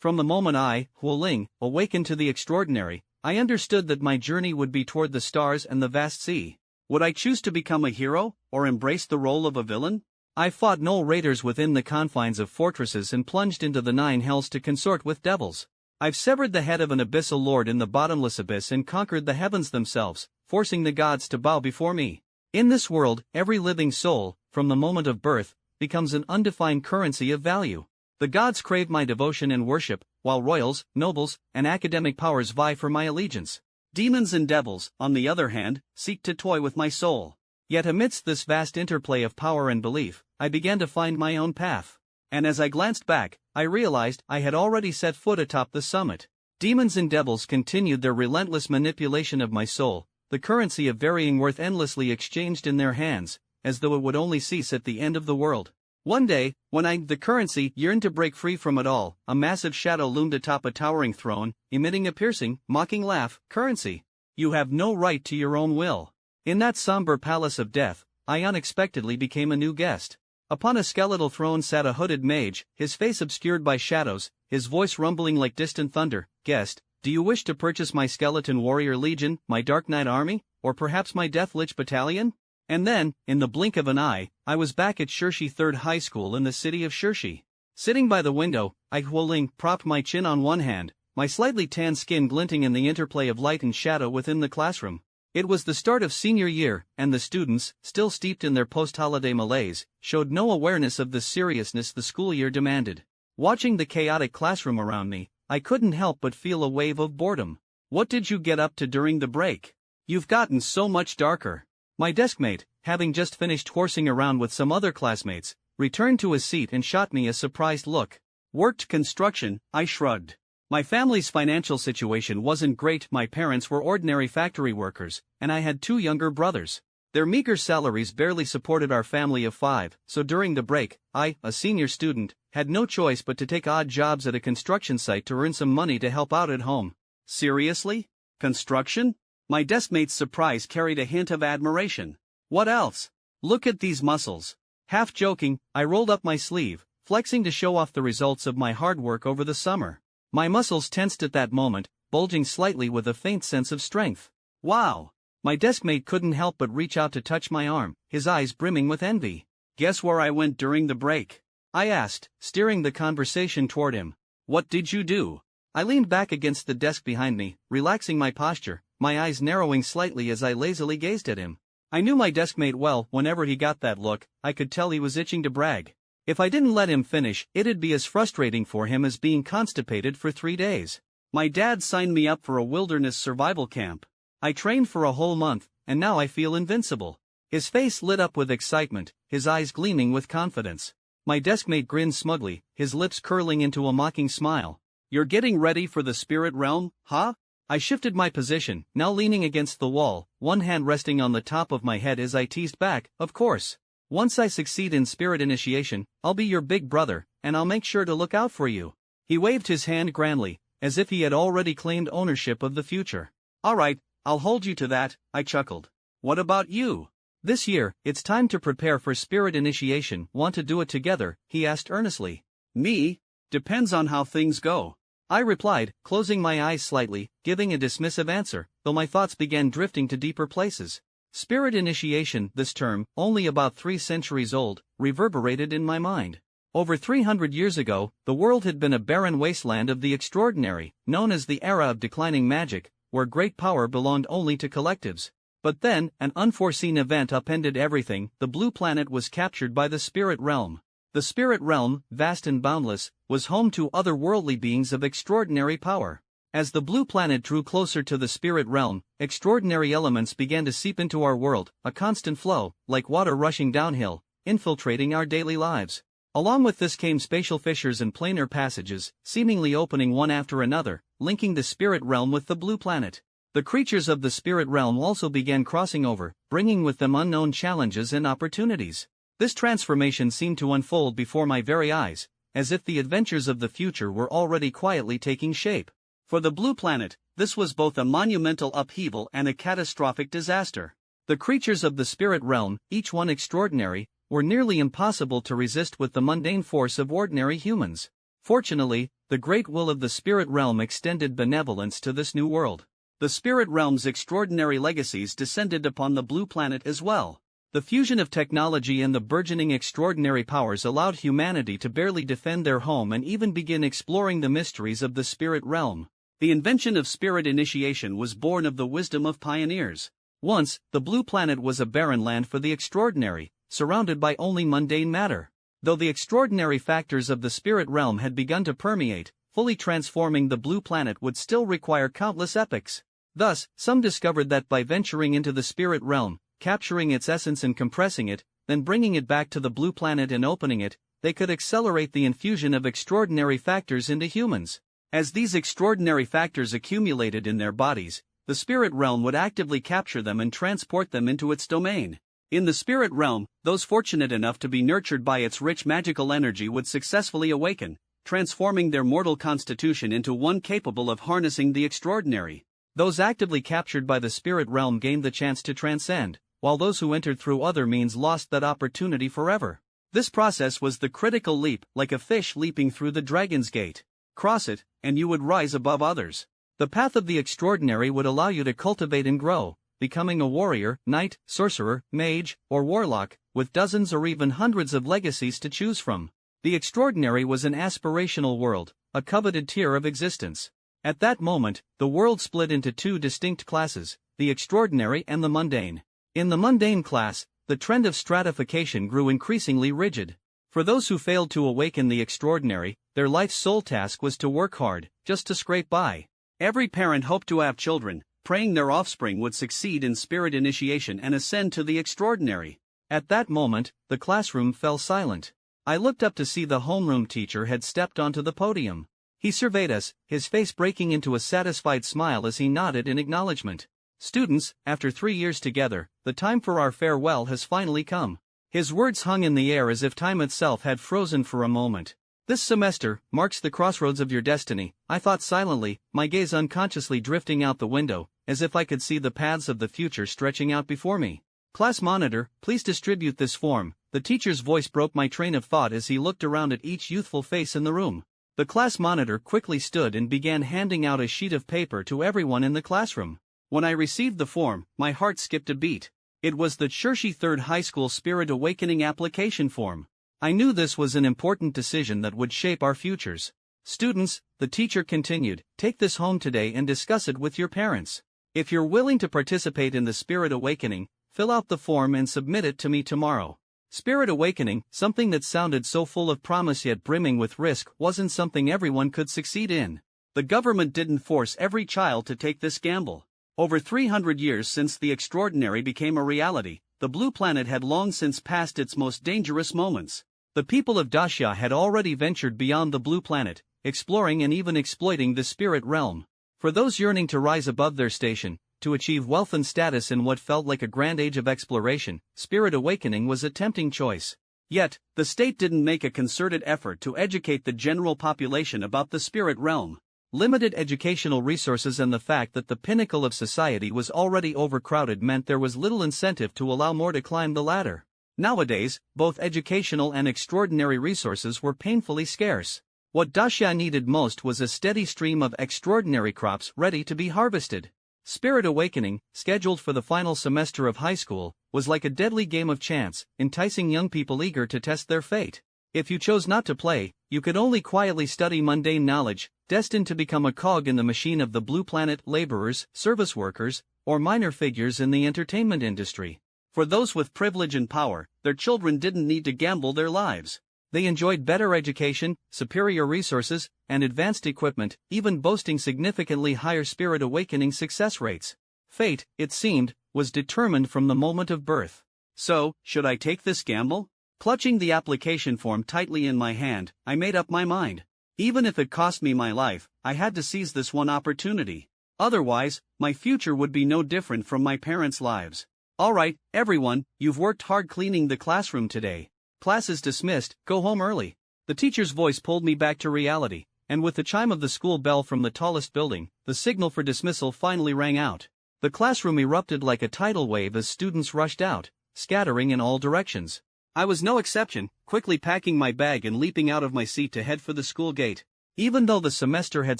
From the moment I, Huoling, awakened to the extraordinary, I understood that my journey would be toward the stars and the vast sea. Would I choose to become a hero, or embrace the role of a villain? I fought null raiders within the confines of fortresses and plunged into the 9 hells to consort with devils. I've severed the head of an abyssal lord in the bottomless abyss and conquered the heavens themselves, forcing the gods to bow before me. In this world, every living soul, from the moment of birth, becomes an undefined currency of value. The gods crave my devotion and worship, while royals, nobles, and academic powers vie for my allegiance. Demons and devils, on the other hand, seek to toy with my soul. Yet amidst this vast interplay of power and belief, I began to find my own path. And as I glanced back, I realized I had already set foot atop the summit. Demons and devils continued their relentless manipulation of my soul, the currency of varying worth endlessly exchanged in their hands, as though it would only cease at the end of the world. One day, when the currency, yearned to break free from it all, a massive shadow loomed atop a towering throne, emitting a piercing, mocking laugh. Currency, you have no right to your own will. In that somber palace of death, I unexpectedly became a new guest. Upon a skeletal throne sat a hooded mage, his face obscured by shadows, his voice rumbling like distant thunder. Guest, do you wish to purchase my skeleton warrior legion, my dark knight army, or perhaps my death lich battalion? And then, in the blink of an eye, I was back at Shirshi Third High School in the city of Shirshi. Sitting by the window, I Huoling propped my chin on one hand, my slightly tanned skin glinting in the interplay of light and shadow within the classroom. It was the start of senior year, and the students, still steeped in their post-holiday malaise, showed no awareness of the seriousness the school year demanded. Watching the chaotic classroom around me, I couldn't help but feel a wave of boredom. What did you get up to during the break? You've gotten so much darker. My deskmate, having just finished horsing around with some other classmates, returned to his seat and shot me a surprised look. Worked construction, I shrugged. My family's financial situation wasn't great. My parents were ordinary factory workers, and I had 2 younger brothers. Their meager salaries barely supported our family of 5, so during the break, I, a senior student, had no choice but to take odd jobs at a construction site to earn some money to help out at home. Seriously? Construction? My deskmate's surprise carried a hint of admiration. What else? Look at these muscles. Half joking, I rolled up my sleeve, flexing to show off the results of my hard work over the summer. My muscles tensed at that moment, bulging slightly with a faint sense of strength. Wow! My deskmate couldn't help but reach out to touch my arm, his eyes brimming with envy. Guess where I went during the break? I asked, steering the conversation toward him. What did you do? I leaned back against the desk behind me, relaxing my posture, my eyes narrowing slightly as I lazily gazed at him. I knew my deskmate well. Whenever he got that look, I could tell he was itching to brag. If I didn't let him finish, it'd be as frustrating for him as being constipated for 3 days. My dad signed me up for a wilderness survival camp. I trained for a whole month, and now I feel invincible. His face lit up with excitement, his eyes gleaming with confidence. My deskmate grinned smugly, his lips curling into a mocking smile. You're getting ready for the spirit realm, huh? I shifted my position, now leaning against the wall, one hand resting on the top of my head as I teased back, of course. Once I succeed in spirit initiation, I'll be your big brother, and I'll make sure to look out for you. He waved his hand grandly, as if he had already claimed ownership of the future. All right, I'll hold you to that, I chuckled. What about you? This year, it's time to prepare for spirit initiation. Want to do it together? He asked earnestly. Me? Depends on how things go. I replied, closing my eyes slightly, giving a dismissive answer, though my thoughts began drifting to deeper places. Spirit initiation, this term, only about 3 centuries old, reverberated in my mind. Over 300 years ago, the world had been a barren wasteland of the extraordinary, known as the era of declining magic, where great power belonged only to collectives. But then, an unforeseen event upended everything. The blue planet was captured by the spirit realm. The spirit realm, vast and boundless, was home to otherworldly beings of extraordinary power. As the blue planet drew closer to the spirit realm, extraordinary elements began to seep into our world, a constant flow, like water rushing downhill, infiltrating our daily lives. Along with this came spatial fissures and planar passages, seemingly opening one after another, linking the spirit realm with the blue planet. The creatures of the spirit realm also began crossing over, bringing with them unknown challenges and opportunities. This transformation seemed to unfold before my very eyes, as if the adventures of the future were already quietly taking shape. For the blue planet, this was both a monumental upheaval and a catastrophic disaster. The creatures of the spirit realm, each one extraordinary, were nearly impossible to resist with the mundane force of ordinary humans. Fortunately, the great will of the spirit realm extended benevolence to this new world. The spirit realm's extraordinary legacies descended upon the blue planet as well. The fusion of technology and the burgeoning extraordinary powers allowed humanity to barely defend their home and even begin exploring the mysteries of the spirit realm. The invention of spirit initiation was born of the wisdom of pioneers. Once, the blue planet was a barren land for the extraordinary, surrounded by only mundane matter. Though the extraordinary factors of the spirit realm had begun to permeate, fully transforming the blue planet would still require countless epochs. Thus, some discovered that by venturing into the spirit realm, capturing its essence and compressing it, then bringing it back to the blue planet and opening it, they could accelerate the infusion of extraordinary factors into humans. As these extraordinary factors accumulated in their bodies, the spirit realm would actively capture them and transport them into its domain. In the spirit realm, those fortunate enough to be nurtured by its rich magical energy would successfully awaken, transforming their mortal constitution into one capable of harnessing the extraordinary. Those actively captured by the spirit realm gained the chance to transcend, while those who entered through other means lost that opportunity forever. This process was the critical leap, like a fish leaping through the dragon's gate. Cross it, and you would rise above others. The path of the extraordinary would allow you to cultivate and grow, becoming a warrior, knight, sorcerer, mage, or warlock, with dozens or even hundreds of legacies to choose from. The extraordinary was an aspirational world, a coveted tier of existence. At that moment, the world split into two distinct classes, the extraordinary and the mundane. In the mundane class, the trend of stratification grew increasingly rigid. For those who failed to awaken the extraordinary, their life's sole task was to work hard, just to scrape by. Every parent hoped to have children, praying their offspring would succeed in spirit initiation and ascend to the extraordinary. At that moment, the classroom fell silent. I looked up to see the homeroom teacher had stepped onto the podium. He surveyed us, his face breaking into a satisfied smile as he nodded in acknowledgement. "Students, after 3 years together, the time for our farewell has finally come." His words hung in the air as if time itself had frozen for a moment. "This semester marks the crossroads of your destiny," I thought silently, my gaze unconsciously drifting out the window, as if I could see the paths of the future stretching out before me. "Class monitor, please distribute this form." The teacher's voice broke my train of thought as he looked around at each youthful face in the room. The class monitor quickly stood and began handing out a sheet of paper to everyone in the classroom. When I received the form, my heart skipped a beat. It was the Chershi 3rd High School Spirit Awakening application form. I knew this was an important decision that would shape our futures. "Students," the teacher continued, "take this home today and discuss it with your parents. If you're willing to participate in the Spirit Awakening, fill out the form and submit it to me tomorrow." Spirit Awakening, something that sounded so full of promise yet brimming with risk, wasn't something everyone could succeed in. The government didn't force every child to take this gamble. Over 300 years since the extraordinary became a reality, the blue planet had long since passed its most dangerous moments. The people of Dacia had already ventured beyond the blue planet, exploring and even exploiting the spirit realm. For those yearning to rise above their station, to achieve wealth and status in what felt like a grand age of exploration, Spirit Awakening was a tempting choice. Yet, the state didn't make a concerted effort to educate the general population about the spirit realm. Limited educational resources and the fact that the pinnacle of society was already overcrowded meant there was little incentive to allow more to climb the ladder. Nowadays, both educational and extraordinary resources were painfully scarce. What Dacia needed most was a steady stream of extraordinary crops ready to be harvested. Spirit Awakening, scheduled for the final semester of high school, was like a deadly game of chance, enticing young people eager to test their fate. If you chose not to play, you could only quietly study mundane knowledge, destined to become a cog in the machine of the blue planet, laborers, service workers, or minor figures in the entertainment industry. For those with privilege and power, their children didn't need to gamble their lives. They enjoyed better education, superior resources, and advanced equipment, even boasting significantly higher Spirit Awakening success rates. Fate, it seemed, was determined from the moment of birth. So, should I take this gamble? Clutching the application form tightly in my hand, I made up my mind. Even if it cost me my life, I had to seize this one opportunity. Otherwise, my future would be no different from my parents' lives. "All right, everyone, you've worked hard cleaning the classroom today. Class is dismissed, go home early." The teacher's voice pulled me back to reality, and with the chime of the school bell from the tallest building, the signal for dismissal finally rang out. The classroom erupted like a tidal wave as students rushed out, scattering in all directions. I was no exception, quickly packing my bag and leaping out of my seat to head for the school gate. Even though the semester had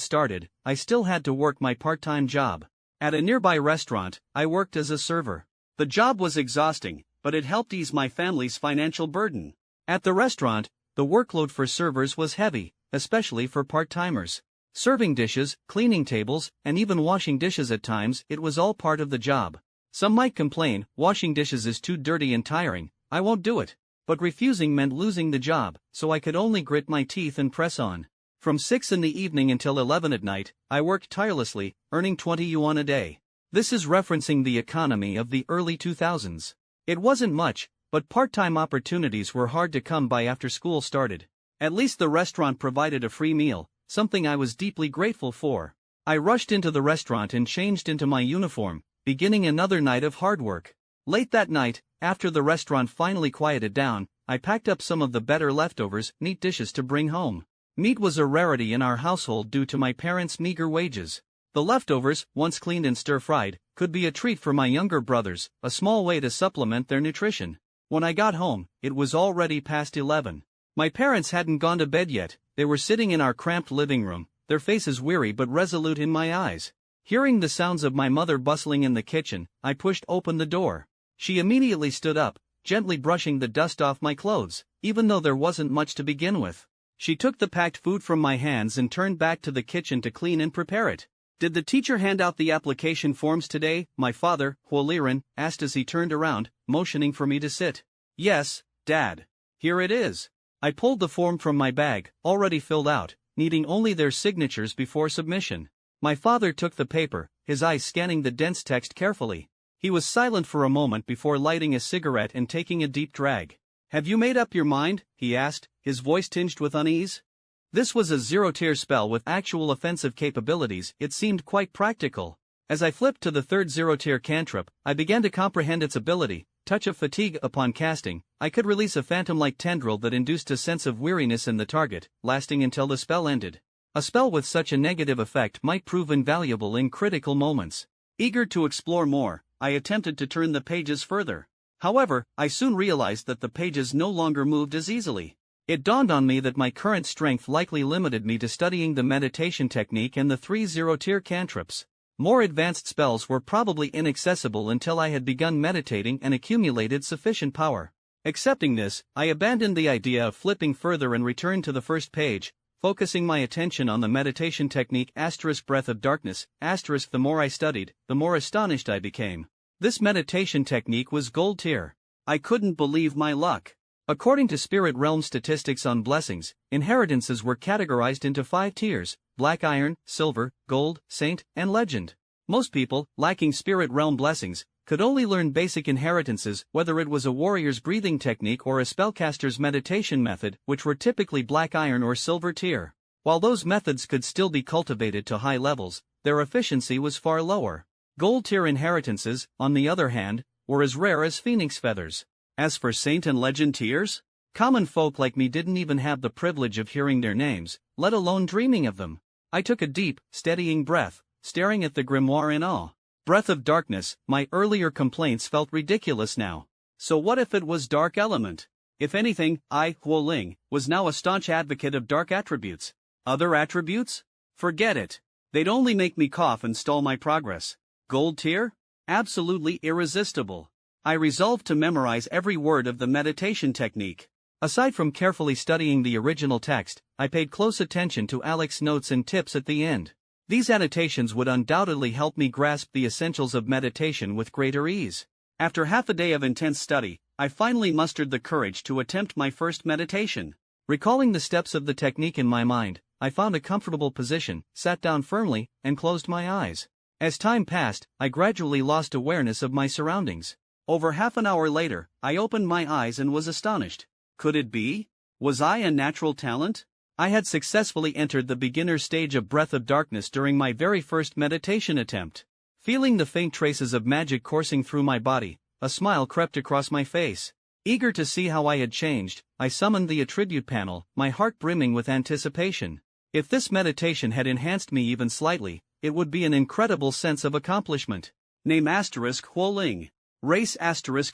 started, I still had to work my part-time job. At a nearby restaurant, I worked as a server. The job was exhausting, but it helped ease my family's financial burden. At the restaurant, the workload for servers was heavy, especially for part-timers. Serving dishes, cleaning tables, and even washing dishes at times, it was all part of the job. Some might complain, washing dishes is too dirty and tiring, I won't do it. But refusing meant losing the job, so I could only grit my teeth and press on. From 6 in the evening until 11 at night, I worked tirelessly, earning 20 yuan a day. This is referencing the economy of the early 2000s. It wasn't much, but part-time opportunities were hard to come by after school started. At least the restaurant provided a free meal, something I was deeply grateful for. I rushed into the restaurant and changed into my uniform, beginning another night of hard work. Late that night, after the restaurant finally quieted down, I packed up some of the better leftovers, neat dishes to bring home. Meat was a rarity in our household due to my parents' meager wages. The leftovers, once cleaned and stir-fried, could be a treat for my younger brothers, a small way to supplement their nutrition. When I got home, it was already past 11. My parents hadn't gone to bed yet. They were sitting in our cramped living room, their faces weary but resolute in my eyes. Hearing the sounds of my mother bustling in the kitchen, I pushed open the door. She immediately stood up, gently brushing the dust off my clothes, even though there wasn't much to begin with. She took the packed food from my hands and turned back to the kitchen to clean and prepare it. "Did the teacher hand out the application forms today?" my father, Huoliren, asked as he turned around, motioning for me to sit. "Yes, Dad. Here it is." I pulled the form from my bag, already filled out, needing only their signatures before submission. My father took the paper, his eyes scanning the dense text carefully. He was silent for a moment before lighting a cigarette and taking a deep drag. "Have you made up your mind?" he asked, his voice tinged with unease. This was a zero-tier spell with actual offensive capabilities. It seemed quite practical. As I flipped to the third zero-tier cantrip, I began to comprehend its ability. Touch of fatigue. Upon casting, I could release a phantom-like tendril that induced a sense of weariness in the target, lasting until the spell ended. A spell with such a negative effect might prove invaluable in critical moments. Eager to explore more, I attempted to turn the pages further. However, I soon realized that the pages no longer moved as easily. It dawned on me that my current strength likely limited me to studying the meditation technique and the 3 zero-tier cantrips. More advanced spells were probably inaccessible until I had begun meditating and accumulated sufficient power. Accepting this, I abandoned the idea of flipping further and returned to the first page, focusing my attention on the meditation technique *Breath of Darkness*. The more I studied, the more astonished I became. This meditation technique was gold tier. I couldn't believe my luck. According to Spirit Realm statistics on blessings, inheritances were categorized into 5 tiers: Black Iron, Silver, Gold, Saint, and Legend. Most people, lacking Spirit Realm blessings, could only learn basic inheritances, whether it was a warrior's breathing technique or a spellcaster's meditation method, which were typically Black Iron or Silver tier. While those methods could still be cultivated to high levels, their efficiency was far lower. Gold tier inheritances, on the other hand, were as rare as phoenix feathers. As for Saint and Legend tiers, common folk like me didn't even have the privilege of hearing their names, let alone dreaming of them. I took a deep, steadying breath, staring at the grimoire in awe. Breath of Darkness. My earlier complaints felt ridiculous now. So what if it was dark element? If anything, I, Huoling, was now a staunch advocate of dark attributes. Other attributes? Forget it. They'd only make me cough and stall my progress. Gold tier? Absolutely irresistible. I resolved to memorize every word of the meditation technique. Aside from carefully studying the original text, I paid close attention to Alex's notes and tips at the end. These annotations would undoubtedly help me grasp the essentials of meditation with greater ease. After half a day of intense study, I finally mustered the courage to attempt my first meditation. Recalling the steps of the technique in my mind, I found a comfortable position, sat down firmly, and closed my eyes. As time passed, I gradually lost awareness of my surroundings. Over half an hour later, I opened my eyes and was astonished. Could it be? Was I a natural talent? I had successfully entered the beginner stage of Breath of Darkness during my very first meditation attempt. Feeling the faint traces of magic coursing through my body, a smile crept across my face. Eager to see how I had changed, I summoned the attribute panel, my heart brimming with anticipation. If this meditation had enhanced me even slightly, it would be an incredible sense of accomplishment. Name *Huoling. Race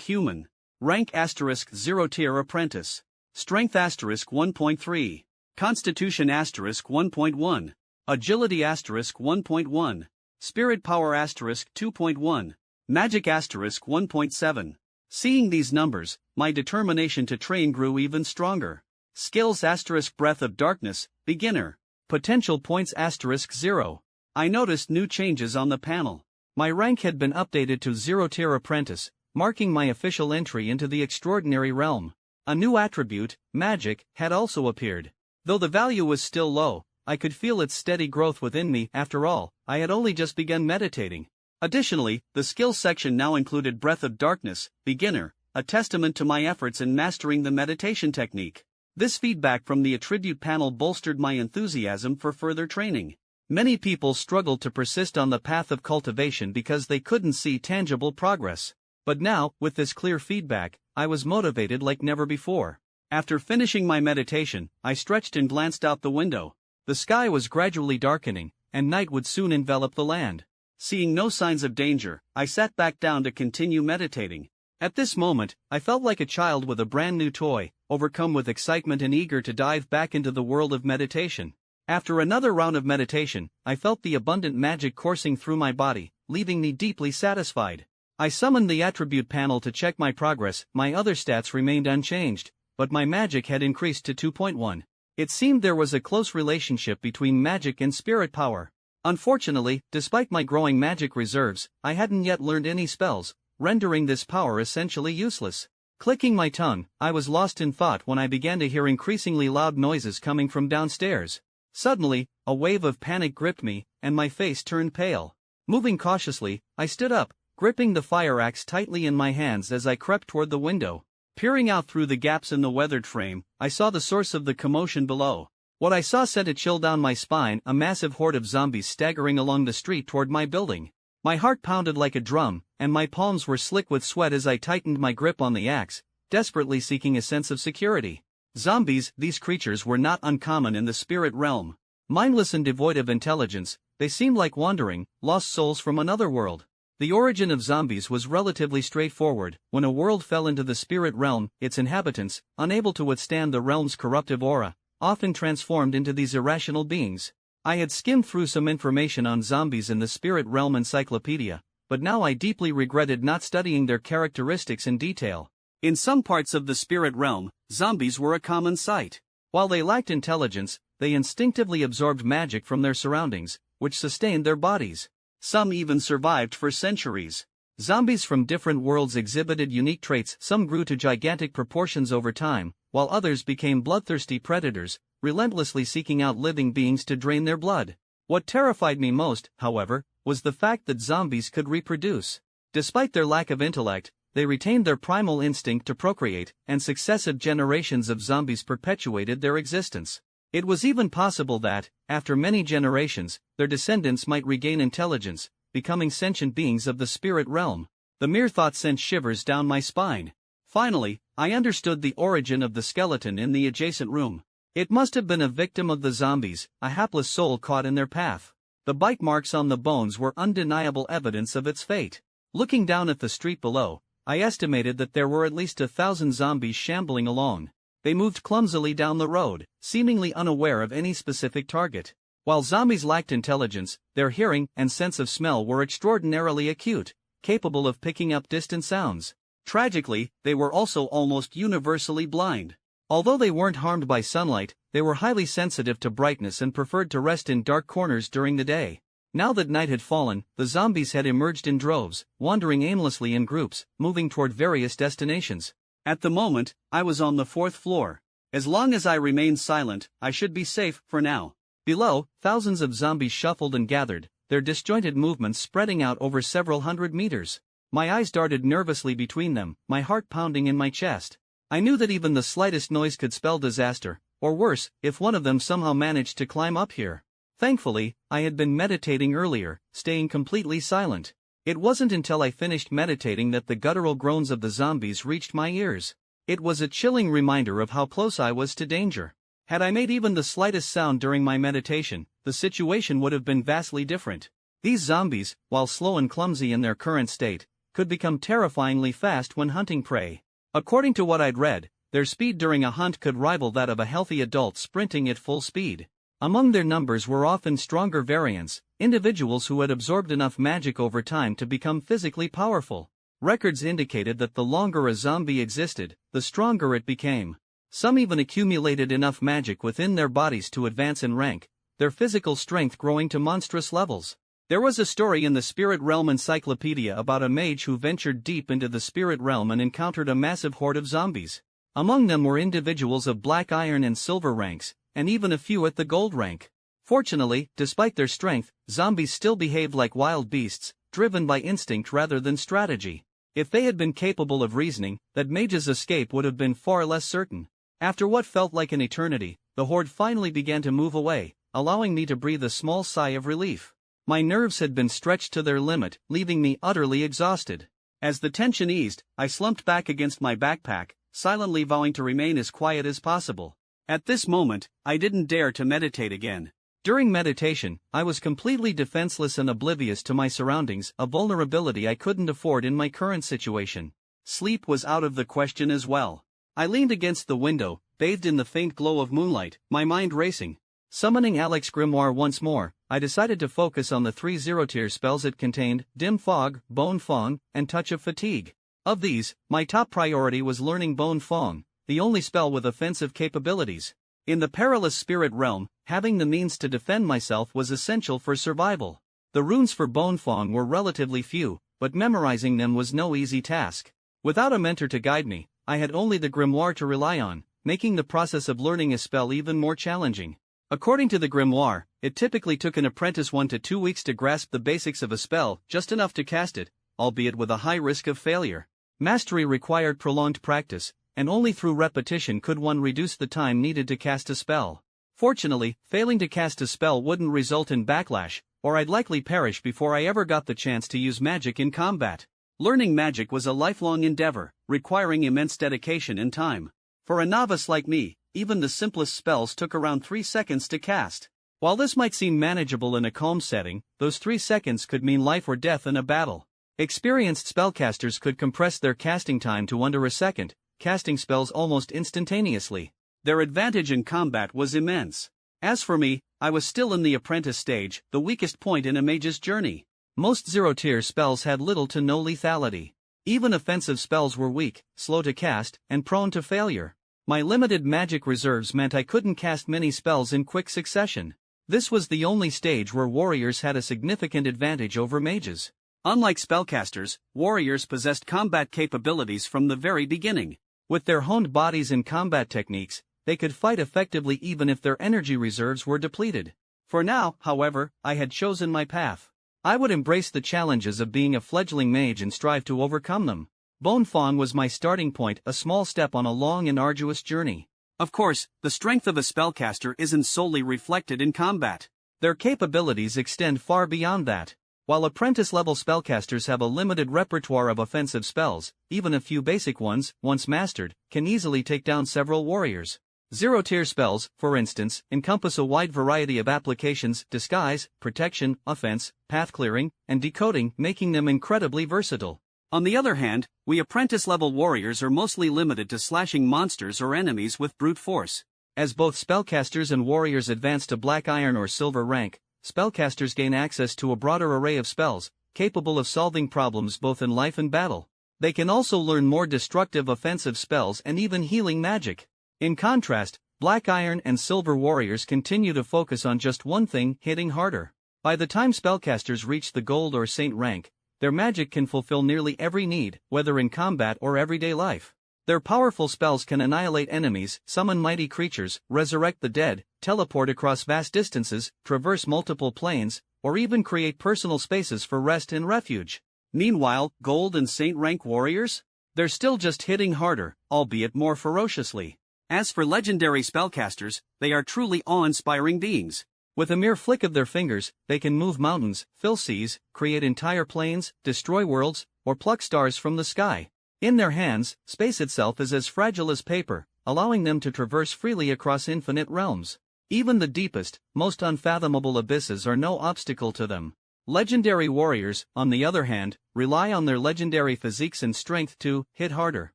*Human. Rank *0 tier apprentice. Strength *1.3. Constitution asterisk 1.1. Agility asterisk 1.1. Spirit power asterisk 2.1. Magic asterisk 1.7. Seeing these numbers, my determination to train grew even stronger. Skills asterisk breath of darkness, beginner. Potential points asterisk 0. I noticed new changes on the panel. My rank had been updated to 0-tier apprentice, marking my official entry into the extraordinary realm. A new attribute, magic, had also appeared. Though the value was still low, I could feel its steady growth within me. After all, I had only just begun meditating. Additionally, the skills section now included breath of darkness, beginner, a testament to my efforts in mastering the meditation technique. This feedback from the attribute panel bolstered my enthusiasm for further training. Many people struggled to persist on the path of cultivation because they couldn't see tangible progress. But now, with this clear feedback, I was motivated like never before. After finishing my meditation, I stretched and glanced out the window. The sky was gradually darkening, and night would soon envelop the land. Seeing no signs of danger, I sat back down to continue meditating. At this moment, I felt like a child with a brand new toy, overcome with excitement and eager to dive back into the world of meditation. After another round of meditation, I felt the abundant magic coursing through my body, leaving me deeply satisfied. I summoned the attribute panel to check my progress. My other stats remained unchanged, but my magic had increased to 2.1. It seemed there was a close relationship between magic and spirit power. Unfortunately, despite my growing magic reserves, I hadn't yet learned any spells, rendering this power essentially useless. Clicking my tongue, I was lost in thought when I began to hear increasingly loud noises coming from downstairs. Suddenly, a wave of panic gripped me, and my face turned pale. Moving cautiously, I stood up, gripping the fire axe tightly in my hands as I crept toward the window. Peering out through the gaps in the weathered frame, I saw the source of the commotion below. What I saw sent a chill down my spine, a massive horde of zombies staggering along the street toward my building. My heart pounded like a drum, and my palms were slick with sweat as I tightened my grip on the axe, desperately seeking a sense of security. Zombies, these creatures were not uncommon in the spirit realm. Mindless and devoid of intelligence, they seemed like wandering, lost souls from another world. The origin of zombies was relatively straightforward. When a world fell into the spirit realm, its inhabitants, unable to withstand the realm's corruptive aura, often transformed into these irrational beings. I had skimmed through some information on zombies in the Spirit Realm Encyclopedia, but now I deeply regretted not studying their characteristics in detail. In some parts of the spirit realm, zombies were a common sight. While they lacked intelligence, they instinctively absorbed magic from their surroundings, which sustained their bodies. Some even survived for centuries. Zombies from different worlds exhibited unique traits. Some grew to gigantic proportions over time, while others became bloodthirsty predators, relentlessly seeking out living beings to drain their blood. What terrified me most, however, was the fact that zombies could reproduce. Despite their lack of intellect, they retained their primal instinct to procreate, and successive generations of zombies perpetuated their existence. It was even possible that, after many generations, their descendants might regain intelligence, becoming sentient beings of the spirit realm. The mere thought sent shivers down my spine. Finally, I understood the origin of the skeleton in the adjacent room. It must have been a victim of the zombies, a hapless soul caught in their path. The bite marks on the bones were undeniable evidence of its fate. Looking down at the street below, I estimated that there were at least 1,000 zombies shambling along. They moved clumsily down the road, seemingly unaware of any specific target. While zombies lacked intelligence, their hearing and sense of smell were extraordinarily acute, capable of picking up distant sounds. Tragically, they were also almost universally blind. Although they weren't harmed by sunlight, they were highly sensitive to brightness and preferred to rest in dark corners during the day. Now that night had fallen, the zombies had emerged in droves, wandering aimlessly in groups, moving toward various destinations. At the moment, I was on the 4th floor. As long as I remained silent, I should be safe for now. Below, thousands of zombies shuffled and gathered, their disjointed movements spreading out over several hundred meters. My eyes darted nervously between them, my heart pounding in my chest. I knew that even the slightest noise could spell disaster, or worse, if one of them somehow managed to climb up here. Thankfully, I had been meditating earlier, staying completely silent. It wasn't until I finished meditating that the guttural groans of the zombies reached my ears. It was a chilling reminder of how close I was to danger. Had I made even the slightest sound during my meditation, the situation would have been vastly different. These zombies, while slow and clumsy in their current state, could become terrifyingly fast when hunting prey. According to what I'd read, their speed during a hunt could rival that of a healthy adult sprinting at full speed. Among their numbers were often stronger variants, individuals who had absorbed enough magic over time to become physically powerful. Records indicated that the longer a zombie existed, the stronger it became. Some even accumulated enough magic within their bodies to advance in rank, their physical strength growing to monstrous levels. There was a story in the Spirit Realm Encyclopedia about a mage who ventured deep into the spirit realm and encountered a massive horde of zombies. Among them were individuals of black iron and silver ranks, and even a few at the gold rank. Fortunately, despite their strength, zombies still behaved like wild beasts, driven by instinct rather than strategy. If they had been capable of reasoning, that mage's escape would have been far less certain. After what felt like an eternity, the horde finally began to move away, allowing me to breathe a small sigh of relief. My nerves had been stretched to their limit, leaving me utterly exhausted. As the tension eased, I slumped back against my backpack, silently vowing to remain as quiet as possible. At this moment, I didn't dare to meditate again. During meditation, I was completely defenseless and oblivious to my surroundings, a vulnerability I couldn't afford in my current situation. Sleep was out of the question as well. I leaned against the window, bathed in the faint glow of moonlight, my mind racing. Summoning Alex's grimoire once more, I decided to focus on the 3 zero-tier spells it contained: Dim Fog, Bone Fong, and Touch of Fatigue. Of these, my top priority was learning Bone Fong, the only spell with offensive capabilities. In the perilous spirit realm, having the means to defend myself was essential for survival. The runes for Bone Fong were relatively few, but memorizing them was no easy task. Without a mentor to guide me, I had only the grimoire to rely on, making the process of learning a spell even more challenging. According to the grimoire, it typically took an apprentice 1 to 2 weeks to grasp the basics of a spell, just enough to cast it, albeit with a high risk of failure. Mastery required prolonged practice, and only through repetition could one reduce the time needed to cast a spell. Fortunately, failing to cast a spell wouldn't result in backlash, or I'd likely perish before I ever got the chance to use magic in combat. Learning magic was a lifelong endeavor, requiring immense dedication and time. For a novice like me, even the simplest spells took around 3 seconds to cast. While this might seem manageable in a calm setting, those 3 seconds could mean life or death in a battle. Experienced spellcasters could compress their casting time to under a second, casting spells almost instantaneously. Their advantage in combat was immense. As for me, I was still in the apprentice stage, the weakest point in a mage's journey. Most zero-tier spells had little to no lethality. Even offensive spells were weak, slow to cast, and prone to failure. My limited magic reserves meant I couldn't cast many spells in quick succession. This was the only stage where warriors had a significant advantage over mages. Unlike spellcasters, warriors possessed combat capabilities from the very beginning. With their honed bodies and combat techniques, they could fight effectively even if their energy reserves were depleted. For now, however, I had chosen my path. I would embrace the challenges of being a fledgling mage and strive to overcome them. Bone Fong was my starting point, a small step on a long and arduous journey. Of course, the strength of a spellcaster isn't solely reflected in combat. Their capabilities extend far beyond that. While apprentice-level spellcasters have a limited repertoire of offensive spells, even a few basic ones, once mastered, can easily take down several warriors. Zero-tier spells, for instance, encompass a wide variety of applications: disguise, protection, offense, path clearing, and decoding, making them incredibly versatile. On the other hand, we apprentice-level warriors are mostly limited to slashing monsters or enemies with brute force. As both spellcasters and warriors advance to black iron or silver rank, spellcasters gain access to a broader array of spells, capable of solving problems both in life and battle. They can also learn more destructive offensive spells and even healing magic. In contrast, black iron and silver warriors continue to focus on just one thing: hitting harder. By the time spellcasters reach the gold or saint rank, their magic can fulfill nearly every need, whether in combat or everyday life. Their powerful spells can annihilate enemies, summon mighty creatures, resurrect the dead, teleport across vast distances, traverse multiple planes, or even create personal spaces for rest and refuge. Meanwhile, gold and saint rank warriors? They're still just hitting harder, albeit more ferociously. As for legendary spellcasters, they are truly awe-inspiring beings. With a mere flick of their fingers, they can move mountains, fill seas, create entire plains, destroy worlds, or pluck stars from the sky. In their hands, space itself is as fragile as paper, allowing them to traverse freely across infinite realms. Even the deepest, most unfathomable abysses are no obstacle to them. Legendary warriors, on the other hand, rely on their legendary physiques and strength to hit harder.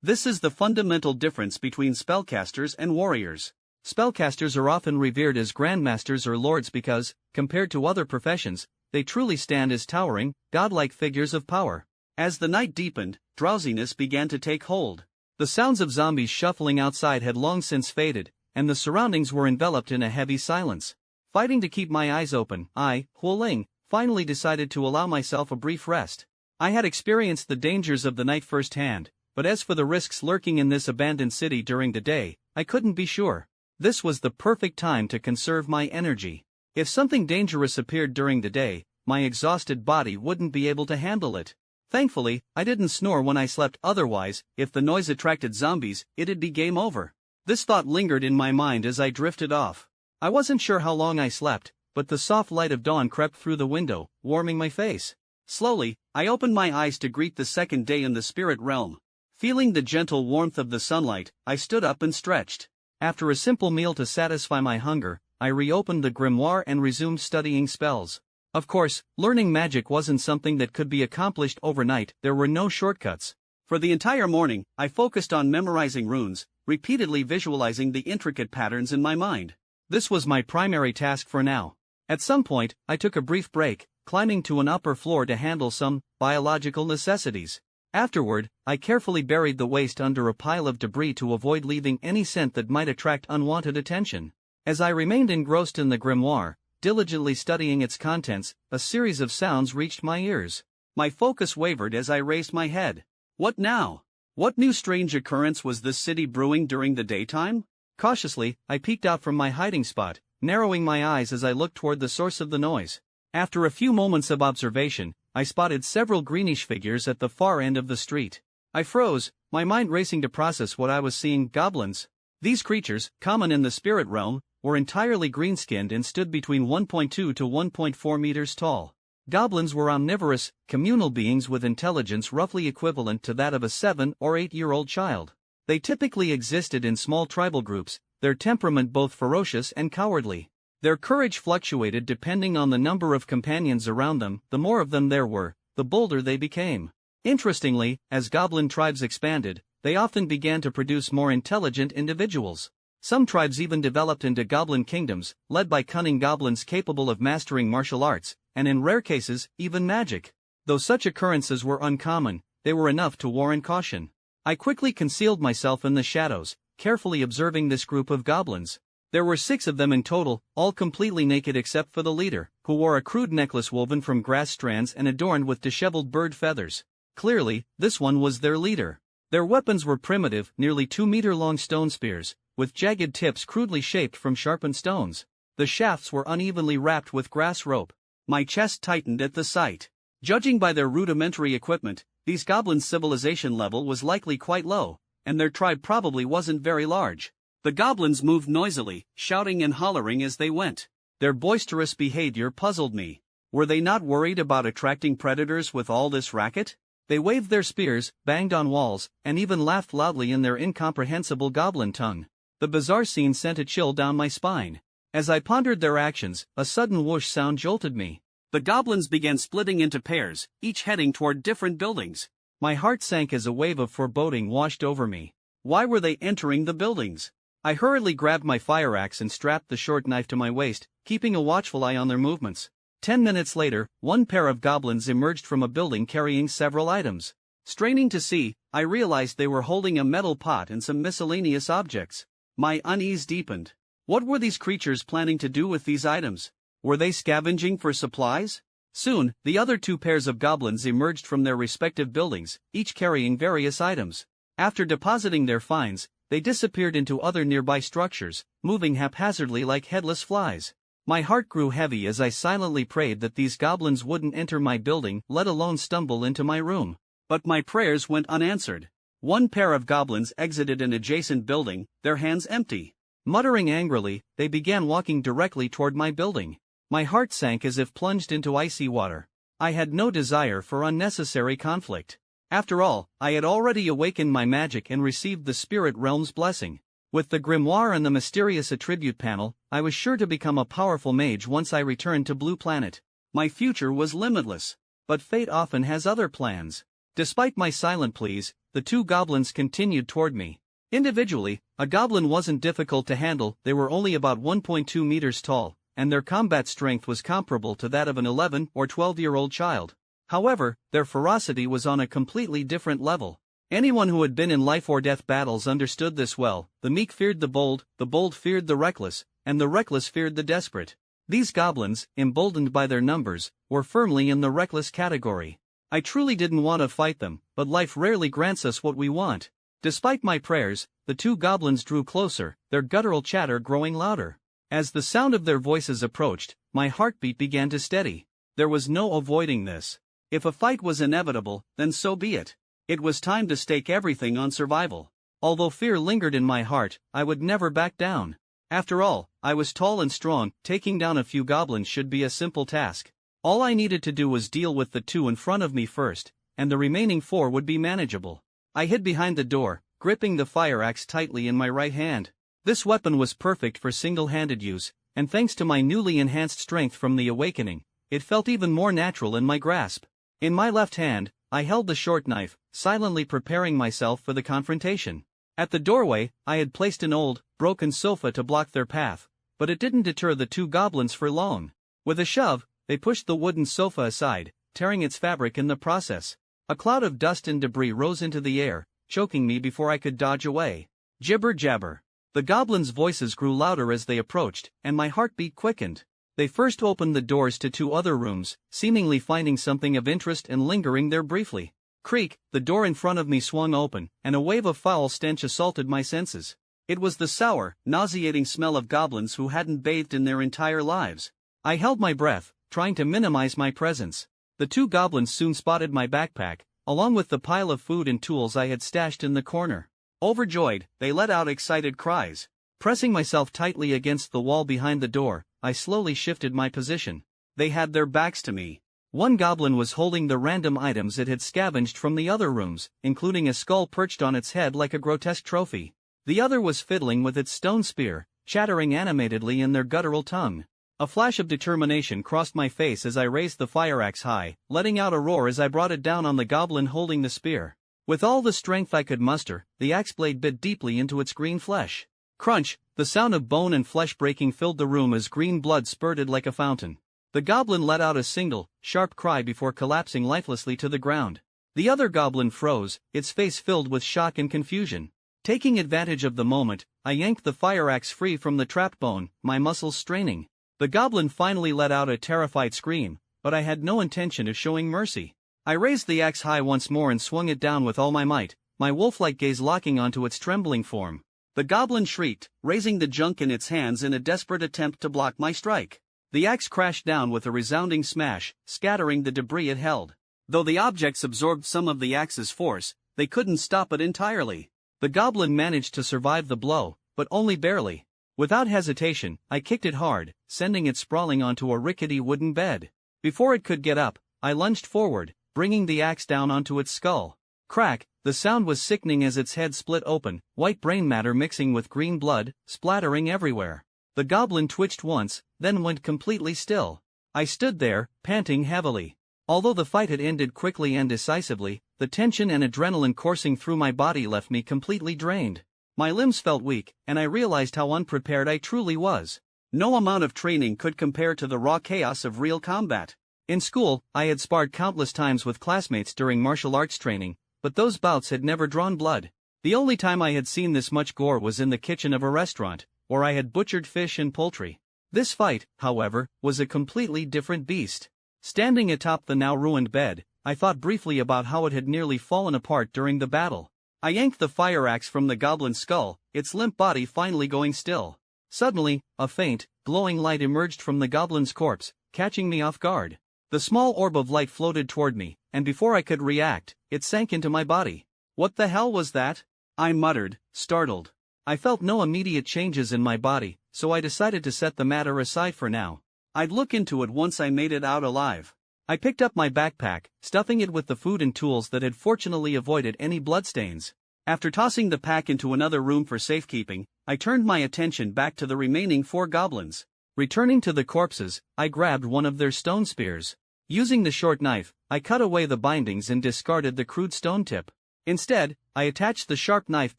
This is the fundamental difference between spellcasters and warriors. Spellcasters are often revered as grandmasters or lords because, compared to other professions, they truly stand as towering, godlike figures of power. As the night deepened, drowsiness began to take hold. The sounds of zombies shuffling outside had long since faded, and the surroundings were enveloped in a heavy silence. Fighting to keep my eyes open, I, Huoling, finally decided to allow myself a brief rest. I had experienced the dangers of the night firsthand, but as for the risks lurking in this abandoned city during the day, I couldn't be sure. This was the perfect time to conserve my energy. If something dangerous appeared during the day, my exhausted body wouldn't be able to handle it. Thankfully, I didn't snore when I slept, otherwise, if the noise attracted zombies, it'd be game over. This thought lingered in my mind as I drifted off. I wasn't sure how long I slept, but the soft light of dawn crept through the window, warming my face. Slowly, I opened my eyes to greet the second day in the spirit realm. Feeling the gentle warmth of the sunlight, I stood up and stretched. After a simple meal to satisfy my hunger, I reopened the grimoire and resumed studying spells. Of course, learning magic wasn't something that could be accomplished overnight. There were no shortcuts. For the entire morning, I focused on memorizing runes, repeatedly visualizing the intricate patterns in my mind. This was my primary task for now. At some point, I took a brief break, climbing to an upper floor to handle some biological necessities. Afterward, I carefully buried the waste under a pile of debris to avoid leaving any scent that might attract unwanted attention. As I remained engrossed in the grimoire, diligently studying its contents, a series of sounds reached my ears. My focus wavered as I raised my head. What now? What new strange occurrence was this city brewing during the daytime? Cautiously, I peeked out from my hiding spot, narrowing my eyes as I looked toward the source of the noise. After a few moments of observation, I spotted several greenish figures at the far end of the street. I froze, my mind racing to process what I was seeing. Goblins. These creatures, common in the spirit realm, were entirely green-skinned and stood between 1.2 to 1.4 meters tall. Goblins were omnivorous, communal beings with intelligence roughly equivalent to that of a 7 or 8-year-old child. They typically existed in small tribal groups, their temperament both ferocious and cowardly. Their courage fluctuated depending on the number of companions around them. The more of them there were, the bolder they became. Interestingly, as goblin tribes expanded, they often began to produce more intelligent individuals. Some tribes even developed into goblin kingdoms, led by cunning goblins capable of mastering martial arts, and in rare cases, even magic. Though such occurrences were uncommon, they were enough to warrant caution. I quickly concealed myself in the shadows, carefully observing this group of goblins. There were 6 of them in total, all completely naked except for the leader, who wore a crude necklace woven from grass strands and adorned with disheveled bird feathers. Clearly, this one was their leader. Their weapons were primitive, nearly 2-meter-long stone spears, with jagged tips crudely shaped from sharpened stones. The shafts were unevenly wrapped with grass rope. My chest tightened at the sight. Judging by their rudimentary equipment, these goblins' civilization level was likely quite low, and their tribe probably wasn't very large. The goblins moved noisily, shouting and hollering as they went. Their boisterous behavior puzzled me. Were they not worried about attracting predators with all this racket? They waved their spears, banged on walls, and even laughed loudly in their incomprehensible goblin tongue. The bizarre scene sent a chill down my spine. As I pondered their actions, a sudden whoosh sound jolted me. The goblins began splitting into pairs, each heading toward different buildings. My heart sank as a wave of foreboding washed over me. Why were they entering the buildings? I hurriedly grabbed my fire axe and strapped the short knife to my waist, keeping a watchful eye on their movements. 10 minutes later, one pair of goblins emerged from a building carrying several items. Straining to see, I realized they were holding a metal pot and some miscellaneous objects. My unease deepened. What were these creatures planning to do with these items? Were they scavenging for supplies? Soon, the other 2 pairs of goblins emerged from their respective buildings, each carrying various items. After depositing their finds, they disappeared into other nearby structures, moving haphazardly like headless flies. My heart grew heavy as I silently prayed that these goblins wouldn't enter my building, let alone stumble into my room. But my prayers went unanswered. One pair of goblins exited an adjacent building, their hands empty. Muttering angrily, they began walking directly toward my building. My heart sank as if plunged into icy water. I had no desire for unnecessary conflict. After all, I had already awakened my magic and received the spirit realm's blessing. With the grimoire and the mysterious attribute panel, I was sure to become a powerful mage once I returned to Blue Planet. My future was limitless. But fate often has other plans. Despite my silent pleas, the two goblins continued toward me. Individually, a goblin wasn't difficult to handle. They were only about 1.2 meters tall, and their combat strength was comparable to that of an 11 or 12-year-old child. However, their ferocity was on a completely different level. Anyone who had been in life-or-death battles understood this well. The meek feared the bold feared the reckless, and the reckless feared the desperate. These goblins, emboldened by their numbers, were firmly in the reckless category. I truly didn't want to fight them, but life rarely grants us what we want. Despite my prayers, the two goblins drew closer, their guttural chatter growing louder. As the sound of their voices approached, my heartbeat began to steady. There was no avoiding this. If a fight was inevitable, then so be it. It was time to stake everything on survival. Although fear lingered in my heart, I would never back down. After all, I was tall and strong. Taking down a few goblins should be a simple task. All I needed to do was deal with the two in front of me first, and the remaining four would be manageable. I hid behind the door, gripping the fire axe tightly in my right hand. This weapon was perfect for single-handed use, and thanks to my newly enhanced strength from the awakening, it felt even more natural in my grasp. In my left hand, I held the short knife, silently preparing myself for the confrontation. At the doorway, I had placed an old, broken sofa to block their path, but it didn't deter the two goblins for long. With a shove, they pushed the wooden sofa aside, tearing its fabric in the process. A cloud of dust and debris rose into the air, choking me before I could dodge away. Jibber jabber. The goblins' voices grew louder as they approached, and my heartbeat quickened. They first opened the doors to two other rooms, seemingly finding something of interest and lingering there briefly. Creak, the door in front of me swung open, and a wave of foul stench assaulted my senses. It was the sour, nauseating smell of goblins who hadn't bathed in their entire lives. I held my breath, trying to minimize my presence. The two goblins soon spotted my backpack, along with the pile of food and tools I had stashed in the corner. Overjoyed, they let out excited cries. Pressing myself tightly against the wall behind the door, I slowly shifted my position. They had their backs to me. One goblin was holding the random items it had scavenged from the other rooms, including a skull perched on its head like a grotesque trophy. The other was fiddling with its stone spear, chattering animatedly in their guttural tongue. A flash of determination crossed my face as I raised the fire axe high, letting out a roar as I brought it down on the goblin holding the spear. With all the strength I could muster, the axe blade bit deeply into its green flesh. Crunch, the sound of bone and flesh breaking filled the room as green blood spurted like a fountain. The goblin let out a single, sharp cry before collapsing lifelessly to the ground. The other goblin froze, its face filled with shock and confusion. Taking advantage of the moment, I yanked the fire axe free from the trapped bone, my muscles straining. The goblin finally let out a terrified scream, but I had no intention of showing mercy. I raised the axe high once more and swung it down with all my might, my wolf-like gaze locking onto its trembling form. The goblin shrieked, raising the junk in its hands in a desperate attempt to block my strike. The axe crashed down with a resounding smash, scattering the debris it held. Though the objects absorbed some of the axe's force, they couldn't stop it entirely. The goblin managed to survive the blow, but only barely. Without hesitation, I kicked it hard, sending it sprawling onto a rickety wooden bed. Before it could get up, I lunged forward, bringing the axe down onto its skull. Crack, the sound was sickening as its head split open, white brain matter mixing with green blood, splattering everywhere. The goblin twitched once, then went completely still. I stood there, panting heavily. Although the fight had ended quickly and decisively, the tension and adrenaline coursing through my body left me completely drained. My limbs felt weak, and I realized how unprepared I truly was. No amount of training could compare to the raw chaos of real combat. In school, I had sparred countless times with classmates during martial arts training, but those bouts had never drawn blood. The only time I had seen this much gore was in the kitchen of a restaurant, where I had butchered fish and poultry. This fight, however, was a completely different beast. Standing atop the now ruined bed, I thought briefly about how it had nearly fallen apart during the battle. I yanked the fire axe from the goblin's skull, its limp body finally going still. Suddenly, a faint, glowing light emerged from the goblin's corpse, catching me off guard. The small orb of light floated toward me, and before I could react, it sank into my body. What the hell was that? I muttered, startled. I felt no immediate changes in my body, so I decided to set the matter aside for now. I'd look into it once I made it out alive. I picked up my backpack, stuffing it with the food and tools that had fortunately avoided any bloodstains. After tossing the pack into another room for safekeeping, I turned my attention back to the remaining 4 goblins. Returning to the corpses, I grabbed one of their stone spears. Using the short knife, I cut away the bindings and discarded the crude stone tip. Instead, I attached the sharp knife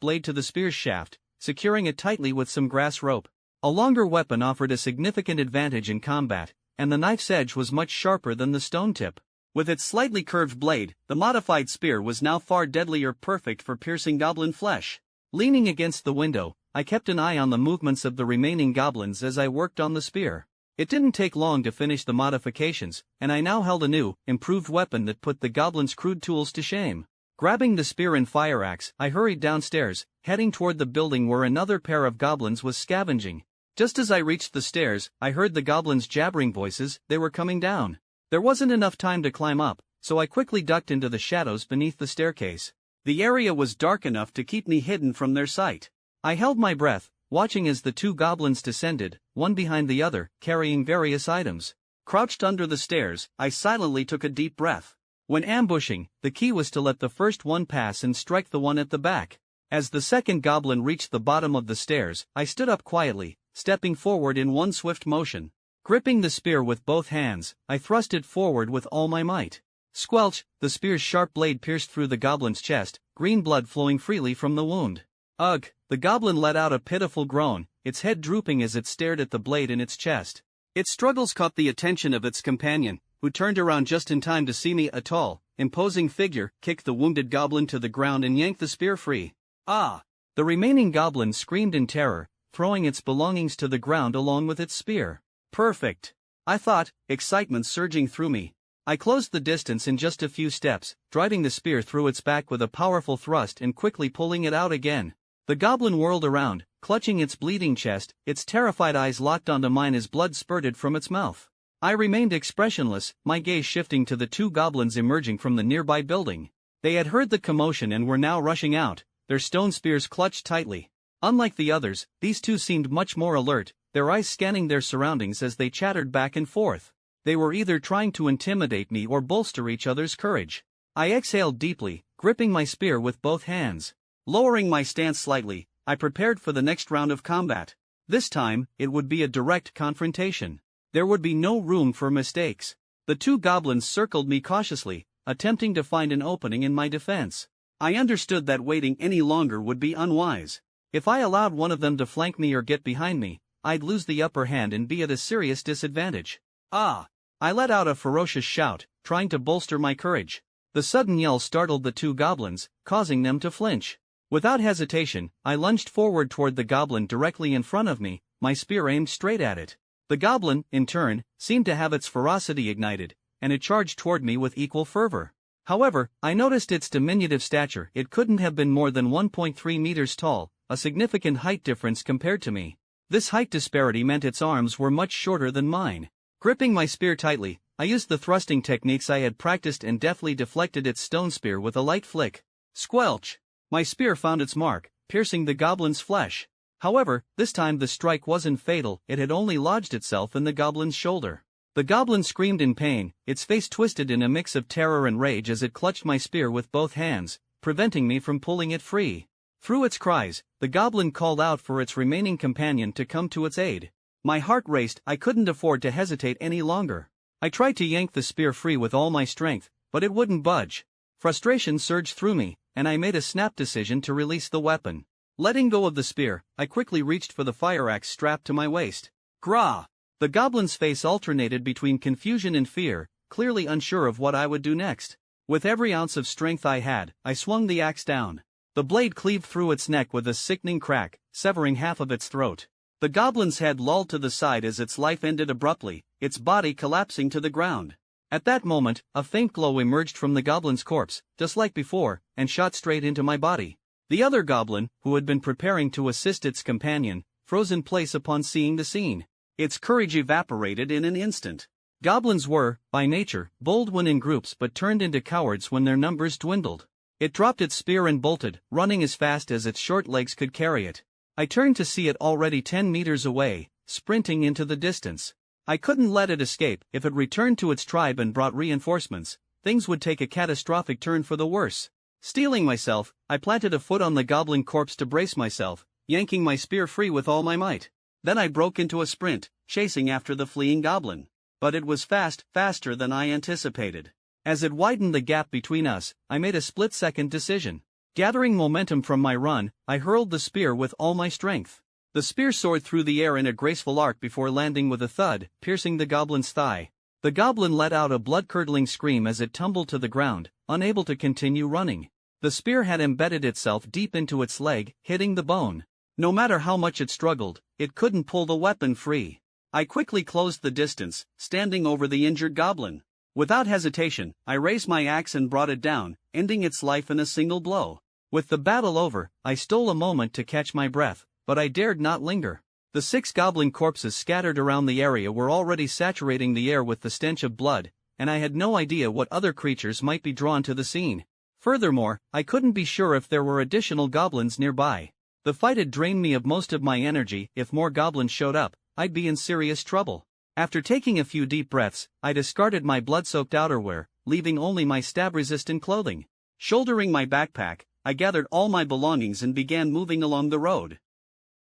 blade to the spear's shaft, securing it tightly with some grass rope. A longer weapon offered a significant advantage in combat, and the knife's edge was much sharper than the stone tip. With its slightly curved blade, the modified spear was now far deadlier, perfect for piercing goblin flesh. Leaning against the window, I kept an eye on the movements of the remaining goblins as I worked on the spear. It didn't take long to finish the modifications, and I now held a new, improved weapon that put the goblins' crude tools to shame. Grabbing the spear and fire axe, I hurried downstairs, heading toward the building where another pair of goblins was scavenging. Just as I reached the stairs, I heard the goblins' jabbering voices. They were coming down. There wasn't enough time to climb up, so I quickly ducked into the shadows beneath the staircase. The area was dark enough to keep me hidden from their sight. I held my breath, watching as the two goblins descended, one behind the other, carrying various items. Crouched under the stairs, I silently took a deep breath. When ambushing, the key was to let the first one pass and strike the one at the back. As the second goblin reached the bottom of the stairs, I stood up quietly, stepping forward in one swift motion. Gripping the spear with both hands, I thrust it forward with all my might. Squelch! The spear's sharp blade pierced through the goblin's chest, green blood flowing freely from the wound. Ugh! The goblin let out a pitiful groan, its head drooping as it stared at the blade in its chest. Its struggles caught the attention of its companion, who turned around just in time to see me. A tall, imposing figure kicked the wounded goblin to the ground and yanked the spear free. Ah! The remaining goblin screamed in terror, throwing its belongings to the ground along with its spear. Perfect! I thought, excitement surging through me. I closed the distance in just a few steps, driving the spear through its back with a powerful thrust and quickly pulling it out again. The goblin whirled around, clutching its bleeding chest, its terrified eyes locked onto mine as blood spurted from its mouth. I remained expressionless, my gaze shifting to the two goblins emerging from the nearby building. They had heard the commotion and were now rushing out, their stone spears clutched tightly. Unlike the others, these two seemed much more alert, their eyes scanning their surroundings as they chattered back and forth. They were either trying to intimidate me or bolster each other's courage. I exhaled deeply, gripping my spear with both hands. Lowering my stance slightly, I prepared for the next round of combat. This time, it would be a direct confrontation. There would be no room for mistakes. The two goblins circled me cautiously, attempting to find an opening in my defense. I understood that waiting any longer would be unwise. If I allowed one of them to flank me or get behind me, I'd lose the upper hand and be at a serious disadvantage. Ah! I let out a ferocious shout, trying to bolster my courage. The sudden yell startled the two goblins, causing them to flinch. Without hesitation, I lunged forward toward the goblin directly in front of me, my spear aimed straight at it. The goblin, in turn, seemed to have its ferocity ignited, and it charged toward me with equal fervor. However, I noticed its diminutive stature. It couldn't have been more than 1.3 meters tall, a significant height difference compared to me. This height disparity meant its arms were much shorter than mine. Gripping my spear tightly, I used the thrusting techniques I had practiced and deftly deflected its stone spear with a light flick. Squelch! My spear found its mark, piercing the goblin's flesh. However, this time the strike wasn't fatal, it had only lodged itself in the goblin's shoulder. The goblin screamed in pain, its face twisted in a mix of terror and rage as it clutched my spear with both hands, preventing me from pulling it free. Through its cries, the goblin called out for its remaining companion to come to its aid. My heart raced, I couldn't afford to hesitate any longer. I tried to yank the spear free with all my strength, but it wouldn't budge. Frustration surged through me, and I made a snap decision to release the weapon. Letting go of the spear, I quickly reached for the fire axe strapped to my waist. Grah! The goblin's face alternated between confusion and fear, clearly unsure of what I would do next. With every ounce of strength I had, I swung the axe down. The blade cleaved through its neck with a sickening crack, severing half of its throat. The goblin's head lolled to the side as its life ended abruptly, its body collapsing to the ground. At that moment, a faint glow emerged from the goblin's corpse, just like before, and shot straight into my body. The other goblin, who had been preparing to assist its companion, froze in place upon seeing the scene. Its courage evaporated in an instant. Goblins were, by nature, bold when in groups but turned into cowards when their numbers dwindled. It dropped its spear and bolted, running as fast as its short legs could carry it. I turned to see it already 10 meters away, sprinting into the distance. I couldn't let it escape. If it returned to its tribe and brought reinforcements, things would take a catastrophic turn for the worse. Steeling myself, I planted a foot on the goblin corpse to brace myself, yanking my spear free with all my might. Then I broke into a sprint, chasing after the fleeing goblin. but it was faster than I anticipated. As it widened the gap between us, I made a split-second decision. Gathering momentum from my run, I hurled the spear with all my strength. The spear soared through the air in a graceful arc before landing with a thud, piercing the goblin's thigh. The goblin let out a blood-curdling scream as it tumbled to the ground, unable to continue running. The spear had embedded itself deep into its leg, hitting the bone. No matter how much it struggled, it couldn't pull the weapon free. I quickly closed the distance, standing over the injured goblin. Without hesitation, I raised my axe and brought it down, ending its life in a single blow. With the battle over, I stole a moment to catch my breath, but I dared not linger. The 6 goblin corpses scattered around the area were already saturating the air with the stench of blood, and I had no idea what other creatures might be drawn to the scene. Furthermore, I couldn't be sure if there were additional goblins nearby. The fight had drained me of most of my energy. If more goblins showed up, I'd be in serious trouble. After taking a few deep breaths, I discarded my blood-soaked outerwear, leaving only my stab-resistant clothing. Shouldering my backpack, I gathered all my belongings and began moving along the road.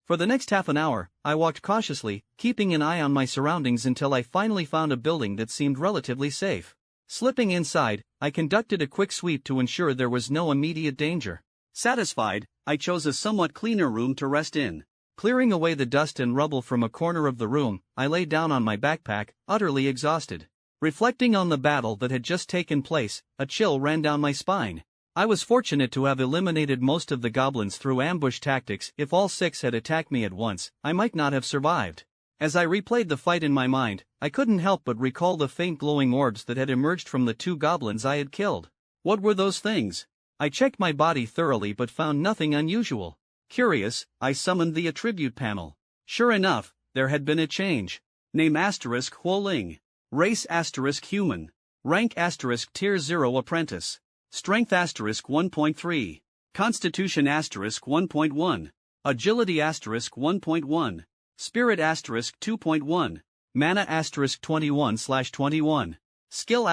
For the next half an hour, I walked cautiously, keeping an eye on my surroundings until I finally found a building that seemed relatively safe. Slipping inside, I conducted a quick sweep to ensure there was no immediate danger. Satisfied, I chose a somewhat cleaner room to rest in. Clearing away the dust and rubble from a corner of the room, I lay down on my backpack, utterly exhausted. Reflecting on the battle that had just taken place, a chill ran down my spine. I was fortunate to have eliminated most of the goblins through ambush tactics. If all 6 had attacked me at once, I might not have survived. As I replayed the fight in my mind, I couldn't help but recall the faint glowing orbs that had emerged from the 2 goblins I had killed. What were those things? I checked my body thoroughly but found nothing unusual. Curious, I summoned the attribute panel. Sure enough, there had been a change. Name *Huoling. Race *Human. Rank *Tier 0 Apprentice. Strength *1.3. Constitution *1.1. Agility *1.1. Spirit *2.1. Mana *21/21. Skill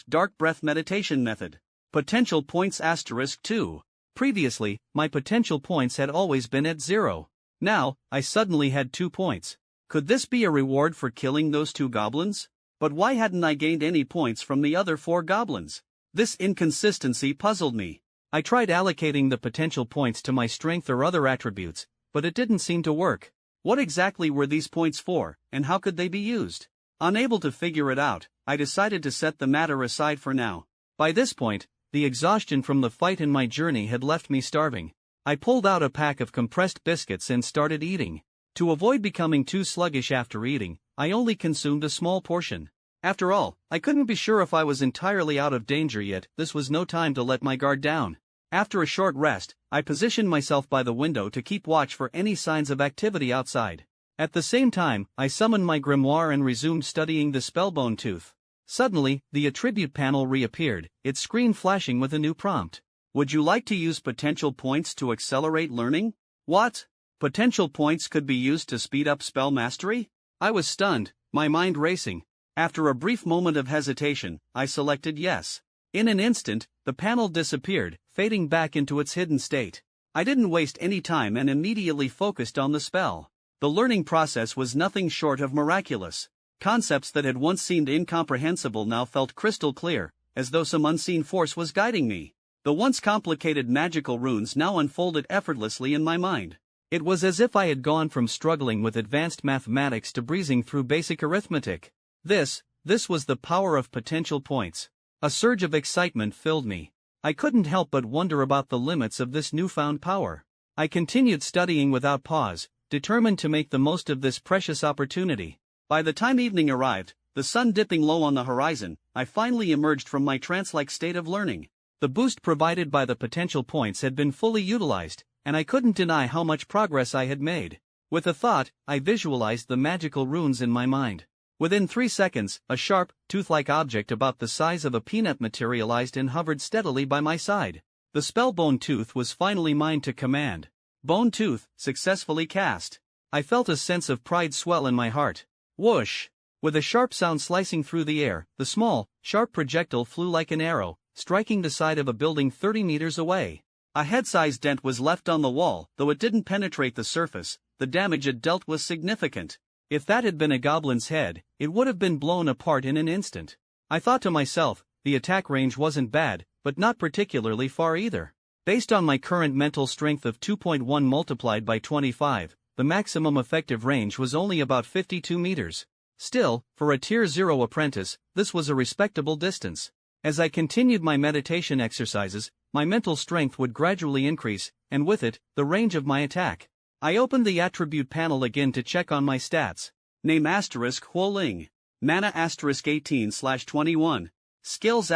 Dark Breath Meditation Method. Potential points *2. Previously, my potential points had always been at 0. Now, I suddenly had 2 points. Could this be a reward for killing those 2 goblins? But why hadn't I gained any points from the other 4 goblins? This inconsistency puzzled me. I tried allocating the potential points to my strength or other attributes, but it didn't seem to work. What exactly were these points for, and how could they be used? Unable to figure it out, I decided to set the matter aside for now. By this point, the exhaustion from the fight and my journey had left me starving. I pulled out a pack of compressed biscuits and started eating. To avoid becoming too sluggish after eating, I only consumed a small portion. After all, I couldn't be sure if I was entirely out of danger yet. This was no time to let my guard down. After a short rest, I positioned myself by the window to keep watch for any signs of activity outside. At the same time, I summoned my grimoire and resumed studying the spellbone tooth. Suddenly, the attribute panel reappeared, its screen flashing with a new prompt. Would you like to use potential points to accelerate learning? What? Potential points could be used to speed up spell mastery? I was stunned, my mind racing. After a brief moment of hesitation, I selected yes. In an instant, the panel disappeared, fading back into its hidden state. I didn't waste any time and immediately focused on the spell. The learning process was nothing short of miraculous. Concepts that had once seemed incomprehensible now felt crystal clear, as though some unseen force was guiding me. The once complicated magical runes now unfolded effortlessly in my mind. It was as if I had gone from struggling with advanced mathematics to breezing through basic arithmetic. This was the power of potential points. A surge of excitement filled me. I couldn't help but wonder about the limits of this newfound power. I continued studying without pause, determined to make the most of this precious opportunity. By the time evening arrived, the sun dipping low on the horizon, I finally emerged from my trance-like state of learning. The boost provided by the potential points had been fully utilized, and I couldn't deny how much progress I had made. With a thought, I visualized the magical runes in my mind. Within 3 seconds, a sharp, tooth-like object about the size of a peanut materialized and hovered steadily by my side. The spell Bone Tooth was finally mine to command. Bone Tooth, successfully cast. I felt a sense of pride swell in my heart. Whoosh! With a sharp sound slicing through the air, the small, sharp projectile flew like an arrow, striking the side of a building 30 meters away. A head-sized dent was left on the wall. Though it didn't penetrate the surface, the damage it dealt was significant. If that had been a goblin's head, it would have been blown apart in an instant. I thought to myself, the attack range wasn't bad, but not particularly far either. Based on my current mental strength of 2.1 multiplied by 25, the maximum effective range was only about 52 meters. Still, for a Tier 0 apprentice, this was a respectable distance. As I continued my meditation exercises, my mental strength would gradually increase, and with it, the range of my attack. I opened the attribute panel again to check on my stats. Name *Huoling. Mana *18/21. Skills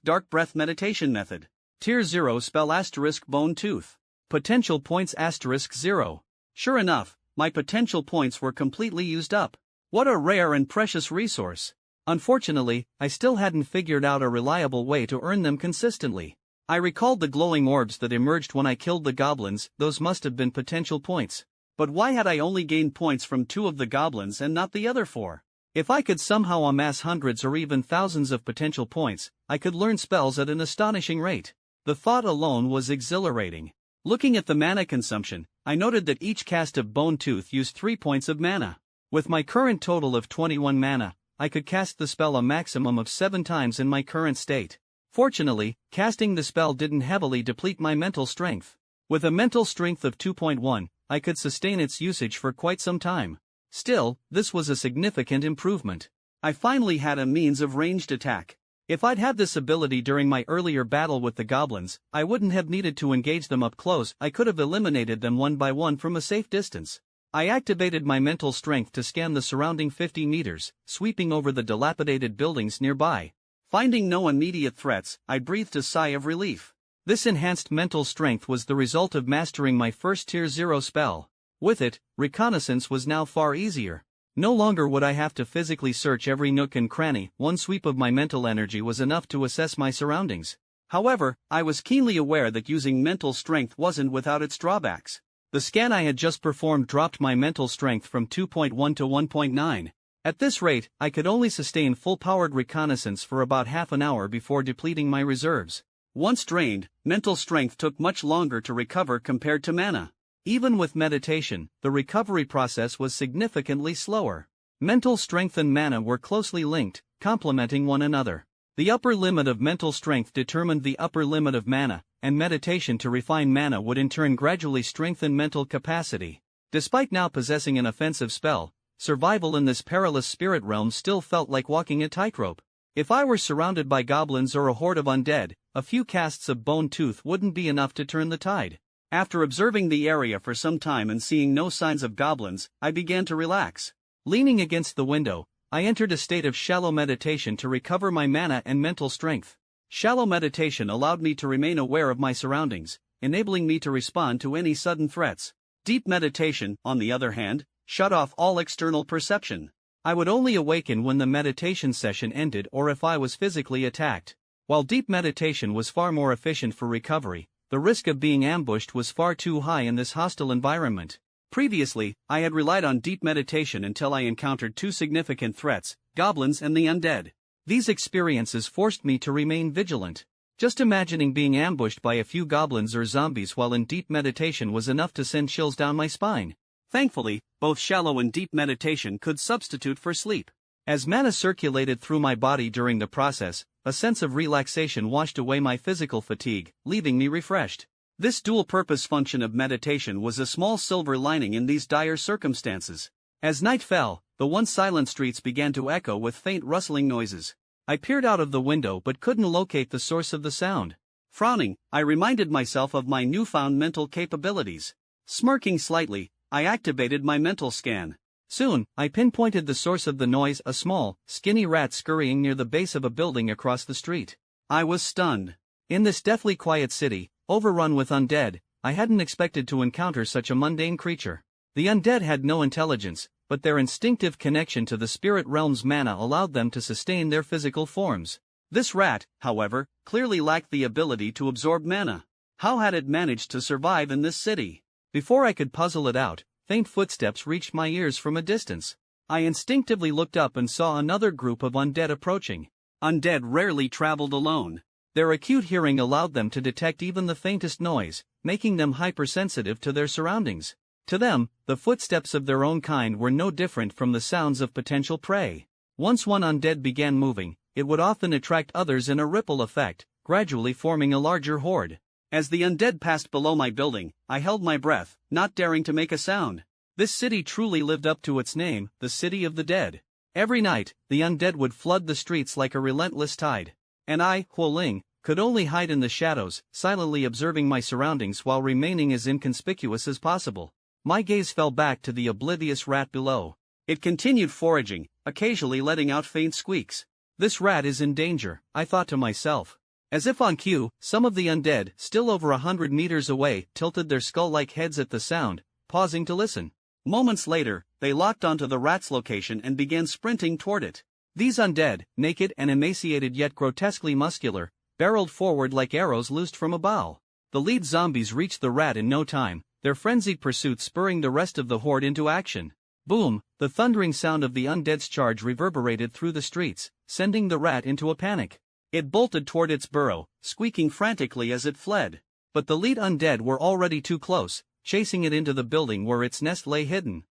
*Dark Breath Meditation Method. Tier 0 spell *Bone Tooth. Potential points *0. Sure enough, my potential points were completely used up. What a rare and precious resource. Unfortunately, I still hadn't figured out a reliable way to earn them consistently. I recalled the glowing orbs that emerged when I killed the goblins. Those must have been potential points. But why had I only gained points from 2 of the goblins and not the other 4? If I could somehow amass hundreds or even thousands of potential points, I could learn spells at an astonishing rate. The thought alone was exhilarating. Looking at the mana consumption, I noted that each cast of Bone Tooth used 3 points of mana. With my current total of 21 mana, I could cast the spell a maximum of 7 times in my current state. Fortunately, casting the spell didn't heavily deplete my mental strength. With a mental strength of 2.1, I could sustain its usage for quite some time. Still, this was a significant improvement. I finally had a means of ranged attack. If I'd had this ability during my earlier battle with the goblins, I wouldn't have needed to engage them up close. I could have eliminated them one by one from a safe distance. I activated my mental strength to scan the surrounding 50 meters, sweeping over the dilapidated buildings nearby. Finding no immediate threats, I breathed a sigh of relief. This enhanced mental strength was the result of mastering my first Tier 0 spell. With it, reconnaissance was now far easier. No longer would I have to physically search every nook and cranny. One sweep of my mental energy was enough to assess my surroundings. However, I was keenly aware that using mental strength wasn't without its drawbacks. The scan I had just performed dropped my mental strength from 2.1 to 1.9. At this rate, I could only sustain full-powered reconnaissance for about half an hour before depleting my reserves. Once drained, mental strength took much longer to recover compared to mana. Even with meditation, the recovery process was significantly slower. Mental strength and mana were closely linked, complementing one another. The upper limit of mental strength determined the upper limit of mana, and meditation to refine mana would in turn gradually strengthen mental capacity. Despite now possessing an offensive spell, survival in this perilous spirit realm still felt like walking a tightrope. If I were surrounded by goblins or a horde of undead, a few casts of Bone Tooth wouldn't be enough to turn the tide. After observing the area for some time and seeing no signs of goblins, I began to relax. Leaning against the window, I entered a state of shallow meditation to recover my mana and mental strength. Shallow meditation allowed me to remain aware of my surroundings, enabling me to respond to any sudden threats. Deep meditation, on the other hand, shut off all external perception. I would only awaken when the meditation session ended or if I was physically attacked. While deep meditation was far more efficient for recovery, the risk of being ambushed was far too high in this hostile environment. Previously, I had relied on deep meditation until I encountered 2 significant threats, goblins and the undead. These experiences forced me to remain vigilant. Just imagining being ambushed by a few goblins or zombies while in deep meditation was enough to send chills down my spine. Thankfully, both shallow and deep meditation could substitute for sleep. As mana circulated through my body during the process, a sense of relaxation washed away my physical fatigue, leaving me refreshed. This dual-purpose function of meditation was a small silver lining in these dire circumstances. As night fell, the once silent streets began to echo with faint rustling noises. I peered out of the window but couldn't locate the source of the sound. Frowning, I reminded myself of my newfound mental capabilities. Smirking slightly, I activated my mental scan. Soon, I pinpointed the source of the noise, a small, skinny rat scurrying near the base of a building across the street. I was stunned. In this deathly quiet city, overrun with undead, I hadn't expected to encounter such a mundane creature. The undead had no intelligence, but their instinctive connection to the spirit realm's mana allowed them to sustain their physical forms. This rat, however, clearly lacked the ability to absorb mana. How had it managed to survive in this city? Before I could puzzle it out, faint footsteps reached my ears from a distance. I instinctively looked up and saw another group of undead approaching. Undead rarely traveled alone. Their acute hearing allowed them to detect even the faintest noise, making them hypersensitive to their surroundings. To them, the footsteps of their own kind were no different from the sounds of potential prey. Once one undead began moving, it would often attract others in a ripple effect, gradually forming a larger horde. As the undead passed below my building, I held my breath, not daring to make a sound. This city truly lived up to its name, the City of the Dead. Every night, the undead would flood the streets like a relentless tide. And I, Huoling, could only hide in the shadows, silently observing my surroundings while remaining as inconspicuous as possible. My gaze fell back to the oblivious rat below. It continued foraging, occasionally letting out faint squeaks. This rat is in danger, I thought to myself. As if on cue, some of the undead, still over 100 meters away, tilted their skull-like heads at the sound, pausing to listen. Moments later, they locked onto the rat's location and began sprinting toward it. These undead, naked and emaciated yet grotesquely muscular, barreled forward like arrows loosed from a bow. The lead zombies reached the rat in no time, their frenzied pursuit spurring the rest of the horde into action. Boom! The thundering sound of the undead's charge reverberated through the streets, sending the rat into a panic. It bolted toward its burrow, squeaking frantically as it fled. But the lead undead were already too close, chasing it into the building where its nest lay hidden.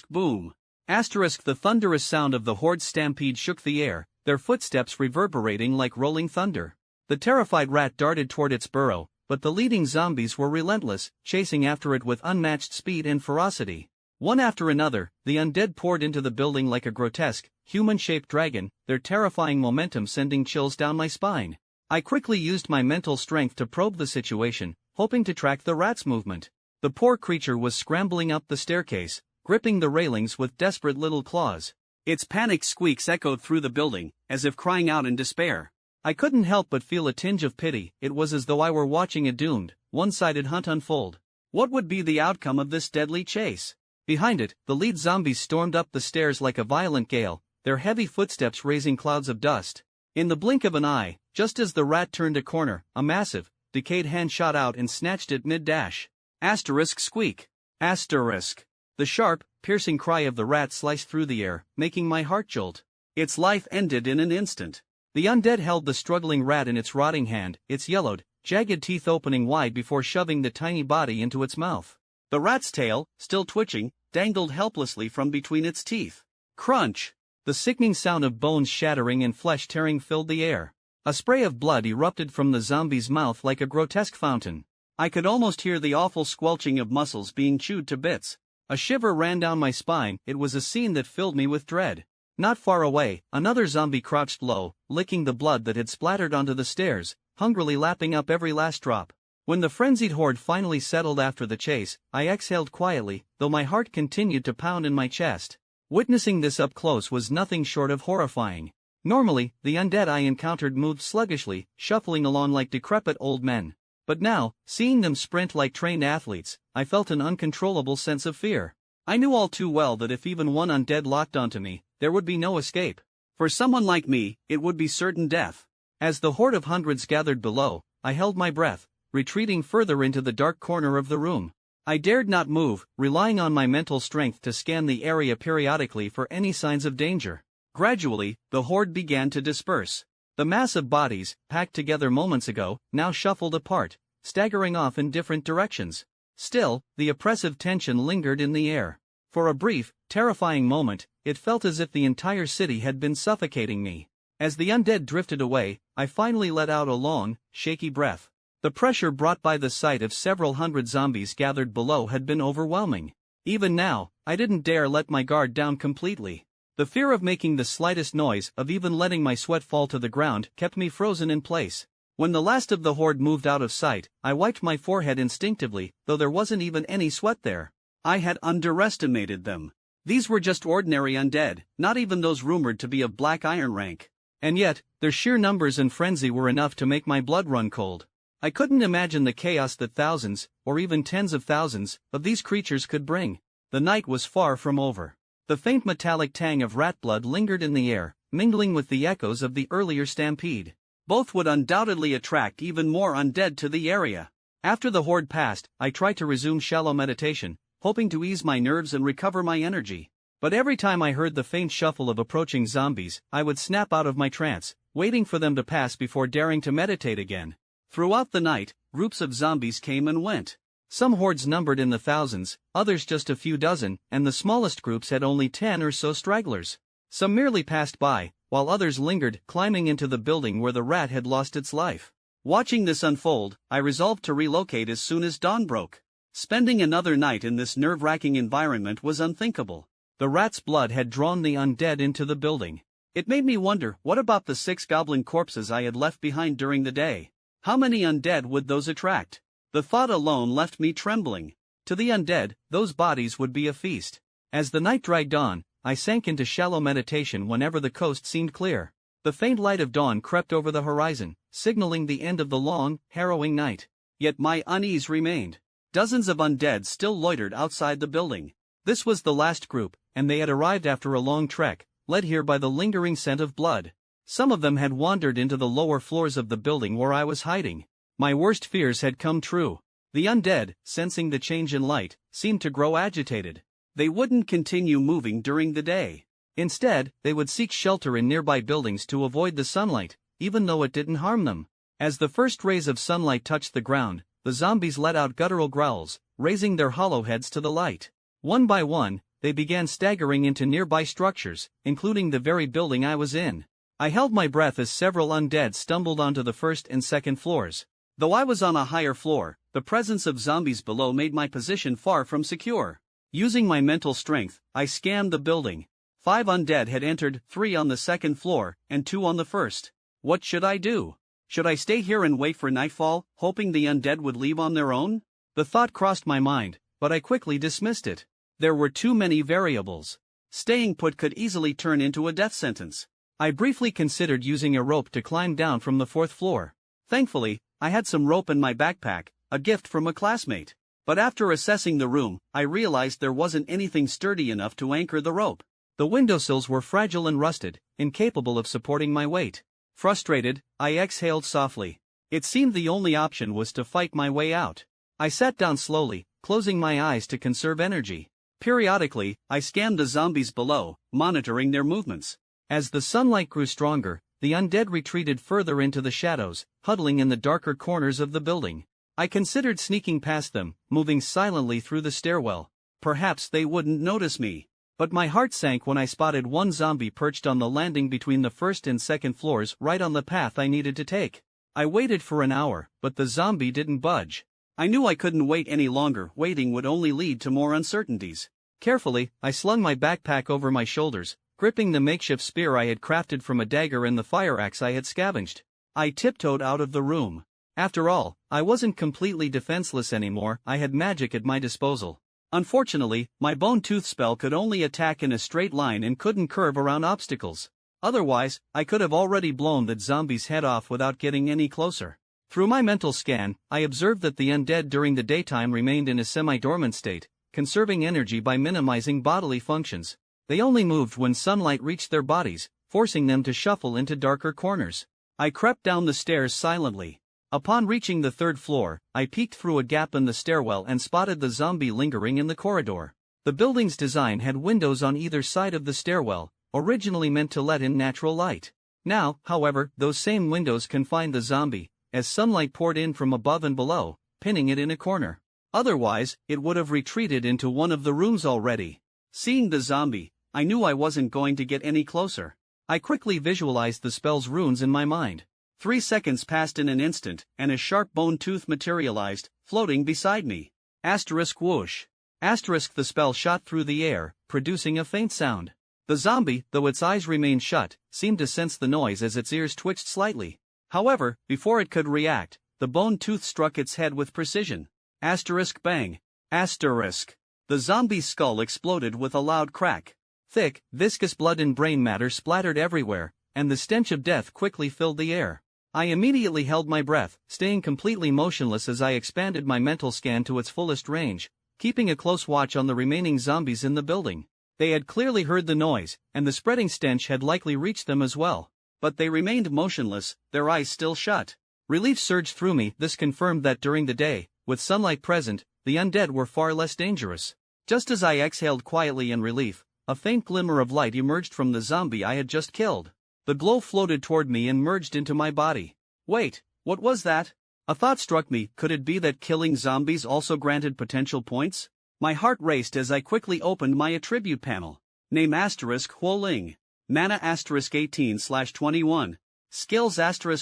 Boom. The thunderous sound of the horde's stampede shook the air, their footsteps reverberating like rolling thunder. The terrified rat darted toward its burrow, but the leading zombies were relentless, chasing after it with unmatched speed and ferocity. One after another, the undead poured into the building like a grotesque, human-shaped dragon, their terrifying momentum sending chills down my spine. I quickly used my mental strength to probe the situation, hoping to track the rat's movement. The poor creature was scrambling up the staircase, gripping the railings with desperate little claws. Its panicked squeaks echoed through the building, as if crying out in despair. I couldn't help but feel a tinge of pity. It was as though I were watching a doomed, one-sided hunt unfold. What would be the outcome of this deadly chase? Behind it, the lead zombies stormed up the stairs like a violent gale, their heavy footsteps raising clouds of dust. In the blink of an eye, just as the rat turned a corner, a massive, decayed hand shot out and snatched it mid-dash. Squeak. The sharp, piercing cry of the rat sliced through the air, making my heart jolt. Its life ended in an instant. The undead held the struggling rat in its rotting hand, its yellowed, jagged teeth opening wide before shoving the tiny body into its mouth. The rat's tail, still twitching, dangled helplessly from between its teeth. Crunch! The sickening sound of bones shattering and flesh tearing filled the air. A spray of blood erupted from the zombie's mouth like a grotesque fountain. I could almost hear the awful squelching of muscles being chewed to bits. A shiver ran down my spine. It was a scene that filled me with dread. Not far away, another zombie crouched low, licking the blood that had splattered onto the stairs, hungrily lapping up every last drop. When the frenzied horde finally settled after the chase, I exhaled quietly, though my heart continued to pound in my chest. Witnessing this up close was nothing short of horrifying. Normally, the undead I encountered moved sluggishly, shuffling along like decrepit old men. But now, seeing them sprint like trained athletes, I felt an uncontrollable sense of fear. I knew all too well that if even one undead locked onto me, there would be no escape. For someone like me, it would be certain death. As the horde of hundreds gathered below, I held my breath, retreating further into the dark corner of the room. I dared not move, relying on my mental strength to scan the area periodically for any signs of danger. Gradually, the horde began to disperse. The mass of bodies, packed together moments ago, now shuffled apart, staggering off in different directions. Still, the oppressive tension lingered in the air. For a brief, terrifying moment, it felt as if the entire city had been suffocating me. As the undead drifted away, I finally let out a long, shaky breath. The pressure brought by the sight of several hundred zombies gathered below had been overwhelming. Even now, I didn't dare let my guard down completely. The fear of making the slightest noise, of even letting my sweat fall to the ground, kept me frozen in place. When the last of the horde moved out of sight, I wiped my forehead instinctively, though there wasn't even any sweat there. I had underestimated them. These were just ordinary undead, not even those rumored to be of black iron rank. And yet, their sheer numbers and frenzy were enough to make my blood run cold. I couldn't imagine the chaos that thousands, or even tens of thousands, of these creatures could bring. The night was far from over. The faint metallic tang of rat blood lingered in the air, mingling with the echoes of the earlier stampede. Both would undoubtedly attract even more undead to the area. After the horde passed, I tried to resume shallow meditation, hoping to ease my nerves and recover my energy. But every time I heard the faint shuffle of approaching zombies, I would snap out of my trance, waiting for them to pass before daring to meditate again. Throughout the night, groups of zombies came and went. Some hordes numbered in the thousands, others just a few dozen, and the smallest groups had only 10 or so stragglers. Some merely passed by, while others lingered, climbing into the building where the rat had lost its life. Watching this unfold, I resolved to relocate as soon as dawn broke. Spending another night in this nerve-wracking environment was unthinkable. The rat's blood had drawn the undead into the building. It made me wonder, what about the 6 goblin corpses I had left behind during the day? How many undead would those attract? The thought alone left me trembling. To the undead, those bodies would be a feast. As the night dragged on, I sank into shallow meditation whenever the coast seemed clear. The faint light of dawn crept over the horizon, signaling the end of the long, harrowing night. Yet my unease remained. Dozens of undead still loitered outside the building. This was the last group, and they had arrived after a long trek, led here by the lingering scent of blood. Some of them had wandered into the lower floors of the building where I was hiding. My worst fears had come true. The undead, sensing the change in light, seemed to grow agitated. They wouldn't continue moving during the day. Instead, they would seek shelter in nearby buildings to avoid the sunlight, even though it didn't harm them. As the first rays of sunlight touched the ground, the zombies let out guttural growls, raising their hollow heads to the light. One by one, they began staggering into nearby structures, including the very building I was in. I held my breath as several undead stumbled onto the first and second floors. Though I was on a higher floor, the presence of zombies below made my position far from secure. Using my mental strength, I scanned the building. 5 undead had entered, 3 on the second floor, and 2 on the first. What should I do? Should I stay here and wait for nightfall, hoping the undead would leave on their own? The thought crossed my mind, but I quickly dismissed it. There were too many variables. Staying put could easily turn into a death sentence. I briefly considered using a rope to climb down from the 4th floor. Thankfully, I had some rope in my backpack, a gift from a classmate. But after assessing the room, I realized there wasn't anything sturdy enough to anchor the rope. The windowsills were fragile and rusted, incapable of supporting my weight. Frustrated, I exhaled softly. It seemed the only option was to fight my way out. I sat down slowly, closing my eyes to conserve energy. Periodically, I scanned the zombies below, monitoring their movements. As the sunlight grew stronger, the undead retreated further into the shadows, huddling in the darker corners of the building. I considered sneaking past them, moving silently through the stairwell. Perhaps they wouldn't notice me. But my heart sank when I spotted one zombie perched on the landing between the first and second floors, right on the path I needed to take. I waited for an hour, but the zombie didn't budge. I knew I couldn't wait any longer. Waiting would only lead to more uncertainties. Carefully, I slung my backpack over my shoulders, gripping the makeshift spear I had crafted from a dagger and the fire axe I had scavenged. I tiptoed out of the room. After all, I wasn't completely defenseless anymore. I had magic at my disposal. Unfortunately, my bone tooth spell could only attack in a straight line and couldn't curve around obstacles. Otherwise, I could have already blown that zombie's head off without getting any closer. Through my mental scan, I observed that the undead during the daytime remained in a semi-dormant state, conserving energy by minimizing bodily functions. They only moved when sunlight reached their bodies, forcing them to shuffle into darker corners. I crept down the stairs silently. Upon reaching the 3rd floor, I peeked through a gap in the stairwell and spotted the zombie lingering in the corridor. The building's design had windows on either side of the stairwell, originally meant to let in natural light. Now, however, those same windows confined the zombie, as sunlight poured in from above and below, pinning it in a corner. Otherwise, it would have retreated into one of the rooms already. Seeing the zombie, I knew I wasn't going to get any closer. I quickly visualized the spell's runes in my mind. 3 seconds passed in an instant, and a sharp bone tooth materialized, floating beside me. Asterisk whoosh. Asterisk. The spell shot through the air, producing a faint sound. The zombie, though its eyes remained shut, seemed to sense the noise as its ears twitched slightly. However, before it could react, the bone tooth struck its head with precision. Asterisk bang. Asterisk. The zombie's skull exploded with a loud crack. Thick, viscous blood and brain matter splattered everywhere, and the stench of death quickly filled the air. I immediately held my breath, staying completely motionless as I expanded my mental scan to its fullest range, keeping a close watch on the remaining zombies in the building. They had clearly heard the noise, and the spreading stench had likely reached them as well. But they remained motionless, their eyes still shut. Relief surged through me. This confirmed that during the day, with sunlight present, the undead were far less dangerous. Just as I exhaled quietly in relief, a faint glimmer of light emerged from the zombie I had just killed. The glow floated toward me and merged into my body. Wait, what was that? A thought struck me, could it be that killing zombies also granted potential points? My heart raced as I quickly opened my attribute panel. Name Huoling. Mana 18/21. Skills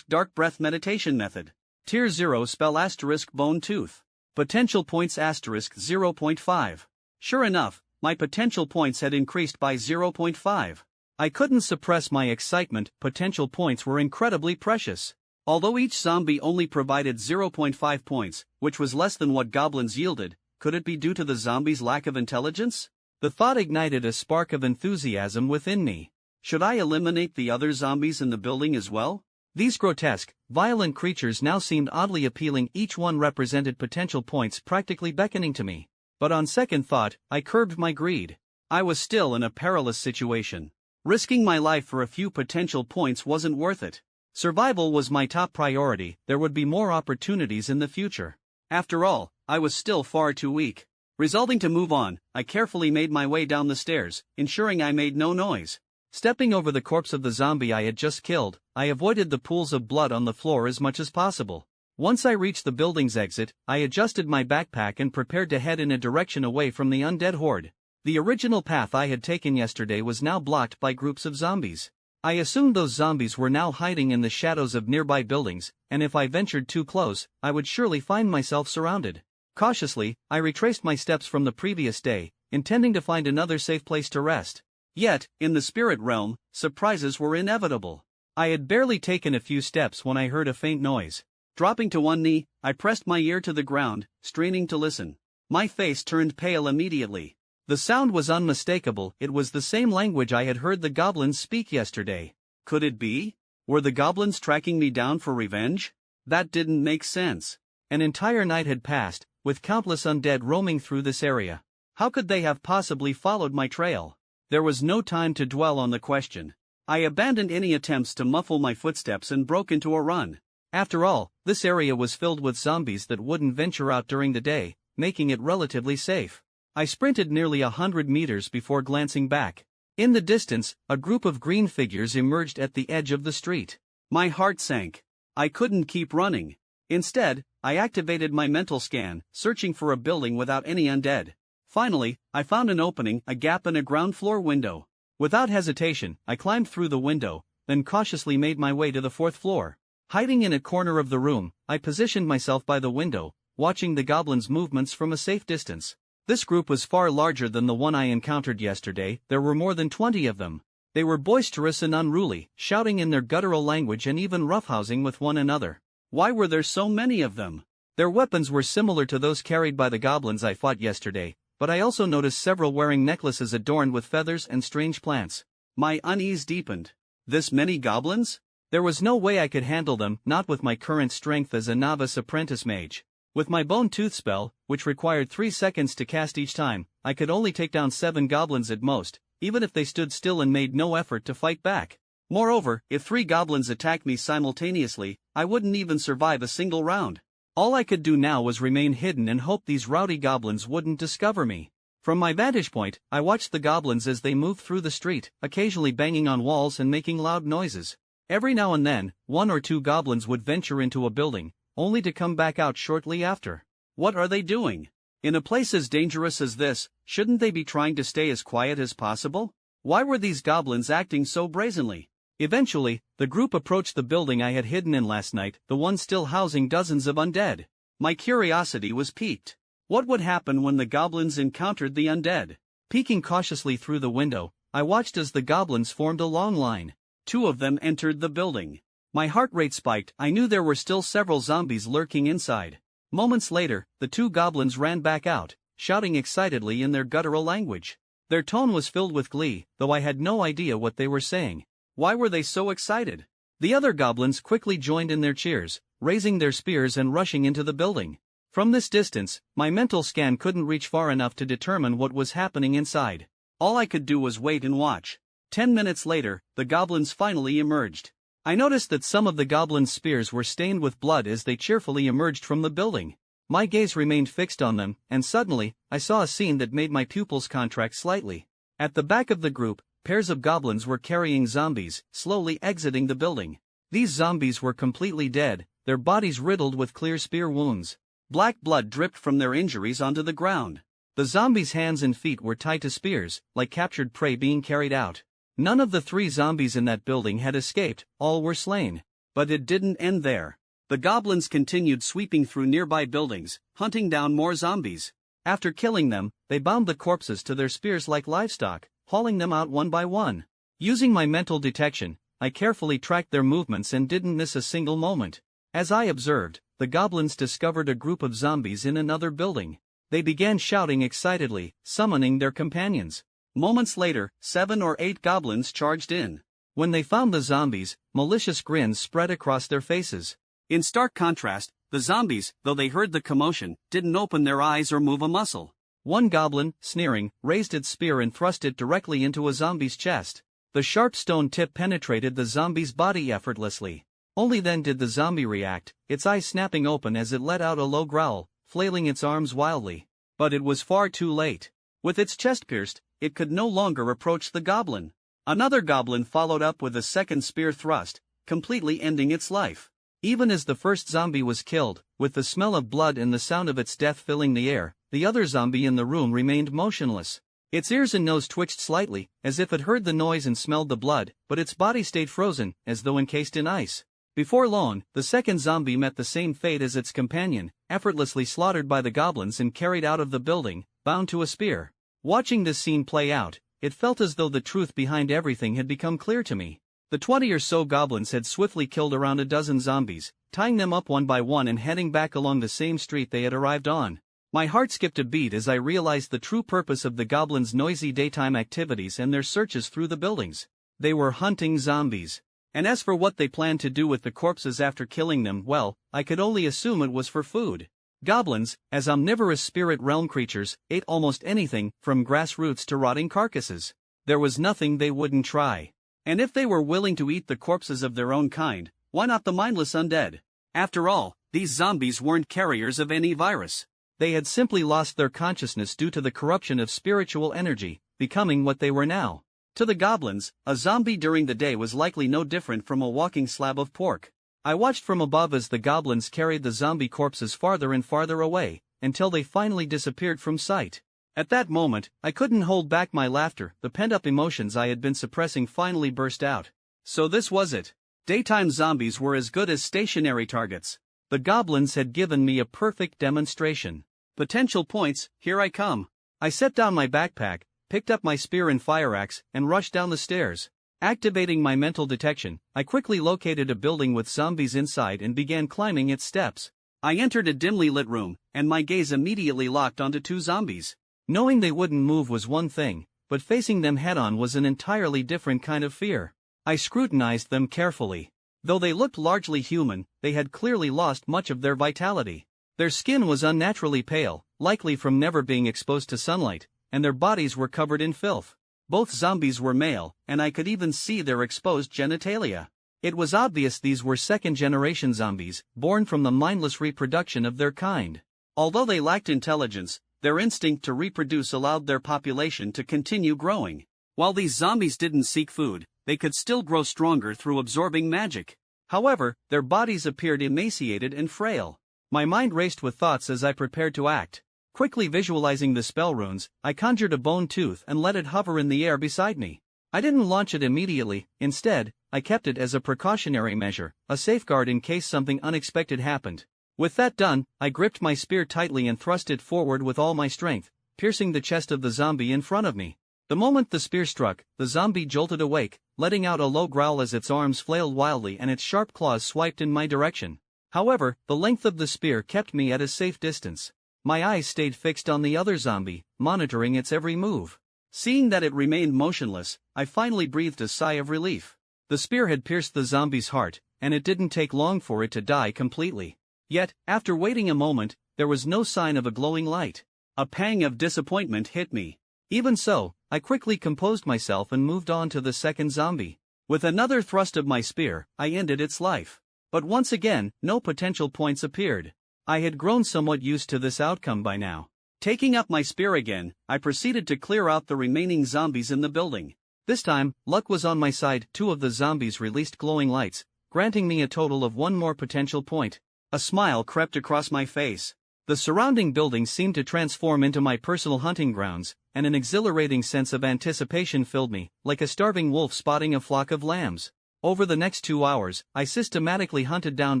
Dark Breath Meditation Method. Tier 0 Spell Bone Tooth. Potential points 0.5. Sure enough, my potential points had increased by 0.5. I couldn't suppress my excitement, potential points were incredibly precious. Although each zombie only provided 0.5 points, which was less than what goblins yielded, could it be due to the zombies' lack of intelligence? The thought ignited a spark of enthusiasm within me. Should I eliminate the other zombies in the building as well? These grotesque, violent creatures now seemed oddly appealing, each one represented potential points practically beckoning to me. But on second thought, I curbed my greed. I was still in a perilous situation. Risking my life for a few potential points wasn't worth it. Survival was my top priority, there would be more opportunities in the future. After all, I was still far too weak. Resolving to move on, I carefully made my way down the stairs, ensuring I made no noise. Stepping over the corpse of the zombie I had just killed, I avoided the pools of blood on the floor as much as possible. Once I reached the building's exit, I adjusted my backpack and prepared to head in a direction away from the undead horde. The original path I had taken yesterday was now blocked by groups of zombies. I assumed those zombies were now hiding in the shadows of nearby buildings, and if I ventured too close, I would surely find myself surrounded. Cautiously, I retraced my steps from the previous day, intending to find another safe place to rest. Yet, in the spirit realm, surprises were inevitable. I had barely taken a few steps when I heard a faint noise. Dropping to one knee, I pressed my ear to the ground, straining to listen. My face turned pale immediately. The sound was unmistakable, it was the same language I had heard the goblins speak yesterday. Could it be? Were the goblins tracking me down for revenge? That didn't make sense. An entire night had passed, with countless undead roaming through this area. How could they have possibly followed my trail? There was no time to dwell on the question. I abandoned any attempts to muffle my footsteps and broke into a run. After all, this area was filled with zombies that wouldn't venture out during the day, making it relatively safe. I sprinted nearly 100 meters before glancing back. In the distance, a group of green figures emerged at the edge of the street. My heart sank. I couldn't keep running. Instead, I activated my mental scan, searching for a building without any undead. Finally, I found an opening, a gap in a ground floor window. Without hesitation, I climbed through the window, then cautiously made my way to the fourth floor. Hiding in a corner of the room, I positioned myself by the window, watching the goblins' movements from a safe distance. This group was far larger than the one I encountered yesterday, there were more than 20 of them. They were boisterous and unruly, shouting in their guttural language and even roughhousing with one another. Why were there so many of them? Their weapons were similar to those carried by the goblins I fought yesterday, but I also noticed several wearing necklaces adorned with feathers and strange plants. My unease deepened. This many goblins? There was no way I could handle them, not with my current strength as a novice apprentice mage. With my bone tooth spell, which required 3 seconds to cast each time, I could only take down 7 goblins at most, even if they stood still and made no effort to fight back. Moreover, if 3 goblins attacked me simultaneously, I wouldn't even survive a single round. All I could do now was remain hidden and hope these rowdy goblins wouldn't discover me. From my vantage point, I watched the goblins as they moved through the street, occasionally banging on walls and making loud noises. Every now and then, 1 or 2 goblins would venture into a building, only to come back out shortly after. What are they doing? In a place as dangerous as this, shouldn't they be trying to stay as quiet as possible? Why were these goblins acting so brazenly? Eventually, the group approached the building I had hidden in last night, the one still housing dozens of undead. My curiosity was piqued. What would happen when the goblins encountered the undead? Peeking cautiously through the window, I watched as the goblins formed a long line. 2 of them entered the building. My heart rate spiked, I knew there were still several zombies lurking inside. Moments later, the 2 goblins ran back out, shouting excitedly in their guttural language. Their tone was filled with glee, though I had no idea what they were saying. Why were they so excited? The other goblins quickly joined in their cheers, raising their spears and rushing into the building. From this distance, my mental scan couldn't reach far enough to determine what was happening inside. All I could do was wait and watch. 10 minutes later, the goblins finally emerged. I noticed that some of the goblins' spears were stained with blood as they cheerfully emerged from the building. My gaze remained fixed on them, and suddenly, I saw a scene that made my pupils contract slightly. At the back of the group, pairs of goblins were carrying zombies, slowly exiting the building. These zombies were completely dead, their bodies riddled with clear spear wounds. Black blood dripped from their injuries onto the ground. The zombies' hands and feet were tied to spears, like captured prey being carried out. None of the 3 zombies in that building had escaped, all were slain. But it didn't end there. The goblins continued sweeping through nearby buildings, hunting down more zombies. After killing them, they bound the corpses to their spears like livestock, hauling them out one by one. Using my mental detection, I carefully tracked their movements and didn't miss a single moment. As I observed, the goblins discovered a group of zombies in another building. They began shouting excitedly, summoning their companions. Moments later, 7 or 8 goblins charged in. When they found the zombies, malicious grins spread across their faces. In stark contrast, the zombies, though they heard the commotion, didn't open their eyes or move a muscle. One goblin, sneering, raised its spear and thrust it directly into a zombie's chest. The sharp stone tip penetrated the zombie's body effortlessly. Only then did the zombie react, its eyes snapping open as it let out a low growl, flailing its arms wildly. But it was far too late. With its chest pierced, it could no longer approach the goblin. Another goblin followed up with a second spear thrust, completely ending its life. Even as the first zombie was killed, with the smell of blood and the sound of its death filling the air, the other zombie in the room remained motionless. Its ears and nose twitched slightly, as if it heard the noise and smelled the blood, but its body stayed frozen, as though encased in ice. Before long, the second zombie met the same fate as its companion, effortlessly slaughtered by the goblins and carried out of the building, bound to a spear. Watching this scene play out, it felt as though the truth behind everything had become clear to me. The 20 or so goblins had swiftly killed around a dozen zombies, tying them up one by one and heading back along the same street they had arrived on. My heart skipped a beat as I realized the true purpose of the goblins' noisy daytime activities and their searches through the buildings. They were hunting zombies. And as for what they planned to do with the corpses after killing them, well, I could only assume it was for food. Goblins, as omnivorous spirit realm creatures, ate almost anything, from grass roots to rotting carcasses. There was nothing they wouldn't try. And if they were willing to eat the corpses of their own kind, why not the mindless undead? After all, these zombies weren't carriers of any virus. They had simply lost their consciousness due to the corruption of spiritual energy, becoming what they were now. To the goblins, a zombie during the day was likely no different from a walking slab of pork. I watched from above as the goblins carried the zombie corpses farther and farther away, until they finally disappeared from sight. At that moment, I couldn't hold back my laughter. The pent-up emotions I had been suppressing finally burst out. So this was it. Daytime zombies were as good as stationary targets. The goblins had given me a perfect demonstration. Potential points, here I come. I set down my backpack, picked up my spear and fire axe, and rushed down the stairs. Activating my mental detection, I quickly located a building with zombies inside and began climbing its steps. I entered a dimly lit room, and my gaze immediately locked onto 2 zombies. Knowing they wouldn't move was one thing, but facing them head-on was an entirely different kind of fear. I scrutinized them carefully. Though they looked largely human, they had clearly lost much of their vitality. Their skin was unnaturally pale, likely from never being exposed to sunlight, and their bodies were covered in filth. Both zombies were male, and I could even see their exposed genitalia. It was obvious these were second-generation zombies, born from the mindless reproduction of their kind. Although they lacked intelligence, their instinct to reproduce allowed their population to continue growing. While these zombies didn't seek food, they could still grow stronger through absorbing magic. However, their bodies appeared emaciated and frail. My mind raced with thoughts as I prepared to act. Quickly visualizing the spell runes, I conjured a bone tooth and let it hover in the air beside me. I didn't launch it immediately. Instead, I kept it as a precautionary measure, a safeguard in case something unexpected happened. With that done, I gripped my spear tightly and thrust it forward with all my strength, piercing the chest of the zombie in front of me. The moment the spear struck, the zombie jolted awake, letting out a low growl as its arms flailed wildly and its sharp claws swiped in my direction. However, the length of the spear kept me at a safe distance. My eyes stayed fixed on the other zombie, monitoring its every move. Seeing that it remained motionless, I finally breathed a sigh of relief. The spear had pierced the zombie's heart, and it didn't take long for it to die completely. Yet, after waiting a moment, there was no sign of a glowing light. A pang of disappointment hit me. Even so, I quickly composed myself and moved on to the second zombie. With another thrust of my spear, I ended its life. But once again, no potential points appeared. I had grown somewhat used to this outcome by now. Taking up my spear again, I proceeded to clear out the remaining zombies in the building. This time, luck was on my side. 2 of the zombies released glowing lights, granting me a total of one more potential point. A smile crept across my face. The surrounding buildings seemed to transform into my personal hunting grounds, and an exhilarating sense of anticipation filled me, like a starving wolf spotting a flock of lambs. Over the next 2 hours, I systematically hunted down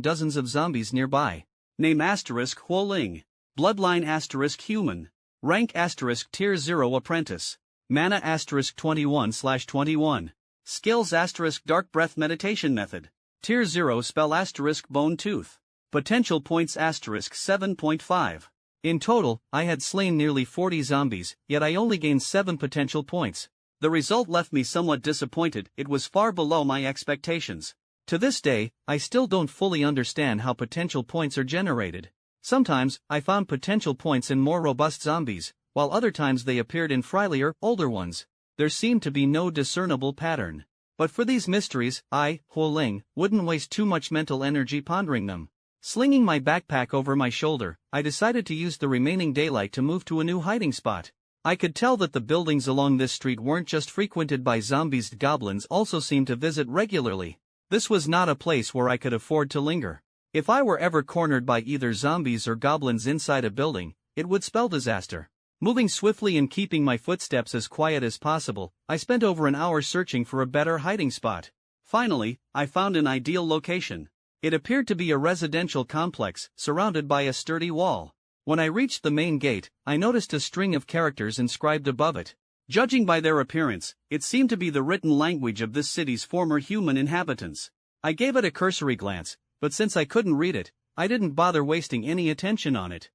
dozens of zombies nearby. Name asterisk Huoling. Bloodline asterisk human. Rank asterisk tier 0 apprentice. Mana asterisk 21/21. Skills asterisk dark breath meditation method. Tier 0 spell asterisk bone tooth. Potential points asterisk 7.5. In total, I had slain nearly 40 zombies, yet I only gained 7 potential points. The result left me somewhat disappointed. It was far below my expectations. To this day, I still don't fully understand how potential points are generated. Sometimes, I found potential points in more robust zombies, while other times they appeared in frilier, older ones. There seemed to be no discernible pattern. But for these mysteries, I, Huoling, wouldn't waste too much mental energy pondering them. Slinging my backpack over my shoulder, I decided to use the remaining daylight to move to a new hiding spot. I could tell that the buildings along this street weren't just frequented by zombies, goblins also seemed to visit regularly. This was not a place where I could afford to linger. If I were ever cornered by either zombies or goblins inside a building, it would spell disaster. Moving swiftly and keeping my footsteps as quiet as possible, I spent over an hour searching for a better hiding spot. Finally, I found an ideal location. It appeared to be a residential complex, surrounded by a sturdy wall. When I reached the main gate, I noticed a string of characters inscribed above it. Judging by their appearance, it seemed to be the written language of this city's former human inhabitants. I gave it a cursory glance, but since I couldn't read it, I didn't bother wasting any attention on it.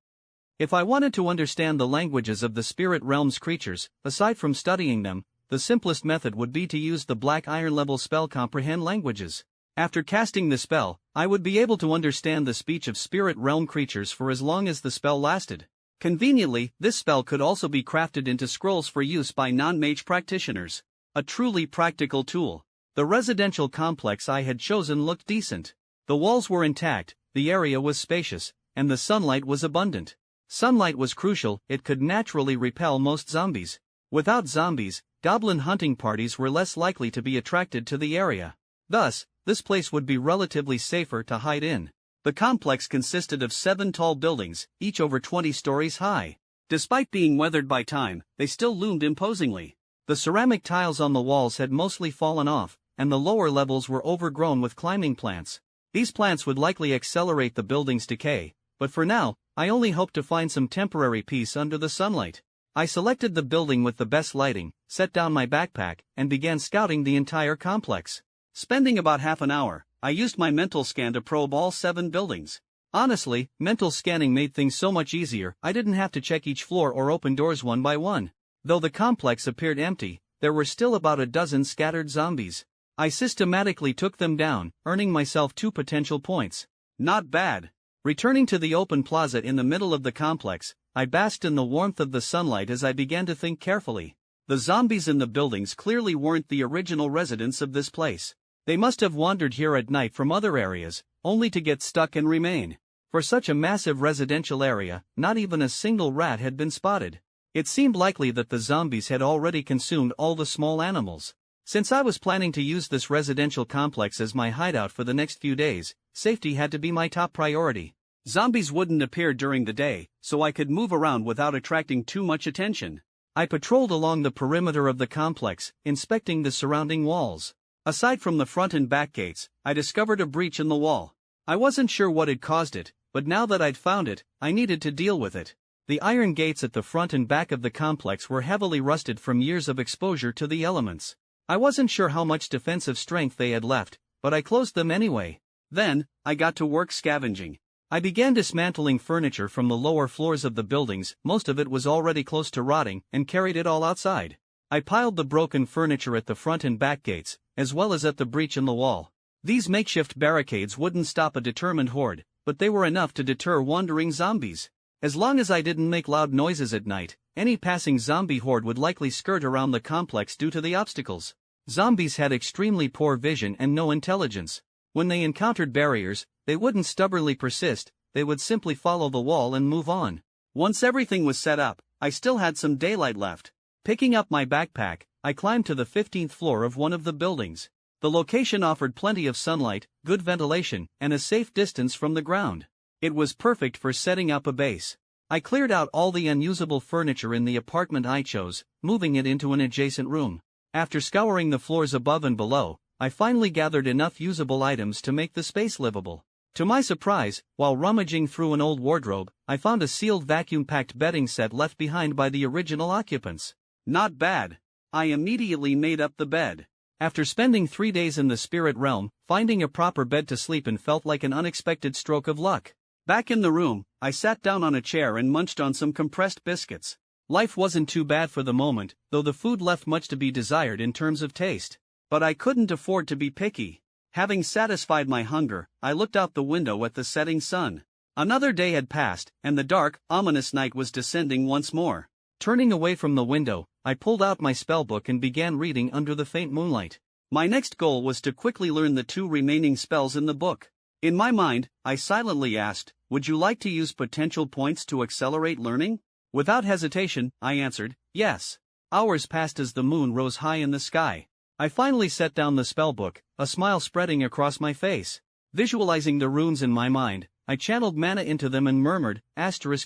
If I wanted to understand the languages of the spirit realm's creatures, aside from studying them, the simplest method would be to use the Black Iron level spell Comprehend Languages. After casting the spell, I would be able to understand the speech of spirit realm creatures for as long as the spell lasted. Conveniently, this spell could also be crafted into scrolls for use by non-mage practitioners. A truly practical tool. The residential complex I had chosen looked decent. The walls were intact, the area was spacious, and the sunlight was abundant. Sunlight was crucial, it could naturally repel most zombies. Without zombies, goblin hunting parties were less likely to be attracted to the area. Thus, this place would be relatively safer to hide in. The complex consisted of 7 tall buildings, each over 20 stories high. Despite being weathered by time, they still loomed imposingly. The ceramic tiles on the walls had mostly fallen off, and the lower levels were overgrown with climbing plants. These plants would likely accelerate the building's decay, but for now, I only hoped to find some temporary peace under the sunlight. I selected the building with the best lighting, set down my backpack, and began scouting the entire complex. Spending about half an hour, I used my mental scan to probe all 7 buildings. Honestly, mental scanning made things so much easier. I didn't have to check each floor or open doors one by one. Though the complex appeared empty, there were still about a dozen scattered zombies. I systematically took them down, earning myself 2 potential points. Not bad. Returning to the open plaza in the middle of the complex, I basked in the warmth of the sunlight as I began to think carefully. The zombies in the buildings clearly weren't the original residents of this place. They must have wandered here at night from other areas, only to get stuck and remain. For such a massive residential area, not even a single rat had been spotted. It seemed likely that the zombies had already consumed all the small animals. Since I was planning to use this residential complex as my hideout for the next few days, safety had to be my top priority. Zombies wouldn't appear during the day, so I could move around without attracting too much attention. I patrolled along the perimeter of the complex, inspecting the surrounding walls. Aside from the front and back gates, I discovered a breach in the wall. I wasn't sure what had caused it, but now that I'd found it, I needed to deal with it. The iron gates at the front and back of the complex were heavily rusted from years of exposure to the elements. I wasn't sure how much defensive strength they had left, but I closed them anyway. Then, I got to work scavenging. I began dismantling furniture from the lower floors of the buildings, most of it was already close to rotting, and carried it all outside. I piled the broken furniture at the front and back gates, as well as at the breach in the wall. These makeshift barricades wouldn't stop a determined horde, but they were enough to deter wandering zombies. As long as I didn't make loud noises at night, any passing zombie horde would likely skirt around the complex due to the obstacles. Zombies had extremely poor vision and no intelligence. When they encountered barriers, they wouldn't stubbornly persist, they would simply follow the wall and move on. Once everything was set up, I still had some daylight left. Picking up my backpack, I climbed to the 15th floor of one of the buildings. The location offered plenty of sunlight, good ventilation, and a safe distance from the ground. It was perfect for setting up a base. I cleared out all the unusable furniture in the apartment I chose, moving it into an adjacent room. After scouring the floors above and below, I finally gathered enough usable items to make the space livable. To my surprise, while rummaging through an old wardrobe, I found a sealed vacuum-packed bedding set left behind by the original occupants. Not bad. I immediately made up the bed. After spending 3 days in the spirit realm, finding a proper bed to sleep in felt like an unexpected stroke of luck. Back in the room, I sat down on a chair and munched on some compressed biscuits. Life wasn't too bad for the moment, though the food left much to be desired in terms of taste. But I couldn't afford to be picky. Having satisfied my hunger, I looked out the window at the setting sun. Another day had passed, and the dark, ominous night was descending once more. Turning away from the window, I pulled out my spellbook and began reading under the faint moonlight. My next goal was to quickly learn the 2 remaining spells in the book. In my mind, I silently asked, "Would you like to use potential points to accelerate learning?" Without hesitation, I answered, yes. Hours passed as the moon rose high in the sky. I finally set down the spellbook, a smile spreading across my face. Visualizing the runes in my mind, I channeled mana into them and murmured,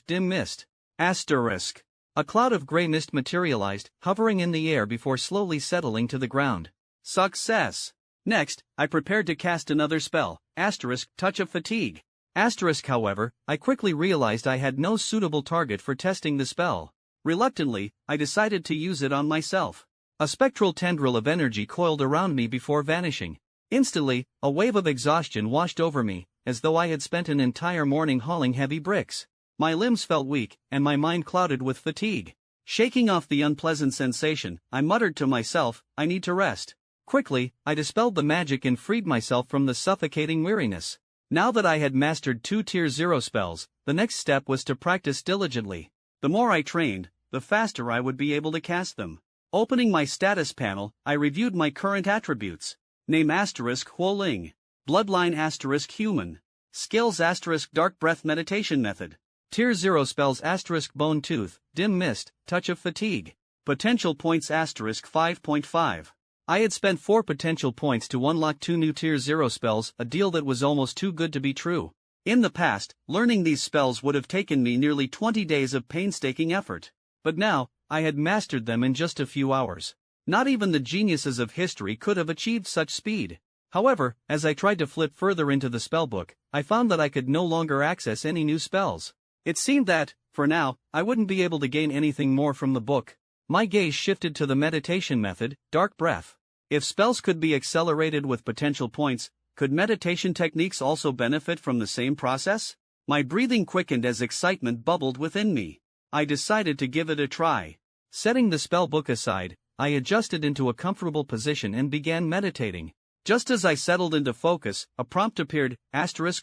*dim mist. A cloud of gray mist materialized, hovering in the air before slowly settling to the ground. Success! Next, I prepared to cast another spell, touch of fatigue. However, I quickly realized I had no suitable target for testing the spell. Reluctantly, I decided to use it on myself. A spectral tendril of energy coiled around me before vanishing. Instantly, a wave of exhaustion washed over me, as though I had spent an entire morning hauling heavy bricks. My limbs felt weak, and my mind clouded with fatigue. Shaking off the unpleasant sensation, I muttered to myself, "I need to rest." Quickly, I dispelled the magic and freed myself from the suffocating weariness. Now that I had mastered 2 Tier 0 spells, the next step was to practice diligently. The more I trained, the faster I would be able to cast them. Opening my status panel, I reviewed my current attributes. Name *Huoling. Bloodline *Human. Skills *Dark Breath Meditation Method. Tier 0 spells *Bone Tooth, Dim Mist, Touch of Fatigue. Potential points *5.5. I had spent 4 potential points to unlock 2 new Tier 0 spells, a deal that was almost too good to be true. In the past, learning these spells would have taken me nearly 20 days of painstaking effort. But now, I had mastered them in just a few hours. Not even the geniuses of history could have achieved such speed. However, as I tried to flip further into the spellbook, I found that I could no longer access any new spells. It seemed that, for now, I wouldn't be able to gain anything more from the book. My gaze shifted to the meditation method, Dark Breath. If spells could be accelerated with potential points, could meditation techniques also benefit from the same process? My breathing quickened as excitement bubbled within me. I decided to give it a try. Setting the spellbook aside, I adjusted into a comfortable position and began meditating. Just as I settled into focus, a prompt appeared,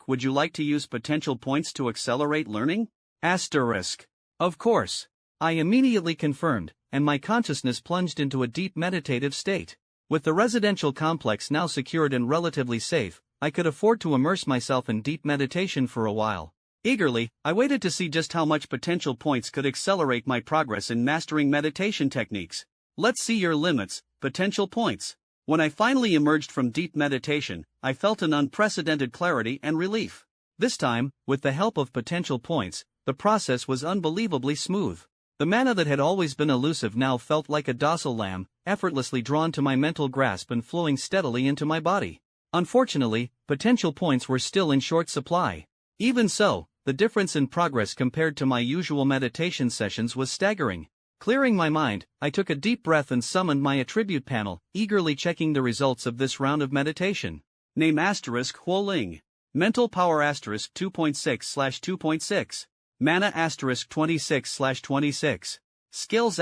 "Would you like to use potential points to accelerate learning?" Of course. I immediately confirmed, and my consciousness plunged into a deep meditative state. With the residential complex now secured and relatively safe, I could afford to immerse myself in deep meditation for a while. Eagerly, I waited to see just how much potential points could accelerate my progress in mastering meditation techniques. Let's see your limits, potential points. When I finally emerged from deep meditation, I felt an unprecedented clarity and relief. This time, with the help of potential points, the process was unbelievably smooth. The mana that had always been elusive now felt like a docile lamb, effortlessly drawn to my mental grasp and flowing steadily into my body. Unfortunately, potential points were still in short supply. Even so, the difference in progress compared to my usual meditation sessions was staggering. Clearing my mind, I took a deep breath and summoned my attribute panel, eagerly checking the results of this round of meditation. Name *Huoling. Mental Power *2.6/2.6. Mana *26/26. Skills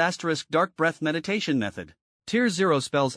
*Dark Breath Meditation Method. Tier 0 spells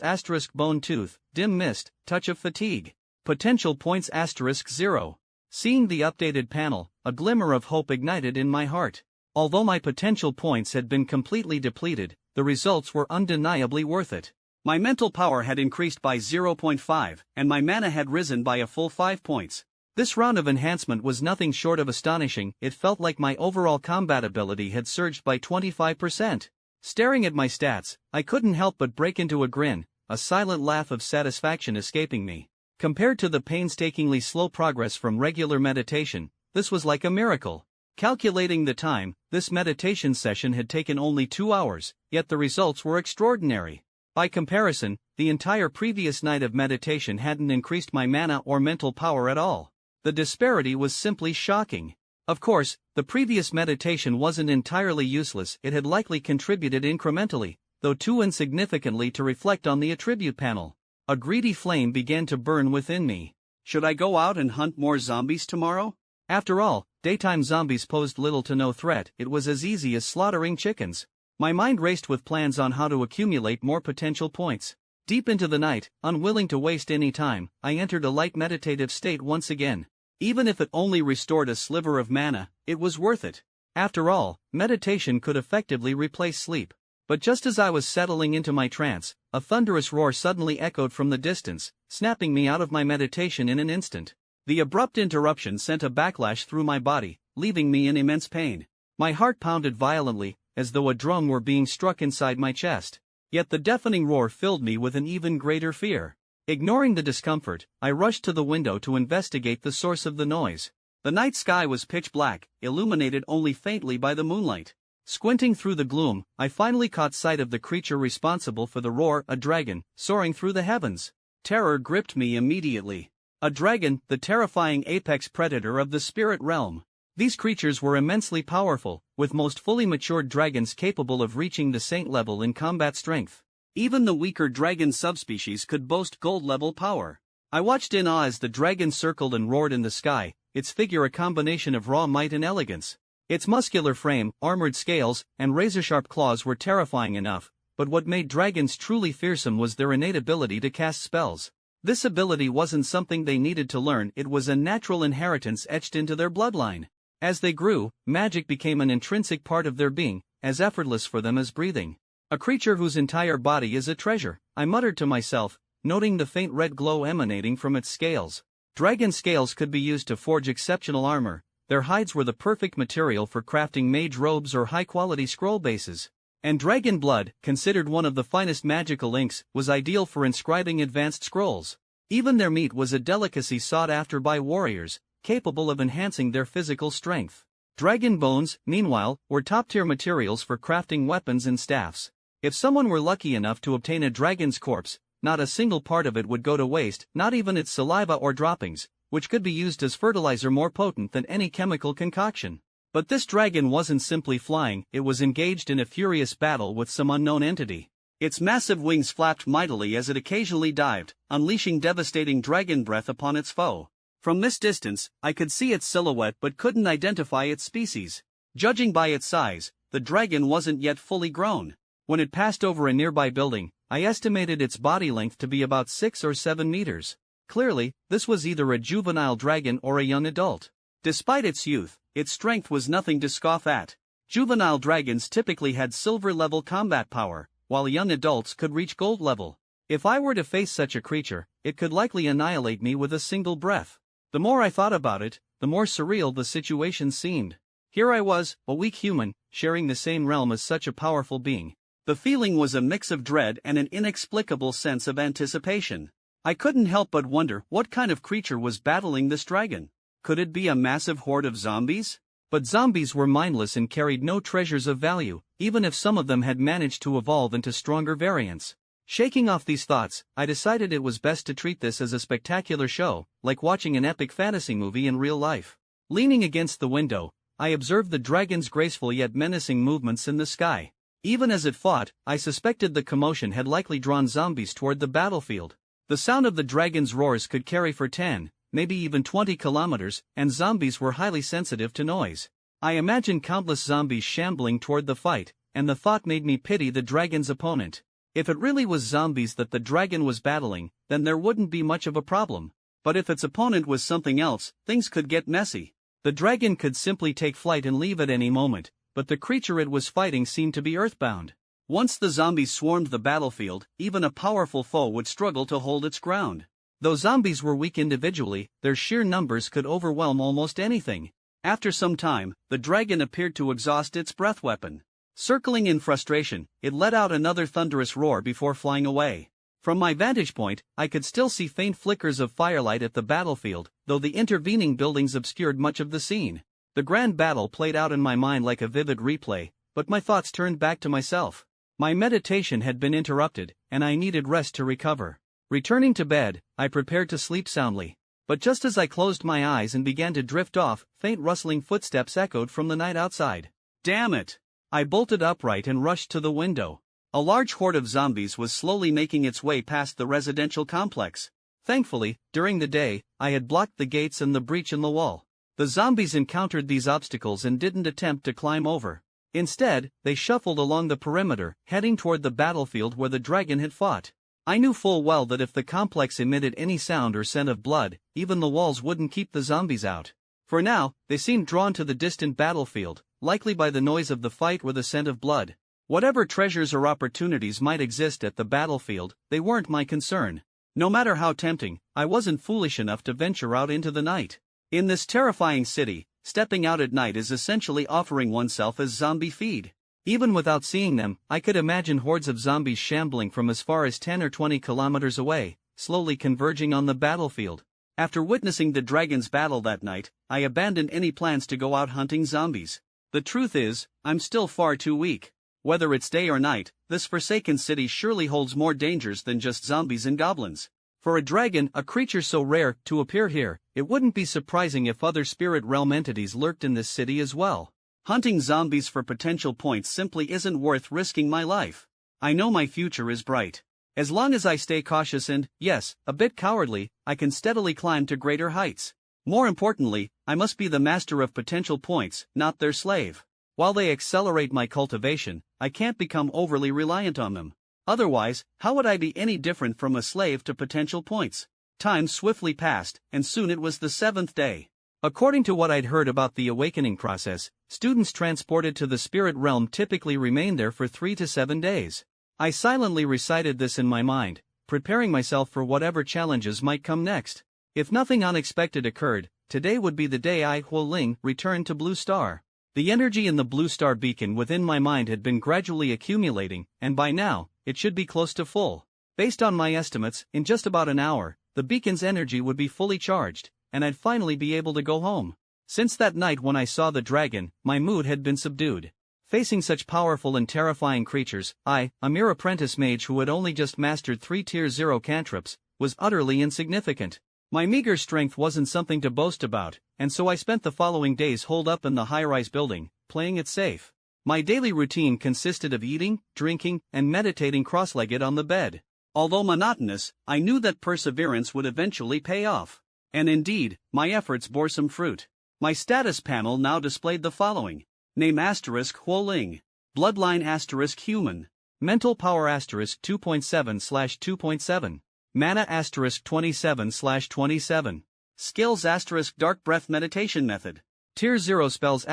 *Bone Tooth, Dim Mist, Touch of Fatigue. Potential points *0. Seeing the updated panel, a glimmer of hope ignited in my heart. Although my potential points had been completely depleted, the results were undeniably worth it. My mental power had increased by 0.5, and my mana had risen by a full 5 points. This round of enhancement was nothing short of astonishing. It felt like my overall combat ability had surged by 25%. Staring at my stats, I couldn't help but break into a grin, a silent laugh of satisfaction escaping me. Compared to the painstakingly slow progress from regular meditation, this was like a miracle. Calculating the time, this meditation session had taken only 2 hours, yet the results were extraordinary. By comparison, the entire previous night of meditation hadn't increased my mana or mental power at all. The disparity was simply shocking. Of course, the previous meditation wasn't entirely useless, it had likely contributed incrementally, though too insignificantly to reflect on the attribute panel. A greedy flame began to burn within me. Should I go out and hunt more zombies tomorrow? After all, daytime zombies posed little to no threat, it was as easy as slaughtering chickens. My mind raced with plans on how to accumulate more potential points. Deep into the night, unwilling to waste any time, I entered a light meditative state once again. Even if it only restored a sliver of mana, it was worth it. After all, meditation could effectively replace sleep. But just as I was settling into my trance, a thunderous roar suddenly echoed from the distance, snapping me out of my meditation in an instant. The abrupt interruption sent a backlash through my body, leaving me in immense pain. My heart pounded violently, as though a drum were being struck inside my chest. Yet the deafening roar filled me with an even greater fear. Ignoring the discomfort, I rushed to the window to investigate the source of the noise. The night sky was pitch black, illuminated only faintly by the moonlight. Squinting through the gloom, I finally caught sight of the creature responsible for the roar, a dragon, soaring through the heavens. Terror gripped me immediately. A dragon, the terrifying apex predator of the spirit realm. These creatures were immensely powerful, with most fully matured dragons capable of reaching the saint level in combat strength. Even the weaker dragon subspecies could boast gold-level power. I watched in awe as the dragon circled and roared in the sky, its figure a combination of raw might and elegance. Its muscular frame, armored scales, and razor-sharp claws were terrifying enough, but what made dragons truly fearsome was their innate ability to cast spells. This ability wasn't something they needed to learn, it was a natural inheritance etched into their bloodline. As they grew, magic became an intrinsic part of their being, as effortless for them as breathing. A creature whose entire body is a treasure, I muttered to myself, noting the faint red glow emanating from its scales. Dragon scales could be used to forge exceptional armor. Their hides were the perfect material for crafting mage robes or high-quality scroll bases. And dragon blood, considered one of the finest magical inks, was ideal for inscribing advanced scrolls. Even their meat was a delicacy sought after by warriors, capable of enhancing their physical strength. Dragon bones, meanwhile, were top-tier materials for crafting weapons and staffs. If someone were lucky enough to obtain a dragon's corpse, not a single part of it would go to waste, not even its saliva or droppings, which could be used as fertilizer more potent than any chemical concoction. But this dragon wasn't simply flying, it was engaged in a furious battle with some unknown entity. Its massive wings flapped mightily as it occasionally dived, unleashing devastating dragon breath upon its foe. From this distance, I could see its silhouette but couldn't identify its species. Judging by its size, the dragon wasn't yet fully grown. When it passed over a nearby building, I estimated its body length to be about 6 or 7 meters. Clearly, this was either a juvenile dragon or a young adult. Despite its youth, its strength was nothing to scoff at. Juvenile dragons typically had silver-level combat power, while young adults could reach gold level. If I were to face such a creature, it could likely annihilate me with a single breath. The more I thought about it, the more surreal the situation seemed. Here I was, a weak human, sharing the same realm as such a powerful being. The feeling was a mix of dread and an inexplicable sense of anticipation. I couldn't help but wonder what kind of creature was battling this dragon. Could it be a massive horde of zombies? But zombies were mindless and carried no treasures of value, even if some of them had managed to evolve into stronger variants. Shaking off these thoughts, I decided it was best to treat this as a spectacular show, like watching an epic fantasy movie in real life. Leaning against the window, I observed the dragon's graceful yet menacing movements in the sky. Even as it fought, I suspected the commotion had likely drawn zombies toward the battlefield. The sound of the dragon's roars could carry for 10, maybe even 20 kilometers, and zombies were highly sensitive to noise. I imagined countless zombies shambling toward the fight, and the thought made me pity the dragon's opponent. If it really was zombies that the dragon was battling, then there wouldn't be much of a problem. But if its opponent was something else, things could get messy. The dragon could simply take flight and leave at any moment, but the creature it was fighting seemed to be earthbound. Once the zombies swarmed the battlefield, even a powerful foe would struggle to hold its ground. Though zombies were weak individually, their sheer numbers could overwhelm almost anything. After some time, the dragon appeared to exhaust its breath weapon. Circling in frustration, it let out another thunderous roar before flying away. From my vantage point, I could still see faint flickers of firelight at the battlefield, though the intervening buildings obscured much of the scene. The grand battle played out in my mind like a vivid replay, but my thoughts turned back to myself. My meditation had been interrupted, and I needed rest to recover. Returning to bed, I prepared to sleep soundly. But just as I closed my eyes and began to drift off, faint rustling footsteps echoed from the night outside. Damn it! I bolted upright and rushed to the window. A large horde of zombies was slowly making its way past the residential complex. Thankfully, during the day, I had blocked the gates and the breach in the wall. The zombies encountered these obstacles and didn't attempt to climb over. Instead, they shuffled along the perimeter, heading toward the battlefield where the dragon had fought. I knew full well that if the complex emitted any sound or scent of blood, even the walls wouldn't keep the zombies out. For now, they seemed drawn to the distant battlefield, likely by the noise of the fight or the scent of blood. Whatever treasures or opportunities might exist at the battlefield, they weren't my concern. No matter how tempting, I wasn't foolish enough to venture out into the night. In this terrifying city, stepping out at night is essentially offering oneself as zombie feed. Even without seeing them, I could imagine hordes of zombies shambling from as far as 10 or 20 kilometers away, slowly converging on the battlefield. After witnessing the dragon's battle that night, I abandoned any plans to go out hunting zombies. The truth is, I'm still far too weak. Whether it's day or night, this forsaken city surely holds more dangers than just zombies and goblins. For a dragon, a creature so rare, to appear here, it wouldn't be surprising if other spirit realm entities lurked in this city as well. Hunting zombies for potential points simply isn't worth risking my life. I know my future is bright. As long as I stay cautious and, yes, a bit cowardly, I can steadily climb to greater heights. More importantly, I must be the master of potential points, not their slave. While they accelerate my cultivation, I can't become overly reliant on them. Otherwise, how would I be any different from a slave to potential points? Time swiftly passed, and soon it was the 7th day. According to what I'd heard about the awakening process, students transported to the spirit realm typically remain there for 3 to 7 days. I silently recited this in my mind, preparing myself for whatever challenges might come next. If nothing unexpected occurred, today would be the day I, Huoling, returned to Blue Star. The energy in the Blue Star beacon within my mind had been gradually accumulating, and by now, it should be close to full. Based on my estimates, in just about an hour, the beacon's energy would be fully charged, and I'd finally be able to go home. Since that night when I saw the dragon, my mood had been subdued. Facing such powerful and terrifying creatures, I, a mere apprentice mage who had only just mastered 3 Tier 0 cantrips, was utterly insignificant. My meager strength wasn't something to boast about, and so I spent the following days holed up in the high-rise building, playing it safe. My daily routine consisted of eating, drinking, and meditating cross-legged on the bed. Although monotonous, I knew that perseverance would eventually pay off. And indeed, my efforts bore some fruit. My status panel now displayed the following. Name *Huoling. Bloodline *Human. Mental power *2.7/2.7. Mana *27/27. Skills *Dark Breath Meditation Method. Tier 0 spells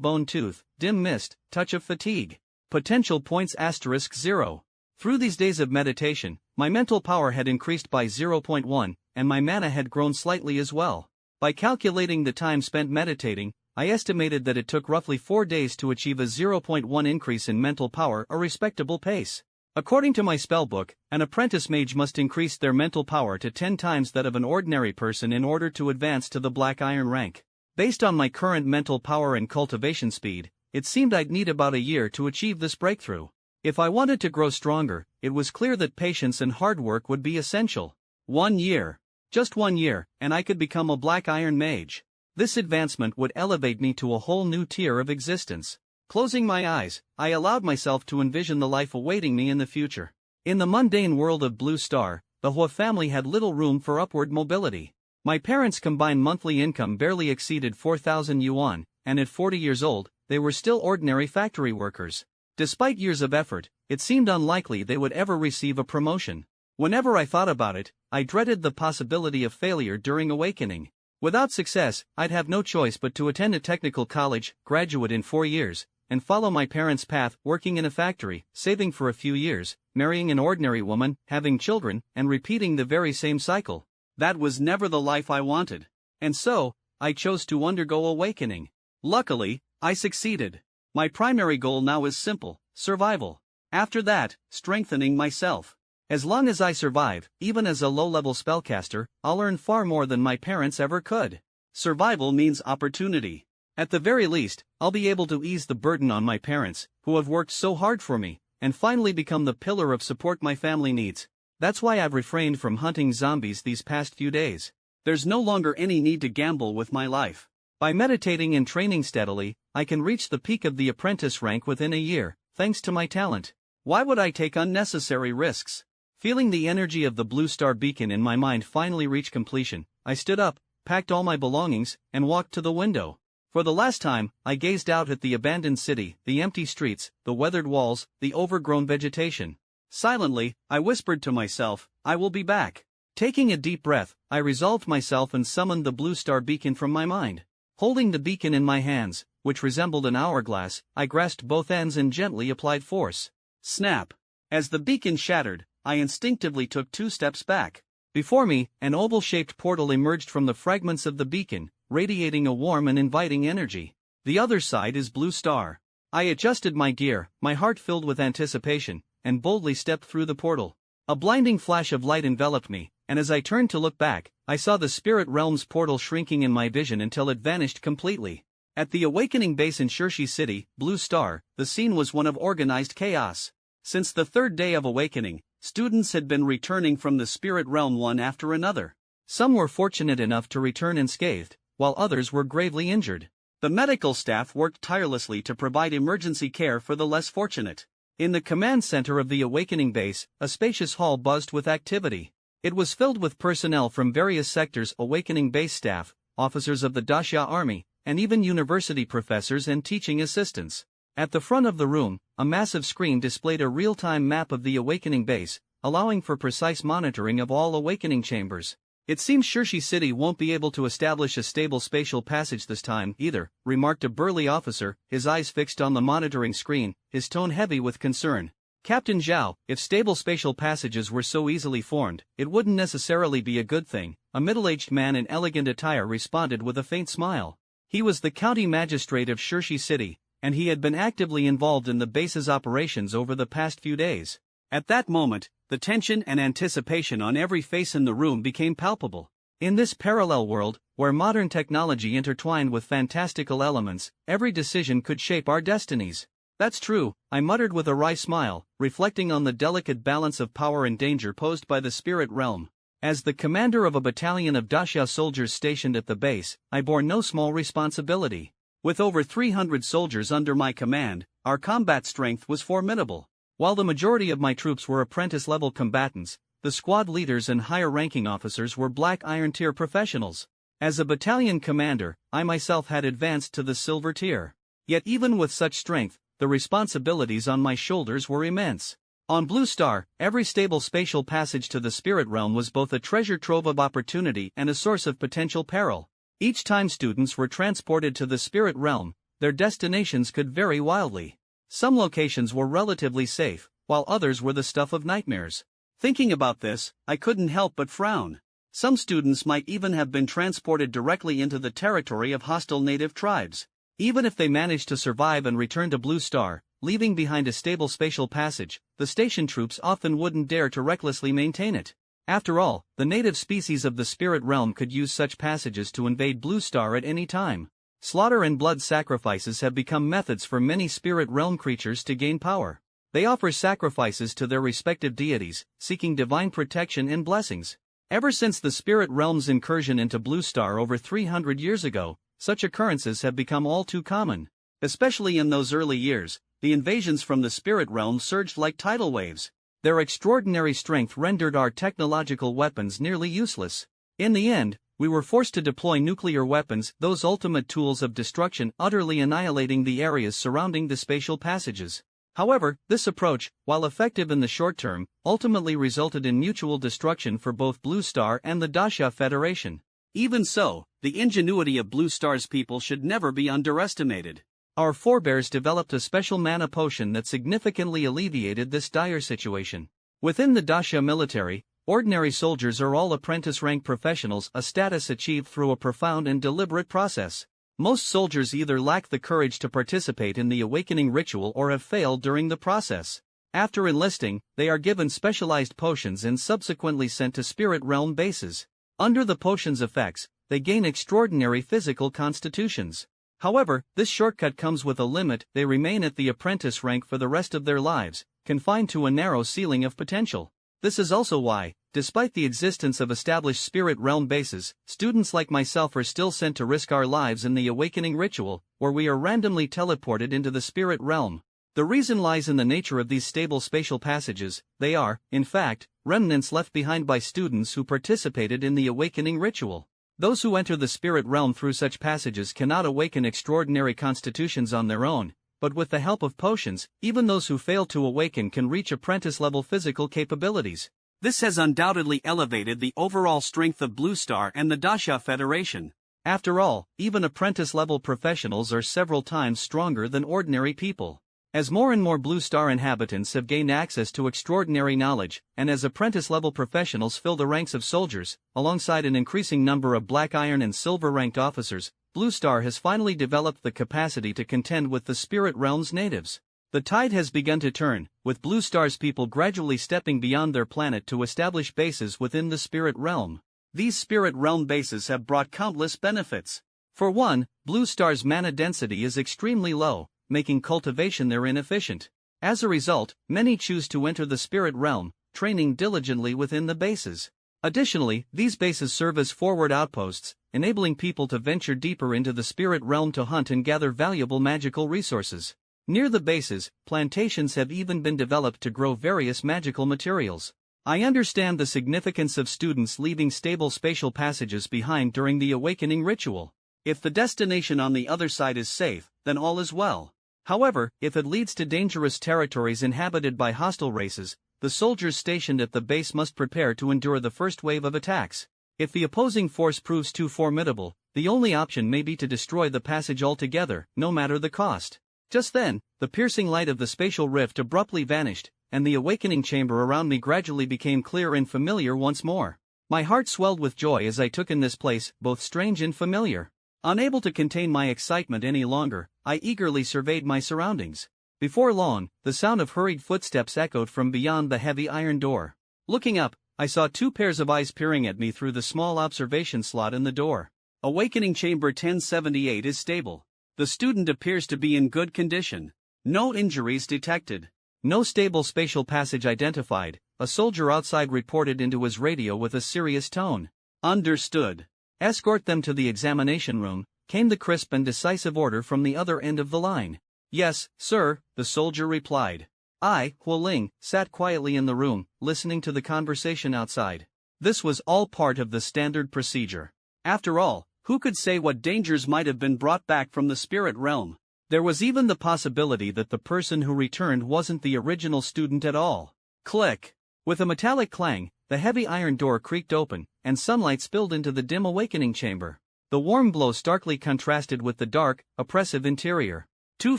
*Bone Tooth, Dim Mist, Touch of Fatigue. Potential points *0. Through these days of meditation, my mental power had increased by 0.1, and my mana had grown slightly as well. By calculating the time spent meditating, I estimated that it took roughly 4 days to achieve a 0.1 increase in mental power, a respectable pace. According to my spellbook, an apprentice mage must increase their mental power to 10 times that of an ordinary person in order to advance to the Black Iron rank. Based on my current mental power and cultivation speed, it seemed I'd need about a year to achieve this breakthrough. If I wanted to grow stronger, it was clear that patience and hard work would be essential. 1 year. Just 1 year, and I could become a Black Iron mage. This advancement would elevate me to a whole new tier of existence. Closing my eyes, I allowed myself to envision the life awaiting me in the future. In the mundane world of Blue Star, the Hua family had little room for upward mobility. My parents' combined monthly income barely exceeded 4,000 yuan, and at 40 years old, they were still ordinary factory workers. Despite years of effort, it seemed unlikely they would ever receive a promotion. Whenever I thought about it, I dreaded the possibility of failure during awakening. Without success, I'd have no choice but to attend a technical college, graduate in 4 years, and follow my parents' path, working in a factory, saving for a few years, marrying an ordinary woman, having children, and repeating the very same cycle. That was never the life I wanted. And so, I chose to undergo awakening. Luckily, I succeeded. My primary goal now is simple: survival. After that, strengthening myself. As long as I survive, even as a low-level spellcaster, I'll earn far more than my parents ever could. Survival means opportunity. At the very least, I'll be able to ease the burden on my parents, who have worked so hard for me, and finally become the pillar of support my family needs. That's why I've refrained from hunting zombies these past few days. There's no longer any need to gamble with my life. By meditating and training steadily, I can reach the peak of the apprentice rank within a year, thanks to my talent. Why would I take unnecessary risks? Feeling the energy of the blue star beacon in my mind finally reach completion, I stood up, packed all my belongings, and walked to the window. For the last time, I gazed out at the abandoned city, the empty streets, the weathered walls, the overgrown vegetation. Silently, I whispered to myself, I will be back. Taking a deep breath, I resolved myself and summoned the blue star beacon from my mind. Holding the beacon in my hands, which resembled an hourglass, I grasped both ends and gently applied force. Snap! As the beacon shattered, I instinctively took 2 steps back. Before me, an oval-shaped portal emerged from the fragments of the beacon, radiating a warm and inviting energy. The other side is Blue Star. I adjusted my gear, my heart filled with anticipation, and boldly stepped through the portal. A blinding flash of light enveloped me, and as I turned to look back, I saw the spirit realm's portal shrinking in my vision until it vanished completely. At the awakening base in Shirshi City, Blue Star, the scene was one of organized chaos. Since the 3rd day of awakening, students had been returning from the spirit realm one after another. Some were fortunate enough to return unscathed, while others were gravely injured. The medical staff worked tirelessly to provide emergency care for the less fortunate. In the command center of the awakening base, a spacious hall buzzed with activity. It was filled with personnel from various sectors: awakening base staff, officers of the Daxia army, and even university professors and teaching assistants. At the front of the room, a massive screen displayed a real-time map of the awakening base, allowing for precise monitoring of all awakening chambers. It seems Shirshi City won't be able to establish a stable spatial passage this time either, remarked a burly officer, his eyes fixed on the monitoring screen, his tone heavy with concern. Captain Zhao, if stable spatial passages were so easily formed, it wouldn't necessarily be a good thing, a middle-aged man in elegant attire responded with a faint smile. He was the county magistrate of Shirshi City, and he had been actively involved in the base's operations over the past few days. At that moment, the tension and anticipation on every face in the room became palpable. In this parallel world, where modern technology intertwined with fantastical elements, every decision could shape our destinies. That's true, I muttered with a wry smile, reflecting on the delicate balance of power and danger posed by the spirit realm. As the commander of a battalion of Daxia soldiers stationed at the base, I bore no small responsibility. With over 300 soldiers under my command, our combat strength was formidable. While the majority of my troops were apprentice-level combatants, the squad leaders and higher-ranking officers were Black Iron Tier professionals. As a battalion commander, I myself had advanced to the Silver Tier. Yet even with such strength, the responsibilities on my shoulders were immense. On Blue Star, every stable spatial passage to the spirit realm was both a treasure trove of opportunity and a source of potential peril. Each time students were transported to the spirit realm, their destinations could vary wildly. Some locations were relatively safe, while others were the stuff of nightmares. Thinking about this, I couldn't help but frown. Some students might even have been transported directly into the territory of hostile native tribes. Even if they managed to survive and return to Blue Star, leaving behind a stable spatial passage, the station troops often wouldn't dare to recklessly maintain it. After all, the native species of the spirit realm could use such passages to invade Blue Star at any time. Slaughter and blood sacrifices have become methods for many spirit realm creatures to gain power. They offer sacrifices to their respective deities, seeking divine protection and blessings. Ever since the spirit realm's incursion into Blue Star over 300 years ago, such occurrences have become all too common. Especially in those early years, the invasions from the spirit realm surged like tidal waves. Their extraordinary strength rendered our technological weapons nearly useless. In the end, we were forced to deploy nuclear weapons, those ultimate tools of destruction, utterly annihilating the areas surrounding the spatial passages. However, this approach, while effective in the short term, ultimately resulted in mutual destruction for both Blue Star and the Daxia Federation. Even so, the ingenuity of Blue Star's people should never be underestimated. Our forebears developed a special mana potion that significantly alleviated this dire situation. Within the Daxia military, ordinary soldiers are all apprentice-rank professionals, a status achieved through a profound and deliberate process. Most soldiers either lack the courage to participate in the awakening ritual or have failed during the process. After enlisting, they are given specialized potions and subsequently sent to spirit realm bases. Under the potion's effects, they gain extraordinary physical constitutions. However, this shortcut comes with a limit. They remain at the apprentice rank for the rest of their lives, confined to a narrow ceiling of potential. This is also why, despite the existence of established spirit realm bases, students like myself are still sent to risk our lives in the awakening ritual, where we are randomly teleported into the spirit realm. The reason lies in the nature of these stable spatial passages. They are, in fact, remnants left behind by students who participated in the awakening ritual. Those who enter the spirit realm through such passages cannot awaken extraordinary constitutions on their own, but with the help of potions, even those who fail to awaken can reach apprentice-level physical capabilities. This has undoubtedly elevated the overall strength of Blue Star and the Dasha Federation. After all, even apprentice-level professionals are several times stronger than ordinary people. As more and more Blue Star inhabitants have gained access to extraordinary knowledge, and as apprentice-level professionals fill the ranks of soldiers, alongside an increasing number of Black Iron and Silver-ranked officers, Blue Star has finally developed the capacity to contend with the spirit realm's natives. The tide has begun to turn, with Blue Star's people gradually stepping beyond their planet to establish bases within the spirit realm. These spirit realm bases have brought countless benefits. For one, Blue Star's mana density is extremely low, making cultivation there inefficient. As a result, many choose to enter the spirit realm, training diligently within the bases. Additionally, these bases serve as forward outposts, enabling people to venture deeper into the spirit realm to hunt and gather valuable magical resources. Near the bases, plantations have even been developed to grow various magical materials. I understand the significance of students leaving stable spatial passages behind during the awakening ritual. If the destination on the other side is safe, then all is well. However, if it leads to dangerous territories inhabited by hostile races, the soldiers stationed at the base must prepare to endure the first wave of attacks. If the opposing force proves too formidable, the only option may be to destroy the passage altogether, no matter the cost. Just then, the piercing light of the spatial rift abruptly vanished, and the awakening chamber around me gradually became clear and familiar once more. My heart swelled with joy as I took in this place, both strange and familiar. Unable to contain my excitement any longer, I eagerly surveyed my surroundings. Before long, the sound of hurried footsteps echoed from beyond the heavy iron door. Looking up, I saw two pairs of eyes peering at me through the small observation slot in the door. Awakening Chamber 1078 is stable. The student appears to be in good condition. No injuries detected. No stable spatial passage identified, a soldier outside reported into his radio with a serious tone. Understood. Escort them to the examination room, came the crisp and decisive order from the other end of the line. Yes, sir, the soldier replied. I, Huoling, sat quietly in the room, listening to the conversation outside. This was all part of the standard procedure. After all, who could say what dangers might have been brought back from the spirit realm? There was even the possibility that the person who returned wasn't the original student at all. Click! With a metallic clang, the heavy iron door creaked open, and sunlight spilled into the dim awakening chamber. The warm glow starkly contrasted with the dark, oppressive interior. Two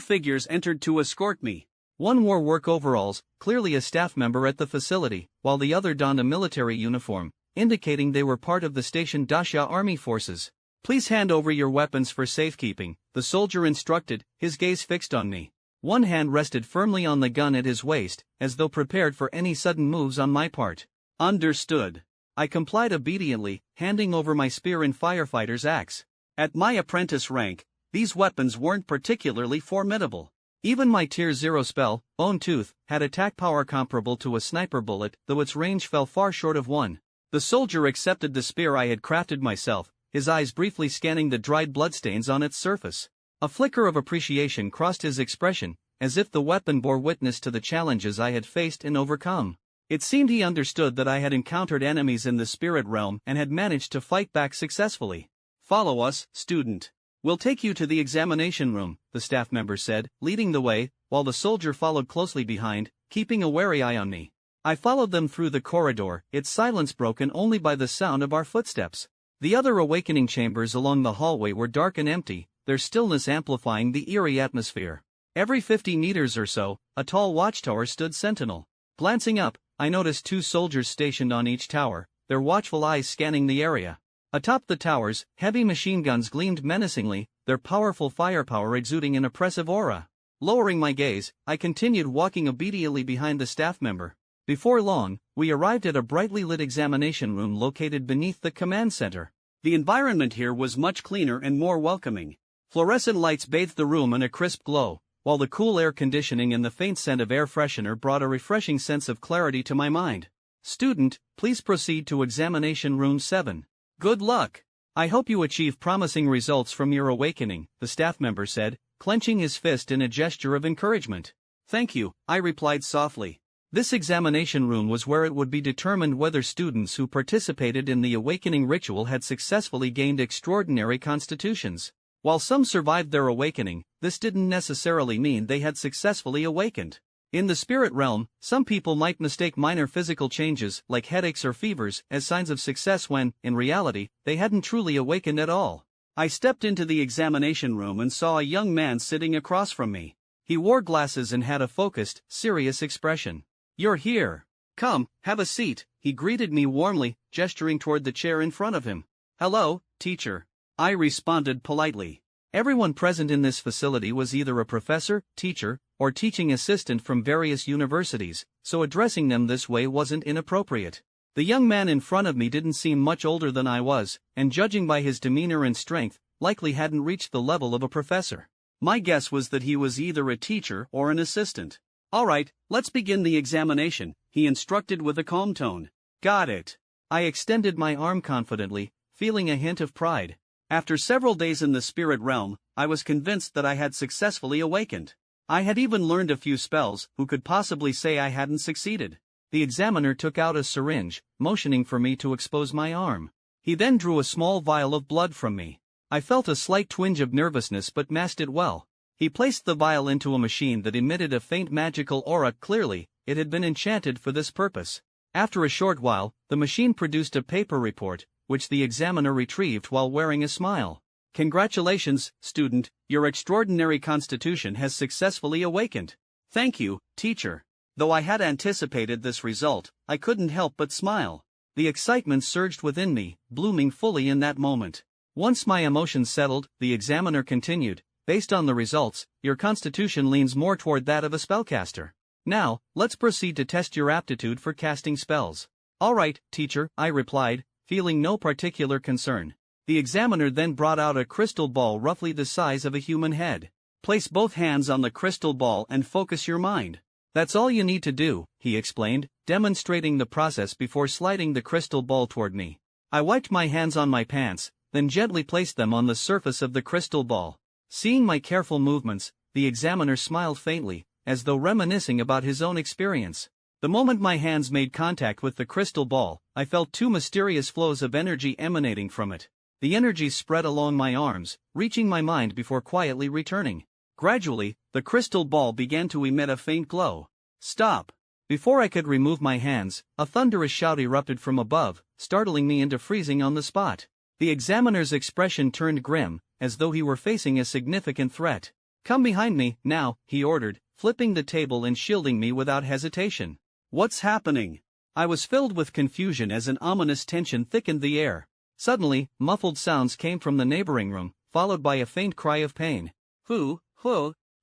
figures entered to escort me. One wore work overalls, clearly a staff member at the facility, while the other donned a military uniform, indicating they were part of the station Dasha Army Forces. Please hand over your weapons for safekeeping, the soldier instructed, his gaze fixed on me. One hand rested firmly on the gun at his waist, as though prepared for any sudden moves on my part. Understood. I complied obediently, handing over my spear and firefighter's axe. At my apprentice rank, these weapons weren't particularly formidable. Even my Tier 0 spell, Bone Tooth, had attack power comparable to a sniper bullet, though its range fell far short of one. The soldier accepted the spear I had crafted myself, his eyes briefly scanning the dried bloodstains on its surface. A flicker of appreciation crossed his expression, as if the weapon bore witness to the challenges I had faced and overcome. It seemed he understood that I had encountered enemies in the spirit realm and had managed to fight back successfully. Follow us, student. We'll take you to the examination room, the staff member said, leading the way, while the soldier followed closely behind, keeping a wary eye on me. I followed them through the corridor, its silence broken only by the sound of our footsteps. The other awakening chambers along the hallway were dark and empty, their stillness amplifying the eerie atmosphere. Every 50 meters or so, a tall watchtower stood sentinel. Glancing up, I noticed two soldiers stationed on each tower, their watchful eyes scanning the area. Atop the towers, heavy machine guns gleamed menacingly, their powerful firepower exuding an oppressive aura. Lowering my gaze, I continued walking obediently behind the staff member. Before long, we arrived at a brightly lit examination room located beneath the command center. The environment here was much cleaner and more welcoming. Fluorescent lights bathed the room in a crisp glow, while the cool air conditioning and the faint scent of air freshener brought a refreshing sense of clarity to my mind. Student, please proceed to examination room 7. Good luck. I hope you achieve promising results from your awakening, the staff member said, clenching his fist in a gesture of encouragement. Thank you, I replied softly. This examination room was where it would be determined whether students who participated in the awakening ritual had successfully gained extraordinary constitutions. While some survived their awakening, this didn't necessarily mean they had successfully awakened. In the spirit realm, some people might mistake minor physical changes, like headaches or fevers, as signs of success when, in reality, they hadn't truly awakened at all. I stepped into the examination room and saw a young man sitting across from me. He wore glasses and had a focused, serious expression. You're here. Come, have a seat, he greeted me warmly, gesturing toward the chair in front of him. Hello, teacher. I responded politely. Everyone present in this facility was either a professor, teacher, or teaching assistant from various universities, so addressing them this way wasn't inappropriate. The young man in front of me didn't seem much older than I was, and judging by his demeanor and strength, likely hadn't reached the level of a professor. My guess was that he was either a teacher or an assistant. All right, let's begin the examination, he instructed with a calm tone. Got it. I extended my arm confidently, feeling a hint of pride. After several days in the spirit realm, I was convinced that I had successfully awakened. I had even learned a few spells. Who could possibly say I hadn't succeeded? The examiner took out a syringe, motioning for me to expose my arm. He then drew a small vial of blood from me. I felt a slight twinge of nervousness but masked it well. He placed the vial into a machine that emitted a faint magical aura. Clearly, it had been enchanted for this purpose. After a short while, the machine produced a paper report, which the examiner retrieved while wearing a smile. Congratulations, student, your extraordinary constitution has successfully awakened. Thank you, teacher. Though I had anticipated this result, I couldn't help but smile. The excitement surged within me, blooming fully in that moment. Once my emotions settled, the examiner continued, based on the results, your constitution leans more toward that of a spellcaster. Now, let's proceed to test your aptitude for casting spells. All right, teacher, I replied, feeling no particular concern. The examiner then brought out a crystal ball roughly the size of a human head. Place both hands on the crystal ball and focus your mind. That's all you need to do, he explained, demonstrating the process before sliding the crystal ball toward me. I wiped my hands on my pants, then gently placed them on the surface of the crystal ball. Seeing my careful movements, the examiner smiled faintly, as though reminiscing about his own experience. The moment my hands made contact with the crystal ball, I felt two mysterious flows of energy emanating from it. The energy spread along my arms, reaching my mind before quietly returning. Gradually, the crystal ball began to emit a faint glow. Stop! Before I could remove my hands, a thunderous shout erupted from above, startling me into freezing on the spot. The examiner's expression turned grim, as though he were facing a significant threat. Come behind me, now, he ordered, flipping the table and shielding me without hesitation. What's happening? I was filled with confusion as an ominous tension thickened the air. Suddenly, muffled sounds came from the neighboring room, followed by a faint cry of pain. Who?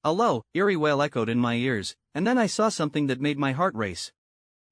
A low, eerie wail echoed in my ears, and then I saw something that made my heart race.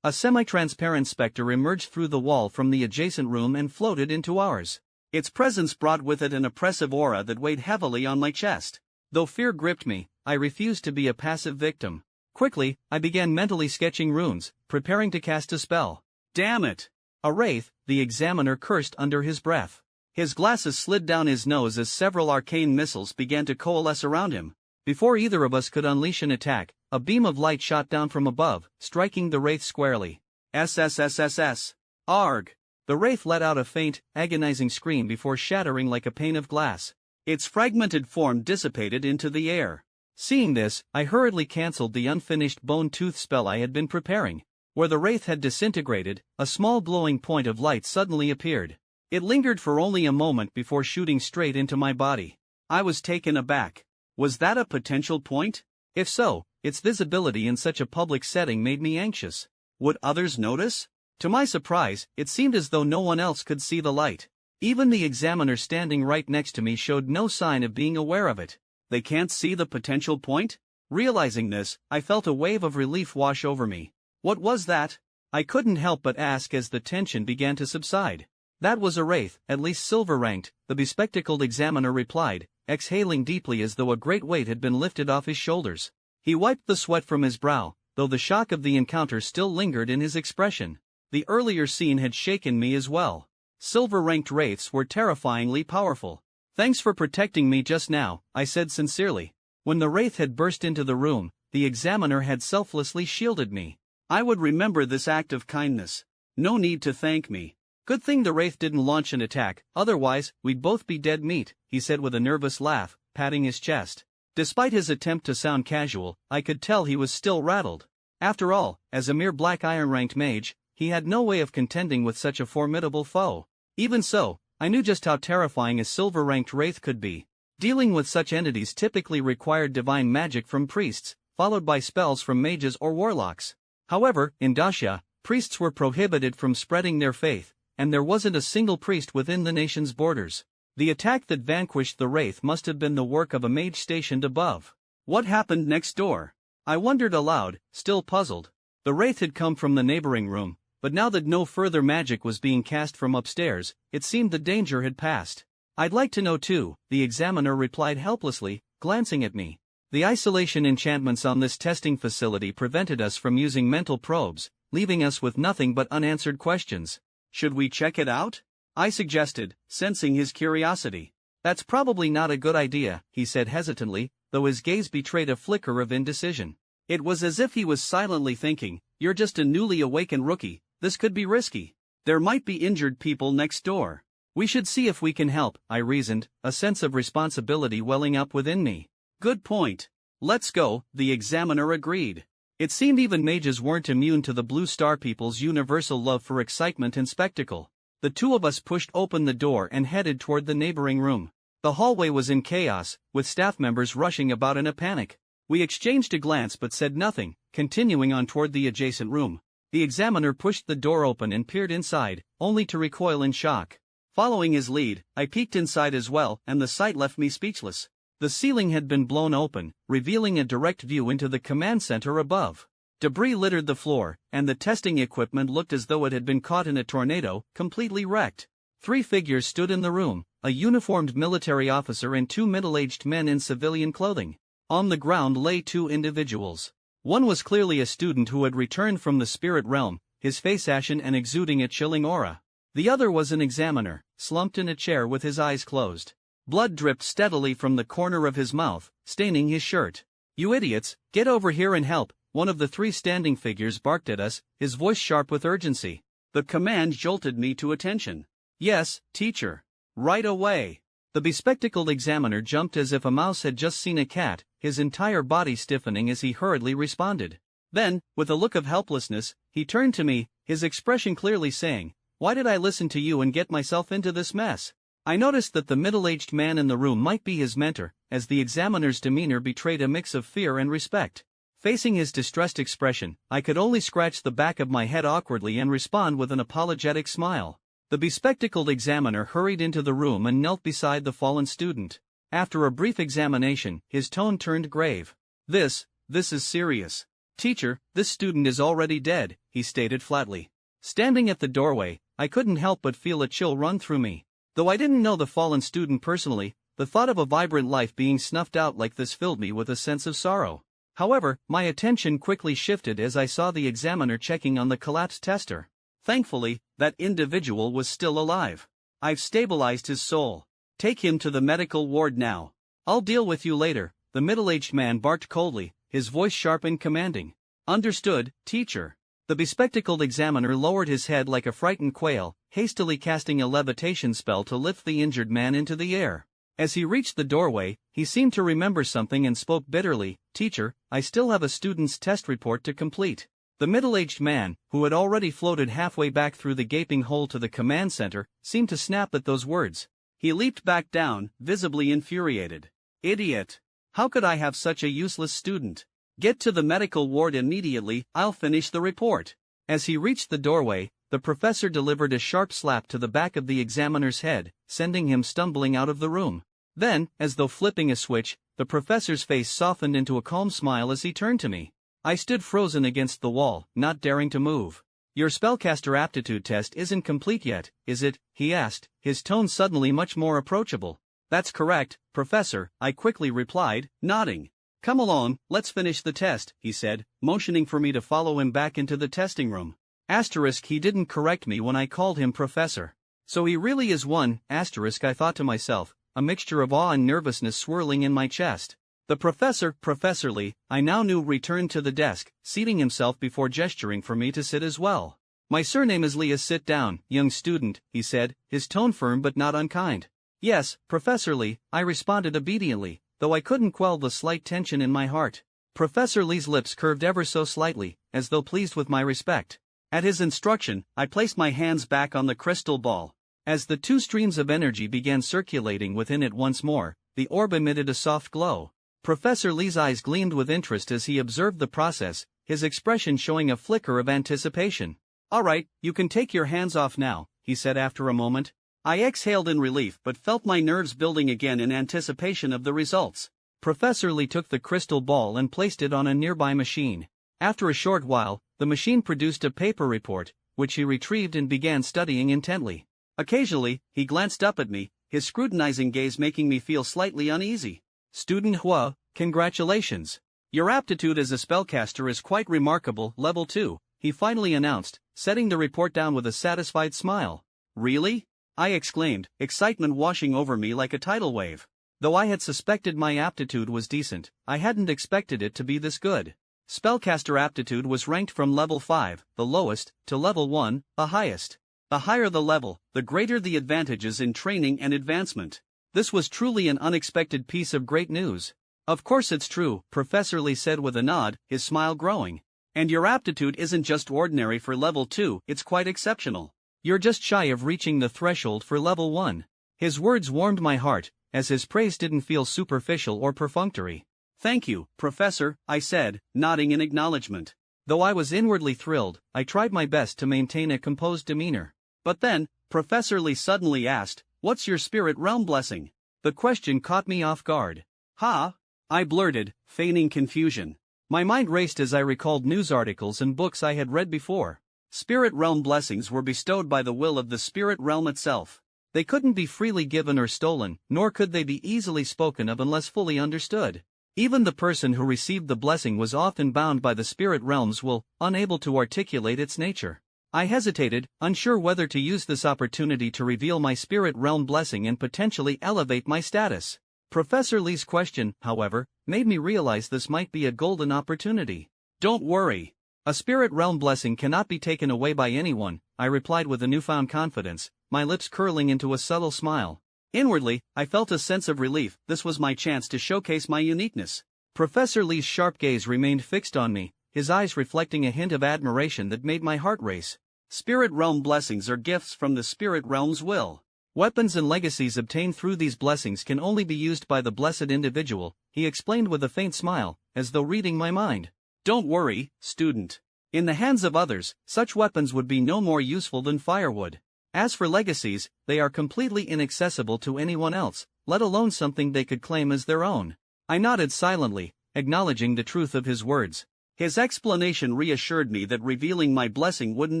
A semi-transparent specter emerged through the wall from the adjacent room and floated into ours. Its presence brought with it an oppressive aura that weighed heavily on my chest. Though fear gripped me, I refused to be a passive victim. Quickly, I began mentally sketching runes, preparing to cast a spell. Damn it! A wraith, the examiner cursed under his breath. His glasses slid down his nose as several arcane missiles began to coalesce around him. Before either of us could unleash an attack, a beam of light shot down from above, striking the wraith squarely. SSSSS. Arg! The wraith let out a faint, agonizing scream before shattering like a pane of glass. Its fragmented form dissipated into the air. Seeing this, I hurriedly cancelled the unfinished bone tooth spell I had been preparing. Where the wraith had disintegrated, a small glowing point of light suddenly appeared. It lingered for only a moment before shooting straight into my body. I was taken aback. Was that a potential point? If so, its visibility in such a public setting made me anxious. Would others notice? To my surprise, it seemed as though no one else could see the light. Even the examiner standing right next to me showed no sign of being aware of it. They can't see the potential point? Realizing this, I felt a wave of relief wash over me. What was that? I couldn't help but ask as the tension began to subside. That was a wraith, at least silver-ranked, the bespectacled examiner replied, exhaling deeply as though a great weight had been lifted off his shoulders. He wiped the sweat from his brow, though the shock of the encounter still lingered in his expression. The earlier scene had shaken me as well. Silver-ranked wraiths were terrifyingly powerful. Thanks for protecting me just now, I said sincerely. When the wraith had burst into the room, the examiner had selflessly shielded me. I would remember this act of kindness. No need to thank me. Good thing the wraith didn't launch an attack, otherwise, we'd both be dead meat, he said with a nervous laugh, patting his chest. Despite his attempt to sound casual, I could tell he was still rattled. After all, as a mere black iron-ranked mage, he had no way of contending with such a formidable foe. Even so, I knew just how terrifying a silver-ranked wraith could be. Dealing with such entities typically required divine magic from priests, followed by spells from mages or warlocks. However, in Dacia, priests were prohibited from spreading their faith, and there wasn't a single priest within the nation's borders. The attack that vanquished the wraith must have been the work of a mage stationed above. What happened next door? I wondered aloud, still puzzled. The wraith had come from the neighboring room, but now that no further magic was being cast from upstairs, it seemed the danger had passed. I'd like to know too, the examiner replied helplessly, glancing at me. The isolation enchantments on this testing facility prevented us from using mental probes, leaving us with nothing but unanswered questions. Should we check it out? I suggested, sensing his curiosity. That's probably not a good idea, he said hesitantly, though his gaze betrayed a flicker of indecision. It was as if he was silently thinking, you're just a newly awakened rookie, this could be risky. There might be injured people next door. We should see if we can help, I reasoned, a sense of responsibility welling up within me. Good point. Let's go, the examiner agreed. It seemed even mages weren't immune to the Blue Star people's universal love for excitement and spectacle. The two of us pushed open the door and headed toward the neighboring room. The hallway was in chaos, with staff members rushing about in a panic. We exchanged a glance but said nothing, continuing on toward the adjacent room. The examiner pushed the door open and peered inside, only to recoil in shock. Following his lead, I peeked inside as well, and the sight left me speechless. The ceiling had been blown open, revealing a direct view into the command center above. Debris littered the floor, and the testing equipment looked as though it had been caught in a tornado, completely wrecked. 3 figures stood in the room, a uniformed military officer and 2 middle-aged men in civilian clothing. On the ground lay 2 individuals. One was clearly a student who had returned from the spirit realm, his face ashen and exuding a chilling aura. The other was an examiner, slumped in a chair with his eyes closed. Blood dripped steadily from the corner of his mouth, staining his shirt. You idiots, get over here and help, one of the 3 standing figures barked at us, his voice sharp with urgency. The command jolted me to attention. Yes, teacher. Right away. The bespectacled examiner jumped as if a mouse had just seen a cat, his entire body stiffening as he hurriedly responded. Then, with a look of helplessness, he turned to me, his expression clearly saying, "Why did I listen to you and get myself into this mess?" I noticed that the middle-aged man in the room might be his mentor, as the examiner's demeanor betrayed a mix of fear and respect. Facing his distressed expression, I could only scratch the back of my head awkwardly and respond with an apologetic smile. The bespectacled examiner hurried into the room and knelt beside the fallen student. After a brief examination, his tone turned grave. This is serious. Teacher, this student is already dead, he stated flatly. Standing at the doorway, I couldn't help but feel a chill run through me. Though I didn't know the fallen student personally, the thought of a vibrant life being snuffed out like this filled me with a sense of sorrow. However, my attention quickly shifted as I saw the examiner checking on the collapsed tester. Thankfully, that individual was still alive. I've stabilized his soul. Take him to the medical ward now. I'll deal with you later, the middle-aged man barked coldly, his voice sharp and commanding. Understood, teacher. The bespectacled examiner lowered his head like a frightened quail, hastily casting a levitation spell to lift the injured man into the air. As he reached the doorway, he seemed to remember something and spoke bitterly, "Teacher, I still have a student's test report to complete." The middle-aged man, who had already floated halfway back through the gaping hole to the command center, seemed to snap at those words. He leaped back down, visibly infuriated. Idiot! How could I have such a useless student? Get to the medical ward immediately, I'll finish the report. As he reached the doorway, the professor delivered a sharp slap to the back of the examiner's head, sending him stumbling out of the room. Then, as though flipping a switch, The professor's face softened into a calm smile as he turned to me. I stood frozen against the wall, not daring to move. Your spellcaster aptitude test isn't complete yet, is it? He asked, his tone suddenly much more approachable. That's correct, Professor, I quickly replied, nodding. Come along, let's finish the test, he said, motioning for me to follow him back into the testing room. Asterisk, he didn't correct me when I called him Professor. So he really is one, asterisk, I thought to myself, a mixture of awe and nervousness swirling in my chest. The professor, Professor Lee, I now knew, returned to the desk, seating himself before gesturing for me to sit as well. My surname is Lee. Sit down, young student, he said, his tone firm but not unkind. Yes, Professor Lee, I responded obediently, though I couldn't quell the slight tension in my heart. Professor Lee's lips curved ever so slightly, as though pleased with my respect. At his instruction, I placed my hands back on the crystal ball. As the two streams of energy began circulating within it once more, the orb emitted a soft glow. Professor Lee's eyes gleamed with interest as he observed the process, his expression showing a flicker of anticipation. All right, you can take your hands off now, he said after a moment. I exhaled in relief but felt my nerves building again in anticipation of the results. Professor Lee took the crystal ball and placed it on a nearby machine. After a short while, the machine produced a paper report, which he retrieved and began studying intently. Occasionally, he glanced up at me, his scrutinizing gaze making me feel slightly uneasy. Student Hua, congratulations. Your aptitude as a spellcaster is quite remarkable, level 2, he finally announced, setting the report down with a satisfied smile. Really? I exclaimed, excitement washing over me like a tidal wave. Though I had suspected my aptitude was decent, I hadn't expected it to be this good. Spellcaster aptitude was ranked from level 5, the lowest, to level 1, the highest. The higher the level, the greater the advantages in training and advancement. This was truly an unexpected piece of great news. Of course it's true, Professor Lee said with a nod, his smile growing. And your aptitude isn't just ordinary for level 2, it's quite exceptional. You're just shy of reaching the threshold for level 1. His words warmed my heart, as his praise didn't feel superficial or perfunctory. Thank you, Professor, I said, nodding in acknowledgement. Though I was inwardly thrilled, I tried my best to maintain a composed demeanor. But then, Professor Lee suddenly asked, what's your spirit realm blessing? The question caught me off guard. Ha? I blurted, feigning confusion. My mind raced as I recalled news articles and books I had read before. Spirit realm blessings were bestowed by the will of the spirit realm itself. They couldn't be freely given or stolen, nor could they be easily spoken of unless fully understood. Even the person who received the blessing was often bound by the spirit realm's will, unable to articulate its nature. I hesitated, unsure whether to use this opportunity to reveal my spirit realm blessing and potentially elevate my status. Professor Lee's question, however, made me realize this might be a golden opportunity. Don't worry. A spirit realm blessing cannot be taken away by anyone, I replied with a newfound confidence, my lips curling into a subtle smile. Inwardly, I felt a sense of relief. This was my chance to showcase my uniqueness. Professor Lee's sharp gaze remained fixed on me, his eyes reflecting a hint of admiration that made my heart race. Spirit realm blessings are gifts from the spirit realm's will. Weapons and legacies obtained through these blessings can only be used by the blessed individual, he explained with a faint smile, as though reading my mind. Don't worry, student. In the hands of others, such weapons would be no more useful than firewood. As for legacies, they are completely inaccessible to anyone else, let alone something they could claim as their own. I nodded silently, acknowledging the truth of his words. His explanation reassured me that revealing my blessing wouldn't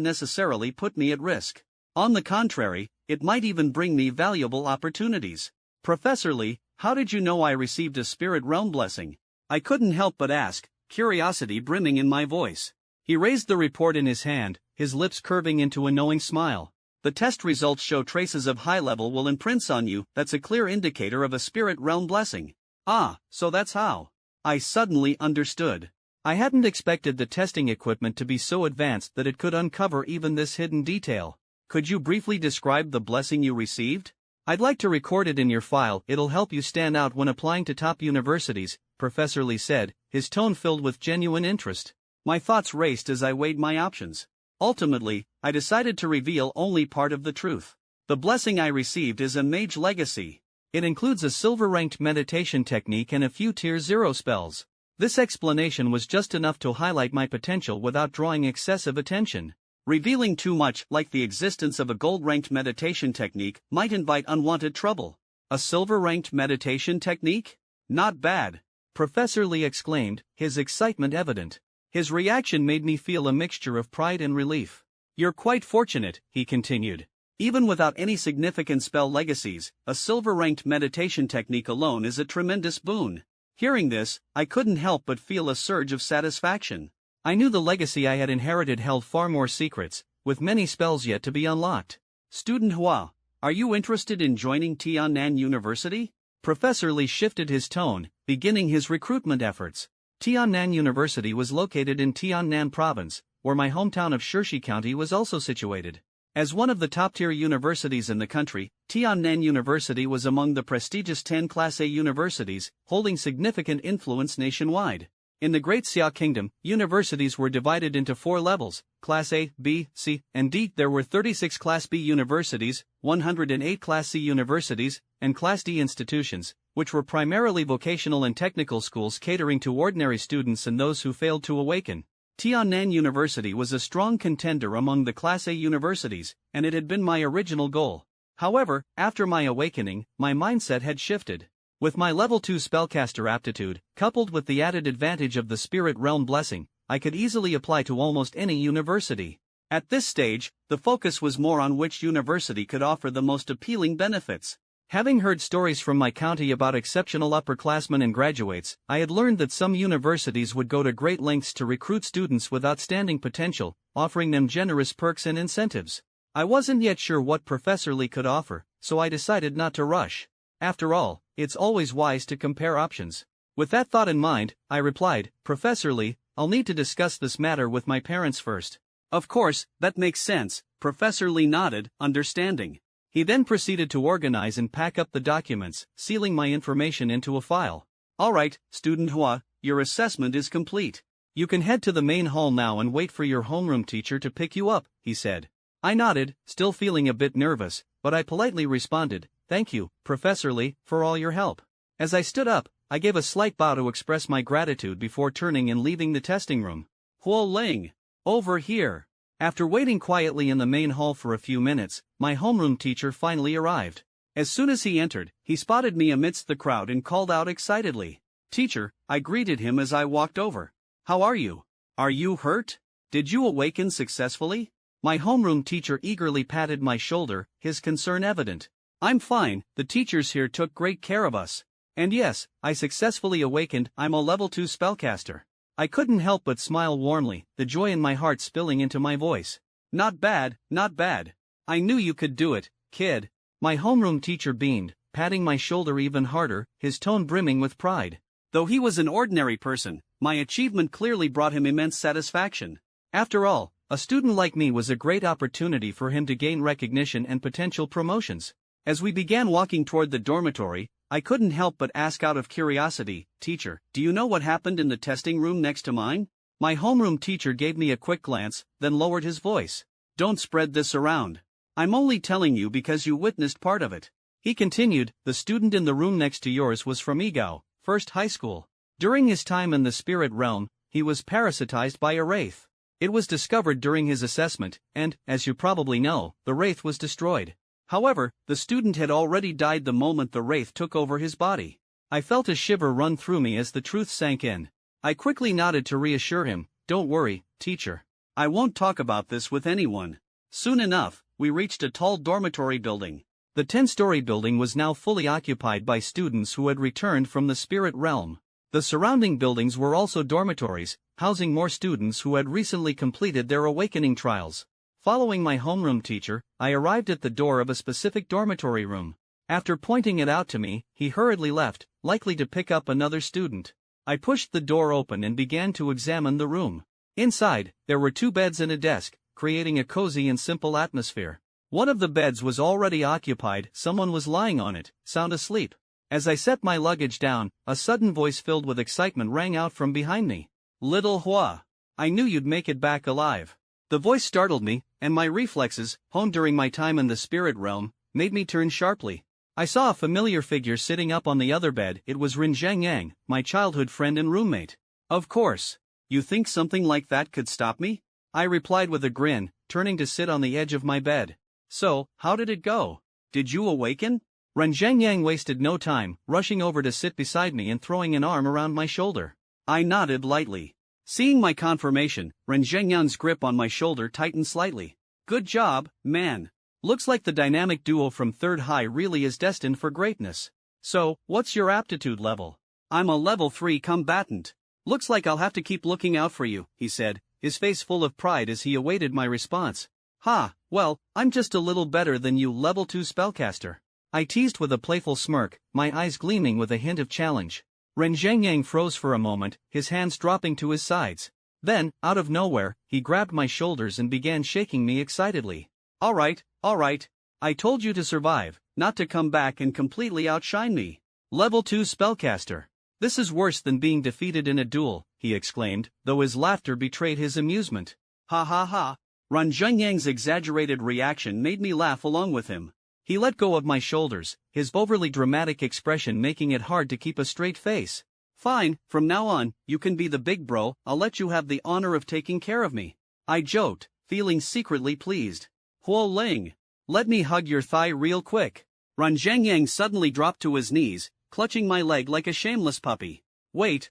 necessarily put me at risk. On the contrary, it might even bring me valuable opportunities. Professor Lee, how did you know I received a spirit realm blessing? I couldn't help but ask, curiosity brimming in my voice. He raised the report in his hand, his lips curving into a knowing smile. The test results show traces of high-level will imprints on you. That's a clear indicator of a spirit realm blessing. Ah, so that's how. I suddenly understood. I hadn't expected the testing equipment to be so advanced that it could uncover even this hidden detail. Could you briefly describe the blessing you received? I'd like to record it in your file. It'll help you stand out when applying to top universities, Professor Lee said, his tone filled with genuine interest. My thoughts raced as I weighed my options. Ultimately, I decided to reveal only part of the truth. The blessing I received is a mage legacy. It includes a silver-ranked meditation technique and a few tier 0 spells. This explanation was just enough to highlight my potential without drawing excessive attention. Revealing too much, like the existence of a gold-ranked meditation technique, might invite unwanted trouble. A silver-ranked meditation technique? Not bad, Professor Lee exclaimed, his excitement evident. His reaction made me feel a mixture of pride and relief. You're quite fortunate, he continued. Even without any significant spell legacies, a silver-ranked meditation technique alone is a tremendous boon. Hearing this, I couldn't help but feel a surge of satisfaction. I knew the legacy I had inherited held far more secrets, with many spells yet to be unlocked. Student Hua, are you interested in joining Tiannan University? Professor Lee shifted his tone, beginning his recruitment efforts. Tiannan University was located in Tiannan Province, where my hometown of Shirshi County was also situated. As one of the top-tier universities in the country, Tiannan University was among the prestigious 10 Class A universities, holding significant influence nationwide. In the Great Xia Kingdom, universities were divided into 4 levels, Class A, B, C, and D. There were 36 Class B universities, 108 Class C universities, and Class D institutions, which were primarily vocational and technical schools catering to ordinary students and those who failed to awaken. Tiannan University was a strong contender among the Class A universities, and it had been my original goal. However, after my awakening, my mindset had shifted. With my level 2 spellcaster aptitude, coupled with the added advantage of the Spirit Realm blessing, I could easily apply to almost any university. At this stage, the focus was more on which university could offer the most appealing benefits. Having heard stories from my county about exceptional upperclassmen and graduates, I had learned that some universities would go to great lengths to recruit students with outstanding potential, offering them generous perks and incentives. I wasn't yet sure what Professor Lee could offer, so I decided not to rush. After all, it's always wise to compare options. With that thought in mind, I replied, Professor Lee, I'll need to discuss this matter with my parents first. Of course, that makes sense, Professor Lee nodded, understanding. He then proceeded to organize and pack up the documents, sealing my information into a file. Alright, Student Hua, your assessment is complete. You can head to the main hall now and wait for your homeroom teacher to pick you up, he said. I nodded, still feeling a bit nervous, but I politely responded, Thank you, Professor Lee, for all your help. As I stood up, I gave a slight bow to express my gratitude before turning and leaving the testing room. Huo Ling, over here. After waiting quietly in the main hall for a few minutes, my homeroom teacher finally arrived. As soon as he entered, he spotted me amidst the crowd and called out excitedly. Teacher, I greeted him as I walked over. How are you? Are you hurt? Did you awaken successfully? My homeroom teacher eagerly patted my shoulder, his concern evident. I'm fine, the teachers here took great care of us. And yes, I successfully awakened. I'm a level 2 spellcaster. I couldn't help but smile warmly, the joy in my heart spilling into my voice. Not bad, not bad. I knew you could do it, kid. My homeroom teacher beamed, patting my shoulder even harder, his tone brimming with pride. Though he was an ordinary person, my achievement clearly brought him immense satisfaction. After all, a student like me was a great opportunity for him to gain recognition and potential promotions. As we began walking toward the dormitory, I couldn't help but ask out of curiosity, Teacher, do you know what happened in the testing room next to mine? My homeroom teacher gave me a quick glance, then lowered his voice. Don't spread this around. I'm only telling you because you witnessed part of it. He continued, the student in the room next to yours was from Egao, First High School. During his time in the spirit realm, he was parasitized by a wraith. It was discovered during his assessment, and, as you probably know, the wraith was destroyed. However, the student had already died the moment the wraith took over his body. I felt a shiver run through me as the truth sank in. I quickly nodded to reassure him, Don't worry, teacher. I won't talk about this with anyone. Soon enough, we reached a tall dormitory building. The 10-story building was now fully occupied by students who had returned from the spirit realm. The surrounding buildings were also dormitories, housing more students who had recently completed their awakening trials. Following my homeroom teacher, I arrived at the door of a specific dormitory room. After pointing it out to me, he hurriedly left, likely to pick up another student. I pushed the door open and began to examine the room. Inside, there were 2 beds and a desk, creating a cozy and simple atmosphere. One of the beds was already occupied, someone was lying on it, sound asleep. As I set my luggage down, a sudden voice filled with excitement rang out from behind me. Little Hua, I knew you'd make it back alive. The voice startled me, and my reflexes, honed during my time in the spirit realm, made me turn sharply. I saw a familiar figure sitting up on the other bed. It was Rin Zhangyang, my childhood friend and roommate. Of course. You think something like that could stop me? I replied with a grin, turning to sit on the edge of my bed. So, how did it go? Did you awaken? Ren Zhengyang wasted no time, rushing over to sit beside me and throwing an arm around my shoulder. I nodded lightly. Seeing my confirmation, Ren Zhengyang's grip on my shoulder tightened slightly. Good job, man. Looks like the dynamic duo from Third High really is destined for greatness. So, what's your aptitude level? I'm a level 3 combatant. Looks like I'll have to keep looking out for you, he said, his face full of pride as he awaited my response. Ha, well, I'm just a little better than you, level 2 spellcaster. I teased with a playful smirk, my eyes gleaming with a hint of challenge. Ren Zhengyang froze for a moment, his hands dropping to his sides. Then, out of nowhere, he grabbed my shoulders and began shaking me excitedly. Alright. I told you to survive, not to come back and completely outshine me. Level 2 spellcaster. This is worse than being defeated in a duel, he exclaimed, though his laughter betrayed his amusement. Ha ha ha. Ren Zhengyang's exaggerated reaction made me laugh along with him. He let go of my shoulders, his overly dramatic expression making it hard to keep a straight face. Fine, from now on, you can be the big bro, I'll let you have the honor of taking care of me. I joked, feeling secretly pleased. Huo Ling, let me hug your thigh real quick. Ren Zhengyang suddenly dropped to his knees, clutching my leg like a shameless puppy. Wait.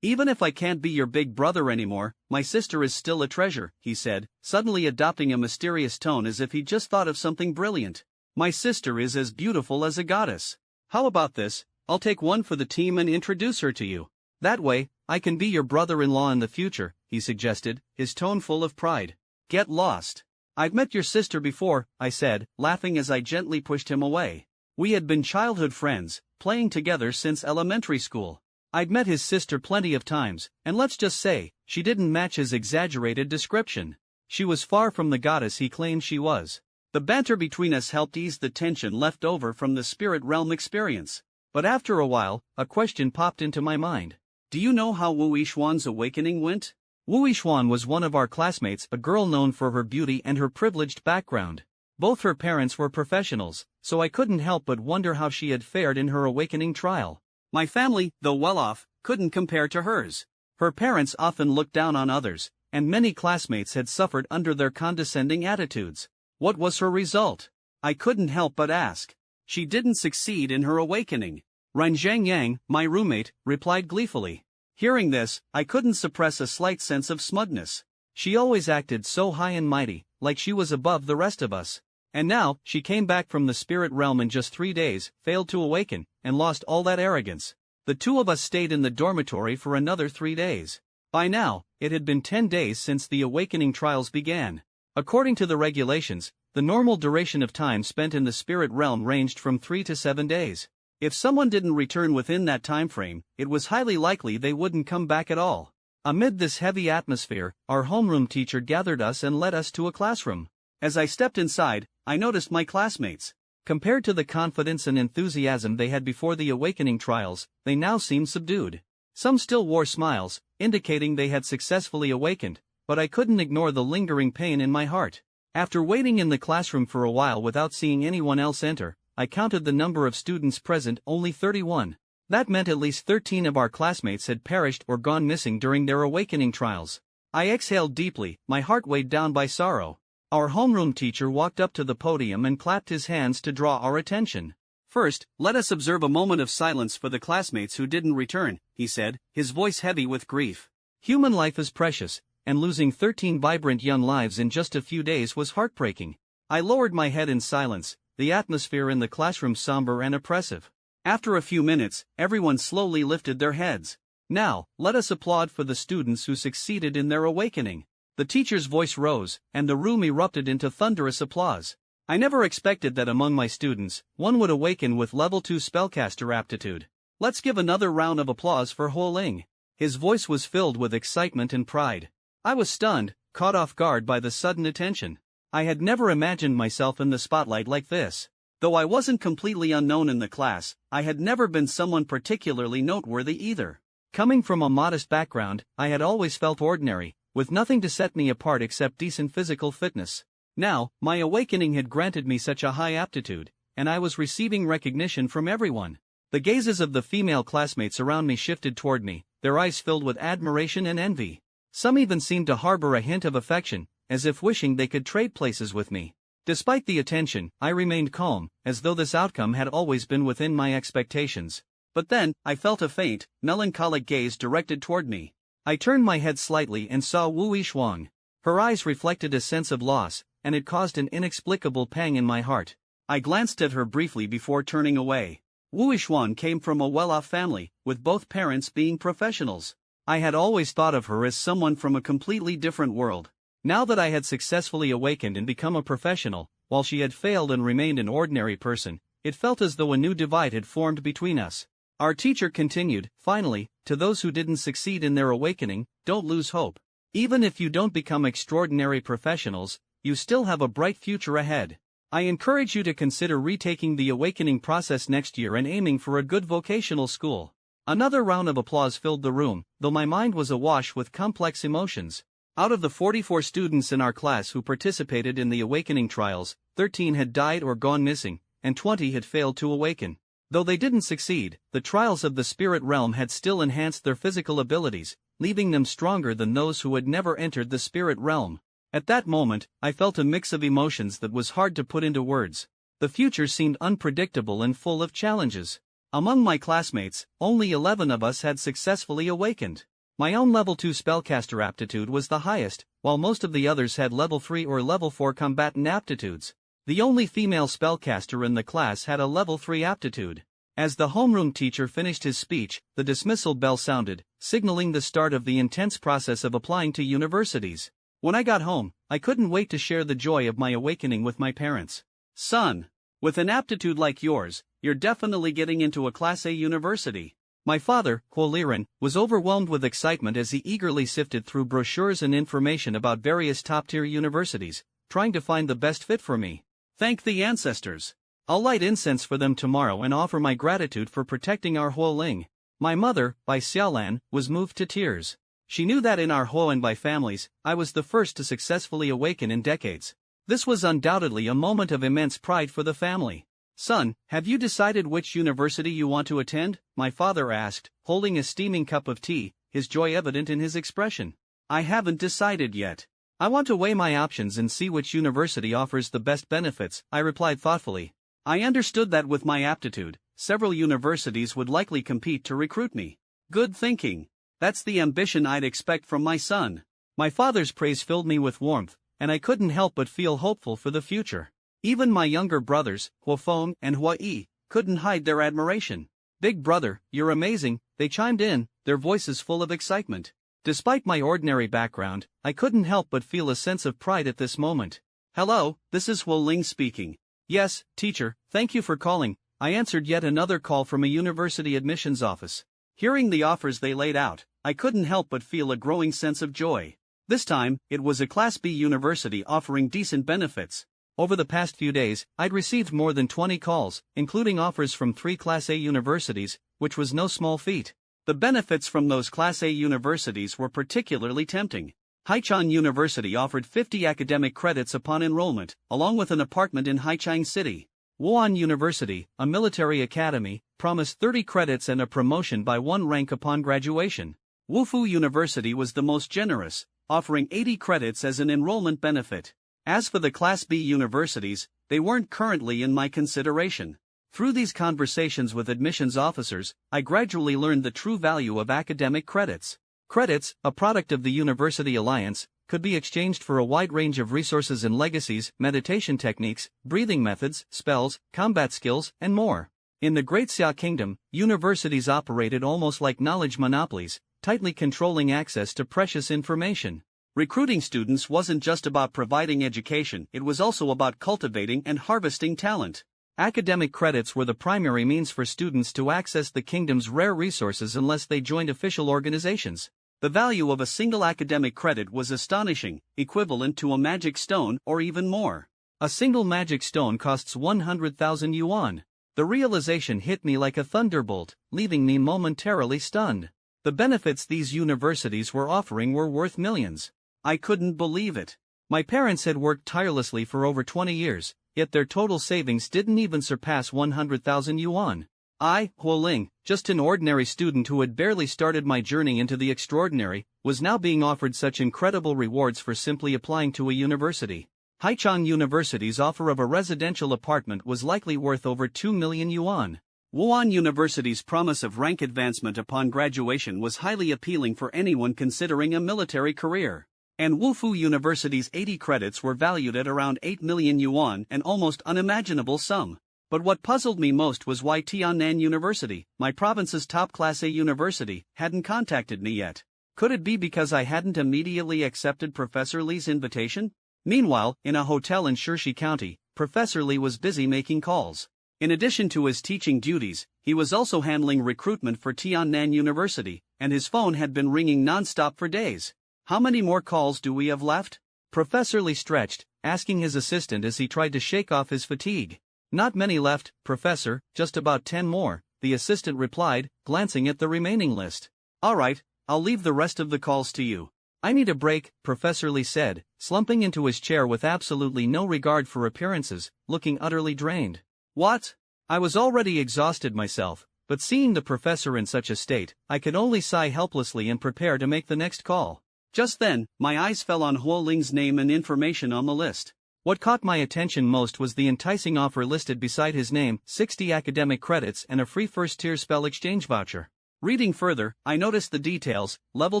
Even if I can't be your big brother anymore, my sister is still a treasure, he said, suddenly adopting a mysterious tone as if he just thought of something brilliant. My sister is as beautiful as a goddess. How about this? I'll take one for the team and introduce her to you. That way, I can be your brother-in-law in the future, he suggested, his tone full of pride. Get lost. I've met your sister before, I said, laughing as I gently pushed him away. We had been childhood friends, playing together since elementary school. I'd met his sister plenty of times, and let's just say, she didn't match his exaggerated description. She was far from the goddess he claimed she was. The banter between us helped ease the tension left over from the spirit realm experience. But after a while, a question popped into my mind. Do you know how Wu Yixuan's awakening went? Wu Yixuan was one of our classmates, a girl known for her beauty and her privileged background. Both her parents were professionals, so I couldn't help but wonder how she had fared in her awakening trial. My family, though well-off, couldn't compare to hers. Her parents often looked down on others, and many classmates had suffered under their condescending attitudes. What was her result? I couldn't help but ask. She didn't succeed in her awakening. Ren Zhengyang, my roommate, replied gleefully. Hearing this, I couldn't suppress a slight sense of smugness. She always acted so high and mighty, like she was above the rest of us. And now, she came back from the spirit realm in just 3 days, failed to awaken, and lost all that arrogance. The two of us stayed in the dormitory for another 3 days. By now, it had been 10 days since the awakening trials began. According to the regulations, the normal duration of time spent in the spirit realm ranged from 3 to 7 days. If someone didn't return within that time frame, it was highly likely they wouldn't come back at all. Amid this heavy atmosphere, our homeroom teacher gathered us and led us to a classroom. As I stepped inside, I noticed my classmates. Compared to the confidence and enthusiasm they had before the awakening trials, they now seemed subdued. Some still wore smiles, indicating they had successfully awakened, but I couldn't ignore the lingering pain in my heart. After waiting in the classroom for a while without seeing anyone else enter, I counted the number of students present, only 31. That meant at least 13 of our classmates had perished or gone missing during their awakening trials. I exhaled deeply, my heart weighed down by sorrow. Our homeroom teacher walked up to the podium and clapped his hands to draw our attention. First, let us observe a moment of silence for the classmates who didn't return, he said, his voice heavy with grief. Human life is precious, and losing 13 vibrant young lives in just a few days was heartbreaking. I lowered my head in silence, the atmosphere in the classroom somber and oppressive. After a few minutes, everyone slowly lifted their heads. Now, let us applaud for the students who succeeded in their awakening. The teacher's voice rose, and the room erupted into thunderous applause. I never expected that among my students, one would awaken with level 2 spellcaster aptitude. Let's give another round of applause for Huo Ling. His voice was filled with excitement and pride. I was stunned, caught off guard by the sudden attention. I had never imagined myself in the spotlight like this. Though I wasn't completely unknown in the class, I had never been someone particularly noteworthy either. Coming from a modest background, I had always felt ordinary, with nothing to set me apart except decent physical fitness. Now, my awakening had granted me such a high aptitude, and I was receiving recognition from everyone. The gazes of the female classmates around me shifted toward me, their eyes filled with admiration and envy. Some even seemed to harbor a hint of affection, as if wishing they could trade places with me. Despite the attention, I remained calm, as though this outcome had always been within my expectations. But then, I felt a faint, melancholic gaze directed toward me. I turned my head slightly and saw Wu Yishuang. Her eyes reflected a sense of loss, and it caused an inexplicable pang in my heart. I glanced at her briefly before turning away. Wu Yishuang came from a well-off family, with both parents being professionals. I had always thought of her as someone from a completely different world. Now that I had successfully awakened and become a professional, while she had failed and remained an ordinary person, it felt as though a new divide had formed between us. Our teacher continued, finally, to those who didn't succeed in their awakening, don't lose hope. Even if you don't become extraordinary professionals, you still have a bright future ahead. I encourage you to consider retaking the awakening process next year and aiming for a good vocational school. Another round of applause filled the room, though my mind was awash with complex emotions. Out of the 44 students in our class who participated in the awakening trials, 13 had died or gone missing, and 20 had failed to awaken. Though they didn't succeed, the trials of the spirit realm had still enhanced their physical abilities, leaving them stronger than those who had never entered the spirit realm. At that moment, I felt a mix of emotions that was hard to put into words. The future seemed unpredictable and full of challenges. Among my classmates, only 11 of us had successfully awakened. My own level 2 spellcaster aptitude was the highest, while most of the others had level 3 or level 4 combatant aptitudes. The only female spellcaster in the class had a level 3 aptitude. As the homeroom teacher finished his speech, the dismissal bell sounded, signaling the start of the intense process of applying to universities. When I got home, I couldn't wait to share the joy of my awakening with my parents. Son, with an aptitude like yours, you're definitely getting into a Class A university. My father, Huoliren, was overwhelmed with excitement as he eagerly sifted through brochures and information about various top-tier universities, trying to find the best fit for me. Thank the ancestors. I'll light incense for them tomorrow and offer my gratitude for protecting our Huoling. My mother, Bai Xiaolan, was moved to tears. She knew that in our Huo and Bai families, I was the first to successfully awaken in decades. This was undoubtedly a moment of immense pride for the family. Son, have you decided which university you want to attend? My father asked, holding a steaming cup of tea, his joy evident in his expression. I haven't decided yet. I want to weigh my options and see which university offers the best benefits, I replied thoughtfully. I understood that with my aptitude, several universities would likely compete to recruit me. Good thinking. That's the ambition I'd expect from my son. My father's praise filled me with warmth, and I couldn't help but feel hopeful for the future. Even my younger brothers, Huofeng and Huai, couldn't hide their admiration. Big brother, you're amazing, they chimed in, their voices full of excitement. Despite my ordinary background, I couldn't help but feel a sense of pride at this moment. Hello, this is Huoling speaking. Yes, teacher, thank you for calling. I answered yet another call from a university admissions office. Hearing the offers they laid out, I couldn't help but feel a growing sense of joy. This time, it was a Class B university offering decent benefits. Over the past few days, I'd received more than 20 calls, including offers from 3 Class A universities, which was no small feat. The benefits from those Class A universities were particularly tempting. Haichang University offered 50 academic credits upon enrollment, along with an apartment in Haichang City. Wuhan University, a military academy, promised 30 credits and a promotion by 1 rank upon graduation. Wufu University was the most generous, offering 80 credits as an enrollment benefit. As for the Class B universities, they weren't currently in my consideration. Through these conversations with admissions officers, I gradually learned the true value of academic credits. Credits, a product of the University Alliance, could be exchanged for a wide range of resources in legacies, meditation techniques, breathing methods, spells, combat skills, and more. In the Great Xia Kingdom, universities operated almost like knowledge monopolies, tightly controlling access to precious information. Recruiting students wasn't just about providing education, it was also about cultivating and harvesting talent. Academic credits were the primary means for students to access the kingdom's rare resources unless they joined official organizations. The value of a single academic credit was astonishing, equivalent to a magic stone or even more. A single magic stone costs 100,000 yuan. The realization hit me like a thunderbolt, leaving me momentarily stunned. The benefits these universities were offering were worth millions. I couldn't believe it. My parents had worked tirelessly for over 20 years, yet their total savings didn't even surpass 100,000 yuan. I, Huoling, just an ordinary student who had barely started my journey into the extraordinary, was now being offered such incredible rewards for simply applying to a university. Haichang University's offer of a residential apartment was likely worth over 2 million yuan. Wuhan University's promise of rank advancement upon graduation was highly appealing for anyone considering a military career. And Wufu University's 80 credits were valued at around 8 million yuan, an almost unimaginable sum. But what puzzled me most was why Tiannan University, my province's top Class A university, hadn't contacted me yet. Could it be because I hadn't immediately accepted Professor Li's invitation? Meanwhile, in a hotel in Shirshi County, Professor Li was busy making calls. In addition to his teaching duties, he was also handling recruitment for Tiannan University, and his phone had been ringing non-stop for days. How many more calls do we have left? Professor Li stretched, asking his assistant as he tried to shake off his fatigue. Not many left, Professor, just about 10 more, the assistant replied, glancing at the remaining list. All right, I'll leave the rest of the calls to you. I need a break, Professor Li said, slumping into his chair with absolutely no regard for appearances, looking utterly drained. What? I was already exhausted myself, but seeing the professor in such a state, I could only sigh helplessly and prepare to make the next call. Just then, my eyes fell on Huo Ling's name and information on the list. What caught my attention most was the enticing offer listed beside his name, 60 academic credits and a free first-tier spell exchange voucher. Reading further, I noticed the details: Level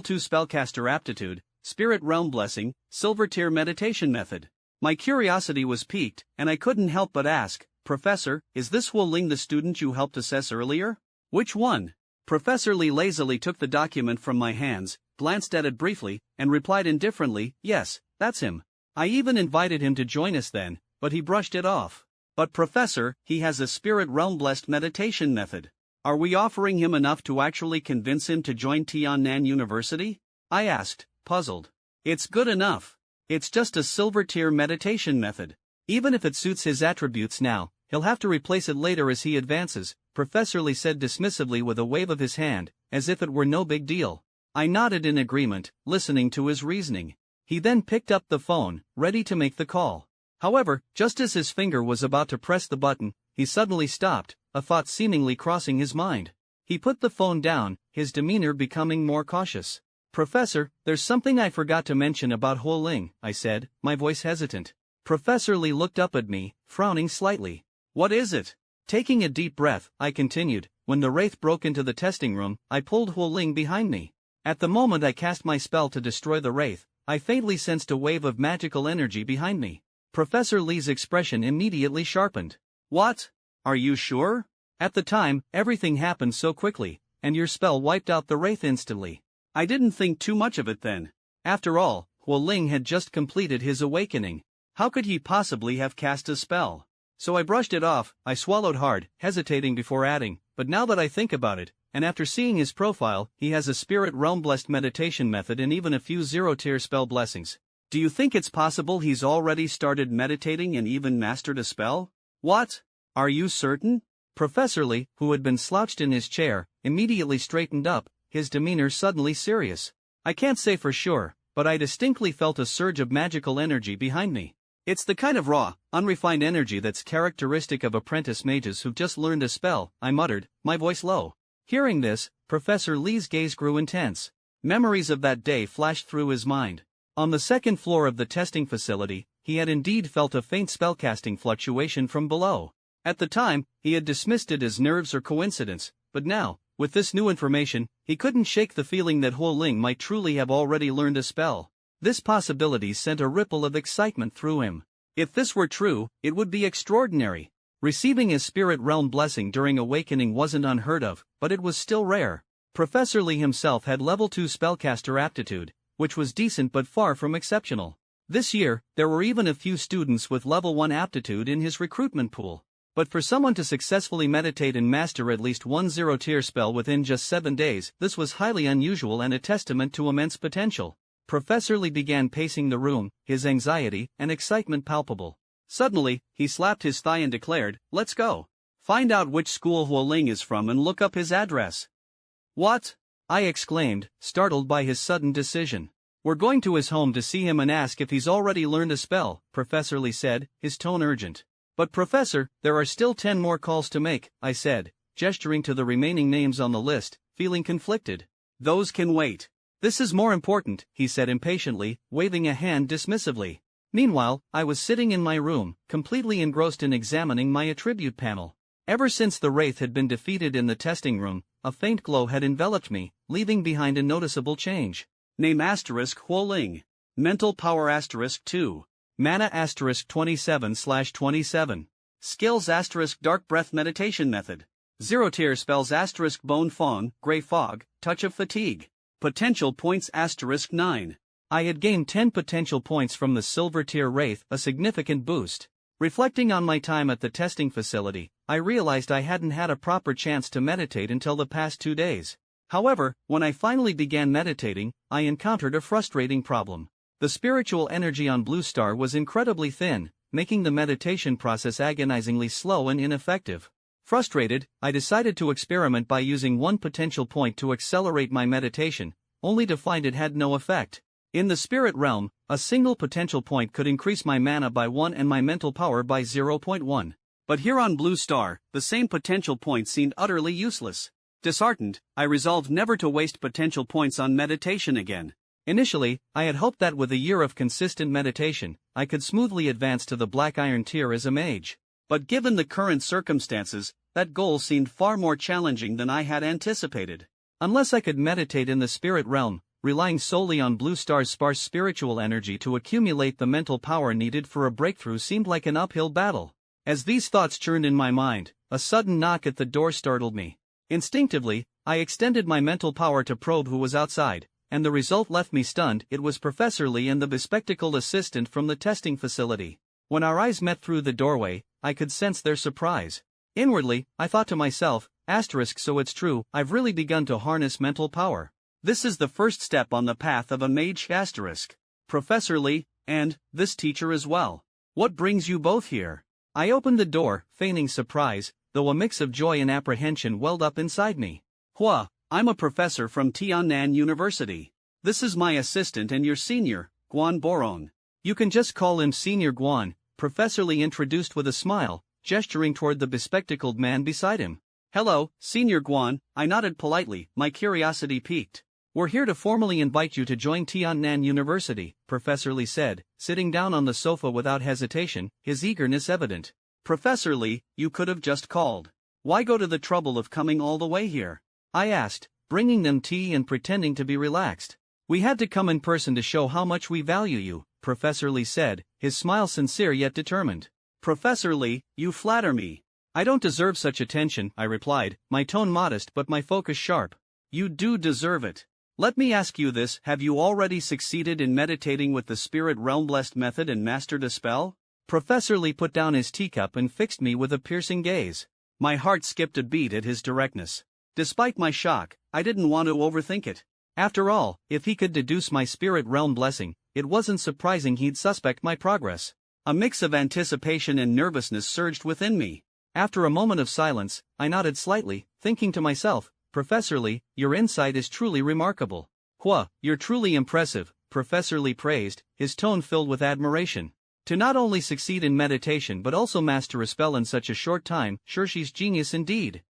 2 Spellcaster Aptitude, Spirit Realm Blessing, Silver Tier Meditation Method. My curiosity was piqued, and I couldn't help but ask, Professor, is this Huo Ling the student you helped assess earlier? Which one? Professor Li lazily took the document from my hands, glanced at it briefly, and replied indifferently, yes, that's him. I even invited him to join us then, but he brushed it off. But Professor, he has a Spirit Realm Blessed meditation method. Are we offering him enough to actually convince him to join Tiannan University? I asked, puzzled. It's good enough. It's just a silver tier meditation method. Even if it suits his attributes now, he'll have to replace it later as he advances, Professor Li said dismissively with a wave of his hand, as if it were no big deal. I nodded in agreement, listening to his reasoning. He then picked up the phone, ready to make the call. However, just as his finger was about to press the button, he suddenly stopped, a thought seemingly crossing his mind. He put the phone down, his demeanor becoming more cautious. Professor, there's something I forgot to mention about Huo Ling, I said, my voice hesitant. Professor Li looked up at me, frowning slightly. What is it? Taking a deep breath, I continued, when the wraith broke into the testing room, I pulled Huo Ling behind me. At the moment I cast my spell to destroy the wraith, I faintly sensed a wave of magical energy behind me. Professor Li's expression immediately sharpened. What? Are you sure? At the time, everything happened so quickly, and your spell wiped out the wraith instantly. I didn't think too much of it then. After all, Huo Ling had just completed his awakening. How could he possibly have cast a spell? So I brushed it off. I swallowed hard, hesitating before adding, but now that I think about it, and after seeing his profile, he has a Spirit Realm Blessed meditation method and even a few zero-tier spell blessings. Do you think it's possible he's already started meditating and even mastered a spell? What? Are you certain? Professor Li, who had been slouched in his chair, immediately straightened up, his demeanor suddenly serious. I can't say for sure, but I distinctly felt a surge of magical energy behind me. It's the kind of raw, unrefined energy that's characteristic of apprentice mages who've just learned a spell, I muttered, my voice low. Hearing this, Professor Li's gaze grew intense. Memories of that day flashed through his mind. On the second floor of the testing facility, he had indeed felt a faint spellcasting fluctuation from below. At the time, he had dismissed it as nerves or coincidence, but now, with this new information, he couldn't shake the feeling that Huo Ling might truly have already learned a spell. This possibility sent a ripple of excitement through him. If this were true, it would be extraordinary. Receiving his Spirit Realm blessing during awakening wasn't unheard of, but it was still rare. Professor Li himself had level 2 spellcaster aptitude, which was decent but far from exceptional. This year, there were even a few students with level 1 aptitude in his recruitment pool. But for someone to successfully meditate and master at least one zero-tier spell within just 7 days, this was highly unusual and a testament to immense potential. Professor Li began pacing the room, his anxiety and excitement palpable. Suddenly, he slapped his thigh and declared, "Let's go. Find out which school Huo Ling is from and look up his address." "What?" I exclaimed, startled by his sudden decision. "We're going to his home to see him and ask if he's already learned a spell," Professor Li said, his tone urgent. "But Professor, there are still 10 more calls to make," I said, gesturing to the remaining names on the list, feeling conflicted. "Those can wait. This is more important," he said impatiently, waving a hand dismissively. Meanwhile, I was sitting in my room, completely engrossed in examining my attribute panel. Ever since the Wraith had been defeated in the testing room, a faint glow had enveloped me, leaving behind a noticeable change. Name *Huoling. Mental power *2. Mana *27/27. Skills *Dark Breath Meditation Method. 0 tier spells *Bone Fawn, Grey Fog, Touch of Fatigue. Potential points *9. I had gained 10 potential points from the Silver tier Wraith, a significant boost. Reflecting on my time at the testing facility, I realized I hadn't had a proper chance to meditate until the past 2 days. However, when I finally began meditating, I encountered a frustrating problem. The spiritual energy on Blue Star was incredibly thin, making the meditation process agonizingly slow and ineffective. Frustrated, I decided to experiment by using 1 potential point to accelerate my meditation, only to find it had no effect. In the spirit realm, a single potential point could increase my mana by 1 and my mental power by 0.1. But here on Blue Star, the same potential point seemed utterly useless. Disheartened, I resolved never to waste potential points on meditation again. Initially, I had hoped that with a year of consistent meditation, I could smoothly advance to the Black Iron tier as a mage. But given the current circumstances, that goal seemed far more challenging than I had anticipated. Unless I could meditate in the spirit realm, relying solely on Blue Star's sparse spiritual energy to accumulate the mental power needed for a breakthrough seemed like an uphill battle. As these thoughts churned in my mind, a sudden knock at the door startled me. Instinctively, I extended my mental power to probe who was outside, and the result left me stunned. It was Professor Lee and the bespectacled assistant from the testing facility. When our eyes met through the doorway, I could sense their surprise. Inwardly, I thought to myself, so it's true, I've really begun to harness mental power. This is the first step on the path of a mage *. Professor Lee, and this teacher as well. What brings you both here? I opened the door, feigning surprise, though a mix of joy and apprehension welled up inside me. I'm a professor from Tiannan University. This is my assistant and your senior, Guan Boron. You can just call him Senior Guan, Professor Lee introduced with a smile, gesturing toward the bespectacled man beside him. Hello, Senior Guan, I nodded politely, my curiosity piqued. We're here to formally invite you to join Tiannan University, Professor Lee said, sitting down on the sofa without hesitation, his eagerness evident. Professor Lee, you could have just called. Why go to the trouble of coming all the way here? I asked, bringing them tea and pretending to be relaxed. We had to come in person to show how much we value you, Professor Lee said, his smile sincere yet determined. Professor Lee, you flatter me. I don't deserve such attention, I replied, my tone modest but my focus sharp. You do deserve it. Let me ask you this, have you already succeeded in meditating with the Spirit Realm Blessed method and mastered a spell? Professor Lee put down his teacup and fixed me with a piercing gaze. My heart skipped a beat at his directness. Despite my shock, I didn't want to overthink it. After all, if he could deduce my Spirit Realm blessing, it wasn't surprising he'd suspect my progress. A mix of anticipation and nervousness surged within me. After a moment of silence, I nodded slightly, thinking to myself, Professor Lee, your insight is truly remarkable. You're truly impressive, Professor Lee praised, his tone filled with admiration. To not only succeed in meditation but also master a spell in such a short time, sure she's genius indeed.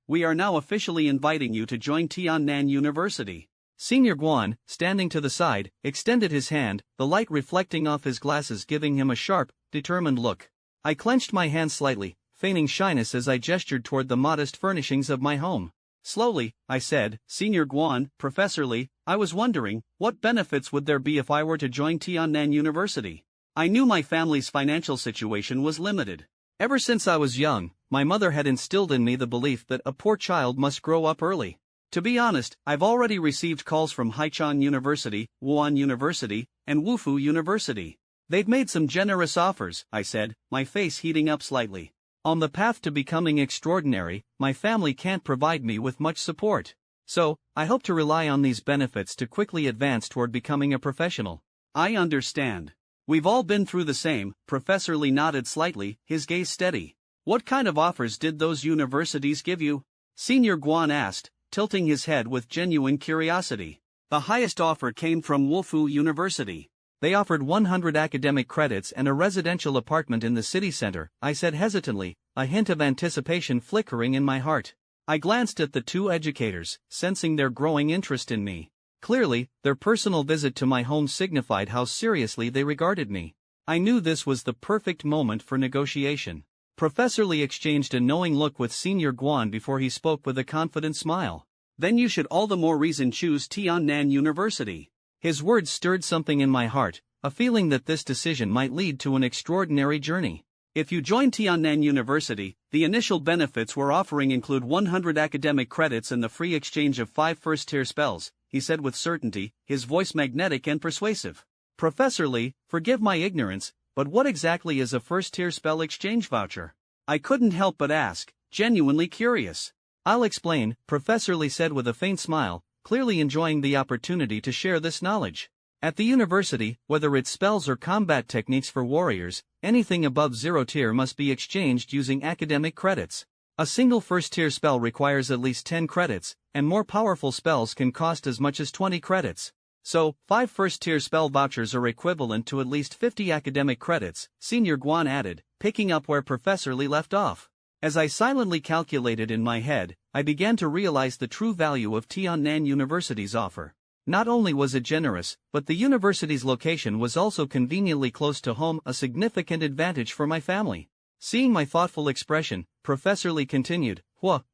We are now officially inviting you to join Tiannan University. Senior Guan, standing to the side, extended his hand, the light reflecting off his glasses giving him a sharp, determined look. I clenched my hand slightly, feigning shyness as I gestured toward the modest furnishings of my home. Slowly, I said, Senior Guan, Professor Lee, I was wondering, what benefits would there be if I were to join Tiannan University? I knew my family's financial situation was limited. Ever since I was young, my mother had instilled in me the belief that a poor child must grow up early. To be honest, I've already received calls from Haichang University, Wuhan University, and Wufu University. They've made some generous offers, I said, my face heating up slightly. On the path to becoming extraordinary, my family can't provide me with much support. So, I hope to rely on these benefits to quickly advance toward becoming a professional. I understand. We've all been through the same, Professor Lee nodded slightly, his gaze steady. What kind of offers did those universities give you? Senior Guan asked, tilting his head with genuine curiosity. The highest offer came from Wufu University. They offered 100 academic credits and a residential apartment in the city center, I said hesitantly, a hint of anticipation flickering in my heart. I glanced at the two educators, sensing their growing interest in me. Clearly, their personal visit to my home signified how seriously they regarded me. I knew this was the perfect moment for negotiation. Professor Lee exchanged a knowing look with Senior Guan before he spoke with a confident smile. Then you should all the more reason choose Tiannan University. His words stirred something in my heart, a feeling that this decision might lead to an extraordinary journey. If you join Tiannan University, the initial benefits we're offering include 100 academic credits and the free exchange of 5 first-tier spells, he said with certainty, his voice magnetic and persuasive. Professor Lee, forgive my ignorance, but what exactly is a first-tier spell exchange voucher? I couldn't help but ask, genuinely curious. I'll explain, Professor Lee said with a faint smile, clearly enjoying the opportunity to share this knowledge. At the university, whether it's spells or combat techniques for warriors, anything above 0 tier must be exchanged using academic credits. A single first-tier spell requires at least 10 credits, and more powerful spells can cost as much as 20 credits. So, 5 first-tier spell vouchers are equivalent to at least 50 academic credits, Senior Guan added, picking up where Professor Lee left off. As I silently calculated in my head, I began to realize the true value of Tiannan University's offer. Not only was it generous, but the university's location was also conveniently close to home, a significant advantage for my family. Seeing my thoughtful expression, Professor Lee continued,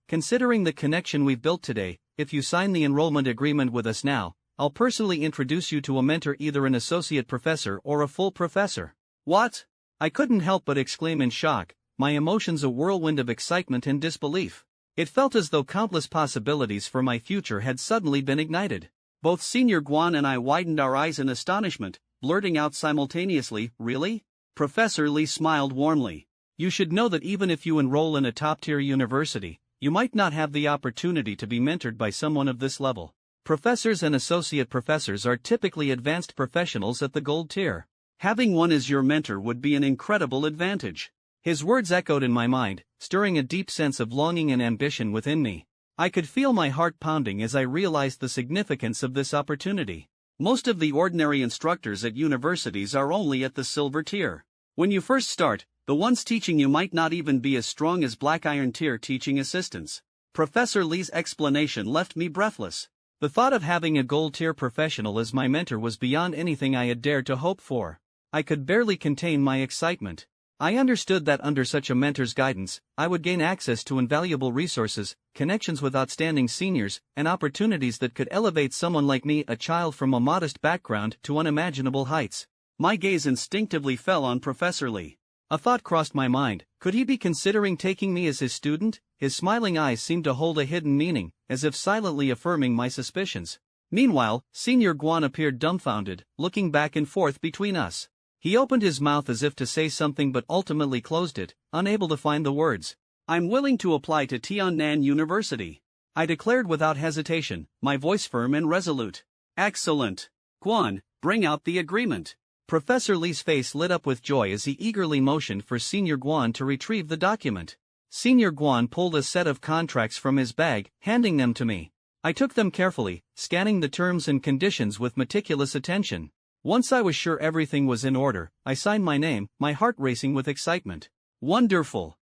considering the connection we've built today, if you sign the enrollment agreement with us now, I'll personally introduce you to a mentor, either an associate professor or a full professor. What? I couldn't help but exclaim in shock, my emotions a whirlwind of excitement and disbelief. It felt as though countless possibilities for my future had suddenly been ignited. Both Senior Guan and I widened our eyes in astonishment, blurting out simultaneously, "Really?" Professor Lee smiled warmly. "You should know that even if you enroll in a top-tier university, you might not have the opportunity to be mentored by someone of this level. Professors and associate professors are typically advanced professionals at the gold tier. Having one as your mentor would be an incredible advantage." His words echoed in my mind, stirring a deep sense of longing and ambition within me. I could feel my heart pounding as I realized the significance of this opportunity. Most of the ordinary instructors at universities are only at the silver tier. When you first start, the ones teaching you might not even be as strong as black iron tier teaching assistants. Professor Lee's explanation left me breathless. The thought of having a gold tier professional as my mentor was beyond anything I had dared to hope for. I could barely contain my excitement. I understood that under such a mentor's guidance, I would gain access to invaluable resources, connections with outstanding seniors, and opportunities that could elevate someone like me, a child from a modest background, to unimaginable heights. My gaze instinctively fell on Professor Lee. A thought crossed my mind, could he be considering taking me as his student? His smiling eyes seemed to hold a hidden meaning, as if silently affirming my suspicions. Meanwhile, Senior Guan appeared dumbfounded, looking back and forth between us. He opened his mouth as if to say something but ultimately closed it, unable to find the words. "I'm willing to apply to Tiannan University," I declared without hesitation, my voice firm and resolute. "Excellent. Guan, bring out the agreement." Professor Lee's face lit up with joy as he eagerly motioned for Senior Guan to retrieve the document. Senior Guan pulled a set of contracts from his bag, handing them to me. I took them carefully, scanning the terms and conditions with meticulous attention. Once I was sure everything was in order, I signed my name, my heart racing with excitement. "Wonderful.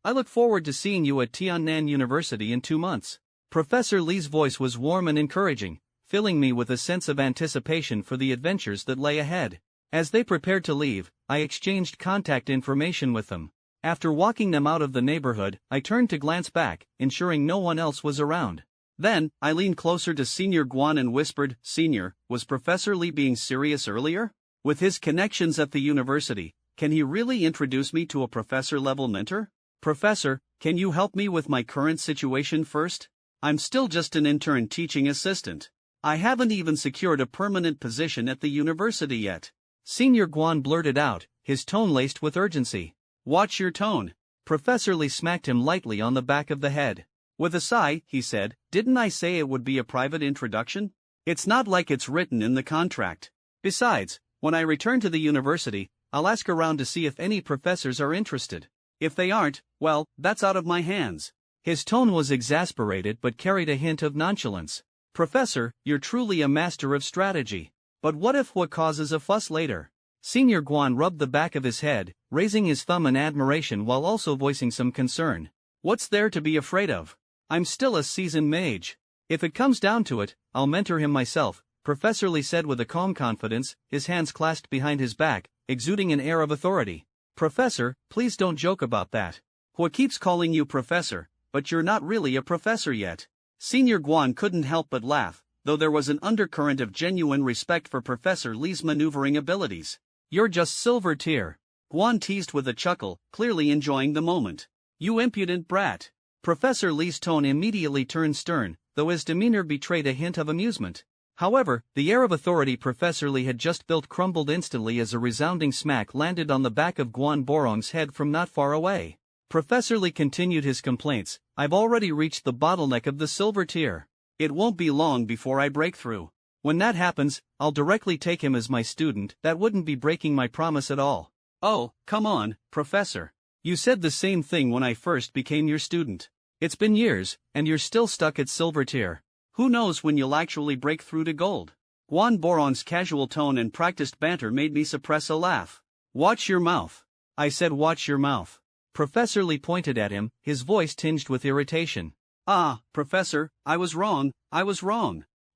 I look forward to seeing you at Tiannan University in 2 months." Professor Lee's voice was warm and encouraging, filling me with a sense of anticipation for the adventures that lay ahead. As they prepared to leave, I exchanged contact information with them. After walking them out of the neighborhood, I turned to glance back, ensuring no one else was around. Then, I leaned closer to Senior Guan and whispered, "Senior, was Professor Lee being serious earlier? With his connections at the university, can he really introduce me to a professor-level mentor? Professor, can you help me with my current situation first? I'm still just an intern teaching assistant. I haven't even secured a permanent position at the university yet." Senior Guan blurted out, his tone laced with urgency. "Watch your tone." Professor Lee smacked him lightly on the back of the head. With a sigh, he said, "Didn't I say it would be a private introduction? It's not like it's written in the contract. Besides, when I return to the university, I'll ask around to see if any professors are interested. If they aren't, well, that's out of my hands." His tone was exasperated but carried a hint of nonchalance. "Professor, you're truly a master of strategy. But what if what causes a fuss later?" Senior Guan rubbed the back of his head, raising his thumb in admiration while also voicing some concern. "What's there to be afraid of? I'm still a seasoned mage. If it comes down to it, I'll mentor him myself," Professor Lee said with a calm confidence, his hands clasped behind his back, exuding an air of authority. Professor, please don't joke about that. Hua keeps calling you professor, but you're not really a professor yet. Senior Guan couldn't help but laugh, though there was an undercurrent of genuine respect for Professor Li's maneuvering abilities. You're just silver tier. Guan teased with a chuckle, clearly enjoying the moment. You impudent brat. Professor Li's tone immediately turned stern, though his demeanor betrayed a hint of amusement. However, the air of authority Professor Li had just built crumbled instantly as a resounding smack landed on the back of Guan Borong's head from not far away. Professor Li continued his complaints. I've already reached the bottleneck of the silver tier. It won't be long before I break through. When that happens, I'll directly take him as my student. That wouldn't be breaking my promise at all. Oh, come on, Professor. You said the same thing when I first became your student. It's been years, and you're still stuck at silver tier. Who knows when you'll actually break through to gold? Guan Borong's casual tone and practiced banter made me suppress a laugh. Watch your mouth. I said watch your mouth. Professor Li pointed at him, his voice tinged with irritation. Ah, Professor, I was wrong.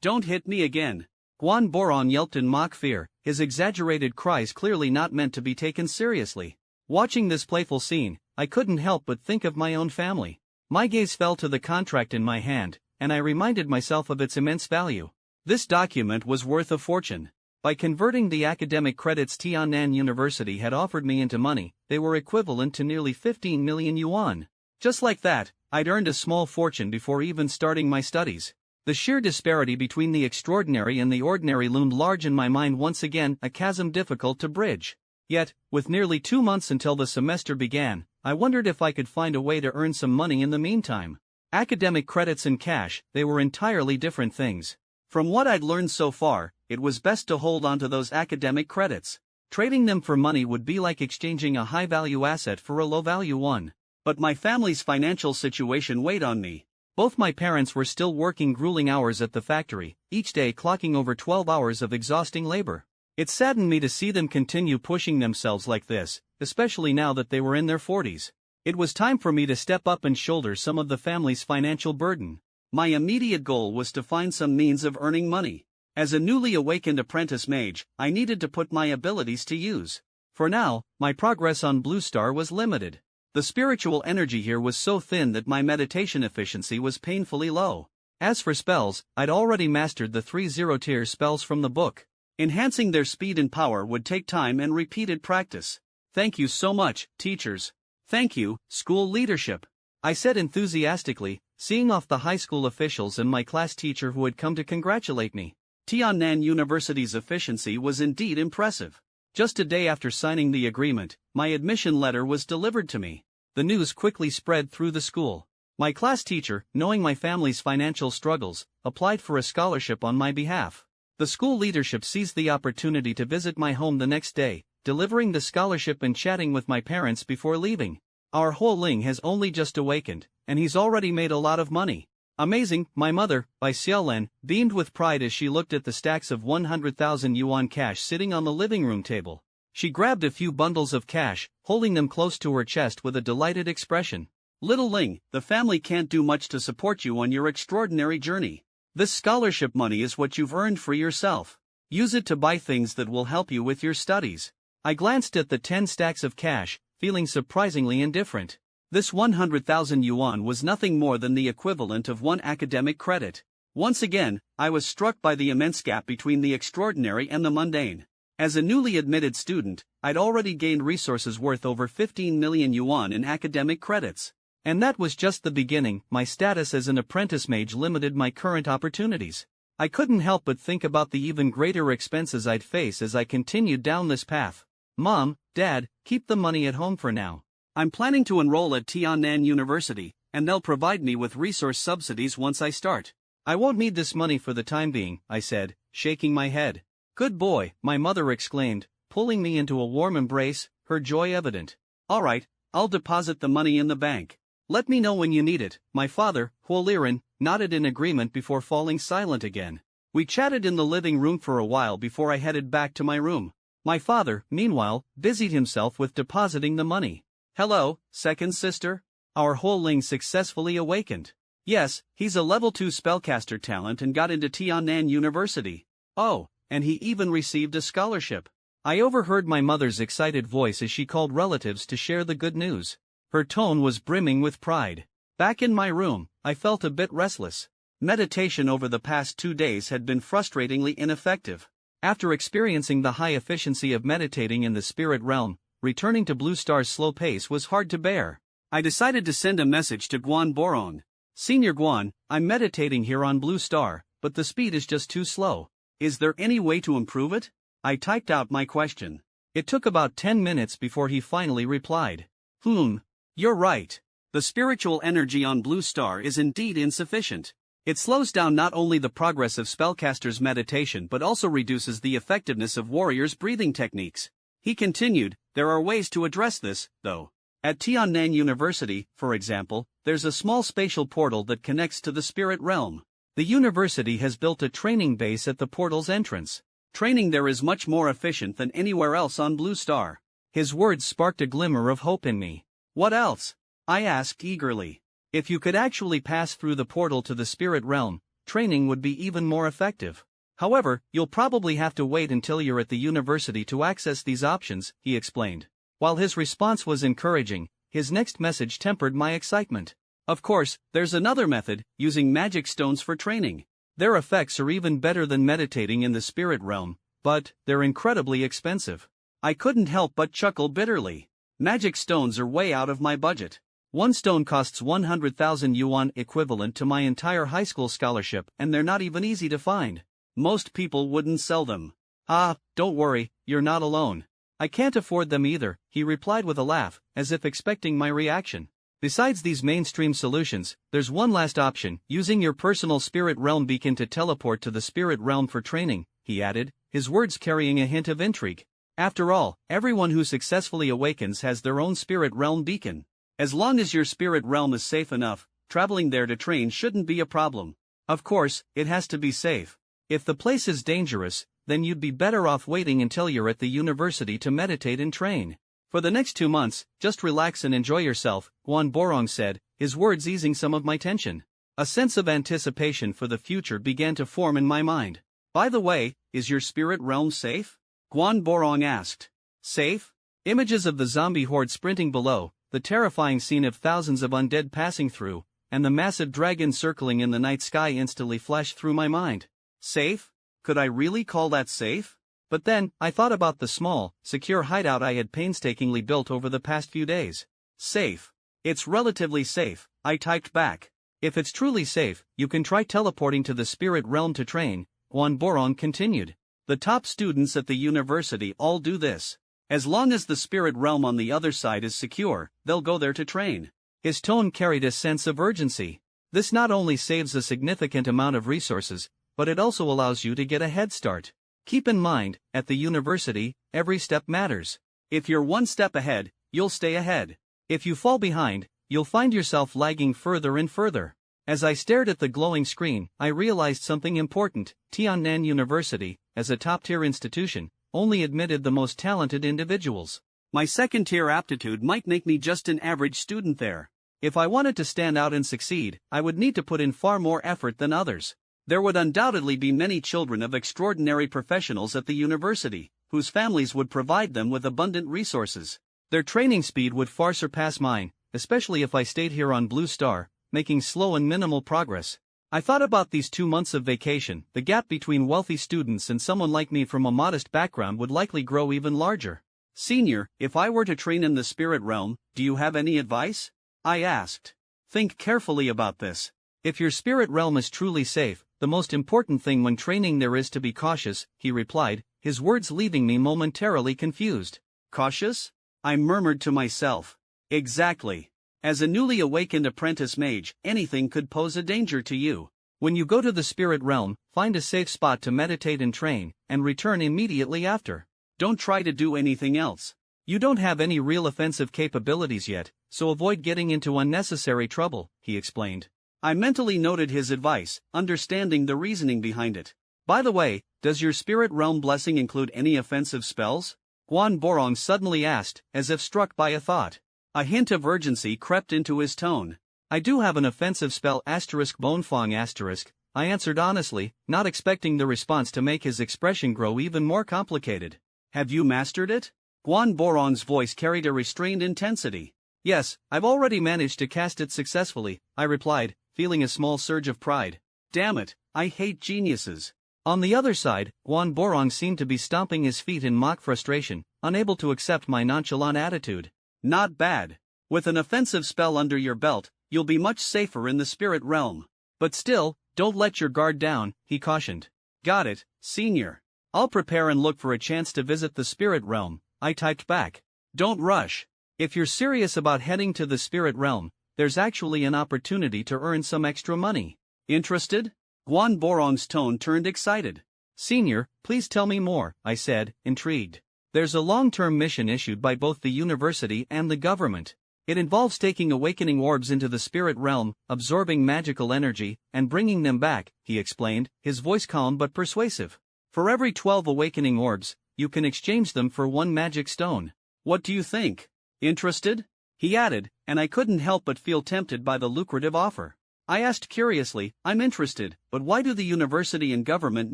Don't hit me again. Guan Borong yelped in mock fear, his exaggerated cries clearly not meant to be taken seriously. Watching this playful scene, I couldn't help but think of my own family. My gaze fell to the contract in my hand, and I reminded myself of its immense value. This document was worth a fortune. By converting the academic credits Tiannan University had offered me into money, they were equivalent to nearly 15 million yuan. Just like that, I'd earned a small fortune before even starting my studies. The sheer disparity between the extraordinary and the ordinary loomed large in my mind once again, a chasm difficult to bridge. Yet, with nearly 2 months until the semester began, I wondered if I could find a way to earn some money in the meantime. Academic credits and cash, they were entirely different things. From what I'd learned so far, it was best to hold on to those academic credits. Trading them for money would be like exchanging a high-value asset for a low-value one. But my family's financial situation weighed on me. Both my parents were still working grueling hours at the factory, each day clocking over 12 hours of exhausting labor. It saddened me to see them continue pushing themselves like this, especially now that they were in their 40s. It was time for me to step up and shoulder some of the family's financial burden. My immediate goal was to find some means of earning money. As a newly awakened apprentice mage, I needed to put my abilities to use. For now, my progress on Blue Star was limited. The spiritual energy here was so thin that my meditation efficiency was painfully low. As for spells, I'd already mastered the 3 zero-tier spells from the book. Enhancing their speed and power would take time and repeated practice. Thank you so much, teachers. Thank you, school leadership. I said enthusiastically, seeing off the high school officials and my class teacher who had come to congratulate me. Tiannan University's efficiency was indeed impressive. Just a day after signing the agreement, my admission letter was delivered to me. The news quickly spread through the school. My class teacher, knowing my family's financial struggles, applied for a scholarship on my behalf. The school leadership seized the opportunity to visit my home the next day, delivering the scholarship and chatting with my parents before leaving. Our Ho Ling has only just awakened, and he's already made a lot of money. Amazing, my mother, Bai Xiaolan, beamed with pride as she looked at the stacks of 100,000 yuan cash sitting on the living room table. She grabbed a few bundles of cash, holding them close to her chest with a delighted expression. Little Ling, the family can't do much to support you on your extraordinary journey. This scholarship money is what you've earned for yourself. Use it to buy things that will help you with your studies. I glanced at the 10 stacks of cash, feeling surprisingly indifferent. This 100,000 yuan was nothing more than the equivalent of 1 academic credit. Once again, I was struck by the immense gap between the extraordinary and the mundane. As a newly admitted student, I'd already gained resources worth over 15 million yuan in academic credits. And that was just the beginning. My status as an apprentice mage limited my current opportunities. I couldn't help but think about the even greater expenses I'd face as I continued down this path. Mom, Dad, keep the money at home for now. I'm planning to enroll at Tiannan University, and they'll provide me with resource subsidies once I start. I won't need this money for the time being, I said, shaking my head. Good boy, my mother exclaimed, pulling me into a warm embrace, her joy evident. All right, I'll deposit the money in the bank. Let me know when you need it. My father, Huo Liren, nodded in agreement before falling silent again. We chatted in the living room for a while before I headed back to my room. My father, meanwhile, busied himself with depositing the money. Hello, second sister? Our Huo Ling successfully awakened. Yes, he's a level 2 spellcaster talent and got into Tiannan University. Oh, and he even received a scholarship. I overheard my mother's excited voice as she called relatives to share the good news. Her tone was brimming with pride. Back in my room, I felt a bit restless. Meditation over the past 2 days had been frustratingly ineffective. After experiencing the high efficiency of meditating in the spirit realm, returning to Blue Star's slow pace was hard to bear. I decided to send a message to Guan Borong. Senior Guan, I'm meditating here on Blue Star, but the speed is just too slow. Is there any way to improve it? I typed out my question. It took about 10 minutes before he finally replied. You're right. The spiritual energy on Blue Star is indeed insufficient. It slows down not only the progress of spellcasters' meditation but also reduces the effectiveness of warriors' breathing techniques. He continued, there are ways to address this, though. At Tiannan University, for example, there's a small spatial portal that connects to the spirit realm. The university has built a training base at the portal's entrance. Training there is much more efficient than anywhere else on Blue Star. His words sparked a glimmer of hope in me. What else? I asked eagerly. If you could actually pass through the portal to the spirit realm, training would be even more effective. However, you'll probably have to wait until you're at the university to access these options, he explained. While his response was encouraging, his next message tempered my excitement. Of course, there's another method, using magic stones for training. Their effects are even better than meditating in the spirit realm, but they're incredibly expensive. I couldn't help but chuckle bitterly. Magic stones are way out of my budget. One stone costs 100,000 yuan, equivalent to my entire high school scholarship, and they're not even easy to find. Most people wouldn't sell them. Don't worry, you're not alone. I can't afford them either, he replied with a laugh, as if expecting my reaction. Besides these mainstream solutions, there's one last option, using your personal spirit realm beacon to teleport to the spirit realm for training, he added, his words carrying a hint of intrigue. After all, everyone who successfully awakens has their own spirit realm beacon. As long as your spirit realm is safe enough, traveling there to train shouldn't be a problem. Of course, it has to be safe. If the place is dangerous, then you'd be better off waiting until you're at the university to meditate and train. For the next 2 months, just relax and enjoy yourself, Guan Borong said, his words easing some of my tension. A sense of anticipation for the future began to form in my mind. By the way, is your spirit realm safe? Guan Borong asked. Safe? Images of the zombie horde sprinting below, the terrifying scene of thousands of undead passing through, and the massive dragon circling in the night sky instantly flashed through my mind. Safe? Could I really call that safe? But then, I thought about the small, secure hideout I had painstakingly built over the past few days. Safe. It's relatively safe, I typed back. If it's truly safe, you can try teleporting to the spirit realm to train, Guan Borong continued. The top students at the university all do this. As long as the spirit realm on the other side is secure, they'll go there to train. His tone carried a sense of urgency. This not only saves a significant amount of resources, but it also allows you to get a head start. Keep in mind, at the university, every step matters. If you're one step ahead, you'll stay ahead. If you fall behind, you'll find yourself lagging further and further. As I stared at the glowing screen, I realized something important. Tiannan University, as a top-tier institution, only admitted the most talented individuals. My second-tier aptitude might make me just an average student there. If I wanted to stand out and succeed, I would need to put in far more effort than others. There would undoubtedly be many children of extraordinary professionals at the university, whose families would provide them with abundant resources. Their training speed would far surpass mine, especially if I stayed here on Blue Star, making slow and minimal progress. I thought about these 2 months of vacation. The gap between wealthy students and someone like me from a modest background would likely grow even larger. Senior, if I were to train in the spirit realm, do you have any advice? I asked. Think carefully about this. If your spirit realm is truly safe, the most important thing when training there is to be cautious, he replied, his words leaving me momentarily confused. Cautious? I murmured to myself. Exactly. As a newly awakened apprentice mage, anything could pose a danger to you. When you go to the spirit realm, find a safe spot to meditate and train, and return immediately after. Don't try to do anything else. You don't have any real offensive capabilities yet, so avoid getting into unnecessary trouble, he explained. I mentally noted his advice, understanding the reasoning behind it. By the way, does your spirit realm blessing include any offensive spells? Guan Borong suddenly asked, as if struck by a thought. A hint of urgency crept into his tone. I do have an offensive spell *Bonfang*, I answered honestly, not expecting the response to make his expression grow even more complicated. Have you mastered it? Guan Borong's voice carried a restrained intensity. Yes, I've already managed to cast it successfully, I replied, feeling a small surge of pride. Damn it, I hate geniuses. On the other side, Guan Borong seemed to be stomping his feet in mock frustration, unable to accept my nonchalant attitude. Not bad. With an offensive spell under your belt, you'll be much safer in the spirit realm. But still, don't let your guard down, he cautioned. Got it, senior. I'll prepare and look for a chance to visit the spirit realm, I typed back. Don't rush. If you're serious about heading to the spirit realm, there's actually an opportunity to earn some extra money. Interested? Guan Borong's tone turned excited. Senior, please tell me more, I said, intrigued. There's a long-term mission issued by both the university and the government. It involves taking awakening orbs into the spirit realm, absorbing magical energy, and bringing them back, he explained, his voice calm but persuasive. For every 12 awakening orbs, you can exchange them for 1 magic stone. What do you think? Interested? He added, and I couldn't help but feel tempted by the lucrative offer. I asked curiously, I'm interested, but why do the university and government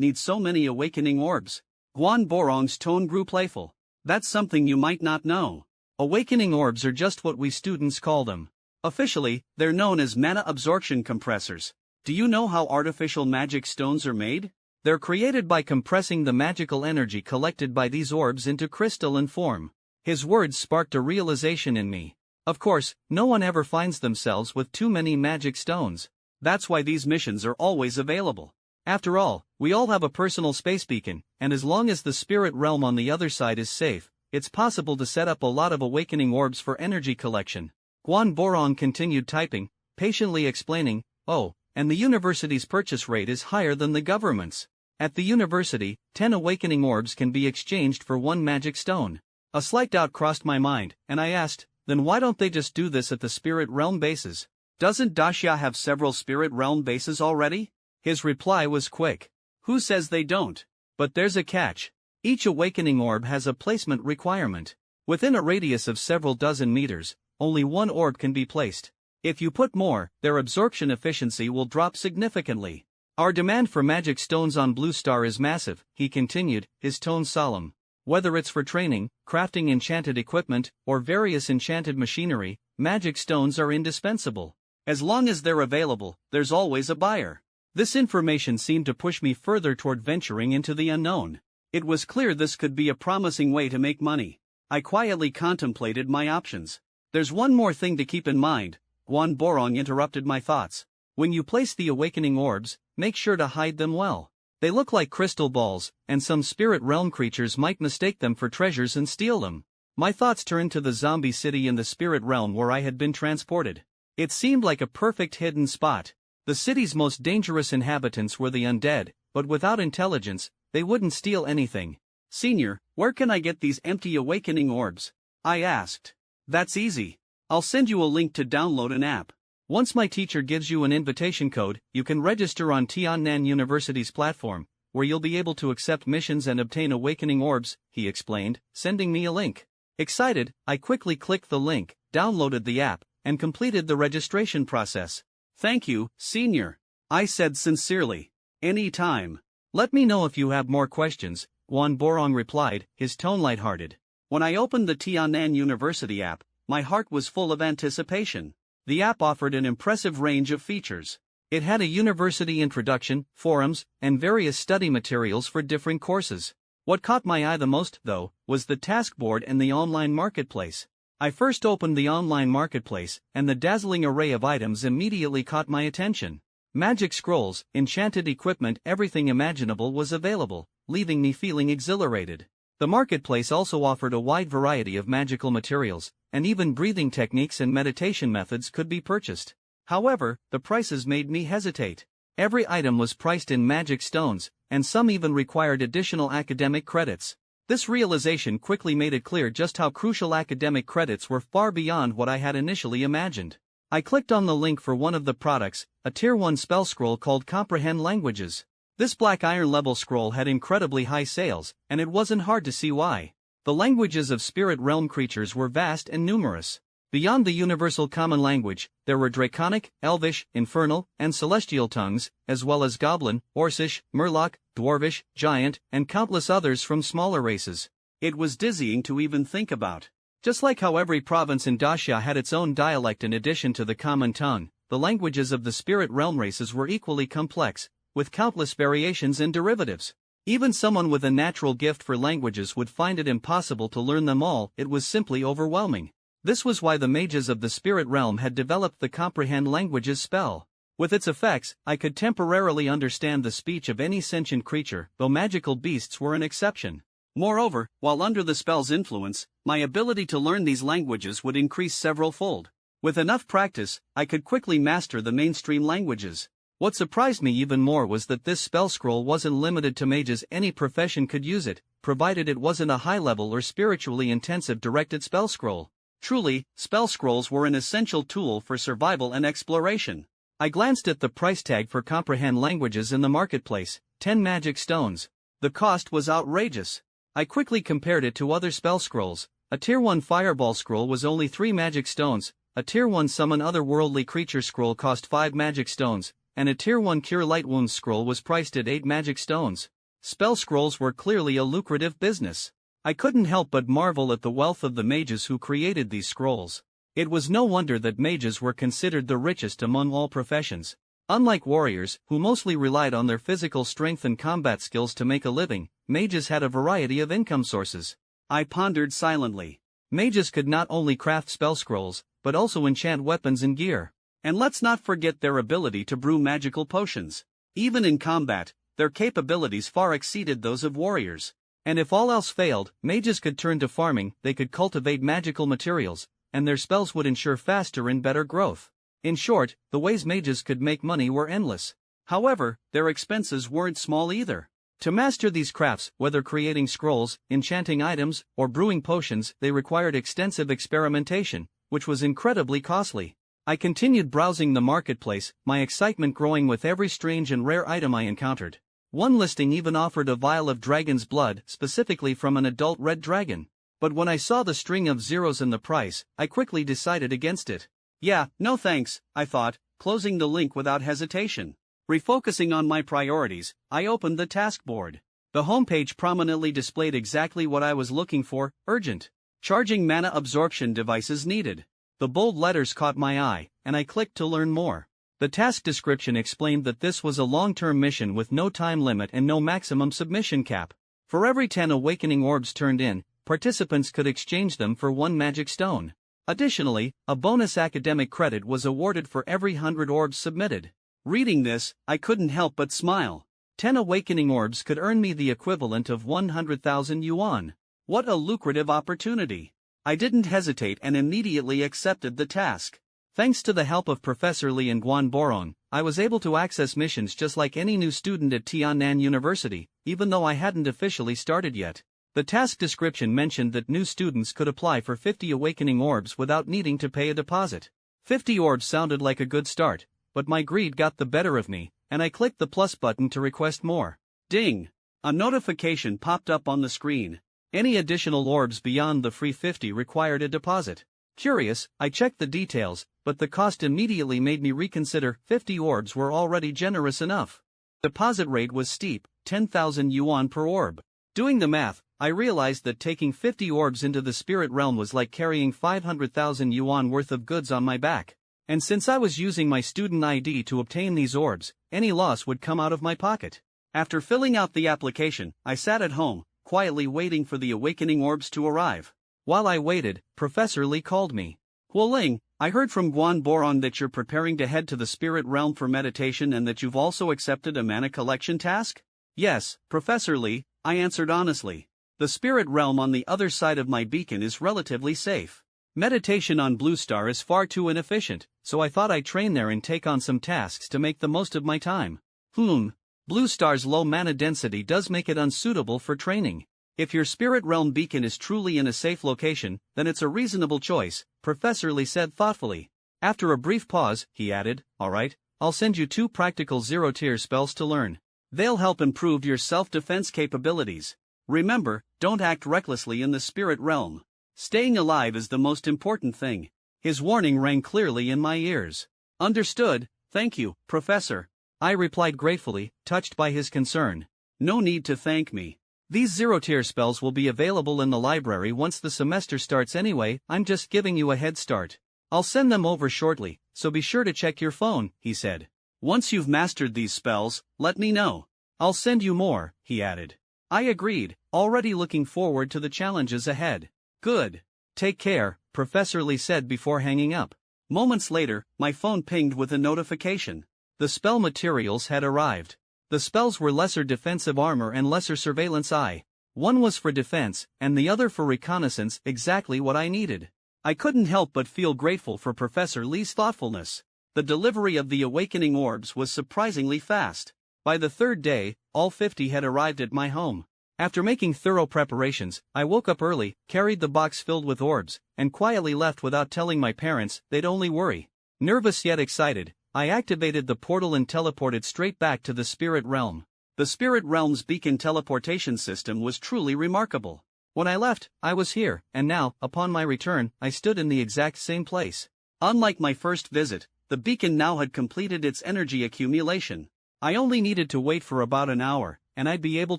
need so many awakening orbs? Guan Borong's tone grew playful. That's something you might not know. Awakening orbs are just what we students call them. Officially, they're known as mana absorption compressors. Do you know how artificial magic stones are made? They're created by compressing the magical energy collected by these orbs into crystalline form. His words sparked a realization in me. Of course, no one ever finds themselves with too many magic stones. That's why these missions are always available. After all, we all have a personal space beacon, and as long as the spirit realm on the other side is safe, it's possible to set up a lot of awakening orbs for energy collection. Guan Borong continued typing, patiently explaining, oh, and the university's purchase rate is higher than the government's. At the university, 10 awakening orbs can be exchanged for 1 magic stone. A slight doubt crossed my mind, and I asked, then why don't they just do this at the spirit realm bases? Doesn't Daxia have several spirit realm bases already? His reply was quick. Who says they don't? But there's a catch. Each awakening orb has a placement requirement. Within a radius of several dozen meters, only 1 orb can be placed. If you put more, their absorption efficiency will drop significantly. Our demand for magic stones on Blue Star is massive, he continued, his tone solemn. Whether it's for training, crafting enchanted equipment, or various enchanted machinery, magic stones are indispensable. As long as they're available, there's always a buyer. This information seemed to push me further toward venturing into the unknown. It was clear this could be a promising way to make money. I quietly contemplated my options. There's one more thing to keep in mind, Guan Borong interrupted my thoughts. When you place the awakening orbs, make sure to hide them well. They look like crystal balls, and some spirit realm creatures might mistake them for treasures and steal them. My thoughts turned to the zombie city in the spirit realm where I had been transported. It seemed like a perfect hidden spot. The city's most dangerous inhabitants were the undead, but without intelligence, they wouldn't steal anything. Senior, where can I get these empty awakening orbs? I asked. That's easy. I'll send you a link to download an app. Once my teacher gives you an invitation code, you can register on Tiannan University's platform, where you'll be able to accept missions and obtain awakening orbs, he explained, sending me a link. Excited, I quickly clicked the link, downloaded the app, and completed the registration process. Thank you, senior. I said sincerely. Any time. Let me know if you have more questions, Guan Borong replied, his tone lighthearted. When I opened the Tiannan University app, my heart was full of anticipation. The app offered an impressive range of features. It had a university introduction, forums, and various study materials for different courses. What caught my eye the most, though, was the task board and the online marketplace. I first opened the online marketplace, and the dazzling array of items immediately caught my attention. Magic scrolls, enchanted equipment, everything imaginable was available, leaving me feeling exhilarated. The marketplace also offered a wide variety of magical materials, and even breathing techniques and meditation methods could be purchased. However, the prices made me hesitate. Every item was priced in magic stones, and some even required additional academic credits. This realization quickly made it clear just how crucial academic credits were, far beyond what I had initially imagined. I clicked on the link for one of the products, a Tier 1 spell scroll called Comprehend Languages. This black iron level scroll had incredibly high sales, and it wasn't hard to see why. The languages of spirit realm creatures were vast and numerous. Beyond the universal common language, there were Draconic, Elvish, Infernal, and Celestial tongues, as well as Goblin, Orcish, Murloc, Dwarvish, Giant, and countless others from smaller races. It was dizzying to even think about. Just like how every province in Dacia had its own dialect in addition to the common tongue, the languages of the spirit realm races were equally complex, with countless variations and derivatives. Even someone with a natural gift for languages would find it impossible to learn them all. It was simply overwhelming. This was why the mages of the spirit realm had developed the comprehend languages spell. With its effects, I could temporarily understand the speech of any sentient creature, though magical beasts were an exception. Moreover, while under the spell's influence, my ability to learn these languages would increase several-fold. With enough practice, I could quickly master the mainstream languages. What surprised me even more was that this spell scroll wasn't limited to mages. Any profession could use it, provided it wasn't a high-level or spiritually intensive directed spell scroll. Truly, spell scrolls were an essential tool for survival and exploration. I glanced at the price tag for comprehend languages in the marketplace, 10 magic stones. The cost was outrageous. I quickly compared it to other spell scrolls. A Tier 1 Fireball scroll was only 3 magic stones, a Tier 1 Summon Otherworldly Creature scroll cost 5 magic stones, and a Tier 1 Cure Light Wounds scroll was priced at 8 magic stones. Spell scrolls were clearly a lucrative business. I couldn't help but marvel at the wealth of the mages who created these scrolls. It was no wonder that mages were considered the richest among all professions. Unlike warriors, who mostly relied on their physical strength and combat skills to make a living, mages had a variety of income sources. I pondered silently. Mages could not only craft spell scrolls, but also enchant weapons and gear. And let's not forget their ability to brew magical potions. Even in combat, their capabilities far exceeded those of warriors. And if all else failed, mages could turn to farming. They could cultivate magical materials, and their spells would ensure faster and better growth. In short, the ways mages could make money were endless. However, their expenses weren't small either. To master these crafts, whether creating scrolls, enchanting items, or brewing potions, they required extensive experimentation, which was incredibly costly. I continued browsing the marketplace, my excitement growing with every strange and rare item I encountered. One listing even offered a vial of dragon's blood, specifically from an adult red dragon. But when I saw the string of zeros in the price, I quickly decided against it. Yeah, no thanks, I thought, closing the link without hesitation. Refocusing on my priorities, I opened the task board. The homepage prominently displayed exactly what I was looking for: urgent. Charging mana absorption devices needed. The bold letters caught my eye, and I clicked to learn more. The task description explained that this was a long-term mission with no time limit and no maximum submission cap. For every 10 awakening orbs turned in, participants could exchange them for 1 magic stone. Additionally, a bonus academic credit was awarded for every 100 orbs submitted. Reading this, I couldn't help but smile. 10 awakening orbs could earn me the equivalent of 100,000 yuan. What a lucrative opportunity! I didn't hesitate and immediately accepted the task. Thanks to the help of Professor Li and Guan Boron, I was able to access missions just like any new student at Tiannan University, even though I hadn't officially started yet. The task description mentioned that new students could apply for 50 awakening orbs without needing to pay a deposit. 50 orbs sounded like a good start, but my greed got the better of me, and I clicked the plus button to request more. Ding! A notification popped up on the screen. Any additional orbs beyond the free 50 required a deposit. Curious, I checked the details, but the cost immediately made me reconsider. 50 orbs were already generous enough. Deposit rate was steep, 10,000 yuan per orb. Doing the math, I realized that taking 50 orbs into the spirit realm was like carrying 500,000 yuan worth of goods on my back. And since I was using my student ID to obtain these orbs, any loss would come out of my pocket. After filling out the application, I sat at home, quietly waiting for the awakening orbs to arrive. While I waited, Professor Li called me. Huoling, I heard from Guan Boron that you're preparing to head to the spirit realm for meditation and that you've also accepted a mana collection task? Yes, Professor Li, I answered honestly. The spirit realm on the other side of my beacon is relatively safe. Meditation on Blue Star is far too inefficient, so I thought I'd train there and take on some tasks to make the most of my time. Blue Star's low mana density does make it unsuitable for training. If your spirit realm beacon is truly in a safe location, then it's a reasonable choice, Professor Li said thoughtfully. After a brief pause, he added, alright, I'll send you 2 practical zero-tier spells to learn. They'll help improve your self-defense capabilities. Remember, don't act recklessly in the spirit realm. Staying alive is the most important thing. His warning rang clearly in my ears. Understood, thank you, Professor. I replied gratefully, touched by his concern. No need to thank me. These zero-tier spells will be available in the library once the semester starts anyway. I'm just giving you a head start. I'll send them over shortly, so be sure to check your phone," he said. "Once you've mastered these spells, let me know. I'll send you more," he added. I agreed, already looking forward to the challenges ahead. "Good. Take care," Professor Lee said before hanging up. Moments later, my phone pinged with a notification. The spell materials had arrived. The spells were Lesser Defensive Armor and Lesser Surveillance Eye. One was for defense, and the other for reconnaissance, exactly what I needed. I couldn't help but feel grateful for Professor Lee's thoughtfulness. The delivery of the awakening orbs was surprisingly fast. By the third day, all 50 had arrived at my home. After making thorough preparations, I woke up early, carried the box filled with orbs, and quietly left without telling my parents. They'd only worry. Nervous yet excited, I activated the portal and teleported straight back to the spirit realm. The spirit realm's beacon teleportation system was truly remarkable. When I left, I was here, and now, upon my return, I stood in the exact same place. Unlike my first visit, the beacon now had completed its energy accumulation. I only needed to wait for about an hour, and I'd be able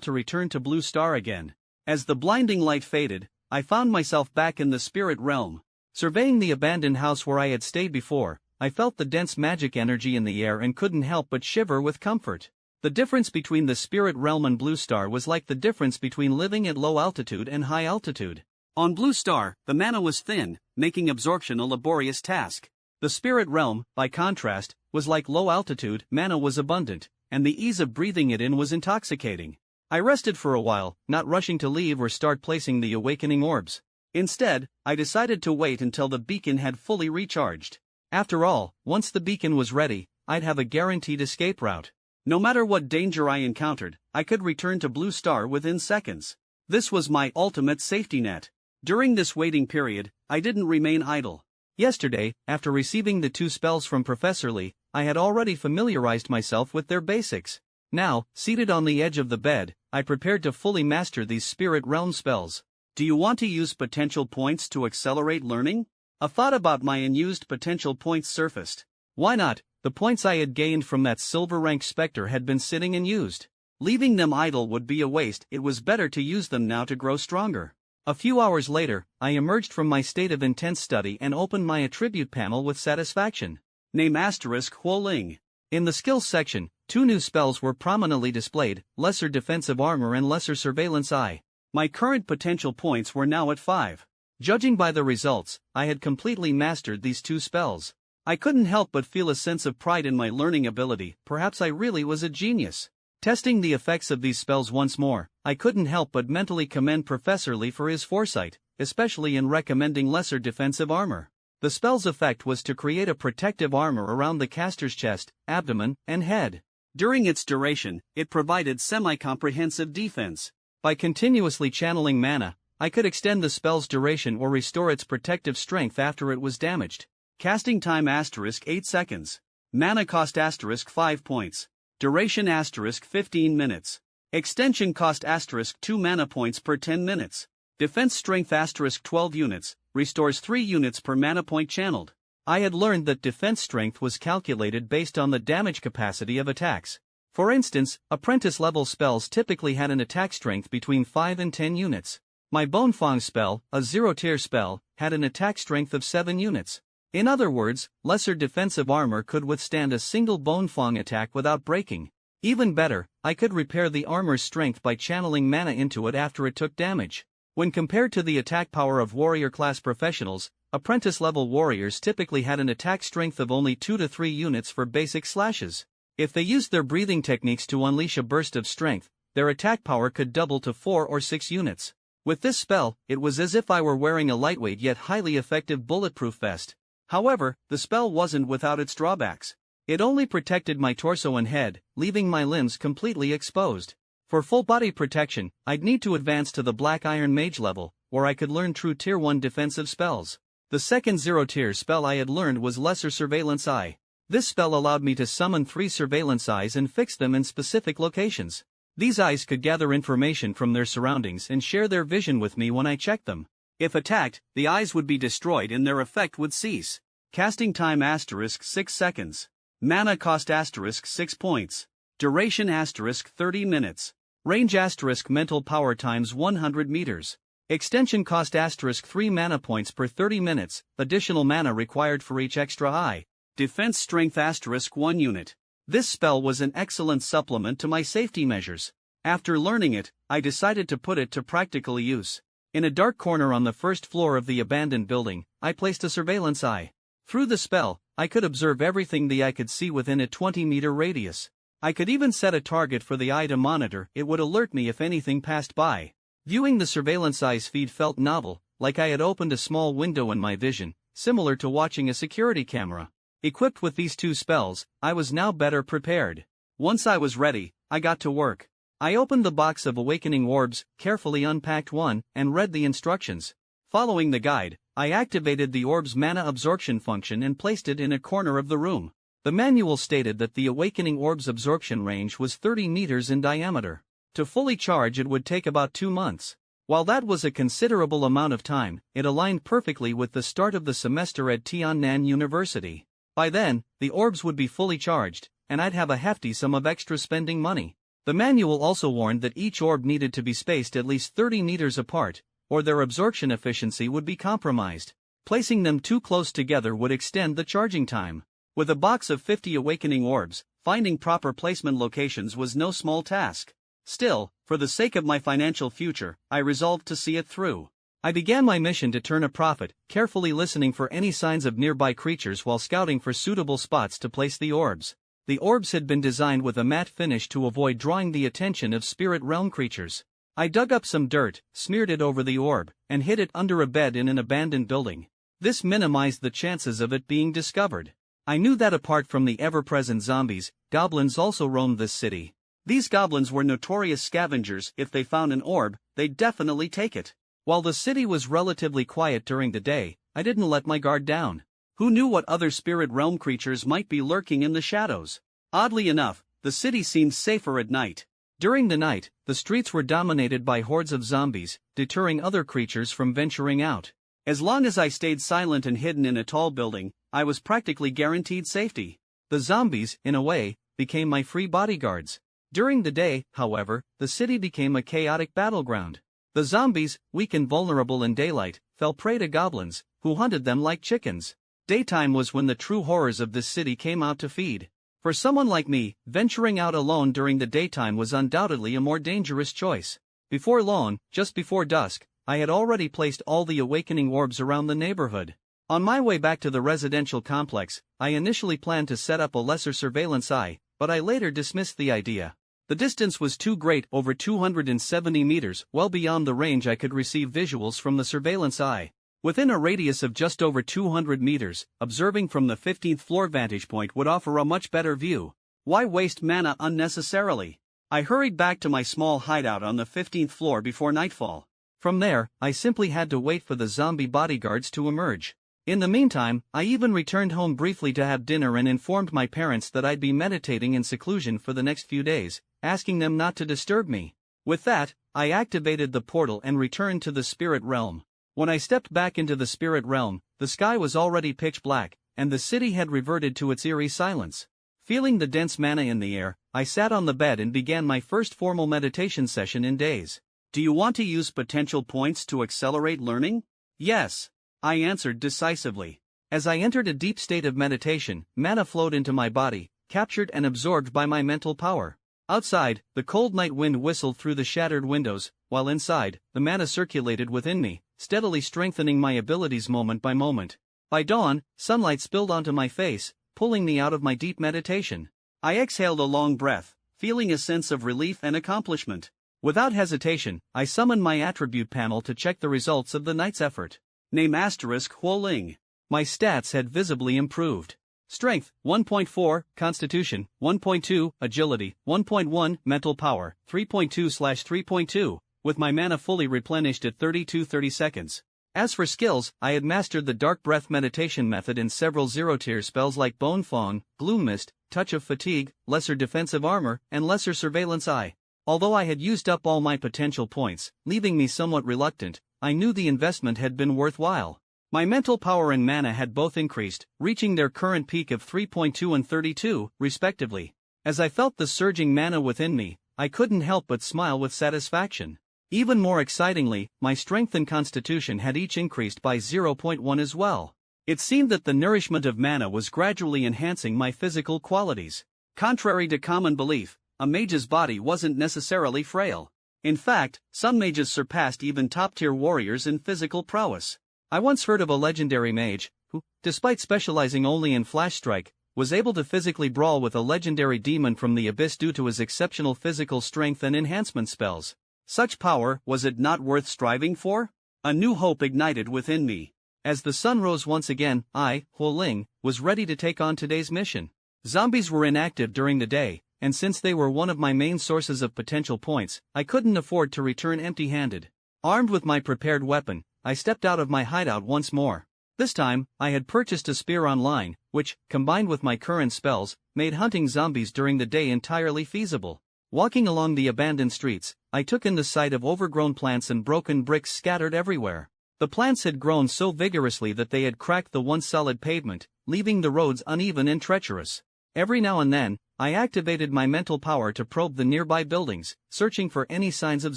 to return to Blue Star again. As the blinding light faded, I found myself back in the spirit realm. Surveying the abandoned house where I had stayed before, I felt the dense magic energy in the air and couldn't help but shiver with comfort. The difference between the spirit realm and Blue Star was like the difference between living at low altitude and high altitude. On Blue Star, the mana was thin, making absorption a laborious task. The spirit realm, by contrast, was like low altitude, mana was abundant, and the ease of breathing it in was intoxicating. I rested for a while, not rushing to leave or start placing the awakening orbs. Instead, I decided to wait until the beacon had fully recharged. After all, once the beacon was ready, I'd have a guaranteed escape route. No matter what danger I encountered, I could return to Blue Star within seconds. This was my ultimate safety net. During this waiting period, I didn't remain idle. Yesterday, after receiving the 2 spells from Professor Lee, I had already familiarized myself with their basics. Now, seated on the edge of the bed, I prepared to fully master these spirit realm spells. Do you want to use potential points to accelerate learning? A thought about my unused potential points surfaced. Why not? The points I had gained from that silver-ranked Spectre had been sitting unused. Leaving them idle would be a waste. It was better to use them now to grow stronger. A few hours later, I emerged from my state of intense study and opened my attribute panel with satisfaction. Name *Huoling. In the skills section, 2 new spells were prominently displayed, Lesser Defensive Armor and Lesser Surveillance Eye. My current potential points were now at 5. Judging by the results, I had completely mastered these 2 spells. I couldn't help but feel a sense of pride in my learning ability. Perhaps I really was a genius. Testing the effects of these spells once more, I couldn't help but mentally commend Professor Lee for his foresight, especially in recommending Lesser Defensive Armor. The spell's effect was to create a protective armor around the caster's chest, abdomen, and head. During its duration, it provided semi-comprehensive defense. By continuously channeling mana, I could extend the spell's duration or restore its protective strength after it was damaged. Casting time *8 seconds. Mana cost *5 points. Duration *15 minutes. Extension cost *2 mana points per 10 minutes. Defense strength *12 units, restores 3 units per mana point channeled. I had learned that defense strength was calculated based on the damage capacity of attacks. For instance, apprentice-level spells typically had an attack strength between 5 and 10 units. My Bonfang spell, a 0-tier spell, had an attack strength of 7 units. In other words, Lesser Defensive Armor could withstand a single Bonfang attack without breaking. Even better, I could repair the armor's strength by channeling mana into it after it took damage. When compared to the attack power of warrior-class professionals, apprentice-level warriors typically had an attack strength of only 2 to 3 units for basic slashes. If they used their breathing techniques to unleash a burst of strength, their attack power could double to 4 or 6 units. With this spell, it was as if I were wearing a lightweight yet highly effective bulletproof vest. However, the spell wasn't without its drawbacks. It only protected my torso and head, leaving my limbs completely exposed. For full body protection, I'd need to advance to the Black Iron Mage level, where I could learn true Tier 1 defensive spells. The second 0-tier spell I had learned was Lesser Surveillance Eye. This spell allowed me to summon 3 surveillance eyes and fix them in specific locations. These eyes could gather information from their surroundings and share their vision with me when I checked them. If attacked, the eyes would be destroyed and their effect would cease. Casting time *6 seconds. Mana cost *6 points. Duration *30 minutes. Range * mental power times 100 meters. Extension cost * 3 mana points per 30 minutes, additional mana required for each extra eye. Defense strength * 1 unit. This spell was an excellent supplement to my safety measures. After learning it, I decided to put it to practical use. In a dark corner on the first floor of the abandoned building, I placed a surveillance eye. Through the spell, I could observe everything the eye could see within a 20-meter radius. I could even set a target for the eye to monitor. It would alert me if anything passed by. Viewing the surveillance eye's feed felt novel, like I had opened a small window in my vision, similar to watching a security camera. Equipped with these two spells, I was now better prepared. Once I was ready, I got to work. I opened the box of awakening orbs, carefully unpacked one, and read the instructions. Following the guide, I activated the orb's mana absorption function and placed it in a corner of the room. The manual stated that the awakening orb's absorption range was 30 meters in diameter. To fully charge it would take about 2 months. While that was a considerable amount of time, it aligned perfectly with the start of the semester at Tiannan University. By then, the orbs would be fully charged, and I'd have a hefty sum of extra spending money. The manual also warned that each orb needed to be spaced at least 30 meters apart, or their absorption efficiency would be compromised. Placing them too close together would extend the charging time. With a box of 50 awakening orbs, finding proper placement locations was no small task. Still, for the sake of my financial future, I resolved to see it through. I began my mission to turn a profit, carefully listening for any signs of nearby creatures while scouting for suitable spots to place the orbs. The orbs had been designed with a matte finish to avoid drawing the attention of spirit realm creatures. I dug up some dirt, smeared it over the orb, and hid it under a bed in an abandoned building. This minimized the chances of it being discovered. I knew that apart from the ever-present zombies, goblins also roamed this city. These goblins were notorious scavengers. If they found an orb, they'd definitely take it. While the city was relatively quiet during the day, I didn't let my guard down. Who knew what other spirit realm creatures might be lurking in the shadows? Oddly enough, the city seemed safer at night. During the night, the streets were dominated by hordes of zombies, deterring other creatures from venturing out. As long as I stayed silent and hidden in a tall building, I was practically guaranteed safety. The zombies, in a way, became my free bodyguards. During the day, however, the city became a chaotic battleground. The zombies, weak and vulnerable in daylight, fell prey to goblins, who hunted them like chickens. Daytime was when the true horrors of this city came out to feed. For someone like me, venturing out alone during the daytime was undoubtedly a more dangerous choice. Before long, just before dusk, I had already placed all the awakening orbs around the neighborhood. On my way back to the residential complex, I initially planned to set up a lesser surveillance eye, but I later dismissed the idea. The distance was too great, over 270 meters, well beyond the range I could receive visuals from the surveillance eye. Within a radius of just over 200 meters, observing from the 15th floor vantage point would offer a much better view. Why waste mana unnecessarily? I hurried back to my small hideout on the 15th floor before nightfall. From there, I simply had to wait for the zombie bodyguards to emerge. In the meantime, I even returned home briefly to have dinner and informed my parents that I'd be meditating in seclusion for the next few days, asking them not to disturb me. With that, I activated the portal and returned to the spirit realm. When I stepped back into the spirit realm, the sky was already pitch black, and the city had reverted to its eerie silence. Feeling the dense mana in the air, I sat on the bed and began my first formal meditation session in days. Do you want to use potential points to accelerate learning? Yes, I answered decisively. As I entered a deep state of meditation, mana flowed into my body, captured and absorbed by my mental power. Outside, the cold night wind whistled through the shattered windows, while inside, the mana circulated within me, steadily strengthening my abilities moment by moment. By dawn, sunlight spilled onto my face, pulling me out of my deep meditation. I exhaled a long breath, feeling a sense of relief and accomplishment. Without hesitation, I summoned my attribute panel to check the results of the night's effort. Name ** Huoling. My stats had visibly improved. Strength, 1.4, Constitution, 1.2, Agility, 1.1, Mental Power, 3.2/3.2, with my mana fully replenished at 30 seconds. As for skills, I had mastered the Dark Breath meditation method in several zero-tier spells like Bone Fong, Gloom Mist, Touch of Fatigue, Lesser Defensive Armor, and Lesser Surveillance Eye. Although I had used up all my potential points, leaving me somewhat reluctant, I knew the investment had been worthwhile. My mental power and mana had both increased, reaching their current peak of 3.2 and 32, respectively. As I felt the surging mana within me, I couldn't help but smile with satisfaction. Even more excitingly, my strength and constitution had each increased by 0.1 as well. It seemed that the nourishment of mana was gradually enhancing my physical qualities. Contrary to common belief, a mage's body wasn't necessarily frail. In fact, some mages surpassed even top-tier warriors in physical prowess. I once heard of a legendary mage, who, despite specializing only in flash strike, was able to physically brawl with a legendary demon from the abyss due to his exceptional physical strength and enhancement spells. Such power, was it not worth striving for? A new hope ignited within me. As the sun rose once again, I, Huoling, was ready to take on today's mission. Zombies were inactive during the day, and since they were one of my main sources of potential points, I couldn't afford to return empty-handed. Armed with my prepared weapon, I stepped out of my hideout once more. This time, I had purchased a spear online, which, combined with my current spells, made hunting zombies during the day entirely feasible. Walking along the abandoned streets, I took in the sight of overgrown plants and broken bricks scattered everywhere. The plants had grown so vigorously that they had cracked the once solid pavement, leaving the roads uneven and treacherous. Every now and then, I activated my mental power to probe the nearby buildings, searching for any signs of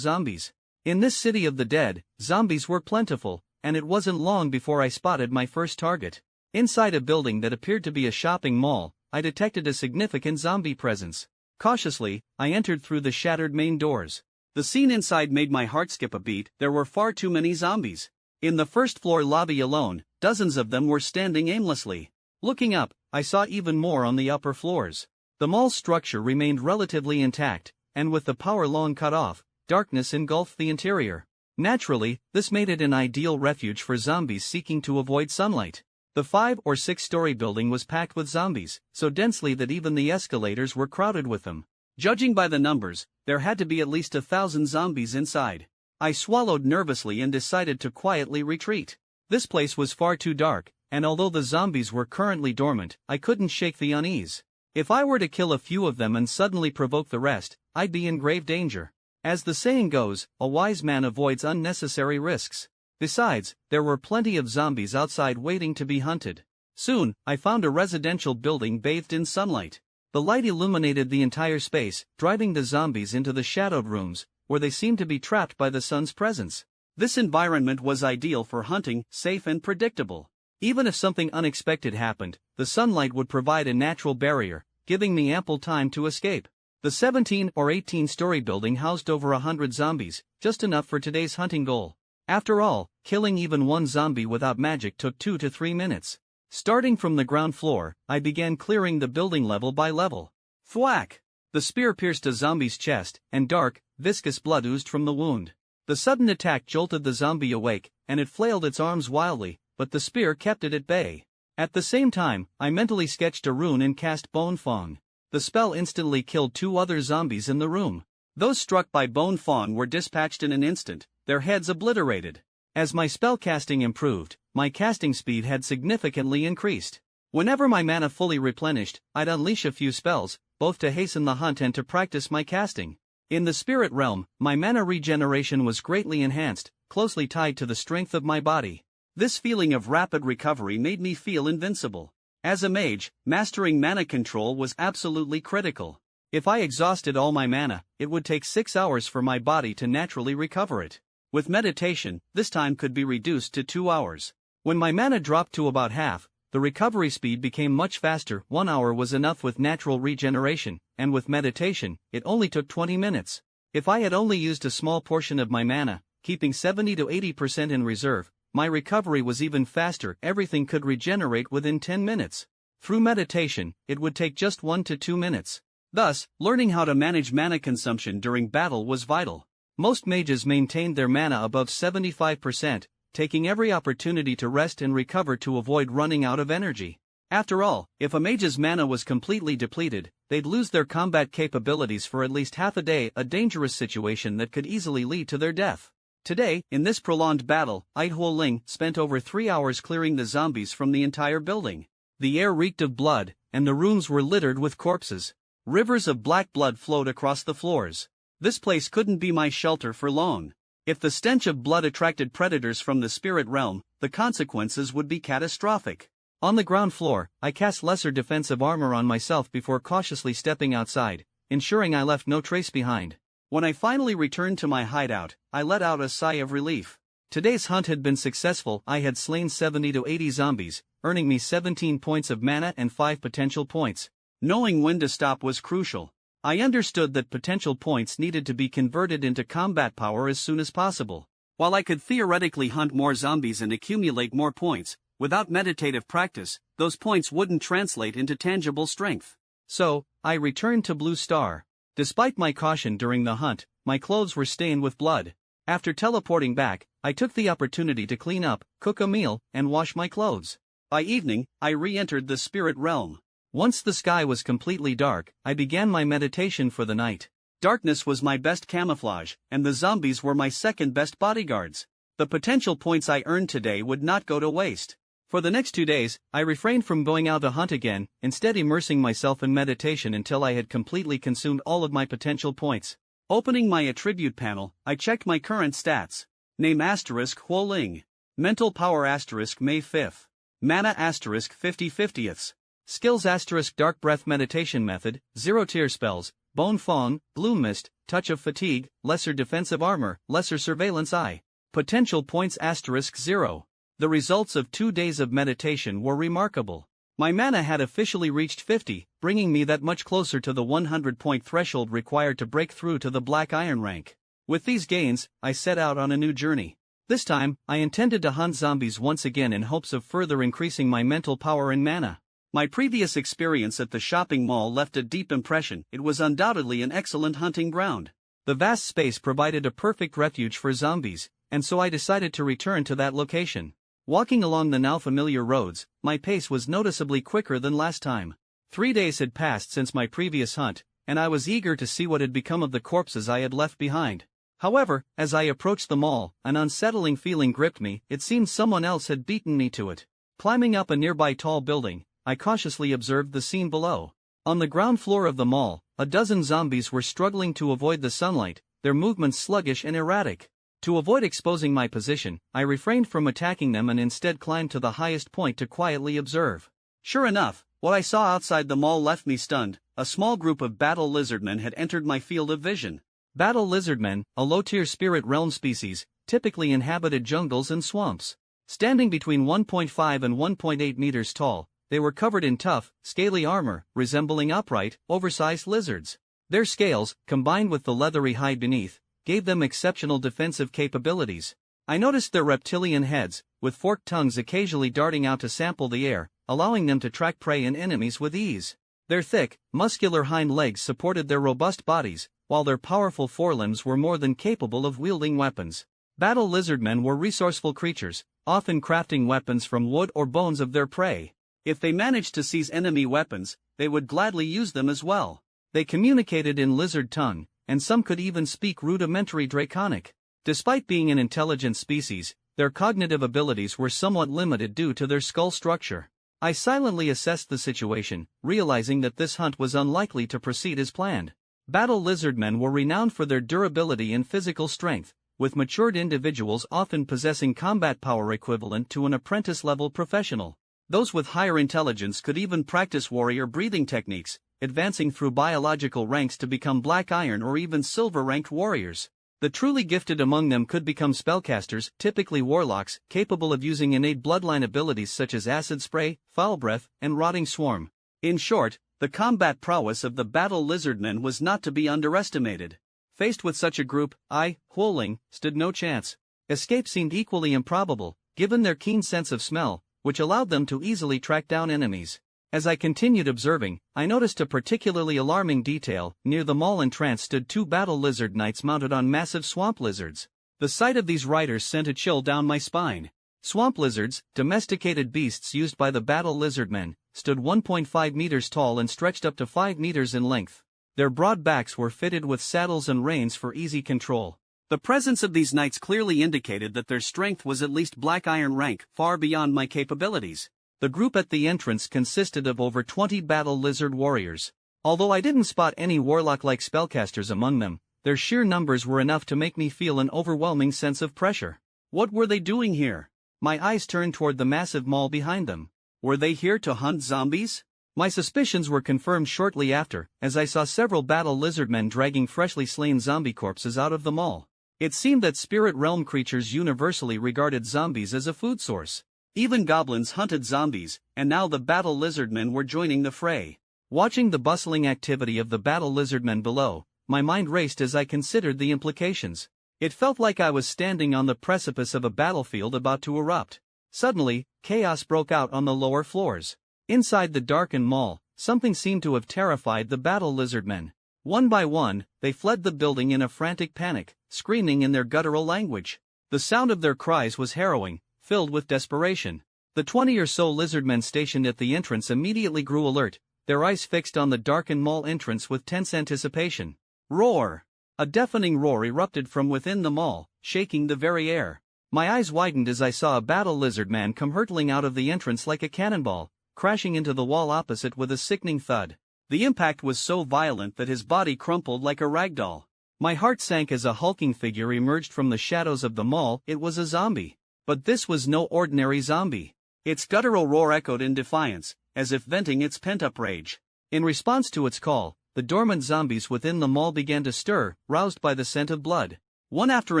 zombies. In this city of the dead, zombies were plentiful, and it wasn't long before I spotted my first target. Inside a building that appeared to be a shopping mall, I detected a significant zombie presence. Cautiously, I entered through the shattered main doors. The scene inside made my heart skip a beat. There were far too many zombies. In the first-floor lobby alone, dozens of them were standing aimlessly. Looking up, I saw even more on the upper floors. The mall's structure remained relatively intact, and with the power long cut off, darkness engulfed the interior. Naturally, this made it an ideal refuge for zombies seeking to avoid sunlight. The 5- or 6-story building was packed with zombies, so densely that even the escalators were crowded with them. Judging by the numbers, there had to be at least 1,000 zombies inside. I swallowed nervously and decided to quietly retreat. This place was far too dark, and although the zombies were currently dormant, I couldn't shake the unease. If I were to kill a few of them and suddenly provoke the rest, I'd be in grave danger. As the saying goes, a wise man avoids unnecessary risks. Besides, there were plenty of zombies outside waiting to be hunted. Soon, I found a residential building bathed in sunlight. The light illuminated the entire space, driving the zombies into the shadowed rooms, where they seemed to be trapped by the sun's presence. This environment was ideal for hunting, safe and predictable. Even if something unexpected happened, the sunlight would provide a natural barrier, giving me ample time to escape. The 17- or 18-story building housed over 100 zombies, just enough for today's hunting goal. After all, killing even one zombie without magic took 2 to 3 minutes. Starting from the ground floor, I began clearing the building level by level. Thwack! The spear pierced a zombie's chest, and dark, viscous blood oozed from the wound. The sudden attack jolted the zombie awake, and it flailed its arms wildly, but the spear kept it at bay. At the same time, I mentally sketched a rune and cast Bone Fong. The spell instantly killed 2 other zombies in the room. Those struck by Bone Fong were dispatched in an instant, their heads obliterated. As my spellcasting improved, my casting speed had significantly increased. Whenever my mana fully replenished, I'd unleash a few spells, both to hasten the hunt and to practice my casting. In the spirit realm, my mana regeneration was greatly enhanced, closely tied to the strength of my body. This feeling of rapid recovery made me feel invincible. As a mage, mastering mana control was absolutely critical. If I exhausted all my mana, it would take 6 hours for my body to naturally recover it. With meditation, this time could be reduced to 2 hours. When my mana dropped to about half, the recovery speed became much faster. 1 hour was enough with natural regeneration, and with meditation, it only took 20 minutes. If I had only used a small portion of my mana, keeping 70 to 80% in reserve, my recovery was even faster. Everything could regenerate within 10 minutes. Through meditation, it would take just 1 to 2 minutes. Thus, learning how to manage mana consumption during battle was vital. Most mages maintained their mana above 75%, taking every opportunity to rest and recover to avoid running out of energy. After all, if a mage's mana was completely depleted, they'd lose their combat capabilities for at least half a day, a dangerous situation that could easily lead to their death. Today, in this prolonged battle, Huoling spent over 3 hours clearing the zombies from the entire building. The air reeked of blood, and the rooms were littered with corpses. Rivers of black blood flowed across the floors. This place couldn't be my shelter for long. If the stench of blood attracted predators from the spirit realm, the consequences would be catastrophic. On the ground floor, I cast lesser defensive armor on myself before cautiously stepping outside, ensuring I left no trace behind. When I finally returned to my hideout, I let out a sigh of relief. Today's hunt had been successful. I had slain 70 to 80 zombies, earning me 17 points of mana and 5 potential points. Knowing when to stop was crucial. I understood that potential points needed to be converted into combat power as soon as possible. While I could theoretically hunt more zombies and accumulate more points, without meditative practice, those points wouldn't translate into tangible strength. So, I returned to Blue Star. Despite my caution during the hunt, my clothes were stained with blood. After teleporting back, I took the opportunity to clean up, cook a meal, and wash my clothes. By evening, I re-entered the spirit realm. Once the sky was completely dark, I began my meditation for the night. Darkness was my best camouflage, and the zombies were my second best bodyguards. The potential points I earned today would not go to waste. For the next 2 days, I refrained from going out to hunt again, instead immersing myself in meditation until I had completely consumed all of my potential points. Opening my attribute panel, I checked my current stats. Name *Huoling. Mental power May 5th. Mana 50/50ths. Skills Dark Breath Meditation Method, 0 tier spells, Bone Fawn, Bloom Mist, Touch of Fatigue, Lesser Defensive Armor, Lesser Surveillance Eye. Potential points *0. The results of 2 days of meditation were remarkable. My mana had officially reached 50, bringing me that much closer to the 100-point threshold required to break through to the Black Iron rank. With these gains, I set out on a new journey. This time, I intended to hunt zombies once again in hopes of further increasing my mental power and mana. My previous experience at the shopping mall left a deep impression. It was undoubtedly an excellent hunting ground. The vast space provided a perfect refuge for zombies, and so I decided to return to that location. Walking along the now familiar roads, my pace was noticeably quicker than last time. 3 days had passed since my previous hunt, and I was eager to see what had become of the corpses I had left behind. However, as I approached the mall, an unsettling feeling gripped me. It seemed someone else had beaten me to it. Climbing up a nearby tall building, I cautiously observed the scene below. On the ground floor of the mall, a dozen zombies were struggling to avoid the sunlight, their movements sluggish and erratic. To avoid exposing my position, I refrained from attacking them and instead climbed to the highest point to quietly observe. Sure enough, what I saw outside the mall left me stunned. A small group of battle lizardmen had entered my field of vision. Battle lizardmen, a low-tier spirit realm species, typically inhabited jungles and swamps. Standing between 1.5 and 1.8 meters tall, they were covered in tough, scaly armor, resembling upright, oversized lizards. Their scales, combined with the leathery hide beneath, gave them exceptional defensive capabilities. I noticed their reptilian heads, with forked tongues occasionally darting out to sample the air, allowing them to track prey and enemies with ease. Their thick, muscular hind legs supported their robust bodies, while their powerful forelimbs were more than capable of wielding weapons. Battle lizardmen were resourceful creatures, often crafting weapons from wood or bones of their prey. If they managed to seize enemy weapons, they would gladly use them as well. They communicated in lizard tongue, and some could even speak rudimentary Draconic. Despite being an intelligent species, their cognitive abilities were somewhat limited due to their skull structure. I silently assessed the situation, realizing that this hunt was unlikely to proceed as planned. Battle lizardmen were renowned for their durability and physical strength, with matured individuals often possessing combat power equivalent to an apprentice-level professional. Those with higher intelligence could even practice warrior breathing techniques, advancing through biological ranks to become Black Iron or even Silver-ranked warriors. The truly gifted among them could become spellcasters, typically warlocks, capable of using innate bloodline abilities such as Acid Spray, Foul Breath, and Rotting Swarm. In short, the combat prowess of the battle lizardmen was not to be underestimated. Faced with such a group, I, Huoling, stood no chance. Escape seemed equally improbable, given their keen sense of smell, which allowed them to easily track down enemies. As I continued observing, I noticed a particularly alarming detail. Near the mall entrance stood 2 battle lizard knights mounted on massive swamp lizards. The sight of these riders sent a chill down my spine. Swamp lizards, domesticated beasts used by the battle lizardmen, stood 1.5 meters tall and stretched up to 5 meters in length. Their broad backs were fitted with saddles and reins for easy control. The presence of these knights clearly indicated that their strength was at least Black Iron rank, far beyond my capabilities. The group at the entrance consisted of over 20 battle lizard warriors. Although I didn't spot any warlock-like spellcasters among them, their sheer numbers were enough to make me feel an overwhelming sense of pressure. What were they doing here? My eyes turned toward the massive mall behind them. Were they here to hunt zombies? My suspicions were confirmed shortly after, as I saw several battle lizardmen dragging freshly slain zombie corpses out of the mall. It seemed that spirit realm creatures universally regarded zombies as a food source. Even goblins hunted zombies, and now the battle lizardmen were joining the fray. Watching the bustling activity of the battle lizardmen below, my mind raced as I considered the implications. It felt like I was standing on the precipice of a battlefield about to erupt. Suddenly, chaos broke out on the lower floors. Inside the darkened mall, something seemed to have terrified the battle lizardmen. One by one, they fled the building in a frantic panic, screaming in their guttural language. The sound of their cries was harrowing, filled with desperation. The 20 or so lizardmen stationed at the entrance immediately grew alert, their eyes fixed on the darkened mall entrance with tense anticipation. Roar! A deafening roar erupted from within the mall, shaking the very air. My eyes widened as I saw a battle lizardman come hurtling out of the entrance like a cannonball, crashing into the wall opposite with a sickening thud. The impact was so violent that his body crumpled like a ragdoll. My heart sank as a hulking figure emerged from the shadows of the mall. It was a zombie. But this was no ordinary zombie. Its guttural roar echoed in defiance, as if venting its pent-up rage. In response to its call, the dormant zombies within the mall began to stir, roused by the scent of blood. One after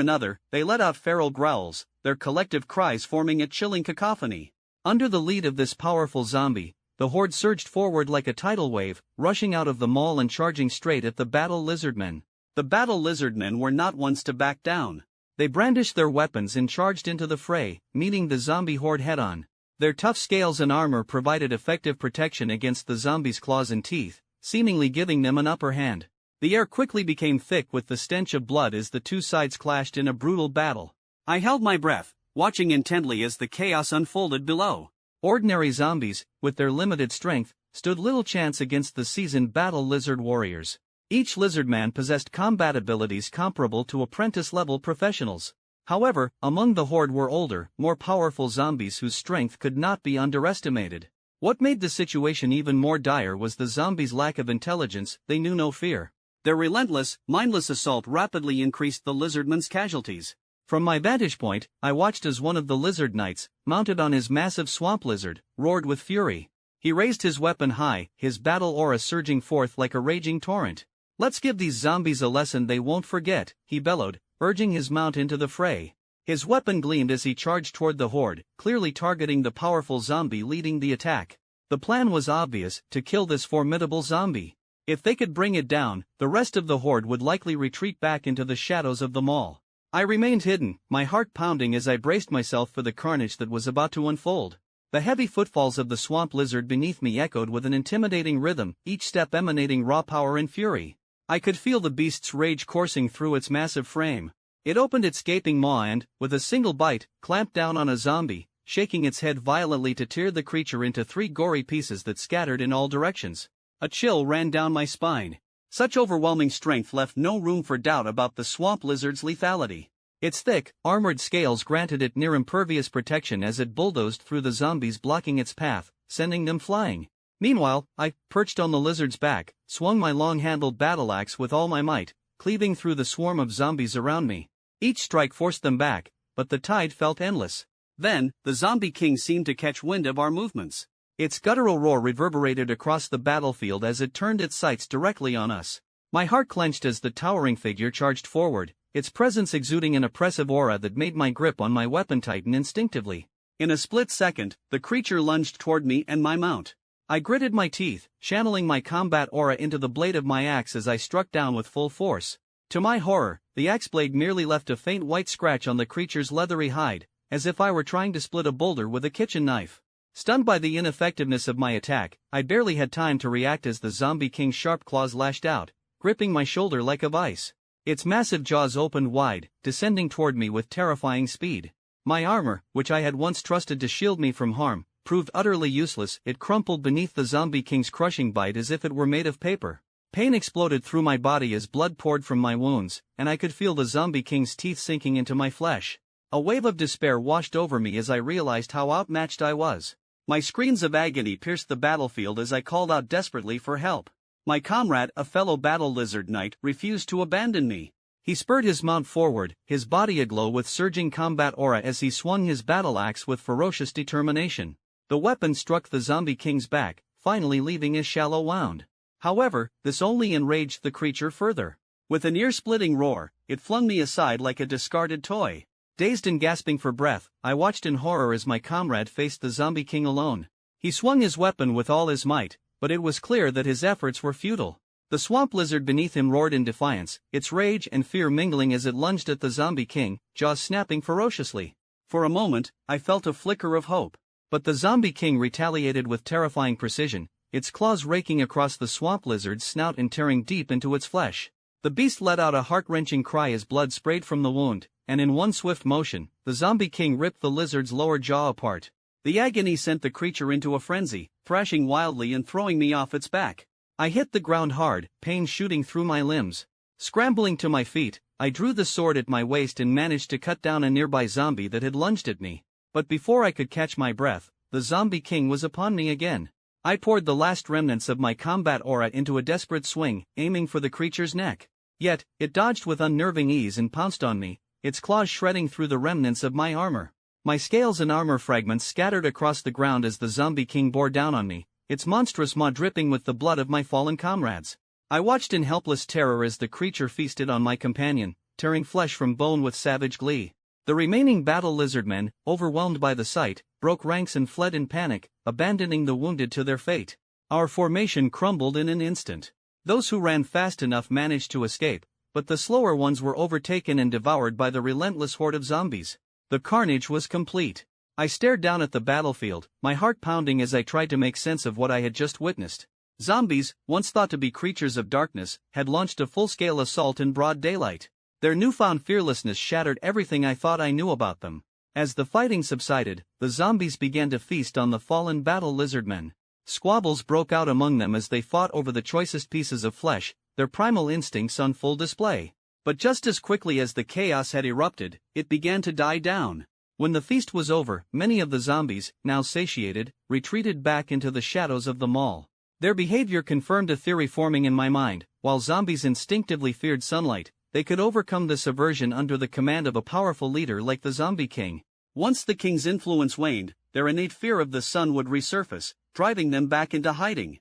another, they let out feral growls, their collective cries forming a chilling cacophony. Under the lead of this powerful zombie, the horde surged forward like a tidal wave, rushing out of the mall and charging straight at the battle lizardmen. The battle lizardmen were not ones to back down. They brandished their weapons and charged into the fray, meeting the zombie horde head-on. Their tough scales and armor provided effective protection against the zombies' claws and teeth, seemingly giving them an upper hand. The air quickly became thick with the stench of blood as the two sides clashed in a brutal battle. I held my breath, watching intently as the chaos unfolded below. Ordinary zombies, with their limited strength, stood little chance against the seasoned battle lizard warriors. Each lizardman possessed combat abilities comparable to apprentice-level professionals. However, among the horde were older, more powerful zombies whose strength could not be underestimated. What made the situation even more dire was the zombies' lack of intelligence. They knew no fear. Their relentless, mindless assault rapidly increased the lizardmen's casualties. From my vantage point, I watched as one of the lizard knights, mounted on his massive swamp lizard, roared with fury. He raised his weapon high, his battle aura surging forth like a raging torrent. "Let's give these zombies a lesson they won't forget," he bellowed, urging his mount into the fray. His weapon gleamed as he charged toward the horde, clearly targeting the powerful zombie leading the attack. The plan was obvious: to kill this formidable zombie. If they could bring it down, the rest of the horde would likely retreat back into the shadows of the mall. I remained hidden, my heart pounding as I braced myself for the carnage that was about to unfold. The heavy footfalls of the swamp lizard beneath me echoed with an intimidating rhythm, each step emanating raw power and fury. I could feel the beast's rage coursing through its massive frame. It opened its gaping maw and, with a single bite, clamped down on a zombie, shaking its head violently to tear the creature into 3 gory pieces that scattered in all directions. A chill ran down my spine. Such overwhelming strength left no room for doubt about the swamp lizard's lethality. Its thick, armored scales granted it near-impervious protection as it bulldozed through the zombies blocking its path, sending them flying. Meanwhile, I, perched on the lizard's back, swung my long-handled battle axe with all my might, cleaving through the swarm of zombies around me. Each strike forced them back, but the tide felt endless. Then, the zombie king seemed to catch wind of our movements. Its guttural roar reverberated across the battlefield as it turned its sights directly on us. My heart clenched as the towering figure charged forward, its presence exuding an oppressive aura that made my grip on my weapon tighten instinctively. In a split second, the creature lunged toward me and my mount. I gritted my teeth, channeling my combat aura into the blade of my axe as I struck down with full force. To my horror, the axe blade merely left a faint white scratch on the creature's leathery hide, as if I were trying to split a boulder with a kitchen knife. Stunned by the ineffectiveness of my attack, I barely had time to react as the zombie king's sharp claws lashed out, gripping my shoulder like a vice. Its massive jaws opened wide, descending toward me with terrifying speed. My armor, which I had once trusted to shield me from harm, proved utterly useless. It crumpled beneath the zombie king's crushing bite as if it were made of paper. Pain exploded through my body as blood poured from my wounds, and I could feel the zombie king's teeth sinking into my flesh. A wave of despair washed over me as I realized how outmatched I was. My screams of agony pierced the battlefield as I called out desperately for help. My comrade, a fellow battle lizard knight, refused to abandon me. He spurred his mount forward, his body aglow with surging combat aura as he swung his battle axe with ferocious determination. The weapon struck the zombie king's back, finally leaving a shallow wound. However, this only enraged the creature further. With an ear-splitting roar, it flung me aside like a discarded toy. Dazed and gasping for breath, I watched in horror as my comrade faced the zombie king alone. He swung his weapon with all his might, but it was clear that his efforts were futile. The swamp lizard beneath him roared in defiance, its rage and fear mingling as it lunged at the zombie king, jaws snapping ferociously. For a moment, I felt a flicker of hope. But the zombie king retaliated with terrifying precision, its claws raking across the swamp lizard's snout and tearing deep into its flesh. The beast let out a heart-wrenching cry as blood sprayed from the wound, and in one swift motion, the zombie king ripped the lizard's lower jaw apart. The agony sent the creature into a frenzy, thrashing wildly and throwing me off its back. I hit the ground hard, pain shooting through my limbs. Scrambling to my feet, I drew the sword at my waist and managed to cut down a nearby zombie that had lunged at me. But before I could catch my breath, the zombie king was upon me again. I poured the last remnants of my combat aura into a desperate swing, aiming for the creature's neck. Yet, it dodged with unnerving ease and pounced on me, its claws shredding through the remnants of my armor. My scales and armor fragments scattered across the ground as the zombie king bore down on me, its monstrous maw dripping with the blood of my fallen comrades. I watched in helpless terror as the creature feasted on my companion, tearing flesh from bone with savage glee. The remaining battle lizardmen, overwhelmed by the sight, broke ranks and fled in panic, abandoning the wounded to their fate. Our formation crumbled in an instant. Those who ran fast enough managed to escape, but the slower ones were overtaken and devoured by the relentless horde of zombies. The carnage was complete. I stared down at the battlefield, my heart pounding as I tried to make sense of what I had just witnessed. Zombies, once thought to be creatures of darkness, had launched a full-scale assault in broad daylight. Their newfound fearlessness shattered everything I thought I knew about them. As the fighting subsided, the zombies began to feast on the fallen battle lizardmen. Squabbles broke out among them as they fought over the choicest pieces of flesh, their primal instincts on full display. But just as quickly as the chaos had erupted, it began to die down. When the feast was over, many of the zombies, now satiated, retreated back into the shadows of the mall. Their behavior confirmed a theory forming in my mind: while zombies instinctively feared sunlight, they could overcome this aversion under the command of a powerful leader like the Zombie King. Once the king's influence waned, their innate fear of the sun would resurface, driving them back into hiding.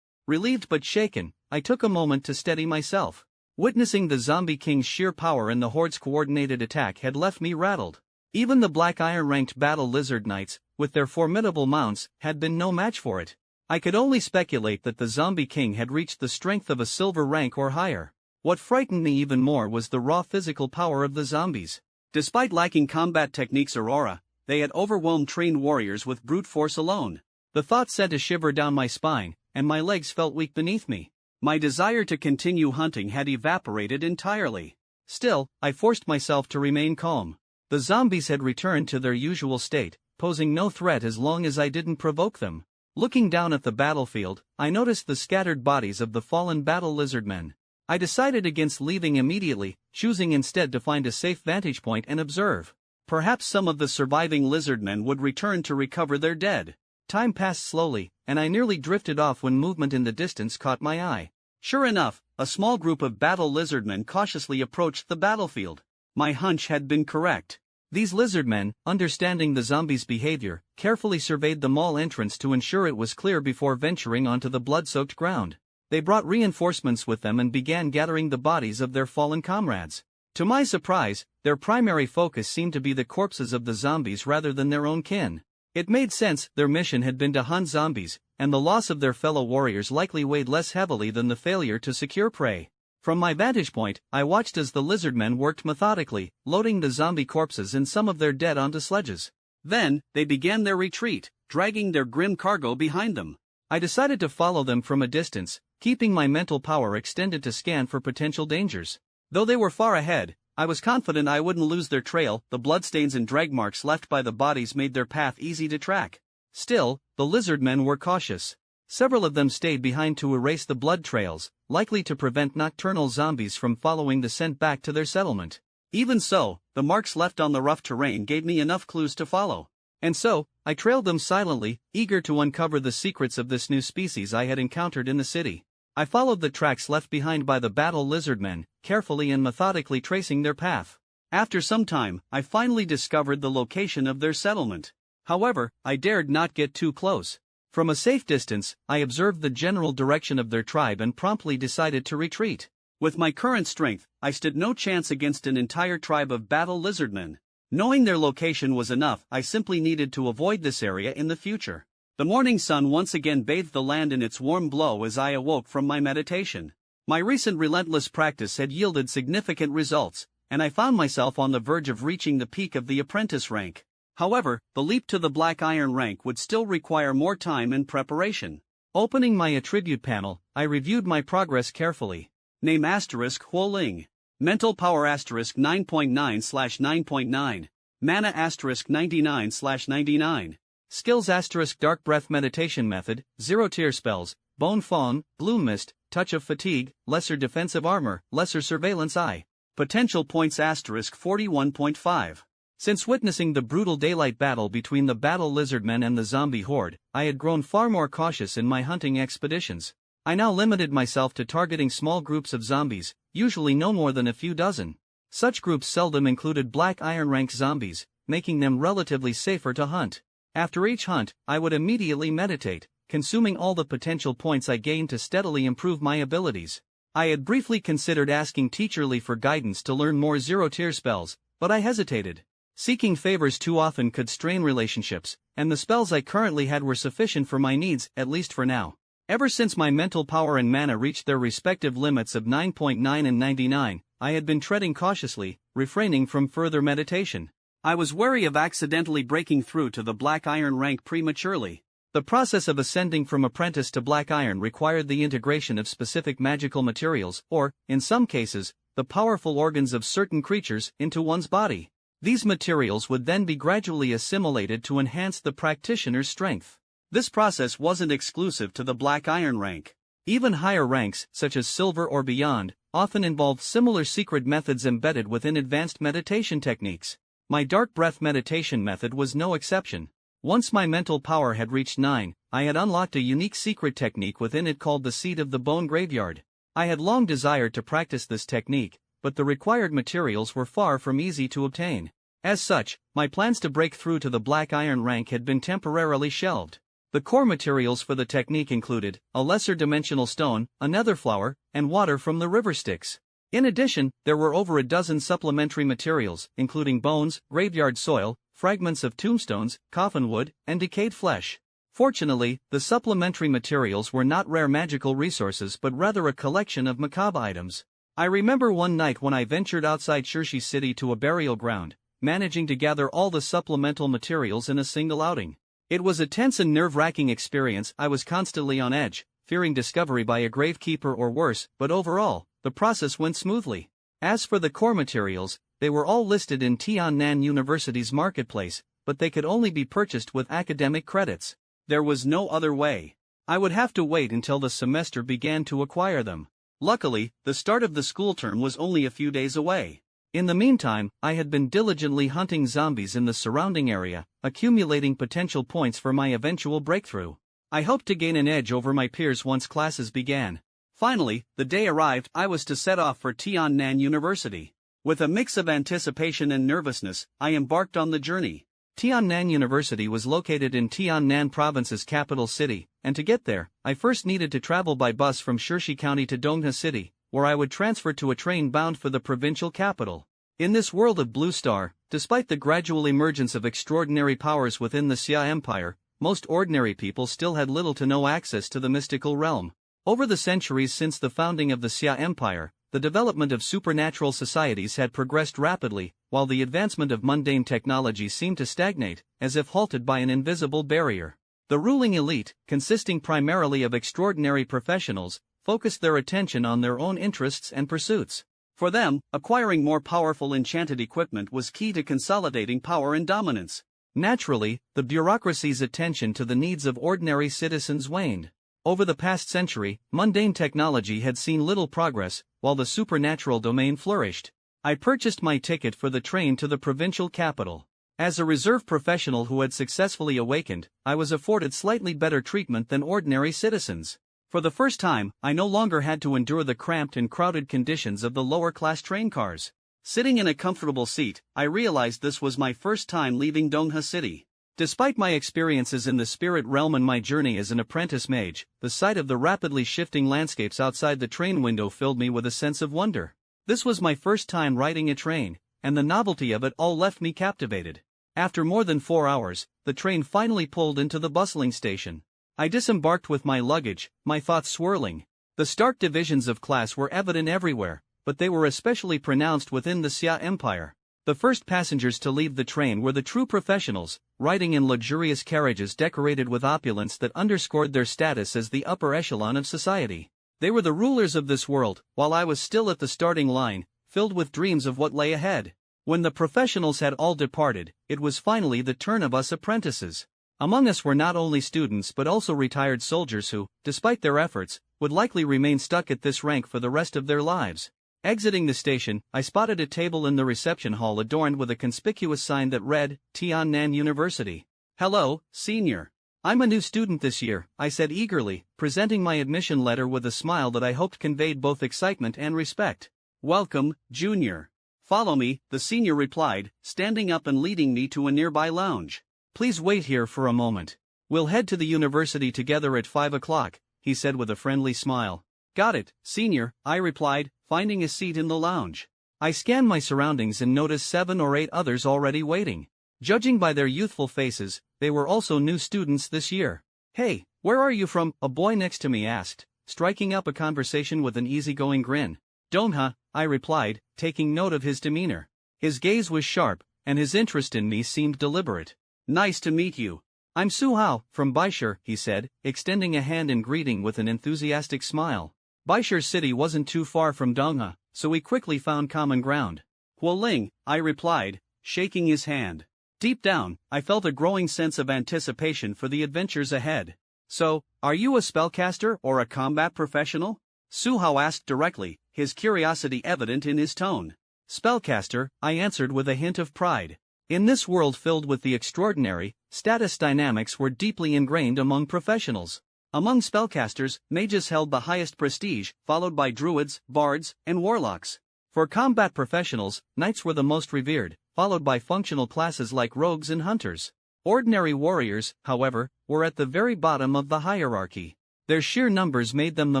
Relieved but shaken, I took a moment to steady myself. Witnessing the Zombie King's sheer power and the Horde's coordinated attack had left me rattled. Even the Black Iron-ranked battle lizard knights, with their formidable mounts, had been no match for it. I could only speculate that the Zombie King had reached the strength of a silver rank or higher. What frightened me even more was the raw physical power of the zombies. Despite lacking combat techniques or aura, they had overwhelmed trained warriors with brute force alone. The thought sent a shiver down my spine, and my legs felt weak beneath me. My desire to continue hunting had evaporated entirely. Still, I forced myself to remain calm. The zombies had returned to their usual state, posing no threat as long as I didn't provoke them. Looking down at the battlefield, I noticed the scattered bodies of the fallen battle lizardmen. I decided against leaving immediately, choosing instead to find a safe vantage point and observe. Perhaps some of the surviving lizardmen would return to recover their dead. Time passed slowly, and I nearly drifted off when movement in the distance caught my eye. Sure enough, a small group of battle lizardmen cautiously approached the battlefield. My hunch had been correct. These lizardmen, understanding the zombies' behavior, carefully surveyed the mall entrance to ensure it was clear before venturing onto the blood-soaked ground. They brought reinforcements with them and began gathering the bodies of their fallen comrades. To my surprise, their primary focus seemed to be the corpses of the zombies rather than their own kin. It made sense. Their mission had been to hunt zombies, and the loss of their fellow warriors likely weighed less heavily than the failure to secure prey. From my vantage point, I watched as the lizardmen worked methodically, loading the zombie corpses and some of their dead onto sledges. Then, they began their retreat, dragging their grim cargo behind them. I decided to follow them from a distance, keeping my mental power extended to scan for potential dangers. Though they were far ahead, I was confident I wouldn't lose their trail. The bloodstains and drag marks left by the bodies made their path easy to track. Still, the lizardmen were cautious. Several of them stayed behind to erase the blood trails, likely to prevent nocturnal zombies from following the scent back to their settlement. Even so, the marks left on the rough terrain gave me enough clues to follow. And so, I trailed them silently, eager to uncover the secrets of this new species I had encountered in the city. I followed the tracks left behind by the battle lizardmen, carefully and methodically tracing their path. After some time, I finally discovered the location of their settlement. However, I dared not get too close. From a safe distance, I observed the general direction of their tribe and promptly decided to retreat. With my current strength, I stood no chance against an entire tribe of battle lizardmen. Knowing their location was enough, I simply needed to avoid this area in the future. The morning sun once again bathed the land in its warm glow as I awoke from my meditation. My recent relentless practice had yielded significant results, and I found myself on the verge of reaching the peak of the apprentice rank. However, the leap to the black iron rank would still require more time and preparation. Opening my attribute panel, I reviewed my progress carefully. Name *Huoling. Mental power *9.9/9.9. Mana *99/99. Skills *Dark breath meditation method, 0 tier spells, Bone Fawn, Bloom Mist, Touch of Fatigue, Lesser defensive armor, Lesser surveillance eye. Potential points *41.5. Since witnessing the brutal daylight battle between the battle lizardmen and the zombie horde, I had grown far more cautious in my hunting expeditions. I now limited myself to targeting small groups of zombies, usually no more than a few dozen. Such groups seldom included black iron rank zombies, making them relatively safer to hunt. After each hunt, I would immediately meditate, consuming all the potential points I gained to steadily improve my abilities. I had briefly considered asking Teacher Lee for guidance to learn more 0 tier spells, but I hesitated. Seeking favors too often could strain relationships, and the spells I currently had were sufficient for my needs, at least for now. Ever since my mental power and mana reached their respective limits of 9.9 and 99, I had been treading cautiously, refraining from further meditation. I was wary of accidentally breaking through to the black iron rank prematurely. The process of ascending from apprentice to black iron required the integration of specific magical materials, or, in some cases, the powerful organs of certain creatures, into one's body. These materials would then be gradually assimilated to enhance the practitioner's strength. This process wasn't exclusive to the black iron rank. Even higher ranks, such as silver or beyond, often involved similar secret methods embedded within advanced meditation techniques. My dark breath meditation method was no exception. Once my mental power had reached 9, I had unlocked a unique secret technique within it called the Seed of the Bone Graveyard. I had long desired to practice this technique, but the required materials were far from easy to obtain. As such, my plans to break through to the black iron rank had been temporarily shelved. The core materials for the technique included a lesser dimensional stone, a nether flower, and water from the river Styx. In addition, there were over a dozen supplementary materials, including bones, graveyard soil, fragments of tombstones, coffin wood, and decayed flesh. Fortunately, the supplementary materials were not rare magical resources but rather a collection of macabre items. I remember one night when I ventured outside Shirshi city to a burial ground, managing to gather all the supplemental materials in a single outing. It was a tense and nerve-wracking experience. I was constantly on edge, fearing discovery by a gravekeeper or worse, but overall, the process went smoothly. As for the core materials, they were all listed in Tiannan University's marketplace, but they could only be purchased with academic credits. There was no other way. I would have to wait until the semester began to acquire them. Luckily, the start of the school term was only a few days away. In the meantime, I had been diligently hunting zombies in the surrounding area, accumulating potential points for my eventual breakthrough. I hoped to gain an edge over my peers once classes began. Finally, the day arrived. I was to set off for Tiannan University. With a mix of anticipation and nervousness, I embarked on the journey. Tiannan University was located in Tiannan Province's capital city, and to get there, I first needed to travel by bus from Shirshi County to Dongha City, where I would transfer to a train bound for the provincial capital. In this world of Blue Star, despite the gradual emergence of extraordinary powers within the Xia Empire, most ordinary people still had little to no access to the mystical realm. Over the centuries since the founding of the Xia Empire, the development of supernatural societies had progressed rapidly, while the advancement of mundane technology seemed to stagnate, as if halted by an invisible barrier. The ruling elite, consisting primarily of extraordinary professionals, focused their attention on their own interests and pursuits. For them, acquiring more powerful enchanted equipment was key to consolidating power and dominance. Naturally, the bureaucracy's attention to the needs of ordinary citizens waned. Over the past century, mundane technology had seen little progress, while the supernatural domain flourished. I purchased my ticket for the train to the provincial capital. As a reserve professional who had successfully awakened, I was afforded slightly better treatment than ordinary citizens. For the first time, I no longer had to endure the cramped and crowded conditions of the lower-class train cars. Sitting in a comfortable seat, I realized this was my first time leaving Dongha City. Despite my experiences in the spirit realm and my journey as an apprentice mage, the sight of the rapidly shifting landscapes outside the train window filled me with a sense of wonder. This was my first time riding a train, and the novelty of it all left me captivated. After more than 4 hours, the train finally pulled into the bustling station. I disembarked with my luggage, my thoughts swirling. The stark divisions of class were evident everywhere, but they were especially pronounced within the Xia Empire. The first passengers to leave the train were the true professionals, riding in luxurious carriages decorated with opulence that underscored their status as the upper echelon of society. They were the rulers of this world, while I was still at the starting line, filled with dreams of what lay ahead. When the professionals had all departed, it was finally the turn of us apprentices. Among us were not only students but also retired soldiers who, despite their efforts, would likely remain stuck at this rank for the rest of their lives. Exiting the station, I spotted a table in the reception hall adorned with a conspicuous sign that read, Tiannan University. "Hello, senior. I'm a new student this year," I said eagerly, presenting my admission letter with a smile that I hoped conveyed both excitement and respect. "Welcome, junior. Follow me," the senior replied, standing up and leading me to a nearby lounge. "Please wait here for a moment. We'll head to the university together at 5 o'clock, he said with a friendly smile. "Got it, senior," I replied, finding a seat in the lounge. I scanned my surroundings and noticed 7 or 8 others already waiting. Judging by their youthful faces, they were also new students this year. "Hey, where are you from?" a boy next to me asked, striking up a conversation with an easygoing grin. "Dongha," I replied, taking note of his demeanor. His gaze was sharp, and his interest in me seemed deliberate. "Nice to meet you. I'm Su-hao, from Baishur," he said, extending a hand in greeting with an enthusiastic smile. Baishur city wasn't too far from Dongha, so we quickly found common ground. "Huoling," I replied, shaking his hand. Deep down, I felt a growing sense of anticipation for the adventures ahead. "So, are you a spellcaster or a combat professional?" Su-hao asked directly, his curiosity evident in his tone. "Spellcaster," I answered with a hint of pride. In this world filled with the extraordinary, status dynamics were deeply ingrained among professionals. Among spellcasters, mages held the highest prestige, followed by druids, bards, and warlocks. For combat professionals, knights were the most revered, followed by functional classes like rogues and hunters. Ordinary warriors, however, were at the very bottom of the hierarchy. Their sheer numbers made them the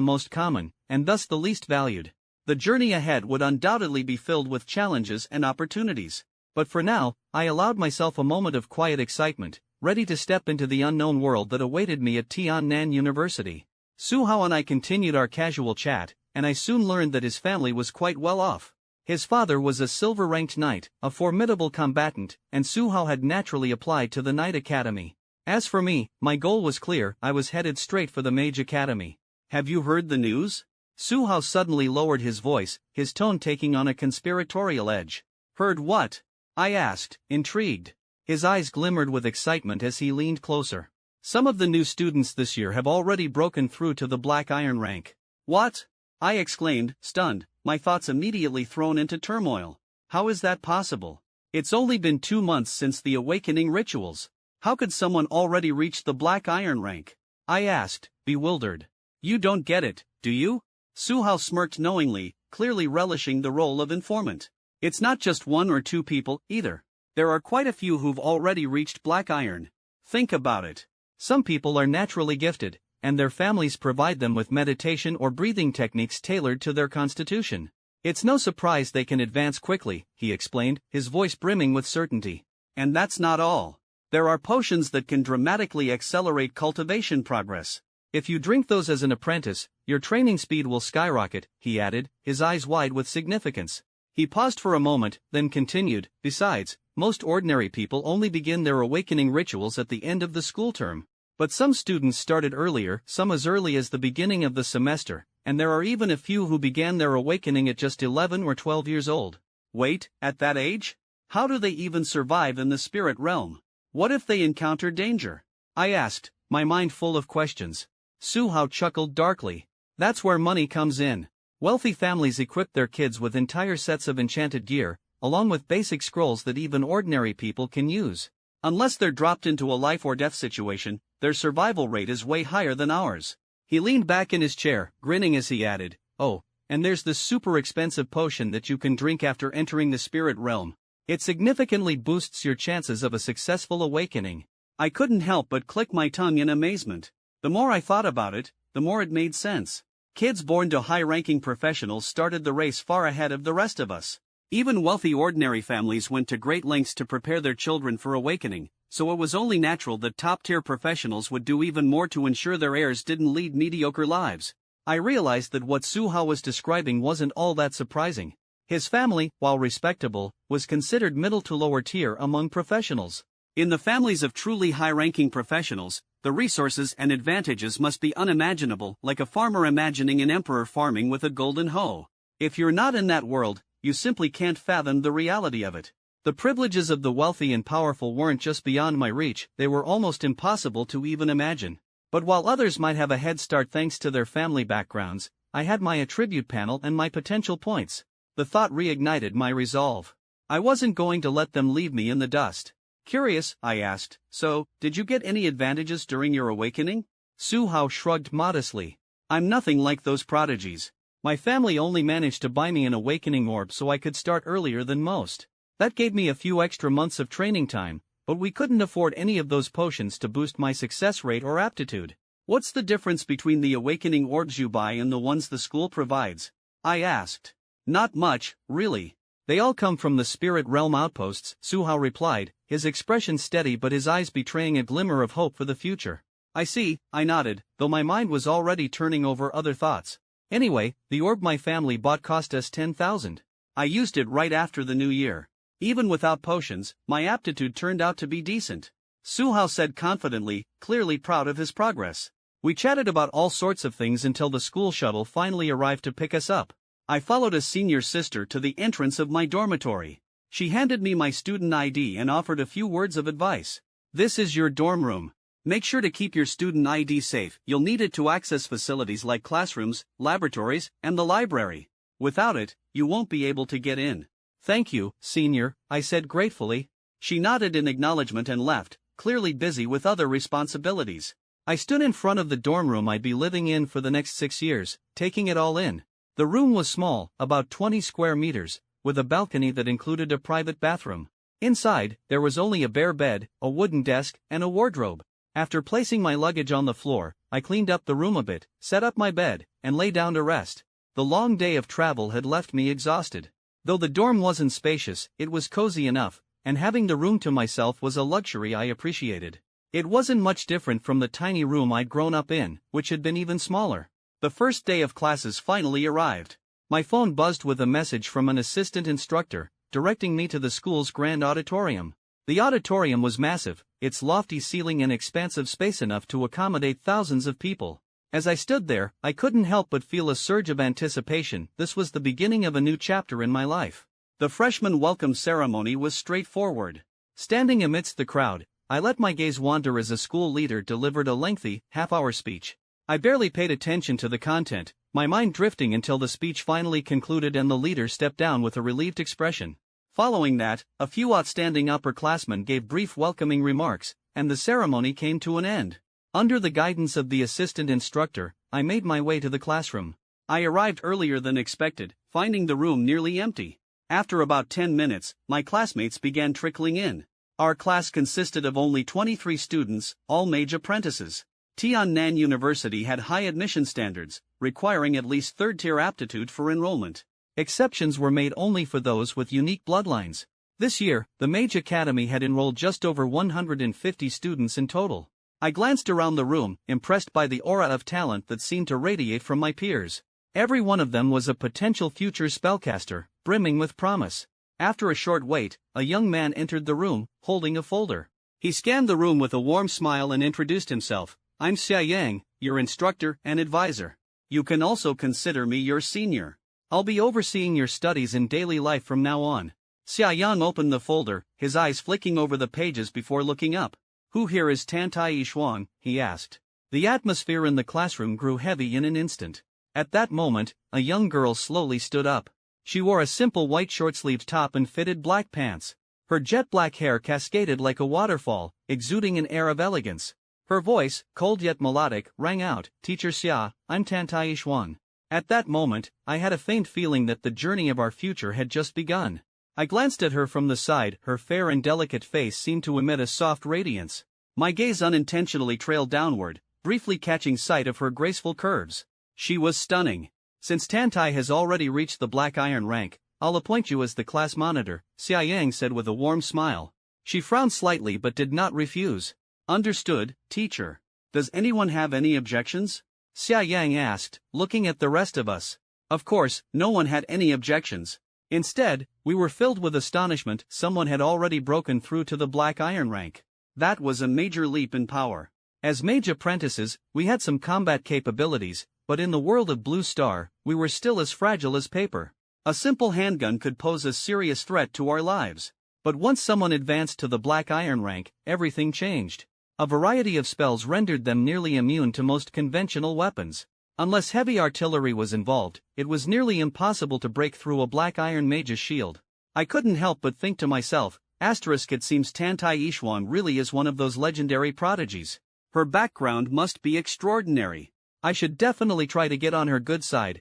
most common, and thus the least valued. The journey ahead would undoubtedly be filled with challenges and opportunities. But for now, I allowed myself a moment of quiet excitement, ready to step into the unknown world that awaited me at Tiannan University. Su-hao and I continued our casual chat, and I soon learned that his family was quite well off. His father was a silver-ranked knight, a formidable combatant, and Su-hao had naturally applied to the Knight Academy. As for me, my goal was clear. I was headed straight for the Mage Academy. "Have you heard the news?" Su-hao suddenly lowered his voice, his tone taking on a conspiratorial edge. "Heard what?" I asked, intrigued. His eyes glimmered with excitement as he leaned closer. "Some of the new students this year have already broken through to the Black Iron rank." "What?" I exclaimed, stunned, my thoughts immediately thrown into turmoil. How is that possible? It's only been 2 months since the awakening rituals. How could someone already reach the Black Iron rank? I asked, bewildered. "You don't get it, do you?" Su-hao smirked knowingly, clearly relishing the role of informant. "It's not just 1 or 2 people, either. There are quite a few who've already reached Black Iron. Think about it. Some people are naturally gifted, and their families provide them with meditation or breathing techniques tailored to their constitution. It's no surprise they can advance quickly," he explained, his voice brimming with certainty. "And that's not all. There are potions that can dramatically accelerate cultivation progress. If you drink those as an apprentice, your training speed will skyrocket," he added, his eyes wide with significance. He paused for a moment, then continued, "Besides, most ordinary people only begin their awakening rituals at the end of the school term. But some students started earlier, some as early as the beginning of the semester, and there are even a few who began their awakening at just 11 or 12 years old." "Wait, at that age? How do they even survive in the spirit realm? What if they encounter danger?" I asked, my mind full of questions. Su-hao chuckled darkly. "That's where money comes in. Wealthy families equip their kids with entire sets of enchanted gear, along with basic scrolls that even ordinary people can use. Unless they're dropped into a life or death situation, their survival rate is way higher than ours." He leaned back in his chair, grinning as he added, "Oh, and there's this super expensive potion that you can drink after entering the spirit realm. It significantly boosts your chances of a successful awakening." I couldn't help but click my tongue in amazement. The more I thought about it, the more it made sense. Kids born to high-ranking professionals started the race far ahead of the rest of us. Even wealthy ordinary families went to great lengths to prepare their children for awakening, so it was only natural that top-tier professionals would do even more to ensure their heirs didn't lead mediocre lives. I realized that what Suha was describing wasn't all that surprising. His family, while respectable, was considered middle to lower tier among professionals. In the families of truly high-ranking professionals, the resources and advantages must be unimaginable, like a farmer imagining an emperor farming with a golden hoe. If you're not in that world, you simply can't fathom the reality of it. The privileges of the wealthy and powerful weren't just beyond my reach, they were almost impossible to even imagine. But while others might have a head start thanks to their family backgrounds, I had my attribute panel and my potential points. The thought reignited my resolve. I wasn't going to let them leave me in the dust. Curious, I asked, so, did you get any advantages during your awakening? Suhao shrugged modestly. I'm nothing like those prodigies. My family only managed to buy me an awakening orb so I could start earlier than most. That gave me a few extra months of training time, but we couldn't afford any of those potions to boost my success rate or aptitude. What's the difference between the awakening orbs you buy and the ones the school provides? I asked. Not much, really. They all come from the spirit realm outposts, Suhao replied, his expression steady but his eyes betraying a glimmer of hope for the future. I see, I nodded, though my mind was already turning over other thoughts. Anyway, the orb my family bought cost us 10,000. I used it right after the new year. Even without potions, my aptitude turned out to be decent. Suhao said confidently, clearly proud of his progress. We chatted about all sorts of things until the school shuttle finally arrived to pick us up. I followed a senior sister to the entrance of my dormitory. She handed me my student ID and offered a few words of advice. This is your dorm room. Make sure to keep your student ID safe, you'll need it to access facilities like classrooms, laboratories, and the library. Without it, you won't be able to get in. Thank you, senior, I said gratefully. She nodded in acknowledgement and left, clearly busy with other responsibilities. I stood in front of the dorm room I'd be living in for the next 6 years, taking it all in. The room was small, about 20 square meters, with a balcony that included a private bathroom. Inside, there was only a bare bed, a wooden desk, and a wardrobe. After placing my luggage on the floor, I cleaned up the room a bit, set up my bed, and lay down to rest. The long day of travel had left me exhausted. Though the dorm wasn't spacious, it was cozy enough, and having the room to myself was a luxury I appreciated. It wasn't much different from the tiny room I'd grown up in, which had been even smaller. The first day of classes finally arrived. My phone buzzed with a message from an assistant instructor, directing me to the school's grand auditorium. The auditorium was massive, its lofty ceiling and expansive space enough to accommodate thousands of people. As I stood there, I couldn't help but feel a surge of anticipation. This was the beginning of a new chapter in my life. The freshman welcome ceremony was straightforward. Standing amidst the crowd, I let my gaze wander as a school leader delivered a lengthy, half-hour speech. I barely paid attention to the content, my mind drifting until the speech finally concluded and the leader stepped down with a relieved expression. Following that, a few outstanding upperclassmen gave brief welcoming remarks, and the ceremony came to an end. Under the guidance of the assistant instructor, I made my way to the classroom. I arrived earlier than expected, finding the room nearly empty. After about 10 minutes, my classmates began trickling in. Our class consisted of only 23 students, all mage apprentices. Tiannan University had high admission standards, requiring at least third-tier aptitude for enrollment. Exceptions were made only for those with unique bloodlines. This year, the Mage Academy had enrolled just over 150 students in total. I glanced around the room, impressed by the aura of talent that seemed to radiate from my peers. Every one of them was a potential future spellcaster, brimming with promise. After a short wait, a young man entered the room, holding a folder. He scanned the room with a warm smile and introduced himself. I'm Xia Yang, your instructor and advisor. You can also consider me your senior. I'll be overseeing your studies in daily life from now on. Xia Yang opened the folder, his eyes flicking over the pages before looking up. Who here is Tantai Shuang? He asked. The atmosphere in the classroom grew heavy in an instant. At that moment, a young girl slowly stood up. She wore a simple white short-sleeved top and fitted black pants. Her jet-black hair cascaded like a waterfall, exuding an air of elegance. Her voice, cold yet melodic, rang out, Teacher Xia, I'm Tantai Shuang. At that moment, I had a faint feeling that the journey of our future had just begun. I glanced at her from the side, her fair and delicate face seemed to emit a soft radiance. My gaze unintentionally trailed downward, briefly catching sight of her graceful curves. She was stunning. Since Tantai has already reached the Black Iron rank, I'll appoint you as the class monitor, Xia Yang said with a warm smile. She frowned slightly but did not refuse. Understood, teacher. Does anyone have any objections? Xia Yang asked, looking at the rest of us. Of course, no one had any objections. Instead, we were filled with astonishment. Someone had already broken through to the Black Iron rank. That was a major leap in power. As mage apprentices, we had some combat capabilities, but in the world of Blue Star, we were still as fragile as paper. A simple handgun could pose a serious threat to our lives. But once someone advanced to the Black Iron rank, everything changed. A variety of spells rendered them nearly immune to most conventional weapons. Unless heavy artillery was involved, it was nearly impossible to break through a Black Iron mage's shield. I couldn't help but think to myself, it seems Tantai Yixuan really is one of those legendary prodigies. Her background must be extraordinary. I should definitely try to get on her good side.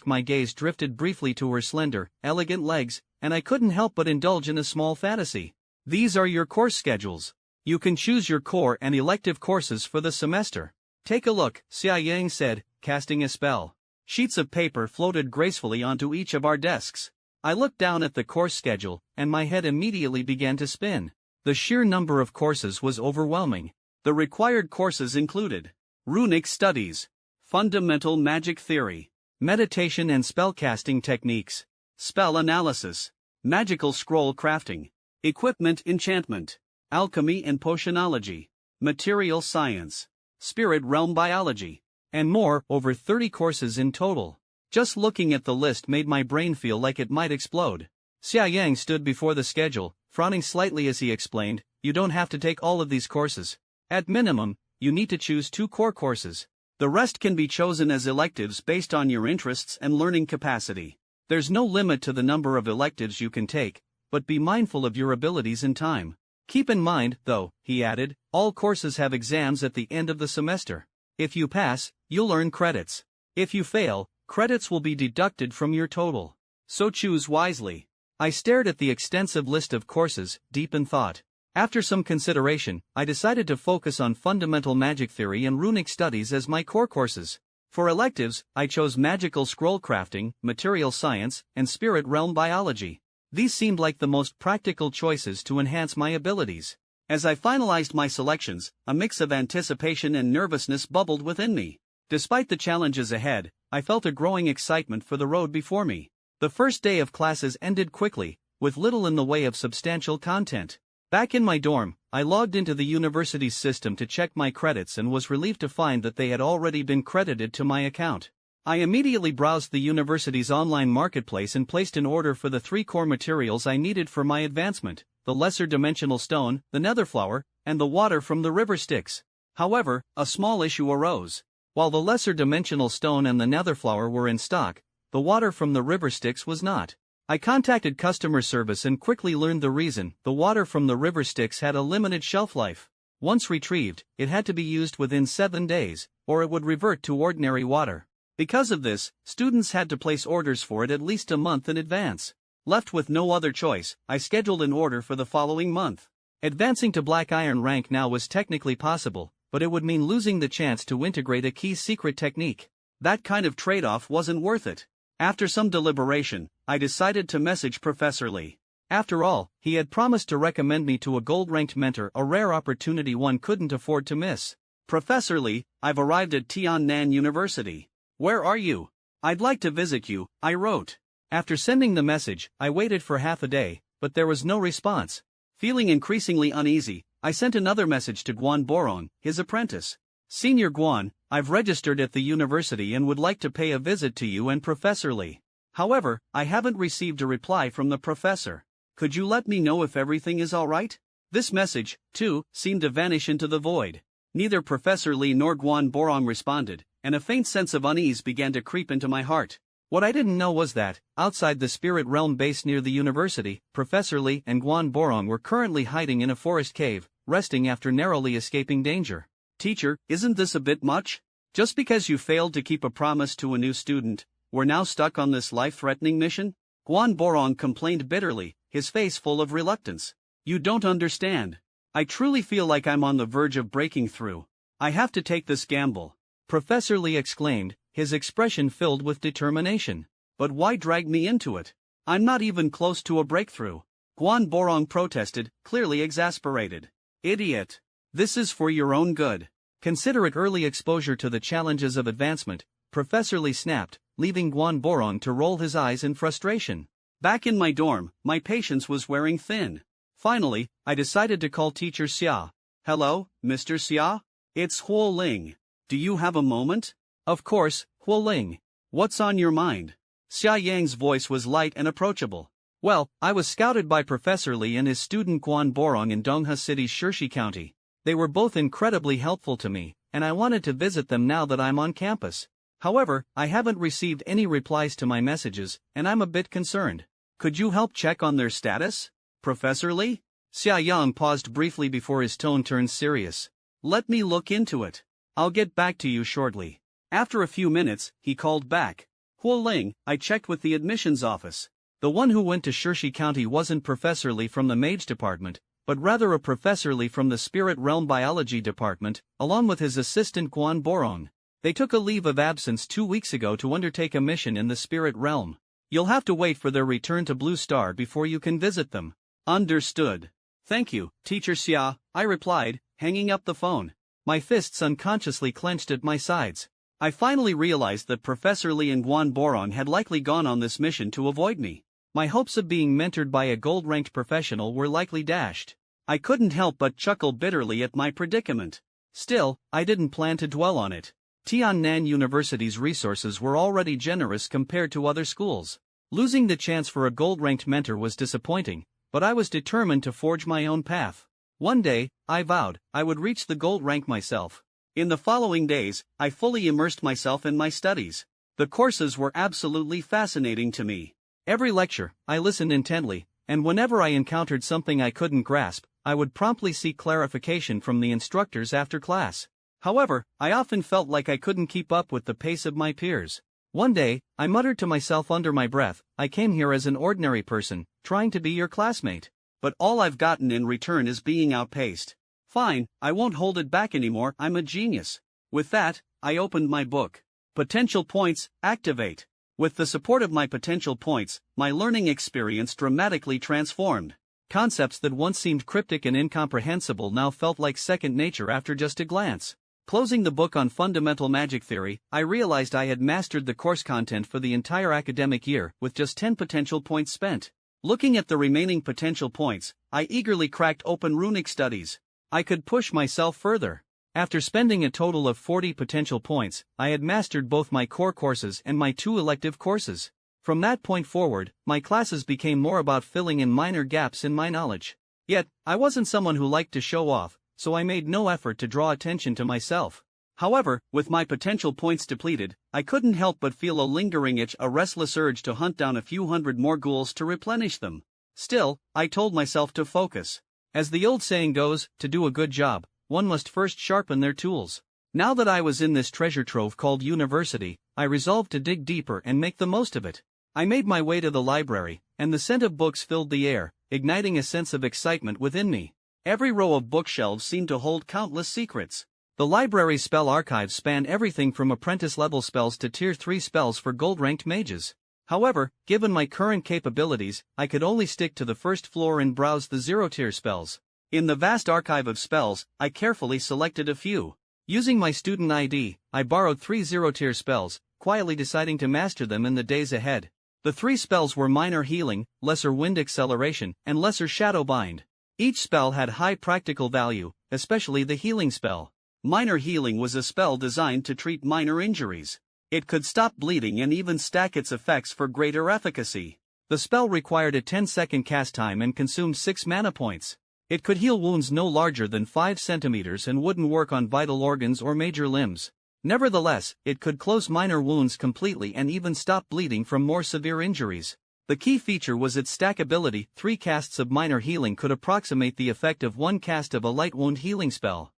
My gaze drifted briefly to her slender, elegant legs, and I couldn't help but indulge in a small fantasy. These are your course schedules. You can choose your core and elective courses for the semester. Take a look, Xia Yang said, casting a spell. Sheets of paper floated gracefully onto each of our desks. I looked down at the course schedule, and my head immediately began to spin. The sheer number of courses was overwhelming. The required courses included Runic Studies, Fundamental Magic Theory, Meditation and Spellcasting Techniques, Spell Analysis, Magical Scroll Crafting, Equipment Enchantment, Alchemy and Potionology, Material Science, Spirit Realm Biology, and more. Over 30 courses in total. Just looking at the list made my brain feel like it might explode. Xia Yang stood before the schedule, frowning slightly as he explained, "You don't have to take all of these courses. At minimum, you need to choose 2 core courses. The rest can be chosen as electives based on your interests and learning capacity. There's no limit to the number of electives you can take, but be mindful of your abilities and time. Keep in mind, though," he added, "all courses have exams at the end of the semester. If you pass, you'll earn credits. If you fail, credits will be deducted from your total. So choose wisely." I stared at the extensive list of courses, deep in thought. After some consideration, I decided to focus on Fundamental Magic Theory and Runic Studies as my core courses. For electives, I chose Magical Scroll Crafting, Material Science, and Spirit Realm Biology. These seemed like the most practical choices to enhance my abilities. As I finalized my selections, a mix of anticipation and nervousness bubbled within me. Despite the challenges ahead, I felt a growing excitement for the road before me. The first day of classes ended quickly, with little in the way of substantial content. Back in my dorm, I logged into the university's system to check my credits and was relieved to find that they had already been credited to my account. I immediately browsed the university's online marketplace and placed an order for the 3 core materials I needed for my advancement: the lesser dimensional stone, the nether flower, and the water from the river Styx. However, a small issue arose. While the lesser dimensional stone and the nether flower were in stock, the water from the river Styx was not. I contacted customer service and quickly learned the reason. The water from the river Styx had a limited shelf life. Once retrieved, it had to be used within 7 days, or it would revert to ordinary water. Because of this, students had to place orders for it at least a month in advance. Left with no other choice, I scheduled an order for the following month. Advancing to Black Iron rank now was technically possible, but it would mean losing the chance to integrate a key secret technique. That kind of trade-off wasn't worth it. After some deliberation, I decided to message Professor Lee. After all, he had promised to recommend me to a gold-ranked mentor, a rare opportunity one couldn't afford to miss. "Professor Lee, I've arrived at Tiannan University. Where are you? I'd like to visit you," I wrote. After sending the message, I waited for half a day, but there was no response. Feeling increasingly uneasy, I sent another message to Guan Borong, his apprentice. "Senior Guan, I've registered at the university and would like to pay a visit to you and Professor Lee. However, I haven't received a reply from the professor. Could you let me know if everything is alright?" This message, too, seemed to vanish into the void. Neither Professor Lee nor Guan Borong responded, and a faint sense of unease began to creep into my heart. What I didn't know was that, outside the spirit realm base near the university, Professor Lee and Guan Borong were currently hiding in a forest cave, resting after narrowly escaping danger. "Teacher, isn't this a bit much? Just because you failed to keep a promise to a new student, we're now stuck on this life-threatening mission?" Guan Borong complained bitterly, his face full of reluctance. "You don't understand. I truly feel like I'm on the verge of breaking through. I have to take this gamble. Professor Lee exclaimed, his expression filled with determination. But why drag me into it? I'm not even close to a breakthrough. Guan Borong protested, clearly exasperated. Idiot. This is for your own good. Consider it early exposure to the challenges of advancement, Professor Lee snapped, leaving Guan Borong to roll his eyes in frustration. Back in my dorm, my patience was wearing thin. Finally, I decided to call Teacher Xia. Hello, Mr. Xia? It's Huo Ling. Do you have a moment? Of course, Huo Ling. What's on your mind? Xia Yang's voice was light and approachable. Well, I was scouted by Professor Lee and his student Guan Borong in Dongha City's Shirshi County. They were both incredibly helpful to me, and I wanted to visit them now that I'm on campus. However, I haven't received any replies to my messages, and I'm a bit concerned. Could you help check on their status? Professor Lee? Xia Yang paused briefly before his tone turned serious. Let me look into it. I'll get back to you shortly. After a few minutes, he called back. Huo Ling, I checked with the admissions office. The one who went to Shirshi County wasn't Professor Lee from the Mage Department, but rather a Professor Lee from the Spirit Realm Biology Department, along with his assistant Guan Borong. They took a leave of absence 2 weeks ago to undertake a mission in the Spirit Realm. You'll have to wait for their return to Blue Star before you can visit them. Understood. Thank you, Teacher Xia, I replied, hanging up the phone. My fists unconsciously clenched at my sides. I finally realized that Professor Lee and Guan Borong had likely gone on this mission to avoid me. My hopes of being mentored by a gold-ranked professional were likely dashed. I couldn't help but chuckle bitterly at my predicament. Still, I didn't plan to dwell on it. Tiannan University's resources were already generous compared to other schools. Losing the chance for a gold-ranked mentor was disappointing, but I was determined to forge my own path. One day, I vowed, I would reach the gold rank myself. In the following days, I fully immersed myself in my studies. The courses were absolutely fascinating to me. Every lecture, I listened intently, and whenever I encountered something I couldn't grasp, I would promptly seek clarification from the instructors after class. However, I often felt like I couldn't keep up with the pace of my peers. One day, I muttered to myself under my breath, I came here as an ordinary person, trying to be your classmate. But all I've gotten in return is being outpaced. Fine, I won't hold it back anymore, I'm a genius. With that, I opened my book. Potential points, activate. With the support of my potential points, my learning experience dramatically transformed. Concepts that once seemed cryptic and incomprehensible now felt like second nature after just a glance. Closing the book on fundamental magic theory, I realized I had mastered the course content for the entire academic year with just 10 potential points spent. Looking at the remaining potential points, I eagerly cracked open runic studies. I could push myself further. After spending a total of 40 potential points, I had mastered both my core courses and my 2 elective courses. From that point forward, my classes became more about filling in minor gaps in my knowledge. Yet, I wasn't someone who liked to show off, so I made no effort to draw attention to myself. However, with my potential points depleted, I couldn't help but feel a lingering itch, a restless urge to hunt down a few hundred more ghouls to replenish them. Still, I told myself to focus. As the old saying goes, to do a good job, one must first sharpen their tools. Now that I was in this treasure trove called university, I resolved to dig deeper and make the most of it. I made my way to the library, and the scent of books filled the air, igniting a sense of excitement within me. Every row of bookshelves seemed to hold countless secrets. The library's spell archives span everything from apprentice-level spells to Tier 3 spells for gold-ranked mages. However, given my current capabilities, I could only stick to the first floor and browse the zero-tier spells. In the vast archive of spells, I carefully selected a few. Using my student ID, I borrowed 3 zero-tier spells, quietly deciding to master them in the days ahead. The 3 spells were Minor Healing, Lesser Wind Acceleration, and Lesser Shadow Bind. Each spell had high practical value, especially the healing spell. Minor Healing was a spell designed to treat minor injuries. It could stop bleeding and even stack its effects for greater efficacy. The spell required a 10-second cast time and consumed 6 mana points. It could heal wounds no larger than 5 centimeters and wouldn't work on vital organs or major limbs. Nevertheless, it could close minor wounds completely and even stop bleeding from more severe injuries. The key feature was its stackability. 3 casts of Minor Healing could approximate the effect of 1 cast of a light wound healing spell.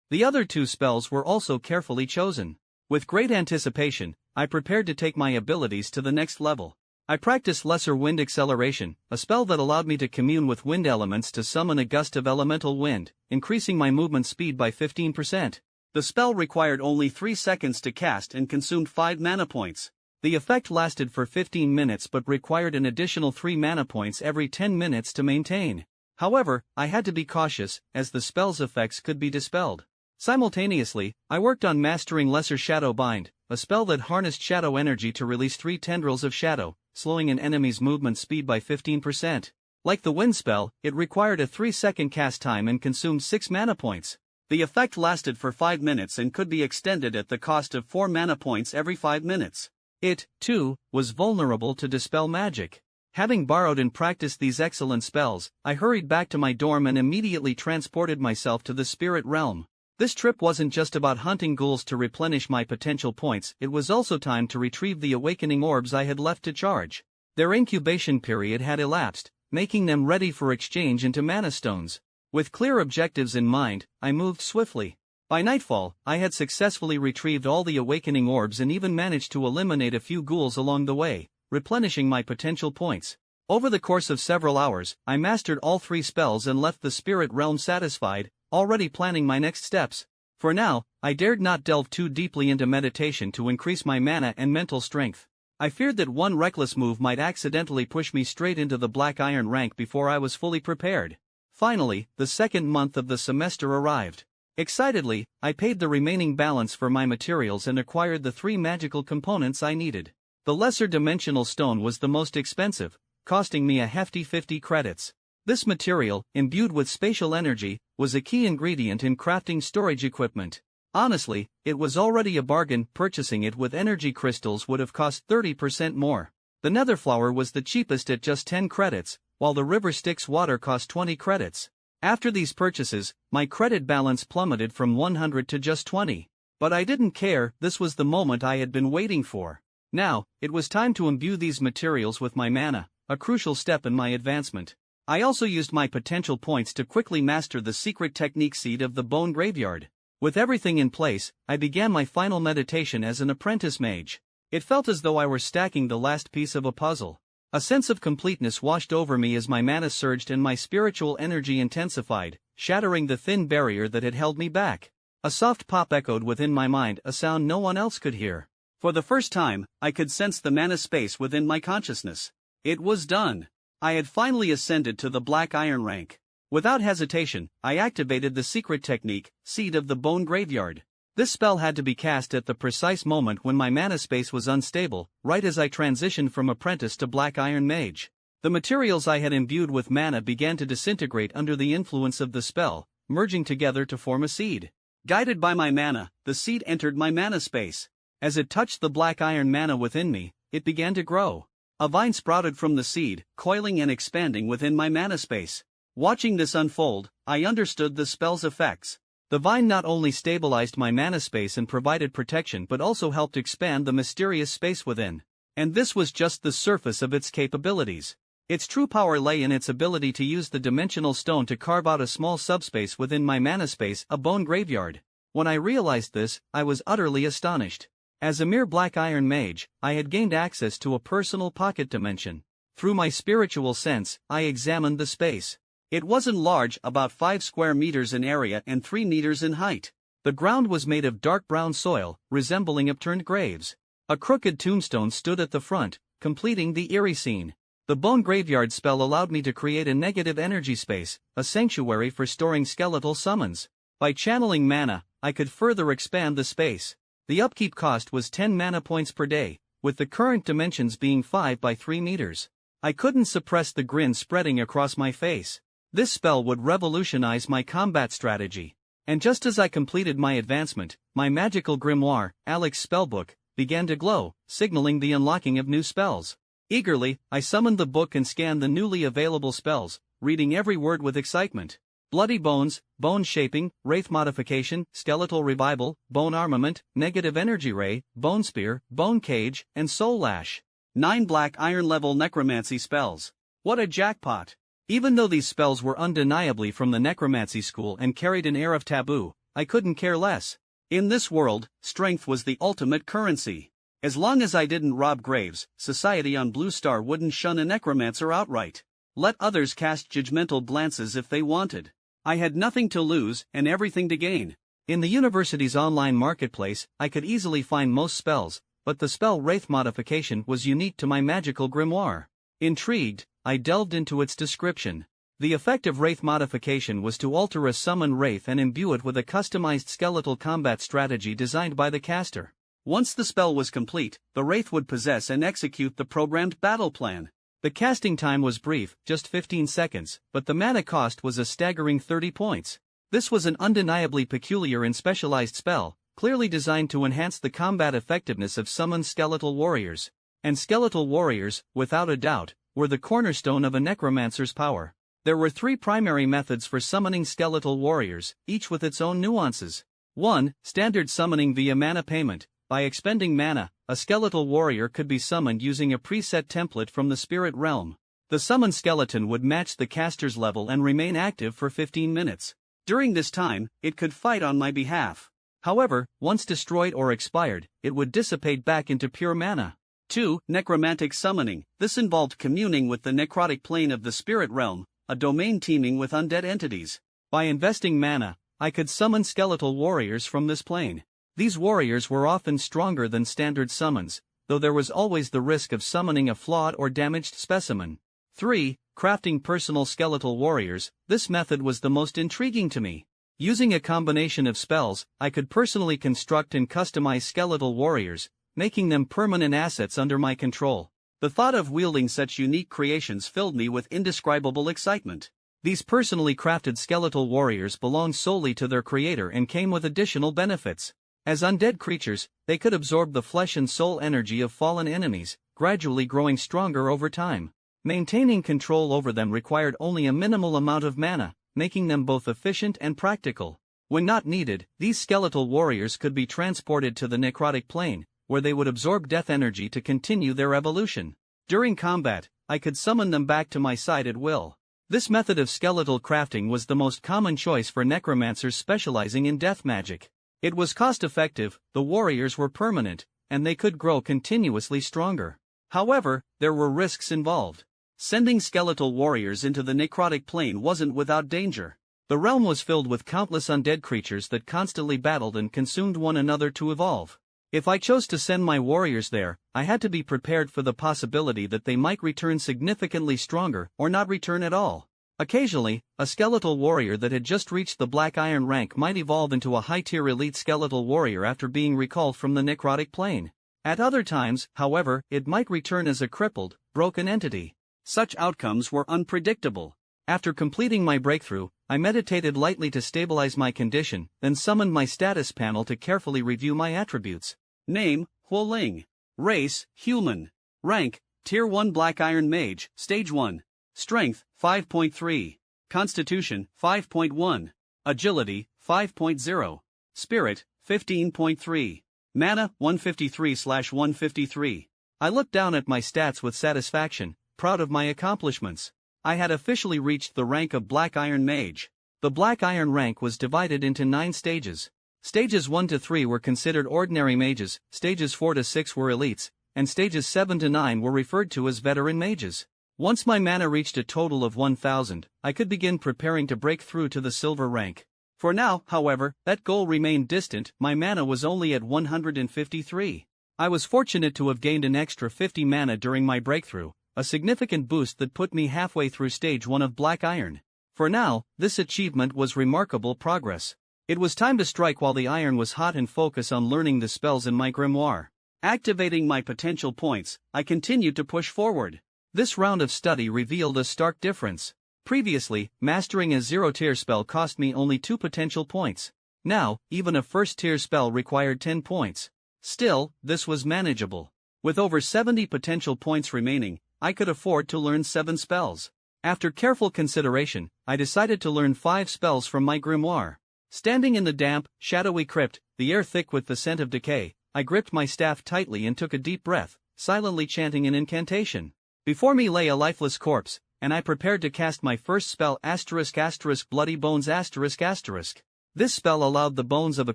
The other 2 spells were also carefully chosen. With great anticipation, I prepared to take my abilities to the next level. I practiced Lesser Wind Acceleration, a spell that allowed me to commune with wind elements to summon a gust of elemental wind, increasing my movement speed by 15%. The spell required only 3 seconds to cast and consumed 5 mana points. The effect lasted for 15 minutes but required an additional 3 mana points every 10 minutes to maintain. However, I had to be cautious, as the spell's effects could be dispelled. Simultaneously, I worked on mastering Lesser Shadow Bind, a spell that harnessed shadow energy to release 3 tendrils of shadow, slowing an enemy's movement speed by 15%. Like the wind spell, it required a 3-second cast time and consumed 6 mana points. The effect lasted for 5 minutes and could be extended at the cost of 4 mana points every 5 minutes. It, too, was vulnerable to dispel magic. Having borrowed and practiced these excellent spells, I hurried back to my dorm and immediately transported myself to the spirit realm. This trip wasn't just about hunting ghouls to replenish my potential points, it was also time to retrieve the awakening orbs I had left to charge. Their incubation period had elapsed, making them ready for exchange into mana stones. With clear objectives in mind, I moved swiftly. By nightfall, I had successfully retrieved all the awakening orbs and even managed to eliminate a few ghouls along the way, replenishing my potential points. Over the course of several hours, I mastered all 3 spells and left the spirit realm satisfied, already planning my next steps. For now, I dared not delve too deeply into meditation to increase my mana and mental strength. I feared that one reckless move might accidentally push me straight into the Black Iron rank before I was fully prepared. Finally, the second month of the semester arrived. Excitedly, I paid the remaining balance for my materials and acquired the 3 magical components I needed. The Lesser Dimensional Stone was the most expensive, costing me a hefty 50 credits. This material, imbued with spatial energy, was a key ingredient in crafting storage equipment. Honestly, it was already a bargain. Purchasing it with energy crystals would have cost 30% more. The nether flower was the cheapest at just 10 credits, while the river Styx water cost 20 credits. After these purchases, my credit balance plummeted from 100 to just 20. But I didn't care, this was the moment I had been waiting for. Now, it was time to imbue these materials with my mana, a crucial step in my advancement. I also used my potential points to quickly master the secret technique Seed of the Bone Graveyard. With everything in place, I began my final meditation as an apprentice mage. It felt as though I were stacking the last piece of a puzzle. A sense of completeness washed over me as my mana surged and my spiritual energy intensified, shattering the thin barrier that had held me back. A soft pop echoed within my mind, a sound no one else could hear. For the first time, I could sense the mana space within my consciousness. It was done. I had finally ascended to the Black Iron rank. Without hesitation, I activated the secret technique, Seed of the Bone Graveyard. This spell had to be cast at the precise moment when my mana space was unstable, right as I transitioned from apprentice to Black Iron mage. The materials I had imbued with mana began to disintegrate under the influence of the spell, merging together to form a seed. Guided by my mana, the seed entered my mana space. As it touched the Black Iron mana within me, it began to grow. A vine sprouted from the seed, coiling and expanding within my mana space. Watching this unfold, I understood the spell's effects. The vine not only stabilized my mana space and provided protection but also helped expand the mysterious space within. And this was just the surface of its capabilities. Its true power lay in its ability to use the dimensional stone to carve out a small subspace within my mana space, a bone graveyard. When I realized this, I was utterly astonished. As a mere Black Iron mage, I had gained access to a personal pocket dimension. Through my spiritual sense, I examined the space. It wasn't large, about 5 square meters in area and 3 meters in height. The ground was made of dark brown soil, resembling upturned graves. A crooked tombstone stood at the front, completing the eerie scene. The bone graveyard spell allowed me to create a negative energy space, a sanctuary for storing skeletal summons. By channeling mana, I could further expand the space. The upkeep cost was 10 mana points per day, with the current dimensions being 5 by 3 meters. I couldn't suppress the grin spreading across my face. This spell would revolutionize my combat strategy. And just as I completed my advancement, my magical grimoire, Alex's spellbook, began to glow, signaling the unlocking of new spells. Eagerly, I summoned the book and scanned the newly available spells, reading every word with excitement. Bloody Bones, Bone Shaping, Wraith Modification, Skeletal Revival, Bone Armament, Negative Energy Ray, Bone Spear, Bone Cage, and Soul Lash. 9 Black Iron level necromancy spells. What a jackpot! Even though these spells were undeniably from the necromancy school and carried an air of taboo, I couldn't care less. In this world, strength was the ultimate currency. As long as I didn't rob graves, society on Blue Star wouldn't shun a necromancer outright. Let others cast judgmental glances if they wanted. I had nothing to lose and everything to gain. In the university's online marketplace, I could easily find most spells, but the spell Wraith modification was unique to my magical grimoire. Intrigued, I delved into its description. The effect of Wraith modification was to alter a summoned Wraith and imbue it with a customized skeletal combat strategy designed by the caster. Once the spell was complete, the Wraith would possess and execute the programmed battle plan. The casting time was brief, just 15 seconds, but the mana cost was a staggering 30 points. This was an undeniably peculiar and specialized spell, clearly designed to enhance the combat effectiveness of summoned skeletal warriors. And skeletal warriors, without a doubt, were the cornerstone of a necromancer's power. There were 3 primary methods for summoning skeletal warriors, each with its own nuances. 1. Standard summoning via mana payment. By expending mana, a skeletal warrior could be summoned using a preset template from the spirit realm. The summoned skeleton would match the caster's level and remain active for 15 minutes. During this time, it could fight on my behalf. However, once destroyed or expired, it would dissipate back into pure mana. 2. Necromantic summoning. This involved communing with the necrotic plane of the spirit realm, a domain teeming with undead entities. By investing mana, I could summon skeletal warriors from this plane. These warriors were often stronger than standard summons, though there was always the risk of summoning a flawed or damaged specimen. 3. Crafting personal skeletal warriors. This method was the most intriguing to me. Using a combination of spells, I could personally construct and customize skeletal warriors, making them permanent assets under my control. The thought of wielding such unique creations filled me with indescribable excitement. These personally crafted skeletal warriors belonged solely to their creator and came with additional benefits. As undead creatures, they could absorb the flesh and soul energy of fallen enemies, gradually growing stronger over time. Maintaining control over them required only a minimal amount of mana, making them both efficient and practical. When not needed, these skeletal warriors could be transported to the necrotic plane, where they would absorb death energy to continue their evolution. During combat, I could summon them back to my side at will. This method of skeletal crafting was the most common choice for necromancers specializing in death magic. It was cost-effective, the warriors were permanent, and they could grow continuously stronger. However, there were risks involved. Sending skeletal warriors into the necrotic plane wasn't without danger. The realm was filled with countless undead creatures that constantly battled and consumed one another to evolve. If I chose to send my warriors there, I had to be prepared for the possibility that they might return significantly stronger or not return at all. Occasionally, a skeletal warrior that had just reached the Black Iron rank might evolve into a high-tier elite skeletal warrior after being recalled from the necrotic plane. At other times, however, it might return as a crippled, broken entity. Such outcomes were unpredictable. After completing my breakthrough, I meditated lightly to stabilize my condition, then summoned my status panel to carefully review my attributes. Name, Huoling. Race, human. Rank, Tier 1 Black Iron Mage, Stage 1. Strength, 5.3. Constitution, 5.1. Agility, 5.0. Spirit, 15.3. Mana, 153/153. I looked down at my stats with satisfaction, proud of my accomplishments. I had officially reached the rank of Black Iron Mage. The Black Iron rank was divided into 9 stages. Stages 1 to 3 were considered ordinary mages, stages 4 to 6 were elites, and stages 7 to 9 were referred to as veteran mages. Once my mana reached a total of 1,000, I could begin preparing to break through to the silver rank. For now, however, that goal remained distant. My mana was only at 153. I was fortunate to have gained an extra 50 mana during my breakthrough, a significant boost that put me halfway through stage 1 of Black Iron. For now, this achievement was remarkable progress. It was time to strike while the iron was hot and focus on learning the spells in my grimoire. Activating my potential points, I continued to push forward. This round of study revealed a stark difference. Previously, mastering a 0-tier spell cost me only 2 potential points. Now, even a first-tier spell required 10 points. Still, this was manageable. With over 70 potential points remaining, I could afford to learn 7 spells. After careful consideration, I decided to learn 5 spells from my grimoire. Standing in the damp, shadowy crypt, the air thick with the scent of decay, I gripped my staff tightly and took a deep breath, silently chanting an incantation. Before me lay a lifeless corpse, and I prepared to cast my first spell *** Bloody Bones ***. This spell allowed the bones of a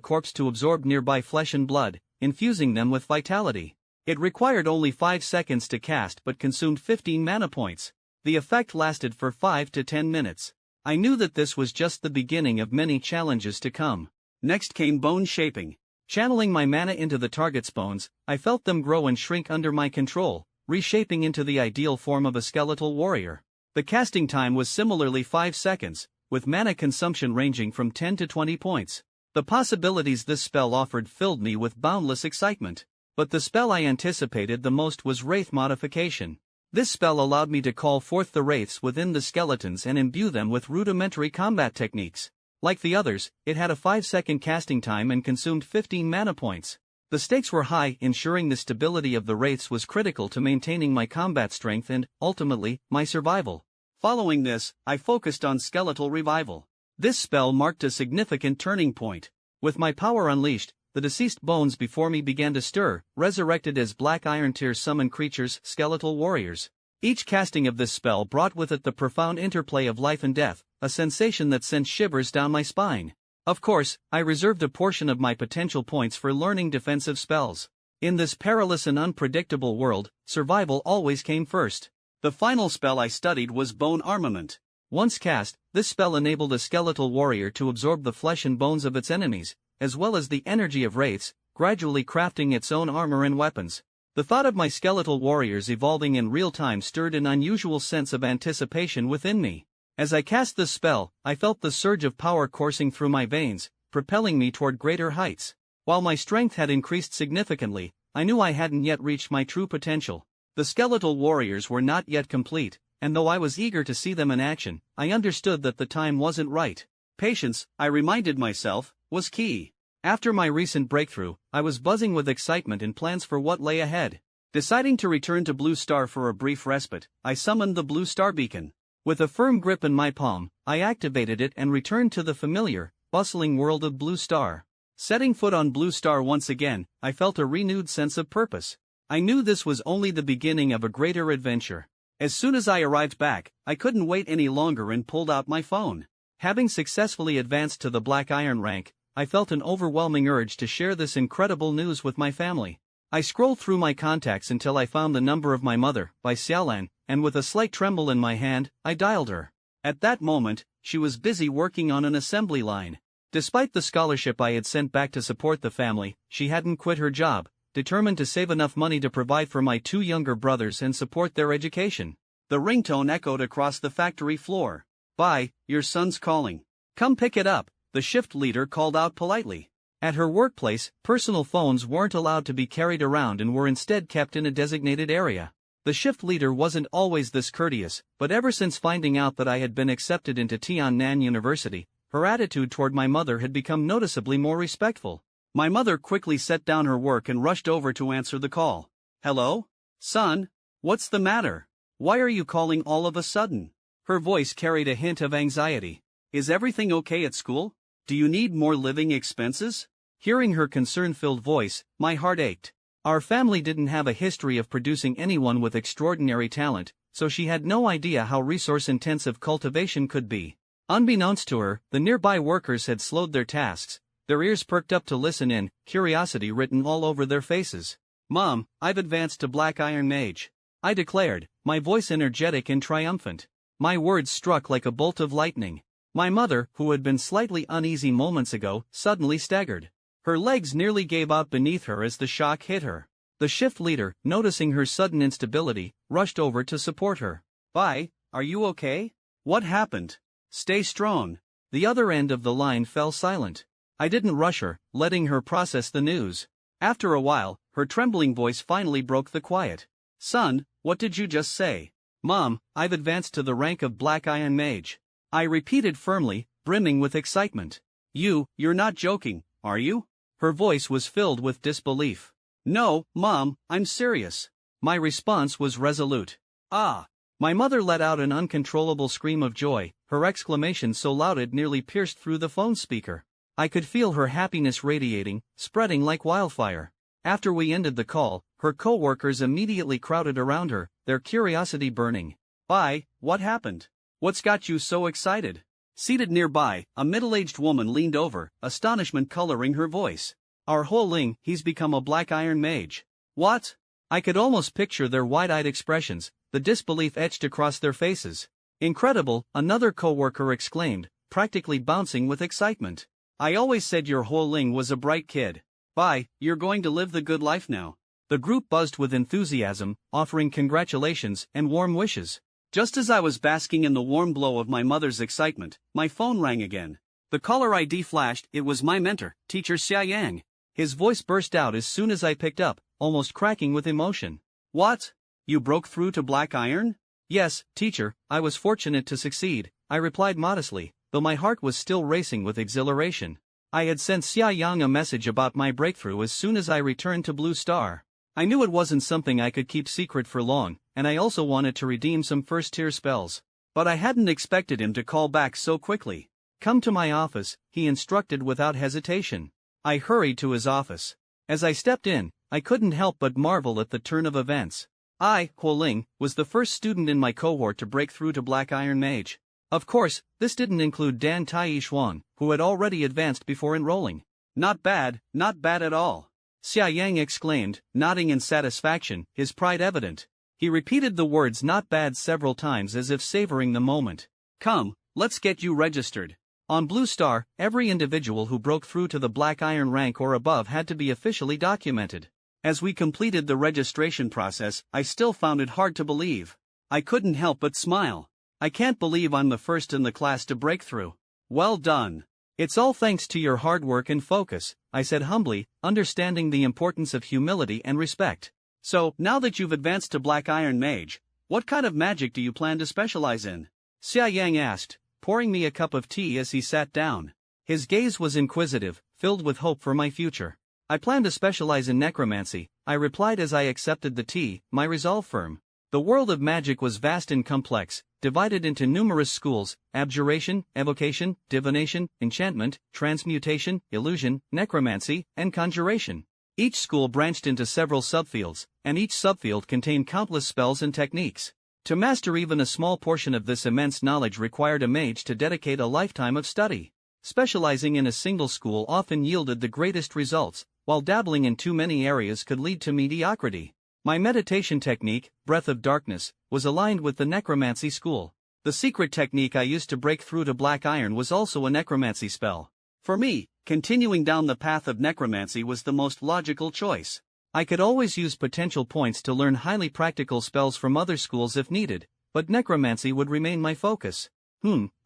corpse to absorb nearby flesh and blood, infusing them with vitality. It required only 5 seconds to cast but consumed 15 mana points. The effect lasted for 5 to 10 minutes. I knew that this was just the beginning of many challenges to come. Next came bone shaping. Channeling my mana into the target's bones, I felt them grow and shrink under my control, reshaping into the ideal form of a skeletal warrior. The casting time was similarly 5 seconds, with mana consumption ranging from 10 to 20 points. The possibilities this spell offered filled me with boundless excitement. But the spell I anticipated the most was Wraith Modification. This spell allowed me to call forth the wraiths within the skeletons and imbue them with rudimentary combat techniques. Like the others, it had a 5-second casting time and consumed 15 mana points. The stakes were high, ensuring the stability of the wraiths was critical to maintaining my combat strength and, ultimately, my survival. Following this, I focused on Skeletal Revival. This spell marked a significant turning point. With my power unleashed, the deceased bones before me began to stir, resurrected as black iron tears summoned creatures, skeletal warriors. Each casting of this spell brought with it the profound interplay of life and death, a sensation that sent shivers down my spine. Of course, I reserved a portion of my potential points for learning defensive spells. In this perilous and unpredictable world, survival always came first. The final spell I studied was Bone Armament. Once cast, this spell enabled a skeletal warrior to absorb the flesh and bones of its enemies, as well as the energy of wraiths, gradually crafting its own armor and weapons. The thought of my skeletal warriors evolving in real time stirred an unusual sense of anticipation within me. As I cast this spell, I felt the surge of power coursing through my veins, propelling me toward greater heights. While my strength had increased significantly, I knew I hadn't yet reached my true potential. The skeletal warriors were not yet complete, and though I was eager to see them in action, I understood that the time wasn't right. Patience, I reminded myself, was key. After my recent breakthrough, I was buzzing with excitement and plans for what lay ahead. Deciding to return to Blue Star for a brief respite, I summoned the Blue Star beacon. With a firm grip in my palm, I activated it and returned to the familiar, bustling world of Blue Star. Setting foot on Blue Star once again, I felt a renewed sense of purpose. I knew this was only the beginning of a greater adventure. As soon as I arrived back, I couldn't wait any longer and pulled out my phone. Having successfully advanced to the Black Iron rank, I felt an overwhelming urge to share this incredible news with my family. I scrolled through my contacts until I found the number of my mother, by Xiaolan, and with a slight tremble in my hand, I dialed her. At that moment, she was busy working on an assembly line. Despite the scholarship I had sent back to support the family, she hadn't quit her job, determined to save enough money to provide for my 2 younger brothers and support their education. The ringtone echoed across the factory floor. "Bye, your son's calling. Come pick it up," the shift leader called out politely. At her workplace, personal phones weren't allowed to be carried around and were instead kept in a designated area. The shift leader wasn't always this courteous, but ever since finding out that I had been accepted into Tiannan University, her attitude toward my mother had become noticeably more respectful. My mother quickly set down her work and rushed over to answer the call. "Hello? Son? What's the matter? Why are you calling all of a sudden?" Her voice carried a hint of anxiety. "Is everything okay at school? Do you need more living expenses?" Hearing her concern-filled voice, my heart ached. Our family didn't have a history of producing anyone with extraordinary talent, so she had no idea how resource-intensive cultivation could be. Unbeknownst to her, the nearby workers had slowed their tasks, their ears perked up to listen in, curiosity written all over their faces. "Mom, I've advanced to Black Iron Mage," I declared, my voice energetic and triumphant. My words struck like a bolt of lightning. My mother, who had been slightly uneasy moments ago, suddenly staggered. Her legs nearly gave out beneath her as the shock hit her. The shift leader, noticing her sudden instability, rushed over to support her. "Bye, are you okay? What happened? Stay strong." The other end of the line fell silent. I didn't rush her, letting her process the news. After a while, her trembling voice finally broke the quiet. "Son, what did you just say?" "Mom, I've advanced to the rank of Black Iron Mage," I repeated firmly, brimming with excitement. You're not joking, are you?" Her voice was filled with disbelief. "No, Mom, I'm serious." My response was resolute. "Ah!" My mother let out an uncontrollable scream of joy, her exclamation so loud it nearly pierced through the phone speaker. I could feel her happiness radiating, spreading like wildfire. After we ended the call, her co-workers immediately crowded around her, their curiosity burning. "Bye, what happened? What's got you so excited?" Seated nearby, a middle-aged woman leaned over, astonishment coloring her voice. "Our Ho Ling, he's become a Black Iron Mage." "What? I could almost picture their wide-eyed expressions, the disbelief etched across their faces. Incredible, another coworker exclaimed, practically bouncing with excitement. I always said your Ho-Ling was a bright kid. Bye, you're going to live the good life now. The group buzzed with enthusiasm, offering congratulations and warm wishes. Just as I was basking in the warm glow of my mother's excitement, my phone rang again. The caller ID flashed. It was my mentor, Teacher Xia Yang. His voice burst out as soon as I picked up, almost cracking with emotion. What? You broke through to Black Iron? Yes, teacher, I was fortunate to succeed, I replied modestly, though my heart was still racing with exhilaration. I had sent Xia Yang a message about my breakthrough as soon as I returned to Blue Star. I knew it wasn't something I could keep secret for long, and I also wanted to redeem some first-tier spells. But I hadn't expected him to call back so quickly. Come to my office, he instructed without hesitation. I hurried to his office. As I stepped in, I couldn't help but marvel at the turn of events. I, Ho-Ling, was the first student in my cohort to break through to Black Iron Mage. Of course, this didn't include Dan Tai Xuan, who had already advanced before enrolling. Not bad at all. Xia Yang exclaimed, nodding in satisfaction, his pride evident. He repeated the words not bad several times as if savoring the moment. Come, let's get you registered. On Blue Star, every individual who broke through to the Black Iron rank or above had to be officially documented. As we completed the registration process, I still found it hard to believe. I couldn't help but smile. I can't believe I'm the first in the class to break through. Well done. It's all thanks to your hard work and focus, I said humbly, understanding the importance of humility and respect. So, now that you've advanced to Black Iron Mage, what kind of magic do you plan to specialize in? Xia Yang asked, pouring me a cup of tea as he sat down. His gaze was inquisitive, filled with hope for my future. I plan to specialize in necromancy, I replied as I accepted the tea, my resolve firm. The world of magic was vast and complex, divided into numerous schools: abjuration, evocation, divination, enchantment, transmutation, illusion, necromancy, and conjuration. Each school branched into several subfields, and each subfield contained countless spells and techniques. To master even a small portion of this immense knowledge required a mage to dedicate a lifetime of study. Specializing in a single school often yielded the greatest results, while dabbling in too many areas could lead to mediocrity. My meditation technique, Breath of Darkness, was aligned with the necromancy school. The secret technique I used to break through to Black Iron was also a necromancy spell. For me, continuing down the path of necromancy was the most logical choice. I could always use potential points to learn highly practical spells from other schools if needed, but necromancy would remain my focus.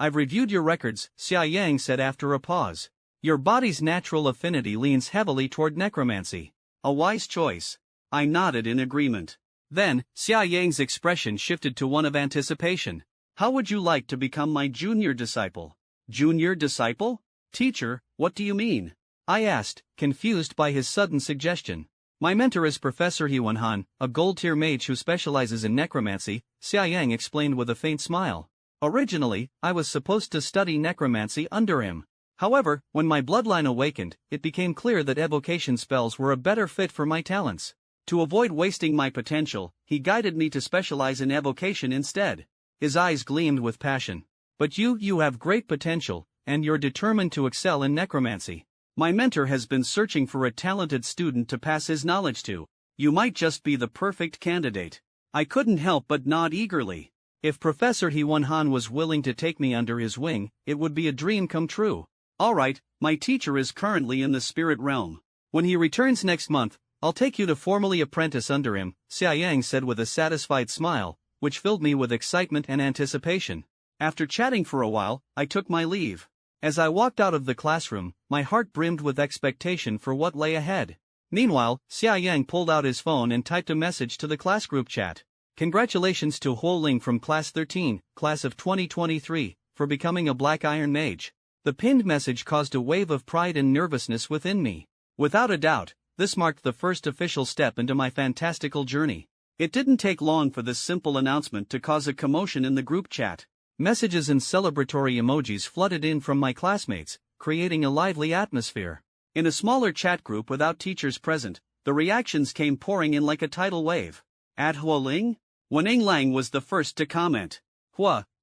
I've reviewed your records, Xia Yang said after a pause. Your body's natural affinity leans heavily toward necromancy. A wise choice. I nodded in agreement. Then, Xia Yang's expression shifted to one of anticipation. How would you like to become my junior disciple? Junior disciple? Teacher, what do you mean? I asked, confused by his sudden suggestion. My mentor is Professor Huan, a gold-tier mage who specializes in necromancy, Xia Yang explained with a faint smile. Originally, I was supposed to study necromancy under him. However, when my bloodline awakened, it became clear that evocation spells were a better fit for my talents. To avoid wasting my potential, he guided me to specialize in evocation instead. His eyes gleamed with passion. But you have great potential, and you're determined to excel in necromancy. My mentor has been searching for a talented student to pass his knowledge to. You might just be the perfect candidate. I couldn't help but nod eagerly. If Professor Huan was willing to take me under his wing, it would be a dream come true. Alright, my teacher is currently in the spirit realm. When he returns next month, I'll take you to formally apprentice under him, Xia Yang said with a satisfied smile, which filled me with excitement and anticipation. After chatting for a while, I took my leave. As I walked out of the classroom, my heart brimmed with expectation for what lay ahead. Meanwhile, Xia Yang pulled out his phone and typed a message to the class group chat. Congratulations to Ho-Ling from Class 13, Class of 2023, for becoming a Black Iron Mage. The pinned message caused a wave of pride and nervousness within me. Without a doubt, this marked the first official step into my fantastical journey. It didn't take long for this simple announcement to cause a commotion in the group chat. Messages and celebratory emojis flooded in from my classmates, creating a lively atmosphere. In a smaller chat group without teachers present, the reactions came pouring in like a tidal wave. At Ho-Ling? Wenning Lang was the first to comment.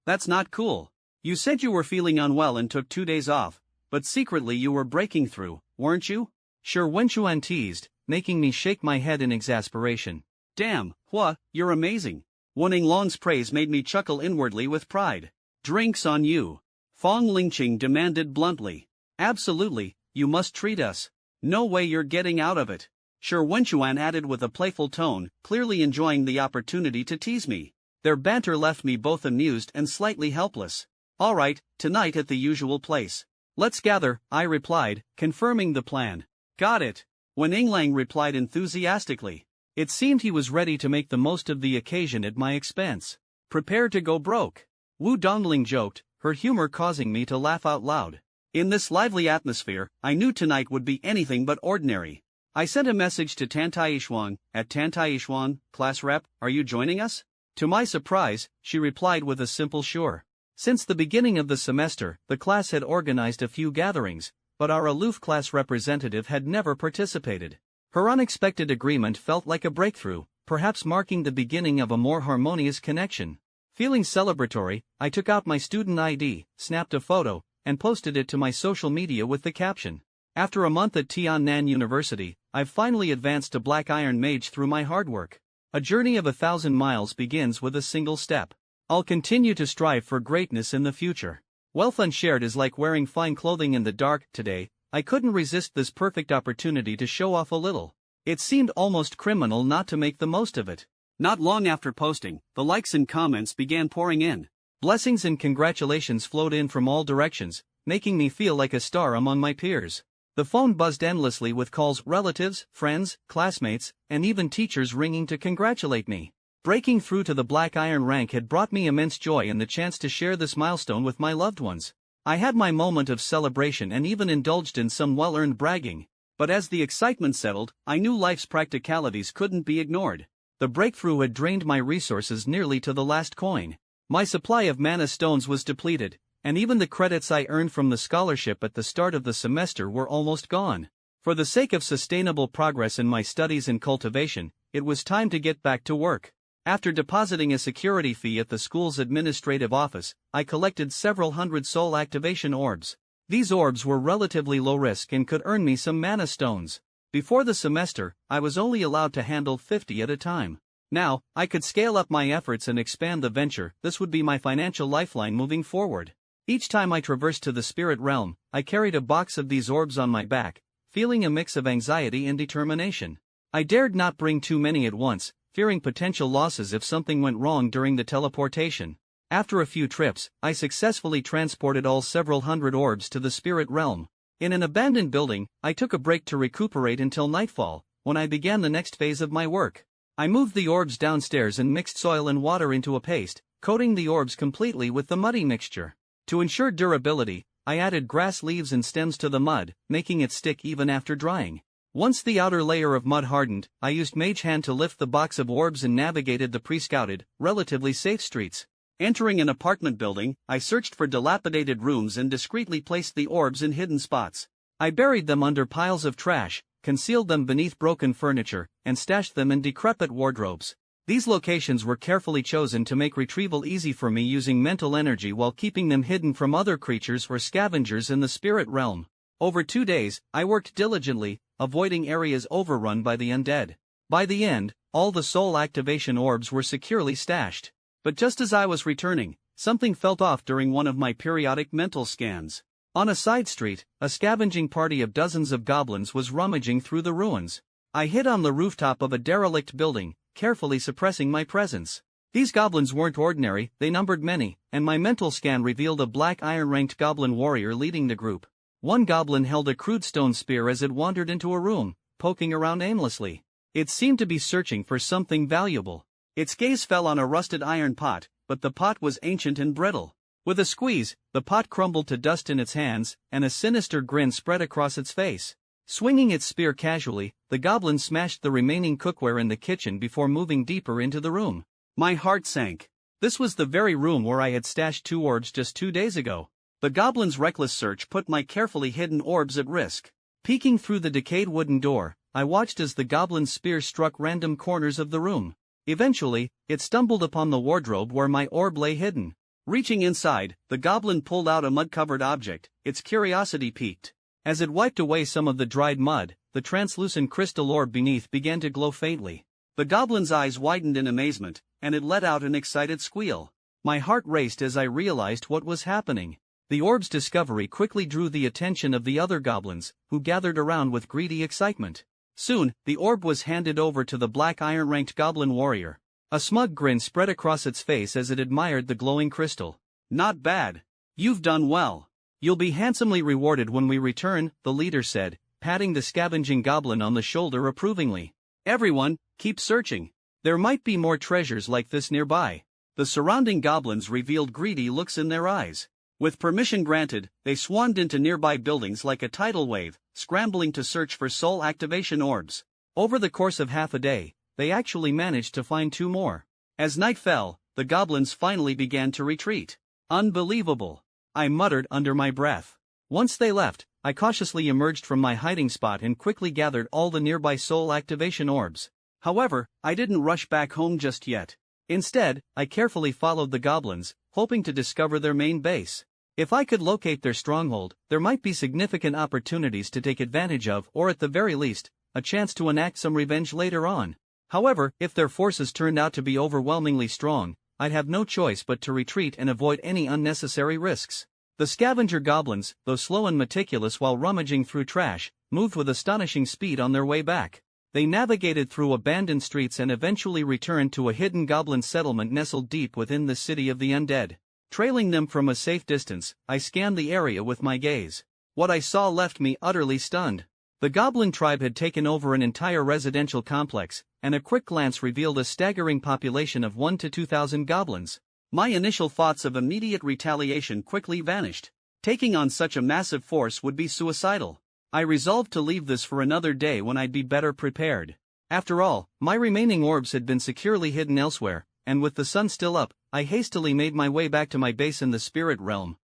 That's not cool. You said you were feeling unwell and took 2 days off, but secretly you were breaking through, weren't you? Sure, Wenchuan teased, making me shake my head in exasperation. Damn, Hua, you're amazing. Wan Long's praise made me chuckle inwardly with pride. Drinks on you. Fong Lingqing demanded bluntly. Absolutely, you must treat us. No way you're getting out of it. Sure, Wenchuan added with a playful tone, clearly enjoying the opportunity to tease me. Their banter left me both amused and slightly helpless. Alright, tonight at the usual place. Let's gather, I replied, confirming the plan. Got it. Wen Yinglang replied enthusiastically. It seemed he was ready to make the most of the occasion at my expense. Prepare to go broke. Wu Dongling joked, her humor causing me to laugh out loud. In this lively atmosphere, I knew tonight would be anything but ordinary. I sent a message to Tan Taishuan, at Tan Taishuan, class rep, are you joining us? To my surprise, she replied with a simple sure. Since the beginning of the semester, the class had organized a few gatherings, but our aloof class representative had never participated. Her unexpected agreement felt like a breakthrough, perhaps marking the beginning of a more harmonious connection. Feeling celebratory, I took out my student ID, snapped a photo, and posted it to my social media with the caption. After a month at Tiannan University, I've finally advanced to Black Iron Mage through my hard work. A journey of 1,000 miles begins with a single step. I'll continue to strive for greatness in the future. Wealth unshared is like wearing fine clothing in the dark. Today, I couldn't resist this perfect opportunity to show off a little. It seemed almost criminal not to make the most of it. Not long after posting, the likes and comments began pouring in. Blessings and congratulations flowed in from all directions, making me feel like a star among my peers. The phone buzzed endlessly with calls, relatives, friends, classmates, and even teachers ringing to congratulate me. Breaking through to the Black Iron rank had brought me immense joy and the chance to share this milestone with my loved ones. I had my moment of celebration and even indulged in some well-earned bragging. But as the excitement settled, I knew life's practicalities couldn't be ignored. The breakthrough had drained my resources nearly to the last coin. My supply of mana stones was depleted, and even the credits I earned from the scholarship at the start of the semester were almost gone. For the sake of sustainable progress in my studies and cultivation, it was time to get back to work. After depositing a security fee at the school's administrative office, I collected several hundred soul activation orbs. These orbs were relatively low risk and could earn me some mana stones. Before the semester, I was only allowed to handle 50 at a time. Now, I could scale up my efforts and expand the venture. This would be my financial lifeline moving forward. Each time I traversed to the spirit realm, I carried a box of these orbs on my back, feeling a mix of anxiety and determination. I dared not bring too many at once, fearing potential losses if something went wrong during the teleportation. After a few trips, I successfully transported all several hundred orbs to the spirit realm. In an abandoned building, I took a break to recuperate until nightfall, when I began the next phase of my work. I moved the orbs downstairs and mixed soil and water into a paste, coating the orbs completely with the muddy mixture. To ensure durability, I added grass leaves and stems to the mud, making it stick even after drying. Once the outer layer of mud hardened, I used Mage Hand to lift the box of orbs and navigated the pre-scouted, relatively safe streets. Entering an apartment building, I searched for dilapidated rooms and discreetly placed the orbs in hidden spots. I buried them under piles of trash, concealed them beneath broken furniture, and stashed them in decrepit wardrobes. These locations were carefully chosen to make retrieval easy for me using mental energy while keeping them hidden from other creatures or scavengers in the spirit realm. Over 2 days, I worked diligently, avoiding areas overrun by the undead. By the end, all the soul activation orbs were securely stashed. But just as I was returning, something felt off during one of my periodic mental scans. On a side street, a scavenging party of dozens of goblins was rummaging through the ruins. I hid on the rooftop of a derelict building, carefully suppressing my presence. These goblins weren't ordinary, they numbered many, and my mental scan revealed a Black Iron-ranked goblin warrior leading the group. One goblin held a crude stone spear as it wandered into a room, poking around aimlessly. It seemed to be searching for something valuable. Its gaze fell on a rusted iron pot, but the pot was ancient and brittle. With a squeeze, the pot crumbled to dust in its hands, and a sinister grin spread across its face. Swinging its spear casually, the goblin smashed the remaining cookware in the kitchen before moving deeper into the room. My heart sank. This was the very room where I had stashed 2 orbs just 2 days ago. The goblin's reckless search put my carefully hidden orbs at risk. Peeking through the decayed wooden door, I watched as the goblin's spear struck random corners of the room. Eventually, it stumbled upon the wardrobe where my orb lay hidden. Reaching inside, the goblin pulled out a mud-covered object, its curiosity piqued. As it wiped away some of the dried mud, the translucent crystal orb beneath began to glow faintly. The goblin's eyes widened in amazement, and it let out an excited squeal. My heart raced as I realized what was happening. The orb's discovery quickly drew the attention of the other goblins, who gathered around with greedy excitement. Soon, the orb was handed over to the black iron-ranked goblin warrior. A smug grin spread across its face as it admired the glowing crystal. "Not bad. You've done well. You'll be handsomely rewarded when we return," the leader said, patting the scavenging goblin on the shoulder approvingly. "Everyone, keep searching. There might be more treasures like this nearby." The surrounding goblins revealed greedy looks in their eyes. With permission granted, they swarmed into nearby buildings like a tidal wave, scrambling to search for soul activation orbs. Over the course of half a day, they actually managed to find 2 more. As night fell, the goblins finally began to retreat. "Unbelievable," I muttered under my breath. Once they left, I cautiously emerged from my hiding spot and quickly gathered all the nearby soul activation orbs. However, I didn't rush back home just yet. Instead, I carefully followed the goblins, hoping to discover their main base. If I could locate their stronghold, there might be significant opportunities to take advantage of, or at the very least, a chance to enact some revenge later on. However, if their forces turned out to be overwhelmingly strong, I'd have no choice but to retreat and avoid any unnecessary risks. The scavenger goblins, though slow and meticulous while rummaging through trash, moved with astonishing speed on their way back. They navigated through abandoned streets and eventually returned to a hidden goblin settlement nestled deep within the city of the undead. Trailing them from a safe distance, I scanned the area with my gaze. What I saw left me utterly stunned. The goblin tribe had taken over an entire residential complex, and a quick glance revealed a staggering population of 1 to 2,000 goblins. My initial thoughts of immediate retaliation quickly vanished. Taking on such a massive force would be suicidal. I resolved to leave this for another day when I'd be better prepared. After all, my remaining orbs had been securely hidden elsewhere, and with the sun still up, I hastily made my way back to my base in the spirit realm.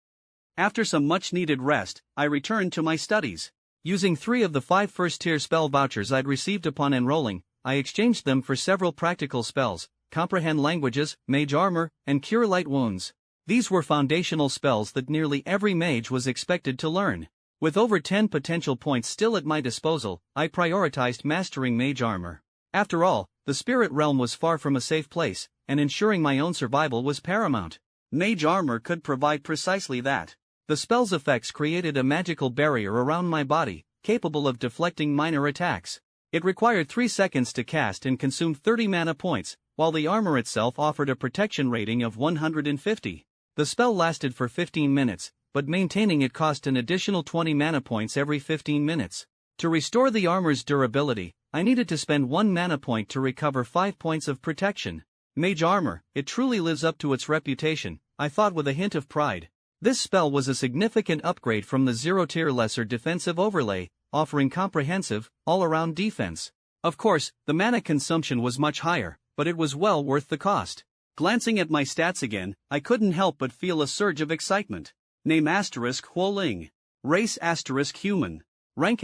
After some much-needed rest, I returned to my studies. Using 3 of the 5 first-tier spell vouchers I'd received upon enrolling, I exchanged them for several practical spells: Comprehend Languages, Mage Armor, and Cure Light Wounds. These were foundational spells that nearly every mage was expected to learn. With over 10 potential points still at my disposal, I prioritized mastering Mage Armor. After all, the spirit realm was far from a safe place, and ensuring my own survival was paramount. Mage Armor could provide precisely that. The spell's effects created a magical barrier around my body, capable of deflecting minor attacks. It required 3 seconds to cast and consumed 30 mana points, while the armor itself offered a protection rating of 150. The spell lasted for 15 minutes, but maintaining it cost an additional 20 mana points every 15 minutes. To restore the armor's durability, I needed to spend 1 mana point to recover 5 points of protection. Mage Armor, it truly lives up to its reputation, I thought with a hint of pride. This spell was a significant upgrade from the 0-tier lesser defensive overlay, offering comprehensive, all-around defense. Of course, the mana consumption was much higher, but it was well worth the cost. Glancing at my stats again, I couldn't help but feel a surge of excitement. Name *Huoling. Race *Human. Rank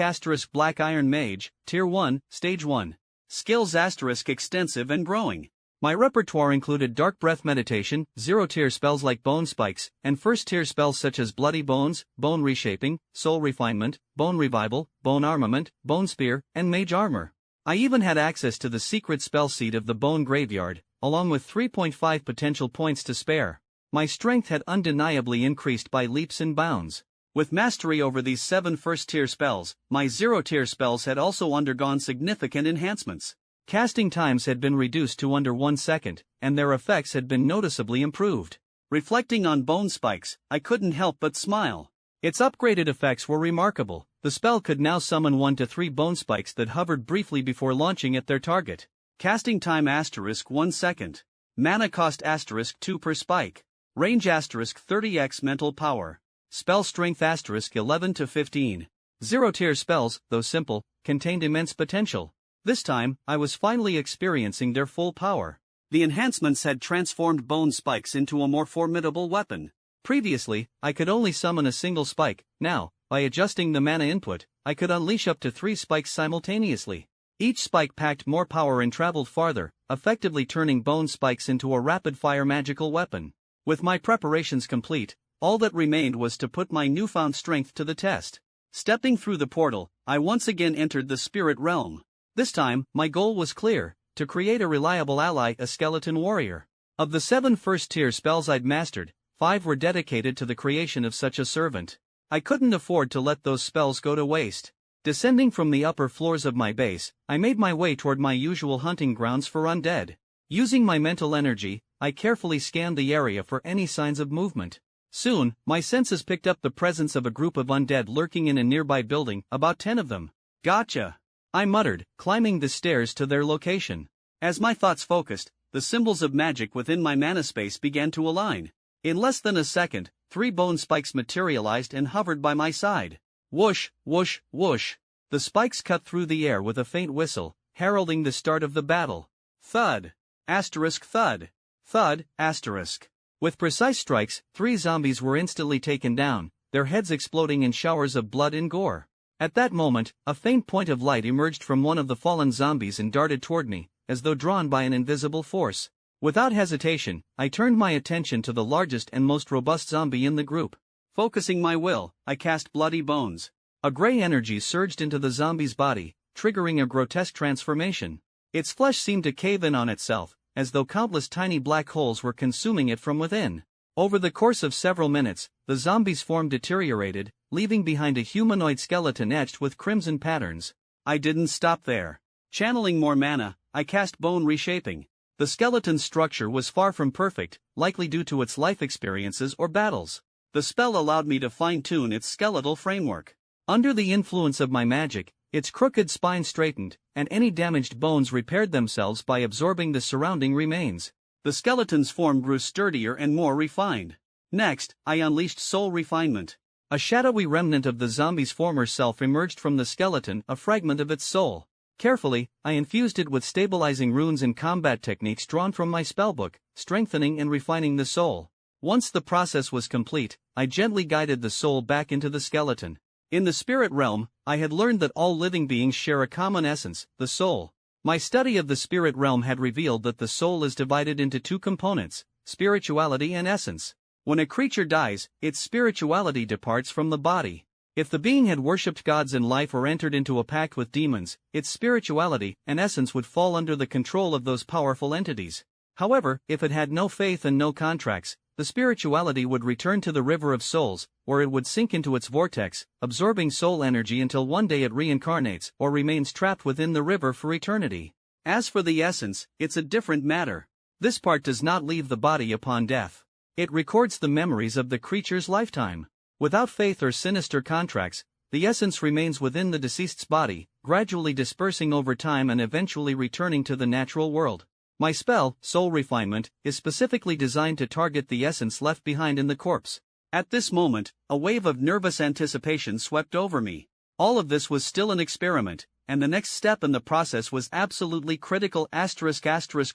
*Black Iron Mage, Tier 1, Stage 1. Skills *Extensive and growing. My repertoire included Dark Breath Meditation, 0-tier spells like Bone Spikes, and first-tier spells such as Bloody Bones, Bone Reshaping, Soul Refinement, Bone Revival, Bone Armament, Bone Spear, and Mage Armor. I even had access to the secret spell seed of the Bone Graveyard, along with 3.5 potential points to spare. My strength had undeniably increased by leaps and bounds. With mastery over these 7 first-tier spells, my 0-tier spells had also undergone significant enhancements. Casting times had been reduced to under 1 second, and their effects had been noticeably improved. Reflecting on Bone Spikes, I couldn't help but smile. Its upgraded effects were remarkable. The spell could now summon 1 to 3 bone spikes that hovered briefly before launching at their target. Casting time *1 second. Mana cost *2 per spike. Range *30x mental power. Spell strength *11 to 15. 0-tier spells, though simple, contained immense potential. This time, I was finally experiencing their full power. The enhancements had transformed bone spikes into a more formidable weapon. Previously, I could only summon a single spike. Now, by adjusting the mana input, I could unleash up to 3 spikes simultaneously. Each spike packed more power and traveled farther, effectively turning bone spikes into a rapid-fire magical weapon. With my preparations complete, all that remained was to put my newfound strength to the test. Stepping through the portal, I once again entered the spirit realm. This time, my goal was clear: to create a reliable ally, a skeleton warrior. Of the 7 first-tier spells I'd mastered, 5 were dedicated to the creation of such a servant. I couldn't afford to let those spells go to waste. Descending from the upper floors of my base, I made my way toward my usual hunting grounds for undead. Using my mental energy, I carefully scanned the area for any signs of movement. Soon, my senses picked up the presence of a group of undead lurking in a nearby building, about 10 of them. Gotcha! I muttered, climbing the stairs to their location. As my thoughts focused, the symbols of magic within my mana space began to align. In less than a second, 3 bone spikes materialized and hovered by my side. Whoosh, whoosh, whoosh. The spikes cut through the air with a faint whistle, heralding the start of the battle. Thud. Asterisk thud. Thud, asterisk. With precise strikes, 3 zombies were instantly taken down, their heads exploding in showers of blood and gore. At that moment, a faint point of light emerged from one of the fallen zombies and darted toward me, as though drawn by an invisible force. Without hesitation, I turned my attention to the largest and most robust zombie in the group. Focusing my will, I cast Bloody Bones. A gray energy surged into the zombie's body, triggering a grotesque transformation. Its flesh seemed to cave in on itself, as though countless tiny black holes were consuming it from within. Over the course of several minutes, the zombie's form deteriorated, leaving behind a humanoid skeleton etched with crimson patterns. I didn't stop there. Channeling more mana, I cast Bone Reshaping. The skeleton's structure was far from perfect, likely due to its life experiences or battles. The spell allowed me to fine-tune its skeletal framework. Under the influence of my magic, its crooked spine straightened, and any damaged bones repaired themselves by absorbing the surrounding remains. The skeleton's form grew sturdier and more refined. Next, I unleashed Soul Refinement. A shadowy remnant of the zombie's former self emerged from the skeleton, a fragment of its soul. Carefully, I infused it with stabilizing runes and combat techniques drawn from my spellbook, strengthening and refining the soul. Once the process was complete, I gently guided the soul back into the skeleton. In the spirit realm, I had learned that all living beings share a common essence, the soul. My study of the spirit realm had revealed that the soul is divided into 2 components, spirituality and essence. When a creature dies, its spirituality departs from the body. If the being had worshipped gods in life or entered into a pact with demons, its spirituality and essence would fall under the control of those powerful entities. However, if it had no faith and no contracts, the spirituality would return to the river of souls, where it would sink into its vortex, absorbing soul energy until one day it reincarnates or remains trapped within the river for eternity. As for the essence, it's a different matter. This part does not leave the body upon death. It records the memories of the creature's lifetime. Without faith or sinister contracts, the essence remains within the deceased's body, gradually dispersing over time and eventually returning to the natural world. My spell, Soul Refinement, is specifically designed to target the essence left behind in the corpse. At this moment, a wave of nervous anticipation swept over me. All of this was still an experiment, and the next step in the process was absolutely critical.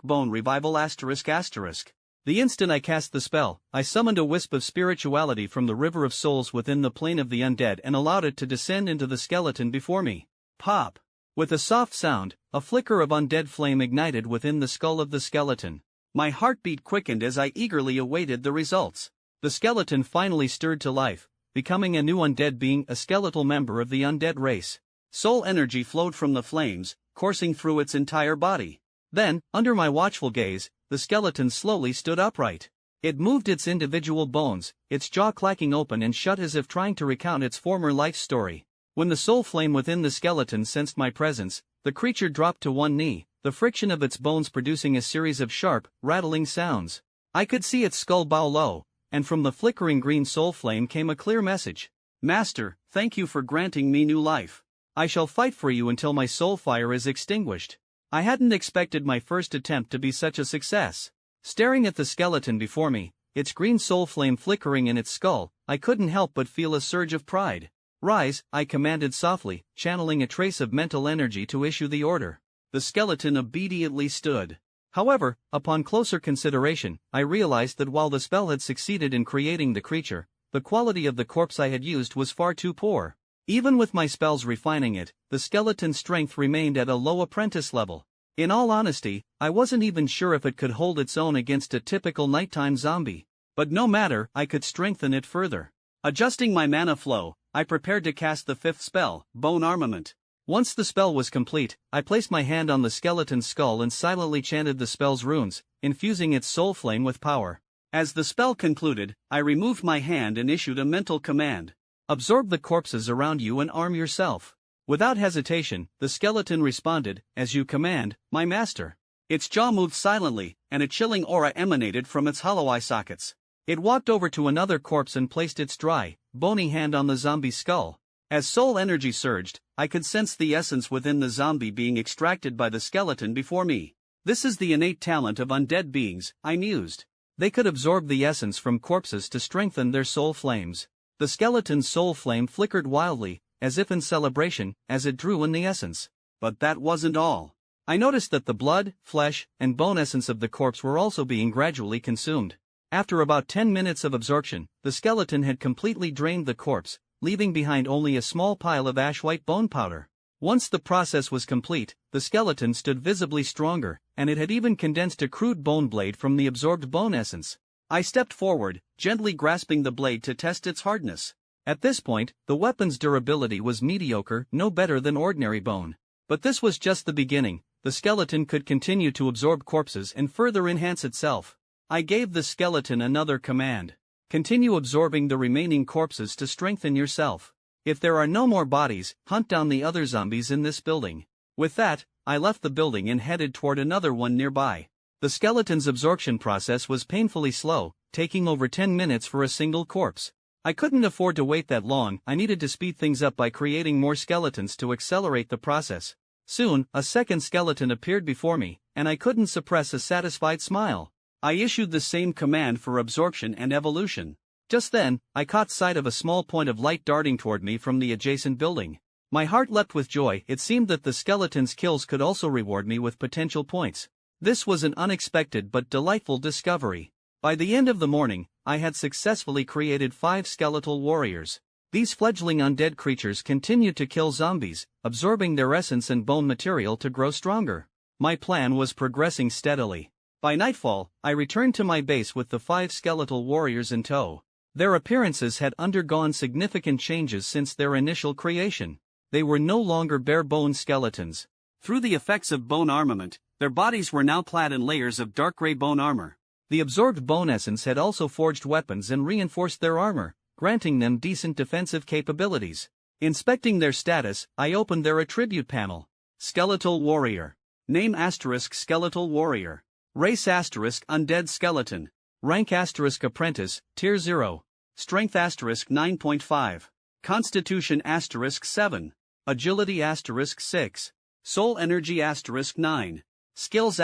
Bone Revival ***. The instant I cast the spell, I summoned a wisp of spirituality from the river of souls within the plane of the undead and allowed it to descend into the skeleton before me. Pop! With a soft sound, a flicker of undead flame ignited within the skull of the skeleton. My heartbeat quickened as I eagerly awaited the results. The skeleton finally stirred to life, becoming a new undead being, a skeletal member of the undead race. Soul energy flowed from the flames, coursing through its entire body. Then, under my watchful gaze, the skeleton slowly stood upright. It moved its individual bones, its jaw clacking open and shut as if trying to recount its former life story. When the soul flame within the skeleton sensed my presence, the creature dropped to one knee, the friction of its bones producing a series of sharp, rattling sounds. I could see its skull bow low, and from the flickering green soul flame came a clear message. Master, thank you for granting me new life. I shall fight for you until my soul fire is extinguished. I hadn't expected my first attempt to be such a success. Staring at the skeleton before me, its green soul flame flickering in its skull, I couldn't help but feel a surge of pride. Rise, I commanded softly, channeling a trace of mental energy to issue the order. The skeleton obediently stood. However, upon closer consideration, I realized that while the spell had succeeded in creating the creature, the quality of the corpse I had used was far too poor. Even with my spells refining it, the skeleton's strength remained at a low apprentice level. In all honesty, I wasn't even sure if it could hold its own against a typical nighttime zombie. But no matter, I could strengthen it further. Adjusting my mana flow, I prepared to cast the 5th spell, Bone Armament. Once the spell was complete, I placed my hand on the skeleton's skull and silently chanted the spell's runes, infusing its soul flame with power. As the spell concluded, I removed my hand and issued a mental command. Absorb the corpses around you and arm yourself. Without hesitation, the skeleton responded, as you command, my master. Its jaw moved silently, and a chilling aura emanated from its hollow eye sockets. It walked over to another corpse and placed its dry, bony hand on the zombie's skull. As soul energy surged, I could sense the essence within the zombie being extracted by the skeleton before me. This is the innate talent of undead beings, I mused. They could absorb the essence from corpses to strengthen their soul flames. The skeleton's soul flame flickered wildly, as if in celebration, as it drew in the essence. But that wasn't all. I noticed that the blood, flesh, and bone essence of the corpse were also being gradually consumed. After about 10 minutes of absorption, the skeleton had completely drained the corpse, leaving behind only a small pile of ash-white bone powder. Once the process was complete, the skeleton stood visibly stronger, and it had even condensed a crude bone blade from the absorbed bone essence. I stepped forward, gently grasping the blade to test its hardness. At this point, the weapon's durability was mediocre, no better than ordinary bone. But this was just the beginning. The skeleton could continue to absorb corpses and further enhance itself. I gave the skeleton another command. Continue absorbing the remaining corpses to strengthen yourself. If there are no more bodies, hunt down the other zombies in this building. With that, I left the building and headed toward another one nearby. The skeleton's absorption process was painfully slow, taking over 10 minutes for a single corpse. I couldn't afford to wait that long. I needed to speed things up by creating more skeletons to accelerate the process. Soon, a second skeleton appeared before me, and I couldn't suppress a satisfied smile. I issued the same command for absorption and evolution. Just then, I caught sight of a small point of light darting toward me from the adjacent building. My heart leapt with joy. It seemed that the skeleton's kills could also reward me with potential points. This was an unexpected but delightful discovery. By the end of the morning, I had successfully created 5 skeletal warriors. These fledgling undead creatures continued to kill zombies, absorbing their essence and bone material to grow stronger. My plan was progressing steadily. By nightfall, I returned to my base with the 5 skeletal warriors in tow. Their appearances had undergone significant changes since their initial creation. They were no longer bare-bone skeletons. Through the effects of bone armament, their bodies were now clad in layers of dark gray bone armor. The absorbed bone essence had also forged weapons and reinforced their armor, granting them decent defensive capabilities. Inspecting their status, I opened their attribute panel. Skeletal Warrior. Name * Skeletal Warrior. Race * Undead Skeleton. Rank * Apprentice, Tier 0. Strength * 9.5. Constitution * 7. Agility * 6. Soul Energy * 9. Skills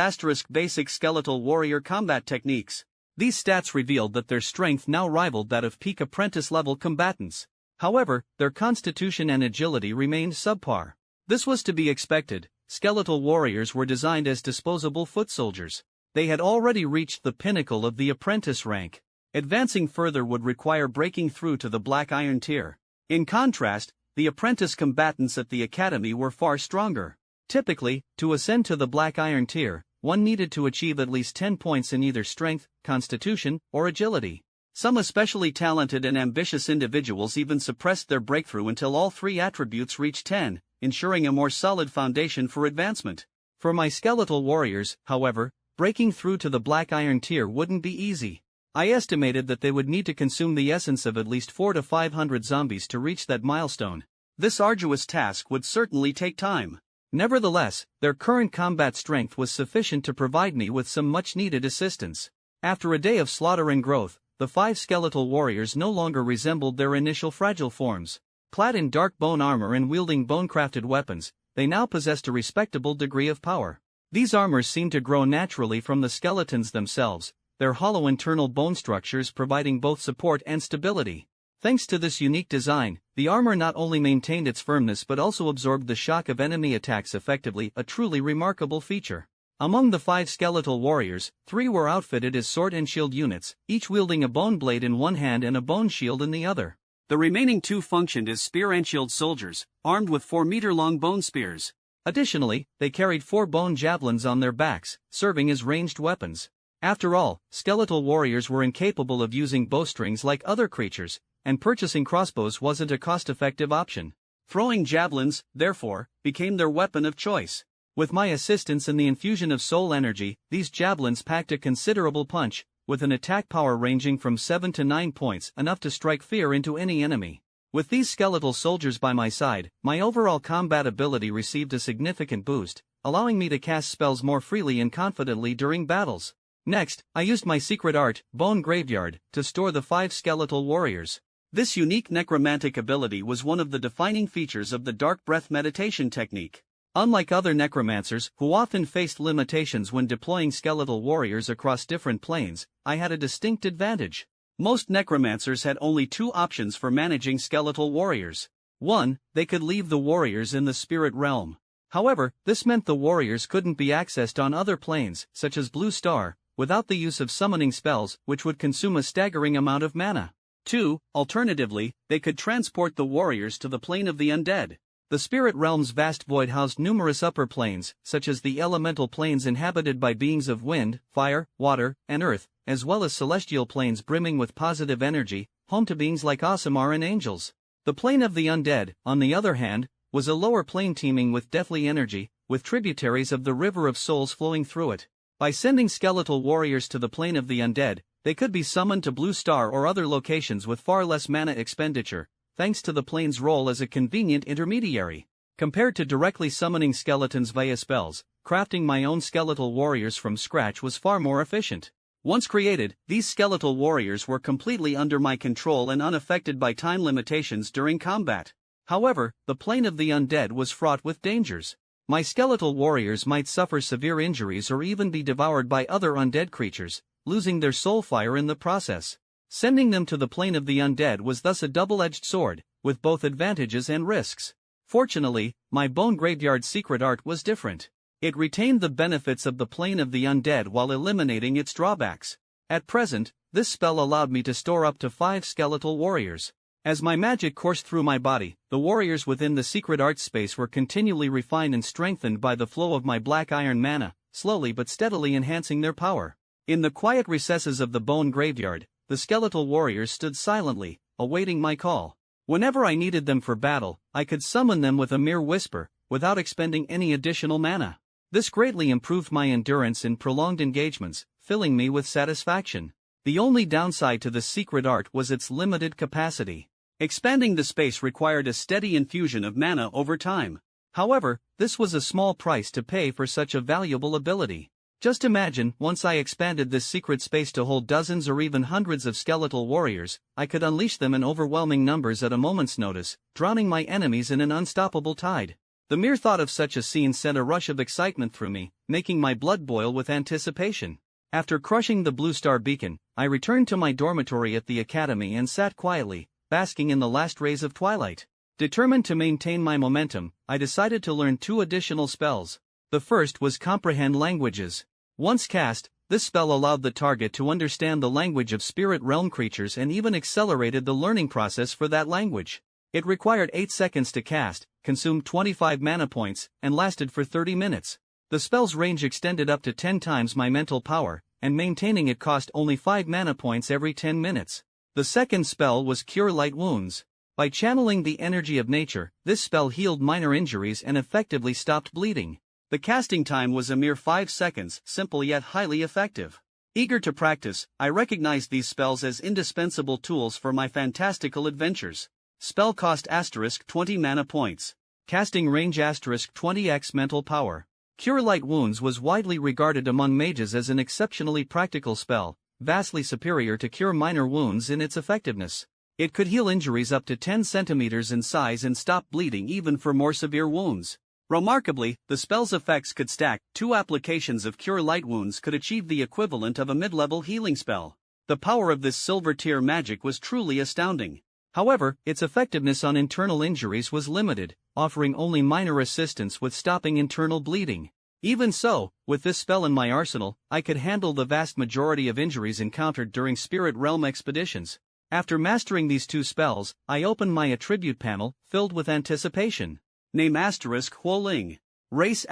* Basic Skeletal Warrior Combat Techniques. These stats revealed that their strength now rivaled that of peak apprentice-level combatants. However, their constitution and agility remained subpar. This was to be expected. Skeletal warriors were designed as disposable foot soldiers. They had already reached the pinnacle of the apprentice rank. Advancing further would require breaking through to the Black Iron tier. In contrast, the apprentice combatants at the academy were far stronger. Typically, to ascend to the Black Iron tier, one needed to achieve at least 10 points in either strength, constitution, or agility. Some especially talented and ambitious individuals even suppressed their breakthrough until all 3 attributes reached 10, ensuring a more solid foundation for advancement. For my skeletal warriors, however, breaking through to the Black Iron tier wouldn't be easy. I estimated that they would need to consume the essence of at least 400 to 500 zombies to reach that milestone. This arduous task would certainly take time. Nevertheless, their current combat strength was sufficient to provide me with some much-needed assistance. After a day of slaughter and growth, the 5 skeletal warriors no longer resembled their initial fragile forms. Clad in dark bone armor and wielding bone-crafted weapons, they now possessed a respectable degree of power. These armors seemed to grow naturally from the skeletons themselves, their hollow internal bone structures providing both support and stability. Thanks to this unique design, the armor not only maintained its firmness but also absorbed the shock of enemy attacks effectively, a truly remarkable feature. Among the 5 skeletal warriors, 3 were outfitted as sword and shield units, each wielding a bone blade in one hand and a bone shield in the other. The remaining 2 functioned as spear and shield soldiers, armed with 4-meter-long bone spears. Additionally, they carried 4 bone javelins on their backs, serving as ranged weapons. After all, skeletal warriors were incapable of using bowstrings like other creatures, and purchasing crossbows wasn't a cost-effective option. Throwing javelins, therefore, became their weapon of choice. With my assistance and the infusion of soul energy, these javelins packed a considerable punch, with an attack power ranging from 7 to 9 points, enough to strike fear into any enemy. With these skeletal soldiers by my side, my overall combat ability received a significant boost, allowing me to cast spells more freely and confidently during battles. Next, I used my secret art, Bone Graveyard, to store the 5 skeletal warriors. This unique necromantic ability was one of the defining features of the Dark Breath meditation technique. Unlike other necromancers, who often faced limitations when deploying skeletal warriors across different planes, I had a distinct advantage. Most necromancers had only 2 options for managing skeletal warriors. 1, they could leave the warriors in the spirit realm. However, this meant the warriors couldn't be accessed on other planes, such as Blue Star, without the use of summoning spells, which would consume a staggering amount of mana. 2, alternatively, they could transport the warriors to the plane of the undead. The spirit realm's vast void housed numerous upper planes, such as the elemental planes inhabited by beings of wind, fire, water, and earth, as well as celestial planes brimming with positive energy, home to beings like Aasimar and angels. The plane of the undead, on the other hand, was a lower plane teeming with deathly energy, with tributaries of the river of souls flowing through it. By sending skeletal warriors to the plane of the undead, they could be summoned to Blue Star or other locations with far less mana expenditure, thanks to the plane's role as a convenient intermediary. Compared to directly summoning skeletons via spells, crafting my own skeletal warriors from scratch was far more efficient. Once created, these skeletal warriors were completely under my control and unaffected by time limitations during combat. However, the plane of the undead was fraught with dangers. My skeletal warriors might suffer severe injuries or even be devoured by other undead creatures, losing their soul fire in the process. Sending them to the plane of the undead was thus a double-edged sword, with both advantages and risks. Fortunately, my Bone Graveyard secret art was different. It retained the benefits of the plane of the undead while eliminating its drawbacks. At present, this spell allowed me to store up to 5 skeletal warriors. As my magic coursed through my body, the warriors within the secret art space were continually refined and strengthened by the flow of my black iron mana, slowly but steadily enhancing their power. In the quiet recesses of the Bone Graveyard, the skeletal warriors stood silently, awaiting my call. Whenever I needed them for battle, I could summon them with a mere whisper, without expending any additional mana. This greatly improved my endurance in prolonged engagements, filling me with satisfaction. The only downside to the secret art was its limited capacity. Expanding the space required a steady infusion of mana over time. However, this was a small price to pay for such a valuable ability. Just imagine, once I expanded this secret space to hold dozens or even hundreds of skeletal warriors, I could unleash them in overwhelming numbers at a moment's notice, drowning my enemies in an unstoppable tide. The mere thought of such a scene sent a rush of excitement through me, making my blood boil with anticipation. After crushing the Blue Star beacon, I returned to my dormitory at the academy and sat quietly, basking in the last rays of twilight. Determined to maintain my momentum, I decided to learn 2 additional spells. The first was Comprehend Languages. Once cast, this spell allowed the target to understand the language of spirit realm creatures and even accelerated the learning process for that language. It required 8 seconds to cast, consumed 25 mana points, and lasted for 30 minutes. The spell's range extended up to 10 times my mental power, and maintaining it cost only 5 mana points every 10 minutes. The second spell was Cure Light Wounds. By channeling the energy of nature, this spell healed minor injuries and effectively stopped bleeding. The casting time was a mere 5 seconds, simple yet highly effective. Eager to practice, I recognized these spells as indispensable tools for my fantastical adventures. Spell cost *20 mana points. Casting range *20x mental power. Cure Light Wounds was widely regarded among mages as an exceptionally practical spell, vastly superior to Cure Minor Wounds in its effectiveness. It could heal injuries up to 10 centimeters in size and stop bleeding even for more severe wounds. Remarkably, the spell's effects could stack. 2 applications of Cure Light Wounds could achieve the equivalent of a mid-level healing spell. The power of this silver-tier magic was truly astounding. However, its effectiveness on internal injuries was limited, offering only minor assistance with stopping internal bleeding. Even so, with this spell in my arsenal, I could handle the vast majority of injuries encountered during Spirit Realm expeditions. After mastering these 2 spells, I opened my attribute panel, filled with anticipation. Name *Huoling. Race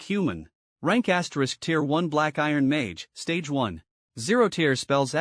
*Human. Rank *Tier 1 Black Iron Mage, Stage 1. 0 tier spells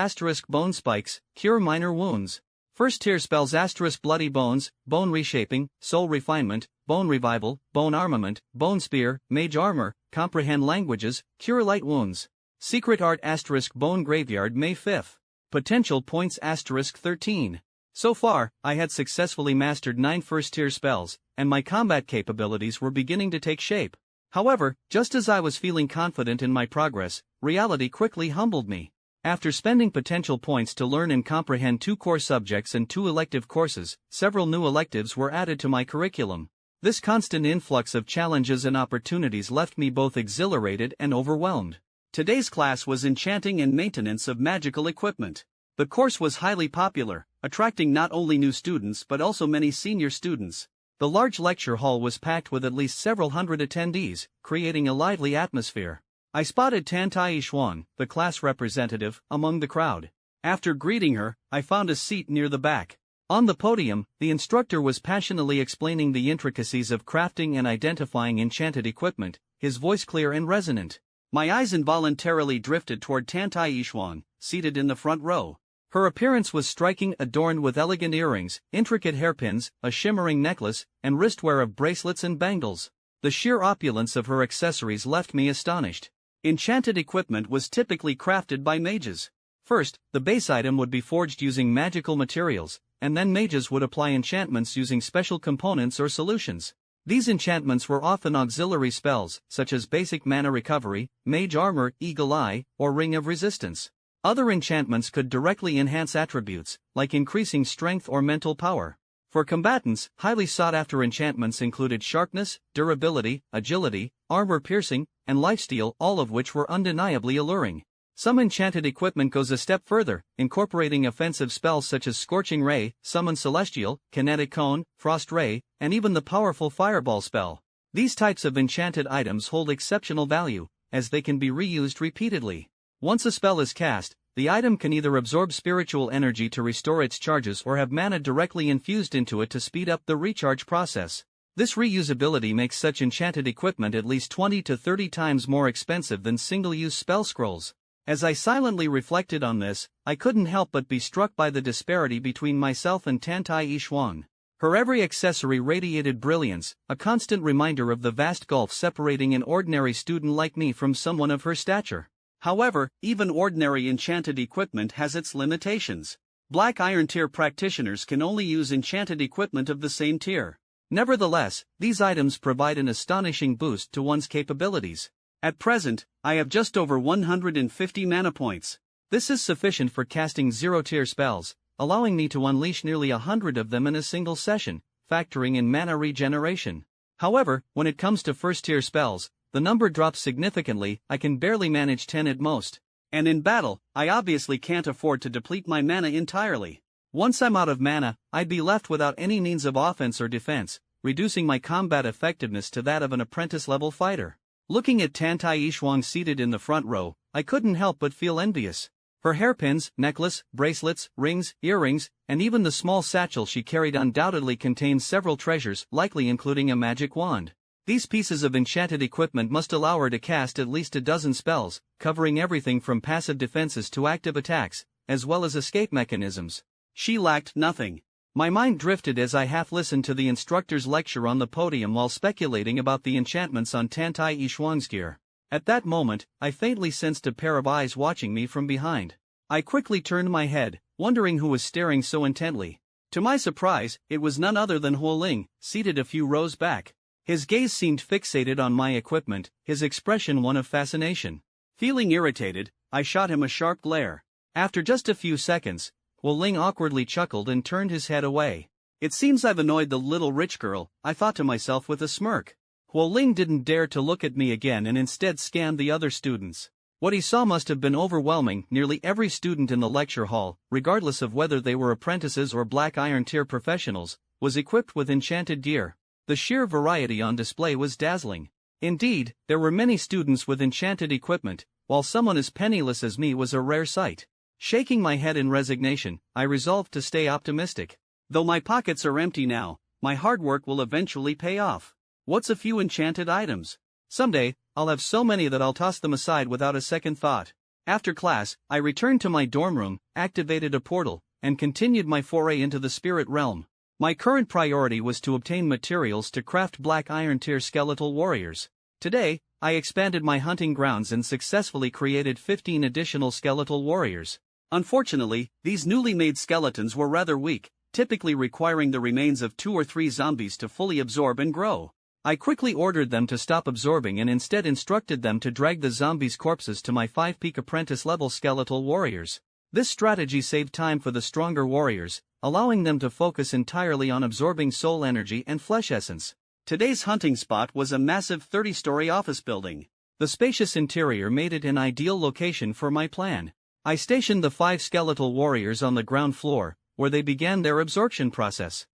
*Bone Spikes, Cure Minor Wounds. First tier spells asterisk bloody bones, bone reshaping, soul refinement, bone revival, bone armament, bone spear, mage armor, comprehend languages, cure light wounds. Secret art asterisk bone graveyard May 5th. Potential points asterisk 13. So far, I had successfully mastered 9 first tier spells, and my combat capabilities were beginning to take shape. However, just as I was feeling confident in my progress, reality quickly humbled me. After spending potential points to learn and comprehend 2 core subjects and 2 elective courses, several new electives were added to my curriculum. This constant influx of challenges and opportunities left me both exhilarated and overwhelmed. Today's class was Enchanting and Maintenance of Magical Equipment. The course was highly popular, attracting not only new students but also many senior students. The large lecture hall was packed with at least several hundred attendees, creating a lively atmosphere. I spotted Tantai Xuan, the class representative, among the crowd. After greeting her, I found a seat near the back. On the podium, the instructor was passionately explaining the intricacies of crafting and identifying enchanted equipment, his voice clear and resonant. My eyes involuntarily drifted toward Tantai Xuan, seated in the front row. Her appearance was striking, adorned with elegant earrings, intricate hairpins, a shimmering necklace, and wristwear of bracelets and bangles. The sheer opulence of her accessories left me astonished. Enchanted equipment was typically crafted by mages. First, the base item would be forged using magical materials, and then mages would apply enchantments using special components or solutions. These enchantments were often auxiliary spells, such as basic mana recovery, mage armor, eagle eye, or ring of resistance. Other enchantments could directly enhance attributes, like increasing strength or mental power. For combatants, highly sought-after enchantments included sharpness, durability, agility, armor piercing, and lifesteal, all of which were undeniably alluring. Some enchanted equipment goes a step further, incorporating offensive spells such as Scorching Ray, Summon Celestial, Kinetic Cone, Frost Ray, and even the powerful Fireball spell. These types of enchanted items hold exceptional value, as they can be reused repeatedly. Once a spell is cast, the item can either absorb spiritual energy to restore its charges or have mana directly infused into it to speed up the recharge process. This reusability makes such enchanted equipment at least 20 to 30 times more expensive than single-use spell scrolls. As I silently reflected on this, I couldn't help but be struck by the disparity between myself and Tantai Xuan. Her every accessory radiated brilliance, a constant reminder of the vast gulf separating an ordinary student like me from someone of her stature. However, even ordinary enchanted equipment has its limitations. Black Iron tier practitioners can only use enchanted equipment of the same tier. Nevertheless, these items provide an astonishing boost to one's capabilities. At present, I have just over 150 mana points. This is sufficient for casting 0-tier spells, allowing me to unleash nearly 100 of them in a single session, factoring in mana regeneration. However, when it comes to first-tier spells, the number drops significantly. I can barely manage 10 at most. And in battle, I obviously can't afford to deplete my mana entirely. Once I'm out of mana, I'd be left without any means of offense or defense, reducing my combat effectiveness to that of an apprentice-level fighter. Looking at Tantai Xuan seated in the front row, I couldn't help but feel envious. Her hairpins, necklace, bracelets, rings, earrings, and even the small satchel she carried undoubtedly contained several treasures, likely including a magic wand. These pieces of enchanted equipment must allow her to cast at least a dozen spells, covering everything from passive defenses to active attacks, as well as escape mechanisms. She lacked nothing. My mind drifted as I half-listened to the instructor's lecture on the podium while speculating about the enchantments on Tantai Xuan's gear. At that moment, I faintly sensed a pair of eyes watching me from behind. I quickly turned my head, wondering who was staring so intently. To my surprise, it was none other than Huo Ling, seated a few rows back. His gaze seemed fixated on my equipment, his expression one of fascination. Feeling irritated, I shot him a sharp glare. After just a few seconds, Huo Ling awkwardly chuckled and turned his head away. It seems I've annoyed the little rich girl, I thought to myself with a smirk. Huo Ling didn't dare to look at me again and instead scanned the other students. What he saw must have been overwhelming. Nearly every student in the lecture hall, regardless of whether they were apprentices or Black Iron tier professionals, was equipped with enchanted gear. The sheer variety on display was dazzling. Indeed, there were many students with enchanted equipment, while someone as penniless as me was a rare sight. Shaking my head in resignation, I resolved to stay optimistic. Though my pockets are empty now, my hard work will eventually pay off. What's a few enchanted items? Someday, I'll have so many that I'll toss them aside without a second thought. After class, I returned to my dorm room, activated a portal, and continued my foray into the spirit realm. My current priority was to obtain materials to craft Black Iron Tier skeletal warriors. Today, I expanded my hunting grounds and successfully created 15 additional skeletal warriors. Unfortunately, these newly made skeletons were rather weak, typically requiring the remains of 2 or 3 zombies to fully absorb and grow. I quickly ordered them to stop absorbing and instead instructed them to drag the zombies' corpses to my 5 peak apprentice level skeletal warriors. This strategy saved time for the stronger warriors, allowing them to focus entirely on absorbing soul energy and flesh essence. Today's hunting spot was a massive 30-story office building. The spacious interior made it an ideal location for my plan. I stationed the 5 skeletal warriors on the ground floor, where they began their absorption process.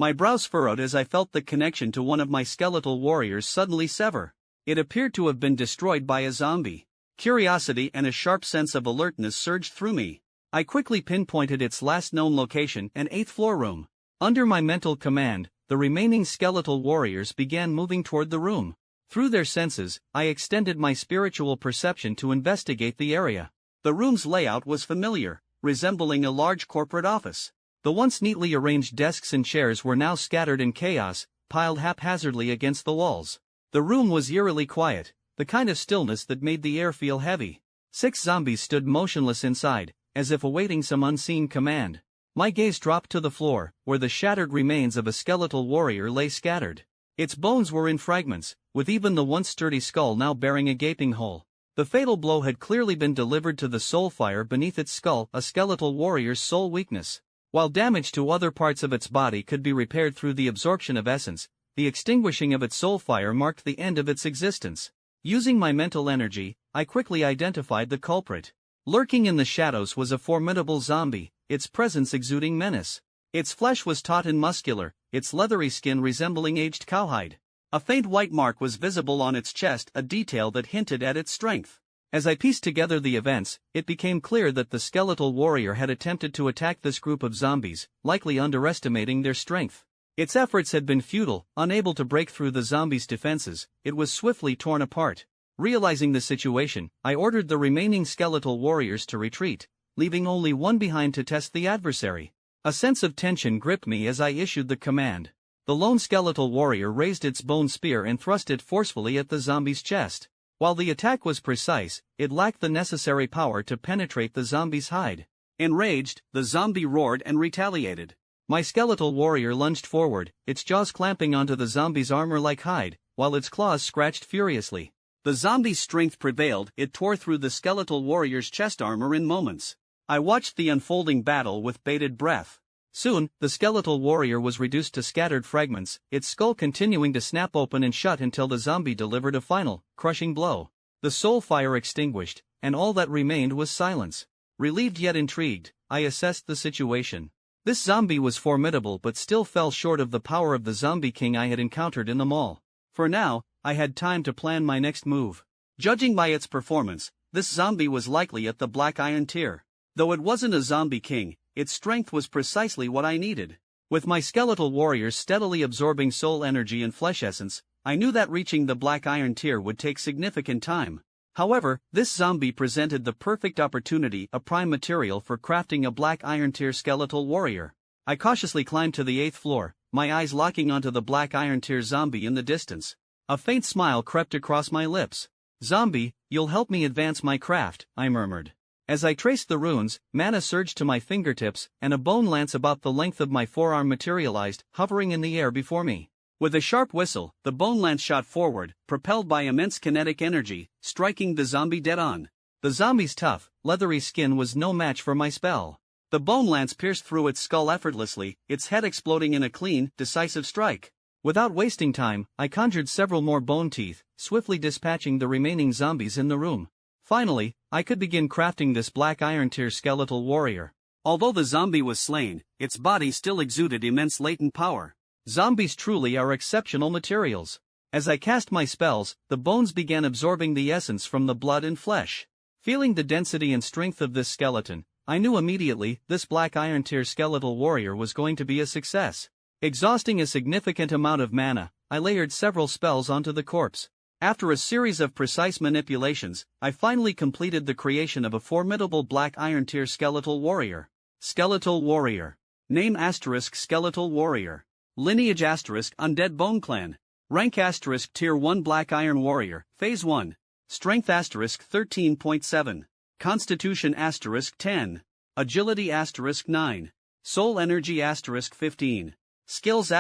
My brows furrowed as I felt the connection to one of my skeletal warriors suddenly sever. It appeared to have been destroyed by a zombie. Curiosity and a sharp sense of alertness surged through me. I quickly pinpointed its last known location, an 8th floor room. Under my mental command, the remaining skeletal warriors began moving toward the room. Through their senses, I extended my spiritual perception to investigate the area. The room's layout was familiar, resembling a large corporate office. The once neatly arranged desks and chairs were now scattered in chaos, piled haphazardly against the walls. The room was eerily quiet, the kind of stillness that made the air feel heavy. 6 zombies stood motionless inside, as if awaiting some unseen command. My gaze dropped to the floor, where the shattered remains of a skeletal warrior lay scattered. Its bones were in fragments, with even the once sturdy skull now bearing a gaping hole. The fatal blow had clearly been delivered to the soul fire beneath its skull, a skeletal warrior's sole weakness. While damage to other parts of its body could be repaired through the absorption of essence, the extinguishing of its soul fire marked the end of its existence. Using my mental energy, I quickly identified the culprit. Lurking in the shadows was a formidable zombie, its presence exuding menace. Its flesh was taut and muscular, its leathery skin resembling aged cowhide. A faint white mark was visible on its chest, a detail that hinted at its strength. As I pieced together the events, it became clear that the skeletal warrior had attempted to attack this group of zombies, likely underestimating their strength. Its efforts had been futile, unable to break through the zombies' defenses, it was swiftly torn apart. Realizing the situation, I ordered the remaining skeletal warriors to retreat, leaving only one behind to test the adversary. A sense of tension gripped me as I issued the command. The lone skeletal warrior raised its bone spear and thrust it forcefully at the zombie's chest. While the attack was precise, it lacked the necessary power to penetrate the zombie's hide. Enraged, the zombie roared and retaliated. My skeletal warrior lunged forward, its jaws clamping onto the zombie's armor-like hide, while its claws scratched furiously. The zombie's strength prevailed, it tore through the skeletal warrior's chest armor in moments. I watched the unfolding battle with bated breath. Soon, the skeletal warrior was reduced to scattered fragments, its skull continuing to snap open and shut until the zombie delivered a final, crushing blow. The soul fire extinguished, and all that remained was silence. Relieved yet intrigued, I assessed the situation. This zombie was formidable but still fell short of the power of the zombie king I had encountered in the mall. For now, I had time to plan my next move. Judging by its performance, this zombie was likely at the Black Iron Tier. Though it wasn't a zombie king, its strength was precisely what I needed. With my skeletal warriors steadily absorbing soul energy and flesh essence, I knew that reaching the Black Iron Tier would take significant time. However, this zombie presented the perfect opportunity, a prime material for crafting a Black Iron Tier skeletal warrior. I cautiously climbed to the 8th floor, my eyes locking onto the Black Iron Tier zombie in the distance. A faint smile crept across my lips. "Zombie, you'll help me advance my craft," I murmured. As I traced the runes, mana surged to my fingertips, and a bone lance about the length of my forearm materialized, hovering in the air before me. With a sharp whistle, the bone lance shot forward, propelled by immense kinetic energy, striking the zombie dead on. The zombie's tough, leathery skin was no match for my spell. The bone lance pierced through its skull effortlessly, its head exploding in a clean, decisive strike. Without wasting time, I conjured several more bone teeth, swiftly dispatching the remaining zombies in the room. Finally, I could begin crafting this Black Iron Tier skeletal warrior. Although the zombie was slain, its body still exuded immense latent power. Zombies truly are exceptional materials. As I cast my spells, the bones began absorbing the essence from the blood and flesh. Feeling the density and strength of this skeleton, I knew immediately this Black Iron Tier skeletal warrior was going to be a success. Exhausting a significant amount of mana, I layered several spells onto the corpse. After a series of precise manipulations, I finally completed the creation of a formidable Black Iron Tier skeletal warrior. Skeletal Warrior. Name * Skeletal Warrior. Lineage * Undead Bone Clan. Rank * Tier 1 Black Iron Warrior, Phase 1. Strength * 13.7. Constitution * 10. Agility * 9. Soul Energy * 15. Skills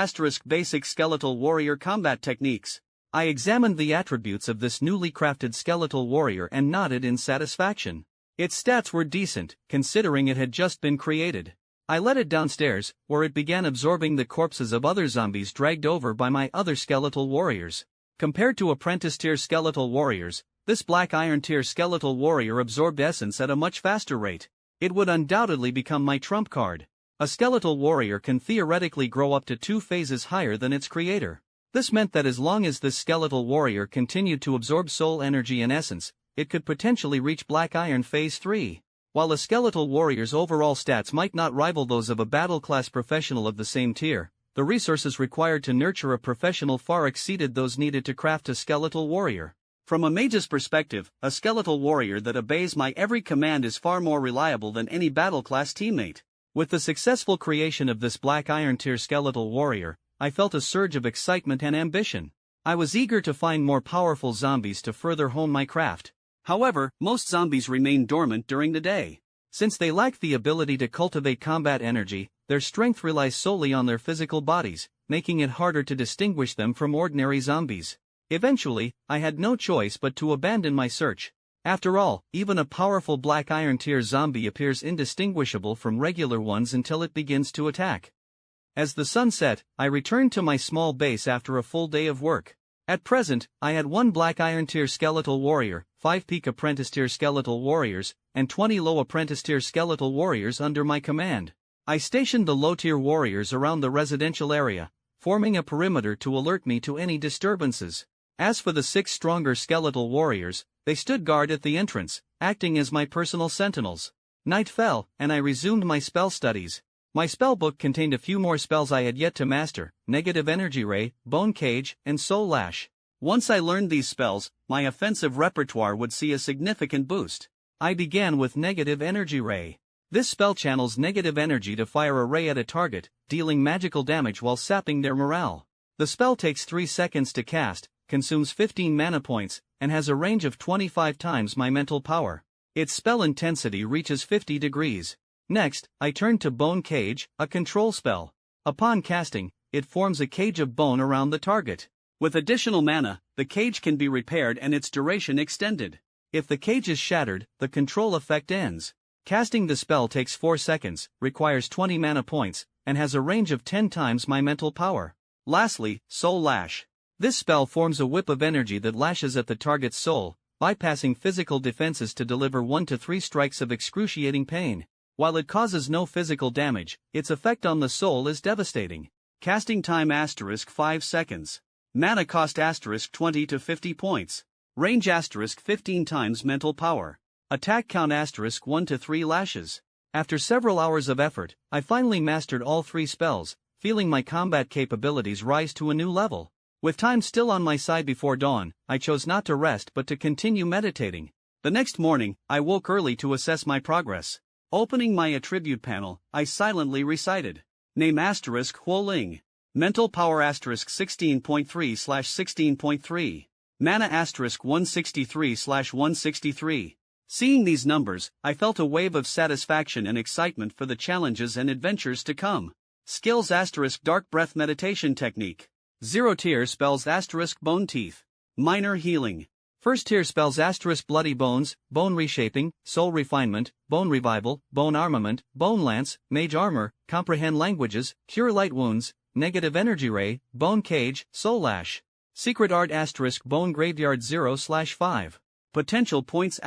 * Basic Skeletal Warrior Combat Techniques. I examined the attributes of this newly crafted skeletal warrior and nodded in satisfaction. Its stats were decent, considering it had just been created. I led it downstairs, where it began absorbing the corpses of other zombies dragged over by my other skeletal warriors. Compared to apprentice-tier skeletal warriors, this Black Iron-tier skeletal warrior absorbed essence at a much faster rate. It would undoubtedly become my trump card. A skeletal warrior can theoretically grow up to 2 phases higher than its creator. This meant that as long as this skeletal warrior continued to absorb soul energy and essence, it could potentially reach Black Iron Phase 3. While a skeletal warrior's overall stats might not rival those of a battle-class professional of the same tier, the resources required to nurture a professional far exceeded those needed to craft a skeletal warrior. From a mage's perspective, a skeletal warrior that obeys my every command is far more reliable than any battle-class teammate. With the successful creation of this Black Iron tier skeletal warrior, I felt a surge of excitement and ambition. I was eager to find more powerful zombies to further hone my craft. However, most zombies remain dormant during the day. Since they lack the ability to cultivate combat energy, their strength relies solely on their physical bodies, making it harder to distinguish them from ordinary zombies. Eventually, I had no choice but to abandon my search. After all, even a powerful Black Iron tier zombie appears indistinguishable from regular ones until it begins to attack. As the sun set, I returned to my small base after a full day of work. At present, I had 1 Black Iron tier skeletal warrior, 5 peak apprentice tier skeletal warriors, and 20 low apprentice tier skeletal warriors under my command. I stationed the low tier warriors around the residential area, forming a perimeter to alert me to any disturbances. As for the 6 stronger skeletal warriors, they stood guard at the entrance, acting as my personal sentinels. Night fell, and I resumed my spell studies. My spellbook contained a few more spells I had yet to master: Negative Energy Ray, Bone Cage, and Soul Lash. Once I learned these spells, my offensive repertoire would see a significant boost. I began with Negative Energy Ray. This spell channels negative energy to fire a ray at a target, dealing magical damage while sapping their morale. The spell takes 3 seconds to cast, consumes 15 mana points, and has a range of 25 times my mental power. Its spell intensity reaches 50 degrees. Next, I turned to Bone Cage, a control spell. Upon casting, it forms a cage of bone around the target. With additional mana, the cage can be repaired and its duration extended. If the cage is shattered, the control effect ends. Casting the spell takes 4 seconds, requires 20 mana points, and has a range of 10 times my mental power. Lastly, Soul Lash. This spell forms a whip of energy that lashes at the target's soul, bypassing physical defenses to deliver 1 to 3 strikes of excruciating pain. While it causes no physical damage, its effect on the soul is devastating. Casting time * 5 seconds. Mana cost * 20 to 50 points. Range * 15 times mental power. Attack count * 1 to 3 lashes. After several hours of effort, I finally mastered all 3 spells, feeling my combat capabilities rise to a new level. With time still on my side before dawn, I chose not to rest but to continue meditating. The next morning, I woke early to assess my progress. Opening my attribute panel, I silently recited. Name * Huoling. Mental power * 16.3/16.3. Mana * 163/163. Seeing these numbers, I felt a wave of satisfaction and excitement for the challenges and adventures to come. Skills * Dark Breath Meditation Technique. 0 tier spells * Bone Teeth. Minor Healing. First tier spells * Bloody Bones, Bone Reshaping, Soul Refinement, Bone Revival, Bone Armament, Bone Lance, Mage Armor, Comprehend Languages, Cure Light Wounds, Negative Energy Ray, Bone Cage, Soul Lash. Secret Art * Bone Graveyard 0/5. Potential points *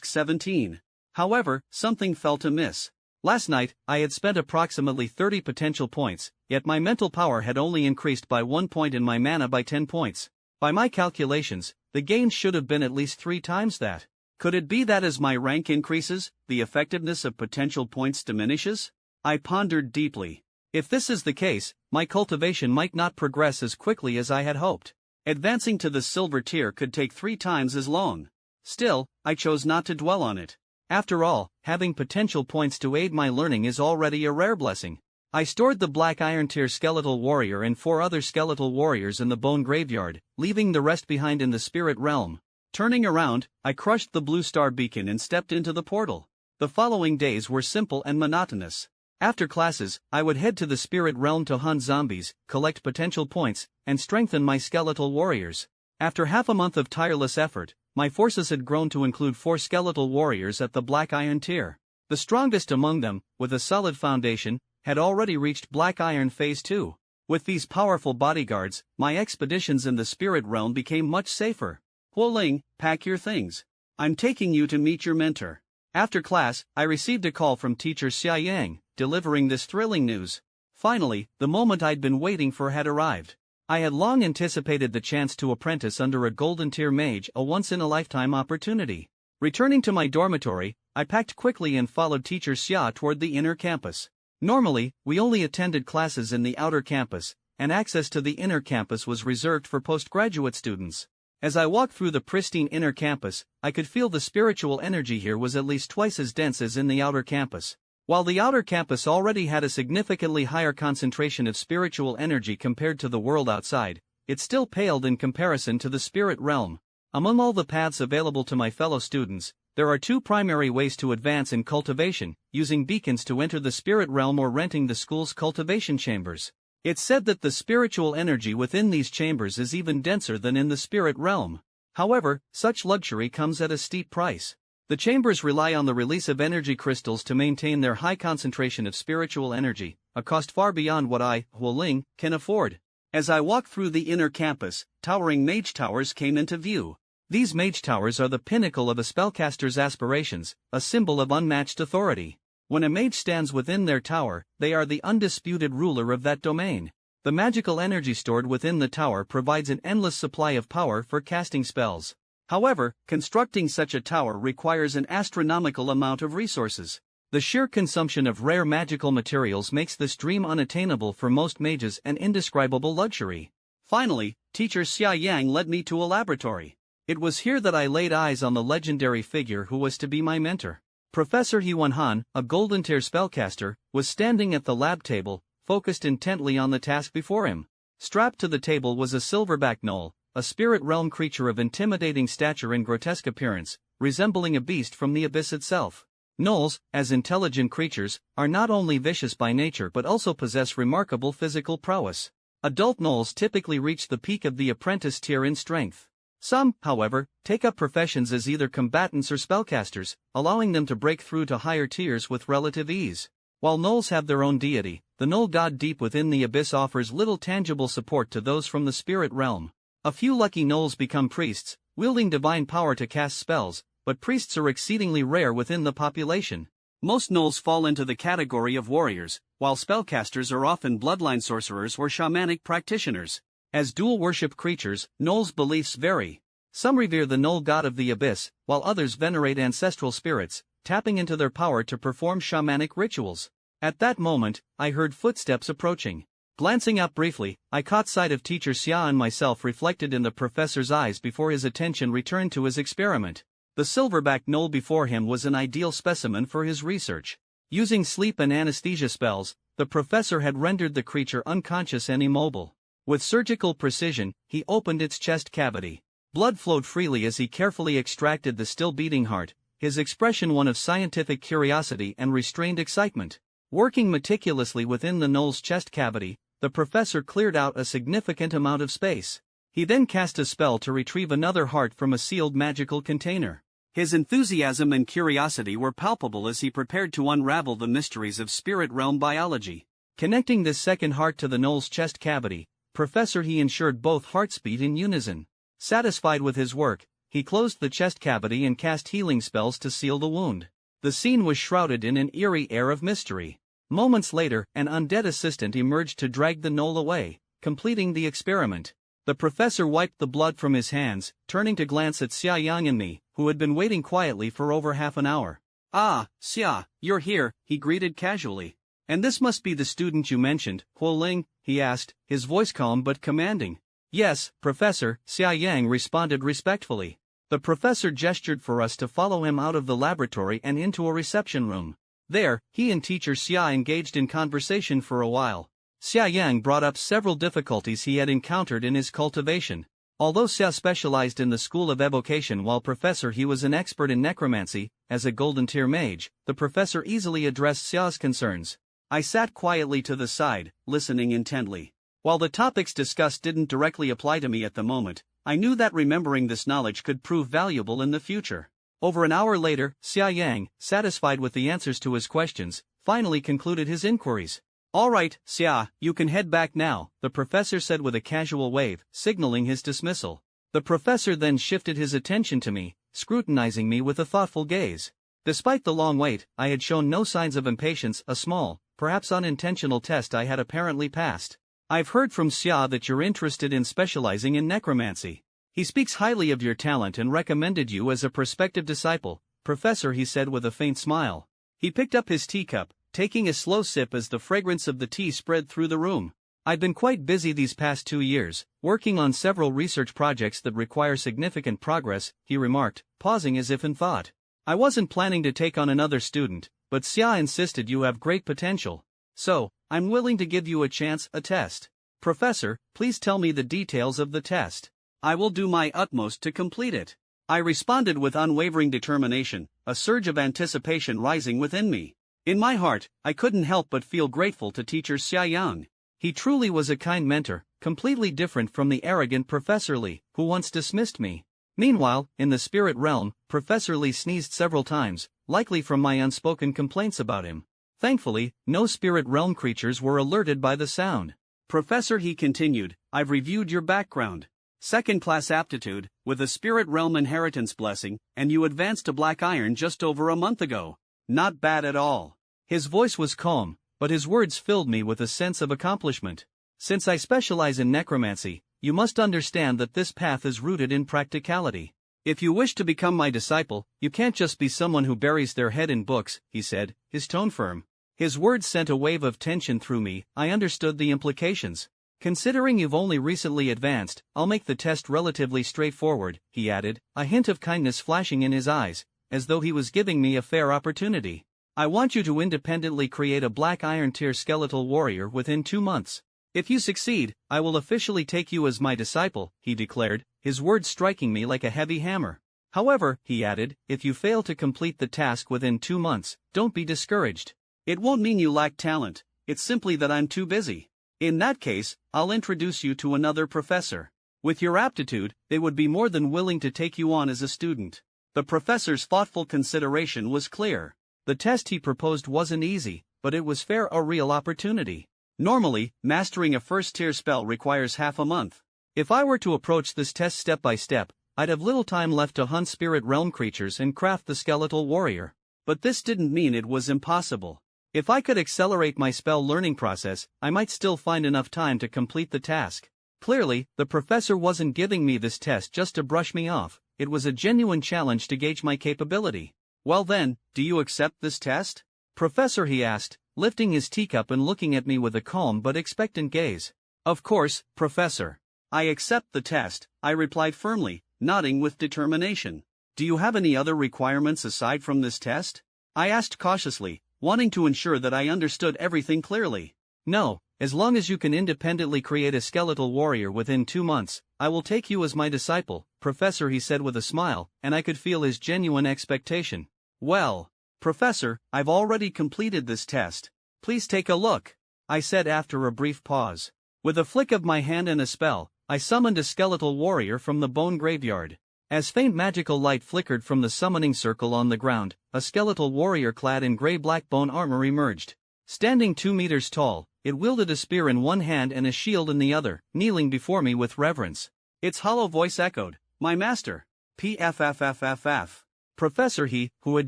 17. However, something felt amiss. Last night, I had spent approximately 30 potential points, yet my mental power had only increased by 1 point and my mana by 10 points. By my calculations, the gain should have been at least 3 times that. Could it be that as my rank increases, the effectiveness of potential points diminishes? I pondered deeply. If this is the case, my cultivation might not progress as quickly as I had hoped. Advancing to the silver tier could take 3 times as long. Still, I chose not to dwell on it. After all, having potential points to aid my learning is already a rare blessing. I stored the Black Iron Tier skeletal warrior and 4 other skeletal warriors in the bone graveyard, leaving the rest behind in the spirit realm. Turning around, I crushed the blue star beacon and stepped into the portal. The following days were simple and monotonous. After classes, I would head to the spirit realm to hunt zombies, collect potential points, and strengthen my skeletal warriors. After half a month of tireless effort, my forces had grown to include 4 skeletal warriors at the Black Iron Tier. The strongest among them, with a solid foundation, had already reached Black Iron Phase 2. With these powerful bodyguards, my expeditions in the spirit realm became much safer. Huoling, pack your things. I'm taking you to meet your mentor. After class, I received a call from teacher Xia Yang, delivering this thrilling news. Finally, the moment I'd been waiting for had arrived. I had long anticipated the chance to apprentice under a golden tier mage, a once-in-a-lifetime opportunity. Returning to my dormitory, I packed quickly and followed teacher Xia toward the inner campus. Normally, we only attended classes in the outer campus, and access to the inner campus was reserved for postgraduate students. As I walked through the pristine inner campus, I could feel the spiritual energy here was at least twice as dense as in the outer campus. While the outer campus already had a significantly higher concentration of spiritual energy compared to the world outside, it still paled in comparison to the spirit realm. Among all the paths available to my fellow students, there are 2 primary ways to advance in cultivation: using beacons to enter the spirit realm or renting the school's cultivation chambers. It's said that the spiritual energy within these chambers is even denser than in the spirit realm. However, such luxury comes at a steep price. The chambers rely on the release of energy crystals to maintain their high concentration of spiritual energy, a cost far beyond what I, Huoling, can afford. As I walked through the inner campus, towering mage towers came into view. These mage towers are the pinnacle of a spellcaster's aspirations, a symbol of unmatched authority. When a mage stands within their tower, they are the undisputed ruler of that domain. The magical energy stored within the tower provides an endless supply of power for casting spells. However, constructing such a tower requires an astronomical amount of resources. The sheer consumption of rare magical materials makes this dream unattainable for most mages, an indescribable luxury. Finally, teacher Xia Yang led me to a laboratory. It was here that I laid eyes on the legendary figure who was to be my mentor. Professor He Wenhan, a golden tier spellcaster, was standing at the lab table, focused intently on the task before him. Strapped to the table was a silverback gnoll, a spirit realm creature of intimidating stature and grotesque appearance, resembling a beast from the abyss itself. Gnolls, as intelligent creatures, are not only vicious by nature but also possess remarkable physical prowess. Adult gnolls typically reach the peak of the apprentice tier in strength. Some, however, take up professions as either combatants or spellcasters, allowing them to break through to higher tiers with relative ease. While gnolls have their own deity, the gnoll god deep within the abyss offers little tangible support to those from the spirit realm. A few lucky gnolls become priests, wielding divine power to cast spells, but priests are exceedingly rare within the population. Most gnolls fall into the category of warriors, while spellcasters are often bloodline sorcerers or shamanic practitioners. As dual-worship creatures, gnolls' beliefs vary. Some revere the gnoll god of the abyss, while others venerate ancestral spirits, tapping into their power to perform shamanic rituals. At that moment, I heard footsteps approaching. Glancing up briefly, I caught sight of teacher Xia and myself reflected in the professor's eyes before his attention returned to his experiment. The silverback gnoll before him was an ideal specimen for his research. Using sleep and anesthesia spells, the professor had rendered the creature unconscious and immobile. With surgical precision, he opened its chest cavity. Blood flowed freely as he carefully extracted the still-beating heart, his expression one of scientific curiosity and restrained excitement. Working meticulously within the gnoll's chest cavity, the professor cleared out a significant amount of space. He then cast a spell to retrieve another heart from a sealed magical container. His enthusiasm and curiosity were palpable as he prepared to unravel the mysteries of spirit realm biology. Connecting this second heart to the gnoll's chest cavity, Professor He ensured both hearts beat in unison. Satisfied with his work, he closed the chest cavity and cast healing spells to seal the wound. The scene was shrouded in an eerie air of mystery. Moments later, an undead assistant emerged to drag the gnoll away, completing the experiment. The professor wiped the blood from his hands, turning to glance at Xia Yang and me, who had been waiting quietly for over half an hour. "Ah, Xia, you're here," he greeted casually. "And this must be the student you mentioned, Huoling?" he asked, his voice calm but commanding. "Yes, Professor," Xia Yang responded respectfully. The professor gestured for us to follow him out of the laboratory and into a reception room. There, he and teacher Xia engaged in conversation for a while. Xia Yang brought up several difficulties he had encountered in his cultivation. Although Xia specialized in the school of evocation while Professor He was an expert in necromancy, as a golden tier mage, the professor easily addressed Xia's concerns. I sat quietly to the side, listening intently. While the topics discussed didn't directly apply to me at the moment, I knew that remembering this knowledge could prove valuable in the future. Over an hour later, Xia Yang, satisfied with the answers to his questions, finally concluded his inquiries. "All right, Xia, you can head back now," the professor said with a casual wave, signaling his dismissal. The professor then shifted his attention to me, scrutinizing me with a thoughtful gaze. Despite the long wait, I had shown no signs of impatience. A small, perhaps unintentional test I had apparently passed. "I've heard from Xia that you're interested in specializing in necromancy. He speaks highly of your talent and recommended you as a prospective disciple, Professor," he said with a faint smile. He picked up his teacup, taking a slow sip as the fragrance of the tea spread through the room. "I've been quite busy these past 2 years, working on several research projects that require significant progress," he remarked, pausing as if in thought. "I wasn't planning to take on another student, but Xia insisted you have great potential. So, I'm willing to give you a test. Professor, please tell me the details of the test. I will do my utmost to complete it." I responded with unwavering determination, a surge of anticipation rising within me. In my heart, I couldn't help but feel grateful to teacher Xia Yang. He truly was a kind mentor, completely different from the arrogant Professor Li, who once dismissed me. Meanwhile, in the spirit realm, Professor Li sneezed several times, likely from my unspoken complaints about him. Thankfully, no spirit realm creatures were alerted by the sound. "Professor," he continued, "I've reviewed your background. Second-class aptitude, with a spirit realm inheritance blessing, and you advanced to Black Iron just over a month ago. Not bad at all." His voice was calm, but his words filled me with a sense of accomplishment. "Since I specialize in necromancy, you must understand that this path is rooted in practicality. If you wish to become my disciple, you can't just be someone who buries their head in books," he said, his tone firm. His words sent a wave of tension through me. I understood the implications. "Considering you've only recently advanced, I'll make the test relatively straightforward," he added, a hint of kindness flashing in his eyes, as though he was giving me a fair opportunity. "I want you to independently create a Black Iron tier skeletal warrior within 2 months. If you succeed, I will officially take you as my disciple," he declared, his words striking me like a heavy hammer. "However," he added, "if you fail to complete the task within 2 months, don't be discouraged. It won't mean you lack talent, it's simply that I'm too busy. In that case, I'll introduce you to another professor. With your aptitude, they would be more than willing to take you on as a student." The professor's thoughtful consideration was clear. The test he proposed wasn't easy, but it was fair, a real opportunity. Normally, mastering a first-tier spell requires half a month. If I were to approach this test step by step, I'd have little time left to hunt spirit realm creatures and craft the skeletal warrior. But this didn't mean it was impossible. If I could accelerate my spell learning process, I might still find enough time to complete the task. Clearly, the professor wasn't giving me this test just to brush me off. It was a genuine challenge to gauge my capability. "Well then, do you accept this test, Professor?" he asked, lifting his teacup and looking at me with a calm but expectant gaze. "Of course, Professor. I accept the test," I replied firmly, nodding with determination. "Do you have any other requirements aside from this test?" I asked cautiously, wanting to ensure that I understood everything clearly. "No, as long as you can independently create a skeletal warrior within 2 months, I will take you as my disciple, Professor," he said with a smile, and I could feel his genuine expectation. "Well, Professor, I've already completed this test. Please take a look," I said after a brief pause. With a flick of my hand and a spell, I summoned a skeletal warrior from the bone graveyard. As faint magical light flickered from the summoning circle on the ground, a skeletal warrior clad in gray-black bone armor emerged. Standing 2 meters tall, it wielded a spear in one hand and a shield in the other, kneeling before me with reverence. Its hollow voice echoed, "My master, PFFFFF." Professor He, who had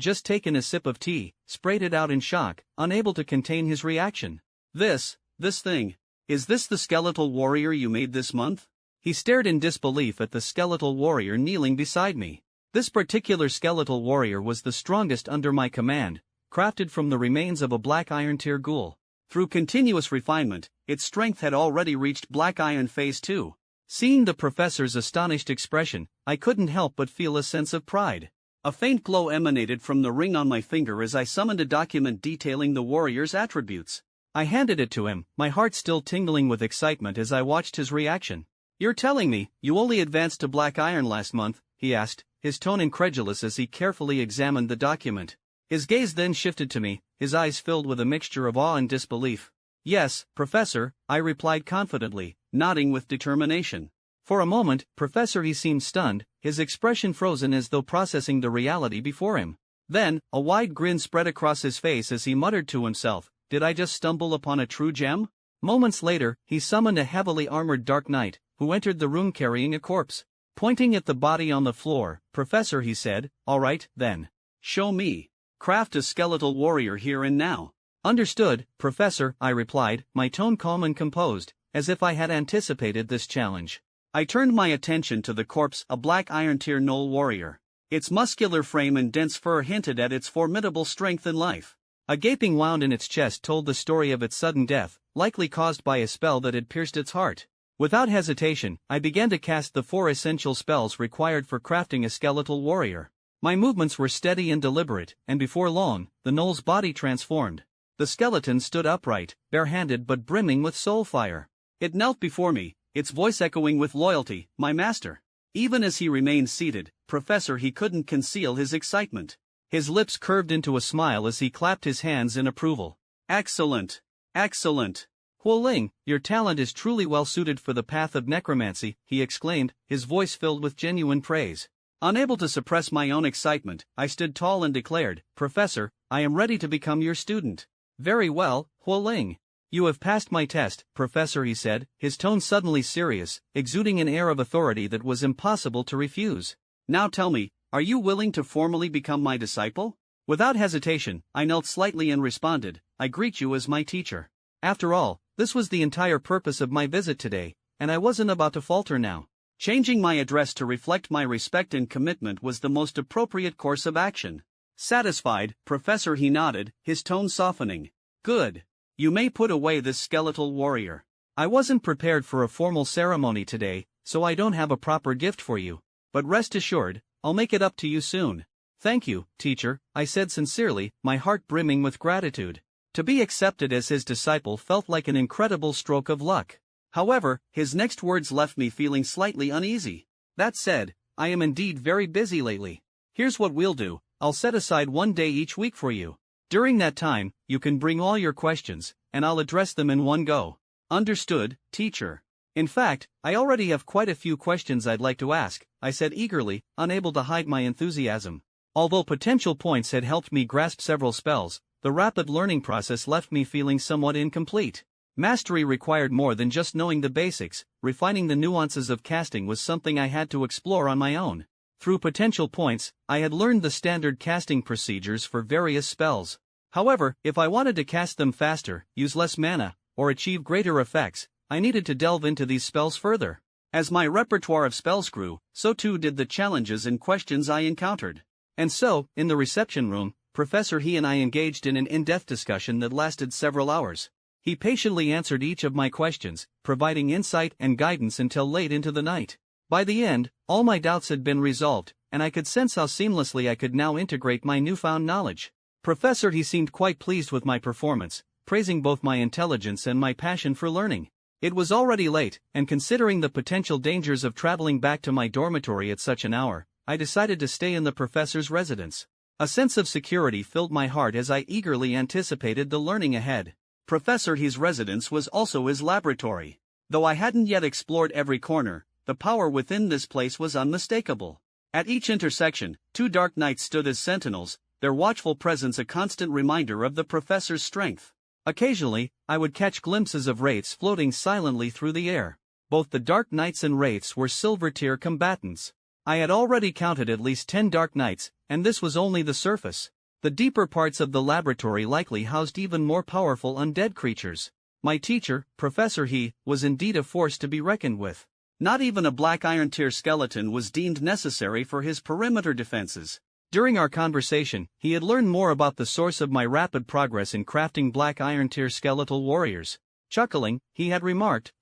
just taken a sip of tea, sprayed it out in shock, unable to contain his reaction. This thing, is this the skeletal warrior you made this month?" He stared in disbelief at the skeletal warrior kneeling beside me. This particular skeletal warrior was the strongest under my command, crafted from the remains of a Black Iron tier ghoul. Through continuous refinement, its strength had already reached Black Iron Phase 2. Seeing the professor's astonished expression, I couldn't help but feel a sense of pride. A faint glow emanated from the ring on my finger as I summoned a document detailing the warrior's attributes. I handed it to him, my heart still tingling with excitement as I watched his reaction. "You're telling me you only advanced to Black Iron last month?" he asked, his tone incredulous as he carefully examined the document. His gaze then shifted to me, his eyes filled with a mixture of awe and disbelief. "Yes, Professor," I replied confidently, nodding with determination. For a moment, Professor he seemed stunned, his expression frozen as though processing the reality before him. Then, a wide grin spread across his face as he muttered to himself, "Did I just stumble upon a true gem?" Moments later, he summoned a heavily armored Dark Knight, who entered the room carrying a corpse. Pointing at the body on the floor, "Professor," he said, "all right, then. Show me. Craft a skeletal warrior here and now." "Understood, Professor," I replied, my tone calm and composed, as if I had anticipated this challenge. I turned my attention to the corpse, a Black Iron Tier Gnoll warrior. Its muscular frame and dense fur hinted at its formidable strength and life. A gaping wound in its chest told the story of its sudden death, likely caused by a spell that had pierced its heart. Without hesitation, I began to cast the 4 essential spells required for crafting a skeletal warrior. My movements were steady and deliberate, and before long, the gnoll's body transformed. The skeleton stood upright, barehanded but brimming with soul fire. It knelt before me, its voice echoing with loyalty, "My master." Even as he remained seated, Professor he couldn't conceal his excitement. His lips curved into a smile as he clapped his hands in approval. "Excellent! Excellent! Huoling, your talent is truly well suited for the path of necromancy," he exclaimed, his voice filled with genuine praise. Unable to suppress my own excitement, I stood tall and declared, "Professor, I am ready to become your student." "Very well, Huoling. You have passed my test, Professor," he said, his tone suddenly serious, exuding an air of authority that was impossible to refuse. "Now tell me, are you willing to formally become my disciple?" Without hesitation, I knelt slightly and responded, "I greet you as my teacher." After all, this was the entire purpose of my visit today, and I wasn't about to falter now. Changing my address to reflect my respect and commitment was the most appropriate course of action. Satisfied, Professor he nodded, his tone softening. "Good. You may put away this skeletal warrior. I wasn't prepared for a formal ceremony today, so I don't have a proper gift for you. But rest assured, I'll make it up to you soon." "Thank you, teacher," I said sincerely, my heart brimming with gratitude. To be accepted as his disciple felt like an incredible stroke of luck. However, his next words left me feeling slightly uneasy. "That said, I am indeed very busy lately. Here's what we'll do, I'll set aside 1 day each week for you. During that time, you can bring all your questions, and I'll address them in one go." "Understood, teacher. In fact, I already have quite a few questions I'd like to ask," I said eagerly, unable to hide my enthusiasm. Although potential points had helped me grasp several spells, the rapid learning process left me feeling somewhat incomplete. Mastery required more than just knowing the basics, refining the nuances of casting was something I had to explore on my own. Through potential points, I had learned the standard casting procedures for various spells. However, if I wanted to cast them faster, use less mana, or achieve greater effects, I needed to delve into these spells further. As my repertoire of spells grew, so too did the challenges and questions I encountered. And so, in the reception room, Professor he and I engaged in an in-depth discussion that lasted several hours. He patiently answered each of my questions, providing insight and guidance until late into the night. By the end, all my doubts had been resolved, and I could sense how seamlessly I could now integrate my newfound knowledge. Professor he seemed quite pleased with my performance, praising both my intelligence and my passion for learning. It was already late, and considering the potential dangers of traveling back to my dormitory at such an hour, I decided to stay in the professor's residence. A sense of security filled my heart as I eagerly anticipated the learning ahead. Professor he's residence was also his laboratory. Though I hadn't yet explored every corner, the power within this place was unmistakable. At each intersection, 2 Dark Knights stood as sentinels, their watchful presence a constant reminder of the professor's strength. Occasionally, I would catch glimpses of wraiths floating silently through the air. Both the Dark Knights and wraiths were silver-tier combatants. I had already counted at least 10 Dark Knights, and this was only the surface. The deeper parts of the laboratory likely housed even more powerful undead creatures. My teacher, Professor he, was indeed a force to be reckoned with. Not even a Black Iron Tier skeleton was deemed necessary for his perimeter defenses. During our conversation, he had learned more about the source of my rapid progress in crafting Black Iron Tier skeletal warriors. Chuckling, he had remarked,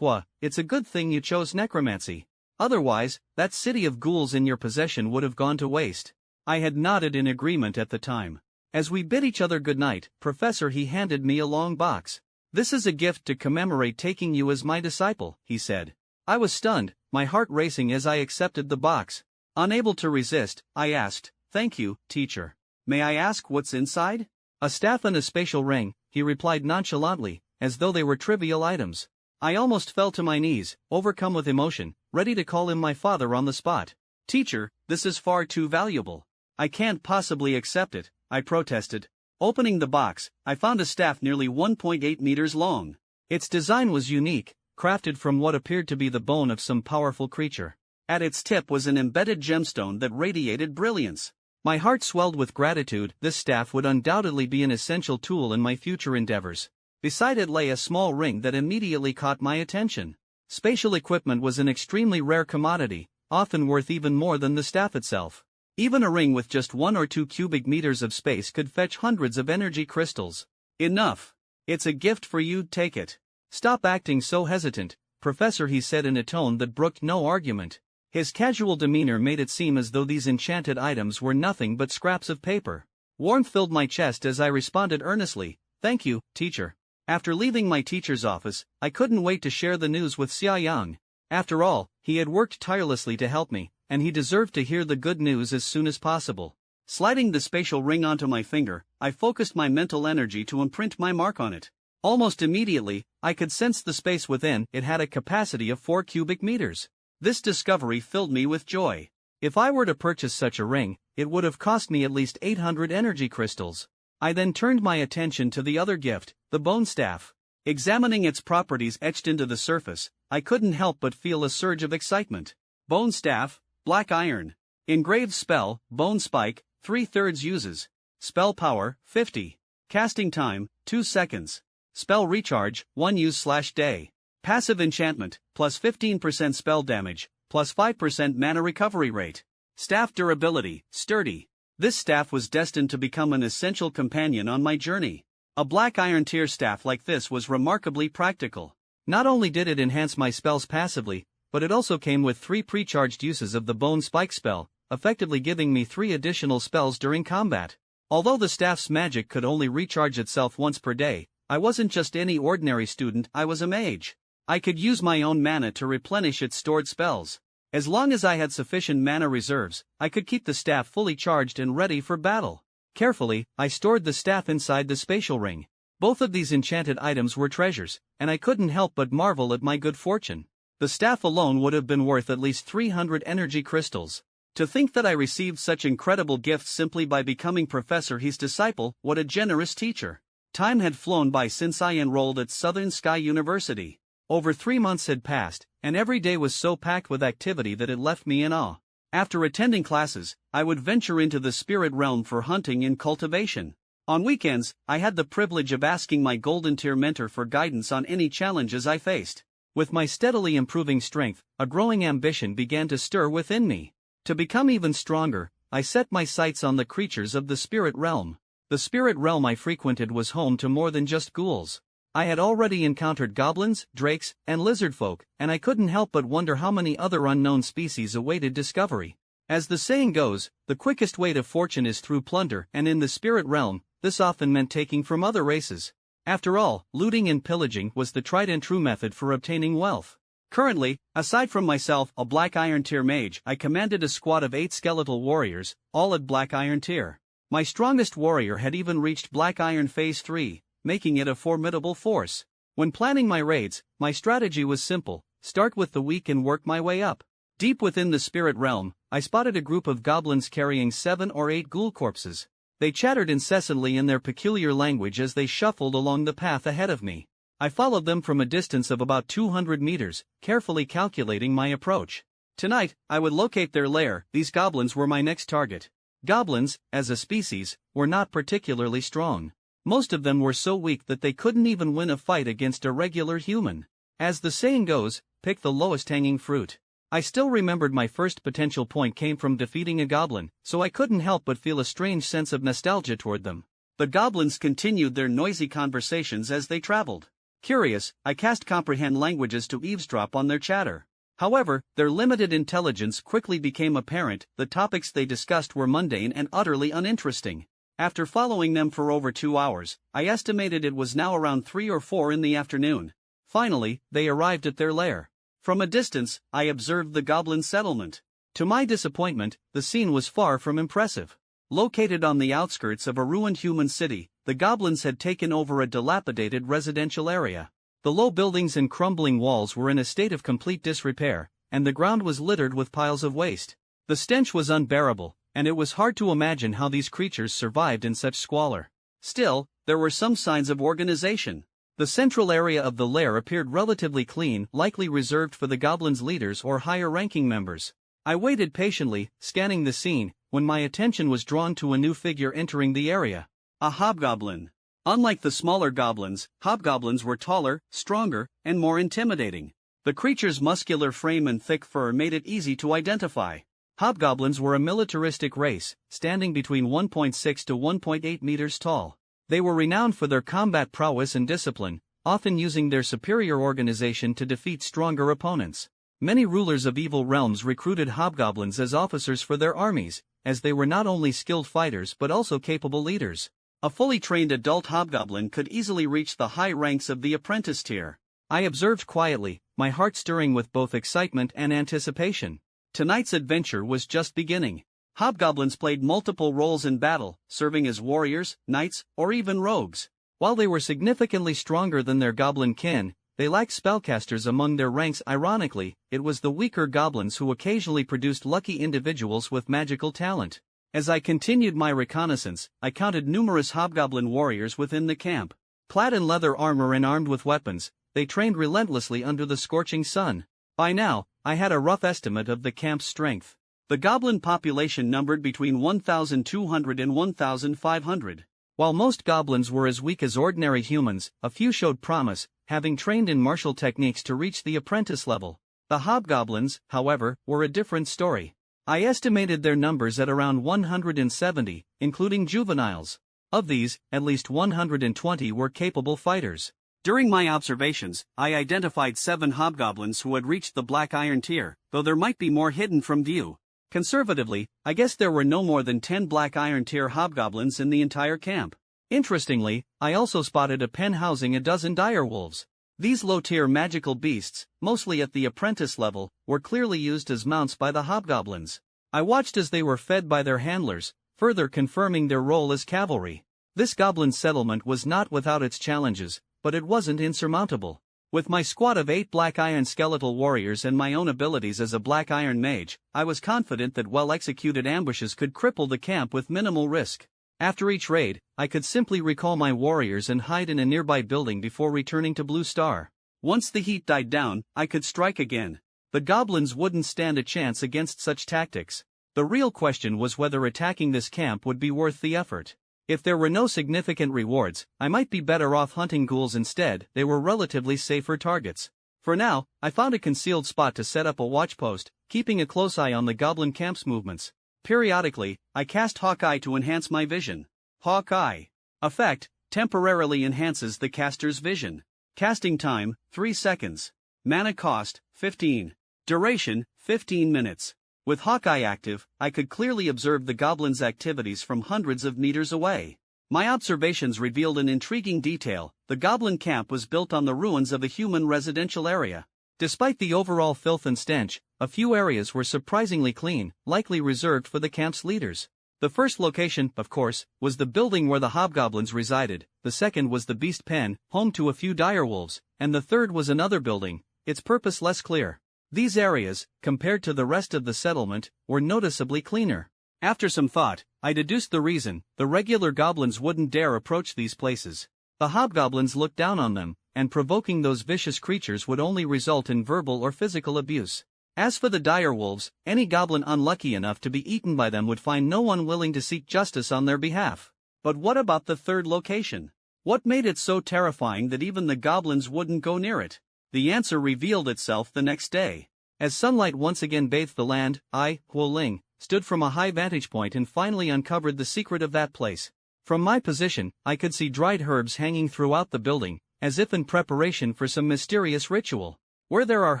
it's a good thing you chose necromancy. Otherwise, that city of ghouls in your possession would have gone to waste. I had nodded in agreement at the time. As we bid each other goodnight, Professor, he handed me a long box. This is a gift to commemorate taking you as my disciple, he said. I was stunned, my heart racing as I accepted the box. Unable to resist, I asked, thank you, teacher. May I ask what's inside? A staff and a spatial ring, he replied nonchalantly, as though they were trivial items. I almost fell to my knees, overcome with emotion, ready to call him my father on the spot. Teacher, this is far too valuable. I can't possibly accept it, I protested. Opening the box, I found a staff nearly 1.8 meters long. Its design was unique, crafted from what appeared to be the bone of some powerful creature. At its tip was an embedded gemstone that radiated brilliance. My heart swelled with gratitude. This staff would undoubtedly be an essential tool in my future endeavors. Beside it lay a small ring that immediately caught my attention. Spatial equipment was an extremely rare commodity, often worth even more than the staff itself. Even a ring with just 1 or 2 cubic meters of space could fetch hundreds of energy crystals. Enough. It's a gift for you, take it. Stop acting so hesitant, Professor, he said in a tone that brooked no argument. His casual demeanor made it seem as though these enchanted items were nothing but scraps of paper. Warmth filled my chest as I responded earnestly, thank you, teacher. After leaving my teacher's office, I couldn't wait to share the news with Xia Yang. After all, he had worked tirelessly to help me, and he deserved to hear the good news as soon as possible. Sliding the spatial ring onto my finger, I focused my mental energy to imprint my mark on it. Almost immediately, I could sense the space within. It had a capacity of 4 cubic meters. This discovery filled me with joy. If I were to purchase such a ring, it would have cost me at least 800 energy crystals. I then turned my attention to the other gift, the bone staff. Examining its properties etched into the surface, I couldn't help but feel a surge of excitement. Bone staff, black iron. Engraved spell, bone spike, 3/3 uses. Spell power, 50. Casting time, 2 seconds. Spell recharge, 1 use/day. Passive enchantment, plus 15% spell damage, plus 5% mana recovery rate. Staff durability, sturdy. This staff was destined to become an essential companion on my journey. A black iron tier staff like this was remarkably practical. Not only did it enhance my spells passively, but it also came with 3 pre-charged uses of the bone spike spell, effectively giving me 3 additional spells during combat. Although the staff's magic could only recharge itself once per day, I wasn't just any ordinary student, I was a mage. I could use my own mana to replenish its stored spells. As long as I had sufficient mana reserves, I could keep the staff fully charged and ready for battle. Carefully, I stored the staff inside the spatial ring. Both of these enchanted items were treasures, and I couldn't help but marvel at my good fortune. The staff alone would have been worth at least 300 energy crystals. To think that I received such incredible gifts simply by becoming Professor He's disciple, what a generous teacher. Time had flown by since I enrolled at Southern Sky University. Over 3 months had passed, and every day was so packed with activity that it left me in awe. After attending classes, I would venture into the spirit realm for hunting and cultivation. On weekends, I had the privilege of asking my golden tier mentor for guidance on any challenges I faced. With my steadily improving strength, a growing ambition began to stir within me. To become even stronger, I set my sights on the creatures of the spirit realm. The spirit realm I frequented was home to more than just ghouls. I had already encountered goblins, drakes, and lizardfolk, and I couldn't help but wonder how many other unknown species awaited discovery. As the saying goes, the quickest way to fortune is through plunder, and in the spirit realm, this often meant taking from other races. After all, looting and pillaging was the tried and true method for obtaining wealth. Currently, aside from myself, a black iron tier mage, I commanded a squad of 8 skeletal warriors, all at black iron tier. My strongest warrior had even reached black iron phase 3. Making it a formidable force. When planning my raids, my strategy was simple: start with the weak and work my way up. Deep within the spirit realm, I spotted a group of goblins carrying 7 or 8 ghoul corpses. They chattered incessantly in their peculiar language as they shuffled along the path ahead of me. I followed them from a distance of about 200 meters, carefully calculating my approach. Tonight, I would locate their lair. These goblins were my next target. Goblins, as a species, were not particularly strong. Most of them were so weak that they couldn't even win a fight against a regular human. As the saying goes, pick the lowest hanging fruit. I still remembered my first potential point came from defeating a goblin, so I couldn't help but feel a strange sense of nostalgia toward them. The goblins continued their noisy conversations as they traveled. Curious, I cast comprehend languages to eavesdrop on their chatter. However, their limited intelligence quickly became apparent. The topics they discussed were mundane and utterly uninteresting. After following them for over 2 hours, I estimated it was now around 3 or 4 in the afternoon. Finally, they arrived at their lair. From a distance, I observed the goblin settlement. To my disappointment, the scene was far from impressive. Located on the outskirts of a ruined human city, the goblins had taken over a dilapidated residential area. The low buildings and crumbling walls were in a state of complete disrepair, and the ground was littered with piles of waste. The stench was unbearable, and it was hard to imagine how these creatures survived in such squalor. Still, there were some signs of organization. The central area of the lair appeared relatively clean, likely reserved for the goblins' leaders or higher-ranking members. I waited patiently, scanning the scene, when my attention was drawn to a new figure entering the area. A hobgoblin. Unlike the smaller goblins, hobgoblins were taller, stronger, and more intimidating. The creature's muscular frame and thick fur made it easy to identify. Hobgoblins were a militaristic race, standing between 1.6 to 1.8 meters tall. They were renowned for their combat prowess and discipline, often using their superior organization to defeat stronger opponents. Many rulers of evil realms recruited hobgoblins as officers for their armies, as they were not only skilled fighters but also capable leaders. A fully trained adult hobgoblin could easily reach the high ranks of the apprentice tier. I observed quietly, my heart stirring with both excitement and anticipation. Tonight's adventure was just beginning. Hobgoblins played multiple roles in battle, serving as warriors, knights, or even rogues. While they were significantly stronger than their goblin kin, they lacked spellcasters among their ranks. Ironically, it was the weaker goblins who occasionally produced lucky individuals with magical talent. As I continued my reconnaissance, I counted numerous hobgoblin warriors within the camp. Clad in leather armor and armed with weapons, they trained relentlessly under the scorching sun. By now, I had a rough estimate of the camp's strength. The goblin population numbered between 1,200 and 1,500. While most goblins were as weak as ordinary humans, a few showed promise, having trained in martial techniques to reach the apprentice level. The hobgoblins, however, were a different story. I estimated their numbers at around 170, including juveniles. Of these, at least 120 were capable fighters. During my observations, I identified 7 hobgoblins who had reached the black iron tier, though there might be more hidden from view. Conservatively, I guess there were no more than 10 black iron tier hobgoblins in the entire camp. Interestingly, I also spotted a pen housing a dozen direwolves. These low-tier magical beasts, mostly at the apprentice level, were clearly used as mounts by the hobgoblins. I watched as they were fed by their handlers, further confirming their role as cavalry. This goblin settlement was not without its challenges, but it wasn't insurmountable. With my squad of 8 black iron skeletal warriors and my own abilities as a black iron mage, I was confident that well-executed ambushes could cripple the camp with minimal risk. After each raid, I could simply recall my warriors and hide in a nearby building before returning to Blue Star. Once the heat died down, I could strike again. The goblins wouldn't stand a chance against such tactics. The real question was whether attacking this camp would be worth the effort. If there were no significant rewards, I might be better off hunting ghouls instead. They were relatively safer targets. For now, I found a concealed spot to set up a watchpost, keeping a close eye on the goblin camp's movements. Periodically, I cast Hawkeye to enhance my vision. Hawkeye effect temporarily enhances the caster's vision. Casting time 3 seconds. Mana cost 15. Duration 15 minutes. With Hawkeye active, I could clearly observe the goblins' activities from hundreds of meters away. My observations revealed an intriguing detail. The goblin camp was built on the ruins of a human residential area. Despite the overall filth and stench, a few areas were surprisingly clean, likely reserved for the camp's leaders. The first location, of course, was the building where the hobgoblins resided, the second was the beast pen, home to a few direwolves, and the third was another building, its purpose less clear. These areas, compared to the rest of the settlement, were noticeably cleaner. After some thought, I deduced the reason: the regular goblins wouldn't dare approach these places. The hobgoblins looked down on them, and provoking those vicious creatures would only result in verbal or physical abuse. As for the direwolves, any goblin unlucky enough to be eaten by them would find no one willing to seek justice on their behalf. But what about the third location? What made it so terrifying that even the goblins wouldn't go near it? The answer revealed itself the next day. As sunlight once again bathed the land, I, Huo Ling, stood from a high vantage point and finally uncovered the secret of that place. From my position, I could see dried herbs hanging throughout the building, as if in preparation for some mysterious ritual. Where there are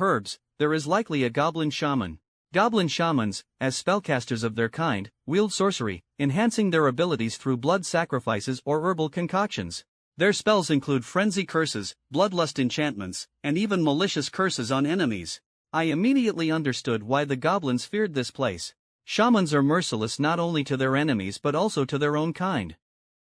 herbs, there is likely a goblin shaman. Goblin shamans, as spellcasters of their kind, wield sorcery, enhancing their abilities through blood sacrifices or herbal concoctions. Their spells include frenzy curses, bloodlust enchantments, and even malicious curses on enemies. I immediately understood why the goblins feared this place. Shamans are merciless not only to their enemies but also to their own kind.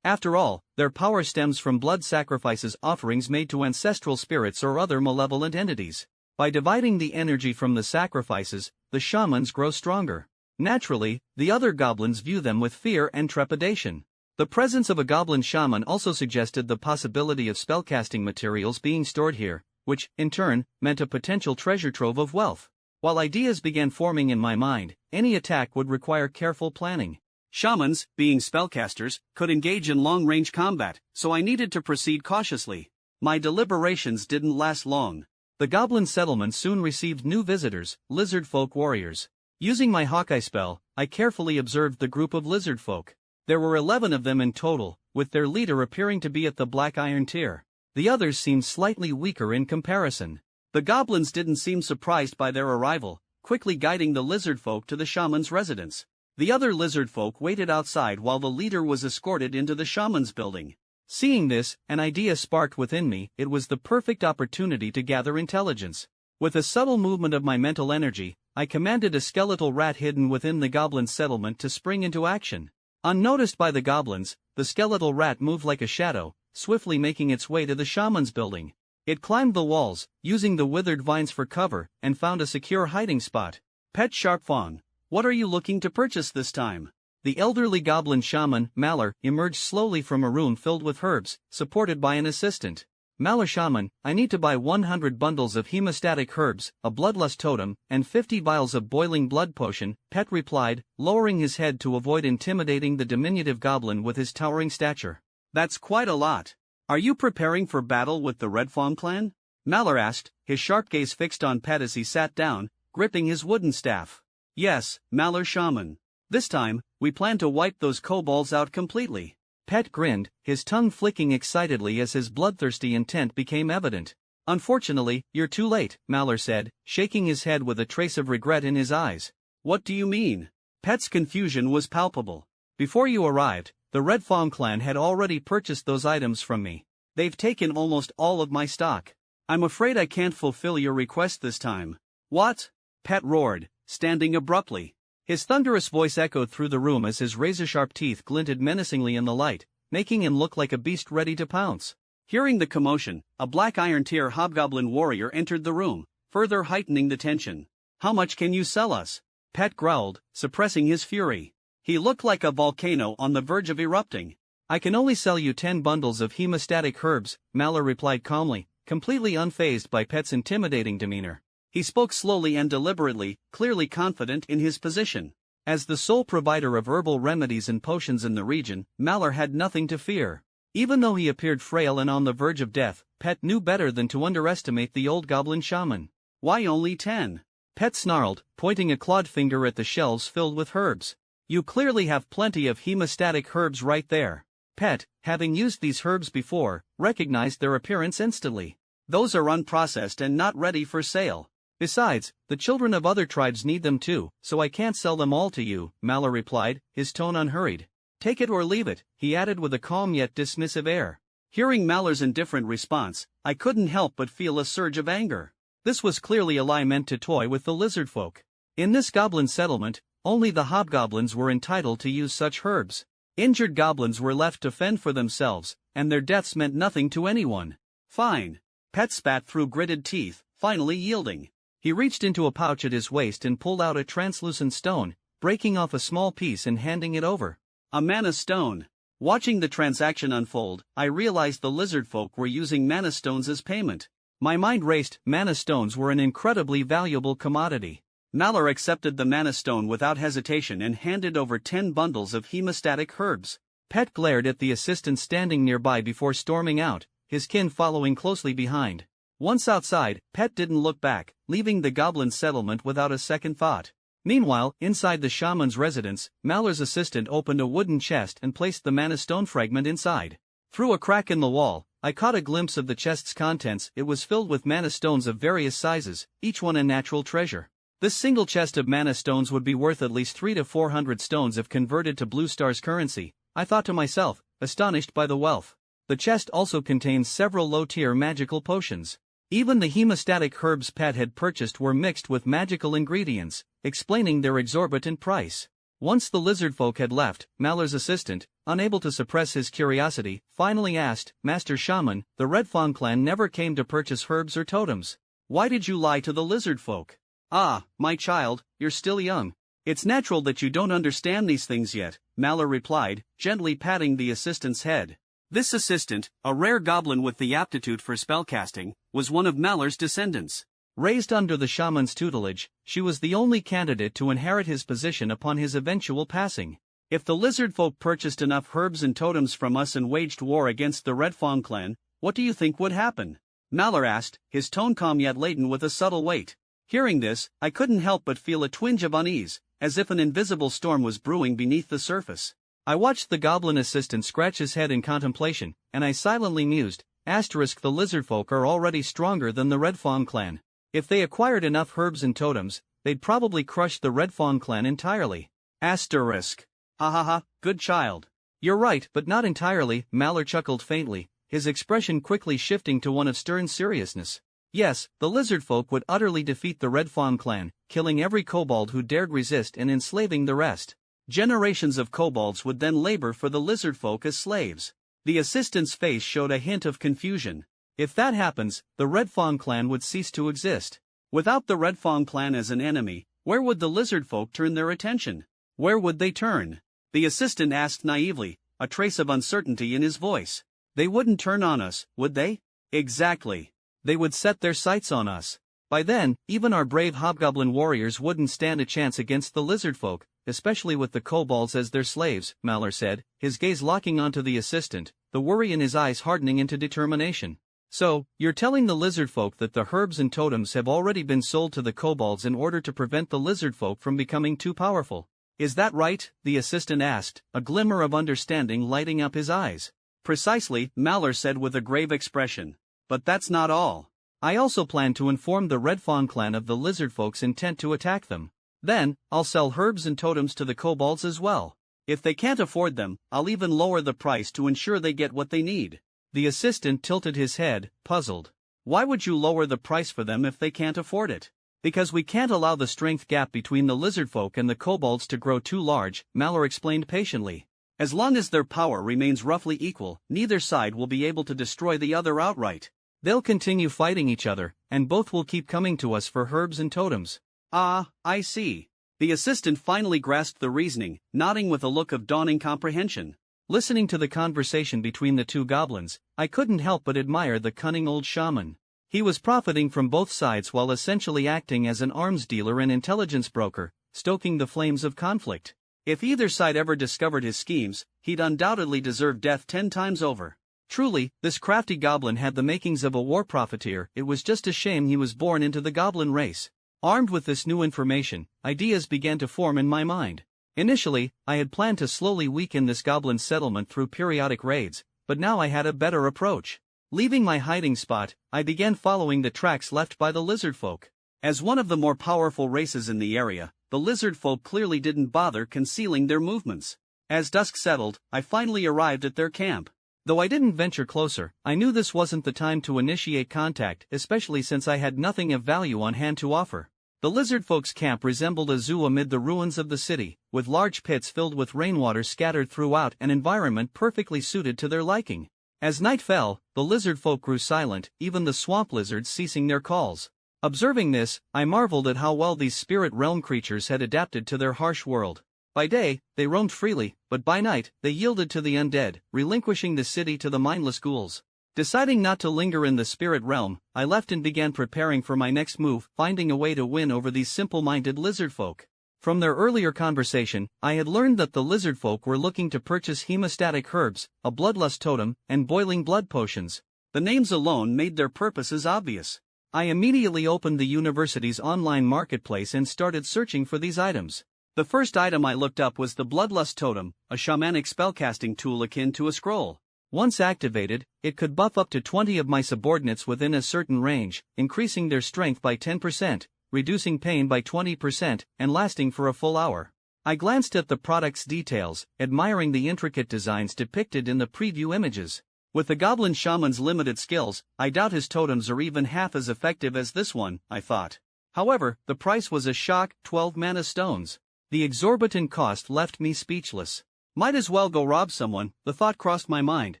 After all, their power stems from blood sacrifices, offerings made to ancestral spirits or other malevolent entities. By dividing the energy from the sacrifices, the shamans grow stronger. Naturally, the other goblins view them with fear and trepidation. The presence of a goblin shaman also suggested the possibility of spellcasting materials being stored here, which, in turn, meant a potential treasure trove of wealth. While ideas began forming in my mind, any attack would require careful planning. Shamans, being spellcasters, could engage in long-range combat, so I needed to proceed cautiously. My deliberations didn't last long. The goblin settlement soon received new visitors, lizard folk warriors. Using my Hawkeye spell, I carefully observed the group of lizard folk. There were 11 of them in total, with their leader appearing to be at the Black Iron tier. The others seemed slightly weaker in comparison. The goblins didn't seem surprised by their arrival, quickly guiding the lizard folk to the shaman's residence. The other lizard folk waited outside while the leader was escorted into the shaman's building. Seeing this, an idea sparked within me. It was the perfect opportunity to gather intelligence. With a subtle movement of my mental energy, I commanded a skeletal rat hidden within the goblin settlement to spring into action. Unnoticed by the goblins, the skeletal rat moved like a shadow, swiftly making its way to the shaman's building. It climbed the walls, using the withered vines for cover, and found a secure hiding spot. Pet Sharpfang, what are you looking to purchase this time? The elderly goblin shaman, Malor, emerged slowly from a room filled with herbs, supported by an assistant. Malor shaman, I need to buy 100 bundles of hemostatic herbs, a bloodlust totem, and 50 vials of boiling blood potion, Pet replied, lowering his head to avoid intimidating the diminutive goblin with his towering stature. That's quite a lot. Are you preparing for battle with the Red Fawn clan? Malor asked, his sharp gaze fixed on Pet as he sat down, gripping his wooden staff. Yes, Malor shaman. This time, we plan to wipe those kobolds out completely. Pet grinned, his tongue flicking excitedly as his bloodthirsty intent became evident. Unfortunately, you're too late, Malor said, shaking his head with a trace of regret in his eyes. What do you mean? Pet's confusion was palpable. Before you arrived, the Red Fawn clan had already purchased those items from me. They've taken almost all of my stock. I'm afraid I can't fulfill your request this time. What? Pet roared, standing abruptly. His thunderous voice echoed through the room as his razor-sharp teeth glinted menacingly in the light, making him look like a beast ready to pounce. Hearing the commotion, a Black Iron tier hobgoblin warrior entered the room, further heightening the tension. How much can you sell us? Pet growled, suppressing his fury. He looked like a volcano on the verge of erupting. I can only sell you 10 bundles of hemostatic herbs, Malor replied calmly, completely unfazed by Pet's intimidating demeanor. He spoke slowly and deliberately, clearly confident in his position. As the sole provider of herbal remedies and potions in the region, Malor had nothing to fear. Even though he appeared frail and on the verge of death, Pet knew better than to underestimate the old goblin shaman. Why only 10? Pet snarled, pointing a clawed finger at the shelves filled with herbs. You clearly have plenty of hemostatic herbs right there. Pet, having used these herbs before, recognized their appearance instantly. Those are unprocessed and not ready for sale. Besides, the children of other tribes need them too, so I can't sell them all to you, Malor replied, his tone unhurried. Take it or leave it, he added with a calm yet dismissive air. Hearing Malor's indifferent response, I couldn't help but feel a surge of anger. This was clearly a lie meant to toy with the lizard folk. In this goblin settlement, only the hobgoblins were entitled to use such herbs. Injured goblins were left to fend for themselves, and their deaths meant nothing to anyone. Fine. Pet spat through gritted teeth, finally yielding. He reached into a pouch at his waist and pulled out a translucent stone, breaking off a small piece and handing it over. A mana stone. Watching the transaction unfold, I realized the lizard folk were using mana stones as payment. My mind raced. Mana stones were an incredibly valuable commodity. Malor accepted the mana stone without hesitation and handed over 10 bundles of hemostatic herbs. Pet glared at the assistant standing nearby before storming out, his kin following closely behind. Once outside, Pet didn't look back, leaving the goblin settlement without a second thought. Meanwhile, inside the shaman's residence, Malor's assistant opened a wooden chest and placed the mana stone fragment inside. Through a crack in the wall, I caught a glimpse of the chest's contents. It was filled with mana stones of various sizes, each one a natural treasure. This single chest of mana stones would be worth at least 300 to 400 stones if converted to Blue Star's currency, I thought to myself, astonished by the wealth. The chest also contains several low-tier magical potions. Even the hemostatic herbs Pat had purchased were mixed with magical ingredients, explaining their exorbitant price. Once the lizard folk had left, Malor's assistant, unable to suppress his curiosity, finally asked, "Master Shaman, the Red Fawn clan never came to purchase herbs or totems. Why did you lie to the lizard folk?" "Ah, my child, you're still young. It's natural that you don't understand these things yet," Malor replied, gently patting the assistant's head. This assistant, a rare goblin with the aptitude for spellcasting, was one of Malor's descendants. Raised under the shaman's tutelage, she was the only candidate to inherit his position upon his eventual passing. "If the lizard folk purchased enough herbs and totems from us and waged war against the Red Fawn clan, what do you think would happen?" Malor asked, his tone calm yet laden with a subtle weight. Hearing this, I couldn't help but feel a twinge of unease, as if an invisible storm was brewing beneath the surface. I watched the goblin assistant scratch his head in contemplation, and I silently mused, the lizard folk are already stronger than the Red Fawn clan. If they acquired enough herbs and totems, they'd probably crush the Red Fawn clan entirely. Asterisk. Ha ha ha, good child. You're right, but not entirely, Malor chuckled faintly, his expression quickly shifting to one of stern seriousness. Yes, the lizard folk would utterly defeat the Red Fawn clan, killing every kobold who dared resist and enslaving the rest. Generations of kobolds would then labor for the lizard folk as slaves. The assistant's face showed a hint of confusion. If that happens, the Red Fawn clan would cease to exist. Without the Red Fawn clan as an enemy, where would the lizard folk turn their attention? Where would they turn? The assistant asked naively, a trace of uncertainty in his voice. They wouldn't turn on us, would they? Exactly. They would set their sights on us. By then, even our brave hobgoblin warriors wouldn't stand a chance against the lizard folk, especially with the kobolds as their slaves, Malor said, his gaze locking onto the assistant, the worry in his eyes hardening into determination. "So, you're telling the lizard folk that the herbs and totems have already been sold to the kobolds in order to prevent the lizard folk from becoming too powerful. Is that right?" the assistant asked, a glimmer of understanding lighting up his eyes. "Precisely," Malor said with a grave expression. "But that's not all. I also plan to inform the Red Fawn clan of the lizard folk's intent to attack them. Then, I'll sell herbs and totems to the kobolds as well. If they can't afford them, I'll even lower the price to ensure they get what they need." The assistant tilted his head, puzzled. "Why would you lower the price for them if they can't afford it?" "Because we can't allow the strength gap between the lizard folk and the kobolds to grow too large," Malor explained patiently. "As long as their power remains roughly equal, neither side will be able to destroy the other outright. They'll continue fighting each other, and both will keep coming to us for herbs and totems." "Ah, I see." The assistant finally grasped the reasoning, nodding with a look of dawning comprehension. Listening to the conversation between the two goblins, I couldn't help but admire the cunning old shaman. He was profiting from both sides while essentially acting as an arms dealer and intelligence broker, stoking the flames of conflict. If either side ever discovered his schemes, he'd undoubtedly deserve death 10 times over. Truly, this crafty goblin had the makings of a war profiteer. It was just a shame he was born into the goblin race. Armed with this new information, ideas began to form in my mind. Initially, I had planned to slowly weaken this goblin settlement through periodic raids, but now I had a better approach. Leaving my hiding spot, I began following the tracks left by the lizard folk. As one of the more powerful races in the area, the lizard folk clearly didn't bother concealing their movements. As dusk settled, I finally arrived at their camp. Though I didn't venture closer, I knew this wasn't the time to initiate contact, especially since I had nothing of value on hand to offer. The lizard folk's camp resembled a zoo amid the ruins of the city, with large pits filled with rainwater scattered throughout, an environment perfectly suited to their liking. As night fell, the lizard folk grew silent, even the swamp lizards ceasing their calls. Observing this, I marveled at how well these spirit realm creatures had adapted to their harsh world. By day, they roamed freely, but by night, they yielded to the undead, relinquishing the city to the mindless ghouls. Deciding not to linger in the spirit realm, I left and began preparing for my next move, finding a way to win over these simple-minded lizard folk. From their earlier conversation, I had learned that the lizard folk were looking to purchase hemostatic herbs, a bloodlust totem, and boiling blood potions. The names alone made their purposes obvious. I immediately opened the university's online marketplace and started searching for these items. The first item I looked up was the bloodlust totem, a shamanic spellcasting tool akin to a scroll. Once activated, it could buff up to 20 of my subordinates within a certain range, increasing their strength by 10%, reducing pain by 20%, and lasting for a full hour. I glanced at the product's details, admiring the intricate designs depicted in the preview images. With the Goblin Shaman's limited skills, I doubt his totems are even half as effective as this one, I thought. However, the price was a shock, 12 mana stones. The exorbitant cost left me speechless. Might as well go rob someone, the thought crossed my mind,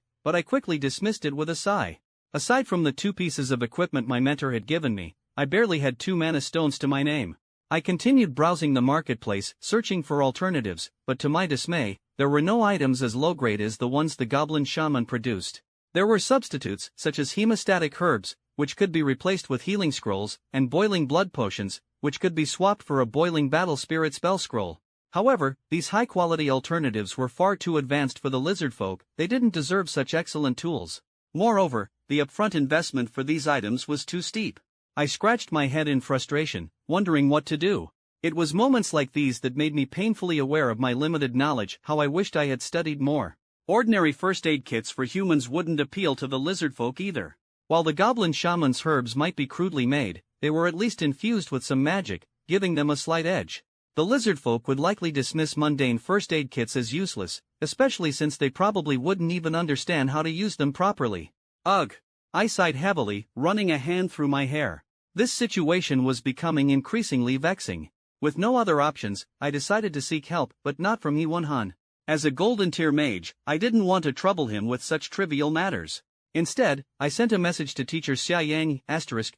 but I quickly dismissed it with a sigh. Aside from the 2 pieces of equipment my mentor had given me, I barely had 2 mana stones to my name. I continued browsing the marketplace, searching for alternatives, but to my dismay, there were no items as low-grade as the ones the Goblin Shaman produced. There were substitutes, such as hemostatic herbs, which could be replaced with healing scrolls, and boiling blood potions, which could be swapped for a boiling battle spirit spell scroll. However, these high-quality alternatives were far too advanced for the lizard folk. They didn't deserve such excellent tools. Moreover, the upfront investment for these items was too steep. I scratched my head in frustration, wondering what to do. It was moments like these that made me painfully aware of my limited knowledge. How I wished I had studied more. Ordinary first aid kits for humans wouldn't appeal to the lizard folk either. While the Goblin Shaman's herbs might be crudely made, they were at least infused with some magic, giving them a slight edge. The lizard folk would likely dismiss mundane first aid kits as useless, especially since they probably wouldn't even understand how to use them properly. Ugh! I sighed heavily, running a hand through my hair. This situation was becoming increasingly vexing. With no other options, I decided to seek help, but not from Iwon-han. As a golden tier mage, I didn't want to trouble him with such trivial matters. Instead, I sent a message to teacher Xia Yang,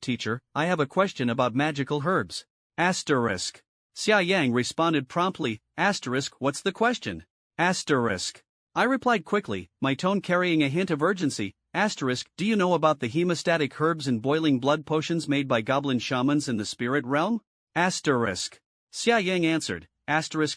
teacher, I have a question about magical herbs. Xia Yang responded promptly, what's the question? I replied quickly, my tone carrying a hint of urgency, do you know about the hemostatic herbs and boiling blood potions made by goblin shamans in the spirit realm? Xia Yang answered,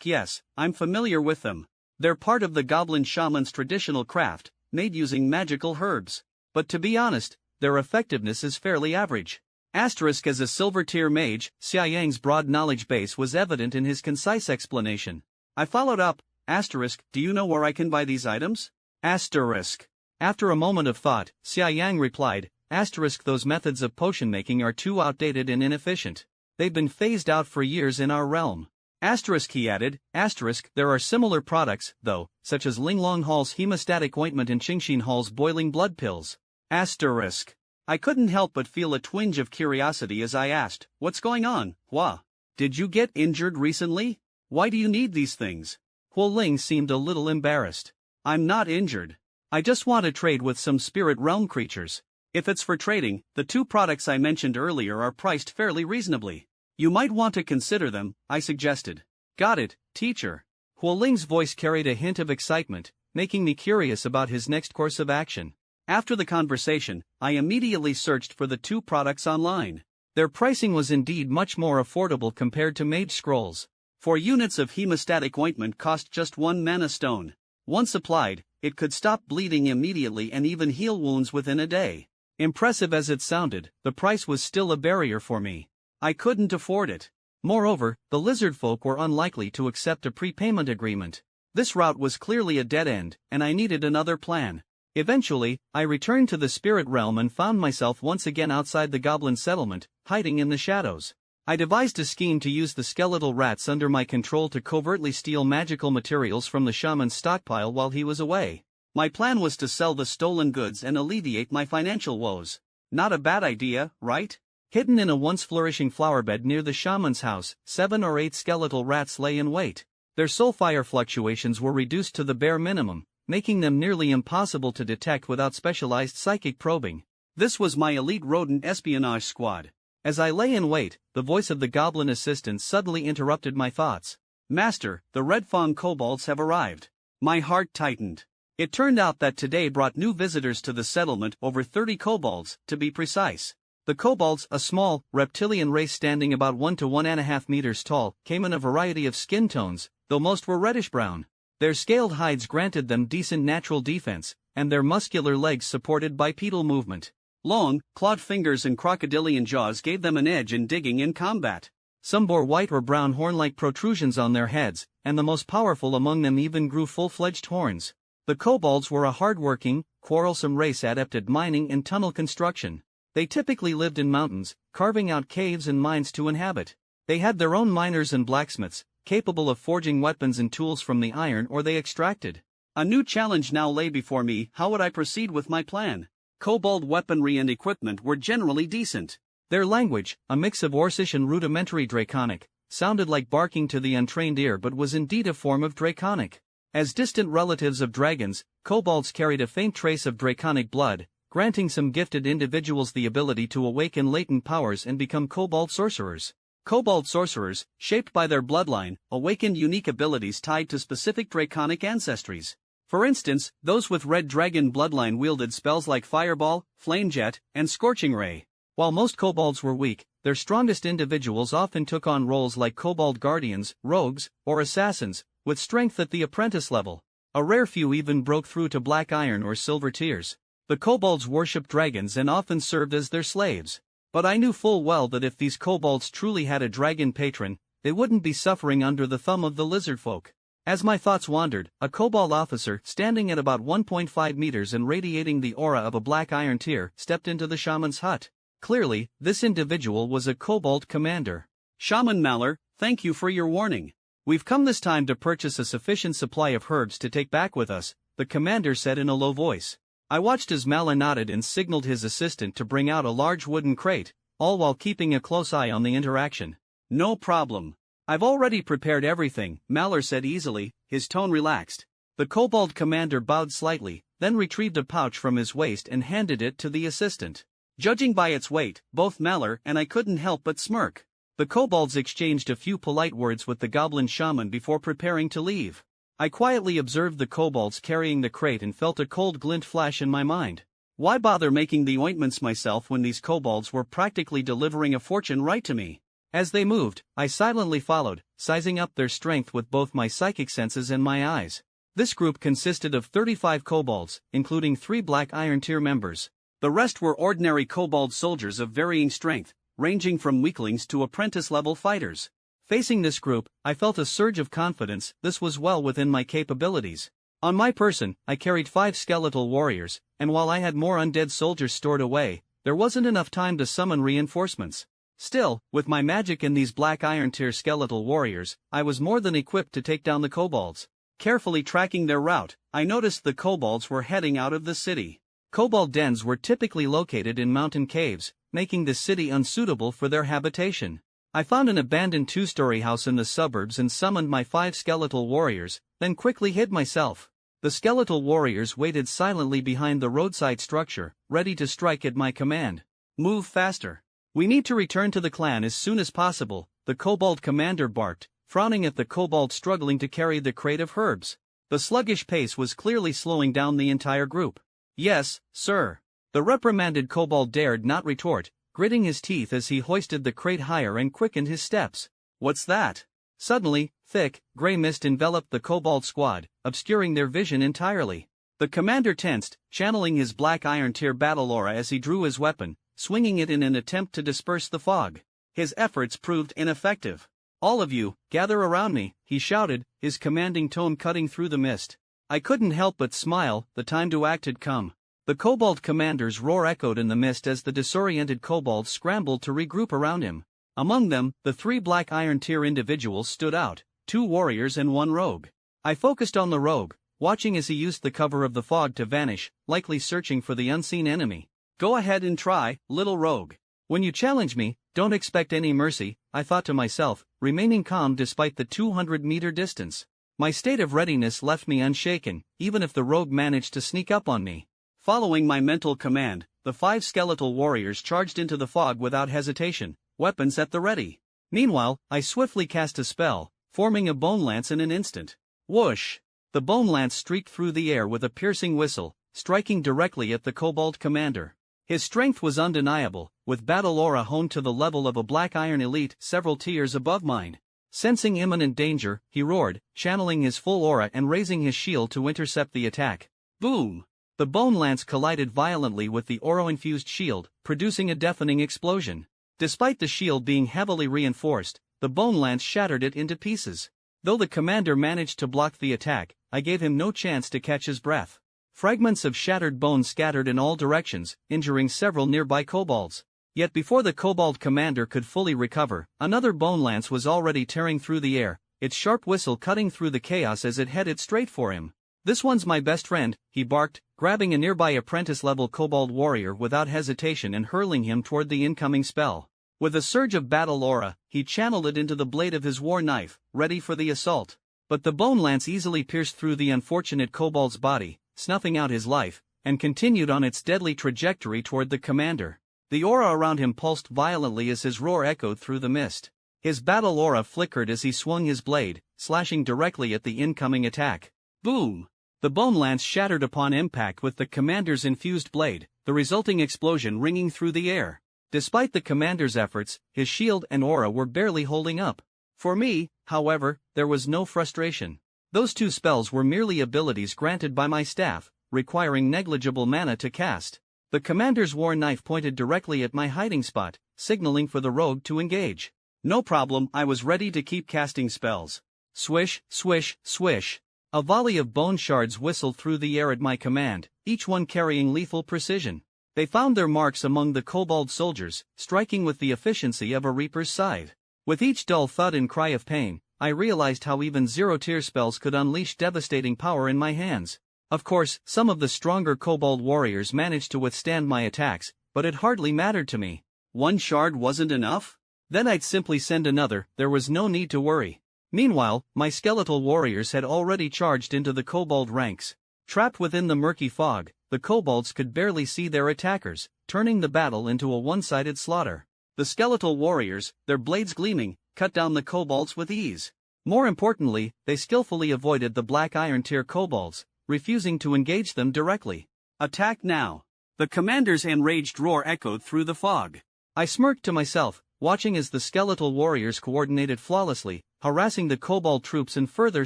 yes, I'm familiar with them. They're part of the goblin shaman's traditional craft, made using magical herbs. But to be honest, their effectiveness is fairly average. As a silver tier mage, Xia Yang's broad knowledge base was evident in his concise explanation. I followed up, do you know where I can buy these items? After a moment of thought, Xia Yang replied, those methods of potion making are too outdated and inefficient. They've been phased out for years in our realm. He added, there are similar products, though, such as Linglong Hall's hemostatic ointment and Qingxin Hall's boiling blood pills. I couldn't help but feel a twinge of curiosity as I asked, what's going on, Hua? Did you get injured recently? Why do you need these things? Huo Ling seemed a little embarrassed. I'm not injured. I just want to trade with some spirit realm creatures. If it's for trading, the 2 products I mentioned earlier are priced fairly reasonably. You might want to consider them, I suggested. Got it, teacher. Huo Ling's voice carried a hint of excitement, making me curious about his next course of action. After the conversation, I immediately searched for the 2 products online. Their pricing was indeed much more affordable compared to mage scrolls. 4 units of hemostatic ointment cost just 1 mana stone. Once applied, it could stop bleeding immediately and even heal wounds within a day. Impressive as it sounded, the price was still a barrier for me. I couldn't afford it. Moreover, the lizard folk were unlikely to accept a prepayment agreement. This route was clearly a dead end, and I needed another plan. Eventually, I returned to the spirit realm and found myself once again outside the goblin settlement, hiding in the shadows. I devised a scheme to use the skeletal rats under my control to covertly steal magical materials from the shaman's stockpile while he was away. My plan was to sell the stolen goods and alleviate my financial woes. Not a bad idea, right? Hidden in a once flourishing flowerbed near the shaman's house, 7 or 8 skeletal rats lay in wait. Their soul fire fluctuations were reduced to the bare minimum, making them nearly impossible to detect without specialized psychic probing. This was my elite rodent espionage squad. As I lay in wait, the voice of the goblin assistant suddenly interrupted my thoughts. Master, the red fawn kobolds have arrived. My heart tightened. It turned out that today brought new visitors to the settlement, over 30 kobolds, to be precise. The kobolds, a small, reptilian race standing about 1 to 1.5 meters tall, came in a variety of skin tones, though most were reddish-brown. Their scaled hides granted them decent natural defense, and their muscular legs supported bipedal movement. Long, clawed fingers and crocodilian jaws gave them an edge in digging in combat. Some bore white or brown horn-like protrusions on their heads, and the most powerful among them even grew full-fledged horns. The kobolds were a hard-working, quarrelsome race adept at mining and tunnel construction. They typically lived in mountains, carving out caves and mines to inhabit. They had their own miners and blacksmiths, capable of forging weapons and tools from the iron ore they extracted. A new challenge now lay before me. How would I proceed with my plan? Kobold weaponry and equipment were generally decent. Their language, a mix of Orcish and rudimentary Draconic, sounded like barking to the untrained ear but was indeed a form of Draconic. As distant relatives of dragons, kobolds carried a faint trace of Draconic blood, granting some gifted individuals the ability to awaken latent powers and become kobold sorcerers. Kobold sorcerers, shaped by their bloodline, awakened unique abilities tied to specific Draconic ancestries. For instance, those with Red Dragon bloodline wielded spells like Fireball, Flamejet, and Scorching Ray. While most kobolds were weak, their strongest individuals often took on roles like kobold guardians, rogues, or assassins, with strength at the apprentice level. A rare few even broke through to black iron or silver tiers. The kobolds worshipped dragons and often served as their slaves. But I knew full well that if these kobolds truly had a dragon patron, they wouldn't be suffering under the thumb of the lizard folk. As my thoughts wandered, a kobold officer standing at about 1.5 meters and radiating the aura of a black iron tier stepped into the shaman's hut. Clearly, this individual was a kobold commander. Shaman Malor, thank you for your warning. We've come this time to purchase a sufficient supply of herbs to take back with us, the commander said in a low voice. I watched as Malor nodded and signaled his assistant to bring out a large wooden crate, all while keeping a close eye on the interaction. No problem. I've already prepared everything, Malor said easily, his tone relaxed. The kobold commander bowed slightly, then retrieved a pouch from his waist and handed it to the assistant. Judging by its weight, both Malor and I couldn't help but smirk. The kobolds exchanged a few polite words with the goblin shaman before preparing to leave. I quietly observed the kobolds carrying the crate and felt a cold glint flash in my mind. Why bother making the ointments myself when these kobolds were practically delivering a fortune right to me? As they moved, I silently followed, sizing up their strength with both my psychic senses and my eyes. This group consisted of 35 kobolds, including 3 Black Iron Tier members. The rest were ordinary kobold soldiers of varying strength, ranging from weaklings to apprentice-level fighters. Facing this group, I felt a surge of confidence. This was well within my capabilities. On my person, I carried 5 skeletal warriors, and while I had more undead soldiers stored away, there wasn't enough time to summon reinforcements. Still, with my magic and these Black Iron Tier skeletal warriors, I was more than equipped to take down the kobolds. Carefully tracking their route, I noticed the kobolds were heading out of the city. Kobold dens were typically located in mountain caves, making the city unsuitable for their habitation. I found an abandoned 2-story house in the suburbs and summoned my 5 skeletal warriors, then quickly hid myself. The skeletal warriors waited silently behind the roadside structure, ready to strike at my command. Move faster. We need to return to the clan as soon as possible, the kobold commander barked, frowning at the kobold struggling to carry the crate of herbs. The sluggish pace was clearly slowing down the entire group. Yes, sir. The reprimanded kobold dared not retort, gritting his teeth as he hoisted the crate higher and quickened his steps. What's that? Suddenly, thick, gray mist enveloped the kobold squad, obscuring their vision entirely. The commander tensed, channeling his Black Iron Tier battle aura as he drew his weapon, swinging it in an attempt to disperse the fog. His efforts proved ineffective. All of you, gather around me, he shouted, his commanding tone cutting through the mist. I couldn't help but smile. The time to act had come. The kobold commander's roar echoed in the mist as the disoriented kobolds scrambled to regroup around him. Among them, the 3 Black Iron Tier individuals stood out, 2 warriors and 1 rogue. I focused on the rogue, watching as he used the cover of the fog to vanish, likely searching for the unseen enemy. Go ahead and try, little rogue. When you challenge me, don't expect any mercy, I thought to myself, remaining calm despite the 200-meter distance. My state of readiness left me unshaken, even if the rogue managed to sneak up on me. Following my mental command, the 5 skeletal warriors charged into the fog without hesitation, weapons at the ready. Meanwhile, I swiftly cast a spell, forming a bone lance in an instant. Whoosh! The bone lance streaked through the air with a piercing whistle, striking directly at the kobold commander. His strength was undeniable, with battle aura honed to the level of a Black Iron elite several tiers above mine. Sensing imminent danger, he roared, channeling his full aura and raising his shield to intercept the attack. Boom! The bone lance collided violently with the aura-infused shield, producing a deafening explosion. Despite the shield being heavily reinforced, the bone lance shattered it into pieces. Though the commander managed to block the attack, I gave him no chance to catch his breath. Fragments of shattered bone scattered in all directions, injuring several nearby kobolds. Yet before the kobold commander could fully recover, another bone lance was already tearing through the air, its sharp whistle cutting through the chaos as it headed straight for him. "This one's my best friend," he barked, grabbing a nearby apprentice-level kobold warrior without hesitation and hurling him toward the incoming spell. With a surge of battle aura, he channeled it into the blade of his war knife, ready for the assault. But the bone lance easily pierced through the unfortunate kobold's body, snuffing out his life, and continued on its deadly trajectory toward the commander. The aura around him pulsed violently as his roar echoed through the mist. His battle aura flickered as he swung his blade, slashing directly at the incoming attack. Boom! The bone lance shattered upon impact with the commander's infused blade, the resulting explosion ringing through the air. Despite the commander's efforts, his shield and aura were barely holding up. For me, however, there was no frustration. Those two spells were merely abilities granted by my staff, requiring negligible mana to cast. The commander's war knife pointed directly at my hiding spot, signaling for the rogue to engage. No problem, I was ready to keep casting spells. Swish, swish, swish. A volley of bone shards whistled through the air at my command, each one carrying lethal precision. They found their marks among the kobold soldiers, striking with the efficiency of a reaper's scythe. With each dull thud and cry of pain, I realized how even zero-tier spells could unleash devastating power in my hands. Of course, some of the stronger kobold warriors managed to withstand my attacks, but it hardly mattered to me. One shard wasn't enough? Then I'd simply send another, there was no need to worry. Meanwhile, my skeletal warriors had already charged into the kobold ranks. Trapped within the murky fog, the kobolds could barely see their attackers, turning the battle into a one-sided slaughter. The skeletal warriors, their blades gleaming, cut down the kobolds with ease. More importantly, they skillfully avoided the black iron tier kobolds, refusing to engage them directly. Attack now! The commander's enraged roar echoed through the fog. I smirked to myself, watching as the skeletal warriors coordinated flawlessly, harassing the kobold troops and further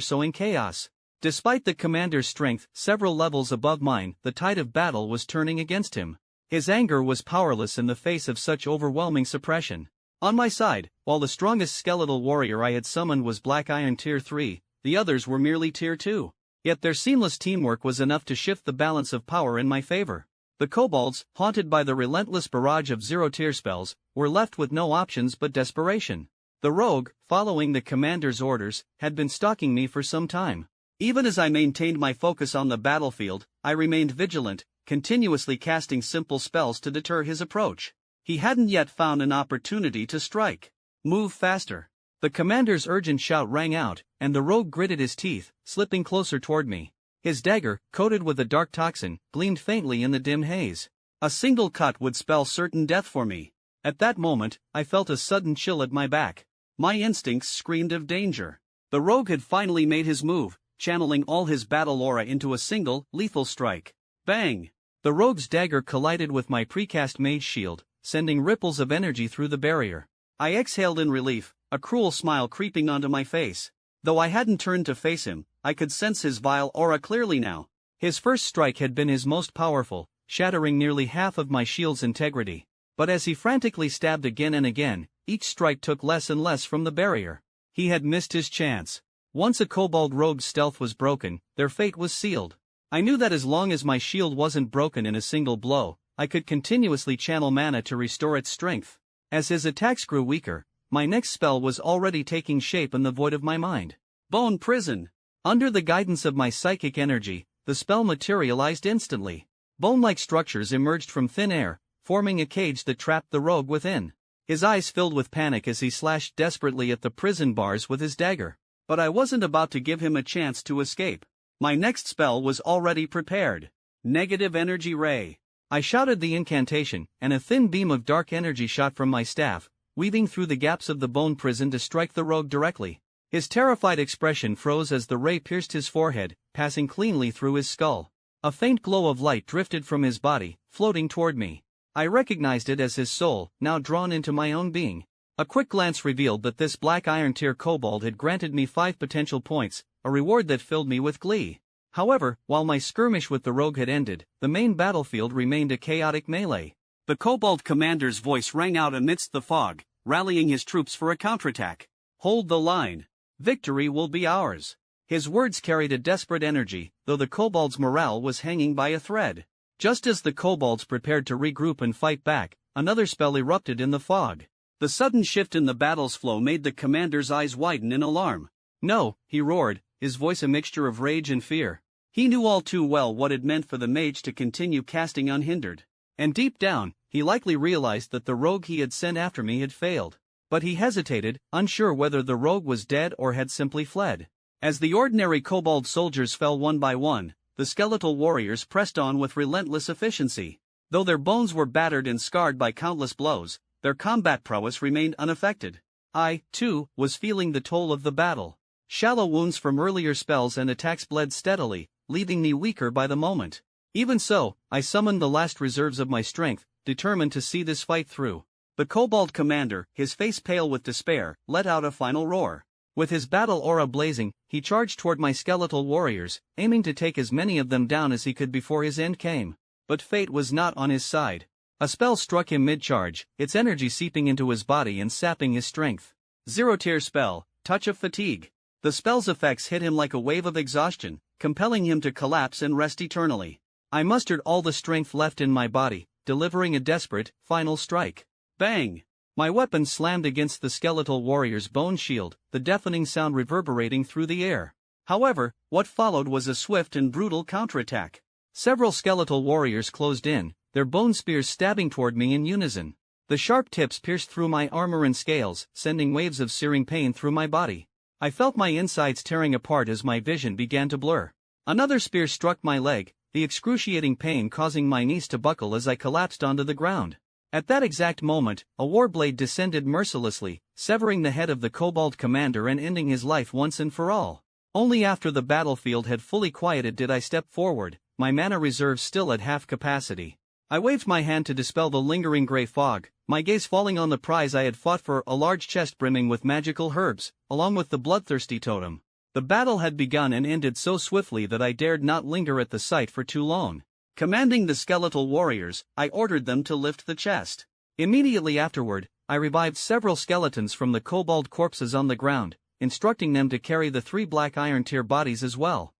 sowing chaos. Despite the commander's strength several levels above mine, the tide of battle was turning against him. His anger was powerless in the face of such overwhelming suppression. On my side, while the strongest skeletal warrior I had summoned was Black Iron Tier 3, the others were merely Tier 2. Yet their seamless teamwork was enough to shift the balance of power in my favor. The kobolds, haunted by the relentless barrage of zero-tier spells, were left with no options but desperation. The rogue, following the commander's orders, had been stalking me for some time. Even as I maintained my focus on the battlefield, I remained vigilant, continuously casting simple spells to deter his approach. He hadn't yet found an opportunity to strike. Move faster. The commander's urgent shout rang out, and the rogue gritted his teeth, slipping closer toward me. His dagger, coated with a dark toxin, gleamed faintly in the dim haze. A single cut would spell certain death for me. At that moment, I felt a sudden chill at my back. My instincts screamed of danger. The rogue had finally made his move, channeling all his battle aura into a single, lethal strike. Bang! The rogue's dagger collided with my precast mage shield, sending ripples of energy through the barrier. I exhaled in relief, a cruel smile creeping onto my face. Though I hadn't turned to face him, I could sense his vile aura clearly now. His first strike had been his most powerful, shattering nearly half of my shield's integrity. But as he frantically stabbed again and again, each strike took less and less from the barrier. He had missed his chance. Once a kobold rogue's stealth was broken, their fate was sealed. I knew that as long as my shield wasn't broken in a single blow, I could continuously channel mana to restore its strength. As his attacks grew weaker, my next spell was already taking shape in the void of my mind. Bone Prison! Under the guidance of my psychic energy, the spell materialized instantly. Bone-like structures emerged from thin air, forming a cage that trapped the rogue within. His eyes filled with panic as he slashed desperately at the prison bars with his dagger. But I wasn't about to give him a chance to escape. My next spell was already prepared. Negative Energy Ray. I shouted the incantation, and a thin beam of dark energy shot from my staff, weaving through the gaps of the bone prison to strike the rogue directly. His terrified expression froze as the ray pierced his forehead, passing cleanly through his skull. A faint glow of light drifted from his body, floating toward me. I recognized it as his soul, now drawn into my own being. A quick glance revealed that this Black Iron Tier kobold had granted me 5 potential points, a reward that filled me with glee. However, while my skirmish with the rogue had ended, the main battlefield remained a chaotic melee. The kobold commander's voice rang out amidst the fog, rallying his troops for a counterattack. Hold the line. Victory will be ours. His words carried a desperate energy, though the kobold's morale was hanging by a thread. Just as the kobolds prepared to regroup and fight back, another spell erupted in the fog. The sudden shift in the battle's flow made the commander's eyes widen in alarm. "No," he roared, his voice a mixture of rage and fear. He knew all too well what it meant for the mage to continue casting unhindered. And deep down, he likely realized that the rogue he had sent after me had failed. But he hesitated, unsure whether the rogue was dead or had simply fled. As the ordinary kobold soldiers fell one by one, the skeletal warriors pressed on with relentless efficiency. Though their bones were battered and scarred by countless blows, their combat prowess remained unaffected. I, too, was feeling the toll of the battle. Shallow wounds from earlier spells and attacks bled steadily, leaving me weaker by the moment. Even so, I summoned the last reserves of my strength, determined to see this fight through. The kobold commander, his face pale with despair, let out a final roar. With his battle aura blazing, he charged toward my skeletal warriors, aiming to take as many of them down as he could before his end came. But fate was not on his side. A spell struck him mid-charge, its energy seeping into his body and sapping his strength. Zero-tier spell, Touch of Fatigue. The spell's effects hit him like a wave of exhaustion, compelling him to collapse and rest eternally. I mustered all the strength left in my body, delivering a desperate, final strike. Bang! My weapon slammed against the skeletal warrior's bone shield, the deafening sound reverberating through the air. However, what followed was a swift and brutal counterattack. Several skeletal warriors closed in, their bone spears stabbing toward me in unison. The sharp tips pierced through my armor and scales, sending waves of searing pain through my body. I felt my insides tearing apart as my vision began to blur. Another spear struck my leg, the excruciating pain causing my knees to buckle as I collapsed onto the ground. At that exact moment, a warblade descended mercilessly, severing the head of the kobold commander and ending his life once and for all. Only after the battlefield had fully quieted did I step forward, my mana reserves still at half capacity. I waved my hand to dispel the lingering gray fog, my gaze falling on the prize I had fought for, a large chest brimming with magical herbs, along with the bloodthirsty totem. The battle had begun and ended so swiftly that I dared not linger at the site for too long. Commanding the skeletal warriors, I ordered them to lift the chest. Immediately afterward, I revived several skeletons from the kobold corpses on the ground, instructing them to carry the 3 black iron tier bodies as well.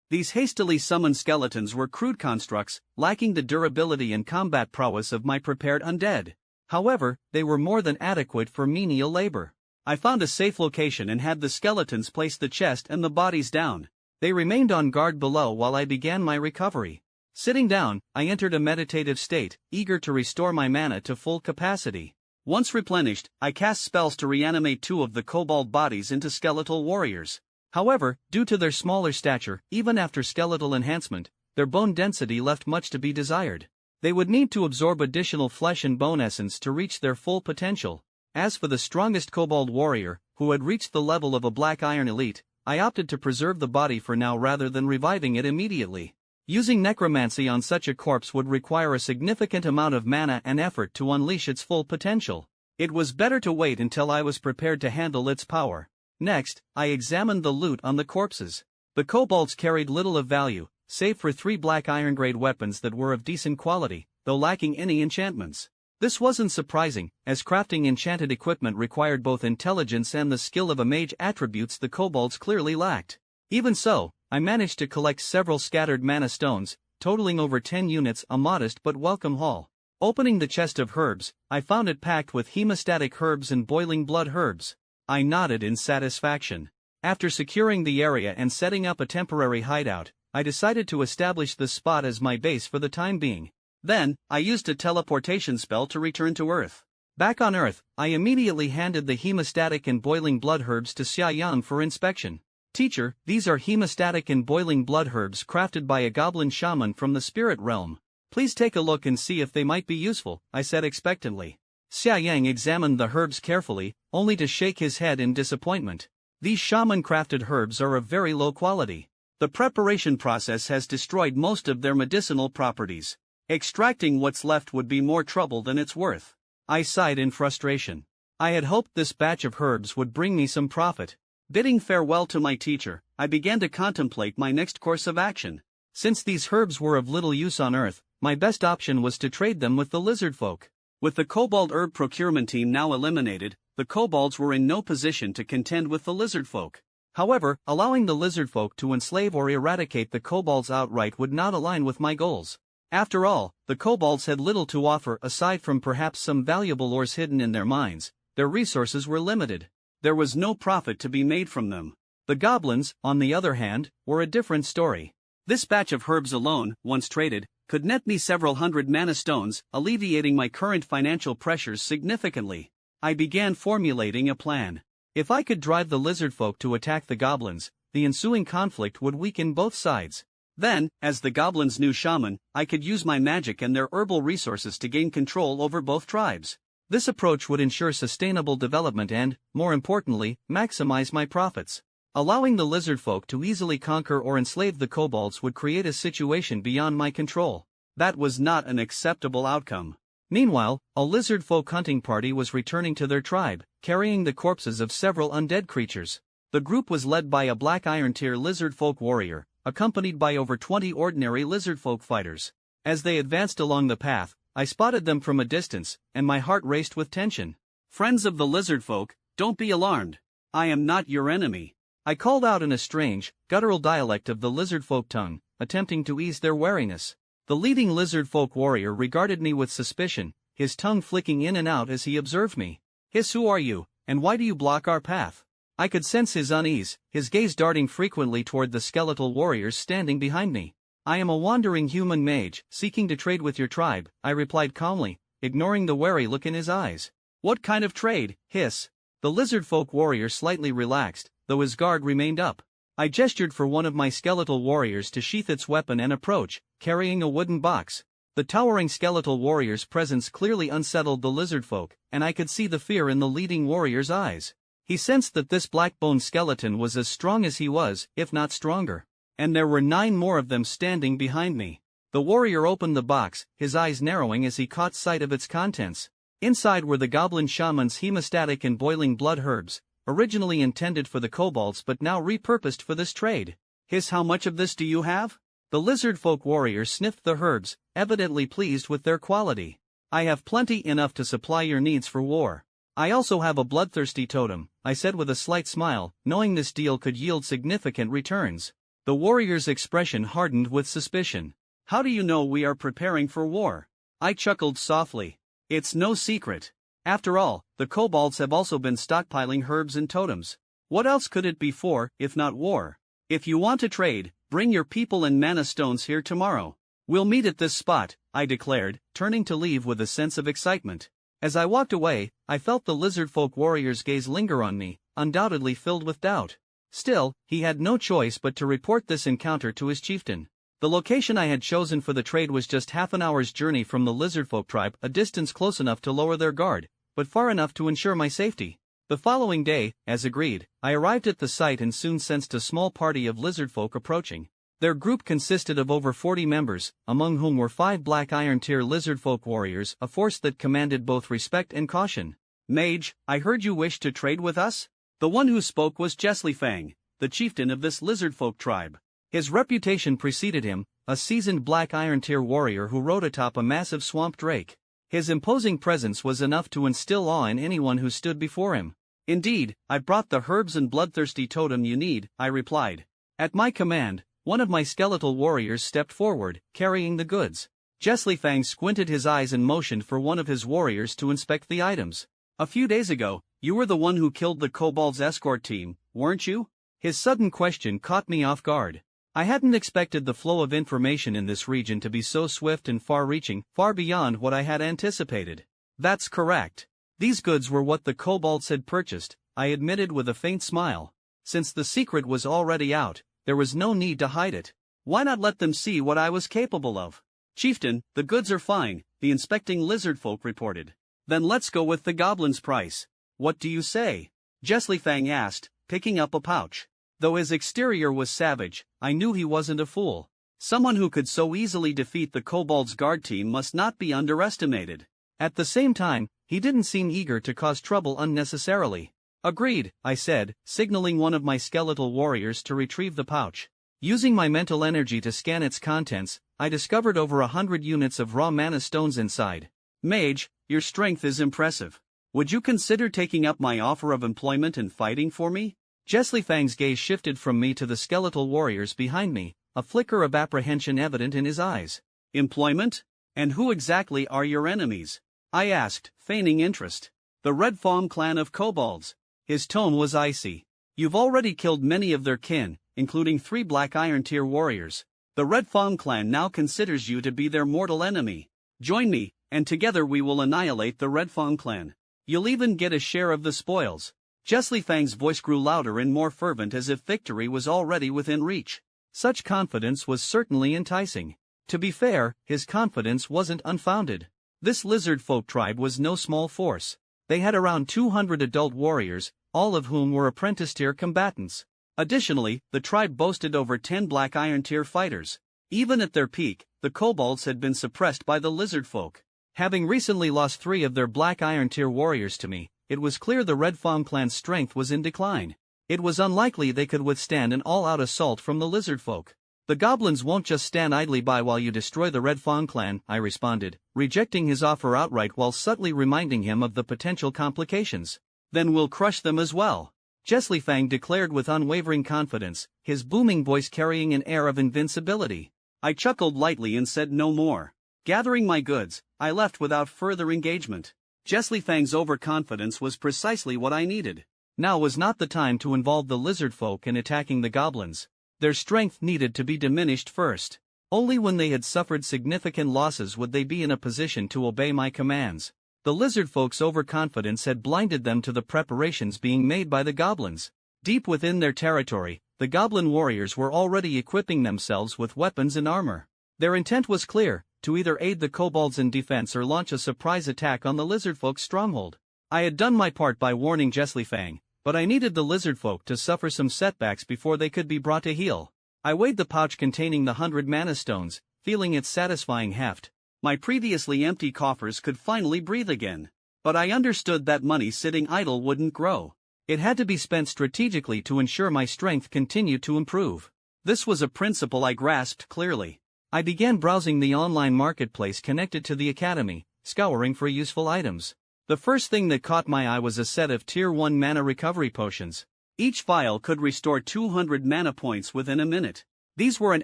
These hastily summoned skeletons were crude constructs, lacking the durability and combat prowess of my prepared undead. However, they were more than adequate for menial labor. I found a safe location and had the skeletons place the chest and the bodies down. They remained on guard below while I began my recovery. Sitting down, I entered a meditative state, eager to restore my mana to full capacity. Once replenished, I cast spells to reanimate 2 of the kobold bodies into skeletal warriors. However, due to their smaller stature, even after skeletal enhancement, their bone density left much to be desired. They would need to absorb additional flesh and bone essence to reach their full potential. As for the strongest kobold warrior, who had reached the level of a black iron elite, I opted to preserve the body for now rather than reviving it immediately. Using necromancy on such a corpse would require a significant amount of mana and effort to unleash its full potential. It was better to wait until I was prepared to handle its power. Next, I examined the loot on the corpses. The kobolds carried little of value, save for 3 black iron-grade weapons that were of decent quality, though lacking any enchantments. This wasn't surprising, as crafting enchanted equipment required both intelligence and the skill of a mage, attributes the kobolds clearly lacked. Even so, I managed to collect several scattered mana stones, totaling over 10 units, a modest but welcome haul. Opening the chest of herbs, I found it packed with hemostatic herbs and boiling blood herbs. I nodded in satisfaction. After securing the area and setting up a temporary hideout, I decided to establish the spot as my base for the time being. Then, I used a teleportation spell to return to Earth. Back on Earth, I immediately handed the hemostatic and boiling blood herbs to Xia Yang for inspection. "Teacher, these are hemostatic and boiling blood herbs crafted by a goblin shaman from the spirit realm. Please take a look and see if they might be useful," I said expectantly. Xia Yang examined the herbs carefully, only to shake his head in disappointment. "These shaman-crafted herbs are of very low quality. The preparation process has destroyed most of their medicinal properties. Extracting what's left would be more trouble than it's worth." I sighed in frustration. I had hoped this batch of herbs would bring me some profit. Bidding farewell to my teacher, I began to contemplate my next course of action. Since these herbs were of little use on Earth, my best option was to trade them with the lizard folk. With the kobold herb procurement team now eliminated, the kobolds were in no position to contend with the lizard folk. However, allowing the lizard folk to enslave or eradicate the kobolds outright would not align with my goals. After all, the kobolds had little to offer aside from perhaps some valuable ores hidden in their mines. Their resources were limited. There was no profit to be made from them. The goblins, on the other hand, were a different story. This batch of herbs alone, once traded, could net me several hundred mana stones, alleviating my current financial pressures significantly. I began formulating a plan. If I could drive the lizard folk to attack the goblins, the ensuing conflict would weaken both sides. Then, as the goblins' new shaman, I could use my magic and their herbal resources to gain control over both tribes. This approach would ensure sustainable development and, more importantly, maximize my profits. Allowing the lizard folk to easily conquer or enslave the kobolds would create a situation beyond my control. That was not an acceptable outcome. Meanwhile, a lizard folk hunting party was returning to their tribe, carrying the corpses of several undead creatures. The group was led by a black iron tier lizard folk warrior, accompanied by over 20 ordinary lizard folk fighters. As they advanced along the path, I spotted them from a distance, and my heart raced with tension. Friends of the lizard folk, don't be alarmed. I am not your enemy. I called out in a strange, guttural dialect of the lizard folk tongue, attempting to ease their wariness. The leading lizard folk warrior regarded me with suspicion, his tongue flicking in and out as he observed me. "Hiss, who are you, and why do you block our path?" I could sense his unease, his gaze darting frequently toward the skeletal warriors standing behind me. "I am a wandering human mage, seeking to trade with your tribe," I replied calmly, ignoring the wary look in his eyes. "What kind of trade, Hiss?" The lizard folk warrior slightly relaxed, though his guard remained up. I gestured for one of my skeletal warriors to sheath its weapon and approach, carrying a wooden box. The towering skeletal warrior's presence clearly unsettled the lizard folk, and I could see the fear in the leading warrior's eyes. He sensed that this black-boned skeleton was as strong as he was, if not stronger. And there were 9 more of them standing behind me. The warrior opened the box, his eyes narrowing as he caught sight of its contents. Inside were the goblin shaman's hemostatic and boiling blood herbs, originally intended for the kobolds but now repurposed for this trade. "Hiss, how much of this do you have?" The lizard folk warrior sniffed the herbs, evidently pleased with their quality. "I have plenty enough to supply your needs for war. I also have a bloodthirsty totem," I said with a slight smile, knowing this deal could yield significant returns. The warrior's expression hardened with suspicion. "How do you know we are preparing for war?" I chuckled softly. "It's no secret. After all, the kobolds have also been stockpiling herbs and totems. What else could it be for, if not war? If you want to trade, bring your people and mana stones here tomorrow. We'll meet at this spot," I declared, turning to leave with a sense of excitement. As I walked away, I felt the lizard folk warrior's gaze linger on me, undoubtedly filled with doubt. Still, he had no choice but to report this encounter to his chieftain. The location I had chosen for the trade was just half an hour's journey from the lizard folk tribe, a distance close enough to lower their guard, but far enough to ensure my safety. The following day, as agreed, I arrived at the site and soon sensed a small party of lizard folk approaching. Their group consisted of over 40 members, among whom were 5 black iron tier lizard folk warriors, a force that commanded both respect and caution. "Mage, I heard you wished to trade with us?" The one who spoke was Fang, the chieftain of this lizard folk tribe. His reputation preceded him, a seasoned black iron tier warrior who rode atop a massive swamp drake. His imposing presence was enough to instill awe in anyone who stood before him. "Indeed, I brought the herbs and bloodthirsty totem you need," I replied. At my command, one of my skeletal warriors stepped forward, carrying the goods. Fang squinted his eyes and motioned for one of his warriors to inspect the items. "A few days ago, you were the one who killed the kobold's escort team, weren't you?" His sudden question caught me off guard. I hadn't expected the flow of information in this region to be so swift and far-reaching, far beyond what I had anticipated. "That's correct. These goods were what the kobolds had purchased," I admitted with a faint smile. Since the secret was already out, there was no need to hide it. Why not let them see what I was capable of? "Chieftain, the goods are fine," the inspecting lizard folk reported. "Then let's go with the goblin's price. What do you say?" Fang asked, picking up a pouch. Though his exterior was savage, I knew he wasn't a fool. Someone who could so easily defeat the kobold's guard team must not be underestimated. At the same time, he didn't seem eager to cause trouble unnecessarily. "Agreed," I said, signaling one of my skeletal warriors to retrieve the pouch. Using my mental energy to scan its contents, I discovered over 100 units of raw mana stones inside. Mage, your strength is impressive. Would you consider taking up my offer of employment and fighting for me? Jesli Fang's gaze shifted from me to the skeletal warriors behind me, a flicker of apprehension evident in his eyes. Employment? And who exactly are your enemies? I asked, feigning interest. The Red Fawn clan of kobolds. His tone was icy. You've already killed many of their kin, including 3 Black Iron Tier warriors. The Red Fawn clan now considers you to be their mortal enemy. Join me, and together we will annihilate the Red Fawn clan. You'll even get a share of the spoils. Jesli Fang's voice grew louder and more fervent as if victory was already within reach. Such confidence was certainly enticing. To be fair, his confidence wasn't unfounded. This lizard folk tribe was no small force. They had around 200 adult warriors, all of whom were apprentice-tier combatants. Additionally, the tribe boasted over 10 Black Iron Tier fighters. Even at their peak, the kobolds had been suppressed by the lizard folk. Having recently lost 3 of their Black Iron Tier warriors to me, it was clear the Red Fawn clan's strength was in decline. It was unlikely they could withstand an all-out assault from the lizard folk. The goblins won't just stand idly by while you destroy the Red Fawn clan, I responded, rejecting his offer outright while subtly reminding him of the potential complications. Then we'll crush them as well. Jesli Fang declared with unwavering confidence, his booming voice carrying an air of invincibility. I chuckled lightly and said no more. Gathering my goods, I left without further engagement. Jesli Fang's overconfidence was precisely what I needed. Now was not the time to involve the lizard folk in attacking the goblins. Their strength needed to be diminished first. Only when they had suffered significant losses would they be in a position to obey my commands. The lizard folk's overconfidence had blinded them to the preparations being made by the goblins. Deep within their territory, the goblin warriors were already equipping themselves with weapons and armor. Their intent was clear, to either aid the kobolds in defense or launch a surprise attack on the lizard folk's stronghold. I had done my part by warning Jesli Fang, but I needed the lizard folk to suffer some setbacks before they could be brought to heel. I weighed the pouch containing the 100 mana stones, feeling its satisfying heft. My previously empty coffers could finally breathe again. But I understood that money sitting idle wouldn't grow. It had to be spent strategically to ensure my strength continued to improve. This was a principle I grasped clearly. I began browsing the online marketplace connected to the academy, scouring for useful items. The first thing that caught my eye was a set of Tier 1 mana recovery potions. Each vial could restore 200 mana points within a minute. These were an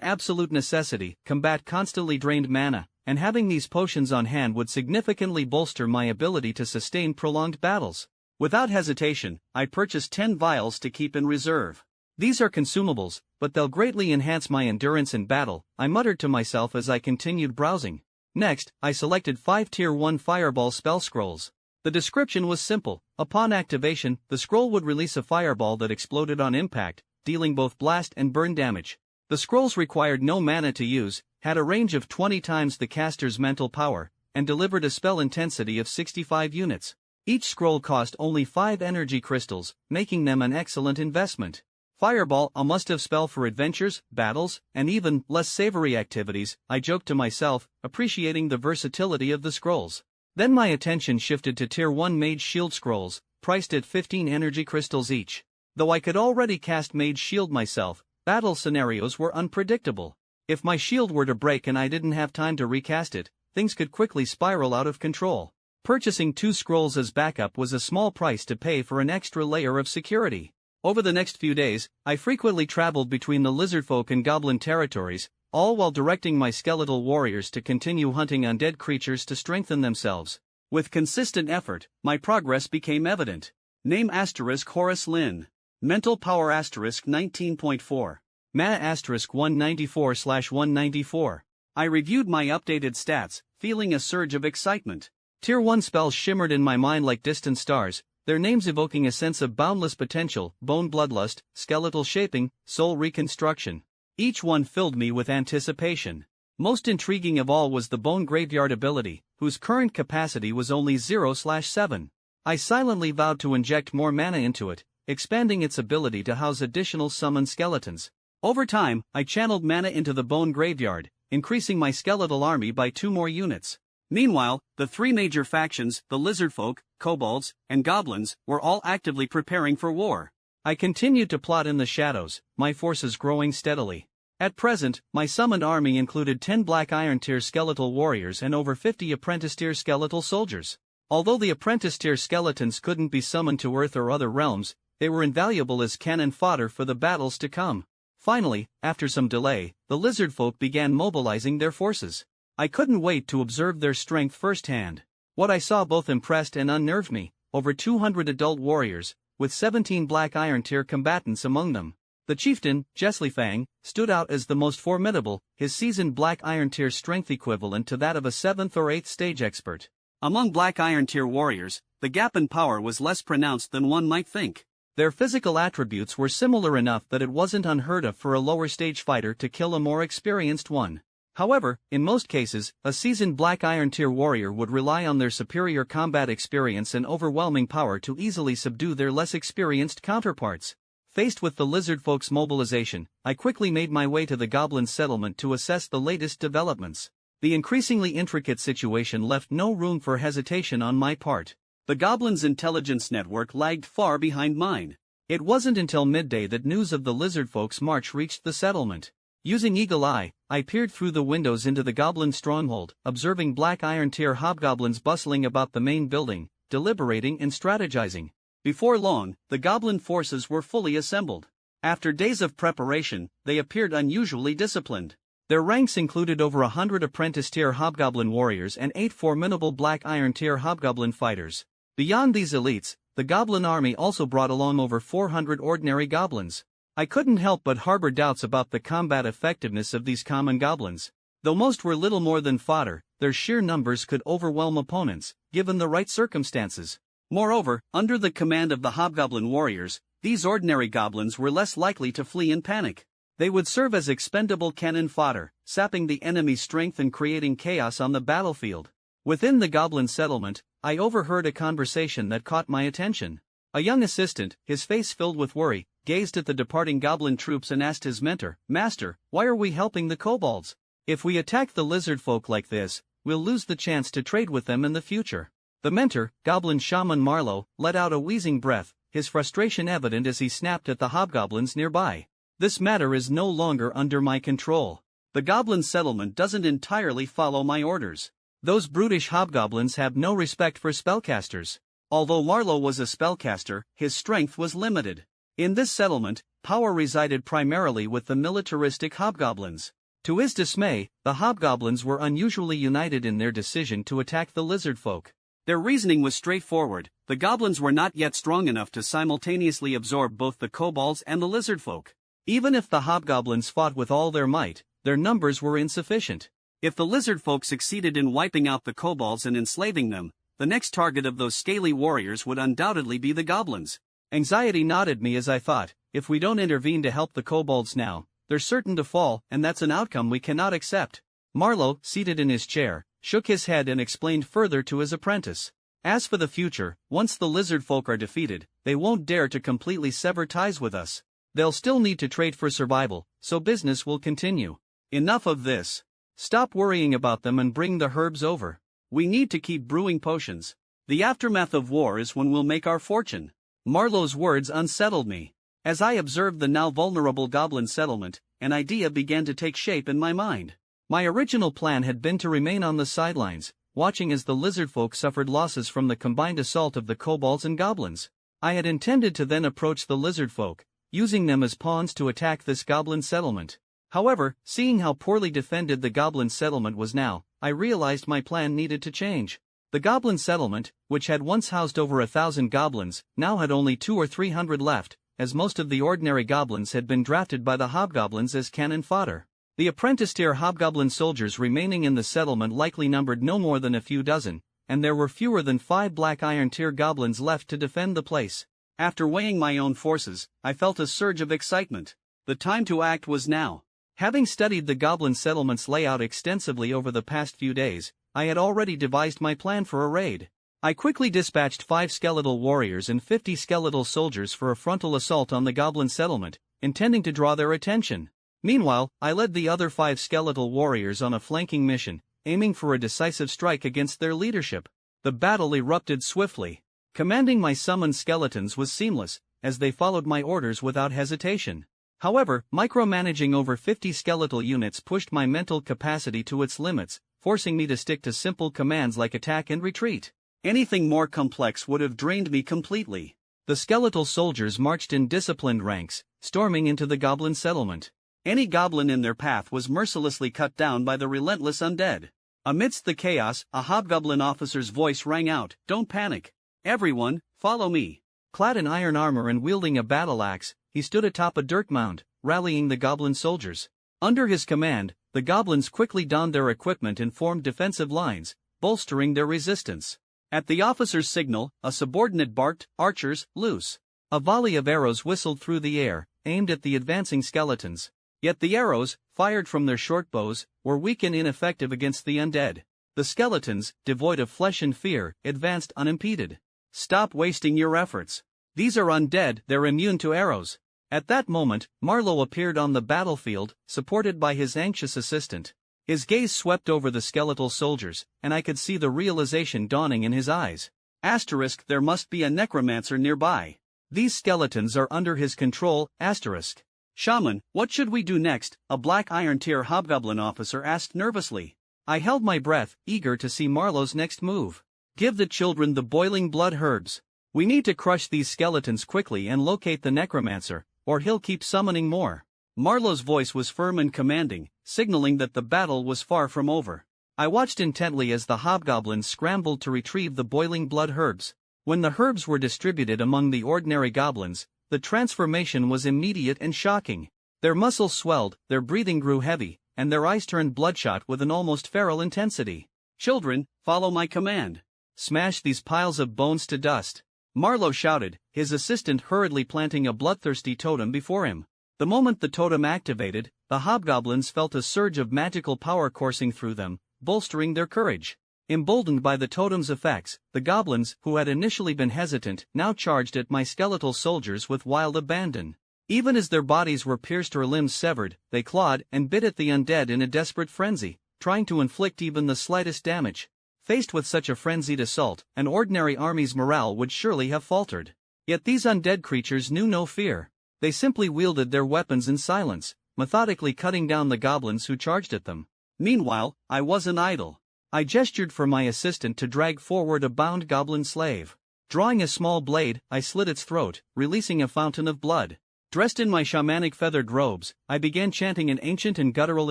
absolute necessity, combat constantly drained mana, and having these potions on hand would significantly bolster my ability to sustain prolonged battles. Without hesitation, I purchased 10 vials to keep in reserve. These are consumables, but they'll greatly enhance my endurance in battle, I muttered to myself as I continued browsing. Next, I selected 5 Tier 1 Fireball spell scrolls. The description was simple. Upon activation, the scroll would release a fireball that exploded on impact, dealing both blast and burn damage. The scrolls required no mana to use, had a range of 20 times the caster's mental power, and delivered a spell intensity of 65 units. Each scroll cost only 5 energy crystals, making them an excellent investment. Fireball, a must-have spell for adventures, battles, and even less savory activities, I joked to myself, appreciating the versatility of the scrolls. Then my attention shifted to Tier 1 Mage Shield scrolls, priced at 15 energy crystals each. Though I could already cast Mage Shield myself, battle scenarios were unpredictable. If my shield were to break and I didn't have time to recast it, things could quickly spiral out of control. Purchasing 2 scrolls as backup was a small price to pay for an extra layer of security. Over the next few days, I frequently traveled between the lizardfolk and goblin territories, all while directing my skeletal warriors to continue hunting undead creatures to strengthen themselves. With consistent effort, my progress became evident. Name Horace Lin. Mental power 19.4. Mana 194/194. I reviewed my updated stats, feeling a surge of excitement. Tier 1 spells shimmered in my mind like distant stars, their names evoking a sense of boundless potential: Bone Bloodlust, Skeletal Shaping, Soul Reconstruction. Each one filled me with anticipation. Most intriguing of all was the Bone Graveyard ability, whose current capacity was only 0/7. I silently vowed to inject more mana into it, expanding its ability to house additional summoned skeletons. Over time, I channeled mana into the Bone Graveyard, increasing my skeletal army by 2 more units. Meanwhile, the 3 major factions, the lizardfolk, kobolds, and goblins, were all actively preparing for war. I continued to plot in the shadows, my forces growing steadily. At present, my summoned army included 10 Black Iron Tier skeletal warriors and over 50 Apprentice Tier skeletal soldiers. Although the Apprentice Tier skeletons couldn't be summoned to Earth or other realms, they were invaluable as cannon fodder for the battles to come. Finally, after some delay, the lizard folk began mobilizing their forces. I couldn't wait to observe their strength firsthand. What I saw both impressed and unnerved me: over 200 adult warriors, with 17 Black Iron Tier combatants among them. The chieftain, Fang, stood out as the most formidable, his seasoned Black Iron Tier strength equivalent to that of a 7th or 8th stage expert. Among Black Iron Tier warriors, the gap in power was less pronounced than one might think. Their physical attributes were similar enough that it wasn't unheard of for a lower stage fighter to kill a more experienced one. However, in most cases, a seasoned Black Iron Tier warrior would rely on their superior combat experience and overwhelming power to easily subdue their less experienced counterparts. Faced with the lizard folk's mobilization, I quickly made my way to the goblin settlement to assess the latest developments. The increasingly intricate situation left no room for hesitation on my part. The goblins' intelligence network lagged far behind mine. It wasn't until midday that news of the lizard folk's march reached the settlement. Using eagle eye, I peered through the windows into the goblin stronghold, observing Black Iron Tier hobgoblins bustling about the main building, deliberating and strategizing. Before long, the goblin forces were fully assembled. After days of preparation, they appeared unusually disciplined. Their ranks included over 100 Apprentice Tier hobgoblin warriors and 8 formidable Black Iron Tier hobgoblin fighters. Beyond these elites, the goblin army also brought along over 400 ordinary goblins. I couldn't help but harbor doubts about the combat effectiveness of these common goblins. Though most were little more than fodder, their sheer numbers could overwhelm opponents, given the right circumstances. Moreover, under the command of the hobgoblin warriors, these ordinary goblins were less likely to flee in panic. They would serve as expendable cannon fodder, sapping the enemy's strength and creating chaos on the battlefield. Within the goblin settlement, I overheard a conversation that caught my attention. A young assistant, his face filled with worry, gazed at the departing goblin troops and asked his mentor, "Master, why are we helping the kobolds? If we attack the lizard folk like this, we'll lose the chance to trade with them in the future." The mentor, Goblin Shaman Marlowe, let out a wheezing breath, his frustration evident as he snapped at the hobgoblins nearby. "This matter is no longer under my control. The goblin settlement doesn't entirely follow my orders. Those brutish hobgoblins have no respect for spellcasters." Although Marlowe was a spellcaster, his strength was limited. In this settlement, power resided primarily with the militaristic hobgoblins. To his dismay, the hobgoblins were unusually united in their decision to attack the lizard folk. Their reasoning was straightforward: the goblins were not yet strong enough to simultaneously absorb both the kobolds and the lizard folk. Even if the hobgoblins fought with all their might, their numbers were insufficient. If the lizard folk succeeded in wiping out the kobolds and enslaving them, the next target of those scaly warriors would undoubtedly be the goblins. Anxiety gnawed me as I thought, if we don't intervene to help the kobolds now, they're certain to fall, and that's an outcome we cannot accept. Marlowe, seated in his chair, shook his head and explained further to his apprentice. "As for the future, once the lizard folk are defeated, they won't dare to completely sever ties with us. They'll still need to trade for survival, so business will continue. Enough of this. Stop worrying about them and bring the herbs over. We need to keep brewing potions. The aftermath of war is when we'll make our fortune." Marlowe's words unsettled me. As I observed the now vulnerable goblin settlement, an idea began to take shape in my mind. My original plan had been to remain on the sidelines, watching as the lizard folk suffered losses from the combined assault of the kobolds and goblins. I had intended to then approach the lizard folk, using them as pawns to attack this goblin settlement. However, seeing how poorly defended the goblin settlement was now, I realized my plan needed to change. The goblin settlement, which had once housed over 1,000 goblins, now had only 200 or 300 left, as most of the ordinary goblins had been drafted by the hobgoblins as cannon fodder. The apprentice-tier hobgoblin soldiers remaining in the settlement likely numbered no more than a few dozen, and there were fewer than 5 Black Iron Tier goblins left to defend the place. After weighing my own forces, I felt a surge of excitement. The time to act was now. Having studied the goblin settlement's layout extensively over the past few days, I had already devised my plan for a raid. I quickly dispatched 5 skeletal warriors and 50 skeletal soldiers for a frontal assault on the goblin settlement, intending to draw their attention. Meanwhile, I led the other 5 skeletal warriors on a flanking mission, aiming for a decisive strike against their leadership. The battle erupted swiftly. Commanding my summoned skeletons was seamless, as they followed my orders without hesitation. However, micromanaging over 50 skeletal units pushed my mental capacity to its limits, forcing me to stick to simple commands like attack and retreat. Anything more complex would have drained me completely. The skeletal soldiers marched in disciplined ranks, storming into the goblin settlement. Any goblin in their path was mercilessly cut down by the relentless undead. Amidst the chaos, a hobgoblin officer's voice rang out, "Don't panic. Everyone, follow me." Clad in iron armor and wielding a battle axe, he stood atop a dirt mound, rallying the goblin soldiers. Under his command, the goblins quickly donned their equipment and formed defensive lines, bolstering their resistance. At the officer's signal, a subordinate barked, "Archers, loose." A volley of arrows whistled through the air, aimed at the advancing skeletons. Yet the arrows, fired from their short bows, were weak and ineffective against the undead. The skeletons, devoid of flesh and fear, advanced unimpeded. "Stop wasting your efforts. These are undead, they're immune to arrows." At that moment, Marlowe appeared on the battlefield, supported by his anxious assistant. His gaze swept over the skeletal soldiers, and I could see the realization dawning in his eyes. Asterisk, there must be a necromancer nearby. These skeletons are under his control, asterisk. "Shaman, what should we do next?" a black iron tier hobgoblin officer asked nervously. I held my breath, eager to see Marlowe's next move. "Give the children the boiling blood herbs. We need to crush these skeletons quickly and locate the necromancer, or he'll keep summoning more." Marlowe's voice was firm and commanding, signaling that the battle was far from over. I watched intently as the hobgoblins scrambled to retrieve the boiling blood herbs. When the herbs were distributed among the ordinary goblins, the transformation was immediate and shocking. Their muscles swelled, their breathing grew heavy, and their eyes turned bloodshot with an almost feral intensity. "Children, follow my command. Smash these piles of bones to dust," Marlowe shouted, his assistant hurriedly planting a bloodthirsty totem before him. The moment the totem activated, the hobgoblins felt a surge of magical power coursing through them, bolstering their courage. Emboldened by the totem's effects, the goblins, who had initially been hesitant, now charged at my skeletal soldiers with wild abandon. Even as their bodies were pierced or limbs severed, they clawed and bit at the undead in a desperate frenzy, trying to inflict even the slightest damage. Faced with such a frenzied assault, an ordinary army's morale would surely have faltered. Yet these undead creatures knew no fear. They simply wielded their weapons in silence, methodically cutting down the goblins who charged at them. Meanwhile, I wasn't idle. I gestured for my assistant to drag forward a bound goblin slave. Drawing a small blade, I slit its throat, releasing a fountain of blood. Dressed in my shamanic feathered robes, I began chanting an ancient and guttural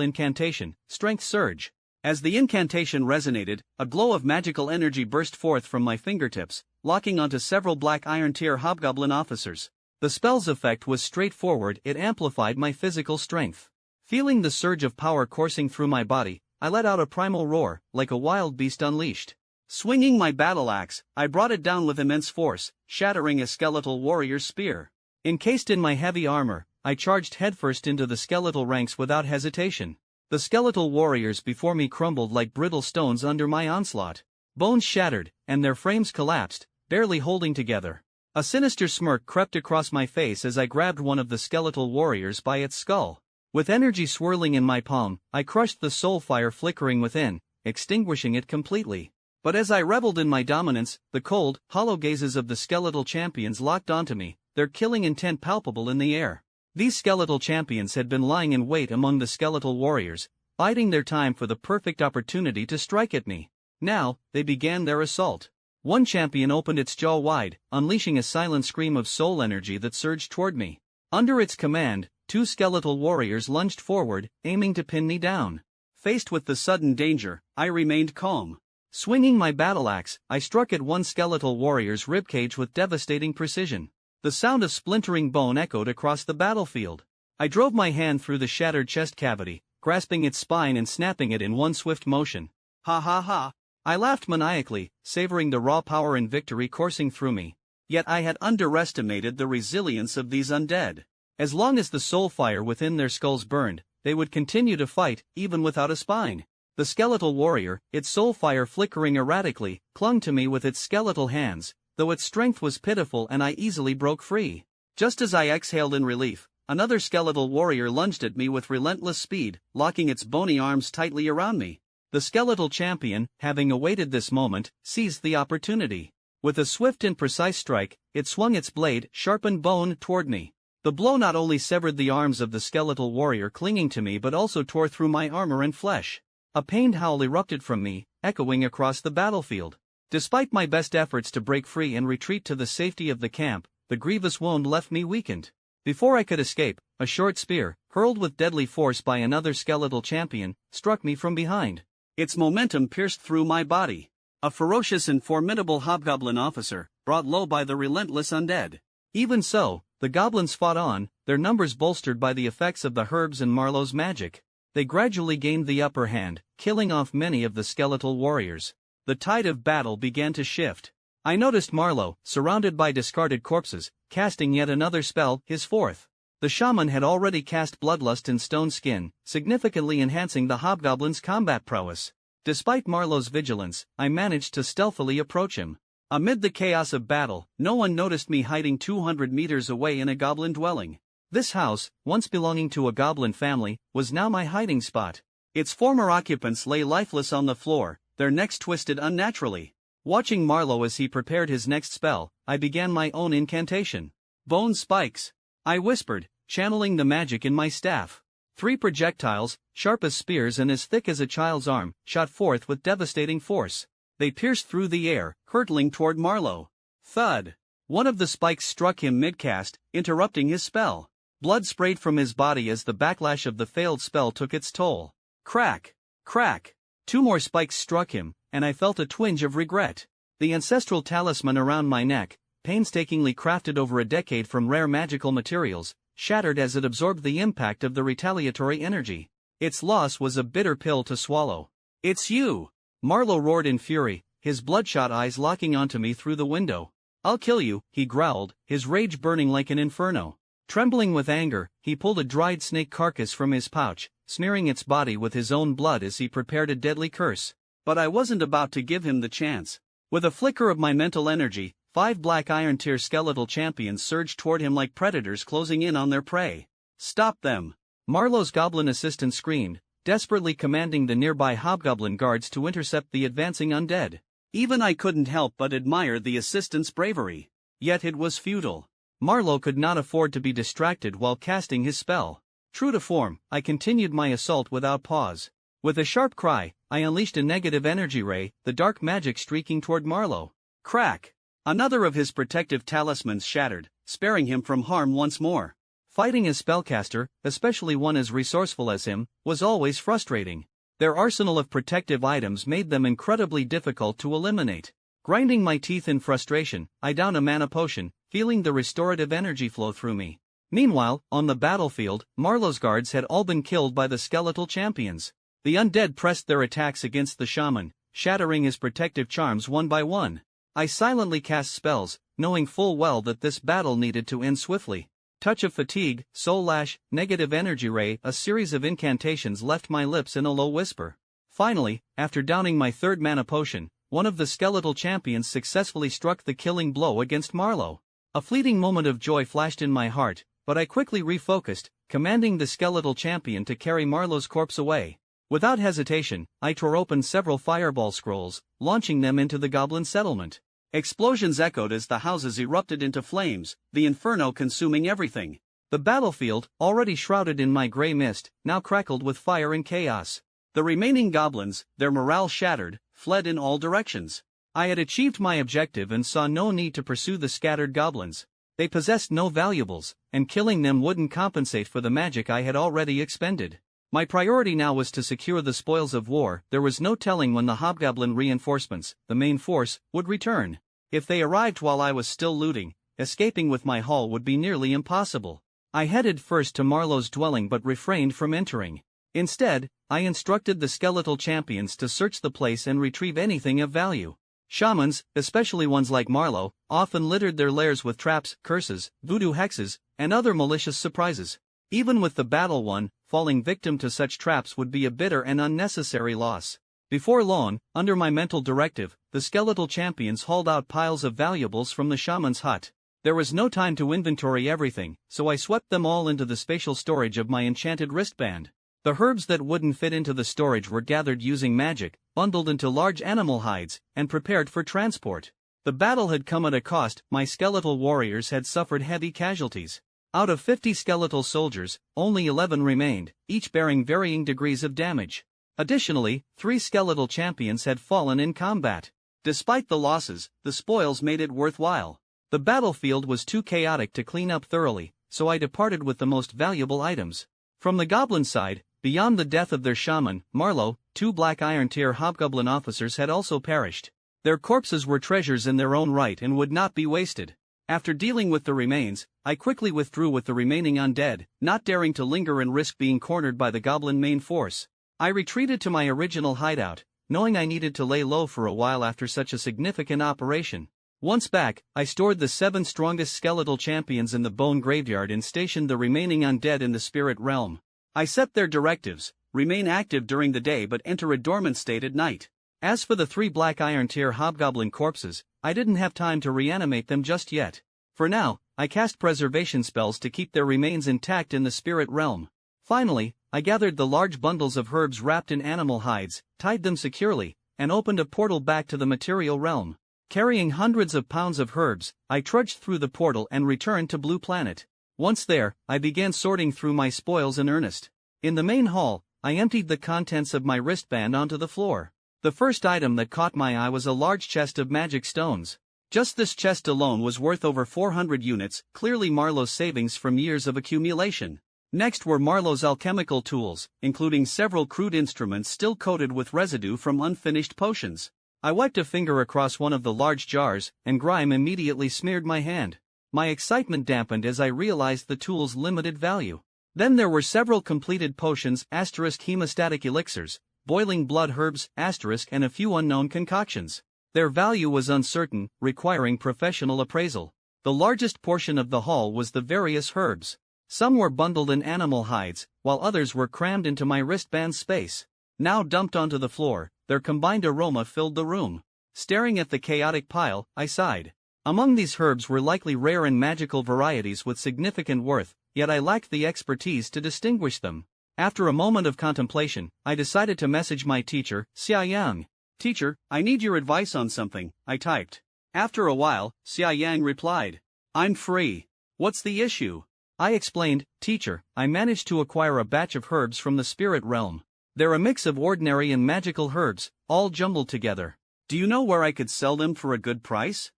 incantation, Strength Surge. As the incantation resonated, a glow of magical energy burst forth from my fingertips, locking onto several black iron tier hobgoblin officers. The spell's effect was straightforward, it amplified my physical strength. Feeling the surge of power coursing through my body, I let out a primal roar, like a wild beast unleashed. Swinging my battle axe, I brought it down with immense force, shattering a skeletal warrior's spear. Encased in my heavy armor, I charged headfirst into the skeletal ranks without hesitation. The skeletal warriors before me crumbled like brittle stones under my onslaught. Bones shattered, and their frames collapsed, barely holding together. A sinister smirk crept across my face as I grabbed one of the skeletal warriors by its skull. With energy swirling in my palm, I crushed the soul fire flickering within, extinguishing it completely. But as I reveled in my dominance, the cold, hollow gazes of the skeletal champions locked onto me, their killing intent palpable in the air. These skeletal champions had been lying in wait among the skeletal warriors, biding their time for the perfect opportunity to strike at me. Now, they began their assault. One champion opened its jaw wide, unleashing a silent scream of soul energy that surged toward me. Under its command, two skeletal warriors lunged forward, aiming to pin me down. Faced with the sudden danger, I remained calm. Swinging my battle axe, I struck at one skeletal warrior's ribcage with devastating precision. The sound of splintering bone echoed across the battlefield. I drove my hand through the shattered chest cavity, grasping its spine and snapping it in one swift motion. Ha ha ha! I laughed maniacally, savoring the raw power and victory coursing through me. Yet I had underestimated the resilience of these undead. As long as the soul fire within their skulls burned, they would continue to fight, even without a spine. The skeletal warrior, its soul fire flickering erratically, clung to me with its skeletal hands, though its strength was pitiful and I easily broke free. Just as I exhaled in relief, another skeletal warrior lunged at me with relentless speed, locking its bony arms tightly around me. The skeletal champion, having awaited this moment, seized the opportunity. With a swift and precise strike, it swung its blade, sharpened bone, toward me. The blow not only severed the arms of the skeletal warrior clinging to me but also tore through my armor and flesh. A pained howl erupted from me, echoing across the battlefield. Despite my best efforts to break free and retreat to the safety of the camp, the grievous wound left me weakened. Before I could escape, a short spear, hurled with deadly force by another skeletal champion, struck me from behind. Its momentum pierced through my body. A ferocious and formidable hobgoblin officer, brought low by the relentless undead. Even so, the goblins fought on, their numbers bolstered by the effects of the herbs and Marlowe's magic. They gradually gained the upper hand, killing off many of the skeletal warriors. The tide of battle began to shift. I noticed Marlowe, surrounded by discarded corpses, casting yet another spell, his fourth. The shaman had already cast Bloodlust in Stone Skin, significantly enhancing the hobgoblin's combat prowess. Despite Marlowe's vigilance, I managed to stealthily approach him. Amid the chaos of battle, no one noticed me hiding 200 meters away in a goblin dwelling. This house, once belonging to a goblin family, was now my hiding spot. Its former occupants lay lifeless on the floor, their necks twisted unnaturally. Watching Marlowe as he prepared his next spell, I began my own incantation. Bone spikes, I whispered, channeling the magic in my staff. 3 projectiles, sharp as spears and as thick as a child's arm, shot forth with devastating force. They pierced through the air, hurtling toward Marlowe. Thud! One of the spikes struck him mid-cast, interrupting his spell. Blood sprayed from his body as the backlash of the failed spell took its toll. Crack! Crack! 2 more spikes struck him, and I felt a twinge of regret. The ancestral talisman around my neck, painstakingly crafted over a decade from rare magical materials, shattered as it absorbed the impact of the retaliatory energy. Its loss was a bitter pill to swallow. "It's you!" Marlowe roared in fury, his bloodshot eyes locking onto me through the window. "I'll kill you," he growled, his rage burning like an inferno. Trembling with anger, he pulled a dried snake carcass from his pouch, smearing its body with his own blood as he prepared a deadly curse. But I wasn't about to give him the chance. With a flicker of my mental energy, 5 black iron tier skeletal champions surged toward him like predators closing in on their prey. "Stop them!" Marlowe's goblin assistant screamed, desperately commanding the nearby hobgoblin guards to intercept the advancing undead. Even I couldn't help but admire the assistant's bravery. Yet it was futile. Marlowe could not afford to be distracted while casting his spell. True to form, I continued my assault without pause. With a sharp cry, I unleashed a negative energy ray, the dark magic streaking toward Marlowe. Crack! Another of his protective talismans shattered, sparing him from harm once more. Fighting a spellcaster, especially one as resourceful as him, was always frustrating. Their arsenal of protective items made them incredibly difficult to eliminate. Grinding my teeth in frustration, I downed a mana potion, feeling the restorative energy flow through me. Meanwhile, on the battlefield, Marlowe's guards had all been killed by the skeletal champions. The undead pressed their attacks against the shaman, shattering his protective charms one by one. I silently cast spells, knowing full well that this battle needed to end swiftly. Touch of fatigue, soul lash, negative energy ray, a series of incantations left my lips in a low whisper. Finally, after downing my 3rd mana potion, one of the skeletal champions successfully struck the killing blow against Marlowe. A fleeting moment of joy flashed in my heart, but I quickly refocused, commanding the skeletal champion to carry Marlowe's corpse away. Without hesitation, I tore open several fireball scrolls, launching them into the goblin settlement. Explosions echoed as the houses erupted into flames, the inferno consuming everything. The battlefield, already shrouded in my gray mist, now crackled with fire and chaos. The remaining goblins, their morale shattered, fled in all directions. I had achieved my objective and saw no need to pursue the scattered goblins. They possessed no valuables, and killing them wouldn't compensate for the magic I had already expended. My priority now was to secure the spoils of war. There was no telling when the hobgoblin reinforcements, the main force, would return. If they arrived while I was still looting, escaping with my haul would be nearly impossible. I headed first to Marlowe's dwelling but refrained from entering. Instead, I instructed the skeletal champions to search the place and retrieve anything of value. Shamans, especially ones like Marlowe, often littered their lairs with traps, curses, voodoo hexes, and other malicious surprises. Even with the battle won, falling victim to such traps would be a bitter and unnecessary loss. Before long, under my mental directive, the skeletal champions hauled out piles of valuables from the shaman's hut. There was no time to inventory everything, so I swept them all into the spatial storage of my enchanted wristband. The herbs that wouldn't fit into the storage were gathered using magic, bundled into large animal hides, and prepared for transport. The battle had come at a cost. My skeletal warriors had suffered heavy casualties. Out of 50 skeletal soldiers, only 11 remained, each bearing varying degrees of damage. Additionally, 3 skeletal champions had fallen in combat. Despite the losses, the spoils made it worthwhile. The battlefield was too chaotic to clean up thoroughly, so I departed with the most valuable items. From the goblin side, beyond the death of their shaman, Marlowe, 2 Black Iron Tier hobgoblin officers had also perished. Their corpses were treasures in their own right and would not be wasted. After dealing with the remains, I quickly withdrew with the remaining undead, not daring to linger and risk being cornered by the goblin main force. I retreated to my original hideout, knowing I needed to lay low for a while after such a significant operation. Once back, I stored the 7 strongest skeletal champions in the bone graveyard and stationed the remaining undead in the spirit realm. I set their directives: remain active during the day but enter a dormant state at night. As for the 3 Black Iron Tier hobgoblin corpses, I didn't have time to reanimate them just yet. For now, I cast preservation spells to keep their remains intact in the spirit realm. Finally, I gathered the large bundles of herbs wrapped in animal hides, tied them securely, and opened a portal back to the material realm. Carrying hundreds of pounds of herbs, I trudged through the portal and returned to Blue Planet. Once there, I began sorting through my spoils in earnest. In the main hall, I emptied the contents of my wristband onto the floor. The first item that caught my eye was a large chest of magic stones. Just this chest alone was worth over 400 units, clearly Marlowe's savings from years of accumulation. Next were Marlowe's alchemical tools, including several crude instruments still coated with residue from unfinished potions. I wiped a finger across one of the large jars, and grime immediately smeared my hand. My excitement dampened as I realized the tool's limited value. Then there were several completed potions, hemostatic elixirs, boiling blood herbs, and a few unknown concoctions. Their value was uncertain, requiring professional appraisal. The largest portion of the haul was the various herbs. Some were bundled in animal hides, while others were crammed into my wristband space. Now dumped onto the floor, their combined aroma filled the room. Staring at the chaotic pile, I sighed. Among these herbs were likely rare and magical varieties with significant worth, yet I lacked the expertise to distinguish them. After a moment of contemplation, I decided to message my teacher, Xia Yang. "Teacher, I need your advice on something," I typed. After a while, Xia Yang replied, "I'm free. What's the issue?" I explained, "Teacher, I managed to acquire a batch of herbs from the spirit realm. They're a mix of ordinary and magical herbs, all jumbled together. Do you know where I could sell them for a good price?"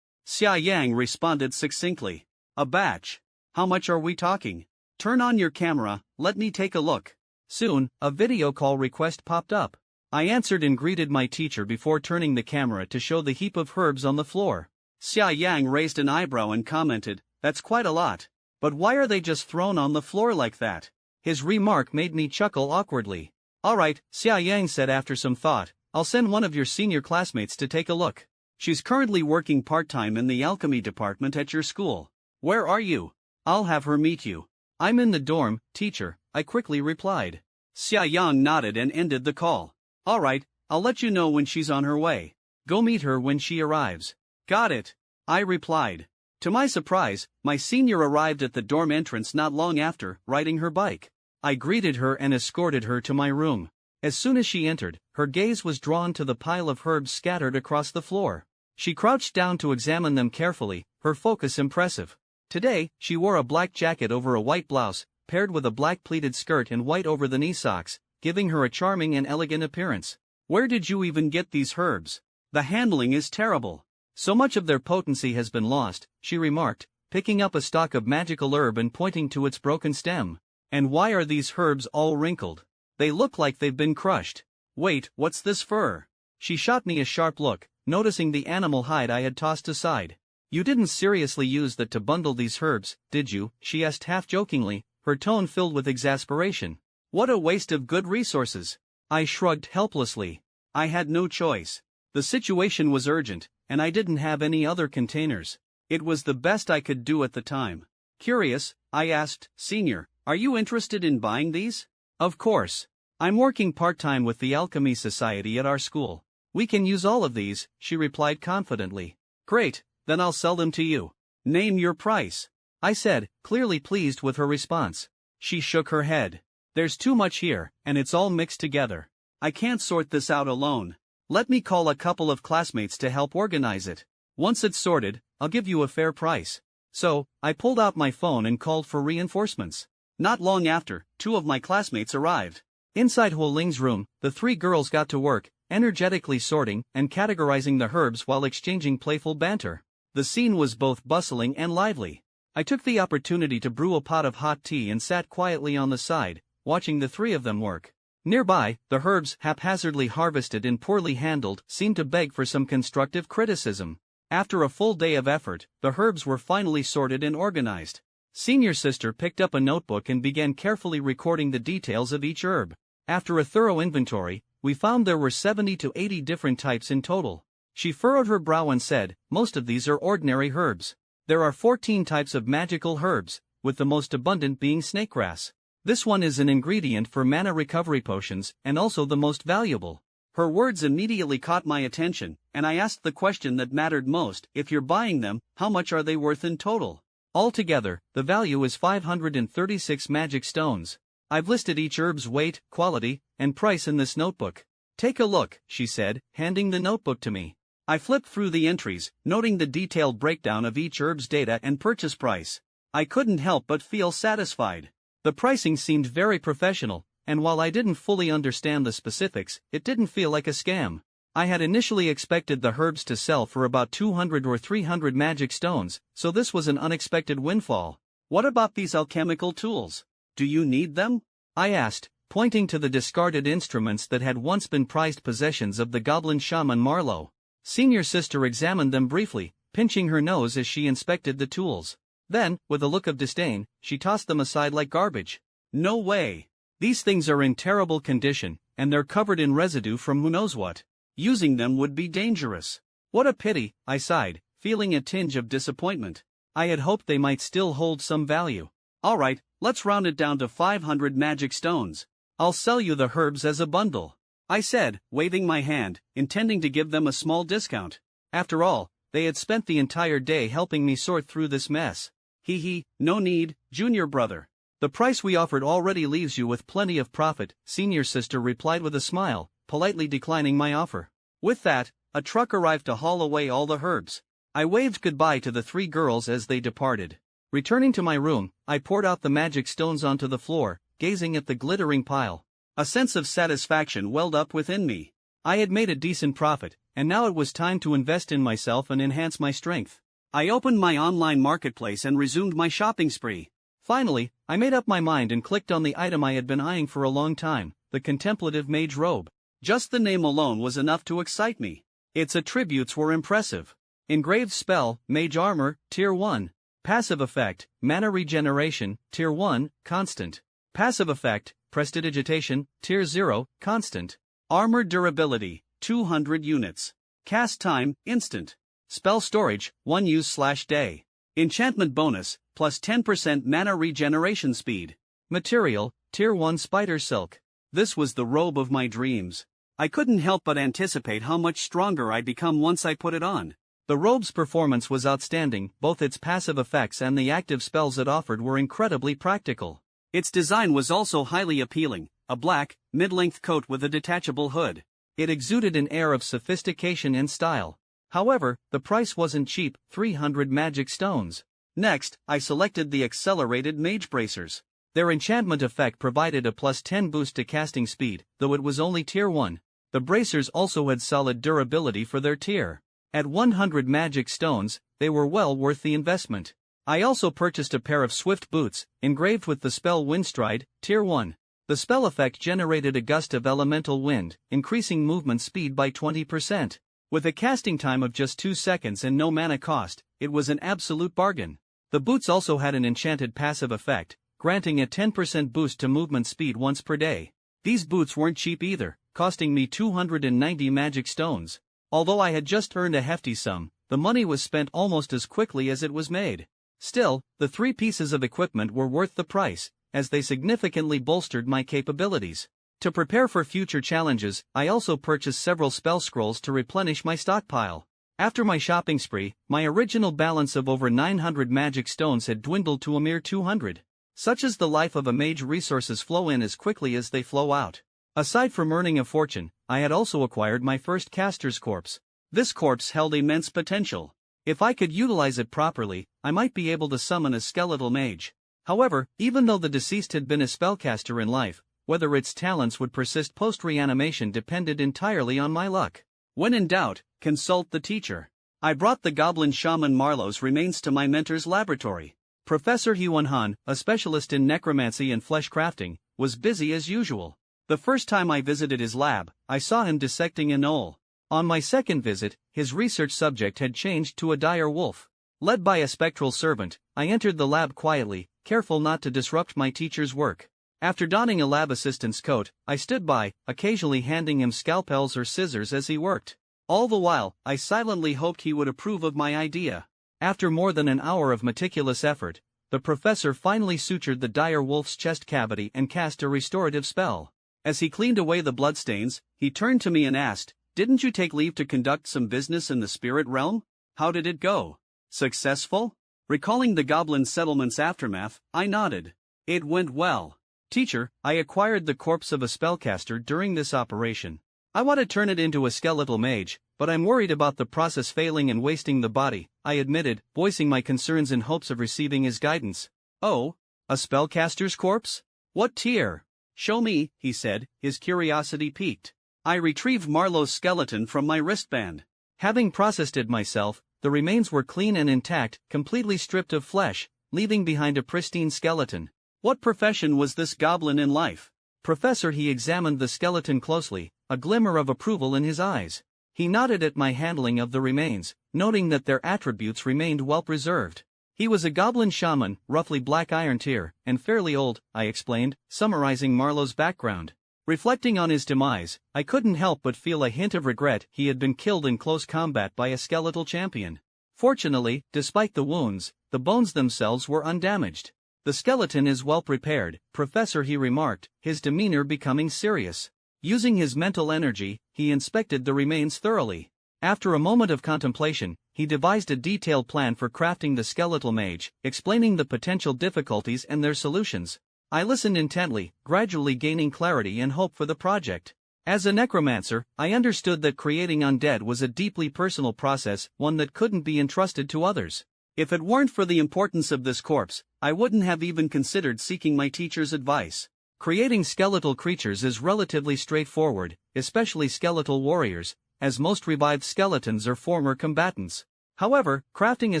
Xia Yang responded succinctly, "A batch? How much are we talking? Turn on your camera, let me take a look." Soon, a video call request popped up. I answered and greeted my teacher before turning the camera to show the heap of herbs on the floor. Xia Yang raised an eyebrow and commented, "That's quite a lot. But why are they just thrown on the floor like that?" His remark made me chuckle awkwardly. "Alright," Xia Yang said after some thought, "I'll send one of your senior classmates to take a look. She's currently working part-time in the alchemy department at your school. Where are you? I'll have her meet you." "I'm in the dorm, teacher," I quickly replied. Xia Yang nodded and ended the call. "Alright, I'll let you know when she's on her way. Go meet her when she arrives." "Got it," I replied. To my surprise, my senior arrived at the dorm entrance not long after, riding her bike. I greeted her and escorted her to my room. As soon as she entered, her gaze was drawn to the pile of herbs scattered across the floor. She crouched down to examine them carefully, her focus impressive. Today, she wore a black jacket over a white blouse, paired with a black pleated skirt and white over the knee socks, giving her a charming and elegant appearance. "Where did you even get these herbs? The handling is terrible. So much of their potency has been lost," she remarked, picking up a stalk of magical herb and pointing to its broken stem. "And why are these herbs all wrinkled? They look like they've been crushed. Wait, what's this fur?" She shot me a sharp look, noticing the animal hide I had tossed aside. "You didn't seriously use that to bundle these herbs, did you?" she asked half-jokingly, her tone filled with exasperation. "What a waste of good resources." I shrugged helplessly. I had no choice. The situation was urgent, and I didn't have any other containers. It was the best I could do at the time. Curious, I asked, "Senior, are you interested in buying these?" "Of course. I'm working part-time with the Alchemy Society at our school. We can use all of these," she replied confidently. "Great, then I'll sell them to you. Name your price," I said, clearly pleased with her response. She shook her head. "There's too much here, and it's all mixed together. I can't sort this out alone. Let me call a couple of classmates to help organize it. Once it's sorted, I'll give you a fair price." So, I pulled out my phone and called for reinforcements. Not long after, 2 of my classmates arrived. Inside Huoling's room, the 3 girls got to work, energetically sorting and categorizing the herbs while exchanging playful banter. The scene was both bustling and lively. I took the opportunity to brew a pot of hot tea and sat quietly on the side, watching the 3 of them work. Nearby, the herbs haphazardly harvested and poorly handled seemed to beg for some constructive criticism. After a full day of effort, the herbs were finally sorted and organized. Senior sister picked up a notebook and began carefully recording the details of each herb. After a thorough inventory, we found there were 70 to 80 different types in total. She furrowed her brow and said, "Most of these are ordinary herbs. There are 14 types of magical herbs, with the most abundant being snakegrass. This one is an ingredient for mana recovery potions and also the most valuable." Her words immediately caught my attention, and I asked the question that mattered most: if you're buying them, how much are they worth in total? Altogether, the value is 536 magic stones. I've listed each herb's weight, quality, and price in this notebook. Take a look, she said, handing the notebook to me. I flipped through the entries, noting the detailed breakdown of each herb's data and purchase price. I couldn't help but feel satisfied. The pricing seemed very professional, and while I didn't fully understand the specifics, it didn't feel like a scam. I had initially expected the herbs to sell for about 200 or 300 magic stones, so this was an unexpected windfall. What about these alchemical tools? Do you need them? I asked, pointing to the discarded instruments that had once been prized possessions of the goblin shaman Marlowe. Senior sister examined them briefly, pinching her nose as she inspected the tools. Then, with a look of disdain, she tossed them aside like garbage. No way! These things are in terrible condition, and they're covered in residue from who knows what. Using them would be dangerous. What a pity, I sighed, feeling a tinge of disappointment. I had hoped they might still hold some value. Alright, let's round it down to 500 magic stones. I'll sell you the herbs as a bundle, I said, waving my hand, intending to give them a small discount. After all, they had spent the entire day helping me sort through this mess. Hee, no need, junior brother. The price we offered already leaves you with plenty of profit, senior sister replied with a smile, politely declining my offer. With that, a truck arrived to haul away all the herbs. I waved goodbye to the 3 girls as they departed. Returning to my room, I poured out the magic stones onto the floor, gazing at the glittering pile. A sense of satisfaction welled up within me. I had made a decent profit, and now it was time to invest in myself and enhance my strength. I opened my online marketplace and resumed my shopping spree. Finally, I made up my mind and clicked on the item I had been eyeing for a long time, the contemplative mage robe. Just the name alone was enough to excite me. Its attributes were impressive. Engraved spell, mage armor, tier 1. Passive effect, mana regeneration, tier 1, constant. Passive effect, prestidigitation, tier 0, constant. Armor durability, 200 units. Cast time, instant. Spell storage, 1 use/day. Enchantment bonus, plus 10% mana regeneration speed. Material, tier 1 spider silk. This was the robe of my dreams. I couldn't help but anticipate how much stronger I'd become once I put it on. The robe's performance was outstanding, both its passive effects and the active spells it offered were incredibly practical. Its design was also highly appealing, a black, mid-length coat with a detachable hood. It exuded an air of sophistication and style. However, the price wasn't cheap, 300 magic stones. Next, I selected the accelerated mage bracers. Their enchantment effect provided a plus 10 boost to casting speed, though it was only tier 1. The bracers also had solid durability for their tier. At 100 magic stones, they were well worth the investment. I also purchased a pair of swift boots, engraved with the spell Windstride, tier 1. The spell effect generated a gust of elemental wind, increasing movement speed by 20%. With a casting time of just 2 seconds and no mana cost, it was an absolute bargain. The boots also had an enchanted passive effect, granting a 10% boost to movement speed once per day. These boots weren't cheap either, costing me 290 magic stones. Although I had just earned a hefty sum, the money was spent almost as quickly as it was made. Still, the 3 pieces of equipment were worth the price, as they significantly bolstered my capabilities. To prepare for future challenges, I also purchased several spell scrolls to replenish my stockpile. After my shopping spree, my original balance of over 900 magic stones had dwindled to a mere 200. Such is the life of a mage, resources flow in as quickly as they flow out. Aside from earning a fortune, I had also acquired my first caster's corpse. This corpse held immense potential. If I could utilize it properly, I might be able to summon a skeletal mage. However, even though the deceased had been a spellcaster in life, whether its talents would persist post-reanimation depended entirely on my luck. When in doubt, consult the teacher. I brought the goblin shaman Marlowe's remains to my mentor's laboratory. Professor Hyun-han, a specialist in necromancy and flesh crafting, was busy as usual. The first time I visited his lab, I saw him dissecting a gnoll. On my second visit, his research subject had changed to a dire wolf. Led by a spectral servant, I entered the lab quietly, careful not to disrupt my teacher's work. After donning a lab assistant's coat, I stood by, occasionally handing him scalpels or scissors as he worked. All the while, I silently hoped he would approve of my idea. After more than an hour of meticulous effort, the professor finally sutured the dire wolf's chest cavity and cast a restorative spell. As he cleaned away the bloodstains, he turned to me and asked, "Didn't you take leave to conduct some business in the spirit realm? How did it go? Successful?" Recalling the goblin settlement's aftermath, I nodded. "It went well. Teacher, I acquired the corpse of a spellcaster during this operation. I want to turn it into a skeletal mage, but I'm worried about the process failing and wasting the body," I admitted, voicing my concerns in hopes of receiving his guidance. "Oh, a spellcaster's corpse? What tier? Show me," he said, his curiosity piqued. I retrieved Marlowe's skeleton from my wristband. Having processed it myself, the remains were clean and intact, completely stripped of flesh, leaving behind a pristine skeleton. What profession was this goblin in life? Professor, he examined the skeleton closely, a glimmer of approval in his eyes. He nodded at my handling of the remains, noting that their attributes remained well preserved. He was a goblin shaman, roughly black iron tier, and fairly old, I explained, summarizing Marlowe's background. Reflecting on his demise, I couldn't help but feel a hint of regret. He had been killed in close combat by a skeletal champion. Fortunately, despite the wounds, the bones themselves were undamaged. "The skeleton is well prepared, Professor," he remarked, his demeanor becoming serious. Using his mental energy, he inspected the remains thoroughly. After a moment of contemplation, he devised a detailed plan for crafting the skeletal mage, explaining the potential difficulties and their solutions. I listened intently, gradually gaining clarity and hope for the project. As a necromancer, I understood that creating undead was a deeply personal process, one that couldn't be entrusted to others. If it weren't for the importance of this corpse, I wouldn't have even considered seeking my teacher's advice. Creating skeletal creatures is relatively straightforward, especially skeletal warriors, as most revived skeletons are former combatants. However, crafting a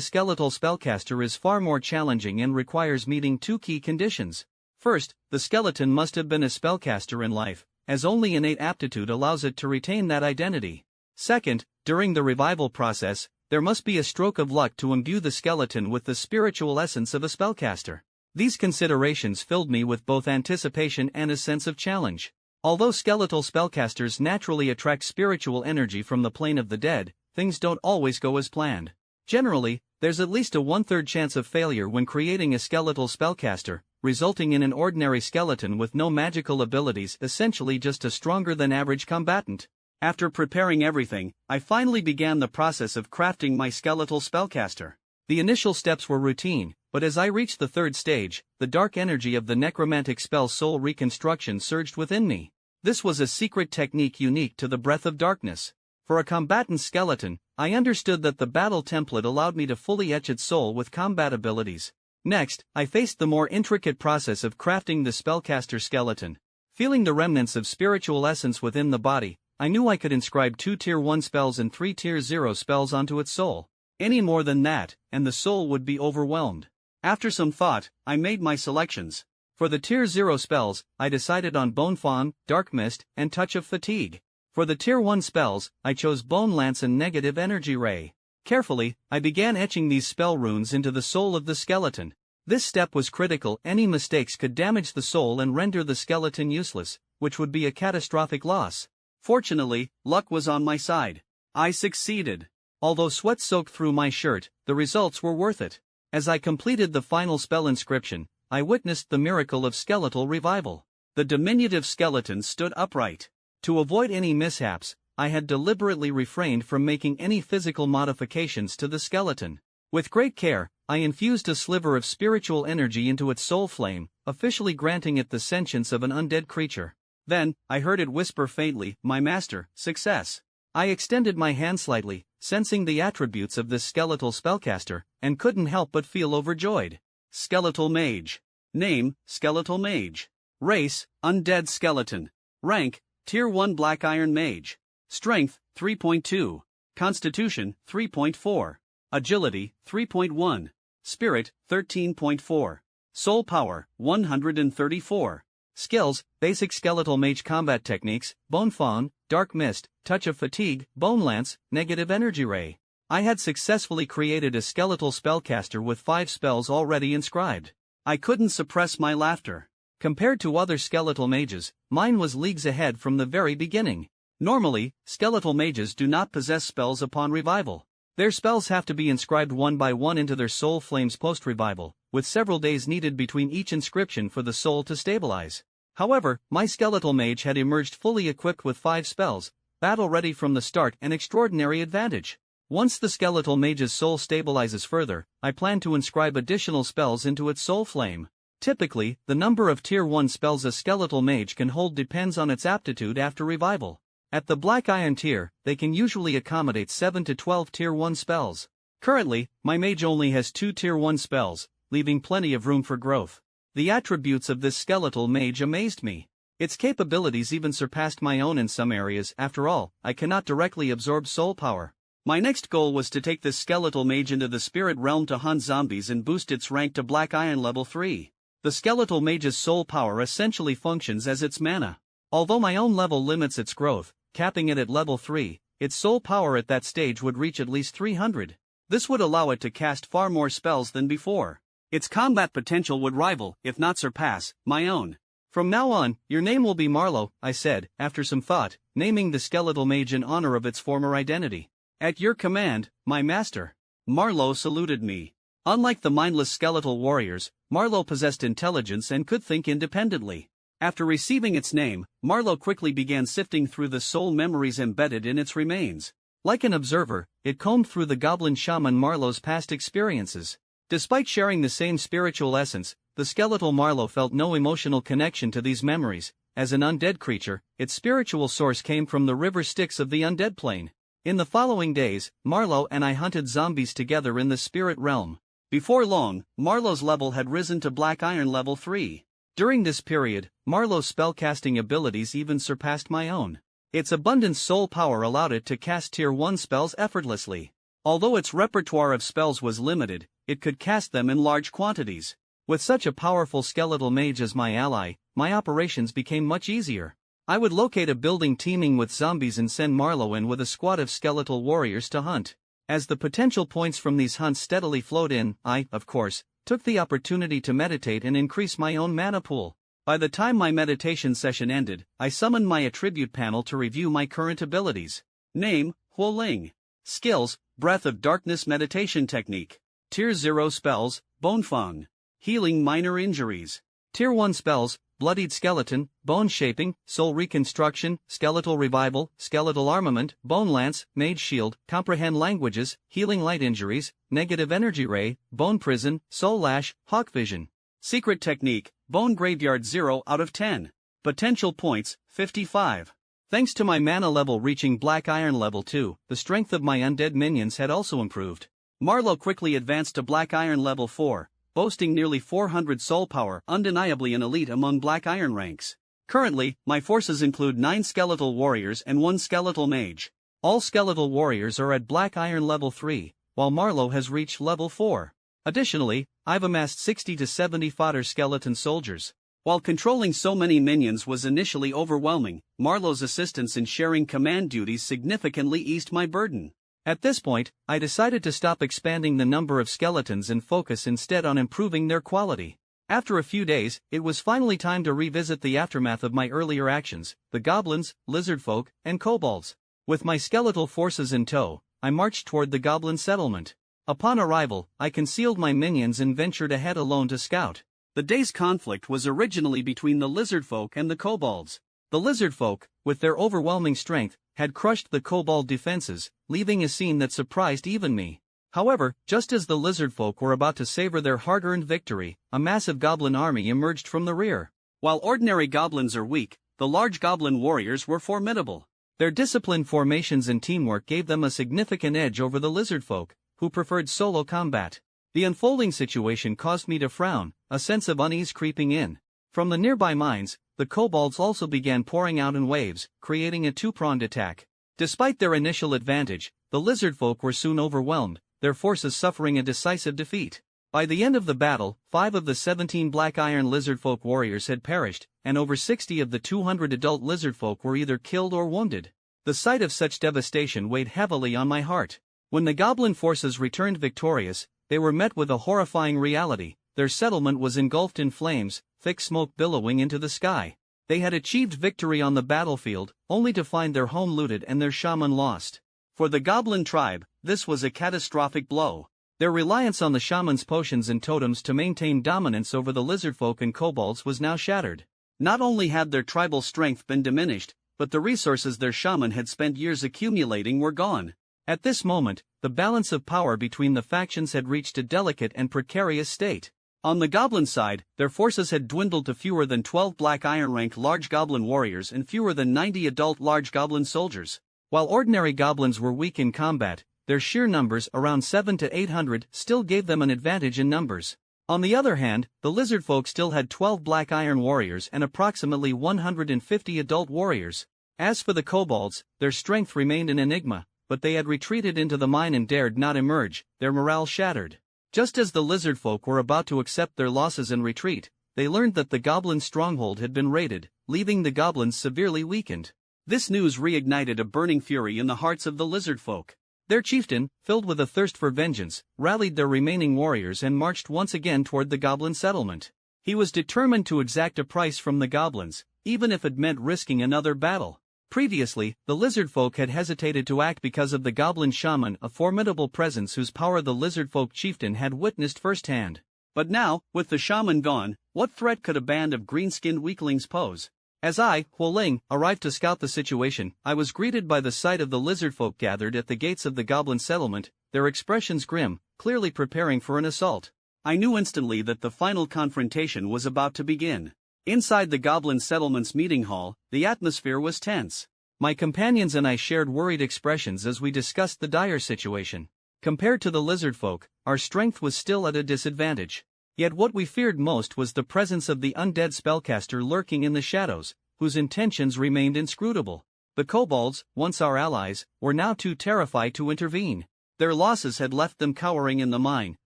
skeletal spellcaster is far more challenging and requires meeting two key conditions. First, the skeleton must have been a spellcaster in life, as only innate aptitude allows it to retain that identity. Second, during the revival process, there must be a stroke of luck to imbue the skeleton with the spiritual essence of a spellcaster. These considerations filled me with both anticipation and a sense of challenge. Although skeletal spellcasters naturally attract spiritual energy from the plane of the dead, things don't always go as planned. Generally, there's at least a 1/3 chance of failure when creating a skeletal spellcaster, resulting in an ordinary skeleton with no magical abilities, essentially just a stronger than average combatant. After preparing everything, I finally began the process of crafting my skeletal spellcaster. The initial steps were routine, but as I reached the third stage, the dark energy of the necromantic spell soul reconstruction surged within me. This was a secret technique unique to the Breath of Darkness. For a combatant skeleton, I understood that the battle template allowed me to fully etch its soul with combat abilities. Next, I faced the more intricate process of crafting the spellcaster skeleton. Feeling the remnants of spiritual essence within the body, I knew I could inscribe 2 Tier 1 spells and 3 Tier 0 spells onto its soul. Any more than that, and the soul would be overwhelmed. After some thought, I made my selections. For the Tier 0 spells, I decided on Bone Fawn, Dark Mist, and Touch of Fatigue. For the Tier 1 spells, I chose Bone Lance and Negative Energy Ray. Carefully, I began etching these spell runes into the soul of the skeleton. This step was critical. Any mistakes could damage the soul and render the skeleton useless, which would be a catastrophic loss. Fortunately, luck was on my side. I succeeded. Although sweat soaked through my shirt, the results were worth it. As I completed the final spell inscription, I witnessed the miracle of skeletal revival. The diminutive skeleton stood upright. To avoid any mishaps, I had deliberately refrained from making any physical modifications to the skeleton. With great care, I infused a sliver of spiritual energy into its soul flame, officially granting it the sentience of an undead creature. Then, I heard it whisper faintly, "My master, success." I extended my hand slightly, sensing the attributes of this skeletal spellcaster, and couldn't help but feel overjoyed. Skeletal Mage. Name, Skeletal Mage. Race, Undead Skeleton. Rank, Tier 1 Black Iron Mage. Strength, 3.2. Constitution, 3.4. Agility, 3.1. Spirit, 13.4. Soul Power, 134. Skills, Basic Skeletal Mage Combat Techniques, Bone Fawn, Dark Mist, Touch of Fatigue, Bone Lance, Negative Energy Ray. I had successfully created a skeletal spellcaster with 5 spells already inscribed. I couldn't suppress my laughter. Compared to other skeletal mages, mine was leagues ahead from the very beginning. Normally, skeletal mages do not possess spells upon revival. Their spells have to be inscribed one by one into their soul flames post-revival, with several days needed between each inscription for the soul to stabilize. However, my skeletal mage had emerged fully equipped with 5 spells, battle-ready from the start, an extraordinary advantage. Once the skeletal mage's soul stabilizes further, I plan to inscribe additional spells into its soul flame. Typically, the number of Tier 1 spells a skeletal mage can hold depends on its aptitude after revival. At the Black Iron tier, they can usually accommodate 7 to 12 Tier 1 spells. Currently, my mage only has 2 Tier 1 spells, leaving plenty of room for growth. The attributes of this skeletal mage amazed me. Its capabilities even surpassed my own in some areas. After all, I cannot directly absorb soul power. My next goal was to take this skeletal mage into the spirit realm to hunt zombies and boost its rank to Black Iron level 3. The skeletal mage's soul power essentially functions as its mana. Although my own level limits its growth, capping it at level 3, its soul power at that stage would reach at least 300. This would allow it to cast far more spells than before. Its combat potential would rival, if not surpass, my own. From now on, your name will be Marlowe, I said, after some thought, naming the skeletal mage in honor of its former identity. At your command, my master. Marlowe saluted me. Unlike the mindless skeletal warriors, Marlowe possessed intelligence and could think independently. After receiving its name, Marlowe quickly began sifting through the soul memories embedded in its remains. Like an observer, it combed through the goblin shaman Marlowe's past experiences. Despite sharing the same spiritual essence, the skeletal Marlowe felt no emotional connection to these memories. As an undead creature, its spiritual source came from the river Styx of the undead plane. In the following days, Marlowe and I hunted zombies together in the spirit realm. Before long, Marlowe's level had risen to Black Iron level 3. During this period, Marlowe's spellcasting abilities even surpassed my own. Its abundant soul power allowed it to cast Tier 1 spells effortlessly. Although its repertoire of spells was limited, it could cast them in large quantities. With such a powerful skeletal mage as my ally, my operations became much easier. I would locate a building teeming with zombies and send Marlowe in with a squad of skeletal warriors to hunt. As the potential points from these hunts steadily flowed in, I, of course, took the opportunity to meditate and increase my own mana pool. By the time my meditation session ended, I summoned my attribute panel to review my current abilities. Name, Huoling. Skills, Breath of Darkness Meditation Technique. Tier 0 spells, Bone Fang. Healing minor injuries. Tier 1 spells, Bloodied Skeleton, Bone Shaping, Soul Reconstruction, Skeletal Revival, Skeletal Armament, Bone Lance, Mage Shield, Comprehend Languages, Healing Light Injuries, Negative Energy Ray, Bone Prison, Soul Lash, Hawk Vision. Secret Technique, Bone Graveyard 0 out of 10. Potential points, 55. Thanks to my mana level reaching Black Iron level 2, the strength of my undead minions had also improved. Marlowe quickly advanced to Black Iron level 4. Boasting nearly 400 soul power, undeniably an elite among Black Iron ranks. Currently, my forces include 9 skeletal warriors and 1 skeletal mage. All skeletal warriors are at Black Iron level 3, while Marlowe has reached level 4. Additionally, I've amassed 60 to 70 fodder skeleton soldiers. While controlling so many minions was initially overwhelming, Marlowe's assistance in sharing command duties significantly eased my burden. At this point, I decided to stop expanding the number of skeletons and focus instead on improving their quality. After a few days, it was finally time to revisit the aftermath of my earlier actions, the goblins, lizardfolk, and kobolds. With my skeletal forces in tow, I marched toward the goblin settlement. Upon arrival, I concealed my minions and ventured ahead alone to scout. The day's conflict was originally between the lizardfolk and the kobolds. The lizardfolk, with their overwhelming strength, had crushed the kobold defenses, leaving a scene that surprised even me. However, just as the lizardfolk were about to savor their hard-earned victory, a massive goblin army emerged from the rear. While ordinary goblins are weak, the large goblin warriors were formidable. Their disciplined formations and teamwork gave them a significant edge over the lizard folk, who preferred solo combat. The unfolding situation caused me to frown, a sense of unease creeping in. From the nearby mines, the kobolds also began pouring out in waves, creating a two-pronged attack. Despite their initial advantage, the lizard folk were soon overwhelmed, their forces suffering a decisive defeat. By the end of the battle, 5 of the 17 black iron lizardfolk warriors had perished, and over 60 of the 200 adult lizardfolk were either killed or wounded. The sight of such devastation weighed heavily on my heart. When the goblin forces returned victorious, they were met with a horrifying reality. Their settlement was engulfed in flames, thick smoke billowing into the sky. They had achieved victory on the battlefield, only to find their home looted and their shaman lost. For the goblin tribe, this was a catastrophic blow. Their reliance on the shaman's potions and totems to maintain dominance over the lizardfolk and kobolds was now shattered. Not only had their tribal strength been diminished, but the resources their shaman had spent years accumulating were gone. At this moment, the balance of power between the factions had reached a delicate and precarious state. On the goblin side, their forces had dwindled to fewer than 12 black iron rank large goblin warriors and fewer than 90 adult large goblin soldiers. While ordinary goblins were weak in combat, their sheer numbers, around 700 to 800, still gave them an advantage in numbers. On the other hand, the lizardfolk still had 12 black iron warriors and approximately 150 adult warriors. As for the kobolds, their strength remained an enigma, but they had retreated into the mine and dared not emerge, their morale shattered. Just as the lizardfolk were about to accept their losses and retreat, they learned that the goblin stronghold had been raided, leaving the goblins severely weakened. This news reignited a burning fury in the hearts of the lizardfolk. Their chieftain, filled with a thirst for vengeance, rallied their remaining warriors and marched once again toward the goblin settlement. He was determined to exact a price from the goblins, even if it meant risking another battle. Previously, the lizardfolk had hesitated to act because of the goblin shaman, a formidable presence whose power the lizardfolk chieftain had witnessed firsthand. But now, with the shaman gone, what threat could a band of green-skinned weaklings pose? As I, Huoling, arrived to scout the situation, I was greeted by the sight of the lizardfolk gathered at the gates of the goblin settlement, their expressions grim, clearly preparing for an assault. I knew instantly that the final confrontation was about to begin. Inside the goblin settlement's meeting hall, the atmosphere was tense. My companions and I shared worried expressions as we discussed the dire situation. Compared to the lizardfolk, our strength was still at a disadvantage. Yet what we feared most was the presence of the undead spellcaster lurking in the shadows, whose intentions remained inscrutable. The kobolds, once our allies, were now too terrified to intervene. Their losses had left them cowering in the mine,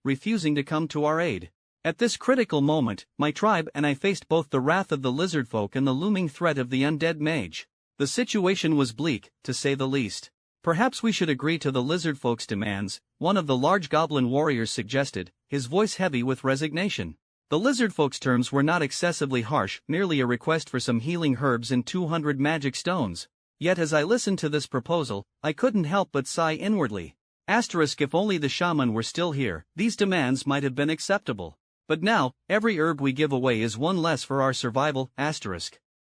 refusing to come to our aid. At this critical moment, my tribe and I faced both the wrath of the lizardfolk and the looming threat of the undead mage. The situation was bleak, to say the least. Perhaps we should agree to the lizardfolk's demands, one of the large goblin warriors suggested, his voice heavy with resignation. The lizardfolk's terms were not excessively harsh, merely a request for some healing herbs and 200 magic stones. Yet as I listened to this proposal, I couldn't help but sigh inwardly. If only the shaman were still here, these demands might have been acceptable. But now, every herb we give away is one less for our survival.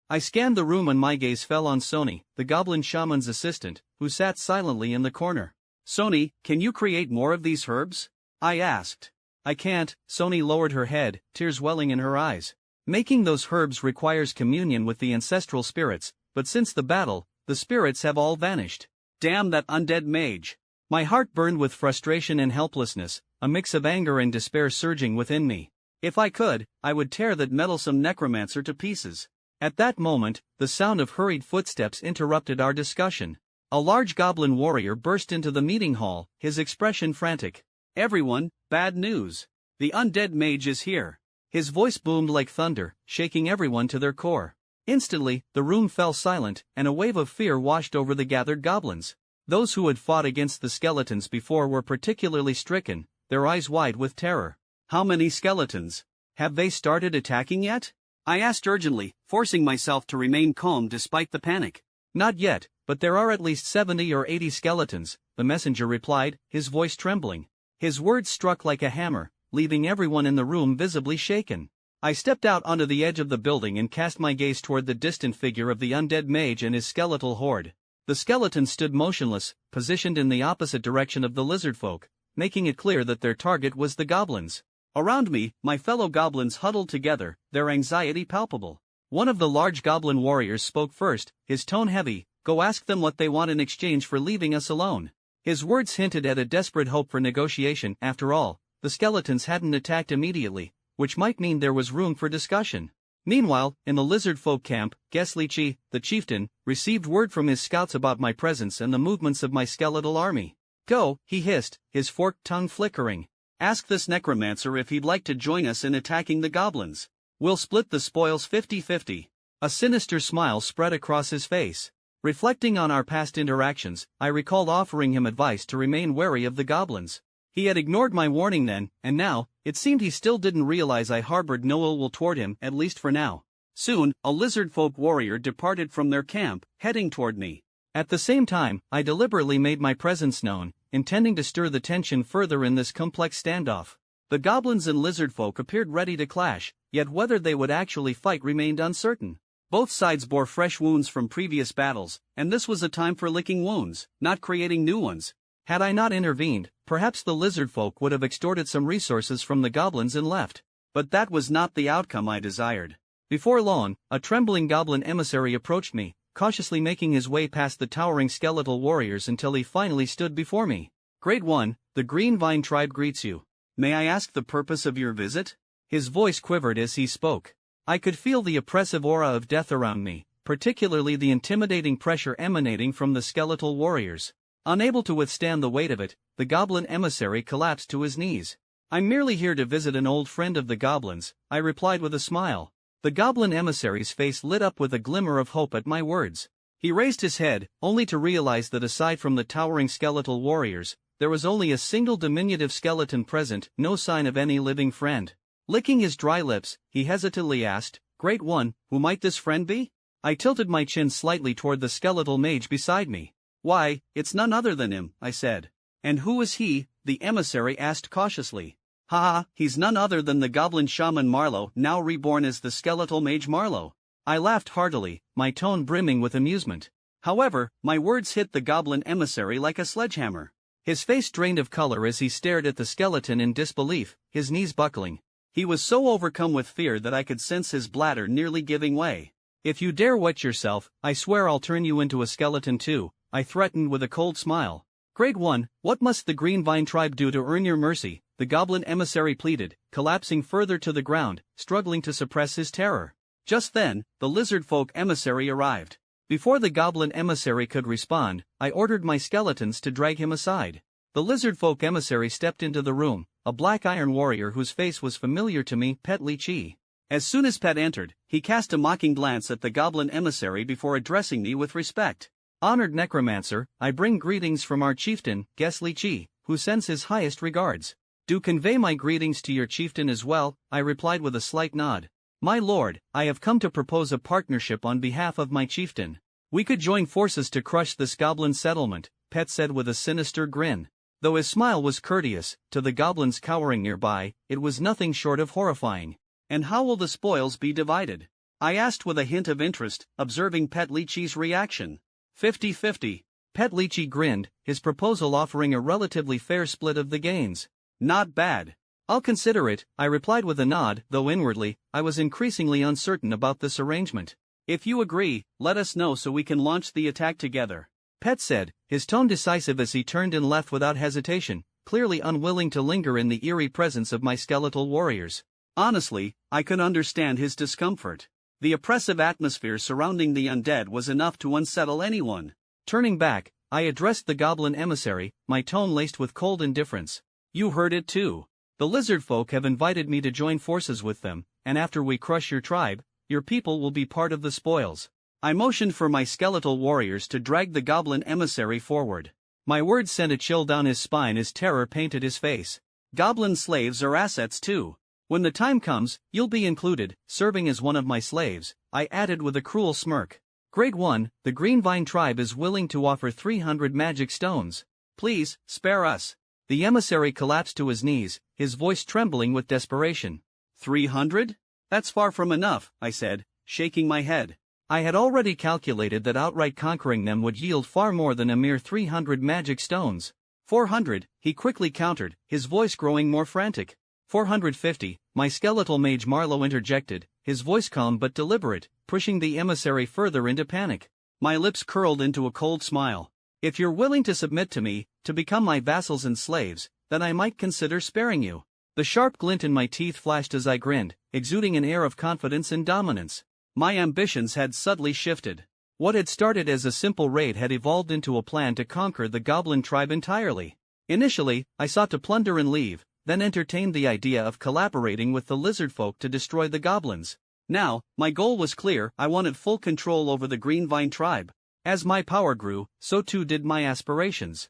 I scanned the room and my gaze fell on Sony, the goblin shaman's assistant, who sat silently in the corner. Sony, can you create more of these herbs? I asked. I can't, Sony lowered her head, tears welling in her eyes. Making those herbs requires communion with the ancestral spirits, but since the battle, the spirits have all vanished. Damn that undead mage. My heart burned with frustration and helplessness, a mix of anger and despair surging within me. If I could, I would tear that meddlesome necromancer to pieces. At that moment, the sound of hurried footsteps interrupted our discussion. A large goblin warrior burst into the meeting hall, his expression frantic. Everyone, bad news. The undead mage is here. His voice boomed like thunder, shaking everyone to their core. Instantly, the room fell silent, and a wave of fear washed over the gathered goblins. Those who had fought against the skeletons before were particularly stricken, their eyes wide with terror. How many skeletons? Have they started attacking yet? I asked urgently, forcing myself to remain calm despite the panic. Not yet, but there are at least 70 or 80 skeletons, the messenger replied, his voice trembling. His words struck like a hammer, leaving everyone in the room visibly shaken. I stepped out onto the edge of the building and cast my gaze toward the distant figure of the undead mage and his skeletal horde. The skeletons stood motionless, positioned in the opposite direction of the lizardfolk, making it clear that their target was the goblins. Around me, my fellow goblins huddled together, their anxiety palpable. One of the large goblin warriors spoke first, his tone heavy, go ask them what they want in exchange for leaving us alone. His words hinted at a desperate hope for negotiation. After all, the skeletons hadn't attacked immediately, which might mean there was room for discussion. Meanwhile, in the lizard folk camp, Geslichi, the chieftain, received word from his scouts about my presence and the movements of my skeletal army. Go, he hissed, his forked tongue flickering. Ask this necromancer if he'd like to join us in attacking the goblins. We'll split the spoils 50-50. A sinister smile spread across his face. Reflecting on our past interactions, I recalled offering him advice to remain wary of the goblins. He had ignored my warning then, and now, it seemed he still didn't realize I harbored no ill will toward him, at least for now. Soon, a lizard folk warrior departed from their camp, heading toward me. At the same time, I deliberately made my presence known, intending to stir the tension further in this complex standoff. The goblins and lizard folk appeared ready to clash, yet whether they would actually fight remained uncertain. Both sides bore fresh wounds from previous battles, and this was a time for licking wounds, not creating new ones. Had I not intervened, perhaps the lizard folk would have extorted some resources from the goblins and left. But that was not the outcome I desired. Before long, a trembling goblin emissary approached me, cautiously making his way past the towering skeletal warriors until he finally stood before me. Great One, the Green Vine tribe greets you. May I ask the purpose of your visit? His voice quivered as he spoke. I could feel the oppressive aura of death around me, particularly the intimidating pressure emanating from the skeletal warriors. Unable to withstand the weight of it, the goblin emissary collapsed to his knees. I'm merely here to visit an old friend of the goblins, I replied with a smile. The goblin emissary's face lit up with a glimmer of hope at my words. He raised his head, only to realize that aside from the towering skeletal warriors, there was only a single diminutive skeleton present, no sign of any living friend. Licking his dry lips, he hesitantly asked, Great One, who might this friend be? I tilted my chin slightly toward the skeletal mage beside me. Why, it's none other than him, I said. And who is he? The emissary asked cautiously. Haha, he's none other than the goblin shaman Marlowe, now reborn as the skeletal mage Marlowe. I laughed heartily, my tone brimming with amusement. However, my words hit the goblin emissary like a sledgehammer. His face drained of color as he stared at the skeleton in disbelief, his knees buckling. He was so overcome with fear that I could sense his bladder nearly giving way. If you dare wet yourself, I swear I'll turn you into a skeleton too, I threatened with a cold smile. Great One, what must the Green Vine tribe do to earn your mercy? The goblin emissary pleaded, collapsing further to the ground, struggling to suppress his terror. Just then, the lizard folk emissary arrived. Before the goblin emissary could respond, I ordered my skeletons to drag him aside. The lizard folk emissary stepped into the room, a black iron warrior whose face was familiar to me, Pet Li. As soon as Pet entered, he cast a mocking glance at the goblin emissary before addressing me with respect. Honored necromancer, I bring greetings from our chieftain, Geslichi, who sends his highest regards. Do convey my greetings to your chieftain as well, I replied with a slight nod. My lord, I have come to propose a partnership on behalf of my chieftain. We could join forces to crush this goblin settlement, Pet said with a sinister grin. Though his smile was courteous, to the goblins cowering nearby, it was nothing short of horrifying. And how will the spoils be divided? I asked with a hint of interest, observing Pet Lichi's reaction. 50-50. Pet Lichi grinned, his proposal offering a relatively fair split of the gains. Not bad. I'll consider it, I replied with a nod, though inwardly, I was increasingly uncertain about this arrangement. If you agree, let us know so we can launch the attack together. Pet said, his tone decisive as he turned and left without hesitation, clearly unwilling to linger in the eerie presence of my skeletal warriors. Honestly, I could understand his discomfort. The oppressive atmosphere surrounding the undead was enough to unsettle anyone. Turning back, I addressed the goblin emissary, my tone laced with cold indifference. You heard it too. The lizard folk have invited me to join forces with them, and after we crush your tribe, your people will be part of the spoils. I motioned for my skeletal warriors to drag the goblin emissary forward. My words sent a chill down his spine as terror painted his face. Goblin slaves are assets too. When the time comes, you'll be included, serving as one of my slaves, I added with a cruel smirk. Great One, the Green Vine tribe is willing to offer 300 magic stones. Please, spare us. The emissary collapsed to his knees, his voice trembling with desperation. 300? That's far from enough, I said, shaking my head. I had already calculated that outright conquering them would yield far more than a mere 300 magic stones. 400, he quickly countered, his voice growing more frantic. 450, my skeletal mage Marlowe interjected, his voice calm but deliberate, pushing the emissary further into panic. My lips curled into a cold smile. If you're willing to submit to me, to become my vassals and slaves, then I might consider sparing you. The sharp glint in my teeth flashed as I grinned, exuding an air of confidence and dominance. My ambitions had subtly shifted. What had started as a simple raid had evolved into a plan to conquer the goblin tribe entirely. Initially, I sought to plunder and leave, then entertained the idea of collaborating with the lizard folk to destroy the goblins. Now, my goal was clear. I wanted full control over the Green Vine tribe. As my power grew, so too did my aspirations.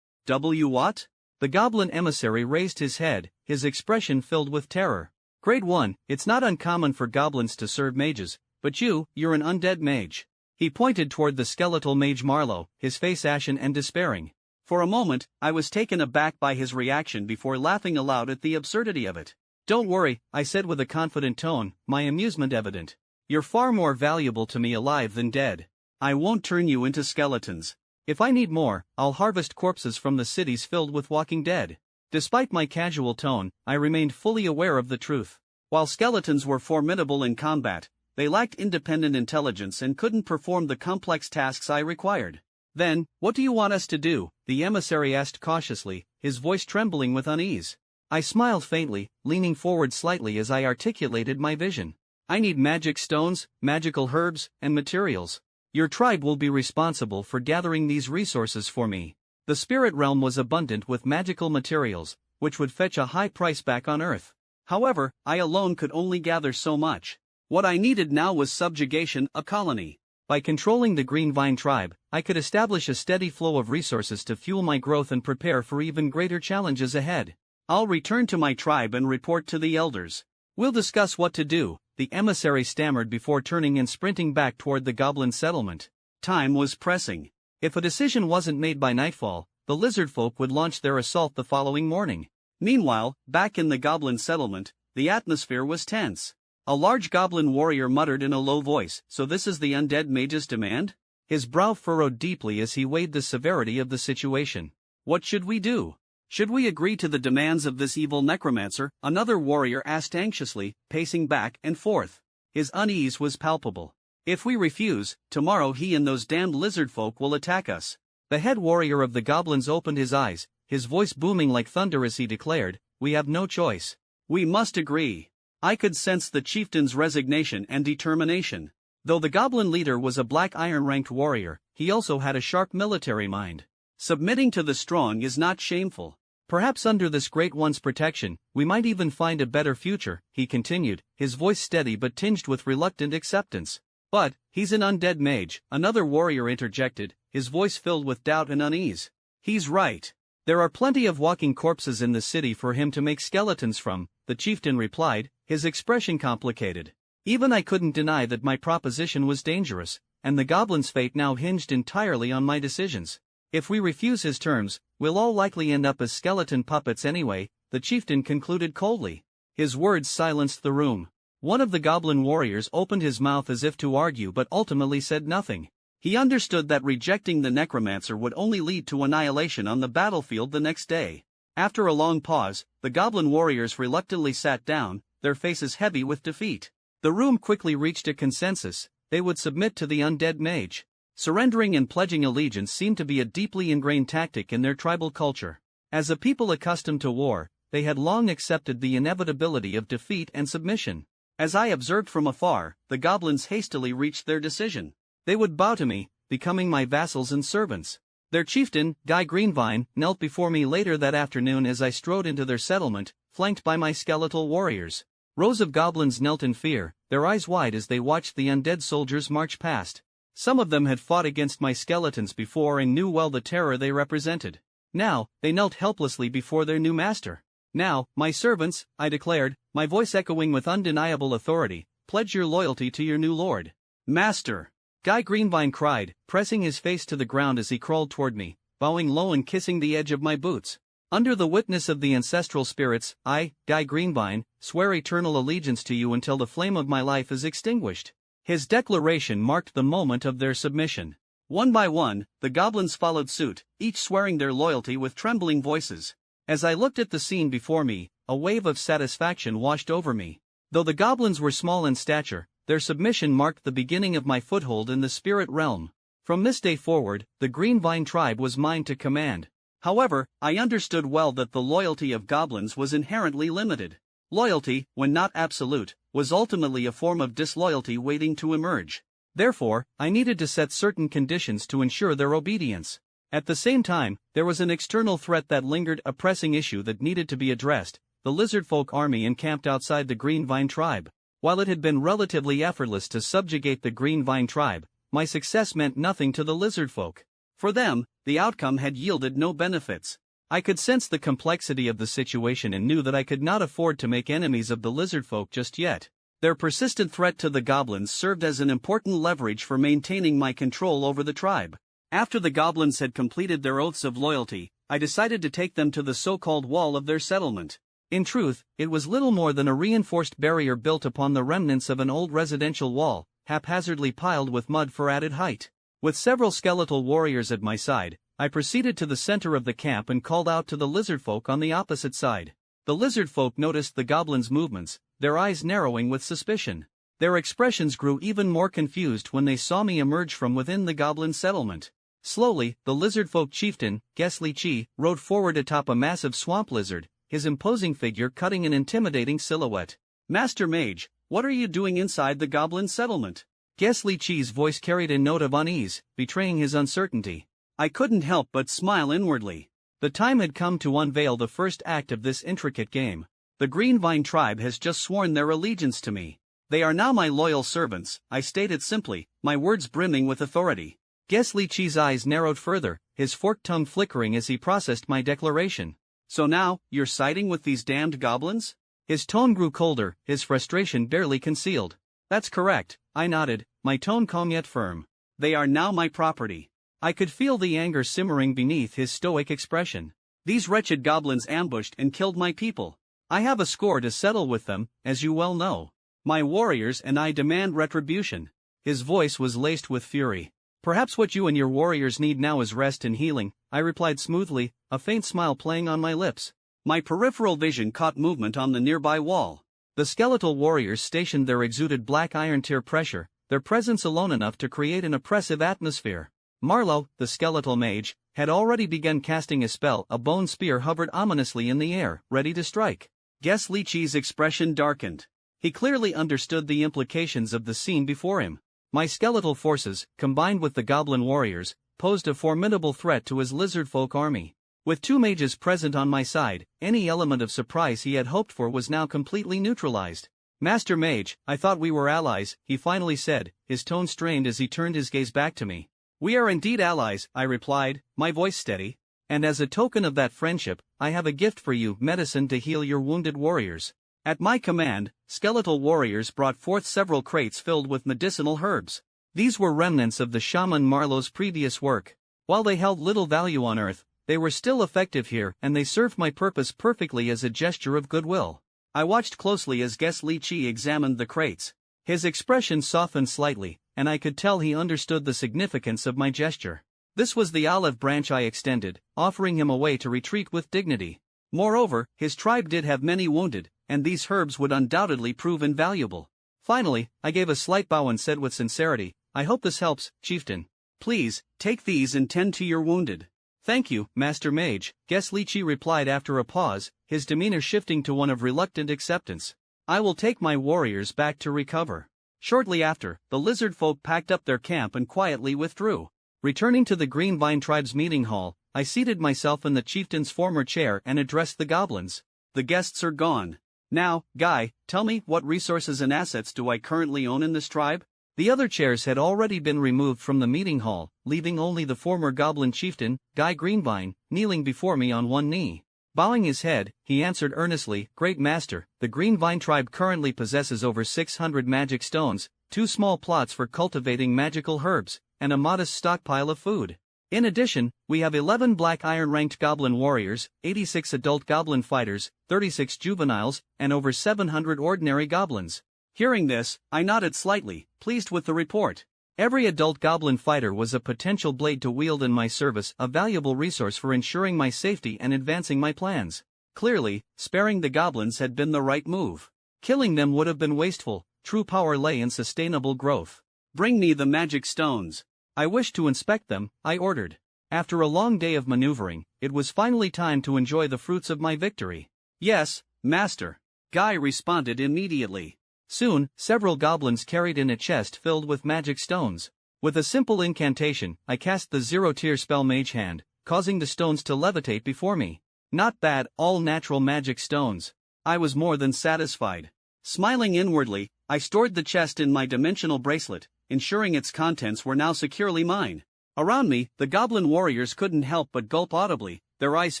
What? The goblin emissary raised his head, his expression filled with terror. Grade 1, it's not uncommon for goblins to serve mages, but you're an undead mage. He pointed toward the skeletal mage Marlowe, his face ashen and despairing. For a moment, I was taken aback by his reaction before laughing aloud at the absurdity of it. Don't worry, I said with a confident tone, my amusement evident. You're far more valuable to me alive than dead. I won't turn you into skeletons. If I need more, I'll harvest corpses from the cities filled with walking dead. Despite my casual tone, I remained fully aware of the truth. While skeletons were formidable in combat, they lacked independent intelligence and couldn't perform the complex tasks I required. Then, what do you want us to do? The emissary asked cautiously, his voice trembling with unease. I smiled faintly, leaning forward slightly as I articulated my vision. I need magic stones, magical herbs, and materials. Your tribe will be responsible for gathering these resources for me. The spirit realm was abundant with magical materials, which would fetch a high price back on Earth. However, I alone could only gather so much. What I needed now was subjugation, a colony. By controlling the Green Vine tribe, I could establish a steady flow of resources to fuel my growth and prepare for even greater challenges ahead. I'll return to my tribe and report to the elders. We'll discuss what to do, the emissary stammered before turning and sprinting back toward the goblin settlement. Time was pressing. If a decision wasn't made by nightfall, the lizard folk would launch their assault the following morning. Meanwhile, back in the goblin settlement, the atmosphere was tense. A large goblin warrior muttered in a low voice, "So this is the undead mage's demand?" His brow furrowed deeply as he weighed the severity of the situation. What should we do? Should we agree to the demands of this evil necromancer? Another warrior asked anxiously, pacing back and forth. His unease was palpable. If we refuse, tomorrow he and those damned lizard folk will attack us. The head warrior of the goblins opened his eyes, his voice booming like thunder as he declared, "We have no choice. We must agree." I could sense the chieftain's resignation and determination. Though the goblin leader was a black iron-ranked warrior, he also had a sharp military mind. Submitting to the strong is not shameful. Perhaps under this great one's protection, we might even find a better future, he continued, his voice steady but tinged with reluctant acceptance. But, he's an undead mage, another warrior interjected, his voice filled with doubt and unease. He's right. There are plenty of walking corpses in the city for him to make skeletons from, the chieftain replied, his expression complicated. Even I couldn't deny that my proposition was dangerous, and the goblin's fate now hinged entirely on my decisions. If we refuse his terms, we'll all likely end up as skeleton puppets anyway, the chieftain concluded coldly. His words silenced the room. One of the goblin warriors opened his mouth as if to argue but ultimately said nothing. He understood that rejecting the necromancer would only lead to annihilation on the battlefield the next day. After a long pause, the goblin warriors reluctantly sat down, their faces heavy with defeat. The room quickly reached a consensus: they would submit to the undead mage. Surrendering and pledging allegiance seemed to be a deeply ingrained tactic in their tribal culture. As a people accustomed to war, they had long accepted the inevitability of defeat and submission. As I observed from afar, the goblins hastily reached their decision. They would bow to me, becoming my vassals and servants. Their chieftain, Guy Greenvine, knelt before me later that afternoon as I strode into their settlement, flanked by my skeletal warriors. Rows of goblins knelt in fear, their eyes wide as they watched the undead soldiers march past. Some of them had fought against my skeletons before and knew well the terror they represented. Now, they knelt helplessly before their new master. "Now, my servants," I declared, my voice echoing with undeniable authority, "pledge your loyalty to your new lord." "Master!" Guy Greenvine cried, pressing his face to the ground as he crawled toward me, bowing low and kissing the edge of my boots. "Under the witness of the ancestral spirits, I, Guy Greenvine, swear eternal allegiance to you until the flame of my life is extinguished." His declaration marked the moment of their submission. One by one, the goblins followed suit, each swearing their loyalty with trembling voices. As I looked at the scene before me, a wave of satisfaction washed over me. Though the goblins were small in stature, their submission marked the beginning of my foothold in the spirit realm. From this day forward, the Green Vine tribe was mine to command. However, I understood well that the loyalty of goblins was inherently limited. Loyalty, when not absolute, was ultimately a form of disloyalty waiting to emerge. Therefore, I needed to set certain conditions to ensure their obedience. At the same time, there was an external threat that lingered, a pressing issue that needed to be addressed: the lizardfolk army encamped outside the Green Vine tribe. While it had been relatively effortless to subjugate the Green Vine tribe, my success meant nothing to the lizardfolk. For them, the outcome had yielded no benefits. I could sense the complexity of the situation and knew that I could not afford to make enemies of the lizardfolk just yet. Their persistent threat to the goblins served as an important leverage for maintaining my control over the tribe. After the goblins had completed their oaths of loyalty, I decided to take them to the so-called wall of their settlement. In truth, it was little more than a reinforced barrier built upon the remnants of an old residential wall, haphazardly piled with mud for added height. With several skeletal warriors at my side, I proceeded to the center of the camp and called out to the lizardfolk on the opposite side. The lizardfolk noticed the goblins' movements, their eyes narrowing with suspicion. Their expressions grew even more confused when they saw me emerge from within the goblin settlement. Slowly, the lizardfolk chieftain, Gesli Chi, rode forward atop a massive swamp lizard, his imposing figure cutting an intimidating silhouette. "Master Mage, what are you doing inside the goblin settlement?" Gesli Chi's voice carried a note of unease, betraying his uncertainty. I couldn't help but smile inwardly. The time had come to unveil the first act of this intricate game. The Green Vine tribe has just sworn their allegiance to me. They are now my loyal servants, I stated simply, my words brimming with authority. Gesli Chi's eyes narrowed further, his forked tongue flickering as he processed my declaration. "So now, you're siding with these damned goblins?" His tone grew colder, his frustration barely concealed. "That's correct," I nodded, my tone calm yet firm. "They are now my property." I could feel the anger simmering beneath his stoic expression. "These wretched goblins ambushed and killed my people. I have a score to settle with them, as you well know. My warriors and I demand retribution." His voice was laced with fury. "Perhaps what you and your warriors need now is rest and healing," I replied smoothly, a faint smile playing on my lips. My peripheral vision caught movement on the nearby wall. The skeletal warriors stationed there exuded black iron tier pressure, their presence alone enough to create an oppressive atmosphere. Marlowe, the skeletal mage, had already begun casting a spell. A bone spear hovered ominously in the air, ready to strike. Gesli Chi's expression darkened. He clearly understood the implications of the scene before him. My skeletal forces, combined with the goblin warriors, posed a formidable threat to his lizardfolk army. With two mages present on my side, any element of surprise he had hoped for was now completely neutralized. "Master Mage, I thought we were allies," he finally said, his tone strained as he turned his gaze back to me. "We are indeed allies," I replied, my voice steady. "And as a token of that friendship, I have a gift for you, medicine to heal your wounded warriors." At my command, skeletal warriors brought forth several crates filled with medicinal herbs. These were remnants of the shaman Marlowe's previous work. While they held little value on Earth, they were still effective here, and they served my purpose perfectly as a gesture of goodwill. I watched closely as Gesli Chi examined the crates. His expression softened slightly, and I could tell he understood the significance of my gesture. This was the olive branch I extended, offering him a way to retreat with dignity. Moreover, his tribe did have many wounded, and these herbs would undoubtedly prove invaluable. Finally, I gave a slight bow and said with sincerity, "I hope this helps, chieftain. Please, take these and tend to your wounded." "Thank you, Master Mage," Gesli Chi replied after a pause, his demeanor shifting to one of reluctant acceptance. "I will take my warriors back to recover." Shortly after, the lizard folk packed up their camp and quietly withdrew. Returning to the Green Vine tribe's meeting hall, I seated myself in the chieftain's former chair and addressed the goblins. "The guests are gone. Now, Guy, tell me, what resources and assets do I currently own in this tribe?" The other chairs had already been removed from the meeting hall, leaving only the former goblin chieftain, Guy Greenvine, kneeling before me on one knee. Bowing his head, he answered earnestly, "Great Master, the Green Vine tribe currently possesses over 600 magic stones, 2 small plots for cultivating magical herbs, and a modest stockpile of food. In addition, we have 11 black iron-ranked goblin warriors, 86 adult goblin fighters, 36 juveniles, and over 700 ordinary goblins." Hearing this, I nodded slightly, pleased with the report. Every adult goblin fighter was a potential blade to wield in my service, a valuable resource for ensuring my safety and advancing my plans. Clearly, sparing the goblins had been the right move. Killing them would have been wasteful. True power lay in sustainable growth. "Bring me the magic stones." I wished to inspect them, I ordered. After a long day of maneuvering, it was finally time to enjoy the fruits of my victory. Yes, master. Guy responded immediately. Soon, several goblins carried in a chest filled with magic stones. With a simple incantation, I cast the zero-tier spell Mage Hand, causing the stones to levitate before me. Not bad, all natural magic stones. I was more than satisfied. Smiling inwardly, I stored the chest in my dimensional bracelet, ensuring its contents were now securely mine. Around me, the goblin warriors couldn't help but gulp audibly, their eyes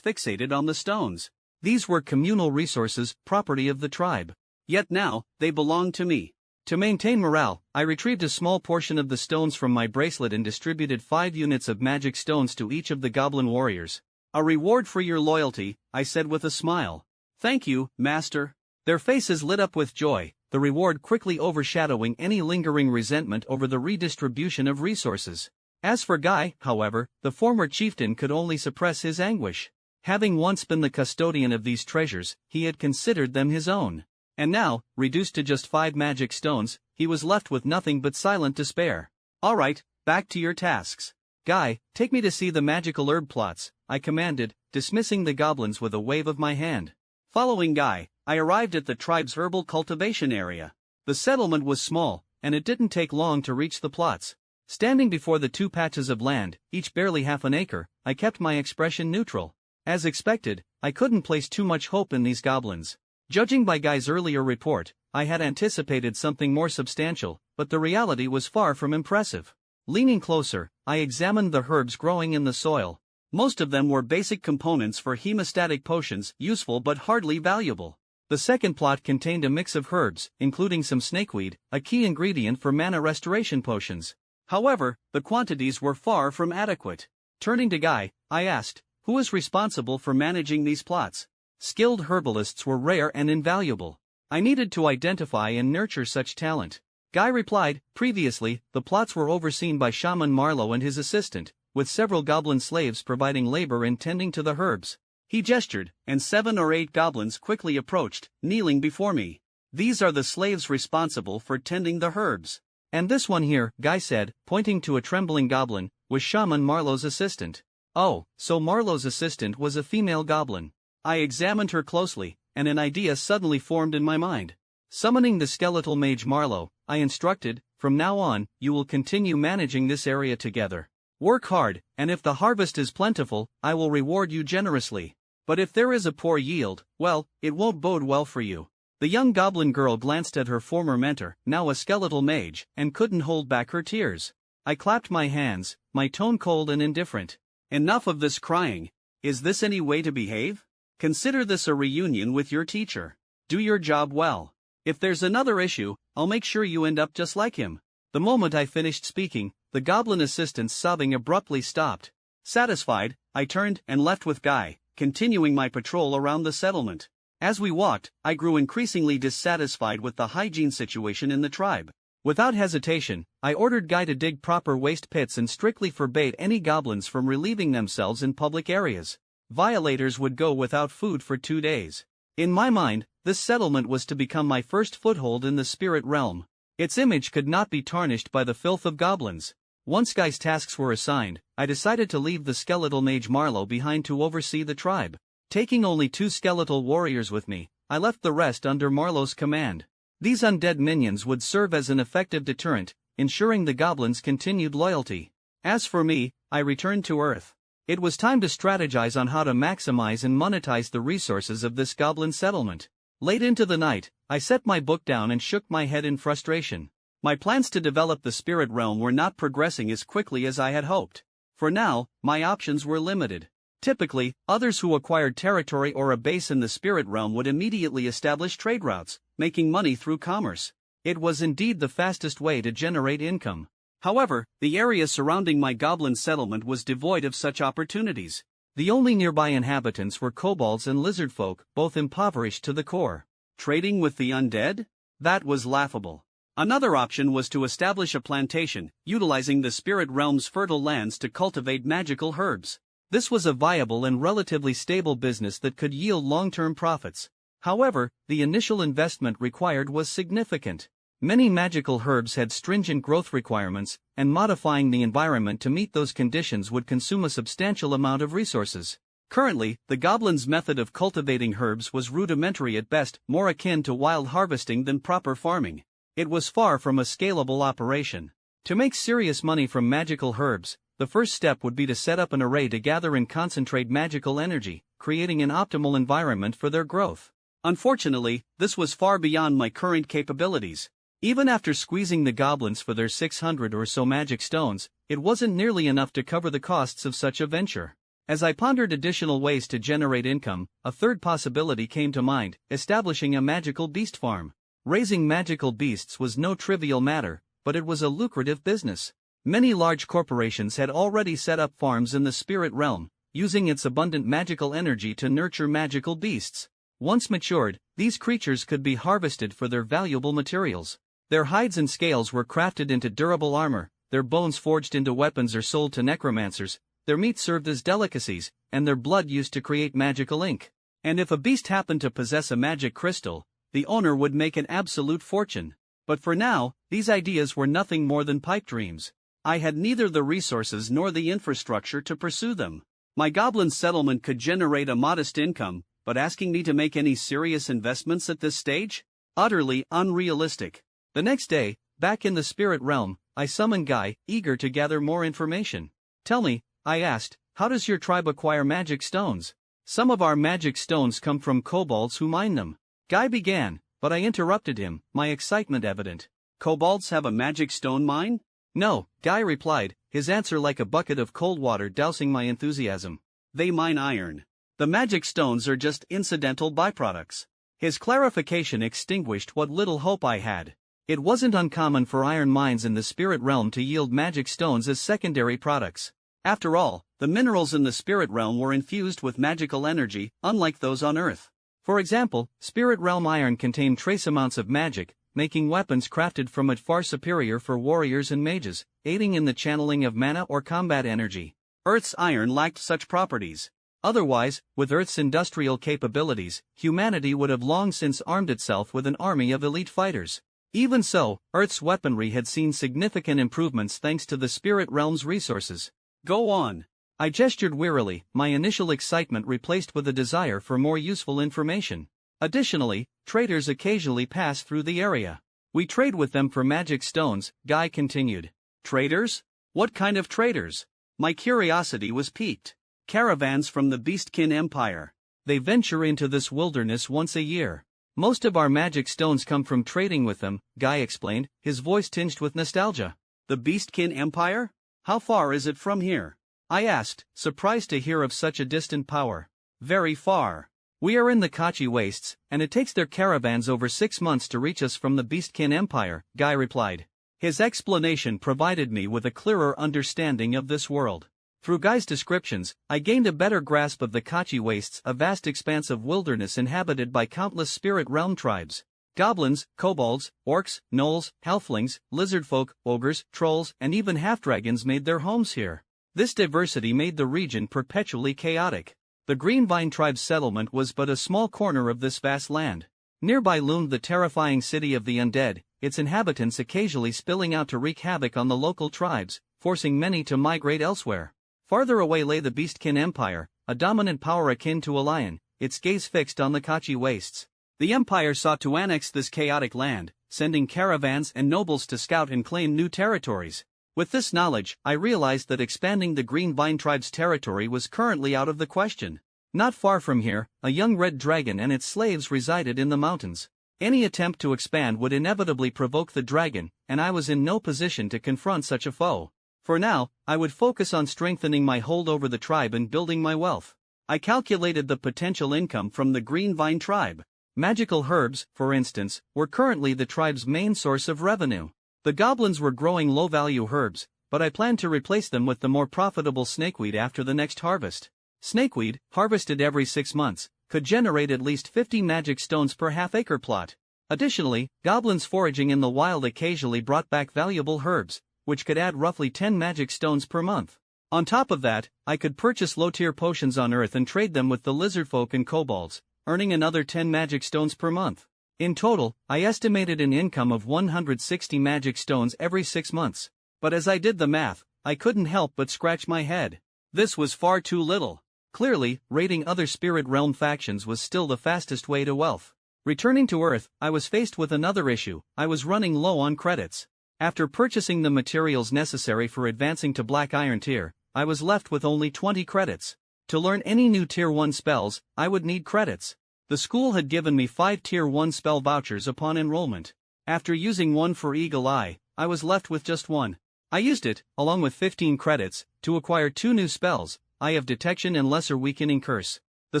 fixated on the stones. These were communal resources, property of the tribe. Yet now, they belonged to me. To maintain morale, I retrieved a small portion of the stones from my bracelet and distributed 5 units of magic stones to each of the goblin warriors. A reward for your loyalty, I said with a smile. Thank you, master. Their faces lit up with joy, the reward quickly overshadowing any lingering resentment over the redistribution of resources. As for Guy, however, the former chieftain could only suppress his anguish. Having once been the custodian of these treasures, he had considered them his own. And now, reduced to just 5 magic stones, he was left with nothing but silent despair. All right, back to your tasks. Guy, take me to see the magical herb plots, I commanded, dismissing the goblins with a wave of my hand. Following Guy, I arrived at the tribe's herbal cultivation area. The settlement was small, and it didn't take long to reach the plots. Standing before the 2 patches of land, each barely half an acre, I kept my expression neutral. As expected, I couldn't place too much hope in these goblins. Judging by Guy's earlier report, I had anticipated something more substantial, but the reality was far from impressive. Leaning closer, I examined the herbs growing in the soil. Most of them were basic components for hemostatic potions, useful but hardly valuable. The second plot contained a mix of herbs, including some snakeweed, a key ingredient for mana restoration potions. However, the quantities were far from adequate. Turning to Guy, I asked, who is responsible for managing these plots? Skilled herbalists were rare and invaluable. I needed to identify and nurture such talent. Guy replied, previously, the plots were overseen by Shaman Marlowe and his assistant, with several goblin slaves providing labor in tending to the herbs. He gestured, and 7 or 8 goblins quickly approached, kneeling before me. These are the slaves responsible for tending the herbs. And this one here, Guy said, pointing to a trembling goblin, was Shaman Marlowe's assistant. Oh, so Marlowe's assistant was a female goblin. I examined her closely, and an idea suddenly formed in my mind. Summoning the skeletal mage Marlowe, I instructed, from now on, you will continue managing this area together. Work hard, and if the harvest is plentiful, I will reward you generously. But if there is a poor yield, well, it won't bode well for you. The young goblin girl glanced at her former mentor, now a skeletal mage, and couldn't hold back her tears. I clapped my hands, my tone cold and indifferent. Enough of this crying. Is this any way to behave? Consider this a reunion with your teacher. Do your job well. If there's another issue, I'll make sure you end up just like him. The moment I finished speaking, the goblin assistant's sobbing abruptly stopped. Satisfied, I turned and left with Guy, continuing my patrol around the settlement. As we walked, I grew increasingly dissatisfied with the hygiene situation in the tribe. Without hesitation, I ordered Guy to dig proper waste pits and strictly forbade any goblins from relieving themselves in public areas. Violators would go without food for 2 days. In my mind, this settlement was to become my first foothold in the spirit realm. Its image could not be tarnished by the filth of goblins. Once Guy's tasks were assigned, I decided to leave the skeletal mage Marlowe behind to oversee the tribe. Taking only 2 skeletal warriors with me, I left the rest under Marlowe's command. These undead minions would serve as an effective deterrent, ensuring the goblins' continued loyalty. As for me, I returned to Earth. It was time to strategize on how to maximize and monetize the resources of this goblin settlement. Late into the night, I set my book down and shook my head in frustration. My plans to develop the spirit realm were not progressing as quickly as I had hoped. For now, my options were limited. Typically, others who acquired territory or a base in the spirit realm would immediately establish trade routes, making money through commerce. It was indeed the fastest way to generate income. However, the area surrounding my goblin settlement was devoid of such opportunities. The only nearby inhabitants were kobolds and lizardfolk, both impoverished to the core. Trading with the undead? That was laughable. Another option was to establish a plantation, utilizing the spirit realm's fertile lands to cultivate magical herbs. This was a viable and relatively stable business that could yield long-term profits. However, the initial investment required was significant. Many magical herbs had stringent growth requirements, and modifying the environment to meet those conditions would consume a substantial amount of resources. Currently, the goblin's method of cultivating herbs was rudimentary at best, more akin to wild harvesting than proper farming. It was far from a scalable operation. To make serious money from magical herbs, the first step would be to set up an array to gather and concentrate magical energy, creating an optimal environment for their growth. Unfortunately, this was far beyond my current capabilities. Even after squeezing the goblins for their 600 or so magic stones, it wasn't nearly enough to cover the costs of such a venture. As I pondered additional ways to generate income, a third possibility came to mind: establishing a magical beast farm. Raising magical beasts was no trivial matter, but it was a lucrative business. Many large corporations had already set up farms in the spirit realm, using its abundant magical energy to nurture magical beasts. Once matured, these creatures could be harvested for their valuable materials. Their hides and scales were crafted into durable armor, their bones forged into weapons or sold to necromancers, their meat served as delicacies, and their blood used to create magical ink. And if a beast happened to possess a magic crystal, the owner would make an absolute fortune. But for now, these ideas were nothing more than pipe dreams. I had neither the resources nor the infrastructure to pursue them. My goblin settlement could generate a modest income, but asking me to make any serious investments at this stage? Utterly unrealistic. The next day, back in the spirit realm, I summoned Guy, eager to gather more information. "Tell me," I asked, "how does your tribe acquire magic stones?" "Some of our magic stones come from kobolds who mine them," Guy began, but I interrupted him, my excitement evident. "Kobolds have a magic stone mine?" "No," Guy replied, his answer like a bucket of cold water dousing my enthusiasm. "They mine iron. The magic stones are just incidental byproducts." His clarification extinguished what little hope I had. It wasn't uncommon for iron mines in the spirit realm to yield magic stones as secondary products. After all, the minerals in the spirit realm were infused with magical energy, unlike those on Earth. For example, spirit realm iron contained trace amounts of magic, making weapons crafted from it far superior for warriors and mages, aiding in the channeling of mana or combat energy. Earth's iron lacked such properties. Otherwise, with Earth's industrial capabilities, humanity would have long since armed itself with an army of elite fighters. Even so, Earth's weaponry had seen significant improvements thanks to the spirit realm's resources. "Go on." I gestured wearily, my initial excitement replaced with a desire for more useful information. "Additionally, traders occasionally pass through the area. We trade with them for magic stones," Guy continued. "Traders? What kind of traders?" My curiosity was piqued. "Caravans from the Beastkin Empire. They venture into this wilderness once a year. Most of our magic stones come from trading with them," Guy explained, his voice tinged with nostalgia. "The Beastkin Empire? How far is it from here?" I asked, surprised to hear of such a distant power. "Very far. We are in the Kachi Wastes, and it takes their caravans over 6 months to reach us from the Beastkin Empire," Guy replied. His explanation provided me with a clearer understanding of this world. Through Guy's descriptions, I gained a better grasp of the Kachi Wastes, a vast expanse of wilderness inhabited by countless spirit realm tribes. Goblins, kobolds, orcs, gnolls, halflings, lizardfolk, ogres, trolls, and even half-dragons made their homes here. This diversity made the region perpetually chaotic. The Greenvine tribe's settlement was but a small corner of this vast land. Nearby loomed the terrifying city of the undead, its inhabitants occasionally spilling out to wreak havoc on the local tribes, forcing many to migrate elsewhere. Farther away lay the Beastkin Empire, a dominant power akin to a lion, its gaze fixed on the Kachi Wastes. The empire sought to annex this chaotic land, sending caravans and nobles to scout and claim new territories. With this knowledge, I realized that expanding the Greenvine tribe's territory was currently out of the question. Not far from here, a young red dragon and its slaves resided in the mountains. Any attempt to expand would inevitably provoke the dragon, and I was in no position to confront such a foe. For now, I would focus on strengthening my hold over the tribe and building my wealth. I calculated the potential income from the Greenvine tribe. Magical herbs, for instance, were currently the tribe's main source of revenue. The goblins were growing low-value herbs, but I planned to replace them with the more profitable snakeweed after the next harvest. Snakeweed, harvested every 6 months, could generate at least 50 magic stones per half-acre plot. Additionally, goblins foraging in the wild occasionally brought back valuable herbs, which could add roughly 10 magic stones per month. On top of that, I could purchase low-tier potions on Earth and trade them with the lizardfolk and kobolds, earning another 10 magic stones per month. In total, I estimated an income of 160 magic stones every 6 months. But as I did the math, I couldn't help but scratch my head. This was far too little. Clearly, raiding other spirit realm factions was still the fastest way to wealth. Returning to Earth, I was faced with another issue. I was running low on credits. After purchasing the materials necessary for advancing to Black Iron tier, I was left with only 20 credits. To learn any new Tier 1 spells, I would need credits. The school had given me 5 Tier 1 spell vouchers upon enrollment. After using one for Eagle Eye, I was left with just one. I used it, along with 15 credits, to acquire 2 new spells, Eye of Detection and Lesser Weakening Curse. The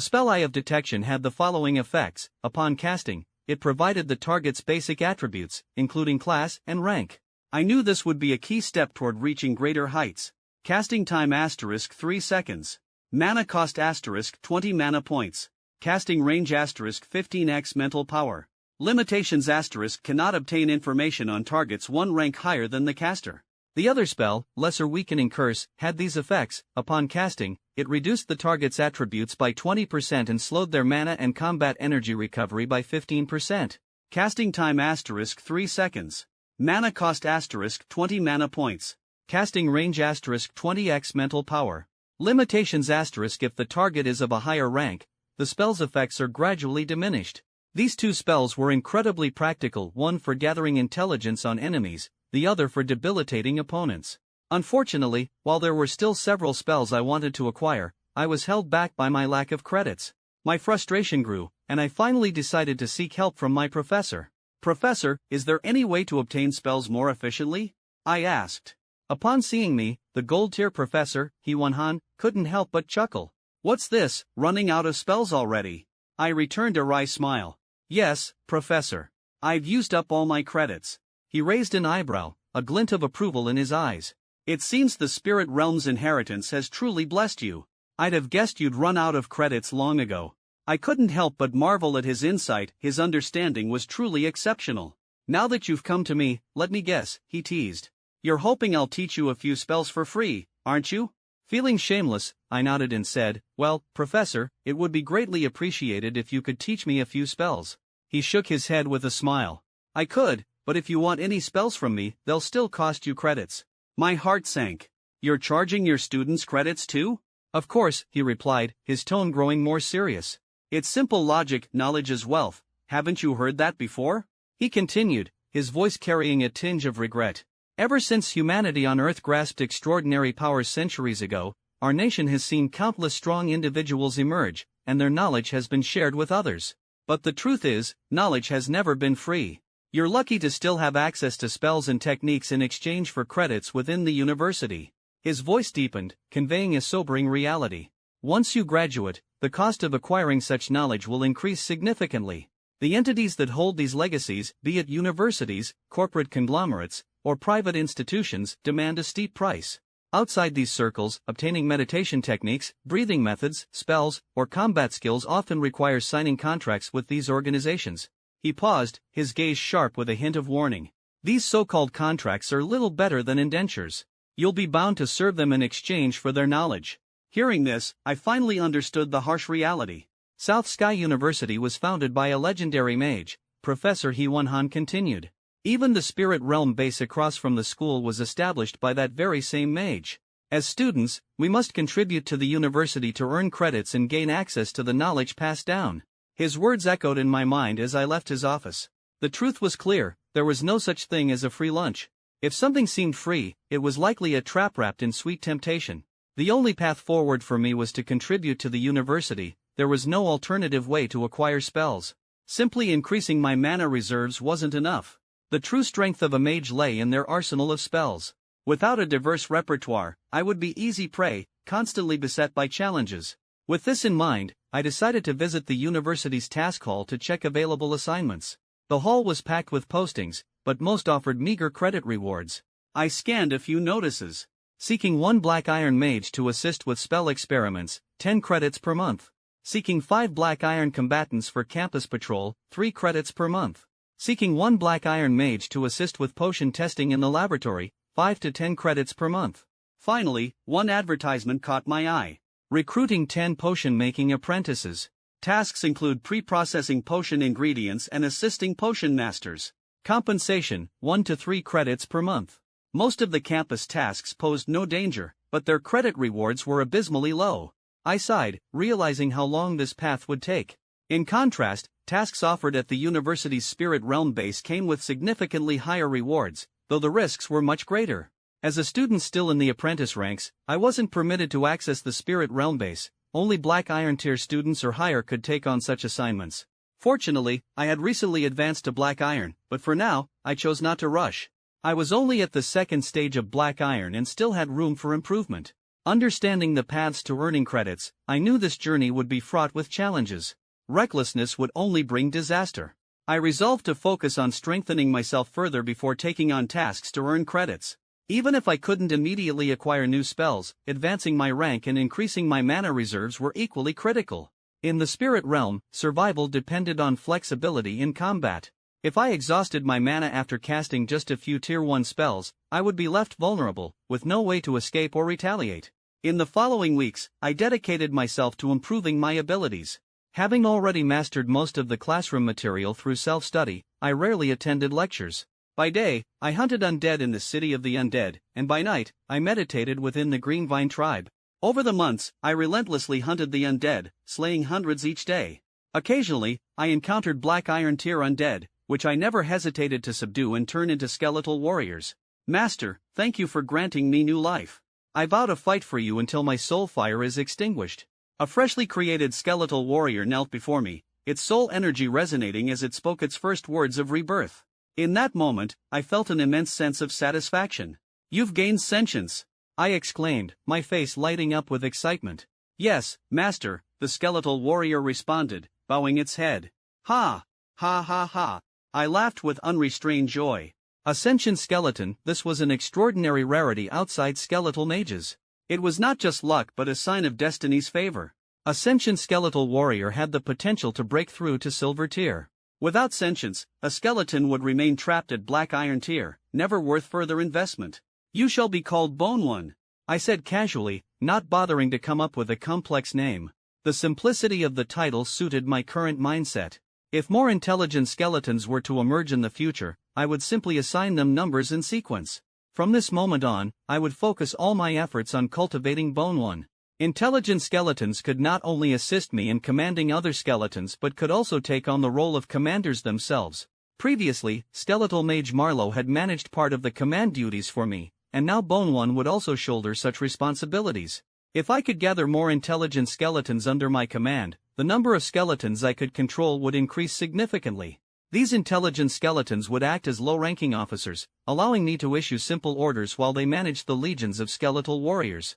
spell Eye of Detection had the following effects. Upon casting, it provided the target's basic attributes, including class and rank. I knew this would be a key step toward reaching greater heights. Casting time * 3 seconds. Mana cost * 20 mana points. Casting range * 15x mental power. Limitations * cannot obtain information on targets 1 rank higher than the caster. The other spell, Lesser Weakening Curse, had these effects. Upon casting, it reduced the target's attributes by 20% and slowed their mana and combat energy recovery by 15%. Casting time * 3 seconds. Mana cost * 20 mana points. Casting range * 20x mental power. Limitations * if the target is of a higher rank, the spell's effects are gradually diminished. These 2 spells were incredibly practical, one for gathering intelligence on enemies, the other for debilitating opponents. Unfortunately, while there were still several spells I wanted to acquire, I was held back by my lack of credits. My frustration grew, and I finally decided to seek help from my professor. "Professor, is there any way to obtain spells more efficiently?" I asked. Upon seeing me, the gold-tier professor, Hee-Won-Han, couldn't help but chuckle. "What's this, running out of spells already?" I returned a wry smile. "Yes, Professor. I've used up all my credits." He raised an eyebrow, a glint of approval in his eyes. "It seems the spirit realm's inheritance has truly blessed you. I'd have guessed you'd run out of credits long ago." I couldn't help but marvel at his insight. His understanding was truly exceptional. "Now that you've come to me, let me guess," he teased. "You're hoping I'll teach you a few spells for free, aren't you?" Feeling shameless, I nodded and said, "Well, Professor, it would be greatly appreciated if you could teach me a few spells." He shook his head with a smile. "I could, but if you want any spells from me, they'll still cost you credits." My heart sank. "You're charging your students credits too?" "Of course," he replied, his tone growing more serious. "It's simple logic, knowledge is wealth. Haven't you heard that before?" He continued, his voice carrying a tinge of regret. "Ever since humanity on Earth grasped extraordinary powers centuries ago, our nation has seen countless strong individuals emerge, and their knowledge has been shared with others. But the truth is, knowledge has never been free. You're lucky to still have access to spells and techniques in exchange for credits within the university." His voice deepened, conveying a sobering reality. "Once you graduate, the cost of acquiring such knowledge will increase significantly. The entities that hold these legacies, be it universities, corporate conglomerates, or private institutions, demand a steep price. Outside these circles, obtaining meditation techniques, breathing methods, spells, or combat skills often requires signing contracts with these organizations." He paused, his gaze sharp with a hint of warning. "These so-called contracts are little better than indentures. You'll be bound to serve them in exchange for their knowledge." Hearing this, I finally understood the harsh reality. South Sky University was founded by a legendary mage, Professor Hee-Won-Han continued. Even the spirit realm base across from the school was established by that very same mage. As students, we must contribute to the university to earn credits and gain access to the knowledge passed down. His words echoed in my mind as I left his office. The truth was clear, there was no such thing as a free lunch. If something seemed free, it was likely a trap wrapped in sweet temptation. The only path forward for me was to contribute to the university. There was no alternative way to acquire spells. Simply increasing my mana reserves wasn't enough. The true strength of a mage lay in their arsenal of spells. Without a diverse repertoire, I would be easy prey, constantly beset by challenges. With this in mind, I decided to visit the university's task hall to check available assignments. The hall was packed with postings, but most offered meager credit rewards. I scanned a few notices. Seeking 1 Black Iron Mage to assist with spell experiments, 10 credits per month. Seeking 5 Black Iron Combatants for campus patrol, 3 credits per month. Seeking 1 Black Iron Mage to assist with potion testing in the laboratory, 5 to 10 credits per month. Finally, one advertisement caught my eye. Recruiting 10 potion-making apprentices. Tasks include pre-processing potion ingredients and assisting potion masters. Compensation, 1 to 3 credits per month. Most of the campus tasks posed no danger, but their credit rewards were abysmally low. I sighed, realizing how long this path would take. In contrast, tasks offered at the university's Spirit Realm base came with significantly higher rewards, though the risks were much greater. As a student still in the apprentice ranks, I wasn't permitted to access the Spirit Realm base. Only Black Iron tier students or higher could take on such assignments. Fortunately, I had recently advanced to Black Iron, but for now, I chose not to rush. I was only at the second stage of Black Iron and still had room for improvement. Understanding the paths to earning credits, I knew this journey would be fraught with challenges. Recklessness would only bring disaster. I resolved to focus on strengthening myself further before taking on tasks to earn credits. Even if I couldn't immediately acquire new spells, advancing my rank and increasing my mana reserves were equally critical. In the Spirit Realm, survival depended on flexibility in combat. If I exhausted my mana after casting just a few Tier 1 spells, I would be left vulnerable, with no way to escape or retaliate. In the following weeks, I dedicated myself to improving my abilities. Having already mastered most of the classroom material through self-study, I rarely attended lectures. By day, I hunted undead in the City of the Undead, and by night, I meditated within the Greenvine tribe. Over the months, I relentlessly hunted the undead, slaying hundreds each day. Occasionally, I encountered Black Iron tier undead, which I never hesitated to subdue and turn into skeletal warriors. Master, thank you for granting me new life. I vow to fight for you until my soul fire is extinguished. A freshly created skeletal warrior knelt before me, its soul energy resonating as it spoke its first words of rebirth. In that moment, I felt an immense sense of satisfaction. You've gained sentience, I exclaimed, my face lighting up with excitement. Yes, Master, the skeletal warrior responded, bowing its head. Ha! Ha ha ha! I laughed with unrestrained joy. A sentient skeleton, this was an extraordinary rarity outside skeletal mages. It was not just luck but a sign of destiny's favor. A sentient skeletal warrior had the potential to break through to silver tier. Without sentience, a skeleton would remain trapped at Black Iron tier, never worth further investment. You shall be called Bone One, I said casually, not bothering to come up with a complex name. The simplicity of the title suited my current mindset. If more intelligent skeletons were to emerge in the future, I would simply assign them numbers in sequence. From this moment on, I would focus all my efforts on cultivating Bone One. Intelligent skeletons could not only assist me in commanding other skeletons but could also take on the role of commanders themselves. Previously, Skeletal Mage Marlowe had managed part of the command duties for me, and now Bone One would also shoulder such responsibilities. If I could gather more intelligent skeletons under my command, the number of skeletons I could control would increase significantly. These intelligent skeletons would act as low-ranking officers, allowing me to issue simple orders while they managed the legions of skeletal warriors.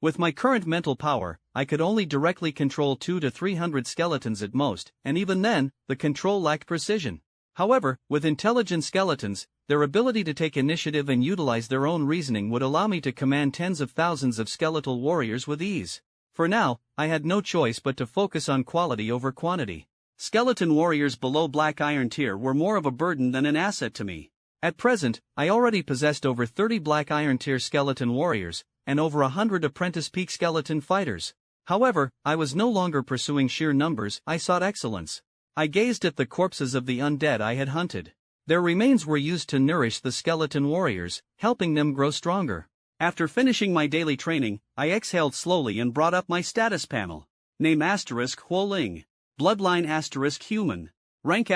With my current mental power, I could only directly control 200 to 300 skeletons at most, and even then, the control lacked precision. However, with intelligent skeletons, their ability to take initiative and utilize their own reasoning would allow me to command tens of thousands of skeletal warriors with ease. For now, I had no choice but to focus on quality over quantity. Skeleton warriors below Black Iron tier were more of a burden than an asset to me. At present, I already possessed over 30 Black Iron tier skeleton warriors, and over 100 apprentice peak skeleton fighters. However, I was no longer pursuing sheer numbers, I sought excellence. I gazed at the corpses of the undead I had hunted. Their remains were used to nourish the skeleton warriors, helping them grow stronger. After finishing my daily training, I exhaled slowly and brought up my status panel. Name Huoling. Bloodline Human. Rank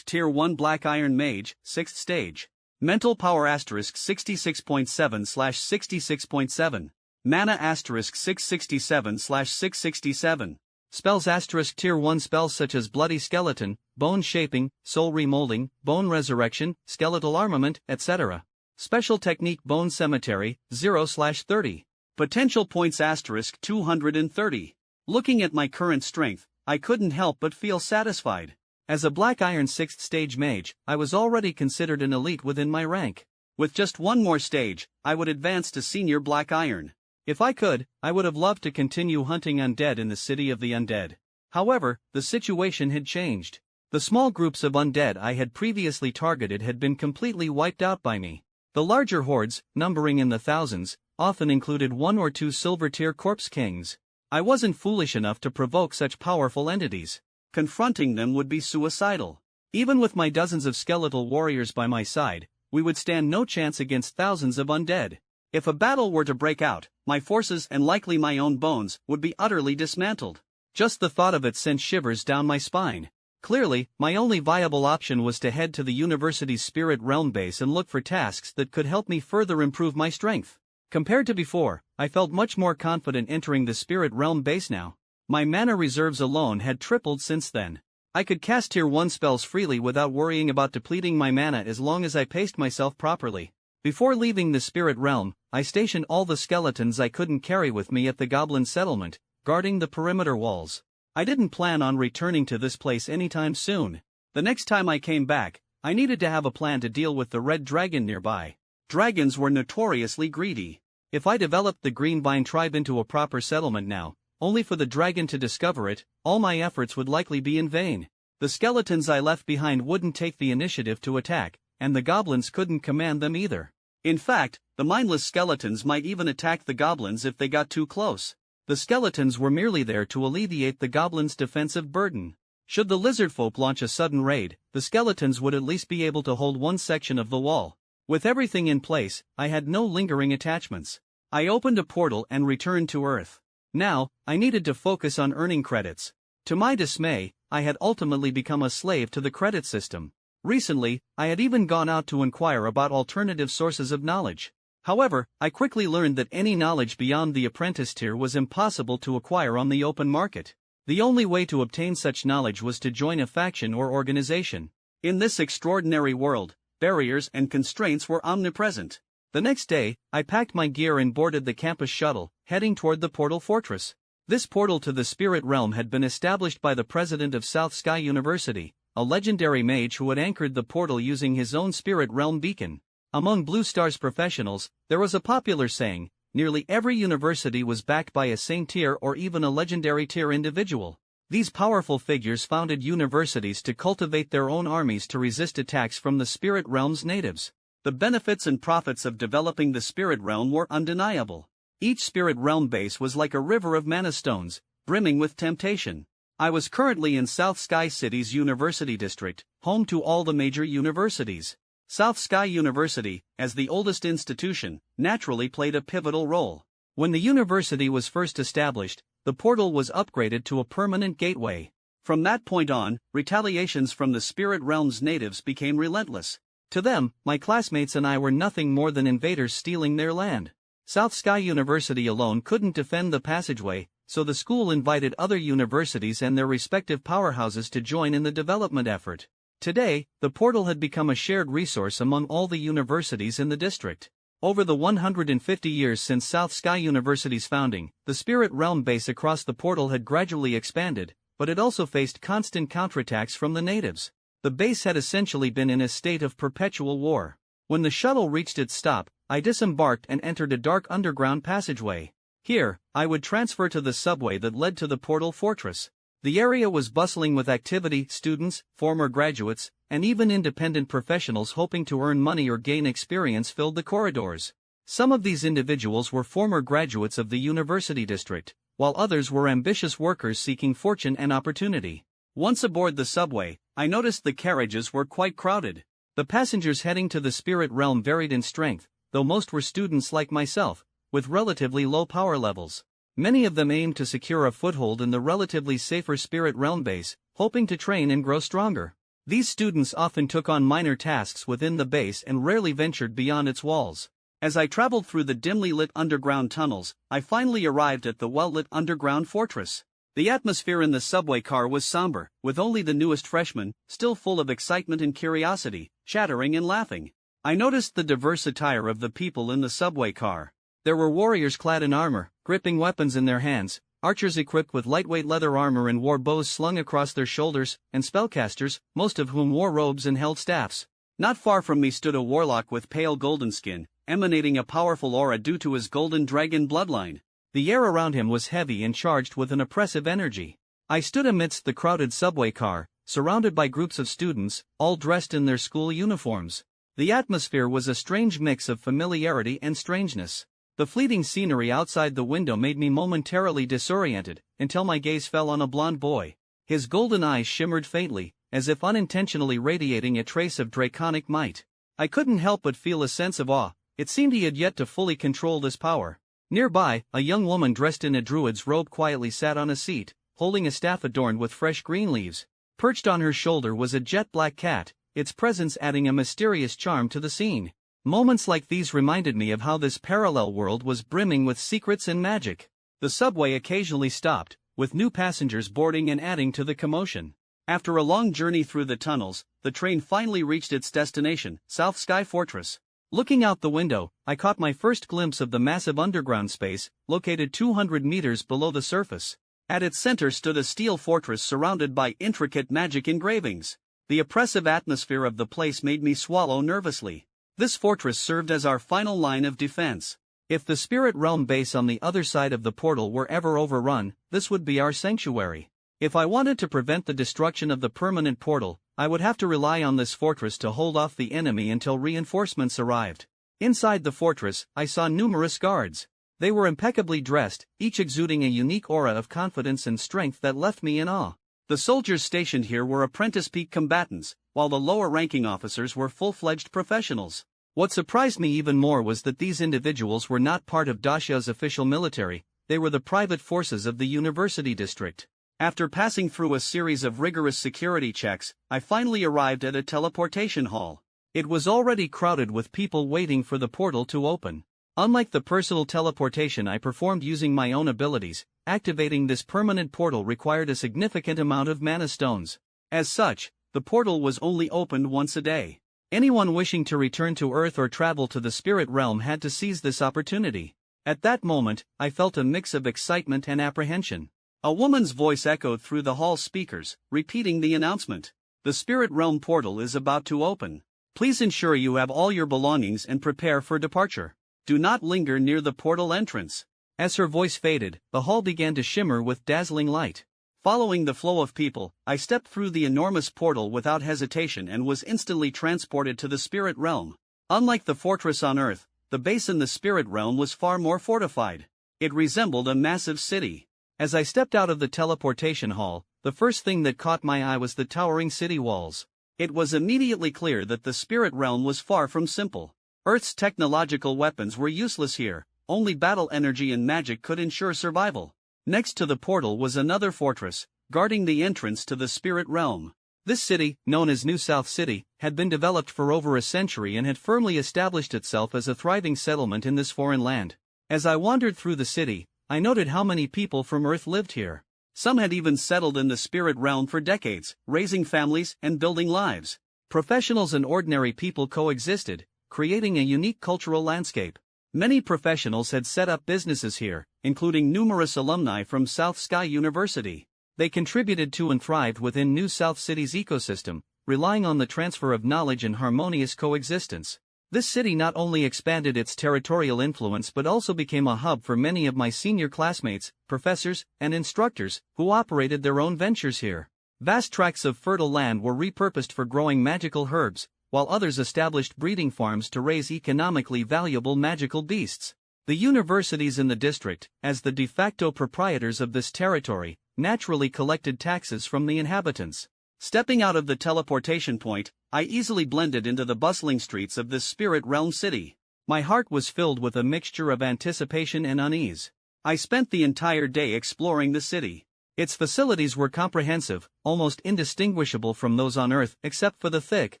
Tier 1 Black Iron Mage, 6th stage. Mental Power 66.7/66.7. Mana 667/667. Spells Tier 1 spells such as Bloody Skeleton, Bone Shaping, Soul Remolding, Bone Resurrection, Skeletal Armament, etc. Special Technique Bone Cemetery, 0/30. Potential Points 230. Looking at my current strength, I couldn't help but feel satisfied. As a Black Iron 6th stage mage, I was already considered an elite within my rank. With just one more stage, I would advance to Senior Black Iron. If I could, I would have loved to continue hunting undead in the City of the Undead. However, the situation had changed. The small groups of undead I had previously targeted had been completely wiped out by me. The larger hordes, numbering in the thousands, often included 1 or 2 silver tier corpse kings. I wasn't foolish enough to provoke such powerful entities. Confronting them would be suicidal. Even with my dozens of skeletal warriors by my side, we would stand no chance against thousands of undead. If a battle were to break out, my forces and likely my own bones would be utterly dismantled. Just the thought of it sent shivers down my spine. Clearly, my only viable option was to head to the university's spirit realm base and look for tasks that could help me further improve my strength. Compared to before, I felt much more confident entering the spirit realm base now. My mana reserves alone had tripled since then. I could cast tier 1 spells freely without worrying about depleting my mana as long as I paced myself properly. Before leaving the spirit realm, I stationed all the skeletons I couldn't carry with me at the goblin settlement, guarding the perimeter walls. I didn't plan on returning to this place anytime soon. The next time I came back, I needed to have a plan to deal with the red dragon nearby. Dragons were notoriously greedy. If I developed the Greenvine tribe into a proper settlement now, only for the dragon to discover it, all my efforts would likely be in vain. The skeletons I left behind wouldn't take the initiative to attack, and the goblins couldn't command them either. In fact, the mindless skeletons might even attack the goblins if they got too close. The skeletons were merely there to alleviate the goblins' defensive burden. Should the lizardfolk launch a sudden raid, the skeletons would at least be able to hold one section of the wall. With everything in place, I had no lingering attachments. I opened a portal and returned to Earth. Now, I needed to focus on earning credits. To my dismay, I had ultimately become a slave to the credit system. Recently, I had even gone out to inquire about alternative sources of knowledge. However, I quickly learned that any knowledge beyond the apprentice tier was impossible to acquire on the open market. The only way to obtain such knowledge was to join a faction or organization. In this extraordinary world, barriers and constraints were omnipresent. The next day, I packed my gear and boarded the campus shuttle, heading toward the Portal Fortress. This portal to the spirit realm had been established by the president of South Sky University, a legendary mage who had anchored the portal using his own spirit realm beacon. Among Blue Star's professionals, there was a popular saying: nearly every university was backed by a saint tier or even a legendary tier individual. These powerful figures founded universities to cultivate their own armies to resist attacks from the spirit realm's natives. The benefits and profits of developing the spirit realm were undeniable. Each spirit realm base was like a river of mana stones, brimming with temptation. I was currently in South Sky City's University District, home to all the major universities. South Sky University, as the oldest institution, naturally played a pivotal role. When the university was first established, the portal was upgraded to a permanent gateway. From that point on, retaliations from the spirit realm's natives became relentless. To them, my classmates and I were nothing more than invaders stealing their land. South Sky University alone couldn't defend the passageway, so the school invited other universities and their respective powerhouses to join in the development effort. Today, the portal had become a shared resource among all the universities in the district. Over the 150 years since South Sky University's founding, the spirit realm base across the portal had gradually expanded, but it also faced constant counterattacks from the natives. The base had essentially been in a state of perpetual war. When the shuttle reached its stop, I disembarked and entered a dark underground passageway. Here, I would transfer to the subway that led to the Portal Fortress. The area was bustling with activity. Students, former graduates, and even independent professionals hoping to earn money or gain experience filled the corridors. Some of these individuals were former graduates of the university district, while others were ambitious workers seeking fortune and opportunity. Once aboard the subway, I noticed the carriages were quite crowded. The passengers heading to the spirit realm varied in strength, though most were students like myself, with relatively low power levels. Many of them aimed to secure a foothold in the relatively safer spirit realm base, hoping to train and grow stronger. These students often took on minor tasks within the base and rarely ventured beyond its walls. As I traveled through the dimly lit underground tunnels, I finally arrived at the well-lit underground fortress. The atmosphere in the subway car was somber, with only the newest freshmen, still full of excitement and curiosity, chattering and laughing. I noticed the diverse attire of the people in the subway car. There were warriors clad in armor, gripping weapons in their hands, archers equipped with lightweight leather armor and wore bows slung across their shoulders, and spellcasters, most of whom wore robes and held staffs. Not far from me stood a warlock with pale golden skin, emanating a powerful aura due to his golden dragon bloodline. The air around him was heavy and charged with an oppressive energy. I stood amidst the crowded subway car, surrounded by groups of students, all dressed in their school uniforms. The atmosphere was a strange mix of familiarity and strangeness. The fleeting scenery outside the window made me momentarily disoriented, until my gaze fell on a blond boy. His golden eyes shimmered faintly, as if unintentionally radiating a trace of draconic might. I couldn't help but feel a sense of awe. It seemed he had yet to fully control this power. Nearby, a young woman dressed in a druid's robe quietly sat on a seat, holding a staff adorned with fresh green leaves. Perched on her shoulder was a jet-black cat, its presence adding a mysterious charm to the scene. Moments like these reminded me of how this parallel world was brimming with secrets and magic. The subway occasionally stopped, with new passengers boarding and adding to the commotion. After a long journey through the tunnels, the train finally reached its destination, South Sky Fortress. Looking out the window, I caught my first glimpse of the massive underground space, located 200 meters below the surface. At its center stood a steel fortress surrounded by intricate magic engravings. The oppressive atmosphere of the place made me swallow nervously. This fortress served as our final line of defense. If the spirit realm base on the other side of the portal were ever overrun, this would be our sanctuary. If I wanted to prevent the destruction of the permanent portal, I would have to rely on this fortress to hold off the enemy until reinforcements arrived. Inside the fortress, I saw numerous guards. They were impeccably dressed, each exuding a unique aura of confidence and strength that left me in awe. The soldiers stationed here were apprentice-peak combatants, while the lower-ranking officers were full-fledged professionals. What surprised me even more was that these individuals were not part of Dasha's official military, they were the private forces of the university district. After passing through a series of rigorous security checks, I finally arrived at a teleportation hall. It was already crowded with people waiting for the portal to open. Unlike the personal teleportation I performed using my own abilities, activating this permanent portal required a significant amount of mana stones. As such, the portal was only opened once a day. Anyone wishing to return to Earth or travel to the spirit realm had to seize this opportunity. At that moment, I felt a mix of excitement and apprehension. A woman's voice echoed through the hall speakers, repeating the announcement. The spirit realm portal is about to open. Please ensure you have all your belongings and prepare for departure. Do not linger near the portal entrance. As her voice faded, the hall began to shimmer with dazzling light. Following the flow of people, I stepped through the enormous portal without hesitation and was instantly transported to the spirit realm. Unlike the fortress on Earth, the base in the spirit realm was far more fortified. It resembled a massive city. As I stepped out of the teleportation hall, the first thing that caught my eye was the towering city walls. It was immediately clear that the spirit realm was far from simple. Earth's technological weapons were useless here, only battle energy and magic could ensure survival. Next to the portal was another fortress, guarding the entrance to the spirit realm. This city, known as New South City, had been developed for over a century and had firmly established itself as a thriving settlement in this foreign land. As I wandered through the city, I noted how many people from Earth lived here. Some had even settled in the spirit realm for decades, raising families and building lives. Professionals and ordinary people coexisted, creating a unique cultural landscape. Many professionals had set up businesses here, including numerous alumni from South Sky University. They contributed to and thrived within New South City's ecosystem, relying on the transfer of knowledge and harmonious coexistence. This city not only expanded its territorial influence but also became a hub for many of my senior classmates, professors, and instructors, who operated their own ventures here. Vast tracts of fertile land were repurposed for growing magical herbs, while others established breeding farms to raise economically valuable magical beasts. The universities in the district, as the de facto proprietors of this territory, naturally collected taxes from the inhabitants. Stepping out of the teleportation point, I easily blended into the bustling streets of this spirit realm city. My heart was filled with a mixture of anticipation and unease. I spent the entire day exploring the city. Its facilities were comprehensive, almost indistinguishable from those on Earth except for the thick,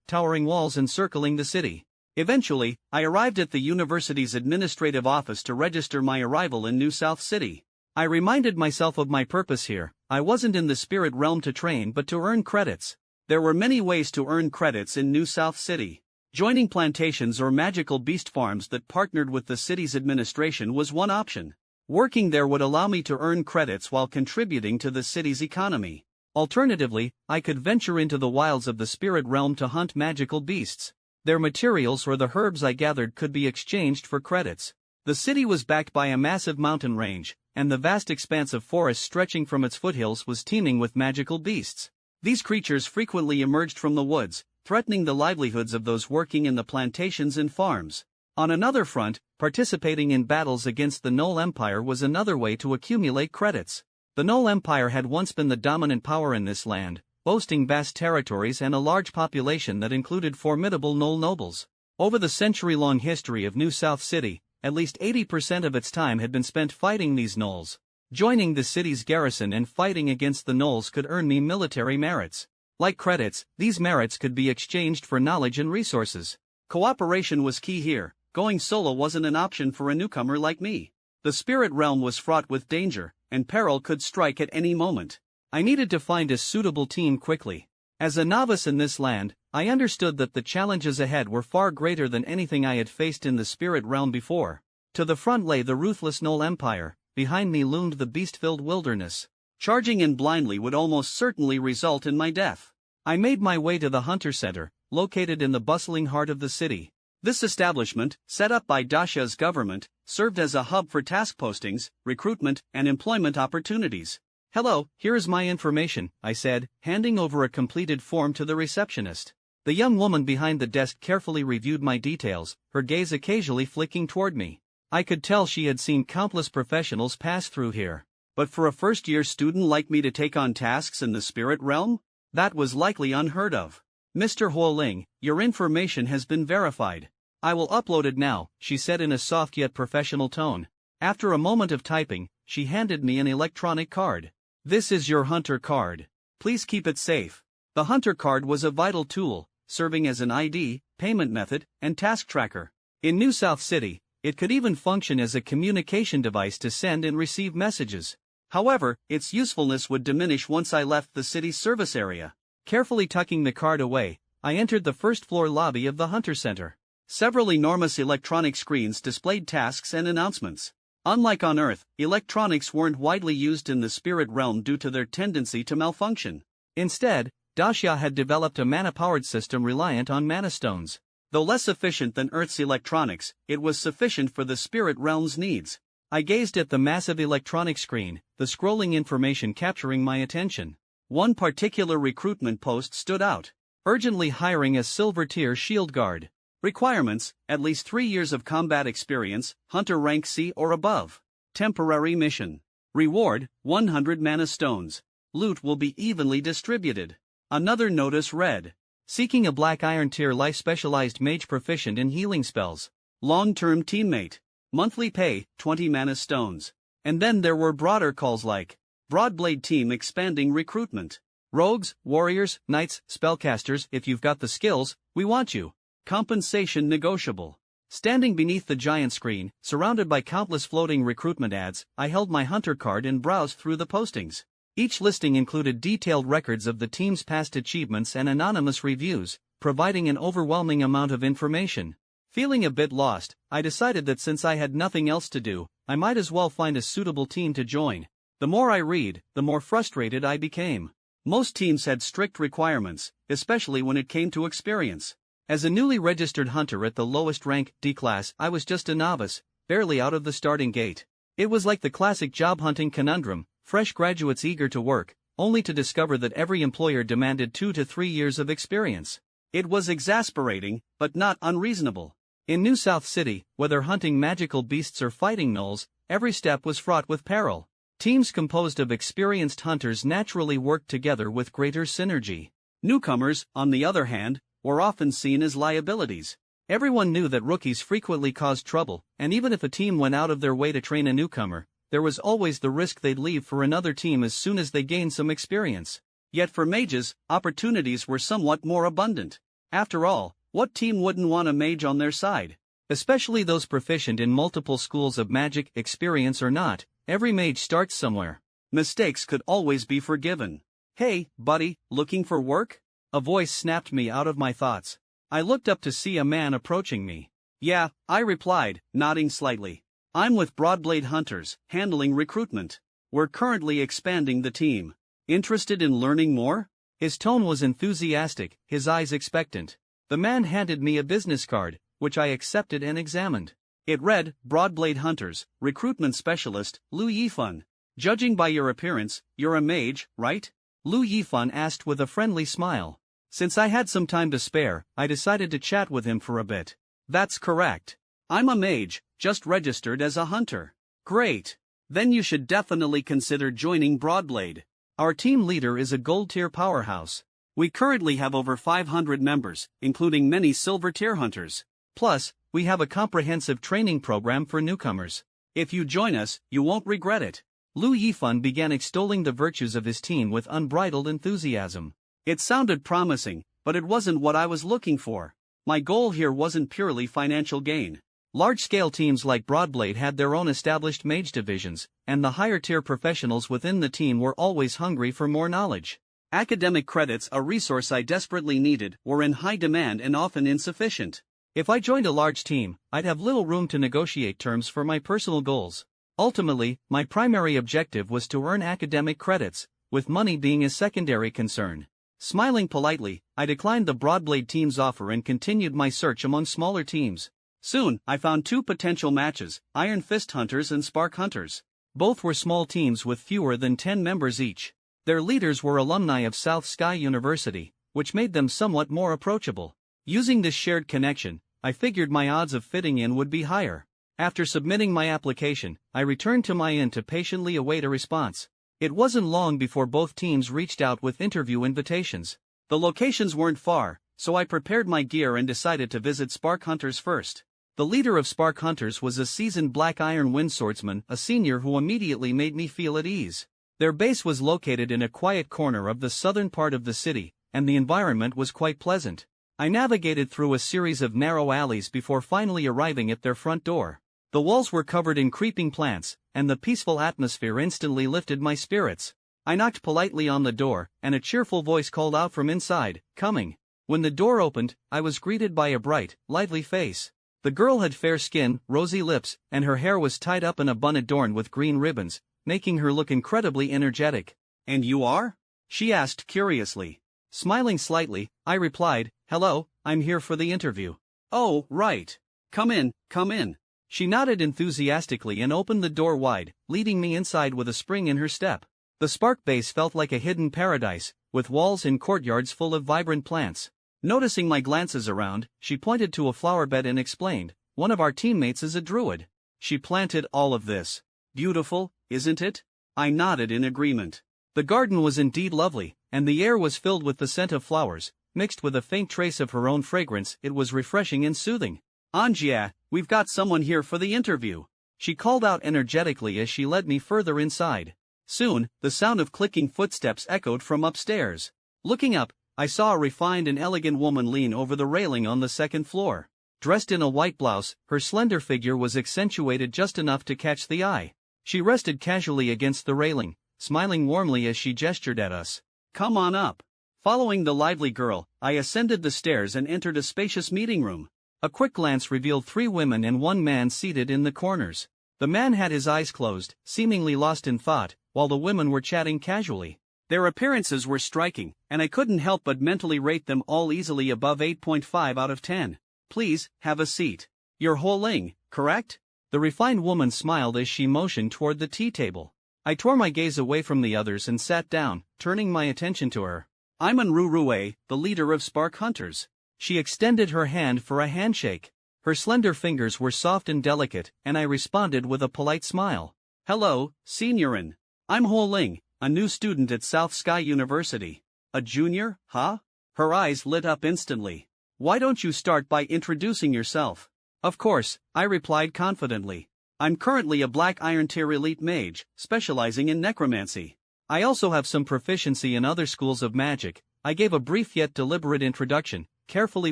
towering walls encircling the city. Eventually, I arrived at the university's administrative office to register my arrival in New South City. I reminded myself of my purpose here. I wasn't in the spirit realm to train but to earn credits. There were many ways to earn credits in New South City. Joining plantations or magical beast farms that partnered with the city's administration was one option. Working there would allow me to earn credits while contributing to the city's economy. Alternatively, I could venture into the wilds of the spirit realm to hunt magical beasts. Their materials or the herbs I gathered could be exchanged for credits. The city was backed by a massive mountain range, and the vast expanse of forest stretching from its foothills was teeming with magical beasts. These creatures frequently emerged from the woods, threatening the livelihoods of those working in the plantations and farms. On another front, participating in battles against the Null Empire was another way to accumulate credits. The Null Empire had once been the dominant power in this land, boasting vast territories and a large population that included formidable Null nobles. Over the century-long history of New South City, at least 80% of its time had been spent fighting these Nulls. Joining the city's garrison and fighting against the Nulls could earn me military merits. Like credits, these merits could be exchanged for knowledge and resources. Cooperation was key here. Going solo wasn't an option for a newcomer like me. The spirit realm was fraught with danger, and peril could strike at any moment. I needed to find a suitable team quickly. As a novice in this land, I understood that the challenges ahead were far greater than anything I had faced in the spirit realm before. To the front lay the ruthless Null Empire, behind me loomed the beast-filled wilderness. Charging in blindly would almost certainly result in my death. I made my way to the Hunter Center, located in the bustling heart of the city. This establishment, set up by Dasha's government, served as a hub for task postings, recruitment, and employment opportunities. "Hello, here is my information," I said, handing over a completed form to the receptionist. The young woman behind the desk carefully reviewed my details, her gaze occasionally flicking toward me. I could tell she had seen countless professionals pass through here. But for a first-year student like me to take on tasks in the spirit realm? That was likely unheard of. "Mr. Huoling, your information has been verified. I will upload it now," she said in a soft yet professional tone. After a moment of typing, she handed me an electronic card. "This is your Hunter card. Please keep it safe." The Hunter card was a vital tool, serving as an ID, payment method, and task tracker. In New South City, it could even function as a communication device to send and receive messages. However, its usefulness would diminish once I left the city's service area. Carefully tucking the card away, I entered the first-floor lobby of the Hunter Center. Several enormous electronic screens displayed tasks and announcements. Unlike on Earth, electronics weren't widely used in the spirit realm due to their tendency to malfunction. Instead, Dasha had developed a mana-powered system reliant on mana stones. Though less efficient than Earth's electronics, it was sufficient for the spirit realm's needs. I gazed at the massive electronic screen, the scrolling information capturing my attention. One particular recruitment post stood out. Urgently hiring a silver-tier shield guard. Requirements: at least 3 years of combat experience, Hunter rank C or above. Temporary mission. Reward: 100 mana stones. Loot will be evenly distributed. Another notice read: seeking a black iron tier life specialized mage proficient in healing spells. Long-term teammate. Monthly pay: 20 mana stones. And then there were broader calls like Broadblade team expanding recruitment. Rogues, warriors, knights, spellcasters, if you've got the skills, we want you. Compensation negotiable. Standing beneath the giant screen, surrounded by countless floating recruitment ads, I held my Hunter card and browsed through the postings. Each listing included detailed records of the team's past achievements and anonymous reviews, providing an overwhelming amount of information. Feeling a bit lost, I decided that since I had nothing else to do, I might as well find a suitable team to join. The more I read, the more frustrated I became. Most teams had strict requirements, especially when it came to experience. As a newly registered hunter at the lowest rank, D class, I was just a novice, barely out of the starting gate. It was like the classic job hunting conundrum, fresh graduates eager to work, only to discover that every employer demanded 2 to 3 years of experience. It was exasperating, but not unreasonable. In New South City, whether hunting magical beasts or fighting gnolls, every step was fraught with peril. Teams composed of experienced hunters naturally worked together with greater synergy. Newcomers, on the other hand, were often seen as liabilities. Everyone knew that rookies frequently caused trouble, and even if a team went out of their way to train a newcomer, there was always the risk they'd leave for another team as soon as they gained some experience. Yet for mages, opportunities were somewhat more abundant. After all, what team wouldn't want a mage on their side? Especially those proficient in multiple schools of magic, experience or not, every mage starts somewhere. Mistakes could always be forgiven. "Hey, buddy, looking for work?" A voice snapped me out of my thoughts. I looked up to see a man approaching me. "Yeah," I replied, nodding slightly. "I'm with Broadblade Hunters, handling recruitment. We're currently expanding the team. Interested in learning more?" His tone was enthusiastic, his eyes expectant. The man handed me a business card, which I accepted and examined. It read, "Broadblade Hunters, Recruitment Specialist, Lu Yifan. Judging by your appearance, you're a mage, right?" Lu Yifan asked with a friendly smile. Since I had some time to spare, I decided to chat with him for a bit. "That's correct. I'm a mage, just registered as a hunter. Great. Then you should definitely consider joining Broadblade. Our team leader is a gold-tier powerhouse. We currently have over 500 members, including many silver-tier hunters. Plus, we have a comprehensive training program for newcomers. If you join us, you won't regret it. Lu Yifan began extolling the virtues of his team with unbridled enthusiasm. It sounded promising, but it wasn't what I was looking for. My goal here wasn't purely financial gain. Large-scale teams like Broadblade had their own established mage divisions, and the higher-tier professionals within the team were always hungry for more knowledge. Academic credits, a resource I desperately needed, were in high demand and often insufficient. If I joined a large team, I'd have little room to negotiate terms for my personal goals. Ultimately, my primary objective was to earn academic credits, with money being a secondary concern. Smiling politely, I declined the Broadblade team's offer and continued my search among smaller teams. Soon, I found two potential matches, Iron Fist Hunters and Spark Hunters. Both were small teams with fewer than 10 members each. Their leaders were alumni of South Sky University, which made them somewhat more approachable. Using this shared connection, I figured my odds of fitting in would be higher. After submitting my application, I returned to my inn to patiently await a response. It wasn't long before both teams reached out with interview invitations. The locations weren't far, so I prepared my gear and decided to visit Spark Hunters first. The leader of Spark Hunters was a seasoned Black Iron Wind Swordsman, a senior who immediately made me feel at ease. Their base was located in a quiet corner of the southern part of the city, and the environment was quite pleasant. I navigated through a series of narrow alleys before finally arriving at their front door. The walls were covered in creeping plants, and the peaceful atmosphere instantly lifted my spirits. I knocked politely on the door, and a cheerful voice called out from inside, "Coming." When the door opened, I was greeted by a bright, lively face. The girl had fair skin, rosy lips, and her hair was tied up in a bun adorned with green ribbons, making her look incredibly energetic. "And you are?" she asked curiously. Smiling slightly, I replied, "Hello, I'm here for the interview." "Oh, right. Come in, come in." She nodded enthusiastically and opened the door wide, leading me inside with a spring in her step. The Spark base felt like a hidden paradise, with walls and courtyards full of vibrant plants. Noticing my glances around, she pointed to a flower bed and explained, "One of our teammates is a druid. She planted all of this. Beautiful, isn't it?" I nodded in agreement. The garden was indeed lovely, and the air was filled with the scent of flowers, mixed with a faint trace of her own fragrance. It was refreshing and soothing. "Anjia, we've got someone here for the interview," she called out energetically as she led me further inside. Soon, the sound of clicking footsteps echoed from upstairs. Looking up, I saw a refined and elegant woman lean over the railing on the second floor. Dressed in a white blouse, her slender figure was accentuated just enough to catch the eye. She rested casually against the railing, smiling warmly as she gestured at us. "Come on up." Following the lively girl, I ascended the stairs and entered a spacious meeting room. A quick glance revealed 3 women and 1 man seated in the corners. The man had his eyes closed, seemingly lost in thought, while the women were chatting casually. Their appearances were striking, and I couldn't help but mentally rate them all easily above 8.5 out of 10. "Please, have a seat. You're Ho Ling, correct?" The refined woman smiled as she motioned toward the tea table. I tore my gaze away from the others and sat down, turning my attention to her. "I'm Rue, the leader of Spark Hunters." She extended her hand for a handshake. Her slender fingers were soft and delicate, and I responded with a polite smile. "Hello, Seniorin. I'm Ho Ling, a new student at South Sky University." "A junior, huh?" Her eyes lit up instantly. "Why don't you start by introducing yourself?" "Of course," I replied confidently. "I'm currently a Black Iron Tier Elite Mage, specializing in necromancy. I also have some proficiency in other schools of magic." I gave a brief yet deliberate introduction, carefully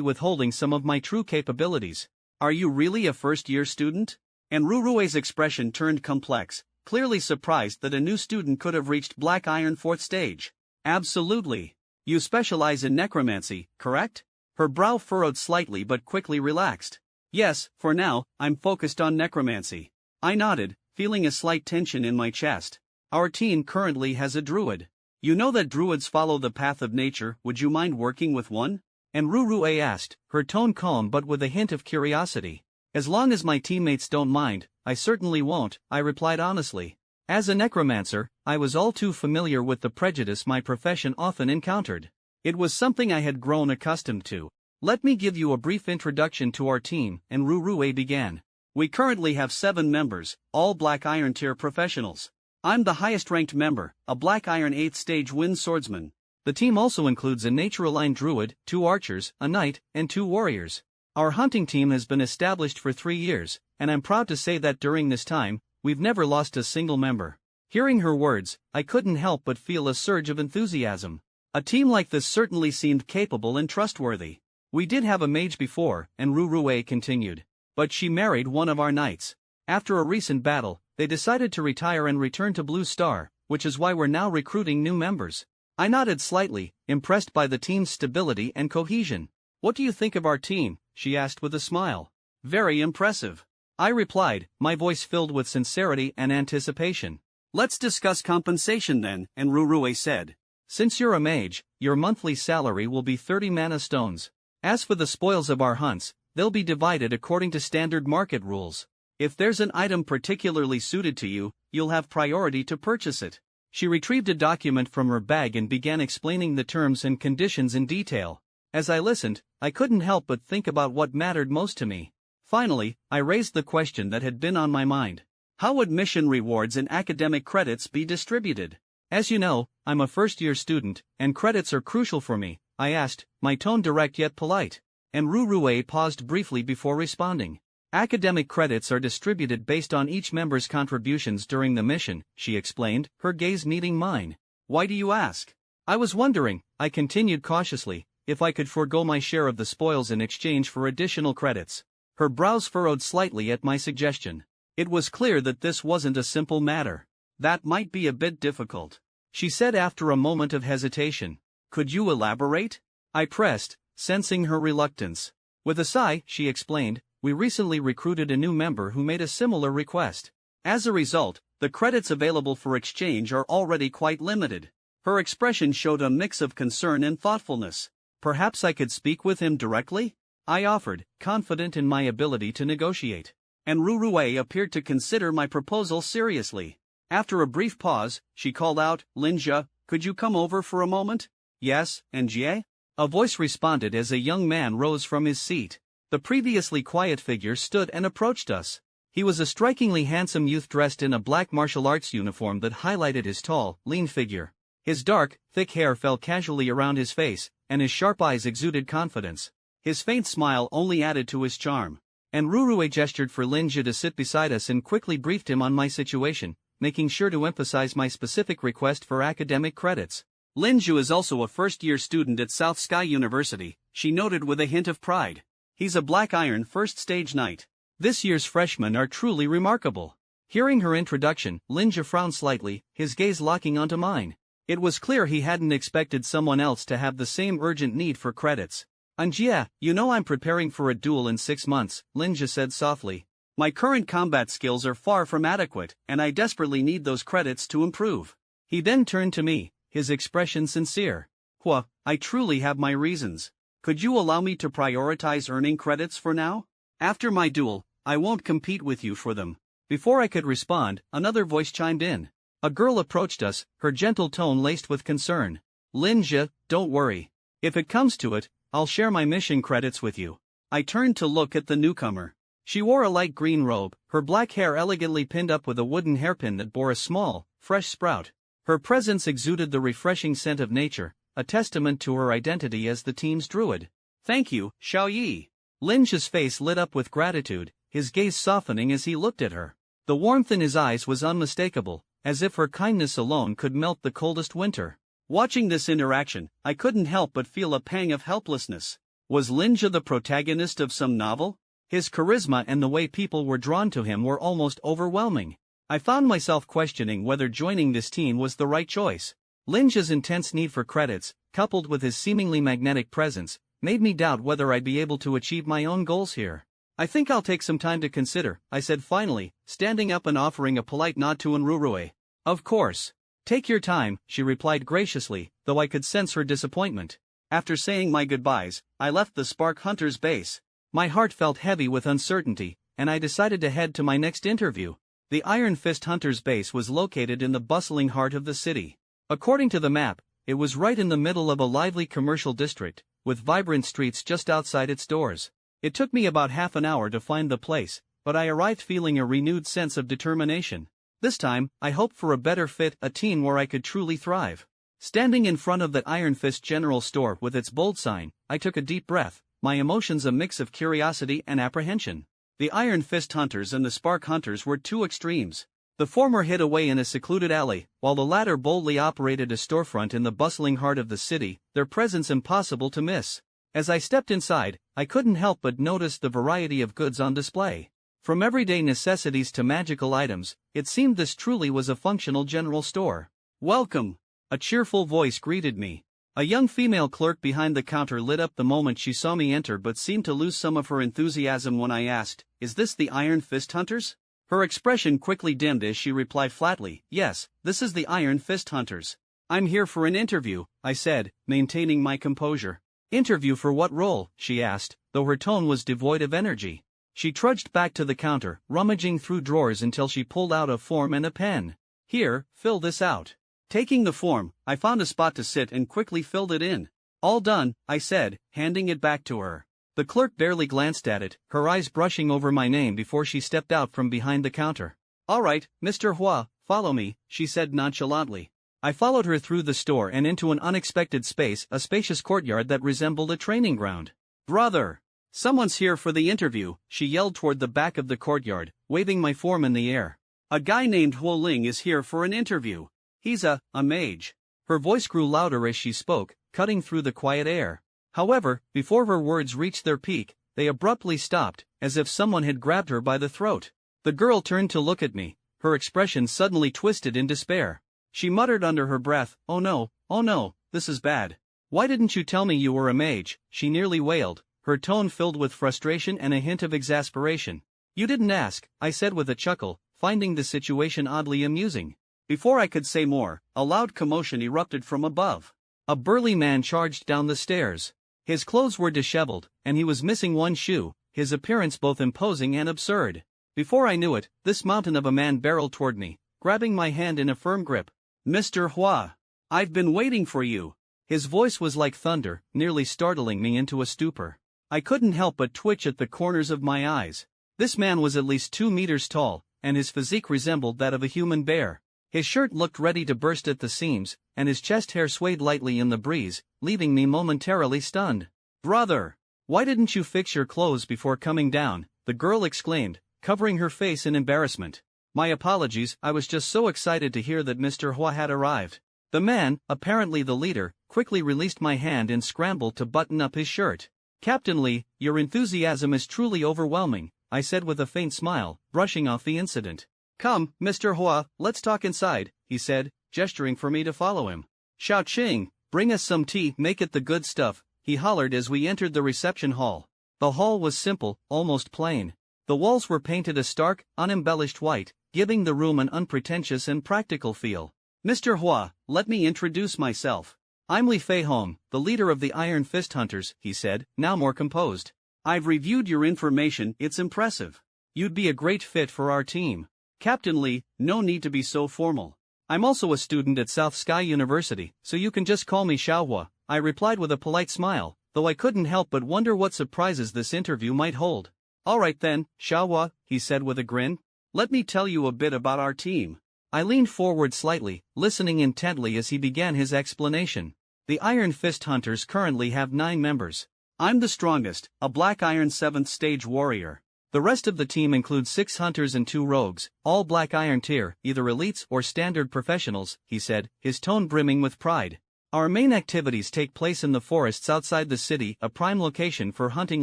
withholding some of my true capabilities. "Are you really a first-year student?" And Rurue's expression turned complex, clearly surprised that a new student could have reached Black Iron 4th stage. "Absolutely. You specialize in necromancy, correct?" Her brow furrowed slightly but quickly relaxed. "Yes, for now, I'm focused on necromancy." I nodded, feeling a slight tension in my chest. "Our team currently has a druid. You know that druids follow the path of nature. Would you mind working with one?" And Rurue asked, her tone calm but with a hint of curiosity. "As long as my teammates don't mind, I certainly won't," I replied honestly. As a necromancer, I was all too familiar with the prejudice my profession often encountered. It was something I had grown accustomed to. "Let me give you a brief introduction to our team," and Rurue began. We currently have 7 members, all Black Iron tier professionals. I'm the highest ranked member, a Black Iron 8th stage wind swordsman. The team also includes a nature-aligned druid, 2 archers, a knight, and 2 warriors. Our hunting team has been established for 3 years, and I'm proud to say that during this time, we've never lost a single member. Hearing her words, I couldn't help but feel a surge of enthusiasm. A team like this certainly seemed capable and trustworthy. We did have a mage before, and Rurue continued. But she married one of our knights. After a recent battle, they decided to retire and return to Blue Star, which is why we're now recruiting new members. I nodded slightly, impressed by the team's stability and cohesion. What do you think of our team? She asked with a smile. Very impressive. I replied, my voice filled with sincerity and anticipation. Let's discuss compensation then, and Rurue said. Since you're a mage, your monthly salary will be 30 mana stones. As for the spoils of our hunts, they'll be divided according to standard market rules. If there's an item particularly suited to you, you'll have priority to purchase it. She retrieved a document from her bag and began explaining the terms and conditions in detail. As I listened, I couldn't help but think about what mattered most to me. Finally, I raised the question that had been on my mind. How would mission rewards and academic credits be distributed? As you know, I'm a first-year student, and credits are crucial for me, I asked, my tone direct yet polite. And Rurue paused briefly before responding. Academic credits are distributed based on each member's contributions during the mission, she explained, her gaze meeting mine. Why do you ask? I was wondering, I continued cautiously, if I could forego my share of the spoils in exchange for additional credits. Her brows furrowed slightly at my suggestion. It was clear that this wasn't a simple matter. That might be a bit difficult, she said after a moment of hesitation. Could you elaborate? I pressed, sensing her reluctance. With a sigh, she explained, we recently recruited a new member who made a similar request. As a result, the credits available for exchange are already quite limited. Her expression showed a mix of concern and thoughtfulness. Perhaps I could speak with him directly? I offered, confident in my ability to negotiate. And Rurue appeared to consider my proposal seriously. After a brief pause, she called out, Linja, could you come over for a moment? Yes, and Jie? A voice responded as a young man rose from his seat. The previously quiet figure stood and approached us. He was a strikingly handsome youth dressed in a black martial arts uniform that highlighted his tall, lean figure. His dark, thick hair fell casually around his face, and his sharp eyes exuded confidence. His faint smile only added to his charm. And Rurue gestured for Linja to sit beside us and quickly briefed him on my situation, making sure to emphasize my specific request for academic credits. Linju is also a first-year student at South Sky University, she noted with a hint of pride. He's a Black Iron first-stage knight. This year's freshmen are truly remarkable. Hearing her introduction, Linja frowned slightly, his gaze locking onto mine. It was clear he hadn't expected someone else to have the same urgent need for credits. Anjia, you know I'm preparing for a duel in 6 months, Linja said softly. My current combat skills are far from adequate, and I desperately need those credits to improve. He then turned to me, his expression sincere. Hua, I truly have my reasons. Could you allow me to prioritize earning credits for now? After my duel, I won't compete with you for them. Before I could respond, another voice chimed in. A girl approached us, her gentle tone laced with concern. Linja, don't worry. If it comes to it, I'll share my mission credits with you. I turned to look at the newcomer. She wore a light green robe, her black hair elegantly pinned up with a wooden hairpin that bore a small, fresh sprout. Her presence exuded the refreshing scent of nature, a testament to her identity as the team's druid. Thank you, Xiao Yi. Linja's face lit up with gratitude, his gaze softening as he looked at her. The warmth in his eyes was unmistakable, as if her kindness alone could melt the coldest winter. Watching this interaction, I couldn't help but feel a pang of helplessness. Was Linja the protagonist of some novel? His charisma and the way people were drawn to him were almost overwhelming. I found myself questioning whether joining this team was the right choice. Linja's intense need for credits, coupled with his seemingly magnetic presence, made me doubt whether I'd be able to achieve my own goals here. I think I'll take some time to consider, I said finally, standing up and offering a polite nod to Nrurue. Of course. Take your time, she replied graciously, though I could sense her disappointment. After saying my goodbyes, I left the Spark Hunter's base. My heart felt heavy with uncertainty, and I decided to head to my next interview. The Iron Fist Hunter's base was located in the bustling heart of the city. According to the map, it was right in the middle of a lively commercial district, with vibrant streets just outside its doors. It took me about half an hour to find the place, but I arrived feeling a renewed sense of determination. This time, I hoped for a better fit, a teen where I could truly thrive. Standing in front of that Iron Fist General Store with its bold sign, I took a deep breath, my emotions a mix of curiosity and apprehension. The Iron Fist Hunters and the Spark Hunters were two extremes. The former hid away in a secluded alley, while the latter boldly operated a storefront in the bustling heart of the city, their presence impossible to miss. As I stepped inside, I couldn't help but notice the variety of goods on display. From everyday necessities to magical items, it seemed this truly was a functional general store. "Welcome!" A cheerful voice greeted me. A young female clerk behind the counter lit up the moment she saw me enter but seemed to lose some of her enthusiasm when I asked, "Is this the Iron Fist Hunters?" Her expression quickly dimmed as she replied flatly, "Yes, this is the Iron Fist Hunters. I'm here for an interview," I said, maintaining my composure. "Interview for what role?" she asked, though her tone was devoid of energy. She trudged back to the counter, rummaging through drawers until she pulled out a form and a pen. "Here, fill this out." Taking the form, I found a spot to sit and quickly filled it in. "All done," I said, handing it back to her. The clerk barely glanced at it, her eyes brushing over my name before she stepped out from behind the counter. "All right, Mr. Hua, follow me," she said nonchalantly. I followed her through the store and into an unexpected space, a spacious courtyard that resembled a training ground. "Brother! Someone's here for the interview," she yelled toward the back of the courtyard, waving my form in the air. "A guy named Huo Ling is here for an interview. He's a mage." Her voice grew louder as she spoke, cutting through the quiet air. However, before her words reached their peak, they abruptly stopped, as if someone had grabbed her by the throat. The girl turned to look at me, her expression suddenly twisted in despair. She muttered under her breath, oh no, this is bad. "Why didn't you tell me you were a mage?" she nearly wailed, her tone filled with frustration and a hint of exasperation. "You didn't ask," I said with a chuckle, finding the situation oddly amusing. Before I could say more, a loud commotion erupted from above. A burly man charged down the stairs. His clothes were disheveled, and he was missing one shoe, his appearance both imposing and absurd. Before I knew it, this mountain of a man barreled toward me, grabbing my hand in a firm grip. "Mr. Hua! I've been waiting for you!" His voice was like thunder, nearly startling me into a stupor. I couldn't help but twitch at the corners of my eyes. This man was at least 2 meters tall, and his physique resembled that of a human bear. His shirt looked ready to burst at the seams, and his chest hair swayed lightly in the breeze, leaving me momentarily stunned. "Brother! Why didn't you fix your clothes before coming down?" the girl exclaimed, covering her face in embarrassment. "My apologies, I was just so excited to hear that Mr. Hua had arrived." The man, apparently the leader, quickly released my hand and scrambled to button up his shirt. "Captain Lee, your enthusiasm is truly overwhelming," I said with a faint smile, brushing off the incident. "Come, Mr. Hua, let's talk inside," he said, gesturing for me to follow him. "Xiao Qing, bring us some tea, make it the good stuff," he hollered as we entered the reception hall. The hall was simple, almost plain. The walls were painted a stark, unembellished white, giving the room an unpretentious and practical feel. "Mr. Hua, let me introduce myself. I'm Li Feihong, the leader of the Iron Fist Hunters," he said, now more composed. "I've reviewed your information, it's impressive. You'd be a great fit for our team." "Captain Lee, no need to be so formal. I'm also a student at South Sky University, so you can just call me Xiaohua," I replied with a polite smile, though I couldn't help but wonder what surprises this interview might hold. "All right then, Xiaohua," he said with a grin. "Let me tell you a bit about our team." I leaned forward slightly, listening intently as he began his explanation. "The Iron Fist Hunters currently have 9 members. I'm the strongest, a Black Iron 7th stage warrior. The rest of the team includes 6 hunters and 2 rogues, all Black Iron tier, either elites or standard professionals," he said, his tone brimming with pride. "Our main activities take place in the forests outside the city, a prime location for hunting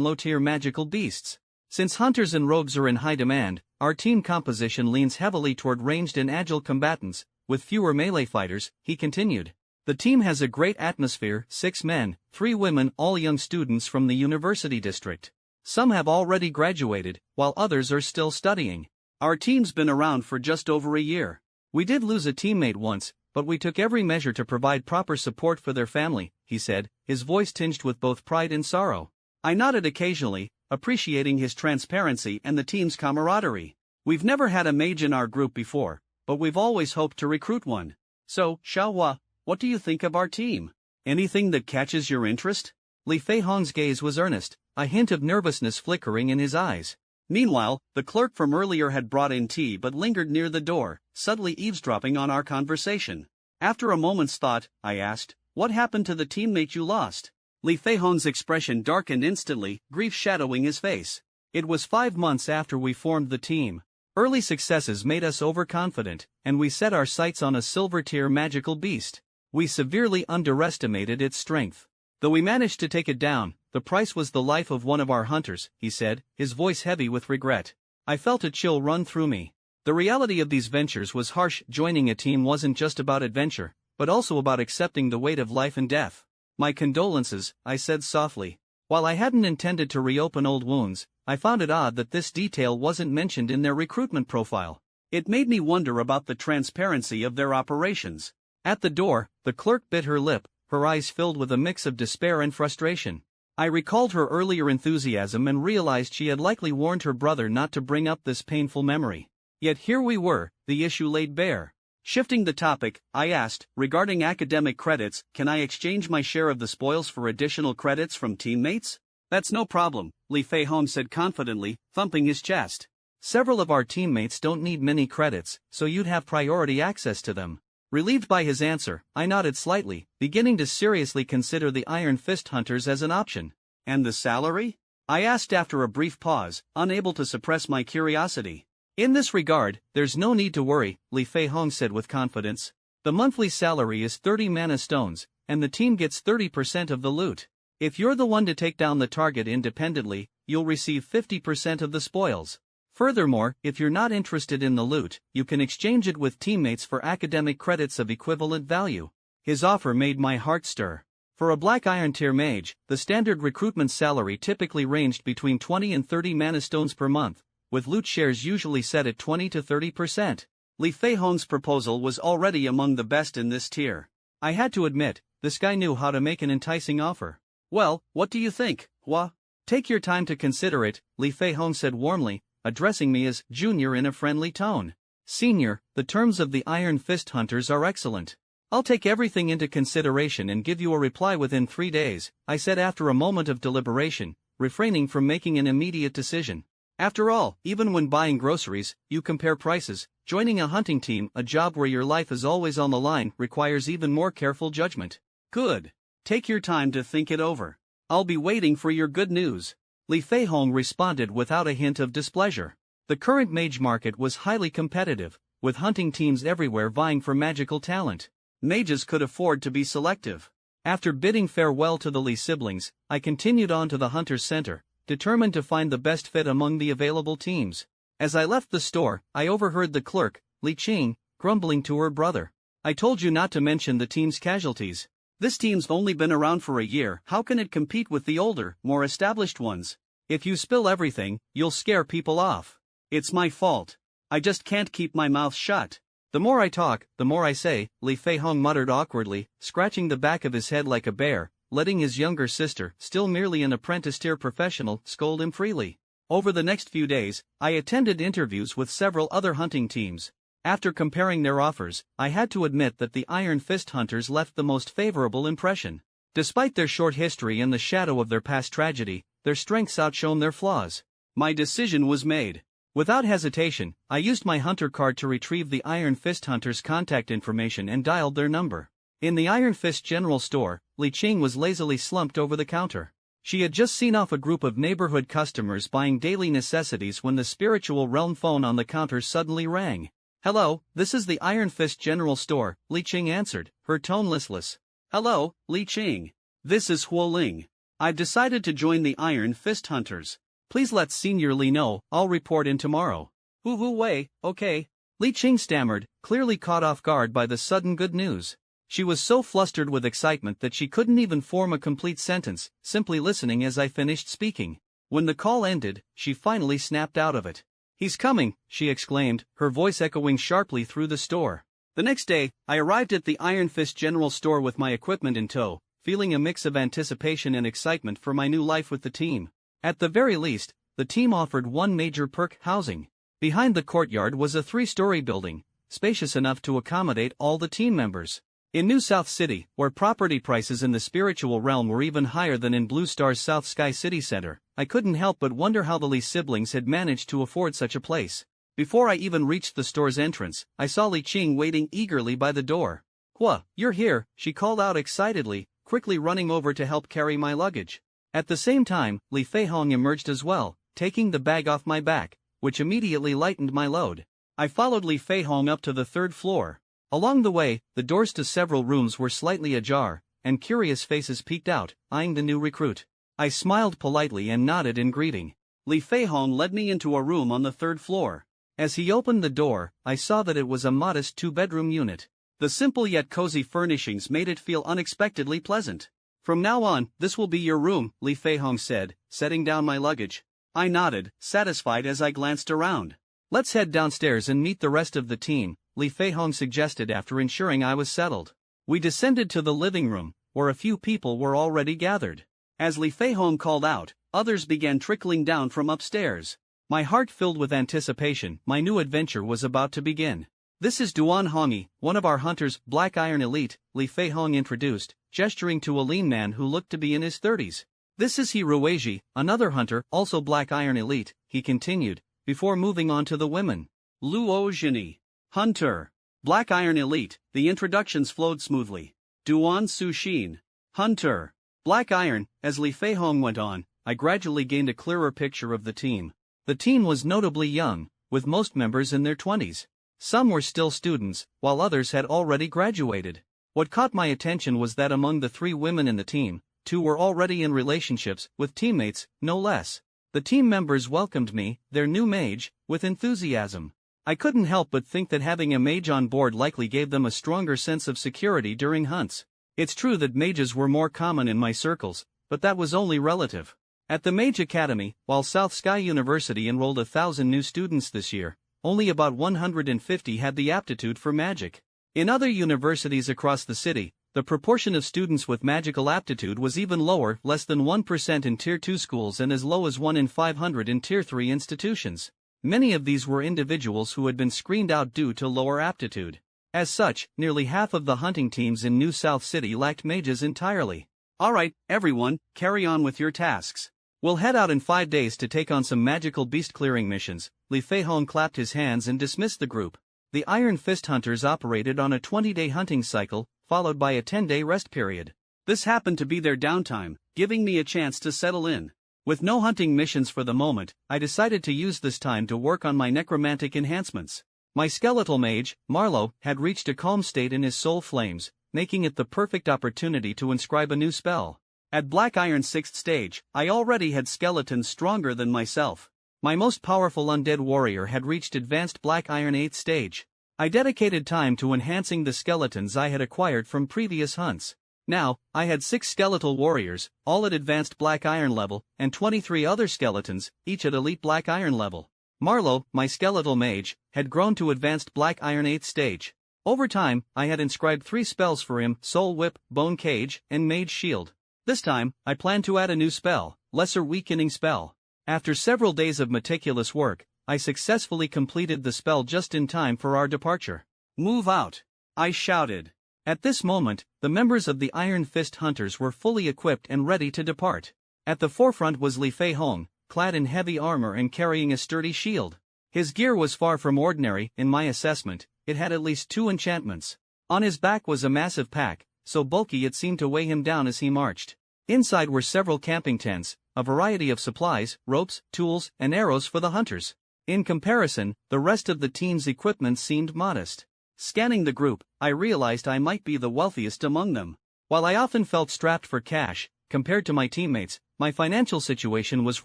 low-tier magical beasts. Since hunters and rogues are in high demand, our team composition leans heavily toward ranged and agile combatants, with fewer melee fighters," he continued. "The team has a great atmosphere, 6 men, 3 women, all young students from the university district. Some have already graduated, while others are still studying. Our team's been around for just over a year. We did lose a teammate once, but we took every measure to provide proper support for their family," he said, his voice tinged with both pride and sorrow. I nodded occasionally, appreciating his transparency and the team's camaraderie. "We've never had a mage in our group before, but we've always hoped to recruit one. So, Xiaohua, what do you think of our team? Anything that catches your interest?" Li Feihong's gaze was earnest, a hint of nervousness flickering in his eyes. Meanwhile, the clerk from earlier had brought in tea but lingered near the door, subtly eavesdropping on our conversation. After a moment's thought, I asked, "What happened to the teammate you lost?" Li Feihong's expression darkened instantly, grief shadowing his face. It was 5 months after we formed the team. Early successes made us overconfident, and we set our sights on a silver-tier magical beast. We severely underestimated its strength. Though we managed to take it down, the price was the life of one of our hunters, he said, his voice heavy with regret. I felt a chill run through me. The reality of these ventures was harsh. Joining a team wasn't just about adventure, but also about accepting the weight of life and death. My condolences, I said softly. While I hadn't intended to reopen old wounds, I found it odd that this detail wasn't mentioned in their recruitment profile. It made me wonder about the transparency of their operations. At the door, the clerk bit her lip, her eyes filled with a mix of despair and frustration. I recalled her earlier enthusiasm and realized she had likely warned her brother not to bring up this painful memory. Yet here we were, the issue laid bare. Shifting the topic, I asked, regarding academic credits, can I exchange my share of the spoils for additional credits from teammates? That's no problem, Li Feihong said confidently, thumping his chest. Several of our teammates don't need many credits, so you'd have priority access to them. Relieved by his answer, I nodded slightly, beginning to seriously consider the Iron Fist Hunters as an option. And the salary? I asked after a brief pause, unable to suppress my curiosity. In this regard, there's no need to worry, Li Feihong said with confidence. The monthly salary is 30 mana stones, and the team gets 30% of the loot. If you're the one to take down the target independently, you'll receive 50% of the spoils. Furthermore, if you're not interested in the loot, you can exchange it with teammates for academic credits of equivalent value. His offer made my heart stir. For a Black Iron tier mage, the standard recruitment salary typically ranged between 20 and 30 mana stones per month, with loot shares usually set at 20 to 30%. Li Feihong's proposal was already among the best in this tier. I had to admit, this guy knew how to make an enticing offer. Well, what do you think, Hua? Take your time to consider it, Li Feihong said warmly, addressing me as Junior in a friendly tone. Senior, the terms of the Iron Fist Hunters are excellent. I'll take everything into consideration and give you a reply within 3 days, I said after a moment of deliberation, refraining from making an immediate decision. After all, even when buying groceries, you compare prices. Joining a hunting team, a job where your life is always on the line, requires even more careful judgment. Good. Take your time to think it over. I'll be waiting for your good news. Li Feihong responded without a hint of displeasure. The current mage market was highly competitive, with hunting teams everywhere vying for magical talent. Mages could afford to be selective. After bidding farewell to the Li siblings, I continued on to the Hunter's Center, determined to find the best fit among the available teams. As I left the store, I overheard the clerk, Li Qing, grumbling to her brother. I told you not to mention the team's casualties. This team's only been around for a year, how can it compete with the older, more established ones? If you spill everything, you'll scare people off. It's my fault. I just can't keep my mouth shut. The more I talk, the more I say, Li Feihong muttered awkwardly, scratching the back of his head like a bear, letting his younger sister, still merely an apprentice-tier professional, scold him freely. Over the next few days, I attended interviews with several other hunting teams. After comparing their offers, I had to admit that the Iron Fist Hunters left the most favorable impression. Despite their short history and the shadow of their past tragedy, their strengths outshone their flaws. My decision was made. Without hesitation, I used my hunter card to retrieve the Iron Fist Hunters' contact information and dialed their number. In the Iron Fist General Store, Li Qing was lazily slumped over the counter. She had just seen off a group of neighborhood customers buying daily necessities when the spiritual realm phone on the counter suddenly rang. "Hello, this is the Iron Fist General Store," Li Qing answered, her tone listless. "Hello, Li Qing. This is Huoling. I've decided to join the Iron Fist Hunters. Please let Senior Li know, I'll report in tomorrow." Wei, okay." Li Qing stammered, clearly caught off guard by the sudden good news. She was so flustered with excitement that she couldn't even form a complete sentence, simply listening as I finished speaking. When the call ended, she finally snapped out of it. "He's coming," she exclaimed, her voice echoing sharply through the store. The next day, I arrived at the Iron Fist General Store with my equipment in tow, feeling a mix of anticipation and excitement for my new life with the team. At the very least, the team offered one major perk: housing. Behind the courtyard was a 3-story building, spacious enough to accommodate all the team members. In New South City, where property prices in the spiritual realm were even higher than in Blue Star's South Sky City Center, I couldn't help but wonder how the Lee siblings had managed to afford such a place. Before I even reached the store's entrance, I saw Li Qing waiting eagerly by the door. "Hua, you're here," she called out excitedly, quickly running over to help carry my luggage. At the same time, Li Feihong emerged as well, taking the bag off my back, which immediately lightened my load. I followed Li Feihong up to the third floor. Along the way, the doors to several rooms were slightly ajar, and curious faces peeked out, eyeing the new recruit. I smiled politely and nodded in greeting. Li Feihong led me into a room on the third floor. As he opened the door, I saw that it was a modest two-bedroom unit. The simple yet cozy furnishings made it feel unexpectedly pleasant. "From now on, this will be your room," Li Feihong said, setting down my luggage. I nodded, satisfied as I glanced around. "Let's head downstairs and meet the rest of the team," Li Feihong suggested after ensuring I was settled. We descended to the living room, where a few people were already gathered. As Li Feihong called out, others began trickling down from upstairs. My heart filled with anticipation, my new adventure was about to begin. "This is Duan Hongyi, one of our hunters, Black Iron Elite," Li Feihong introduced, gesturing to a lean man who looked to be in his 30s. "This is He Rueji, another hunter, also Black Iron Elite," he continued, before moving on to the women. "Luo Zhini, hunter. Black Iron Elite." The introductions flowed smoothly. "Duan Suxin, hunter. Black Iron." As Li Feihong went on, I gradually gained a clearer picture of the team. The team was notably young, with most members in their 20s. Some were still students, while others had already graduated. What caught my attention was that among the 3 women in the team, 2 were already in relationships, with teammates, no less. The team members welcomed me, their new mage, with enthusiasm. I couldn't help but think that having a mage on board likely gave them a stronger sense of security during hunts. It's true that mages were more common in my circles, but that was only relative. At the Mage Academy, while South Sky University enrolled 1,000 new students this year, only about 150 had the aptitude for magic. In other universities across the city, the proportion of students with magical aptitude was even lower, less than 1% in Tier 2 schools and as low as 1 in 500 in Tier 3 institutions. Many of these were individuals who had been screened out due to lower aptitude. As such, nearly half of the hunting teams in New South City lacked mages entirely. "Alright, everyone, carry on with your tasks. We'll head out in 5 days to take on some magical beast-clearing missions." Li Feihong clapped his hands and dismissed the group. The Iron Fist hunters operated on a 20-day hunting cycle, followed by a 10-day rest period. This happened to be their downtime, giving me a chance to settle in. With no hunting missions for the moment, I decided to use this time to work on my necromantic enhancements. My skeletal mage, Marlowe, had reached a calm state in his soul flames, making it the perfect opportunity to inscribe a new spell. At Black Iron 6th stage, I already had skeletons stronger than myself. My most powerful undead warrior had reached advanced Black Iron 8th stage. I dedicated time to enhancing the skeletons I had acquired from previous hunts. Now, I had 6 skeletal warriors, all at advanced Black Iron level, and 23 other skeletons, each at elite Black Iron level. Marlowe, my skeletal mage, had grown to advanced Black Iron 8th stage. Over time, I had inscribed 3 spells for him: Soul Whip, Bone Cage, and Mage Shield. This time, I planned to add a new spell, Lesser Weakening Spell. After several days of meticulous work, I successfully completed the spell just in time for our departure. "Move out!" I shouted. At this moment, the members of the Iron Fist Hunters were fully equipped and ready to depart. At the forefront was Li Feihong, clad in heavy armor and carrying a sturdy shield. His gear was far from ordinary, in my assessment. It had at least 2 enchantments. On his back was a massive pack, so bulky it seemed to weigh him down as he marched. Inside were several camping tents, a variety of supplies, ropes, tools, and arrows for the hunters. In comparison, the rest of the team's equipment seemed modest. Scanning the group, I realized I might be the wealthiest among them. While I often felt strapped for cash, compared to my teammates, my financial situation was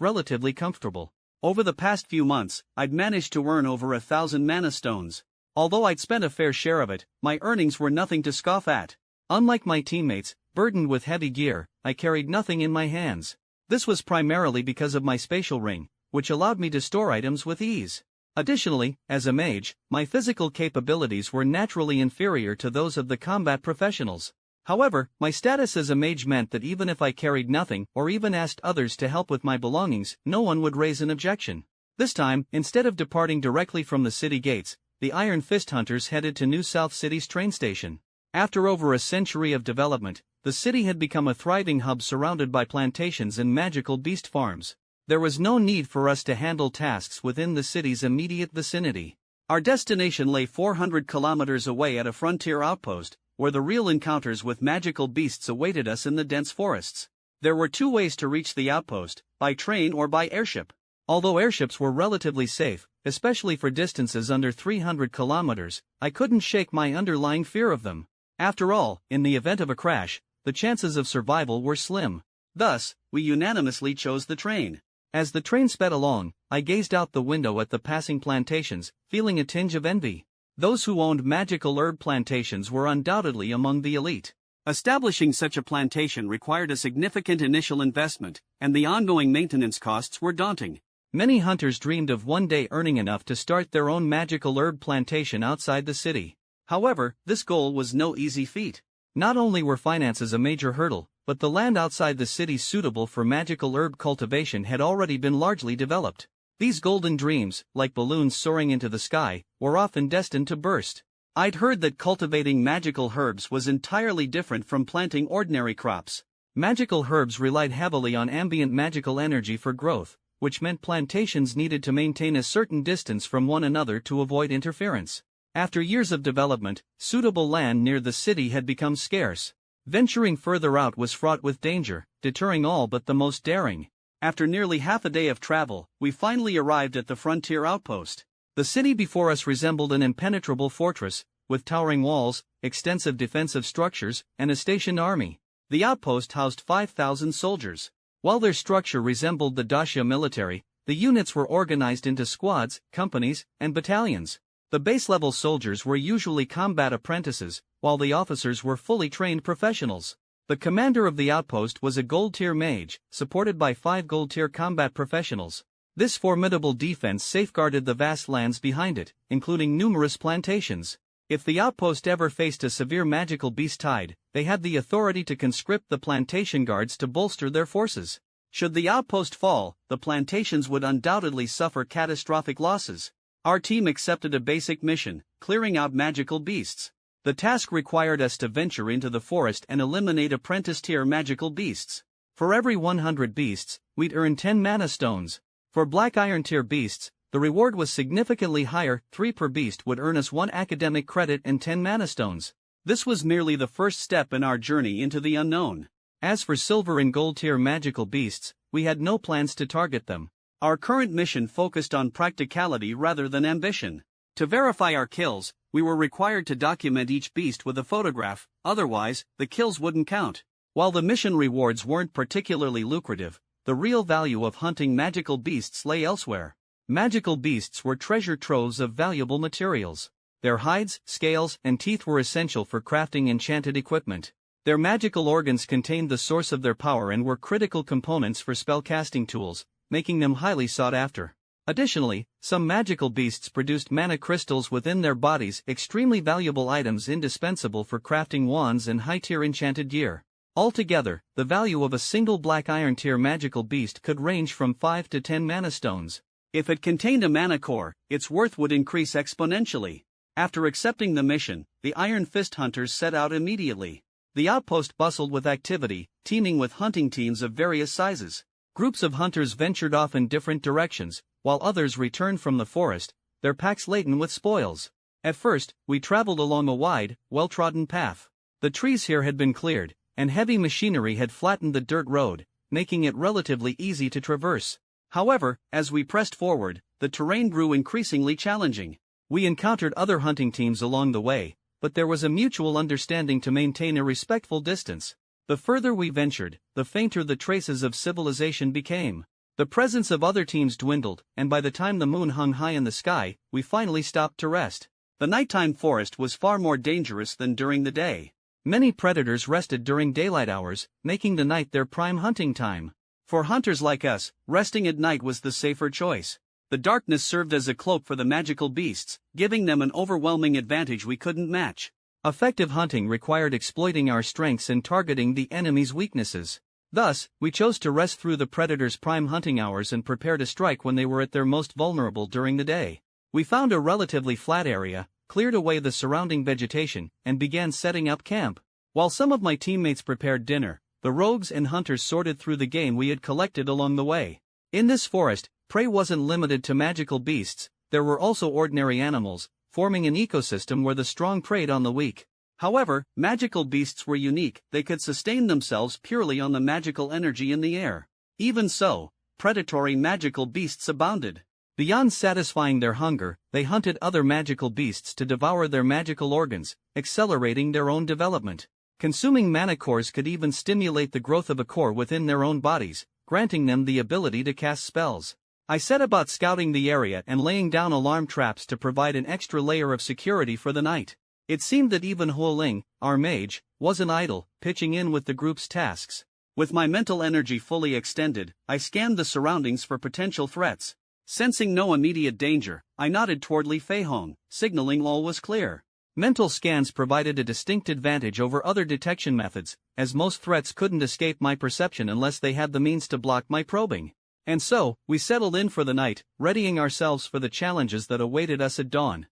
relatively comfortable. Over the past few months, I'd managed to earn over 1,000 mana stones. Although I'd spent a fair share of it, my earnings were nothing to scoff at. Unlike my teammates, burdened with heavy gear, I carried nothing in my hands. This was primarily because of my spatial ring, which allowed me to store items with ease. Additionally, as a mage, my physical capabilities were naturally inferior to those of the combat professionals. However, my status as a mage meant that even if I carried nothing or even asked others to help with my belongings, no one would raise an objection. This time, instead of departing directly from the city gates, the Iron Fist Hunters headed to New South City's train station. After over a century of development, the city had become a thriving hub surrounded by plantations and magical beast farms. There was no need for us to handle tasks within the city's immediate vicinity. Our destination lay 400 kilometers away at a frontier outpost, where the real encounters with magical beasts awaited us in the dense forests. There were two ways to reach the outpost, by train or by airship. Although airships were relatively safe, especially for distances under 300 kilometers, I couldn't shake my underlying fear of them. After all, in the event of a crash, the chances of survival were slim. Thus, we unanimously chose the train. As the train sped along, I gazed out the window at the passing plantations, feeling a tinge of envy. Those who owned magical herb plantations were undoubtedly among the elite. Establishing such a plantation required a significant initial investment, and the ongoing maintenance costs were daunting. Many hunters dreamed of one day earning enough to start their own magical herb plantation outside the city. However, this goal was no easy feat. Not only were finances a major hurdle, but the land outside the city suitable for magical herb cultivation had already been largely developed. These golden dreams, like balloons soaring into the sky, were often destined to burst. I'd heard that cultivating magical herbs was entirely different from planting ordinary crops. Magical herbs relied heavily on ambient magical energy for growth, which meant plantations needed to maintain a certain distance from one another to avoid interference. After years of development, suitable land near the city had become scarce. Venturing further out was fraught with danger, deterring all but the most daring. After nearly half a day of travel, we finally arrived at the frontier outpost. The city before us resembled an impenetrable fortress, with towering walls, extensive defensive structures, and a stationed army. The outpost housed 5,000 soldiers. While their structure resembled the dacia military, the units were organized into squads, companies, and battalions. The base-level soldiers were usually combat apprentices, while the officers were fully trained professionals. The commander of the outpost was a gold-tier mage, supported by 5 gold-tier combat professionals. This formidable defense safeguarded the vast lands behind it, including numerous plantations. If the outpost ever faced a severe magical beast tide, they had the authority to conscript the plantation guards to bolster their forces. Should the outpost fall, the plantations would undoubtedly suffer catastrophic losses. Our team accepted a basic mission, clearing out magical beasts. The task required us to venture into the forest and eliminate apprentice-tier magical beasts. For every 100 beasts, we'd earn 10 mana stones. For Black Iron tier beasts, the reward was significantly higher. 3 per beast would earn us 1 academic credit and 10 mana stones. This was merely the first step in our journey into the unknown. As for silver and gold tier magical beasts, we had no plans to target them. Our current mission focused on practicality rather than ambition. To verify our kills, we were required to document each beast with a photograph, otherwise, the kills wouldn't count. While the mission rewards weren't particularly lucrative, the real value of hunting magical beasts lay elsewhere. Magical beasts were treasure troves of valuable materials. Their hides, scales, and teeth were essential for crafting enchanted equipment. Their magical organs contained the source of their power and were critical components for spellcasting tools, making them highly sought after. Additionally, some magical beasts produced mana crystals within their bodies, extremely valuable items indispensable for crafting wands and high-tier enchanted gear. Altogether, the value of a single Black Iron tier magical beast could range from 5 to 10 mana stones. If it contained a mana core, its worth would increase exponentially. After accepting the mission, the Iron Fist hunters set out immediately. The outpost bustled with activity, teeming with hunting teams of various sizes. Groups of hunters ventured off in different directions, while others returned from the forest, their packs laden with spoils. At first, we traveled along a wide, well-trodden path. The trees here had been cleared, and heavy machinery had flattened the dirt road, making it relatively easy to traverse. However, as we pressed forward, the terrain grew increasingly challenging. We encountered other hunting teams along the way, but there was a mutual understanding to maintain a respectful distance. The further we ventured, the fainter the traces of civilization became. The presence of other teams dwindled, and by the time the moon hung high in the sky, we finally stopped to rest. The nighttime forest was far more dangerous than during the day. Many predators rested during daylight hours, making the night their prime hunting time. For hunters like us, resting at night was the safer choice. The darkness served as a cloak for the magical beasts, giving them an overwhelming advantage we couldn't match. Effective hunting required exploiting our strengths and targeting the enemy's weaknesses. Thus, we chose to rest through the predators' prime hunting hours and prepare to strike when they were at their most vulnerable during the day. We found a relatively flat area, cleared away the surrounding vegetation, and began setting up camp. While some of my teammates prepared dinner, the rogues and hunters sorted through the game we had collected along the way. In this forest, prey wasn't limited to magical beasts, there were also ordinary animals, forming an ecosystem where the strong preyed on the weak. However, magical beasts were unique, they could sustain themselves purely on the magical energy in the air. Even so, predatory magical beasts abounded. Beyond satisfying their hunger, they hunted other magical beasts to devour their magical organs, accelerating their own development. Consuming mana cores could even stimulate the growth of a core within their own bodies, granting them the ability to cast spells. I set about scouting the area and laying down alarm traps to provide an extra layer of security for the night. It seemed that even Huoling, our mage, wasn't idle, pitching in with the group's tasks. With my mental energy fully extended, I scanned the surroundings for potential threats. Sensing no immediate danger, I nodded toward Li Feihong, signaling all was clear. Mental scans provided a distinct advantage over other detection methods, as most threats couldn't escape my perception unless they had the means to block my probing. And so, we settled in for the night, readying ourselves for the challenges that awaited us at dawn.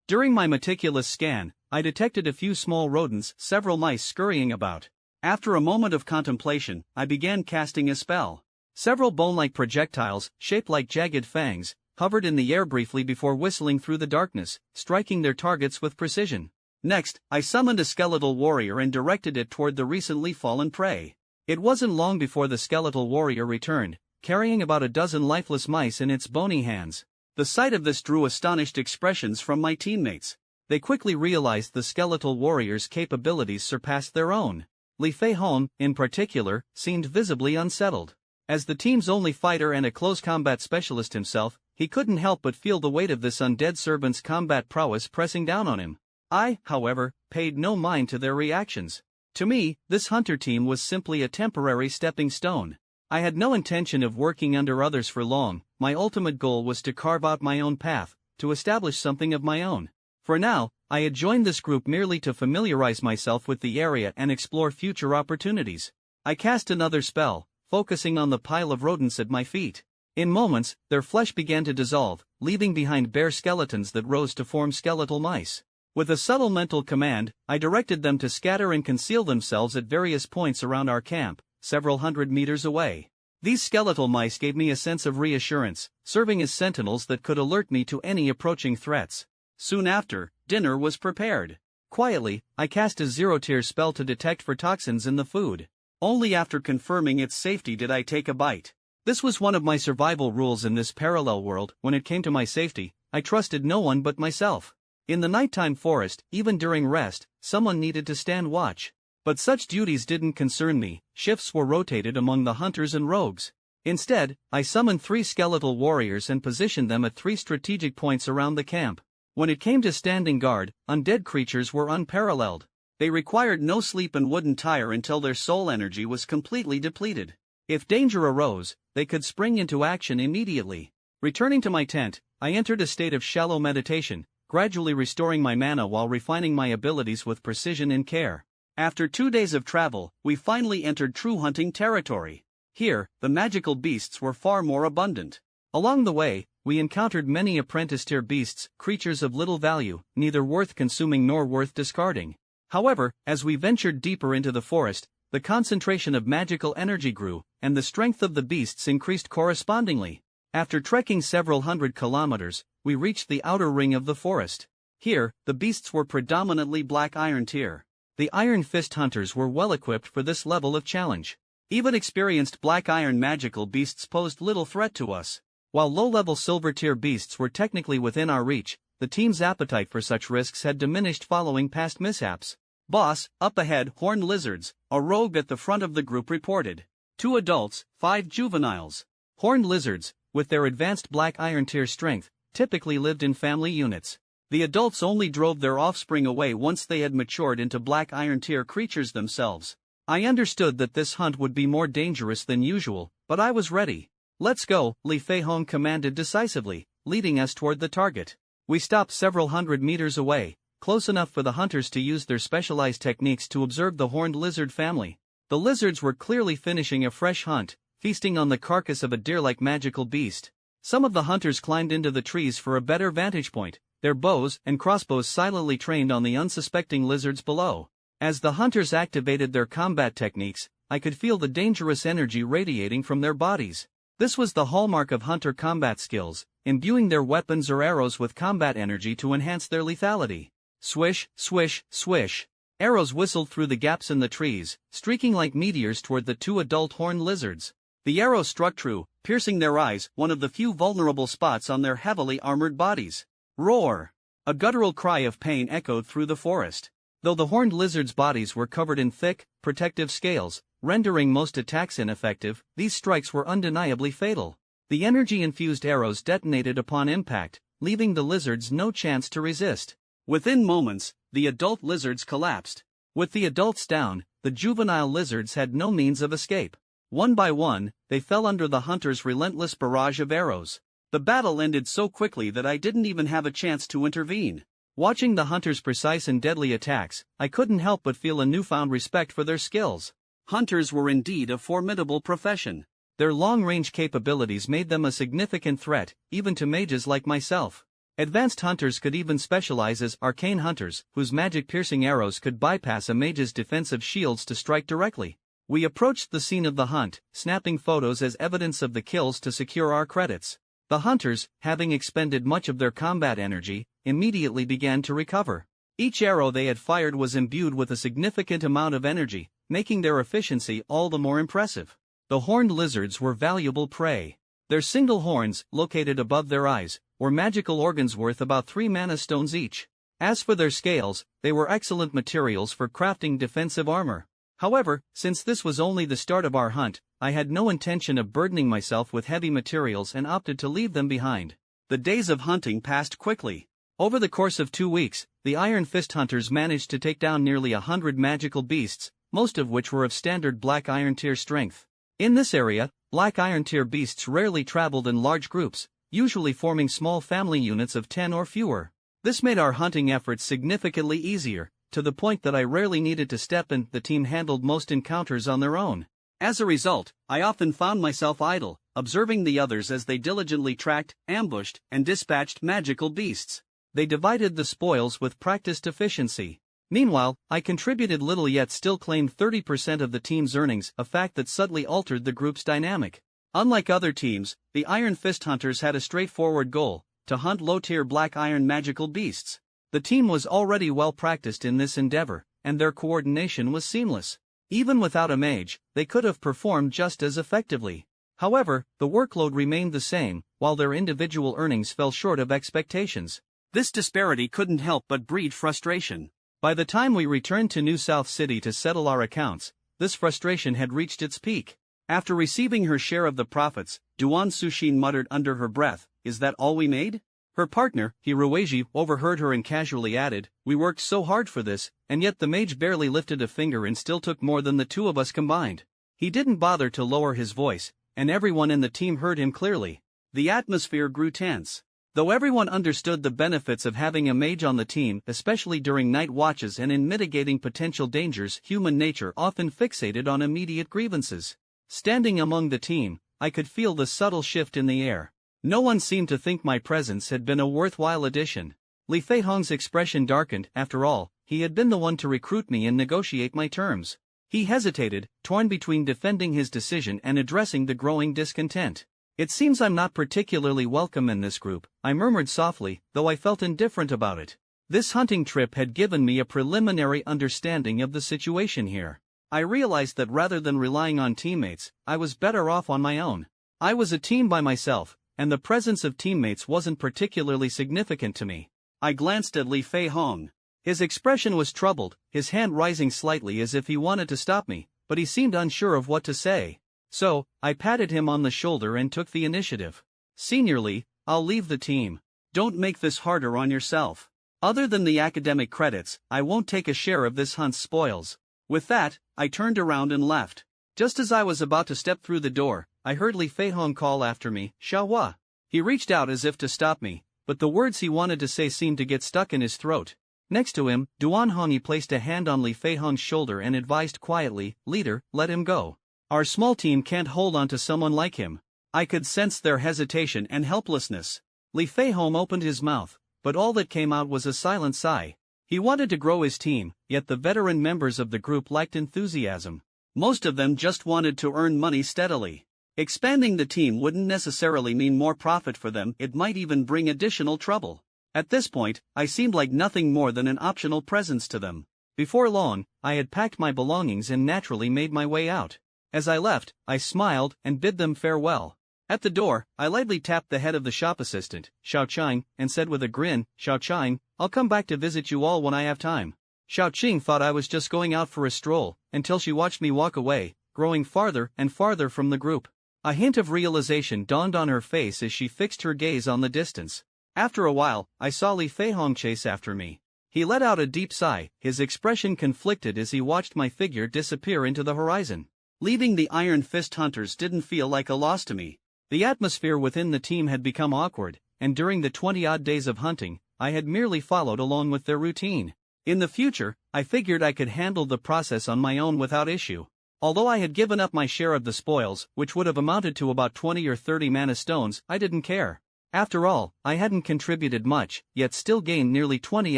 During my meticulous scan, I detected a few small rodents, several mice scurrying about. After a moment of contemplation, I began casting a spell. Several bone-like projectiles, shaped like jagged fangs, hovered in the air briefly before whistling through the darkness, striking their targets with precision. Next, I summoned a skeletal warrior and directed it toward the recently fallen prey. It wasn't long before the skeletal warrior returned, carrying about a dozen lifeless mice in its bony hands. The sight of this drew astonished expressions from my teammates. They quickly realized the skeletal warrior's capabilities surpassed their own. Li Feihong, in particular, seemed visibly unsettled. As the team's only fighter and a close combat specialist himself, he couldn't help but feel the weight of this undead servant's combat prowess pressing down on him. I, however, paid no mind to their reactions. To me, this hunter team was simply a temporary stepping stone. I had no intention of working under others for long. My ultimate goal was to carve out my own path, to establish something of my own. For now, I had joined this group merely to familiarize myself with the area and explore future opportunities. I cast another spell, focusing on the pile of rodents at my feet. In moments, their flesh began to dissolve, leaving behind bare skeletons that rose to form skeletal mice. With a subtle mental command, I directed them to scatter and conceal themselves at various points around our camp, several hundred meters away. These skeletal mice gave me a sense of reassurance, serving as sentinels that could alert me to any approaching threats. Soon after, dinner was prepared. Quietly, I cast a zero-tier spell to detect for toxins in the food. Only after confirming its safety did I take a bite. This was one of my survival rules in this parallel world. When it came to my safety, I trusted no one but myself. In the nighttime forest, even during rest, someone needed to stand watch. But such duties didn't concern me. Shifts were rotated among the hunters and rogues. Instead, I summoned 3 skeletal warriors and positioned them at 3 strategic points around the camp. When it came to standing guard, undead creatures were unparalleled. They required no sleep and wouldn't tire until their soul energy was completely depleted. If danger arose, they could spring into action immediately. Returning to my tent, I entered a state of shallow meditation, gradually restoring my mana while refining my abilities with precision and care. After 2 days of travel, we finally entered true hunting territory. Here, the magical beasts were far more abundant. Along the way, we encountered many apprentice-tier beasts, creatures of little value, neither worth consuming nor worth discarding. However, as we ventured deeper into the forest, the concentration of magical energy grew, and the strength of the beasts increased correspondingly. After trekking several hundred kilometers, we reached the outer ring of the forest. Here, the beasts were predominantly black iron tier. The Iron Fist hunters were well equipped for this level of challenge. Even experienced black iron magical beasts posed little threat to us. While low-level silver tier beasts were technically within our reach, the team's appetite for such risks had diminished following past mishaps. Boss, up ahead, horned lizards, a rogue at the front of the group reported. 2 adults, 5 juveniles. Horned lizards, with their advanced black iron tier strength, typically lived in family units. The adults only drove their offspring away once they had matured into black iron tier creatures themselves. I understood that this hunt would be more dangerous than usual, but I was ready. Let's go, Li Feihong commanded decisively, leading us toward the target. We stopped several hundred meters away, close enough for the hunters to use their specialized techniques to observe the horned lizard family. The lizards were clearly finishing a fresh hunt, feasting on the carcass of a deer-like magical beast. Some of the hunters climbed into the trees for a better vantage point, their bows and crossbows silently trained on the unsuspecting lizards below. As the hunters activated their combat techniques, I could feel the dangerous energy radiating from their bodies. This was the hallmark of hunter combat skills, imbuing their weapons or arrows with combat energy to enhance their lethality. Swish, swish, swish. Arrows whistled through the gaps in the trees, streaking like meteors toward the two adult horned lizards. The arrow struck true, piercing their eyes, one of the few vulnerable spots on their heavily armored bodies. Roar! A guttural cry of pain echoed through the forest. Though the horned lizards' bodies were covered in thick, protective scales, rendering most attacks ineffective, these strikes were undeniably fatal. The energy-infused arrows detonated upon impact, leaving the lizards no chance to resist. Within moments, the adult lizards collapsed. With the adults down, the juvenile lizards had no means of escape. One by one, they fell under the hunter's relentless barrage of arrows. The battle ended so quickly that I didn't even have a chance to intervene. Watching the hunters' precise and deadly attacks, I couldn't help but feel a newfound respect for their skills. Hunters were indeed a formidable profession. Their long-range capabilities made them a significant threat, even to mages like myself. Advanced hunters could even specialize as arcane hunters, whose magic-piercing arrows could bypass a mage's defensive shields to strike directly. We approached the scene of the hunt, snapping photos as evidence of the kills to secure our credits. The hunters, having expended much of their combat energy, immediately began to recover. Each arrow they had fired was imbued with a significant amount of energy, making their efficiency all the more impressive. The horned lizards were valuable prey. Their single horns, located above their eyes, were magical organs worth about 3 mana stones each. As for their scales, they were excellent materials for crafting defensive armor. However, since this was only the start of our hunt, I had no intention of burdening myself with heavy materials and opted to leave them behind. The days of hunting passed quickly. Over the course of 2 weeks, the Iron Fist hunters managed to take down nearly 100 magical beasts, most of which were of standard Black Iron tier strength. In this area, Black Iron tier beasts rarely traveled in large groups, usually forming small family units of 10 or fewer. This made our hunting efforts significantly easier, to the point that I rarely needed to step in. The team handled most encounters on their own. As a result, I often found myself idle, observing the others as they diligently tracked, ambushed, and dispatched magical beasts. They divided the spoils with practiced efficiency. Meanwhile, I contributed little yet still claimed 30% of the team's earnings, a fact that subtly altered the group's dynamic. Unlike other teams, the Iron Fist hunters had a straightforward goal: to hunt low-tier Black Iron magical beasts. The team was already well practiced in this endeavor, and their coordination was seamless. Even without a mage, they could have performed just as effectively. However, the workload remained the same, while their individual earnings fell short of expectations. This disparity couldn't help but breed frustration. By the time we returned to New South City to settle our accounts, this frustration had reached its peak. After receiving her share of the profits, Duan Sushin muttered under her breath, "Is that all we made?" Her partner, Hiroeiji, overheard her and casually added, "We worked so hard for this, and yet the mage barely lifted a finger and still took more than the two of us combined." He didn't bother to lower his voice, and everyone in the team heard him clearly. The atmosphere grew tense. Though everyone understood the benefits of having a mage on the team, especially during night watches and in mitigating potential dangers, human nature often fixated on immediate grievances. Standing among the team, I could feel the subtle shift in the air. No one seemed to think my presence had been a worthwhile addition. Li Feihong's expression darkened. After all, he had been the one to recruit me and negotiate my terms. He hesitated, torn between defending his decision and addressing the growing discontent. "It seems I'm not particularly welcome in this group," I murmured softly, though I felt indifferent about it. This hunting trip had given me a preliminary understanding of the situation here. I realized that rather than relying on teammates, I was better off on my own. I was a team by myself, and the presence of teammates wasn't particularly significant to me. I glanced at Li Feihong. His expression was troubled, his hand rising slightly as if he wanted to stop me, but he seemed unsure of what to say. So, I patted him on the shoulder and took the initiative. "Seniorly, I'll leave the team. Don't make this harder on yourself. Other than the academic credits, I won't take a share of this hunt's spoils." With that, I turned around and left. Just as I was about to step through the door, I heard Li Feihong call after me, "Xiaohua." He reached out as if to stop me, but the words he wanted to say seemed to get stuck in his throat. Next to him, Duan Hongyi placed a hand on Li Feihong's shoulder and advised quietly, "Leader, let him go. Our small team can't hold on to someone like him." I could sense their hesitation and helplessness. Li Feihong opened his mouth, but all that came out was a silent sigh. He wanted to grow his team, yet the veteran members of the group lacked enthusiasm. Most of them just wanted to earn money steadily. Expanding the team wouldn't necessarily mean more profit for them, it might even bring additional trouble. At this point, I seemed like nothing more than an optional presence to them. Before long, I had packed my belongings and naturally made my way out. As I left, I smiled and bid them farewell. At the door, I lightly tapped the head of the shop assistant, Xiao Qing, and said with a grin, "Xiao Qing, I'll come back to visit you all when I have time." Xiao Qing thought I was just going out for a stroll, until she watched me walk away, growing farther and farther from the group. A hint of realization dawned on her face as she fixed her gaze on the distance. After a while, I saw Li Feihong chase after me. He let out a deep sigh, his expression conflicted as he watched my figure disappear into the horizon. Leaving the Iron Fist hunters didn't feel like a loss to me. The atmosphere within the team had become awkward, and during the 20-odd days of hunting, I had merely followed along with their routine. In the future, I figured I could handle the process on my own without issue. Although I had given up my share of the spoils, which would have amounted to about 20 or 30 mana stones, I didn't care. After all, I hadn't contributed much, yet still gained nearly 20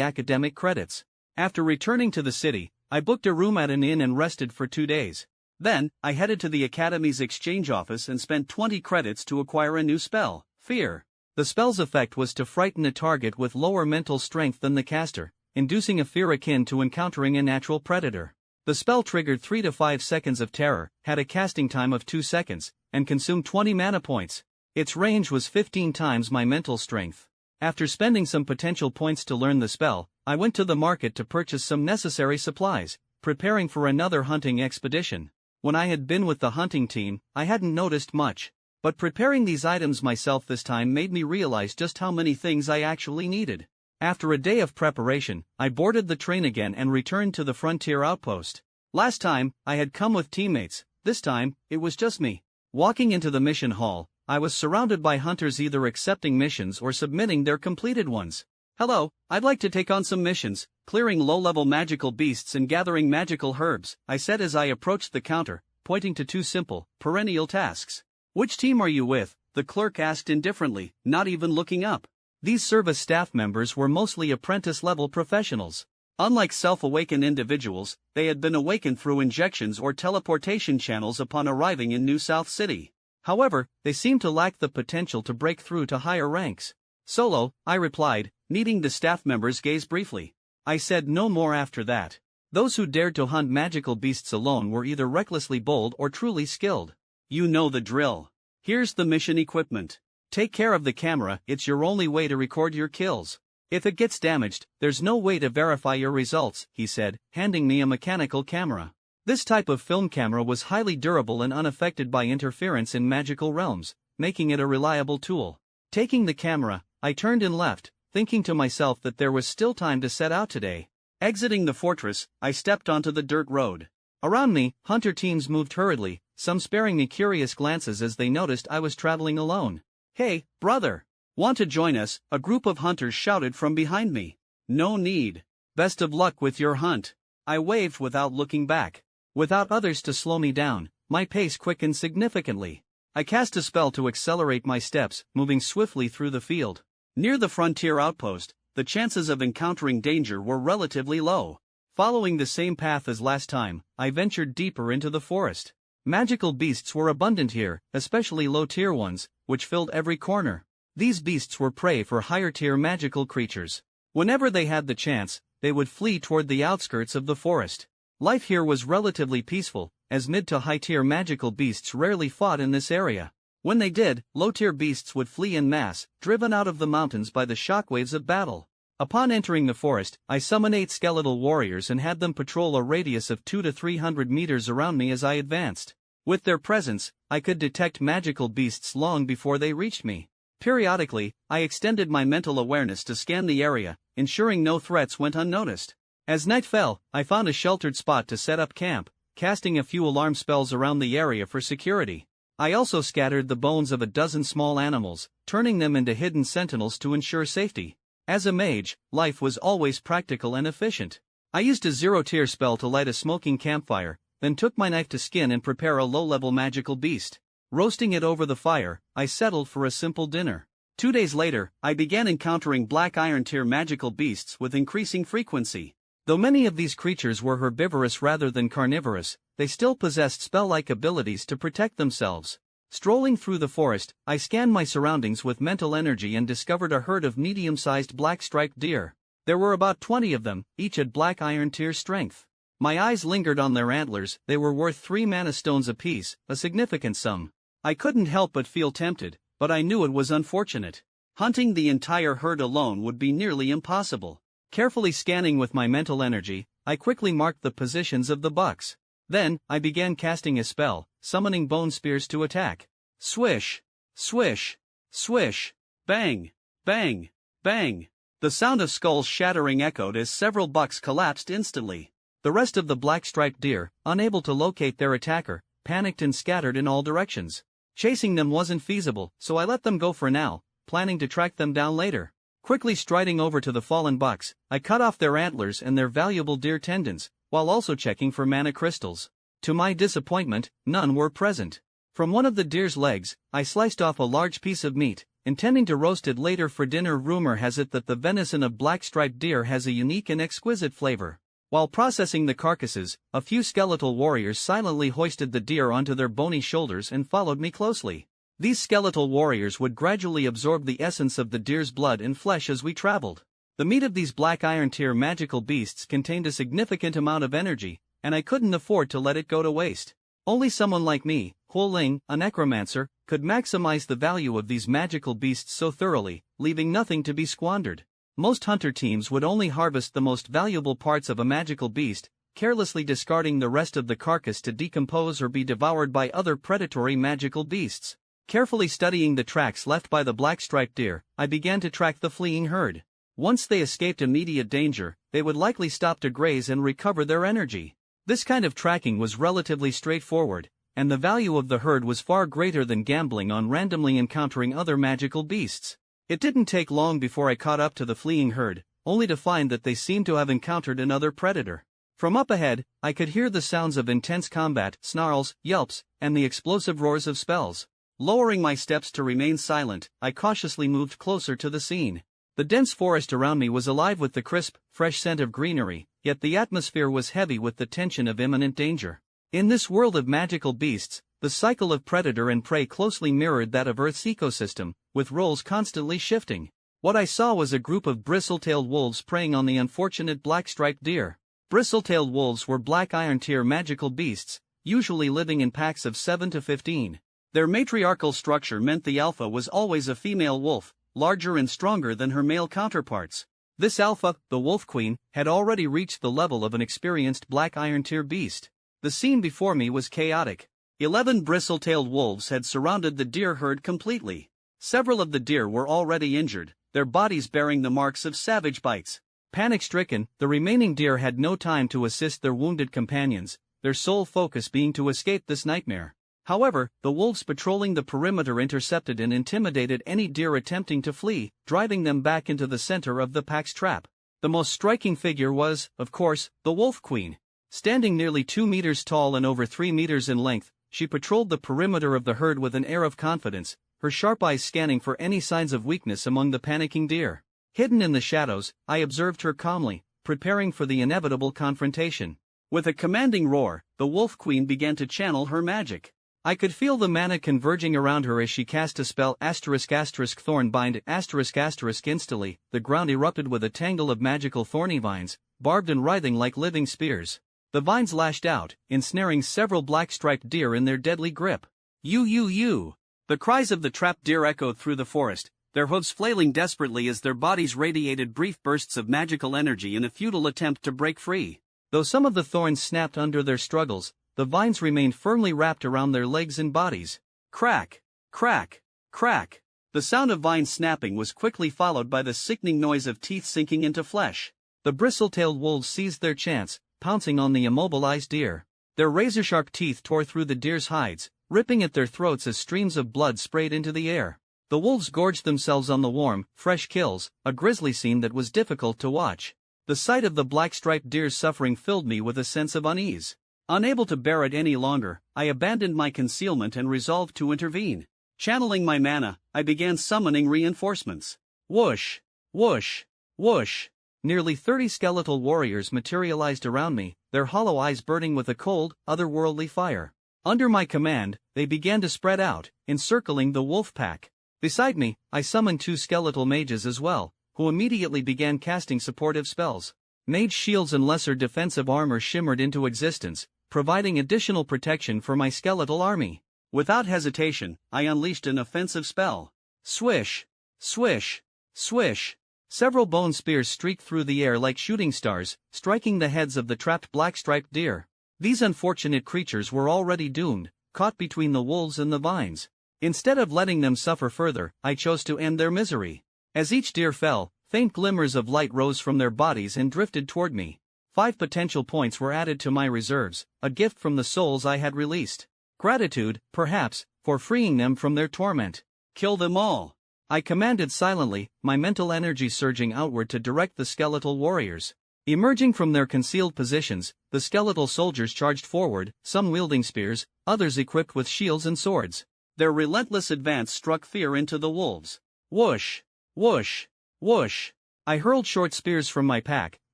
academic credits. After returning to the city, I booked a room at an inn and rested for 2 days. Then, I headed to the Academy's exchange office and spent 20 credits to acquire a new spell, Fear. The spell's effect was to frighten a target with lower mental strength than the caster, inducing a fear akin to encountering a natural predator. The spell triggered 3 to 5 seconds of terror, had a casting time of 2 seconds, and consumed 20 mana points. Its range was 15 times my mental strength. After spending some potential points to learn the spell, I went to the market to purchase some necessary supplies, preparing for another hunting expedition. When I had been with the hunting team, I hadn't noticed much. But preparing these items myself this time made me realize just how many things I actually needed. After a day of preparation, I boarded the train again and returned to the frontier outpost. Last time, I had come with teammates, this time, it was just me. Walking into the mission hall, I was surrounded by hunters either accepting missions or submitting their completed ones. "Hello, I'd like to take on some missions, clearing low-level magical beasts and gathering magical herbs," I said as I approached the counter, pointing to 2 simple, perennial tasks. "Which team are you with?" the clerk asked indifferently, not even looking up. These service staff members were mostly apprentice-level professionals. Unlike self-awakened individuals, they had been awakened through injections or teleportation channels upon arriving in New South City. However, they seemed to lack the potential to break through to higher ranks. "Solo," I replied, meeting the staff member's gaze briefly. I said no more after that. Those who dared to hunt magical beasts alone were either recklessly bold or truly skilled. You know the drill. Here's the mission equipment. Take care of the camera, it's your only way to record your kills. If it gets damaged, there's no way to verify your results, he said, handing me a mechanical camera. This type of film camera was highly durable and unaffected by interference in magical realms, making it a reliable tool. Taking the camera, I turned and left, thinking to myself that there was still time to set out today. Exiting the fortress, I stepped onto the dirt road. Around me, hunter teams moved hurriedly, some sparing me curious glances as they noticed I was traveling alone. "Hey, brother! Want to join us?" a group of hunters shouted from behind me. "No need. Best of luck with your hunt." I waved without looking back. Without others to slow me down, my pace quickened significantly. I cast a spell to accelerate my steps, moving swiftly through the field. Near the frontier outpost, the chances of encountering danger were relatively low. Following the same path as last time, I ventured deeper into the forest. Magical beasts were abundant here, especially low-tier ones, which filled every corner. These beasts were prey for higher-tier magical creatures. Whenever they had the chance, they would flee toward the outskirts of the forest. Life here was relatively peaceful, as mid to high-tier magical beasts rarely fought in this area. When they did, low-tier beasts would flee en masse, driven out of the mountains by the shockwaves of battle. Upon entering the forest, I summoned 8 skeletal warriors and had them patrol a radius of 200 to 300 meters around me as I advanced. With their presence, I could detect magical beasts long before they reached me. Periodically, I extended my mental awareness to scan the area, ensuring no threats went unnoticed. As night fell, I found a sheltered spot to set up camp, casting a few alarm spells around the area for security. I also scattered the bones of a dozen small animals, turning them into hidden sentinels to ensure safety. As a mage, life was always practical and efficient. I used a 0-tier spell to light a smoking campfire, then took my knife to skin and prepare a low-level magical beast. Roasting it over the fire, I settled for a simple dinner. 2 days later, I began encountering black iron-tier magical beasts with increasing frequency. Though many of these creatures were herbivorous rather than carnivorous, they still possessed spell-like abilities to protect themselves. Strolling through the forest, I scanned my surroundings with mental energy and discovered a herd of medium-sized black-striped deer. There were about 20 of them, each at black iron tier strength. My eyes lingered on their antlers. They were worth 3 mana stones apiece, a significant sum. I couldn't help but feel tempted, but I knew it was unfortunate. Hunting the entire herd alone would be nearly impossible. Carefully scanning with my mental energy, I quickly marked the positions of the bucks. Then, I began casting a spell, summoning bone spears to attack. Swish! Swish! Swish! Bang! Bang! Bang! The sound of skulls shattering echoed as several bucks collapsed instantly. The rest of the black-striped deer, unable to locate their attacker, panicked and scattered in all directions. Chasing them wasn't feasible, so I let them go for now, planning to track them down later. Quickly striding over to the fallen bucks, I cut off their antlers and their valuable deer tendons, while also checking for mana crystals. To my disappointment, none were present. From one of the deer's legs, I sliced off a large piece of meat, intending to roast it later for dinner. Rumor has it that the venison of black-striped deer has a unique and exquisite flavor. While processing the carcasses, a few skeletal warriors silently hoisted the deer onto their bony shoulders and followed me closely. These skeletal warriors would gradually absorb the essence of the deer's blood and flesh as we traveled. The meat of these black iron tier magical beasts contained a significant amount of energy, and I couldn't afford to let it go to waste. Only someone like me, Huoling, a necromancer, could maximize the value of these magical beasts so thoroughly, leaving nothing to be squandered. Most hunter teams would only harvest the most valuable parts of a magical beast, carelessly discarding the rest of the carcass to decompose or be devoured by other predatory magical beasts. Carefully studying the tracks left by the black-striped deer, I began to track the fleeing herd. Once they escaped immediate danger, they would likely stop to graze and recover their energy. This kind of tracking was relatively straightforward, and the value of the herd was far greater than gambling on randomly encountering other magical beasts. It didn't take long before I caught up to the fleeing herd, only to find that they seemed to have encountered another predator. From up ahead, I could hear the sounds of intense combat, snarls, yelps, and the explosive roars of spells. Lowering my steps to remain silent, I cautiously moved closer to the scene. The dense forest around me was alive with the crisp, fresh scent of greenery, yet the atmosphere was heavy with the tension of imminent danger. In this world of magical beasts, the cycle of predator and prey closely mirrored that of Earth's ecosystem, with roles constantly shifting. What I saw was a group of bristle-tailed wolves preying on the unfortunate black-striped deer. Bristle-tailed wolves were black iron tier magical beasts, usually living in packs of 7 to 15. Their matriarchal structure meant the alpha was always a female wolf, larger and stronger than her male counterparts. This alpha, the wolf queen, had already reached the level of an experienced black iron tier beast. The scene before me was chaotic. 11 bristle-tailed wolves had surrounded the deer herd completely. Several of the deer were already injured, their bodies bearing the marks of savage bites. Panic-stricken, the remaining deer had no time to assist their wounded companions, their sole focus being to escape this nightmare. However, the wolves patrolling the perimeter intercepted and intimidated any deer attempting to flee, driving them back into the center of the pack's trap. The most striking figure was, of course, the wolf queen. Standing nearly 2 meters tall and over 3 meters in length, she patrolled the perimeter of the herd with an air of confidence, her sharp eyes scanning for any signs of weakness among the panicking deer. Hidden in the shadows, I observed her calmly, preparing for the inevitable confrontation. With a commanding roar, the wolf queen began to channel her magic. I could feel the mana converging around her as she cast a spell **** Thornbind ****. Instantly, the ground erupted with a tangle of magical thorny vines, barbed and writhing like living spears. The vines lashed out, ensnaring several black-striped deer in their deadly grip. You! The cries of the trapped deer echoed through the forest, their hooves flailing desperately as their bodies radiated brief bursts of magical energy in a futile attempt to break free. Though some of the thorns snapped under their struggles, the vines remained firmly wrapped around their legs and bodies. Crack! Crack! Crack! The sound of vines snapping was quickly followed by the sickening noise of teeth sinking into flesh. The bristle-tailed wolves seized their chance, pouncing on the immobilized deer. Their razor-sharp teeth tore through the deer's hides, ripping at their throats as streams of blood sprayed into the air. The wolves gorged themselves on the warm, fresh kills, a grisly scene that was difficult to watch. The sight of the black-striped deer's suffering filled me with a sense of unease. Unable to bear it any longer, I abandoned my concealment and resolved to intervene. Channeling my mana, I began summoning reinforcements. Whoosh! Whoosh! Whoosh! Nearly 30 skeletal warriors materialized around me, their hollow eyes burning with a cold, otherworldly fire. Under my command, they began to spread out, encircling the wolf pack. Beside me, I summoned 2 skeletal mages as well, who immediately began casting supportive spells. Mage shields and lesser defensive armor shimmered into existence, providing additional protection for my skeletal army. Without hesitation, I unleashed an offensive spell. Swish! Swish! Swish! Several bone spears streaked through the air like shooting stars, striking the heads of the trapped black-striped deer. These unfortunate creatures were already doomed, caught between the wolves and the vines. Instead of letting them suffer further, I chose to end their misery. As each deer fell, faint glimmers of light rose from their bodies and drifted toward me. 5 potential points were added to my reserves, a gift from the souls I had released. Gratitude, perhaps, for freeing them from their torment. Kill them all! I commanded silently, my mental energy surging outward to direct the skeletal warriors. Emerging from their concealed positions, the skeletal soldiers charged forward, some wielding spears, others equipped with shields and swords. Their relentless advance struck fear into the wolves. Whoosh! Whoosh! Whoosh! I hurled short spears from my pack,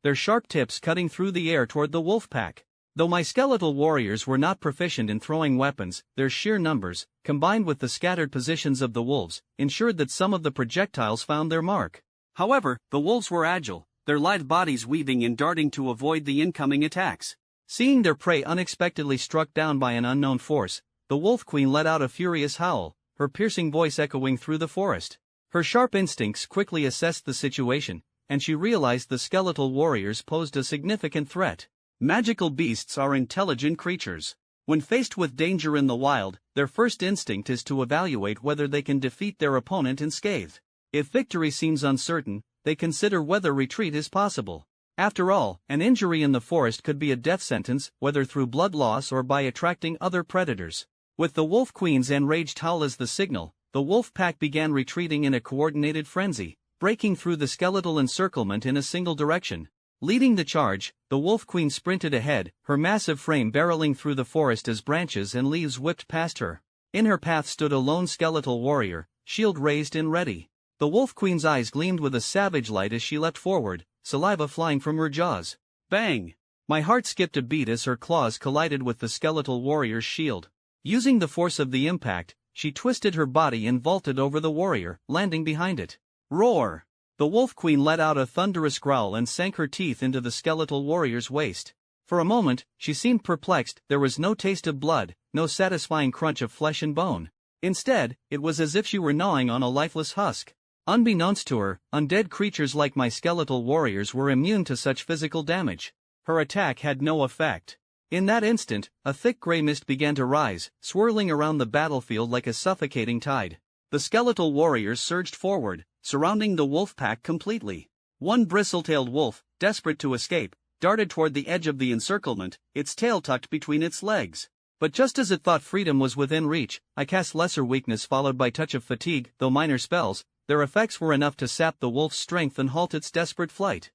their sharp tips cutting through the air toward the wolf pack. Though my skeletal warriors were not proficient in throwing weapons, their sheer numbers, combined with the scattered positions of the wolves, ensured that some of the projectiles found their mark. However, the wolves were agile, their lithe bodies weaving and darting to avoid the incoming attacks. Seeing their prey unexpectedly struck down by an unknown force, the Wolf Queen let out a furious howl, her piercing voice echoing through the forest. Her sharp instincts quickly assessed the situation, and she realized the skeletal warriors posed a significant threat. Magical beasts are intelligent creatures. When faced with danger in the wild, their first instinct is to evaluate whether they can defeat their opponent unscathed. If victory seems uncertain, they consider whether retreat is possible. After all, an injury in the forest could be a death sentence, whether through blood loss or by attracting other predators. With the Wolf Queen's enraged howl as the signal, the wolf pack began retreating in a coordinated frenzy, breaking through the skeletal encirclement in a single direction. Leading the charge, the Wolf Queen sprinted ahead, her massive frame barreling through the forest as branches and leaves whipped past her. In her path stood a lone skeletal warrior, shield raised and ready. The Wolf Queen's eyes gleamed with a savage light as she leapt forward, saliva flying from her jaws. Bang! My heart skipped a beat as her claws collided with the skeletal warrior's shield. Using the force of the impact, she twisted her body and vaulted over the warrior, landing behind it. Roar! The Wolf Queen let out a thunderous growl and sank her teeth into the skeletal warrior's waist. For a moment, she seemed perplexed. There was no taste of blood, no satisfying crunch of flesh and bone. Instead, it was as if she were gnawing on a lifeless husk. Unbeknownst to her, undead creatures like my skeletal warriors were immune to such physical damage. Her attack had no effect. In that instant, a thick gray mist began to rise, swirling around the battlefield like a suffocating tide. The skeletal warriors surged forward, surrounding the wolf pack completely. One bristle-tailed wolf, desperate to escape, darted toward the edge of the encirclement, its tail tucked between its legs. But just as it thought freedom was within reach, I cast Lesser Weakness followed by Touch of Fatigue. Though minor spells, their effects were enough to sap the wolf's strength and halt its desperate flight.